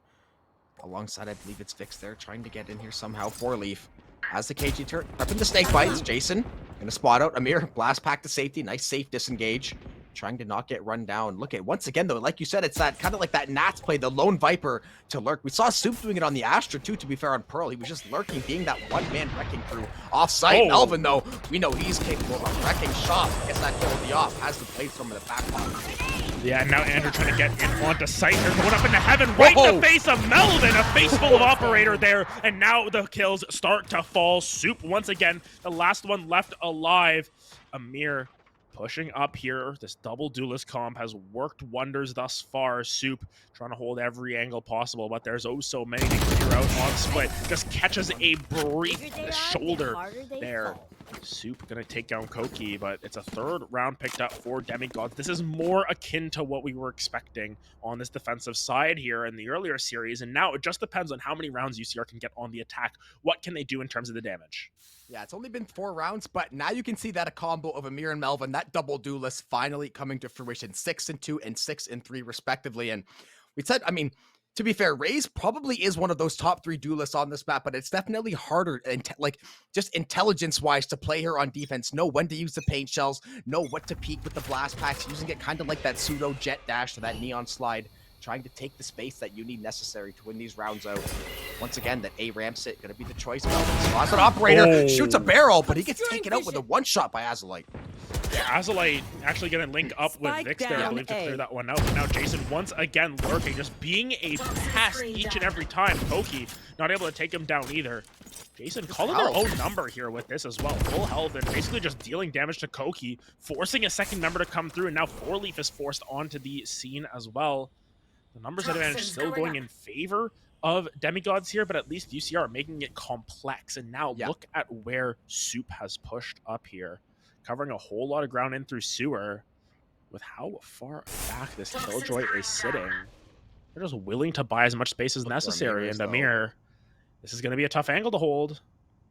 alongside, I believe it's Vix there, trying to get in here somehow. 4-leaf has the KG turret, prepping the snake bites. Jason gonna spot out Amir, blast pack to safety, nice safe disengage, trying to not get run down. Look at, once again though, like you said, it's that kind of like that Nats play, the lone Viper to lurk. We saw Soup doing it on the Astra too, to be fair, on Pearl. He was just lurking, being that one-man wrecking crew. Off-site, Melvin though, we know he's capable of a wrecking shot. Gets that kill with the off, has the blade from the back pocket. Yeah, now Andrew trying to get in onto site. They're going up into heaven, right in the face of Melvin, a face full of operator there, and now the kills start to fall. Soup once again, the last one left alive. Amir pushing up here. This double duelist comp has worked wonders thus far. Soup trying to hold every angle possible, but there's oh so many to clear out on split. Just catches a brief shoulder there. Soup gonna take down Koki, but it's a third round picked up for Demigods. This is more akin to what we were expecting on this defensive side here in the earlier series, and now it just depends on how many rounds UCR can get on the attack. What can they do in terms of the damage? Yeah, it's only been 4 rounds, but now you can see that a combo of Amir and Melvin, that double duelist finally coming to fruition. 6-2 and 6-3 respectively. And we said, I mean, To be fair, Raze probably is one of those top 3 duelists on this map, but it's definitely harder, like, just intelligence-wise to play her on defense. Know when to use the paint shells, know what to peek with the blast packs, using it kind of like that pseudo jet dash to that neon slide, trying to take the space that you need necessary to win these rounds out. Once again, that A ramp sit gonna be the choice. Slots an operator, shoots a barrel, but he gets taken out with a one-shot by Azalite. Yeah, Azalite actually going to link up with Spike Vix there, I down believe, to A. clear that one out. But now Jason once again lurking, just being a pest each and every time. Koki not able to take him down either. Jason calling their own number here with this as well. Full health and basically just dealing damage to Koki, forcing a second member to come through, and now 4leaf is forced onto the scene as well. The numbers advantage still going in favor of Demigods here, but at least UCR are making it complex. And now look at where Soup has pushed up here, covering a whole lot of ground in through sewer. With how far back this Killjoy is sitting, they're just willing to buy as much space as necessary. And Amir, this is going to be a tough angle to hold.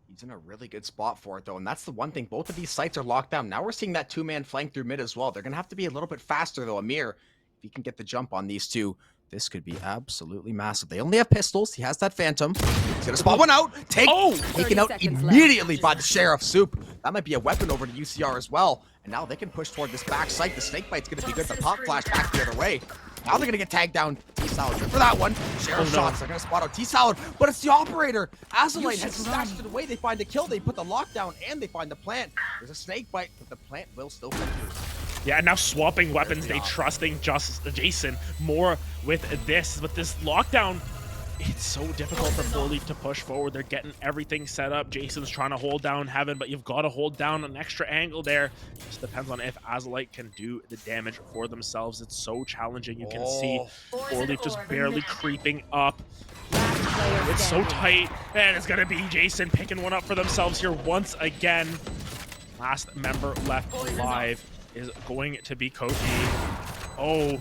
He's in a really good spot for it, though, and that's the one thing. Both of these sites are locked down. Now we're seeing that 2-man flank through mid as well. They're going to have to be a little bit faster, though. Amir, if he can get the jump on these two, this could be absolutely massive. They only have pistols. He has that Phantom. He's going to spot one out. Taken out immediately by the Sheriff. Soup. That might be a weapon over to UCR as well. And now they can push toward this back site. The snake bite's going to be good. The pop flash back the other way. Now they're going to get tagged down. T-Salad for that one. Sheriff shots. They're going to spot out T-Salad, but it's the operator. Azalite has stashed it away. They find the kill. They put the lockdown, and they find the plant. There's a snake bite, but the plant will still come through. Yeah, and now swapping weapons, they trusting Jason more with this. But this lockdown, it's so difficult for 4leaf to push forward. They're getting everything set up. Jason's trying to hold down Heaven, but you've got to hold down an extra angle there. Just depends on if Azalite can do the damage for themselves. It's so challenging. You can see 4leaf just barely creeping up. It's so tight, and it's going to be Jason picking one up for themselves here once again. Last member left alive is going to be Koki. Oh,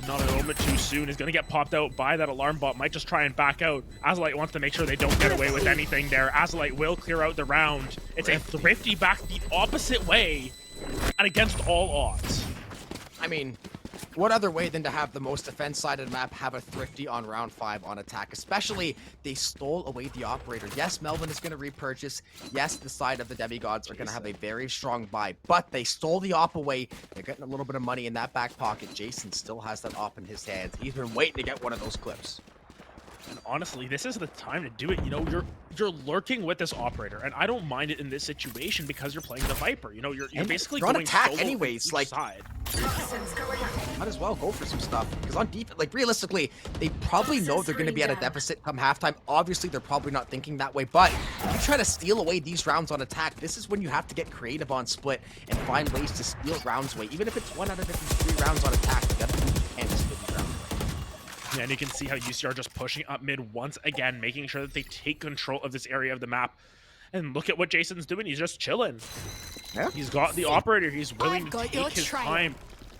not a moment too soon. Is going to get popped out by that alarm bot. Might just try and back out. Azalite wants to make sure they don't get away with anything there. Azalite will clear out the round. It's a thrifty back the opposite way and against all odds. I mean, what other way than to have the most defense-sided map have a thrifty on round 5 on attack? Especially, they stole away the operator. Yes, Melvin is going to repurchase. Yes, the side of the Demigods are going to have a very strong buy, but they stole the op away. They're getting a little bit of money in that back pocket. Jason still has that op in his hands. He's been waiting to get one of those clips. And honestly, this is the time to do it. You know, you're lurking with this operator, and I don't mind it in this situation because you're playing the Viper. You know, you're basically on going attack solo anyways. Like, side. might as well go for some stuff because on defense, like realistically, they probably know they're going to be at a deficit come halftime. Obviously, they're probably not thinking that way, but if you try to steal away these rounds on attack, this is when you have to get creative on split and find ways to steal rounds away. Even if it's 1 out of 53 rounds on attack, you got to do what you can to steal these rounds away. And you can see how UCR just pushing up mid once again, making sure that they take control of this area of the map. And look at what Jason's doing. He's just chilling. Yeah. He's got the operator. He's willing to take his time.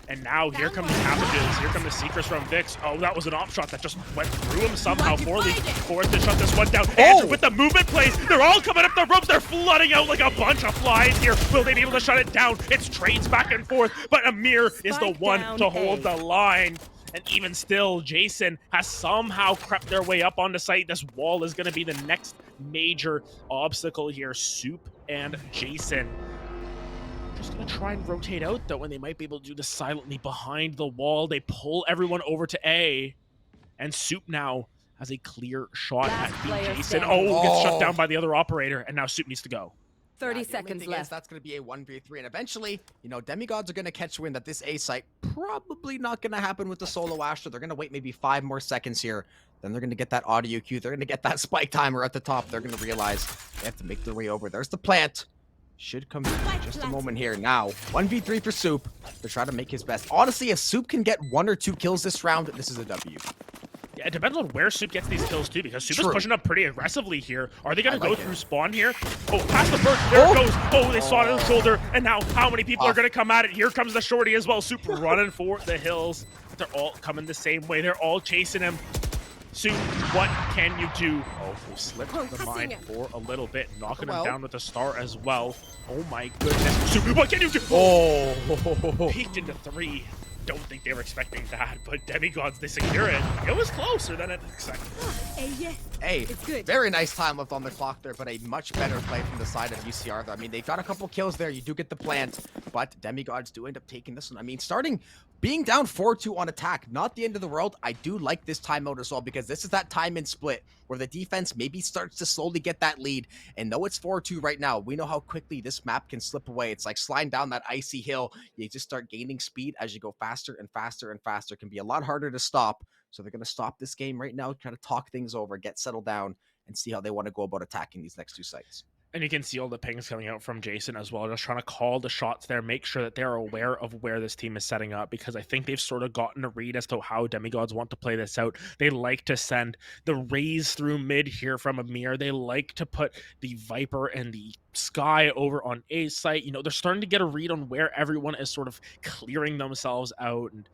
And now here come the cabbages. Here come the secrets from Vix. Oh, that was an op shot that just went through him somehow. 4leaf forced to shut this one down. Andrew with the movement plays. They're all coming up the ropes. They're flooding out like a bunch of flies here. Will they be able to shut it down? It's trades back and forth, but Amir is the one to hold the line. And even still, Jason has somehow crept their way up onto site. This wall is going to be the next major obstacle here. Soup and Jason just going to try and rotate out, though, and they might be able to do this silently behind the wall. They pull everyone over to A, and Soup now has a clear shot at Jason. Oh, gets shut down by the other operator, and now Soup needs to go. 30 seconds left. That's going to be a 1v3, and eventually, you know, Demigods are going to catch wind that this A site probably not going to happen with the solo Astra. They're going to wait maybe 5 more seconds here. Then they're going to get that audio cue. They're going to get that spike timer at the top. They're going to realize they have to make their way over. There's the plant. Should come in just a moment here. Now, 1v3 for Soup. They're trying to make his best. Honestly, if Soup can get 1 or 2 kills this round, this is a W. Yeah, it depends on where Soup gets these kills too, because Soup is pushing up pretty aggressively here. Are they going to go through spawn here? Oh, past the bird. There it goes. Oh, they saw it on the shoulder. And now how many people are going to come at it? Here comes the shorty as well. Soup running for the hills. They're all coming the same way. They're all chasing him. Soup, what can you do? Oh, they slipped the mine for a little bit, knocking him down with the star as well. Oh my goodness. Soup, what can you do? Oh, peeked into 3. don't think they were expecting that, but Demigods, they secure it. It was closer than expected. Hey, very nice time left on the clock there, but a much better play from the side of UCR. I mean, they got a couple kills there. You do get the plant, but Demigods do end up taking this one. I mean, being down 4-2 on attack, not the end of the world. I do like this timeout as well, because this is that time in split where the defense maybe starts to slowly get that lead. And though it's 4-2 right now, we know how quickly this map can slip away. It's like sliding down that icy hill. You just start gaining speed as you go faster and faster and faster. It can be a lot harder to stop. So they're going to stop this game right now, try to talk things over, get settled down, and see how they want to go about attacking these next two sites. And you can see all the pings coming out from Jason as well, just trying to call the shots there, make sure that they're aware of where this team is setting up, because I think they've sort of gotten a read as to how Demigods want to play this out. They like to send the Raze through mid here from Amir. They like to put the Viper and the Sky over on A site. You know, they're starting to get a read on where everyone is sort of clearing themselves out, and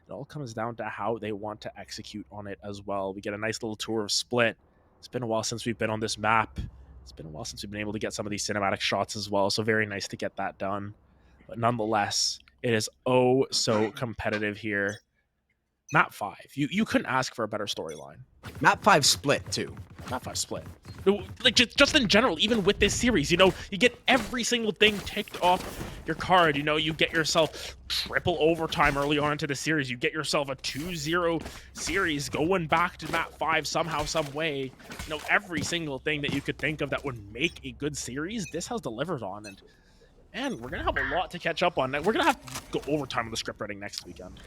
it all comes down to how they want to execute on it as well. We get a nice little tour of Split. It's been a while since we've been on this map. It's been a while since we've been able to get some of these cinematic shots as well, so very nice to get that done. But nonetheless, it is oh so competitive here. Map 5. You couldn't ask for a better storyline. Map 5 split, too. Map 5 split. Like, just in general, even with this series, you know, you get every single thing ticked off your card. You know, you get yourself triple overtime early on into the series. You get yourself a 2-0 series going back to map 5 somehow, some way. You know, every single thing that you could think of that would make a good series, this has delivered on. And we're going to have a lot to catch up on. We're going to have to go overtime on the script writing next weekend.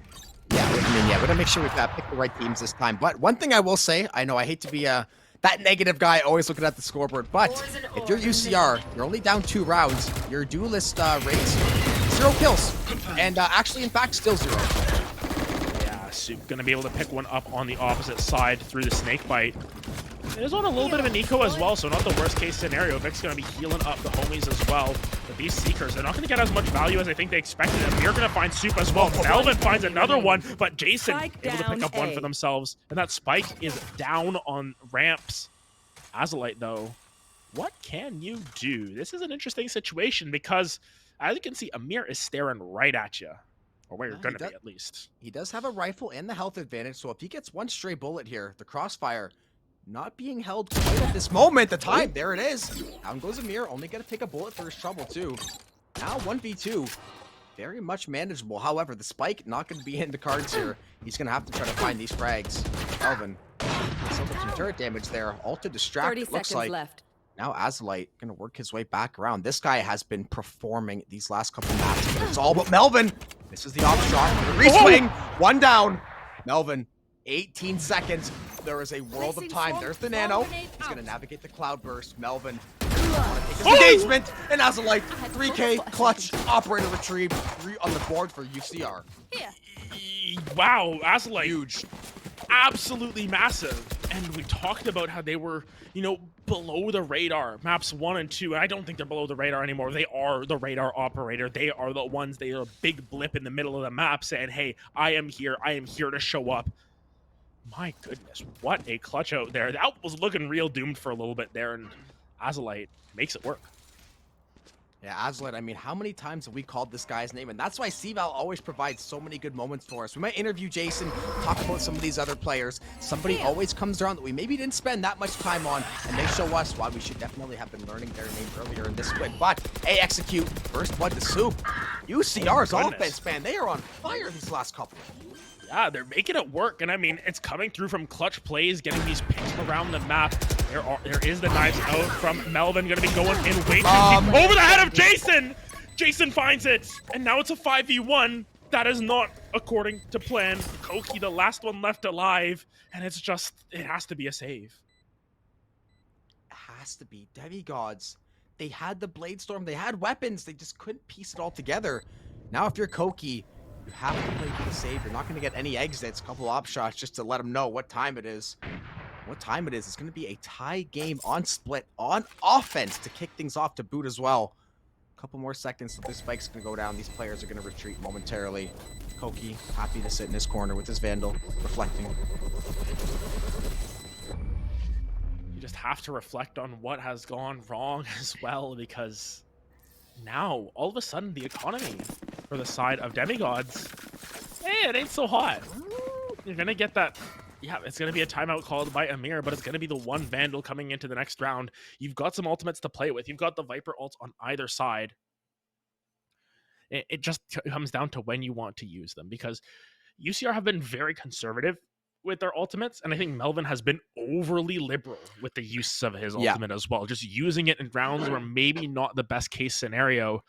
Yeah, I mean, we're going to make sure we've got pick the right teams this time. But one thing I will say, I know I hate to be that negative guy always looking at the scoreboard, but if you're UCR, you're only down 2 rounds. Your duelist rates 0 kills, and actually, in fact, still 0. Yeah, so going to be able to pick one up on the opposite side through the snake bite. It is on a little bit of an eco as well, so not the worst case scenario. Vic's going to be healing up the homies as well. But these Seekers, they're not going to get as much value as I think they expected. And we're going to find Soup as well. Melvin finds another one, but Jason able to pick up one for themselves. And that spike is down on ramps. Azalite, though, what can you do? This is an interesting situation because, as you can see, Amir is staring right at you. Or where you're going to be, at least. He does have a rifle and the health advantage, so if he gets one stray bullet here, the crossfire not being held quite at this moment. The time, there it is. Down goes Amir, only going to take a bullet for his trouble, too. Now 1v2, very much manageable. However, the spike not going to be in the cards here. He's going to have to try to find these frags. Melvin, some turret damage there. All to distract, 30 it looks seconds like. left. Now Azalite going to work his way back around. This guy has been performing these last couple maps, but it's all but Melvin. This is the off shot. The re-swing, one down. Melvin, 18 seconds. There is a world of time. There's the nano. He's going to navigate the cloud burst. Melvin take his engagement. And Azalite, 3K clutch operator retrieve. 3 on the board for UCR. Wow, Azalite. Huge. Absolutely massive. And we talked about how they were, you know, below the radar. Maps 1 and 2. And I don't think they're below the radar anymore. They are the radar operator. They are the ones. They are a big blip in the middle of the map saying, hey, I am here. I am here to show up. My goodness, what a clutch out there. That was looking real doomed for a little bit there, and Azalite makes it work. Yeah, Azalite, I mean, how many times have we called this guy's name? And that's why CVAL always provides so many good moments for us. We might interview Jason, talk about some of these other players. Somebody always comes around that we maybe didn't spend that much time on, and they show us why we should definitely have been learning their name earlier in this split. But, hey, execute. First blood to Soup. UCR's offense, man, they are on fire these last couple. Yeah, they're making it work, and I mean, it's coming through from clutch plays, getting these picks around the map. There is the knives out from Melvin, going to be going in way too deep. Over the head of Jason! Jason finds it, and now it's a 5v1. That is not according to plan. Koki, the last one left alive, and it's just, it has to be a save. It has to be. Demigods. They had the Blade Storm, they had weapons, they just couldn't piece it all together. Now if you're Koki, you have to play for the save. You're not going to get any exits, a couple op shots just to let them know what time it is. What time it is. It's going to be a tie game on split, on offense to kick things off to boot as well. A couple more seconds, this spike's going to go down. These players are going to retreat momentarily. Koki, happy to sit in his corner with his Vandal, reflecting. You just have to reflect on what has gone wrong as well, because now, all of a sudden, the economy for the side of Demigods Hey, it ain't so hot. You're gonna get that. Yeah, it's gonna be a timeout called by Amir, but it's gonna be the one Vandal coming into the next round. You've got some ultimates to play with. You've got the Viper ults on either side. It just comes down to when you want to use them, because UCR have been very conservative with their ultimates, and I think Melvin has been overly liberal with the use of his ultimate as well, just using it in rounds where maybe not the best case scenario.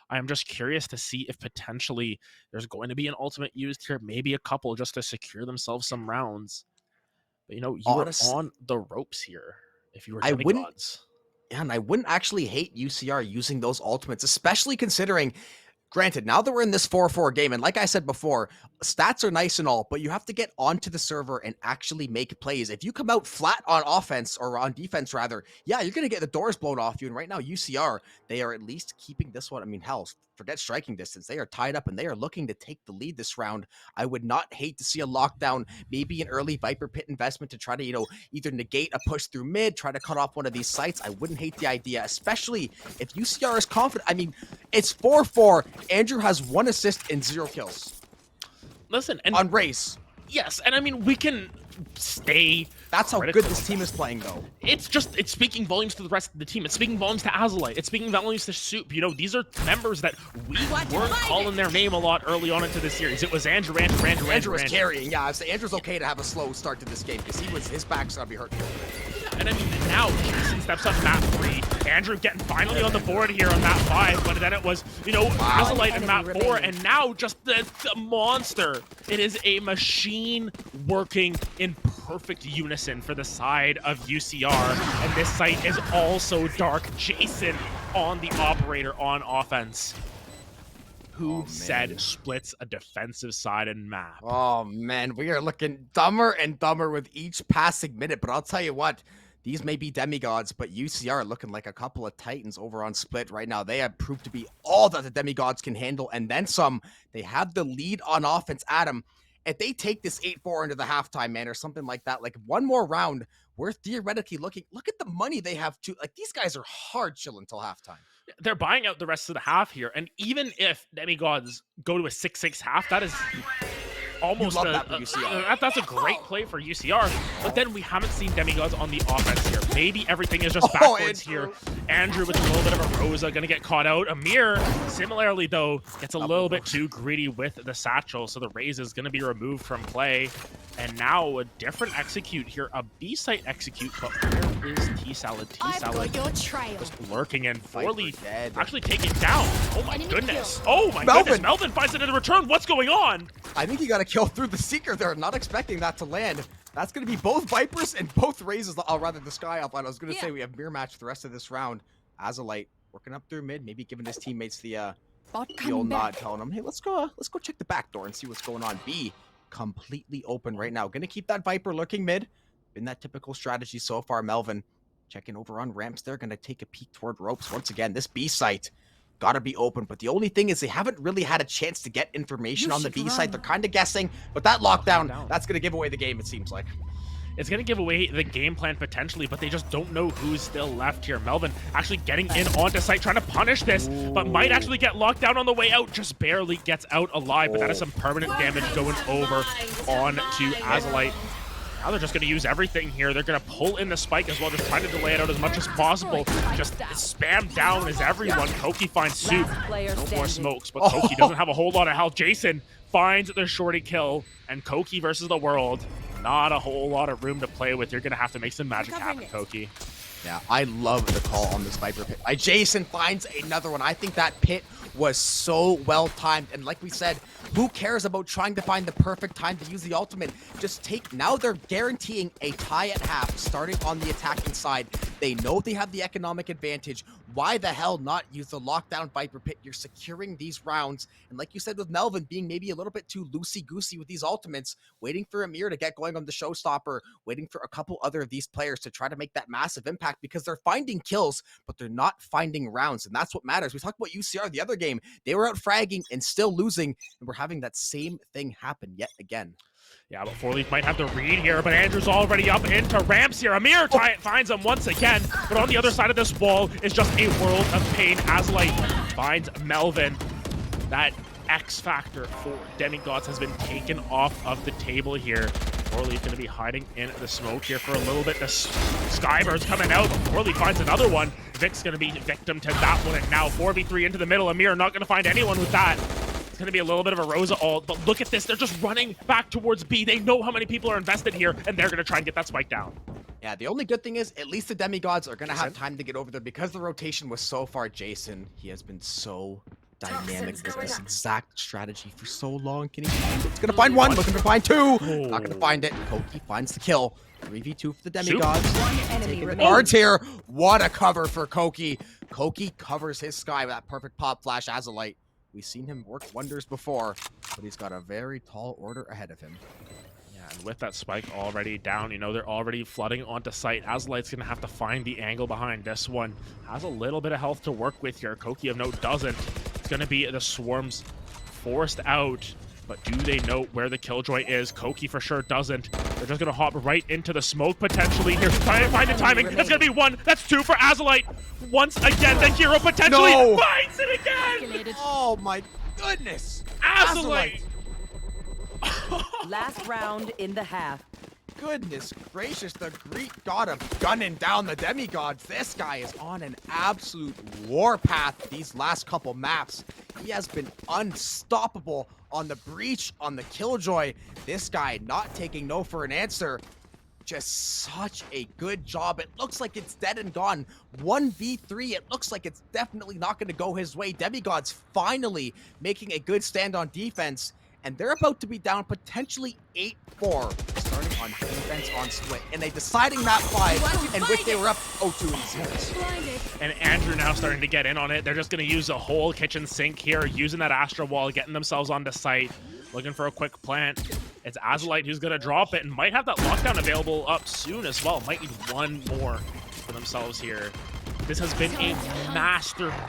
I'm just curious to see if potentially there's going to be an ultimate used here, maybe a couple, just to secure themselves some rounds. But you were on the ropes here if you were demigods. Yeah, and I wouldn't actually hate UCR using those ultimates, especially considering, granted, now that we're in this 4-4 game, and like I said before, stats are nice and all, but you have to get onto the server and actually make plays. If you come out flat on offense, or on defense rather, yeah, you're going to get the doors blown off you. And right now, UCR, they are at least keeping this one. I mean, hell, forget striking distance. They are tied up and they are looking to take the lead this round. I would not hate to see a lockdown, maybe an early Viper Pit investment to try to, either negate a push through mid, try to cut off one of these sites. I wouldn't hate the idea, especially if UCR is confident. I mean, it's 4-4. Andrew has 1 assist and 0 kills. Listen, and on race. Yes, and I mean, we can stay. That's how good this team is playing, though. It's speaking volumes to the rest of the team. It's speaking volumes to Azalite. It's speaking volumes to Soup. These are members that we weren't calling their name a lot early on into the series. It was Andrew was carrying. Yeah, I'd say Andrew's okay to have a slow start to this game because his back's gonna be hurt. And I mean, now Jason steps up map 3. Andrew getting finally on the board here on map 5, but then it was, Azalite in map 4, and now just the monster. It is a machine working in perfect unison for the side of UCR, and this site is also dark. Jason on the operator on offense. Who said splits a defensive side and map? Oh, man, we are looking dumber and dumber with each passing minute, but I'll tell you what, these may be demigods, but UCR are looking like a couple of titans over on Split right now. They have proved to be all that the demigods can handle, and then some. They have the lead on offense. Adam, if they take this 8-4 into the halftime, man, or something like that, like one more round, we're theoretically looking, look at the money they have to, like, these guys are hard chill until halftime. They're buying out the rest of the half here, and even if demigods go to a 6-6 half, that is almost that's a great play for UCR, but then we haven't seen demigods on the offense here. Maybe everything is just backwards here. Andrew with a little bit of a Rosa gonna get caught out. Amir, similarly though, gets a little bit too greedy with the satchel, so the raise is gonna be removed from play. And now a different execute here, a B-site execute, but where is T-Salad? T-Salad just lurking in. Forley actually taken down. Oh my goodness. Oh my goodness. Melvin finds it in return. What's going on? I think he got a kill through the Seeker there. Not expecting that to land. That's going to be both Vipers and both Raises. Rather the Sky Outline. I was going to say we have mirror match for the rest of this round. Azalite working up through mid, maybe giving his teammates the old nod, telling them, hey, let's go check the back door and see what's going on. B completely open right now. Gonna keep that Viper lurking mid. Been that typical strategy so far. Melvin checking over on ramps there. Gonna take a peek toward ropes. Once again, this B site gotta be open. But the only thing is they haven't really had a chance to get information on the B site. They're kind of guessing. But that lockdown, that's gonna give away the game, it seems like. It's going to give away the game plan potentially, but they just don't know who's still left here. Melvin actually getting in onto site, trying to punish this, but might actually get locked down on the way out. Just barely gets out alive, but that is some permanent damage going over on to Azalite. Now they're just going to use everything here. They're going to pull in the spike as well, just trying to delay it out as much as possible. Just spam down as everyone. Koki finds Soup. No more smokes, but Koki doesn't have a whole lot of health. Jason finds the shorty kill, and Koki versus the world. Not a whole lot of room to play with. You're going to have to make some magic happen, Koki. Yeah, I love the call on this Viper pit. Jason finds another one. I think that pit was so well timed. And like we said, who cares about trying to find the perfect time to use the ultimate? Just take, now they're guaranteeing a tie at half starting on the attacking side. They know they have the economic advantage. Why the hell not use the lockdown Viper pit? You're securing these rounds. And like you said with Melvin being maybe a little bit too loosey-goosey with these ultimates, waiting for Amir to get going on the showstopper, waiting for a couple other of these players to try to make that massive impact because they're finding kills, but they're not finding rounds. And that's what matters. We talked about UCR the other game. They were out fragging and still losing, and we're having that same thing happen yet again. Yeah, but 4Leaf might have the read here, but Andrew's already up into ramps here. Amir finds him once again, but on the other side of this wall is just a world of pain. Azalite finds Melvin. That X factor for Demigods has been taken off of the table here. Forleaf going to be hiding in the smoke here for a little bit. The Skybird's coming out. Forleaf finds another one. Vic's going to be victim to that one, and now 4v3 into the middle. Amir not going to find anyone with that. It's going to be a little bit of a Rosa ult, but look at this. They're just running back towards B. They know how many people are invested here, and they're going to try and get that spike down. Yeah, the only good thing is at least the Demigods are going to have time to get over there because the rotation was so far. Jason, he has been so dynamic with this exact strategy for so long. Can he find it? It's going to find one, looking to find two. Not going to find it. Koki finds the kill. 3v2 for the Demigods. Taking the guards here. What a cover for Koki. Koki covers his sky with that perfect pop flash Azulite. We've seen him work wonders before, but he's got a very tall order ahead of him. Yeah, and with that spike already down, you know, they're already flooding onto site. Azulite's going to have to find the angle behind this one. Has a little bit of health to work with here. Koki of note doesn't. It's going to be the swarms forced out. But do they know where the Killjoy is? Koki for sure doesn't. They're just going to hop right into the smoke potentially here. Trying to find the timing. That's going to be one. That's two for Azulite. Once again, the hero potentially finds it again. Oh my goodness. Azulite. Last round in the half. Goodness gracious, the Greek god of gunning down the Demigods. This guy is on an absolute warpath these last couple maps. He has been unstoppable on the breach, on the Killjoy. This guy not taking no for an answer. Just such a good job. It looks like it's dead and gone. 1v3, it looks like it's definitely not going to go his way. Demigods finally making a good stand on defense. And they're about to be down potentially 8-4, starting on defense on split. And they deciding that 5, in which they were up 0-2 in the series. And Andrew now starting to get in on it. They're just going to use a whole kitchen sink here, using that Astra wall, getting themselves onto site, looking for a quick plant. It's Azulite who's going to drop it and might have that lockdown available up soon as well. Might need one more for themselves here. This has been a masterful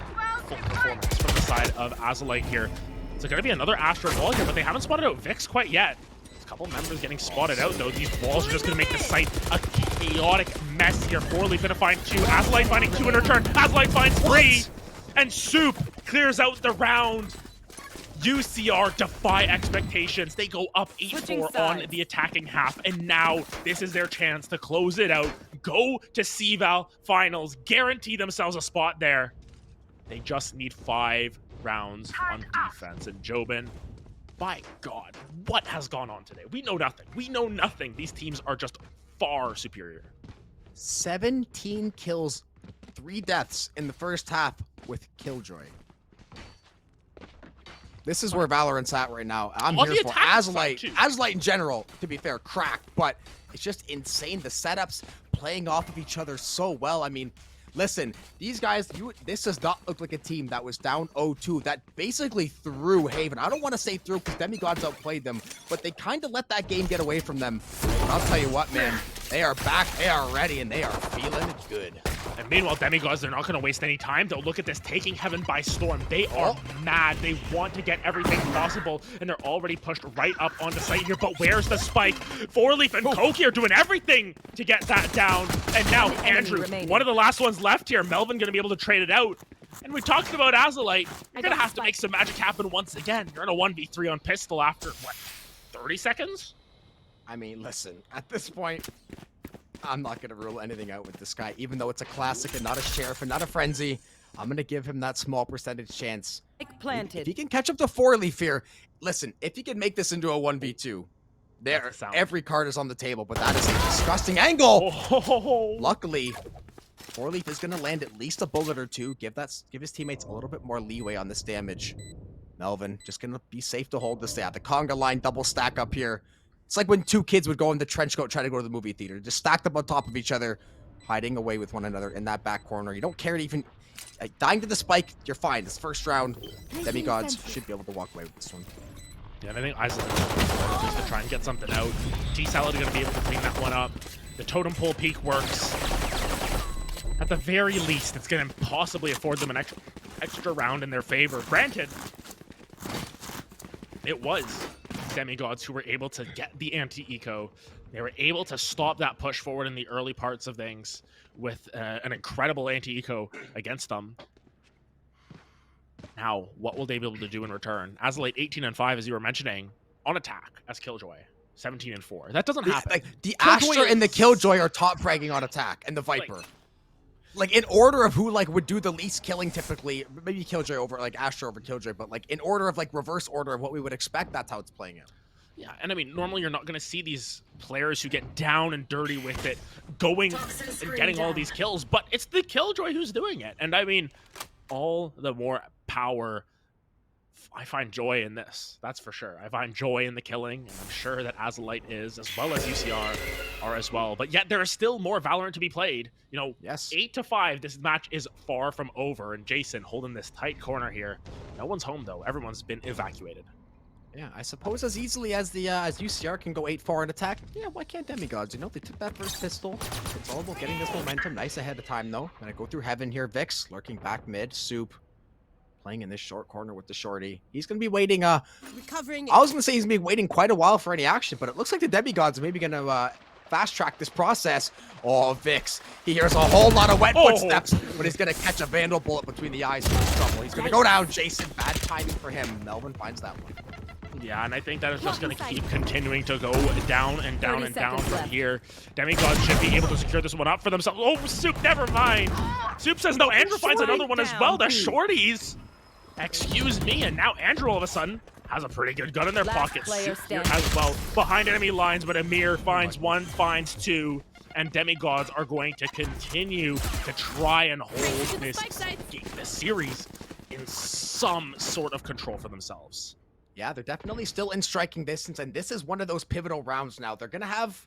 performance from the side of Azulite here. It's going to be another Astra wall here, but they haven't spotted out Vix quite yet. There's a couple members getting spotted out, though. These walls are just going to make the site a chaotic mess here. Forleaf going to find 2. Azulite finding 2 in return. Azulite finds 3. And Soup clears out the round. UCR defy expectations. They go up 8-4 on the attacking half, and now this is their chance to close it out. Go to CVAL finals. Guarantee themselves a spot there. They just need 5 rounds on defense. And Jobin, by God, what has gone on today? We know nothing. We know nothing. These teams are just far superior. 17 kills, 3 deaths in the first half with Killjoy. This is where Valorant's at right now. I'm here for Azulite. Azulite in general, to be fair, cracked, but it's just insane. The setups playing off of each other so well. I mean, listen, these guys, this does not look like a team that was down 0-2, that basically threw Haven. I don't want to say through because Demigods outplayed them, but they kind of let that game get away from them. But I'll tell you what, man, they are back, they are ready, and they are feeling good. And meanwhile, Demigods, they're not going to waste any time. They'll look at this, taking Heaven by storm. They are mad. They want to get everything possible, and they're already pushed right up onto site here. But where's the spike? Forleaf and Koki are doing everything to get that down. And now Andrew, one of the last ones left here. Melvin going to be able to trade it out. And we talked about Azulite. You're going to have to make some magic happen once again. You're in a 1v3 on pistol after, what, 30 seconds? I mean, listen, at this point, I'm not going to rule anything out with this guy, even though it's a classic and not a sheriff and not a frenzy. I'm going to give him that small percentage chance. Planted. If he can catch up to Forleaf here, listen, if he can make this into a 1v2, there, every card is on the table, but that is a disgusting angle. Luckily, Forleaf is going to land at least a bullet or 2, give his teammates a little bit more leeway on this damage. Melvin, just going to be safe to hold this. Yeah, the conga line double stack up here. It's like when 2 kids would go in the trench coat try to go to the movie theater. Just stacked up on top of each other, hiding away with one another in that back corner. You don't care to even... dying to the spike, you're fine. This first round, Demigods should be able to walk away with this one. Yeah, and I think Isaac needs to try and get something out. G-Salad is going to be able to clean that one up. The totem pole peak works. At the very least, it's going to possibly afford them an extra round in their favor. Granted, it was Demigods who were able to get the anti-eco. They were able to stop that push forward in the early parts of things with an incredible anti-eco against them. Now, what will they be able to do in return? Azalite 18-5, as you were mentioning, on attack as Killjoy. 17-4. That doesn't happen. Like the Killjoy Astra and the is- Killjoy are top bragging on attack, and the Viper. Like in order of who like would do the least killing typically, maybe Killjoy over like Astra over Killjoy, but like in order of like reverse order of what we would expect, that's how it's playing out. Yeah, and I mean, normally you're not going to see these players who get down and dirty with it going and getting all these kills, but it's the Killjoy who's doing it. And I mean, all the more power. I find joy in this, that's for sure. I find joy in the killing, and I'm sure that Azalite is, as well as UCR are as well. But yet there is still more Valorant to be played. You know, Yes. 8-5, this match is far from over, and Jason holding this tight corner here. No one's home, though. Everyone's been evacuated. Yeah, I suppose as easily as the as UCR can go 8-4 in attack, yeah, why can't Demigods? You know, they took that first pistol. It's all about getting this momentum. Nice ahead of time, though. Gonna go through heaven here. Vix lurking back mid. Soup playing in this short corner with the shorty. He's gonna be waiting. Recovering. I was gonna say he's gonna be waiting quite a while for any action, but it looks like the Demigods are maybe gonna fast track this process. Oh, Vix. He hears a whole lot of wet footsteps, but he's gonna catch a Vandal bullet between the eyes. He's in trouble. He's gonna go down. Jason, bad timing for him. Melvin finds that one. Yeah, and I think that is just going to keep continuing to go down and down 30 and down seconds from left. here. Demigods should be able to secure this one up for themselves. Oh, Soup, never mind. Soup says no. Andrew finds another one as well. They're shorties. Excuse me, and now Andrew all of a sudden has a pretty good gun in their Last pocket. player Soup here standing. as well, behind enemy lines, but Amir finds one, finds two, and Demigods are going to continue to try and hold this series in some sort of control for themselves. Yeah, they're definitely still in striking distance, and this is one of those pivotal rounds now. They're going to have,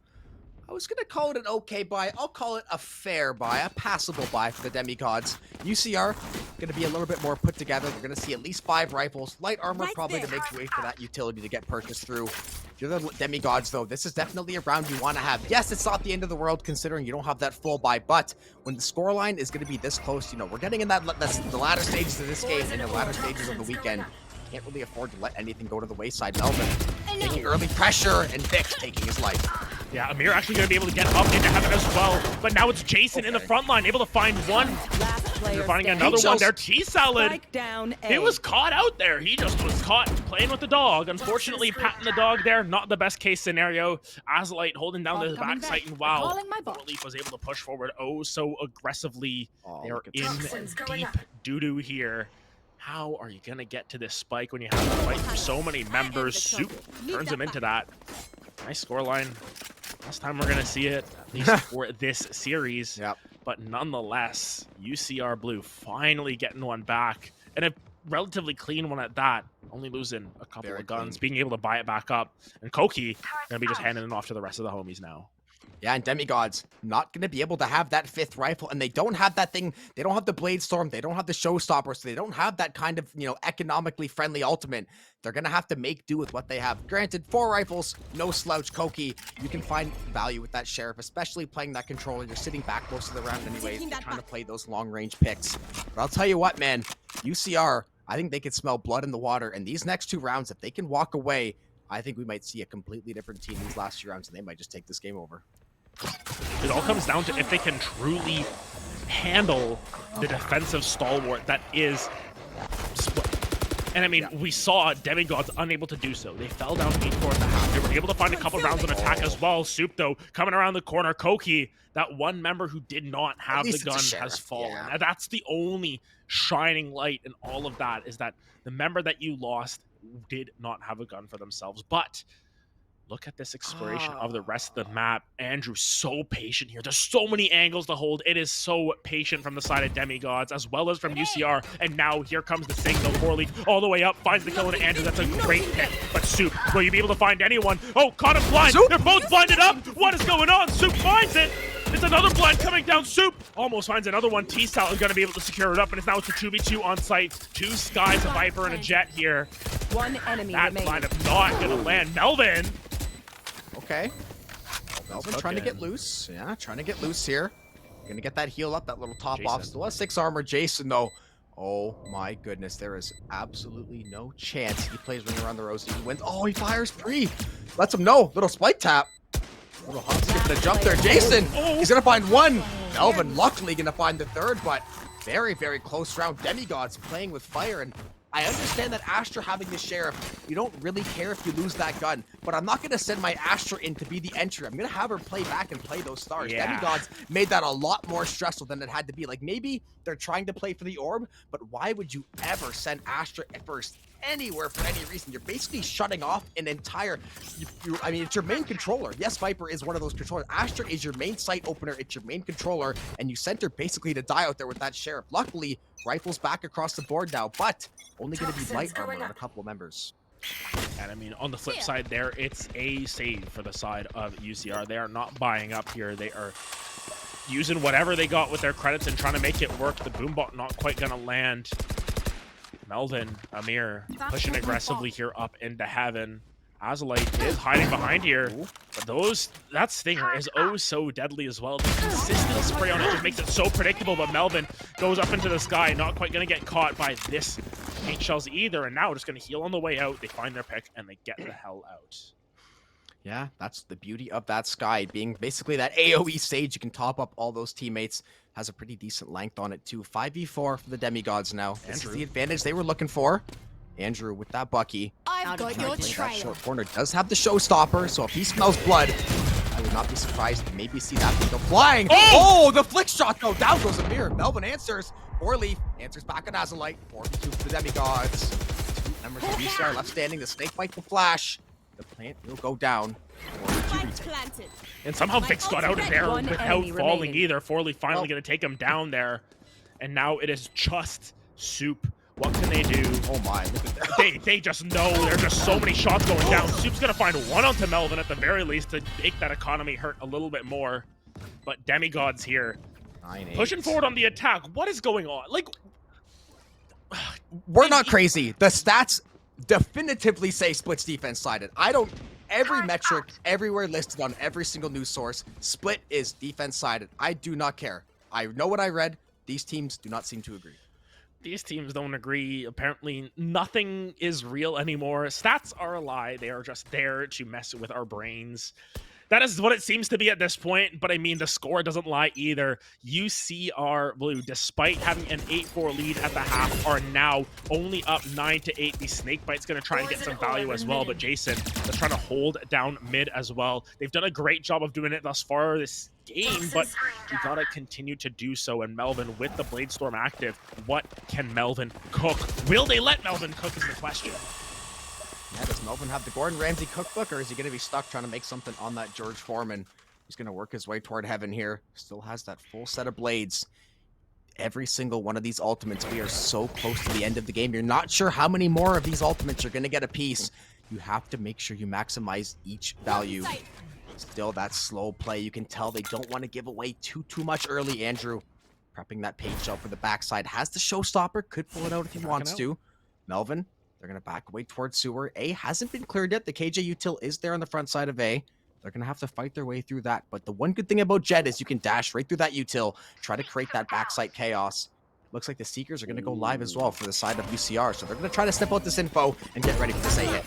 I was going to call it an okay buy. I'll call it a fair buy, a passable buy for the Demigods. UCR going to be a little bit more put together. They're going to see at least 5 rifles. Light armor probably to make way for that utility to get purchased through. If you're the Demigods, though, this is definitely a round you want to have. Yes, it's not the end of the world considering you don't have that full buy, but when the scoreline is going to be this close, you know, we're getting in that's the latter stages of this game and the latter stages of the weekend. Can't really afford to let anything go to the wayside. Melvin taking early pressure, and Vix taking his life. Yeah, Amir actually going to be able to get up into heaven as well. But now it's Jason in the front line, able to find one. Last player They're finding standing. another one there. T-Salad. Strike down A. He was caught out there. He just was caught playing with the dog. Unfortunately, patting the dog there, not the best case scenario. Azalite holding down the Coming backside, back. and wow, Calling my bot. Relief was able to push forward so aggressively. Oh, They're look at in Toxins going deep up. doo-doo here. How are you going to get to this spike when you have to fight for so many members? Soup turns him into that. Nice scoreline. Last time we're going to see it, at least for this series. Yep. But nonetheless, UCR Blue finally getting one back. And a relatively clean one at that. Only losing a couple Very of guns, clean. being able to buy it back up. And Koki going to be just handing it off to the rest of the homies now. Yeah, and Demigods not going to be able to have that 5th rifle, and they don't have that thing. They don't have the Blade Storm. They don't have the Showstopper, so they don't have that kind of, you know, economically friendly ultimate. They're going to have to make do with what they have. Granted, 4 rifles, no slouch. Koki, you can find value with that Sheriff, especially playing that controller. You're sitting back most of the round anyways. You're trying to play those long-range picks. But I'll tell you what, man, UCR, I think they could smell blood in the water, and these next 2 rounds, if they can walk away, I think we might see a completely different team these last 2 rounds, and they might just take this game over. It all comes down to if they can truly handle the defensive stalwart that is Split. And I mean, we saw Demigods unable to do so. They fell down 8-4 at the half. They were able to find a couple rounds on attack as well. Soup, though, coming around the corner. Koki, that one member who did not have the gun, has fallen. Yeah. And that's the only shining light in all of that, is that the member that you lost did not have a gun for themselves. But look at this exploration of the rest of the map. Andrew, so patient here. There's so many angles to hold. It is so patient from the side of Demigods as well as from UCR. And now here comes the signal. Corley all the way up, finds the kill into Andrew. That's a great pick. But Soup, will you be able to find anyone? Oh, caught him blind. Soup. They're both blinded up. What is going on? Soup finds it. It's another blind coming down. Soup almost finds another one. T-Sal is going to be able to secure it up. And it's now it's a 2v2 on site. 2 Skies, a Viper, and a Jet here. One enemy That remaining. lineup not going to land. Melvin. Okay. Melvin trying to get loose. Yeah, trying to get loose here. Gonna get that heal up, that little top off. Jason. Still has 6 armor. Jason, though. Oh my goodness, there is absolutely no chance he plays Ring Around the Rosie. He wins. Oh, he fires pre. Lets him know. Little spike tap. Little Husky for the jump there. Jason, he's gonna find one. Melvin luckily gonna find the third, but very, very close round. Demigods playing with fire, and I understand that Astra having the Sheriff, you don't really care if you lose that gun, but I'm not going to send my Astra in to be the entry. I'm going to have her play back and play those stars. Yeah. Demigods made that a lot more stressful than it had to be. Like, maybe they're trying to play for the orb, but why would you ever send Astra at first anywhere for any reason? You're basically shutting off an entire, I mean, it's your main controller. Yes, Viper is one of those controllers. Astra is your main site opener. It's your main controller, and you sent her basically to die out there with that Sheriff. Luckily, Rifle's back across the board now, but only going to be light armor on a couple of members. And I mean, on the flip side there, it's a save for the side of UCR. They are not buying up here. They are using whatever they got with their credits and trying to make it work. The boombot not quite going to land. Melvin, Amir, pushing aggressively here up into heaven. Azalite is hiding behind here, but that Stinger is oh so deadly as well. The consistent spray on it just makes it so predictable, but Melvin goes up into the sky, not quite going to get caught by this paint shells either, and now just going to heal on the way out. They find their pick, and they get the hell out. Yeah, that's the beauty of that sky, being basically that AoE stage. You can top up all those teammates. Has a pretty decent length on it too. 5v4 for the Demigods now. This is the advantage they were looking for. Andrew with that Bucky. I've got your That trail. short corner does have the showstopper, so if he smells blood, I would not be surprised to maybe see that thing go flying. Oh, the flick shot though. Down goes Amir. Melvin answers. Orleaf answers back on Azalite. 4v2 for the Demigods. Two members of VCR left standing. The snake bite the flash. The plant will go down. Planted. And somehow Vix got out of there One without enemy falling remaining. either. Forley finally going to take him down there. And now it is just Soup. What can they do? Oh my, look at that. They just know there's just so many shots going down. Soup's going to find one onto Melvin at the very least to make that economy hurt a little bit more. But Demigods here. 9-8. Pushing forward on the attack. What is going on? Like, we're not crazy. The stats definitively say Split's defense sided. Every metric everywhere listed on every single news source, Split is defense sided. I do not care. I know what I read. These teams do not seem to agree. these teams don't agree. Apparently, nothing is real anymore. Stats are a lie. They are just there to mess with our brains. That is what it seems to be at this point, but I mean, the score doesn't lie either. UCR Blue, despite having an 8-4 lead at the half, are now only up 9-8. The Snakebite's going to try and get some value as well, but Jason is trying to hold down mid as well. They've done a great job of doing it thus far this game, but you gotta continue to do so. And Melvin with the Bladestorm active, what can Melvin cook? Will they let Melvin cook is the question. Yeah, does Melvin have the Gordon Ramsay cookbook, or is he going to be stuck trying to make something on that George Foreman? He's going to work his way toward heaven here. Still has that full set of blades. Every single one of these ultimates, we are so close to the end of the game. You're not sure how many more of these ultimates you're going to get a piece. You have to make sure you maximize each value. Still that slow play. You can tell they don't want to give away too much early. Andrew prepping that page shell for the backside. Has the showstopper. Could pull it out if he wants to. Melvin. They're going to back away towards sewer. A hasn't been cleared yet. The KJ util is there on the front side of A. They're going to have to fight their way through that. But the one good thing about Jet is you can dash right through that util, try to create that backside chaos. Looks like the Seekers are going to go live as well for the side of UCR. So they're going to try to step out this info and get ready for this A hit.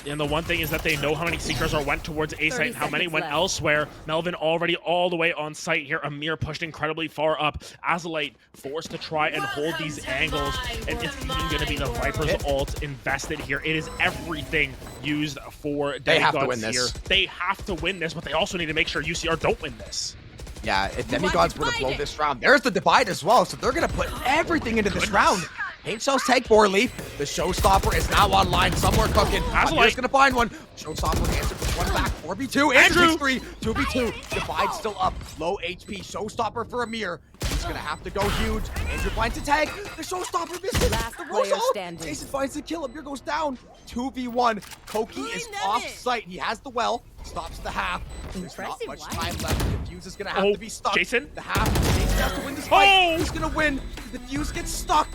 And the one thing is that they know how many Seekers are went towards A site and how many went elsewhere. Melvin already all the way on site here. Amir pushed incredibly far up. Azalite forced to try and hold these angles. And it's even going to be the Viper's ult invested here. It is everything used for They have to Demigods win this. here. They have to win this, but they also need to make sure UCR don't win this. Yeah, if Demigods were to blow this round, there's the divide as well. So they're going to put everything into this round. Paint Shells take 4 leaf. The showstopper is now online somewhere cooking. Amir's going to find one. Showstopper answered with one back. 4v2. Andrew 3. 2v2. Divide still up. Low HP. Showstopper for Amir. He's going to have to go huge. Andrew finds a tag. The showstopper misses. Last The player Rose ult. standing. Jason finds the kill. Amir goes down. 2v1. Koki is off site. He has the well. Stops the half. There's not much time left. The fuse is going to have to be stuck. Jason? The half. Jason has to win this fight. He's going to win. The fuse gets stuck.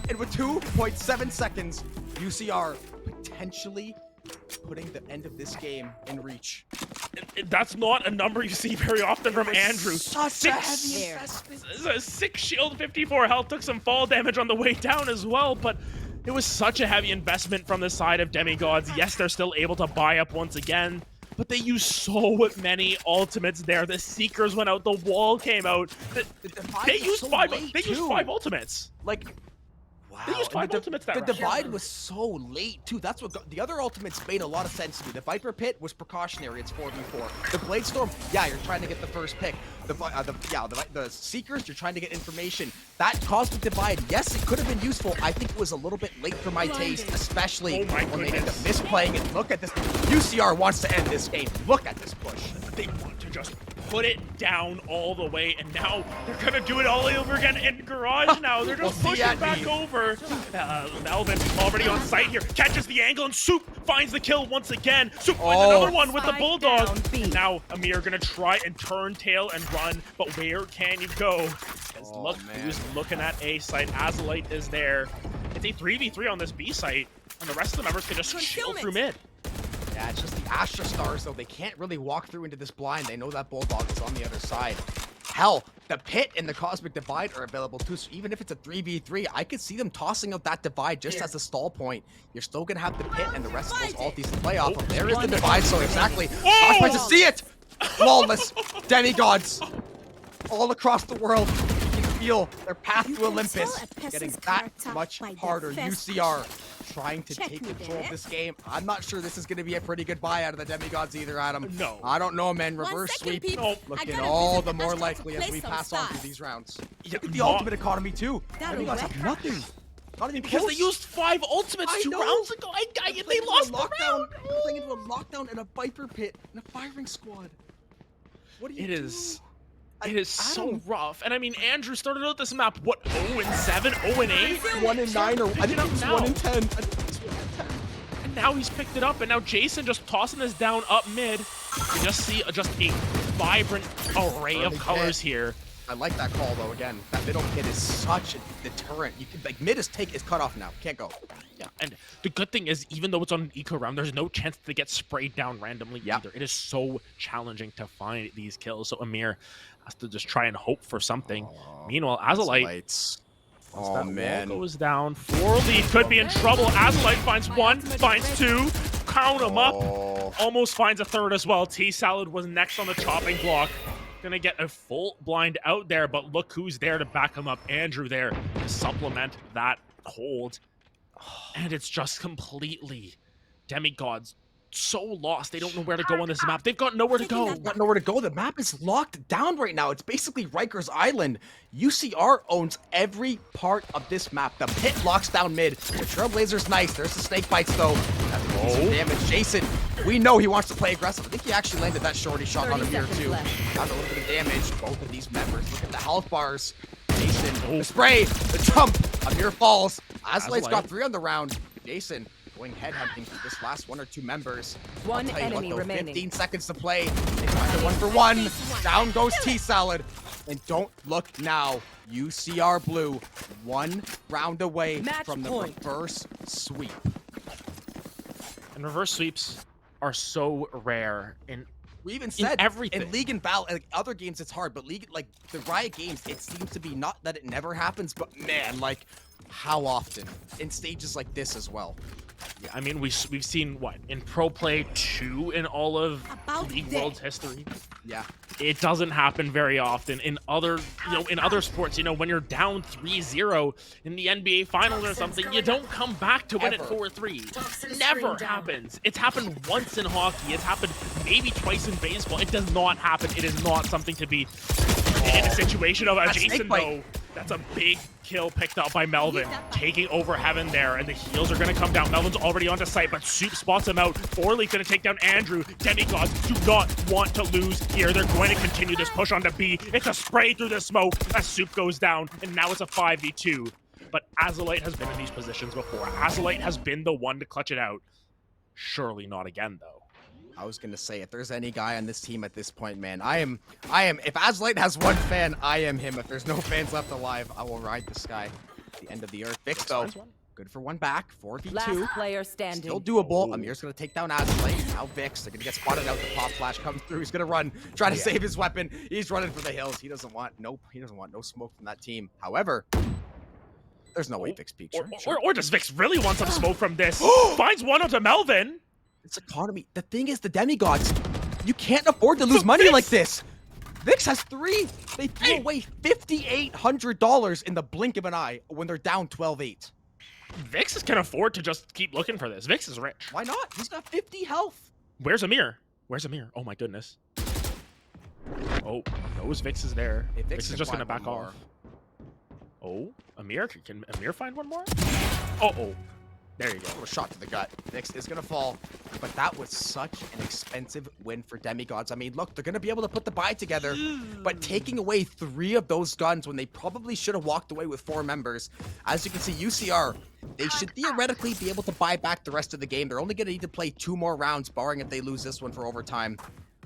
And with 2.7 seconds, UCR potentially putting the end of this game in reach. That's not a number you see very often from Andrew. Such a heavy investment. 6 shield, 54 health, took some fall damage on the way down as well, but it was such a heavy investment from the side of Demigods. Yes, they're still able to buy up once again, but they used so many ultimates there. The Seekers went out, the wall came out. They used 5 ultimates. Like, Wow. They used and 5 ultimates that the round. divide was so late too. That's what the other ultimates made a lot of sense to me. The Viper Pit was precautionary. It's 4v4. The Blade Storm, yeah, you're trying to get the first pick. The Seekers, you're trying to get information. That Cosmic Divide, yes, it could have been useful. I think it was a little bit late for my taste, especially when they end up misplaying it. Look at this. UCR wants to end this game. Look at this push. They want to just put it down all the way, and now they're gonna do it all over again in Garage now. They're just pushing back over. Melvin already on site here, catches the angle, and Soup finds the kill once again. Soup finds another one with the Bulldog. And now Amir gonna try and turn tail and run, but where can you go? Because look who's looking at A site. Azalite is there. It's a 3v3 on this B site, and the rest of the members can just chill through mid. Yeah, it's just the Astra Stars, though. They can't really walk through into this blind. They know that Bulldog is on the other side. Hell, the Pit and the Cosmic Divide are available too, so even if it's a 3v3, I could see them tossing out that Divide just as a stall point. You're still going to have the Pit and the rest of those ultis to play off of. There is the Divide, so exactly. I was about to see it! Flawless demigods all across the world. You can feel their path to Olympus getting that much harder. UCR trying to take control of this game. I'm not sure this is going to be a pretty good buy out of the demigods either, Adam. No. I don't know, man. Reverse sweep looking all the more likely as we pass on through these rounds. Look at the ultimate economy too. Demigods have nothing. Not even Because they used 5 ultimates 2 rounds ago. They lost the round. Playing into a lockdown and a Viper Pit and a firing squad. What do you do? It is so rough. And I mean, Andrew started out this map, what, 0-7, 0-8? 1-9, or I think it was 1-10. And now he's picked it up, and now Jason just tossing this down up mid. You just see just a vibrant array of colors here. I like that call though. Again, that middle pit is such a deterrent. You can like mid is cut off now. Can't go. Yeah, and the good thing is, even though it's on an eco round, there's no chance to get sprayed down randomly either. It is so challenging to find these kills. So Amir has to just try and hope for something. Meanwhile, Azalite. Oh man, goes down. 4 lead could be in trouble. Azalite finds 1, finds 2, count him up. Almost finds a 3rd as well. T-Salad was next on the chopping block. Gonna get a full blind out there, but look who's there to back him up. Andrew there to supplement that hold. And it's just completely demigods so lost. They don't know where to go on this map. They've got nowhere to go. Got nowhere to go. The map is locked down right now. It's basically Rikers Island. UCR owns every part of this map. The Pit locks down mid. The Trailblazer's nice. There's the snake bites though. That's damage. Jason, we know he wants to play aggressive. I think he actually landed that shorty shot on him here too. Got a little bit of damage. Both of these members. Look at the health bars. Jason, the spray, the jump. Amir falls. Azalite's got 3 on the round. Jason going headhunting for this last 1 or 2 members. One enemy remaining. 15 seconds to play. They find a 1-for-1. Down goes T-Salad. And don't look now. UCR Blue 1 round away from the reverse sweep. And reverse sweeps are so rare in we even said everything. In League and Val, like other games, it's hard, but League, like the Riot games, it seems to be not that it never happens, but man, like how often in stages like this as well. Yeah, I mean, we've seen what in Pro Play 2 in all of League World's history. Yeah, it doesn't happen very often in other, in other sports. When you're down 3-0 in the NBA Finals or something, you don't come back to win it 4-3. Never happens. It's happened once in hockey. It's happened maybe twice in baseball. It does not happen. It is not something to be in a situation of a Jason though. That's a big kill picked up by Melvin, taking over Heaven there, and the heals are going to come down. Melvin's already onto site, but Soup spots him out. Forley's going to take down Andrew. Demigods do not want to lose here. They're going to continue this push onto B. It's a spray through the smoke as Soup goes down, and now it's a 5v2. But Azalite has been in these positions before. Azalite has been the one to clutch it out. Surely not again, though. I was gonna say, if there's any guy on this team at this point, man, I am. If Azalite has 1 fan, I am him. If there's no fans left alive, I will ride this guy. The end of the earth. Vix though, good for 1 back. 4v2. Last player standing. Still doable. Amir's gonna take down Azalite. Now Vix, they're gonna get spotted out. The pop flash comes through. He's gonna run, try to save his weapon. He's running for the hills. He doesn't want no smoke from that team. However, there's no way Vix peeks. Or does Vix really want some smoke from this? Finds 1 onto Melvin. It's economy. The thing is, the demigods, you can't afford to lose money like this. Vix has 3. They threw away $5,800 in the blink of an eye when they're down 12-8. Vix can afford to just keep looking for this. Vix is rich. Why not? He's got 50 health. Where's Amir? Where's Amir? Oh my goodness. Oh, knows Vix is there. If Vix is can just gonna find back one more. off. Oh, Amir? Can Amir find one more? Oh. There you go. A shot to the gut. Vix is going to fall. But that was such an expensive win for Demigods. I mean, look, they're going to be able to put the buy together. But taking away 3 of those guns when they probably should have walked away with 4 members. As you can see, UCR, they should theoretically be able to buy back the rest of the game. They're only going to need to play 2 more rounds, barring if they lose this one for overtime.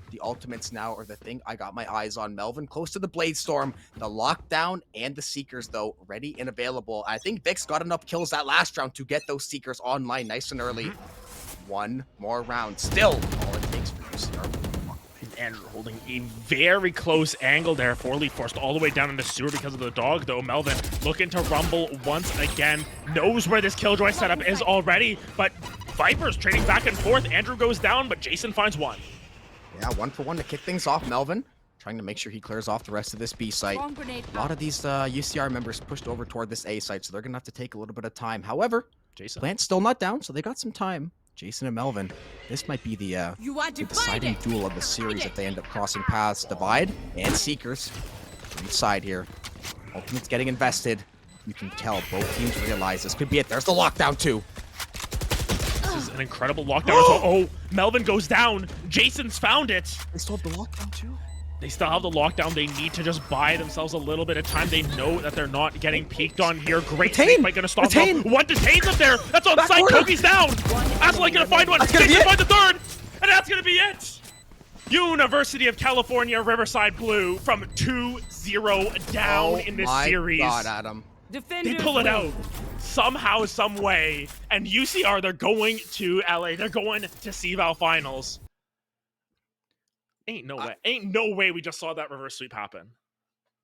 The ultimates now are the thing I got my eyes on. Melvin close to the Blade Storm, the Lockdown, and the Seekers, though, ready and available. I think Vix got enough kills that last round to get those Seekers online nice and early. 1 more round. Still, all it takes for UCR. And holding a very close angle there. 4-leaf forced all the way down in the sewer because of the dog, though. Melvin looking to rumble once again. Knows where this Killjoy setup is already, but Vipers trading back and forth. Andrew goes down, but Jason finds one. Yeah, 1 for 1 to kick things off. Melvin trying to make sure he clears off the rest of this B site. A lot of these UCR members pushed over toward this A site, so they're going to have to take a little bit of time. However, Jason. Plant's still not down, so they got some time. Jason and Melvin, this might be the deciding duel of the series if they end up crossing paths. Divide and Seekers from each side here. Ultimate's getting invested. You can tell both teams realize this could be it. There's the lockdown too. This is an incredible lockdown. Oh, Melvin goes down. Jason's found it. They still have the lockdown too. They still have the lockdown. They need to just buy themselves a little bit of time. They know that they're not getting peeked on here. Great snake fight gonna stop them. One detains up there. That's on site. Koki's down. Absolutely gonna find one. Jason find the third. And that's gonna be it. University of California Riverside Blue from 2-0 down in this series. Oh my God, Adam. They pull it out somehow, some way, and UCR, they're going to LA. They're going to CVAL finals. Ain't no way we just saw that reverse sweep happen.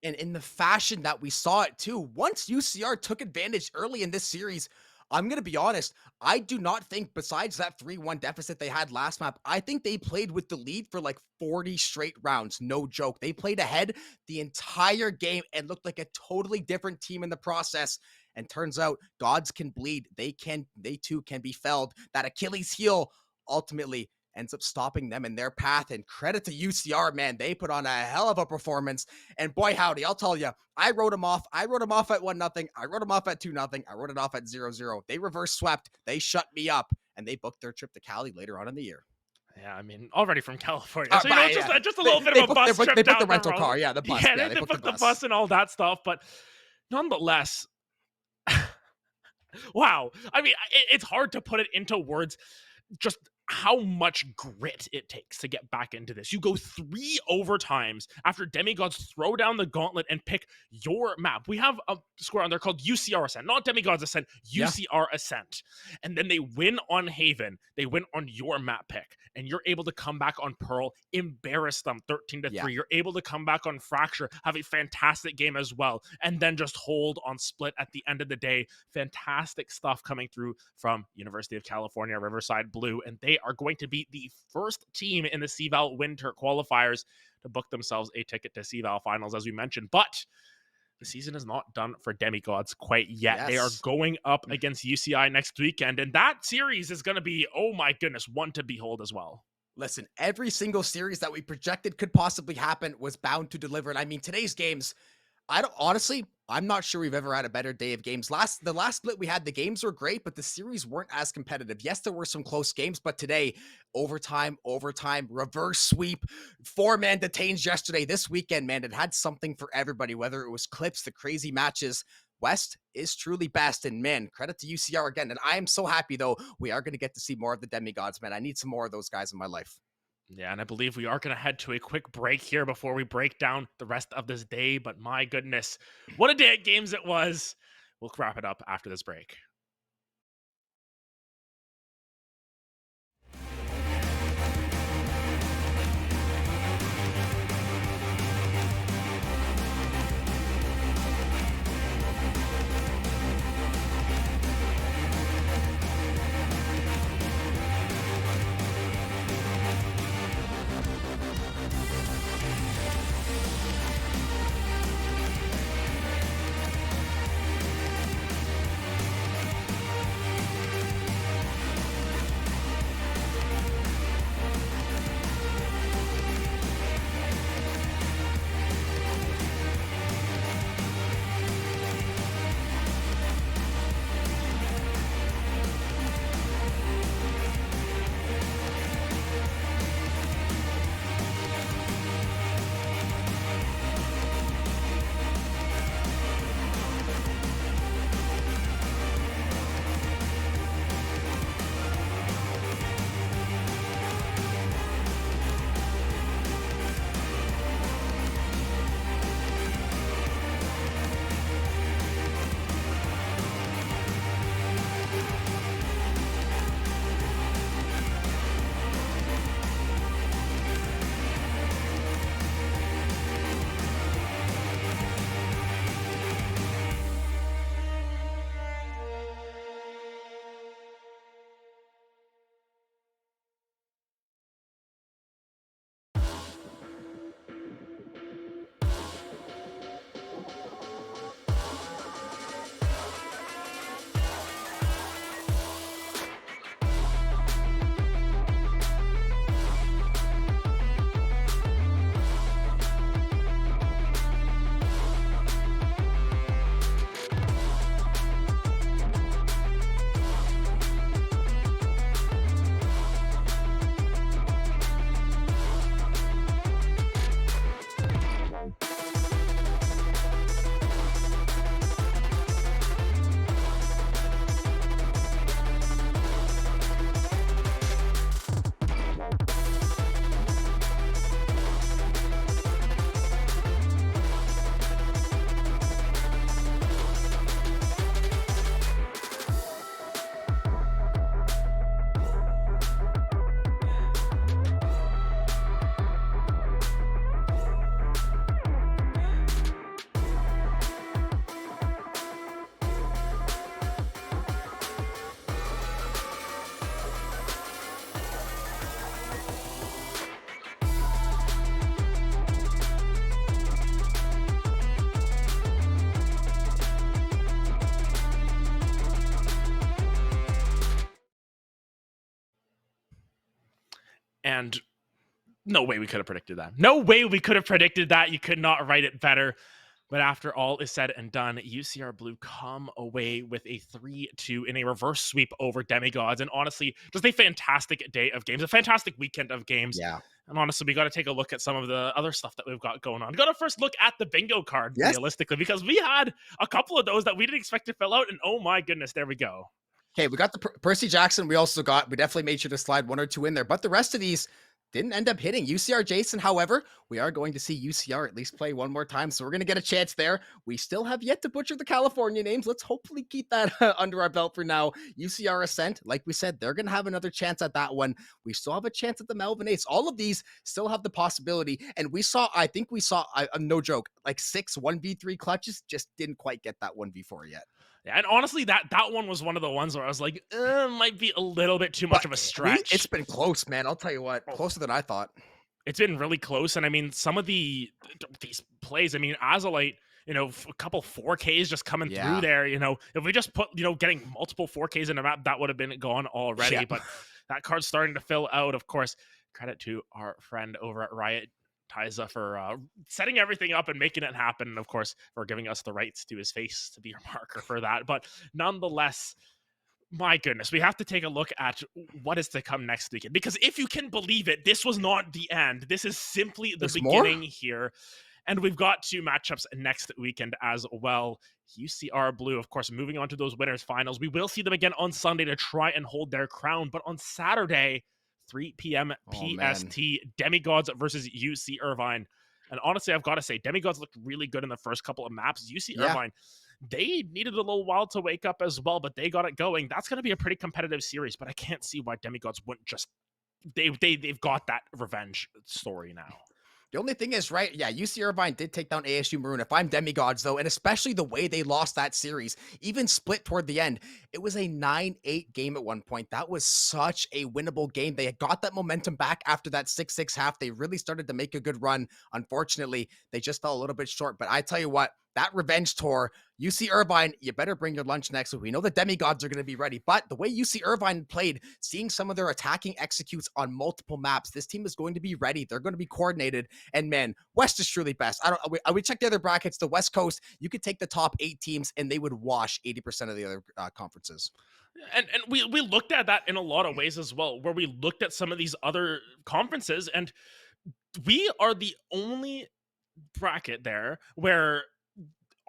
And in the fashion that we saw it too, once UCR took advantage early in this series, I'm going to be honest, I do not think, besides that 3-1 deficit they had last map, I think they played with the lead for like 40 straight rounds. No joke. They played ahead the entire game and looked like a totally different team in the process. And turns out gods can bleed. They too can be felled. That Achilles heel ultimately ends up stopping them in their path. And credit to UCR, man. They put on a hell of a performance. And boy, howdy, I'll tell you, I wrote them off. I wrote them off at 1-0. I wrote them off at 2-0. I wrote it off at 0-0. They reverse swept. They shut me up. And they booked their trip to Cali later on in the year. Yeah, I mean, already from California. So, you know, just a little bit of a bus trip They down booked the rental car. Yeah, the bus. Yeah, they booked the bus and all that stuff. But nonetheless, wow. I mean, it's hard to put it into words. Just how much grit it takes to get back into this. You go 3 overtimes after Demigods throw down the gauntlet and pick your map. We have a square on there called UCR Ascent, not Demigods Ascent, UCR Ascent. And then they win on Haven. They win on your map pick. And you're able to come back on Pearl, embarrass them 13-3. You're able to come back on Fracture, have a fantastic game as well, and then just hold on Split at the end of the day. Fantastic stuff coming through from University of California Riverside Blue, and they are going to be the first team in the CVAL Winter qualifiers to book themselves a ticket to CVAL finals, as we mentioned. But the season is not done for Demigods quite yet. Yes. They are going up against UCI next weekend, and that series is going to be, oh my goodness, one to behold as well. Listen, every single series that we projected could possibly happen was bound to deliver. And I mean, today's games, I'm not sure we've ever had a better day of games. The last split we had, the games were great, but the series weren't as competitive. Yes, there were some close games, but today, overtime, reverse sweep, 4-man detains yesterday. This weekend, man, it had something for everybody, whether it was clips, the crazy matches. West is truly best, and man, credit to UCR again. And I am so happy, though, we are going to get to see more of the Demigods, man. I need some more of those guys in my life. Yeah, and I believe we are going to head to a quick break here before we break down the rest of this day. But my goodness, what a day at games it was. We'll wrap it up after this break. And no way we could have predicted that. No way we could have predicted that. You could not write it better. But after all is said and done, UCR Blue come away with a 3-2 in a reverse sweep over Demigods. And honestly, just a fantastic day of games, a fantastic weekend of games. Yeah. And honestly, we got to take a look at some of the other stuff that we've got going on. Got to first look at the bingo card, Yes. realistically, because we had a couple of those that we didn't expect to fill out. And oh my goodness, there we go. Okay, we got the Percy Jackson. We definitely made sure to slide 1 or 2 in there, but the rest of these didn't end up hitting. UCR Jason, however, we are going to see UCR at least play one more time, so we're going to get a chance there. We still have yet to butcher the California names. Let's hopefully keep that under our belt for now. UCR Ascent, like we said, they're going to have another chance at that one. We still have a chance at the Melvin Ace. All of these still have the possibility, and I think we saw, no joke, like 6 1v3 clutches, just didn't quite get that 1v4 yet. Yeah, and honestly, that one was one of the ones where I was like, might be a little bit too much of a stretch. It's been close, man. I'll tell you what, closer than I thought. It's been really close, and I mean, some of these plays, I mean, Azalite, a couple 4Ks just coming through there, if we just put, getting multiple 4Ks in a map, that would have been gone already, but that card's starting to fill out. Of course, credit to our friend over at Riot, Tyza, for setting everything up and making it happen, and of course for giving us the rights to his face to be our marker for that. But nonetheless, my goodness, we have to take a look at what is to come next weekend, because if you can believe it, this was not the end. This is simply the beginning here, and we've got 2 matchups next weekend as well. UCR Blue, of course, moving on to those winners finals. We will see them again on Sunday to try and hold their crown, but on Saturday, 3 p.m. PST, Demigods versus UC Irvine. And honestly, I've got to say, Demigods looked really good in the first couple of maps. UC Irvine, they needed a little while to wake up as well, but they got it going. That's going to be a pretty competitive series, but I can't see why Demigods wouldn't just... They've got that revenge story now. The only thing is, right, UC Irvine did take down ASU Maroon. If I'm Demigods, though, and especially the way they lost that series, even split toward the end, it was a 9-8 game at one point. That was such a winnable game. They had got that momentum back after that 6-6 half. They really started to make a good run. Unfortunately, they just fell a little bit short. But I tell you what, that revenge tour, UC Irvine, you better bring your lunch next week. We know the Demigods are going to be ready, but the way UC Irvine played, seeing some of their attacking executes on multiple maps, this team is going to be ready. They're going to be coordinated, and man, West is truly best. We checked the other brackets. The West Coast, you could take the top 8 teams, and they would wash 80% of the other conferences. And we looked at that in a lot of ways as well, where we looked at some of these other conferences, and we are the only bracket there where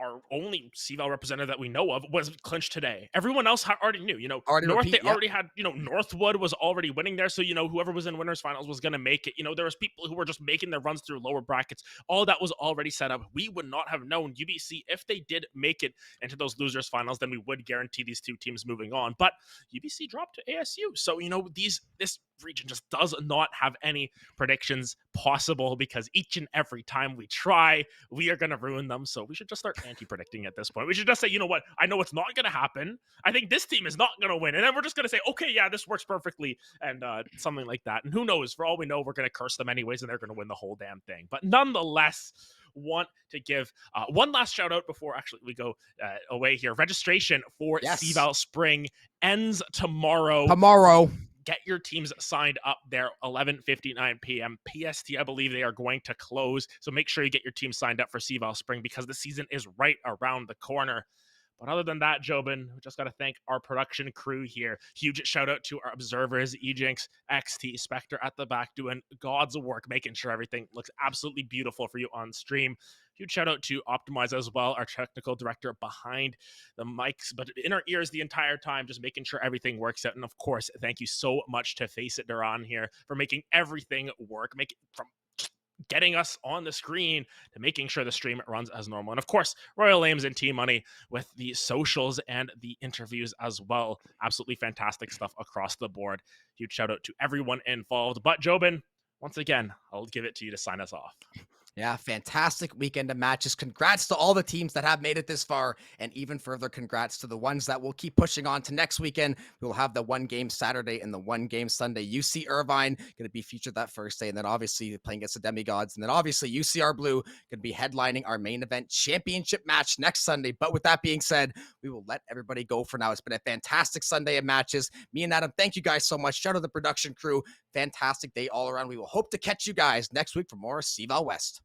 our only CVAL representative that we know of was clinched today. Everyone else already knew, already had, Northwood was already winning there. So, whoever was in winners finals was going to make it. There was people who were just making their runs through lower brackets. All that was already set up. We would not have known UBC if they did make it into those losers finals, then we would guarantee these 2 teams moving on. But UBC dropped to ASU. So, this region just does not have any predictions possible, because each and every time we try, we are going to ruin them. So we should just start anti-predicting at this point. We should just say, you know what? I know it's not going to happen. I think this team is not going to win. And then we're just going to say, okay, yeah, this works perfectly. And something like that. And who knows? For all we know, we're going to curse them anyways, and they're going to win the whole damn thing. But nonetheless, want to give one last shout out before actually we go away here. Registration for CVAL Spring ends tomorrow. Get your teams signed up there, 11:59 p.m. PST. I believe they are going to close. So make sure you get your team signed up for CVAL Spring, because the season is right around the corner. But other than that, Jobin, we just got to thank our production crew here. Huge shout out to our observers, Ejinx, XT, Spectre at the back, doing God's work, making sure everything looks absolutely beautiful for you on stream. Huge shout out to Optimize as well, our technical director behind the mics, but in our ears the entire time, just making sure everything works out. And of course, thank you so much to Face It Duran here for making everything work, from getting us on the screen to making sure the stream runs as normal. And of course, Royal Ames and Team Money with the socials and the interviews as well. Absolutely fantastic stuff across the board. Huge shout out to everyone involved. But Jobin, once again, I'll give it to you to sign us off. Yeah, fantastic weekend of matches. Congrats to all the teams that have made it this far, and even further congrats to the ones that will keep pushing on to next weekend. We will have the 1 game Saturday and the 1 game Sunday. UC Irvine going to be featured that first day, and then obviously playing against the Demigods, and then obviously UCR Blue going to be headlining our main event championship match next Sunday. But with that being said, we will let everybody go for now. It's been a fantastic Sunday of matches. Me and Adam, thank you guys so much. Shout out to the production crew. fantastic day all around. We will hope to catch you guys next week for more CVAL West.